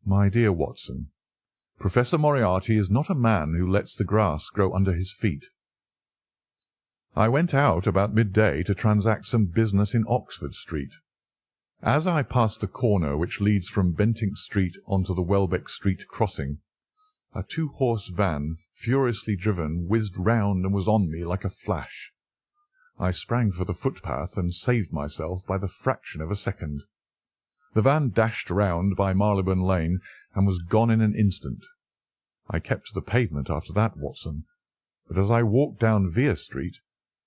"My dear Watson, Professor Moriarty is not a man who lets the grass grow under his feet. I went out about midday to transact some business in Oxford Street. As I passed the corner which leads from Bentinck Street on to the Welbeck Street crossing, a two-horse van, furiously driven, whizzed round and was on me like a flash. I sprang for the footpath and saved myself by the fraction of a second. The van dashed round by Marylebone Lane and was gone in an instant. I kept to the pavement after that, Watson, but as I walked down Vere Street,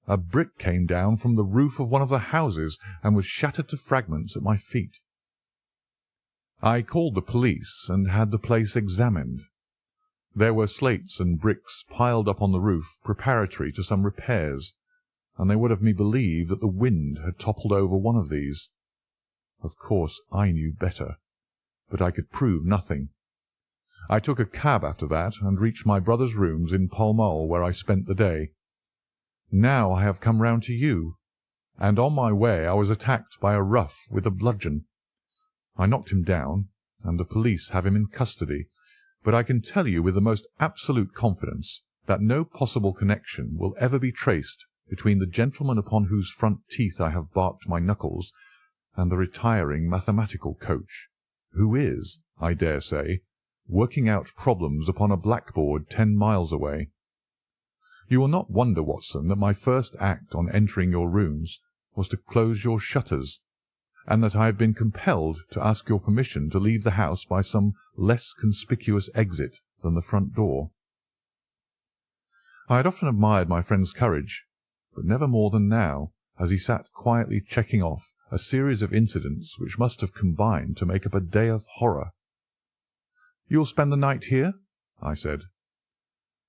a brick came down from the roof of one of the houses and was shattered to fragments at my feet. I called the police and had the place examined. There were slates and bricks piled up on the roof preparatory to some repairs, and they would have me believe that the wind had toppled over one of these. Of course I knew better, but I could prove nothing. I took a cab after that and reached my brother's rooms in Pall Mall, where I spent the day. Now I have come round to you, and on my way I was attacked by a rough with a bludgeon. I knocked him down, and the police have him in custody, but I can tell you with the most absolute confidence that no possible connection will ever be traced between the gentleman upon whose front teeth I have barked my knuckles and the retiring mathematical coach, who is, I dare say, working out problems upon a blackboard 10 miles away. You will not wonder, Watson, that my first act on entering your rooms was to close your shutters, and that I have been compelled to ask your permission to leave the house by some less conspicuous exit than the front door. I had often admired my friend's courage, but never more than now, as he sat quietly checking off a series of incidents which must have combined to make up a day of horror. "You will spend the night here?" I said.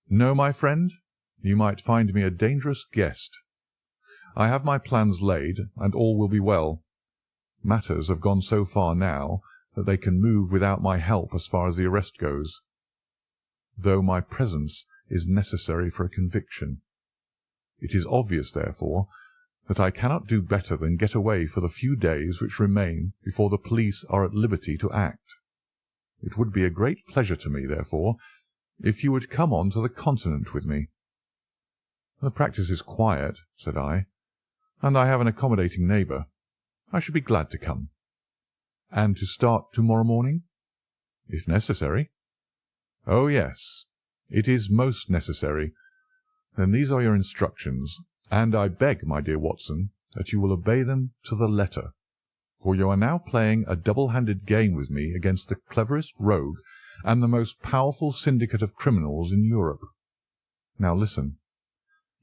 "No, my friend. You might find me a dangerous guest. I have my plans laid, and all will be well. Matters have gone so far now that they can move without my help as far as the arrest goes, though my presence is necessary for a conviction. It is obvious, therefore, that I cannot do better than get away for the few days which remain before the police are at liberty to act. It would be a great pleasure to me, therefore, if you would come on to the Continent with me." "The practice is quiet," said I, "and I have an accommodating neighbour. I should be glad to come." "And to start to-morrow morning?" "If necessary." "Oh, yes, it is most necessary. Then these are your instructions, and I beg, my dear Watson, that you will obey them to the letter, for you are now playing a double-handed game with me against the cleverest rogue and the most powerful syndicate of criminals in Europe. Now listen.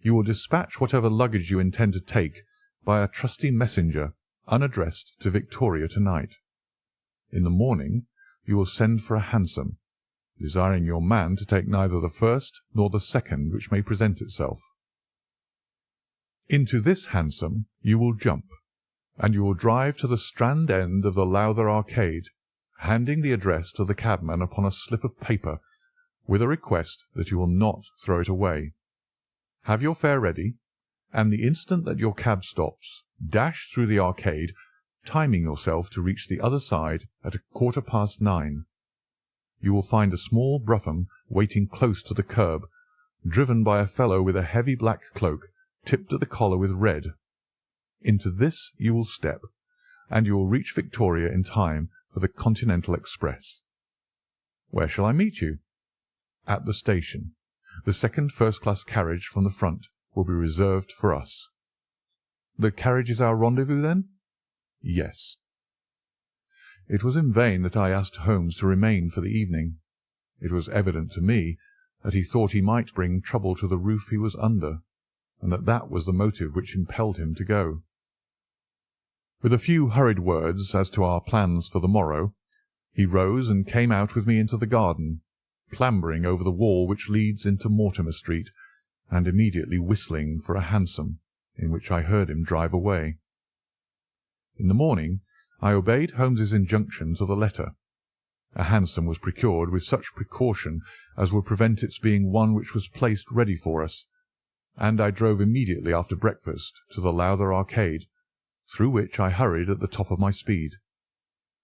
You will dispatch whatever luggage you intend to take by a trusty messenger, unaddressed, to Victoria to-night. In the morning you will send for a hansom, desiring your man to take neither the first nor the second which may present itself. Into this hansom you will jump, and you will drive to the Strand end of the Lowther Arcade, handing the address to the cabman upon a slip of paper, with a request that you will not throw it away. Have your fare ready, and the instant that your cab stops, dash through the arcade, timing yourself to reach the other side at 9:15. You will find a small brougham waiting close to the curb, driven by a fellow with a heavy black cloak tipped at the collar with red. Into this you will step, and you will reach Victoria in time for the Continental Express. Where shall I meet you? At the station. The second first-class carriage from the front will be reserved for us. The carriage is our rendezvous, then? Yes. It was in vain that I asked Holmes to remain for the evening. It was evident to me that he thought he might bring trouble to the roof he was under, and that was the motive which impelled him to go. With a few hurried words as to our plans for the morrow, he rose and came out with me into the garden, clambering over the wall which leads into Mortimer Street, and immediately whistling for a hansom, in which I heard him drive away. In the morning I obeyed Holmes's injunction to the letter. A hansom was procured with such precaution as would prevent its being one which was placed ready for us, and I drove immediately after breakfast to the Lowther Arcade, through which I hurried at the top of my speed.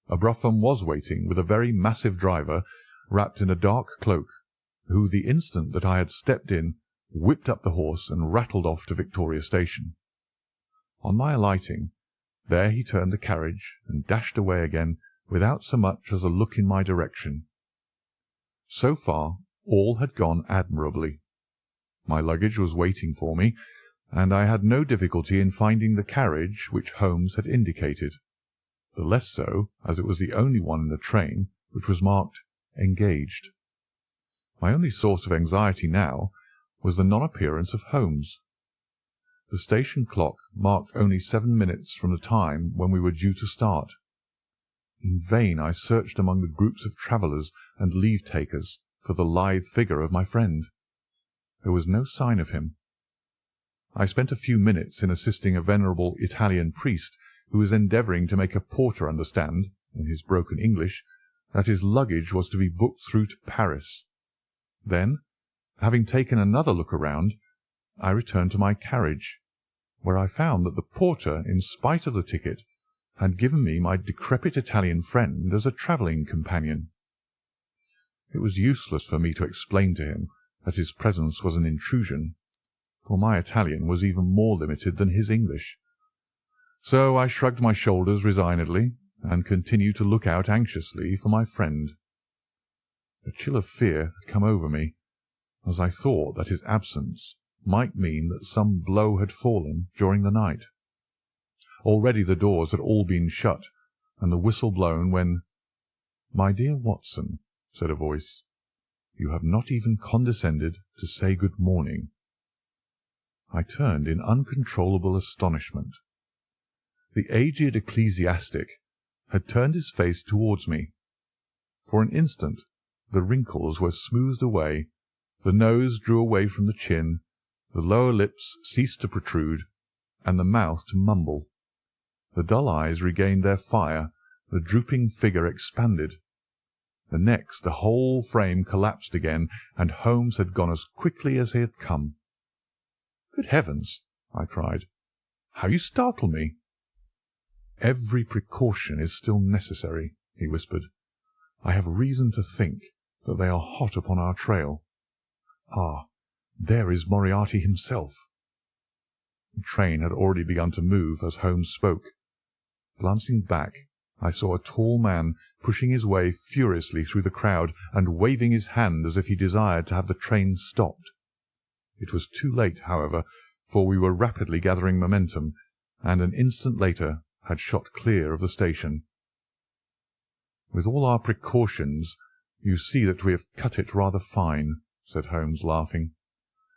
A brougham was waiting with a very massive driver, wrapped in a dark cloak, who, the instant that I had stepped in, whipped up the horse and rattled off to Victoria Station. On my alighting, there he turned the carriage and dashed away again without so much as a look in my direction. So far all had gone admirably. My luggage was waiting for me, and I had no difficulty in finding the carriage which Holmes had indicated, the less so as it was the only one in the train which was marked "Engaged." My only source of anxiety now was the non-appearance of Holmes. The station clock marked only 7 minutes from the time when we were due to start. In vain I searched among the groups of travellers and leave-takers for the lithe figure of my friend. There was no sign of him. I spent a few minutes in assisting a venerable Italian priest who was endeavouring to make a porter understand, in his broken English, that his luggage was to be booked through to Paris. Then, having taken another look around, I returned to my carriage, where I found that the porter, in spite of the ticket, had given me my decrepit Italian friend as a travelling companion. It was useless for me to explain to him that his presence was an intrusion, for my Italian was even more limited than his English. So I shrugged my shoulders resignedly and continued to look out anxiously for my friend. A chill of fear had come over me, as I thought that his absence might mean that some blow had fallen during the night. Already the doors had all been shut and the whistle blown when— "My dear Watson," said a voice, "you have not even condescended to say good morning." I turned in uncontrollable astonishment. The aged ecclesiastic had turned his face towards me. For an instant the wrinkles were smoothed away, the nose drew away from the chin, the lower lips ceased to protrude, and the mouth to mumble. The dull eyes regained their fire, the drooping figure expanded. The next the whole frame collapsed again, and Holmes had gone as quickly as he had come. "Good heavens!" I cried. "How you startle me!" "Every precaution is still necessary," he whispered. "I have reason to think that they are hot upon our trail. Ah, there is Moriarty himself." The train had already begun to move as Holmes spoke. Glancing back, I saw a tall man pushing his way furiously through the crowd and waving his hand as if he desired to have the train stopped. It was too late, however, for we were rapidly gathering momentum, and an instant later had shot clear of the station. "With all our precautions, you see that we have cut it rather fine," said Holmes, laughing.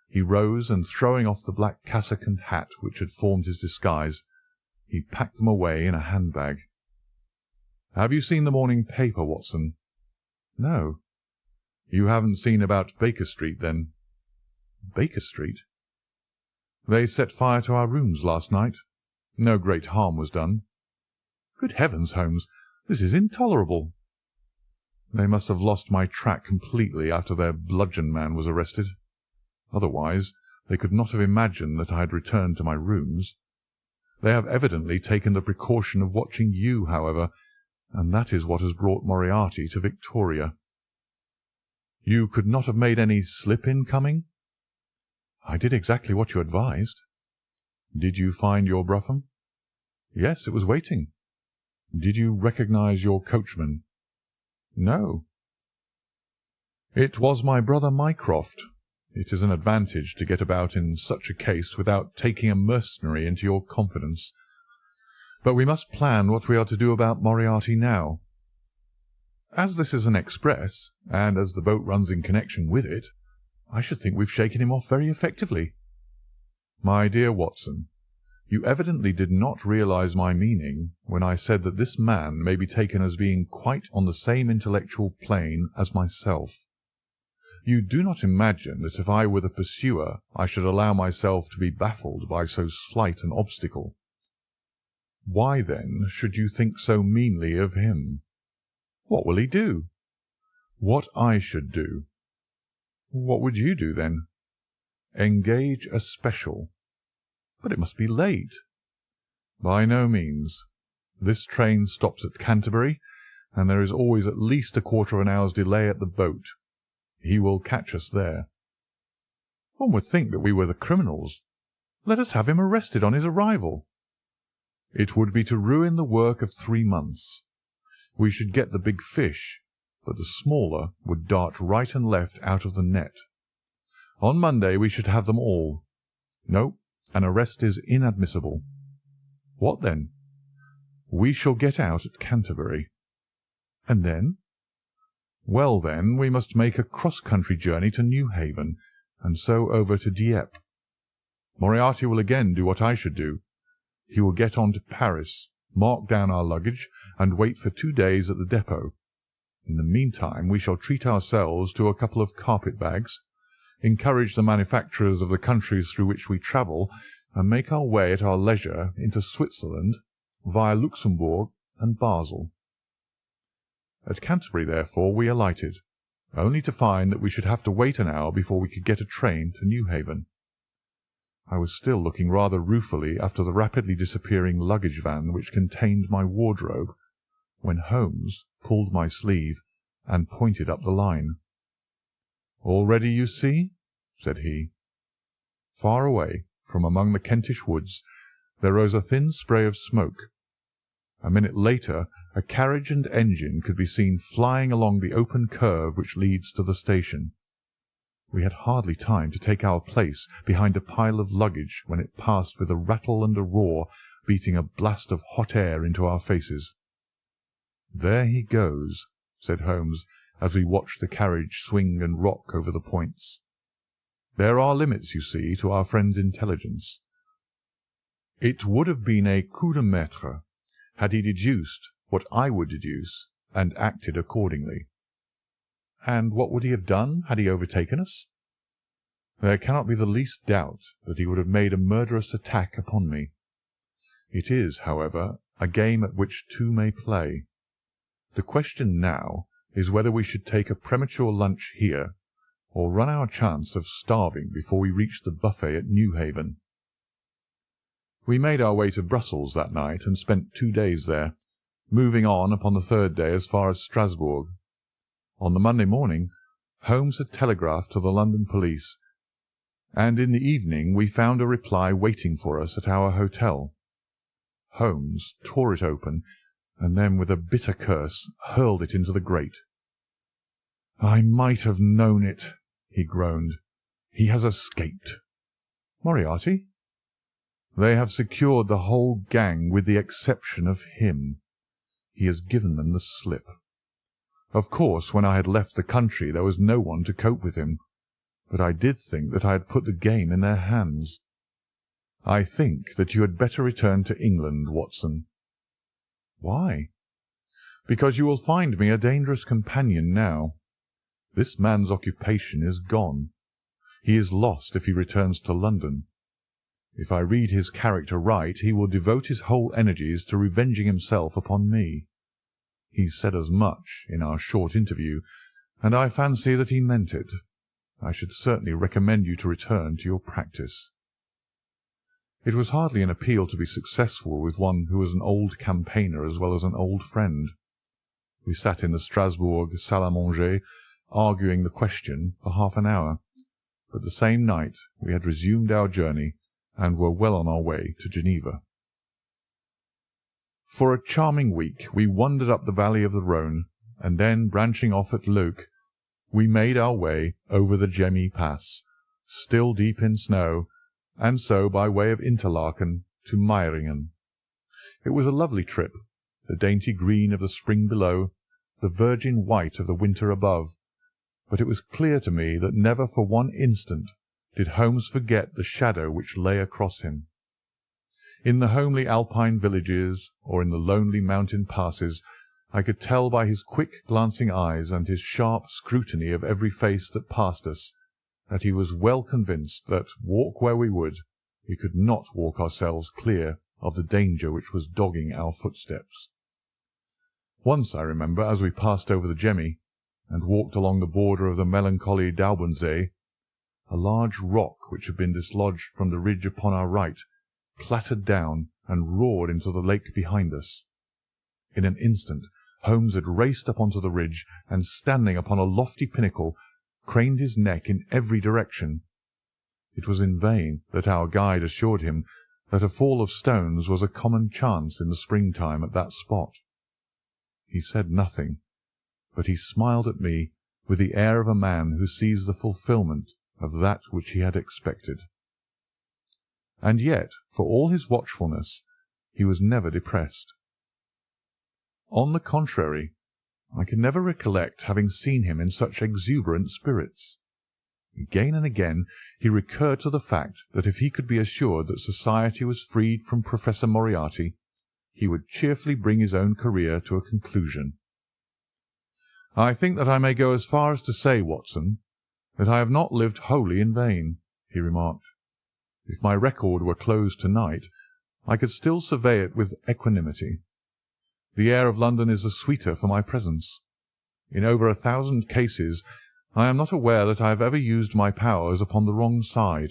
He rose, and throwing off the black cassock and hat which had formed his disguise, he packed them away in a handbag. "Have you seen the morning paper, Watson?" "No." "You haven't seen about Baker Street, then?" "Baker Street?" "They set fire to our rooms last night. No great harm was done." "Good heavens, Holmes, this is intolerable." "They must have lost my track completely after their bludgeon man was arrested. Otherwise they could not have imagined that I had returned to my rooms. They have evidently taken the precaution of watching you, however, and that is what has brought Moriarty to Victoria." "You could not have made any slip in coming?" "I did exactly what you advised." "Did you find your brougham?" "Yes, it was waiting." "Did you recognize your coachman?" "No." "It was my brother Mycroft. It is an advantage to get about in such a case without taking a mercenary into your confidence. But we must plan what we are to do about Moriarty now. As this is an express, and as the boat runs in connection with it, I should think we've shaken him off very effectively." "My dear Watson, you evidently did not realize my meaning when I said that this man may be taken as being quite on the same intellectual plane as myself. You do not imagine that if I were the pursuer I should allow myself to be baffled by so slight an obstacle. Why, then, should you think so meanly of him?" "What will he do?" "What I should do." "What would you do, then?" "Engage a special." "But it must be late." "By no means. This train stops at Canterbury, and there is always at least a quarter of an hour's delay at the boat. He will catch us there." "One would think that we were the criminals. Let us have him arrested on his arrival." "It would be to ruin the work of 3 months. We should get the big fish, but the smaller would dart right and left out of the net. On Monday we should have them all. No, an arrest is inadmissible." "What then?" "We shall get out at Canterbury." "And then?" "Well, then we must make a cross-country journey to Newhaven, and so over to Dieppe. Moriarty will again do what I should do. He will get on to Paris, mark down our luggage, and wait for 2 days at the depôt. In the meantime we shall treat ourselves to a couple of carpet-bags, encourage the manufacturers of the countries through which we travel, and make our way at our leisure into Switzerland via Luxembourg and Basel. At Canterbury, therefore, we alighted, only to find that we should have to wait an hour before we could get a train to Newhaven. I was still looking rather ruefully after the rapidly disappearing luggage van which contained my wardrobe, when Holmes pulled my sleeve and pointed up the line. "All ready, you see," said he. Far away, from among the Kentish woods, there rose a thin spray of smoke. A minute later a carriage and engine could be seen flying along the open curve which leads to the station. We had hardly time to take our place behind a pile of luggage when it passed with a rattle and a roar, beating a blast of hot air into our faces. "There he goes," said Holmes, as we watched the carriage swing and rock over the points. "There are limits, you see, to our friend's intelligence. It would have been a coup de maître had he deduced what I would deduce, and acted accordingly." "And what would he have done had he overtaken us?" "There cannot be the least doubt that he would have made a murderous attack upon me. It is, however, a game at which two may play. The question now is whether we should take a premature lunch here, or run our chance of starving before we reach the buffet at Newhaven. We made our way to Brussels that night and spent 2 days there, moving on upon the third day as far as Strasbourg. On the Monday morning Holmes had telegraphed to the London police, and in the evening we found a reply waiting for us at our hotel. Holmes tore it open, and then with a bitter curse hurled it into the grate. "I might have known it," he groaned. "He has escaped." "Moriarty?" "They have secured the whole gang with the exception of him. He has given them the slip. Of course, when I had left the country there was no one to cope with him, but I did think that I had put the game in their hands. I think that you had better return to England, Watson." "Why?" "Because you will find me a dangerous companion now. This man's occupation is gone. He is lost if he returns to London. If I read his character right, he will devote his whole energies to revenging himself upon me. He said as much in our short interview, and I fancy that he meant it. I should certainly recommend you to return to your practice." It was hardly an appeal to be successful with one who was an old campaigner as well as an old friend. We sat in the Strasbourg salle à manger, arguing the question for half an hour, but the same night we had resumed our journey and were well on our way to Geneva. For a charming week we wandered up the valley of the Rhone, and then, branching off at Leuc, we made our way over the Gemmi Pass, still deep in snow, and so by way of Interlaken to Meiringen. It was a lovely trip, the dainty green of the spring below, the virgin white of the winter above, but it was clear to me that never for one instant did Holmes forget the shadow which lay across him. In the homely Alpine villages, or in the lonely mountain passes, I could tell by his quick glancing eyes and his sharp scrutiny of every face that passed us, that he was well convinced that, walk where we would, we could not walk ourselves clear of the danger which was dogging our footsteps. Once, I remember, as we passed over the Gemmi, and walked along the border of the melancholy Daubensee, a large rock which had been dislodged from the ridge upon our right clattered down and roared into the lake behind us. In an instant Holmes had raced up onto the ridge, and standing upon a lofty pinnacle, craned his neck in every direction. It was in vain that our guide assured him that a fall of stones was a common chance in the springtime at that spot. He said nothing, but he smiled at me with the air of a man who sees the fulfilment of that which he had expected. And yet, for all his watchfulness, he was never depressed. On the contrary, I can never recollect having seen him in such exuberant spirits. Again and again he recurred to the fact that if he could be assured that society was freed from Professor Moriarty, he would cheerfully bring his own career to a conclusion. "I think that I may go as far as to say, Watson, that I have not lived wholly in vain," he remarked. "If my record were closed to-night, I could still survey it with equanimity. The air of London is the sweeter for my presence. In over 1,000 cases I am not aware that I have ever used my powers upon the wrong side.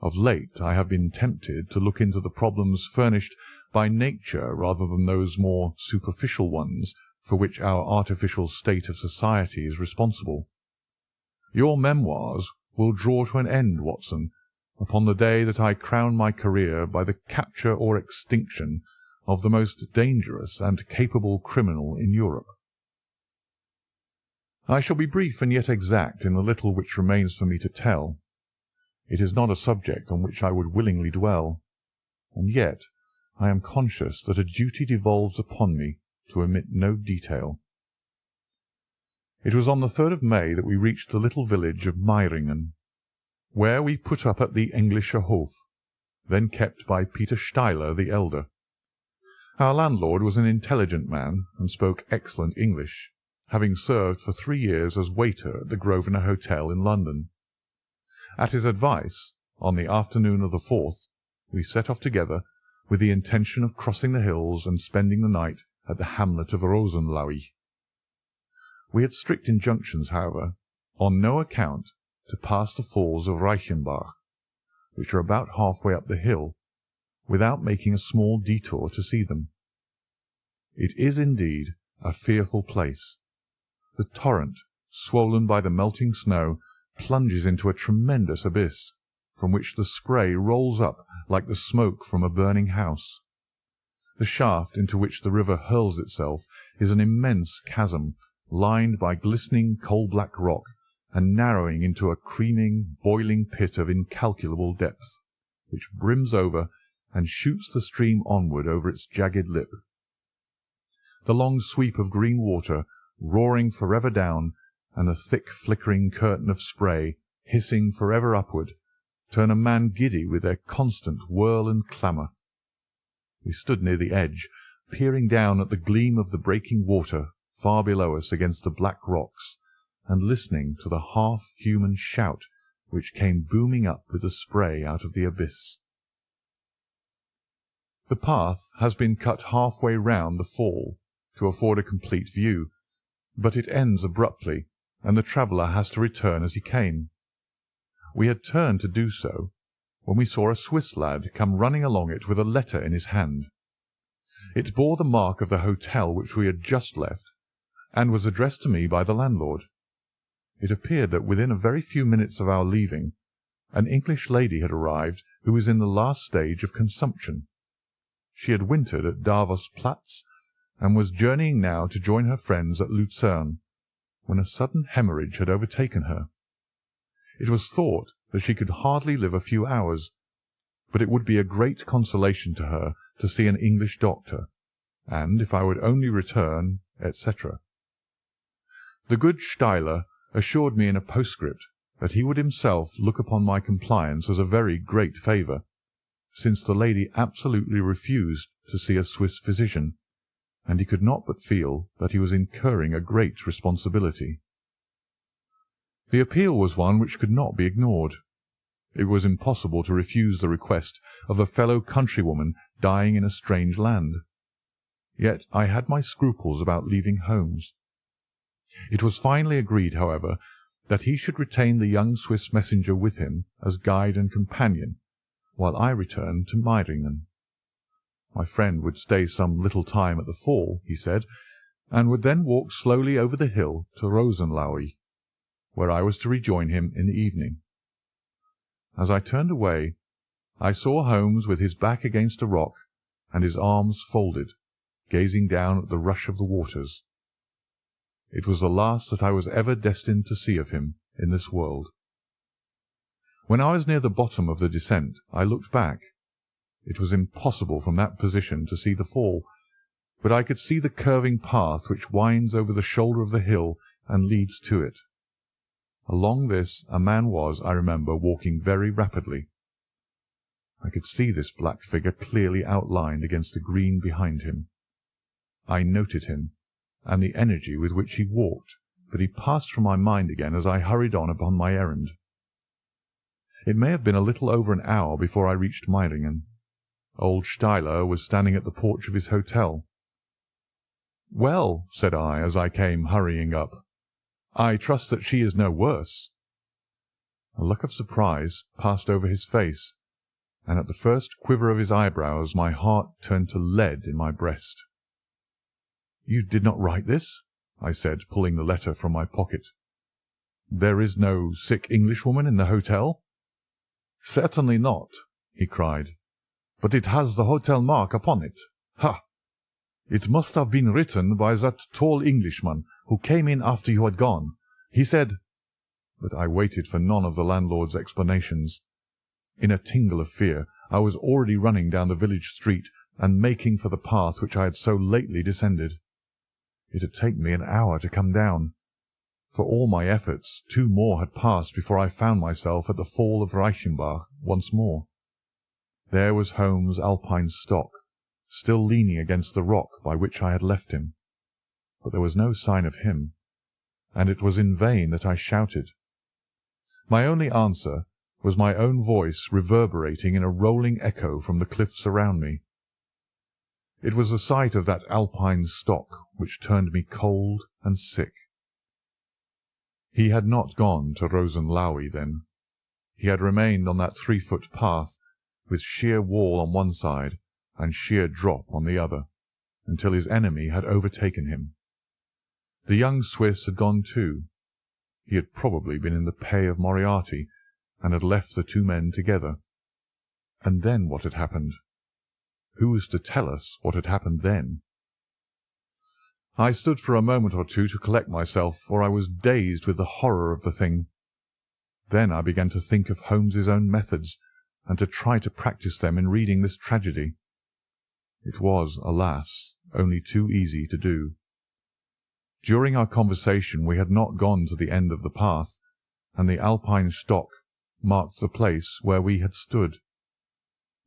Of late I have been tempted to look into the problems furnished by nature rather than those more superficial ones for which our artificial state of society is responsible. Your memoirs will draw to an end, Watson, upon the day that I crown my career by the capture or extinction of the most dangerous and capable criminal in Europe. I shall be brief and yet exact in the little which remains for me to tell. It is not a subject on which I would willingly dwell, and yet I am conscious that a duty devolves upon me to omit no detail. It was on the 3rd of May that we reached the little village of Meiringen, where we put up at the Englischer Hof, then kept by Peter Steiler the elder. Our landlord was an intelligent man and spoke excellent English, having served for 3 years as waiter at the Grosvenor Hotel in London. At his advice, on the afternoon of the 4th, we set off together with the intention of crossing the hills and spending the night at the hamlet of Rosenlaui. We had strict injunctions, however, on no account to pass the falls of Reichenbach, which are about half-way up the hill, without making a small detour to see them. It is indeed a fearful place. The torrent, swollen by the melting snow, plunges into a tremendous abyss, from which the spray rolls up like the smoke from a burning house. The shaft into which the river hurls itself is an immense chasm, lined by glistening coal-black rock, and narrowing into a creaming, boiling pit of incalculable depth, which brims over and shoots the stream onward over its jagged lip. The long sweep of green water, roaring forever down, and the thick flickering curtain of spray, hissing forever upward, turn a man giddy with their constant whirl and clamour. We stood near the edge, peering down at the gleam of the breaking water far below us against the black rocks, and listening to the half-human shout which came booming up with the spray out of the abyss. The path has been cut half-way round the fall to afford a complete view, but it ends abruptly, and the traveller has to return as he came. We had turned to do so, when we saw a Swiss lad come running along it with a letter in his hand. It bore the mark of the hotel which we had just left, and was addressed to me by the landlord. It appeared that within a very few minutes of our leaving, an English lady had arrived who was in the last stage of consumption. She had wintered at Davos Platz, and was journeying now to join her friends at Lucerne, when a sudden hemorrhage had overtaken her. It was thought that she could hardly live a few hours, but it would be a great consolation to her to see an English doctor, and if I would only return, etc. The good Steiler assured me in a postscript that he would himself look upon my compliance as a very great favour, since the lady absolutely refused to see a Swiss physician, and he could not but feel that he was incurring a great responsibility. The appeal was one which could not be ignored. It was impossible to refuse the request of a fellow countrywoman dying in a strange land. Yet I had my scruples about leaving Holmes. It was finally agreed, however, that he should retain the young Swiss messenger with him as guide and companion, while I returned to Meiringen. My friend would stay some little time at the fall, he said, and would then walk slowly over the hill to Rosenlaui, where I was to rejoin him in the evening. As I turned away, I saw Holmes with his back against a rock and his arms folded, gazing down at the rush of the waters. It was the last that I was ever destined to see of him in this world. When I was near the bottom of the descent, I looked back. It was impossible from that position to see the fall, but I could see the curving path which winds over the shoulder of the hill and leads to it. Along this a man was, I remember, walking very rapidly. I could see this black figure clearly outlined against the green behind him. I noted him, and the energy with which he walked, but he passed from my mind again as I hurried on upon my errand. It may have been a little over an hour before I reached Meiringen. Old Steiler was standing at the porch of his hotel. "Well," said I, as I came hurrying up, "I trust that she is no worse." A look of surprise passed over his face, and at the first quiver of his eyebrows my heart turned to lead in my breast. "You did not write this?" I said, pulling the letter from my pocket. "There is no sick Englishwoman in the hotel?" "Certainly not," he cried, "but it has the hotel mark upon it. Ha! It must have been written by that tall Englishman who came in after you had gone. He said—" But I waited for none of the landlord's explanations. In a tingle of fear I was already running down the village street and making for the path which I had so lately descended. It had taken me an hour to come down. For all my efforts, 2 more had passed before I found myself at the Fall of Reichenbach once more. There was Holmes' Alpine stock, still leaning against the rock by which I had left him. But there was no sign of him, and it was in vain that I shouted. My only answer was my own voice reverberating in a rolling echo from the cliffs around me. It was the sight of that Alpine stock which turned me cold and sick. He had not gone to Rosenlaui then. He had remained on that 3-foot path, with sheer wall on one side and sheer drop on the other, until his enemy had overtaken him. The young Swiss had gone too. He had probably been in the pay of Moriarty, and had left the 2 men together. And then what had happened? Who was to tell us what had happened then? I stood for a moment or two to collect myself, for I was dazed with the horror of the thing. Then I began to think of Holmes's own methods, and to try to practise them in reading this tragedy. It was, alas, only too easy to do. During our conversation we had not gone to the end of the path, and the Alpine stock marked the place where we had stood.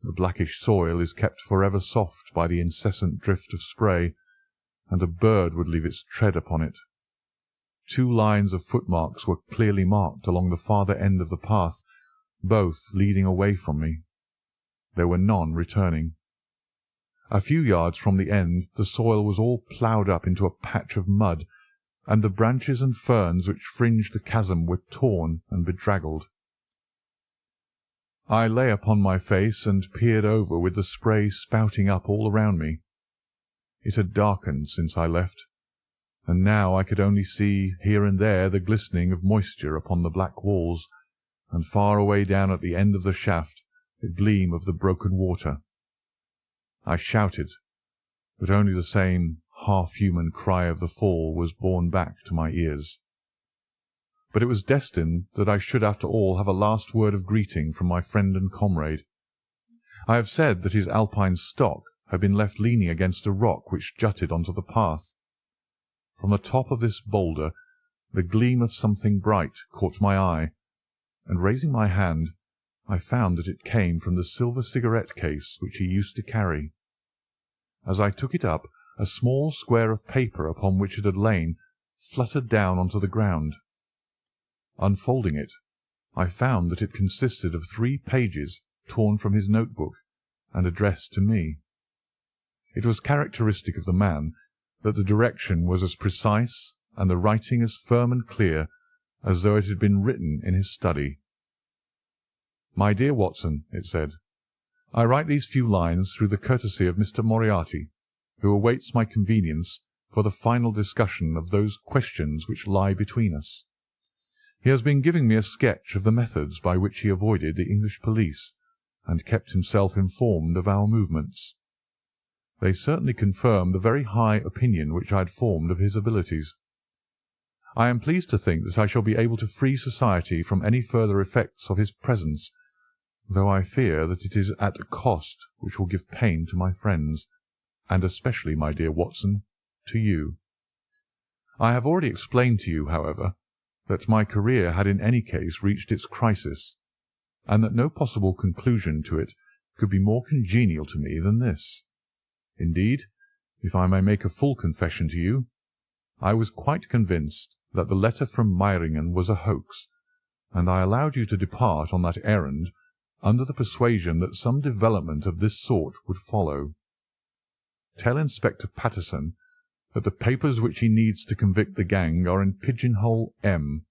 The blackish soil is kept forever soft by the incessant drift of spray, and a bird would leave its tread upon it. 2 lines of footmarks were clearly marked along the farther end of the path, both leading away from me. There were none returning. A few yards from the end the soil was all ploughed up into a patch of mud, and the branches and ferns which fringed the chasm were torn and bedraggled. I lay upon my face and peered over with the spray spouting up all around me. It had darkened since I left, and now I could only see here and there the glistening of moisture upon the black walls, and far away down at the end of the shaft the gleam of the broken water. I shouted, but only the same half-human cry of the fall was borne back to my ears. But it was destined that I should after all have a last word of greeting from my friend and comrade. I have said that his Alpine stock had been left leaning against a rock which jutted onto the path. From the top of this boulder the gleam of something bright caught my eye, and raising my hand I found that it came from the silver cigarette case which he used to carry. As I took it up, a small square of paper upon which it had lain fluttered down onto the ground. Unfolding it, I found that it consisted of 3 pages torn from his notebook and addressed to me. It was characteristic of the man that the direction was as precise and the writing as firm and clear as though it had been written in his study. "My dear Watson," it said, "I write these few lines through the courtesy of Mr. Moriarty, who awaits my convenience for the final discussion of those questions which lie between us. He has been giving me a sketch of the methods by which he avoided the English police, and kept himself informed of our movements. They certainly confirm the very high opinion which I had formed of his abilities. I am pleased to think that I shall be able to free society from any further effects of his presence, though I fear that it is at a cost which will give pain to my friends, and especially, my dear Watson, to you. I have already explained to you, however, that my career had in any case reached its crisis, and that no possible conclusion to it could be more congenial to me than this. Indeed, if I may make a full confession to you, I was quite convinced that the letter from Meiringen was a hoax, and I allowed you to depart on that errand under the persuasion that some development of this sort would follow. Tell Inspector Patterson that the papers which he needs to convict the gang are in pigeon-hole M,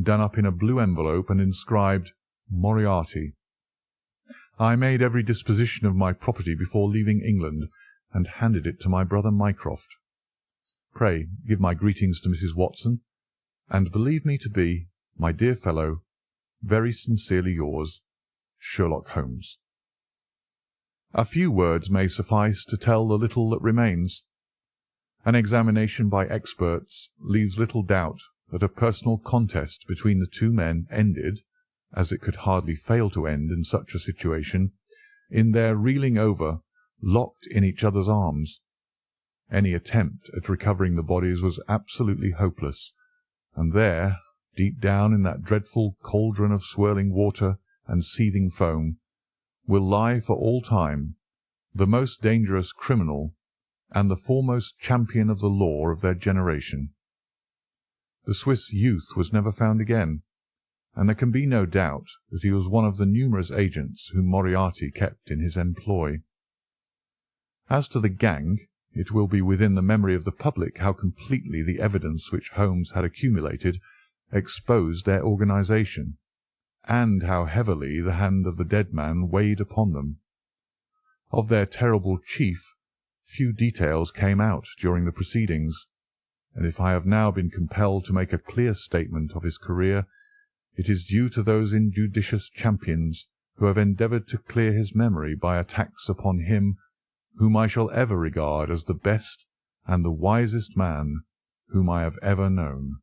done up in a blue envelope and inscribed Moriarty. I made every disposition of my property before leaving England, and handed it to my brother Mycroft. Pray give my greetings to Mrs. Watson, and believe me to be, my dear fellow, very sincerely yours, Sherlock Holmes. A few words may suffice to tell the little that remains. An examination by experts leaves little doubt that a personal contest between the two men ended, as it could hardly fail to end in such a situation, in their reeling over, locked in each other's arms. Any attempt at recovering the bodies was absolutely hopeless, and there, deep down in that dreadful cauldron of swirling water and seething foam, will lie for all time the most dangerous criminal and the foremost champion of the law of their generation. The Swiss youth was never found again, and there can be no doubt that he was one of the numerous agents whom Moriarty kept in his employ. As to the gang, it will be within the memory of the public how completely the evidence which Holmes had accumulated exposed their organisation, and how heavily the hand of the dead man weighed upon them. Of their terrible chief, few details came out during the proceedings, and if I have now been compelled to make a clear statement of his career, it is due to those injudicious champions who have endeavoured to clear his memory by attacks upon him whom I shall ever regard as the best and the wisest man whom I have ever known.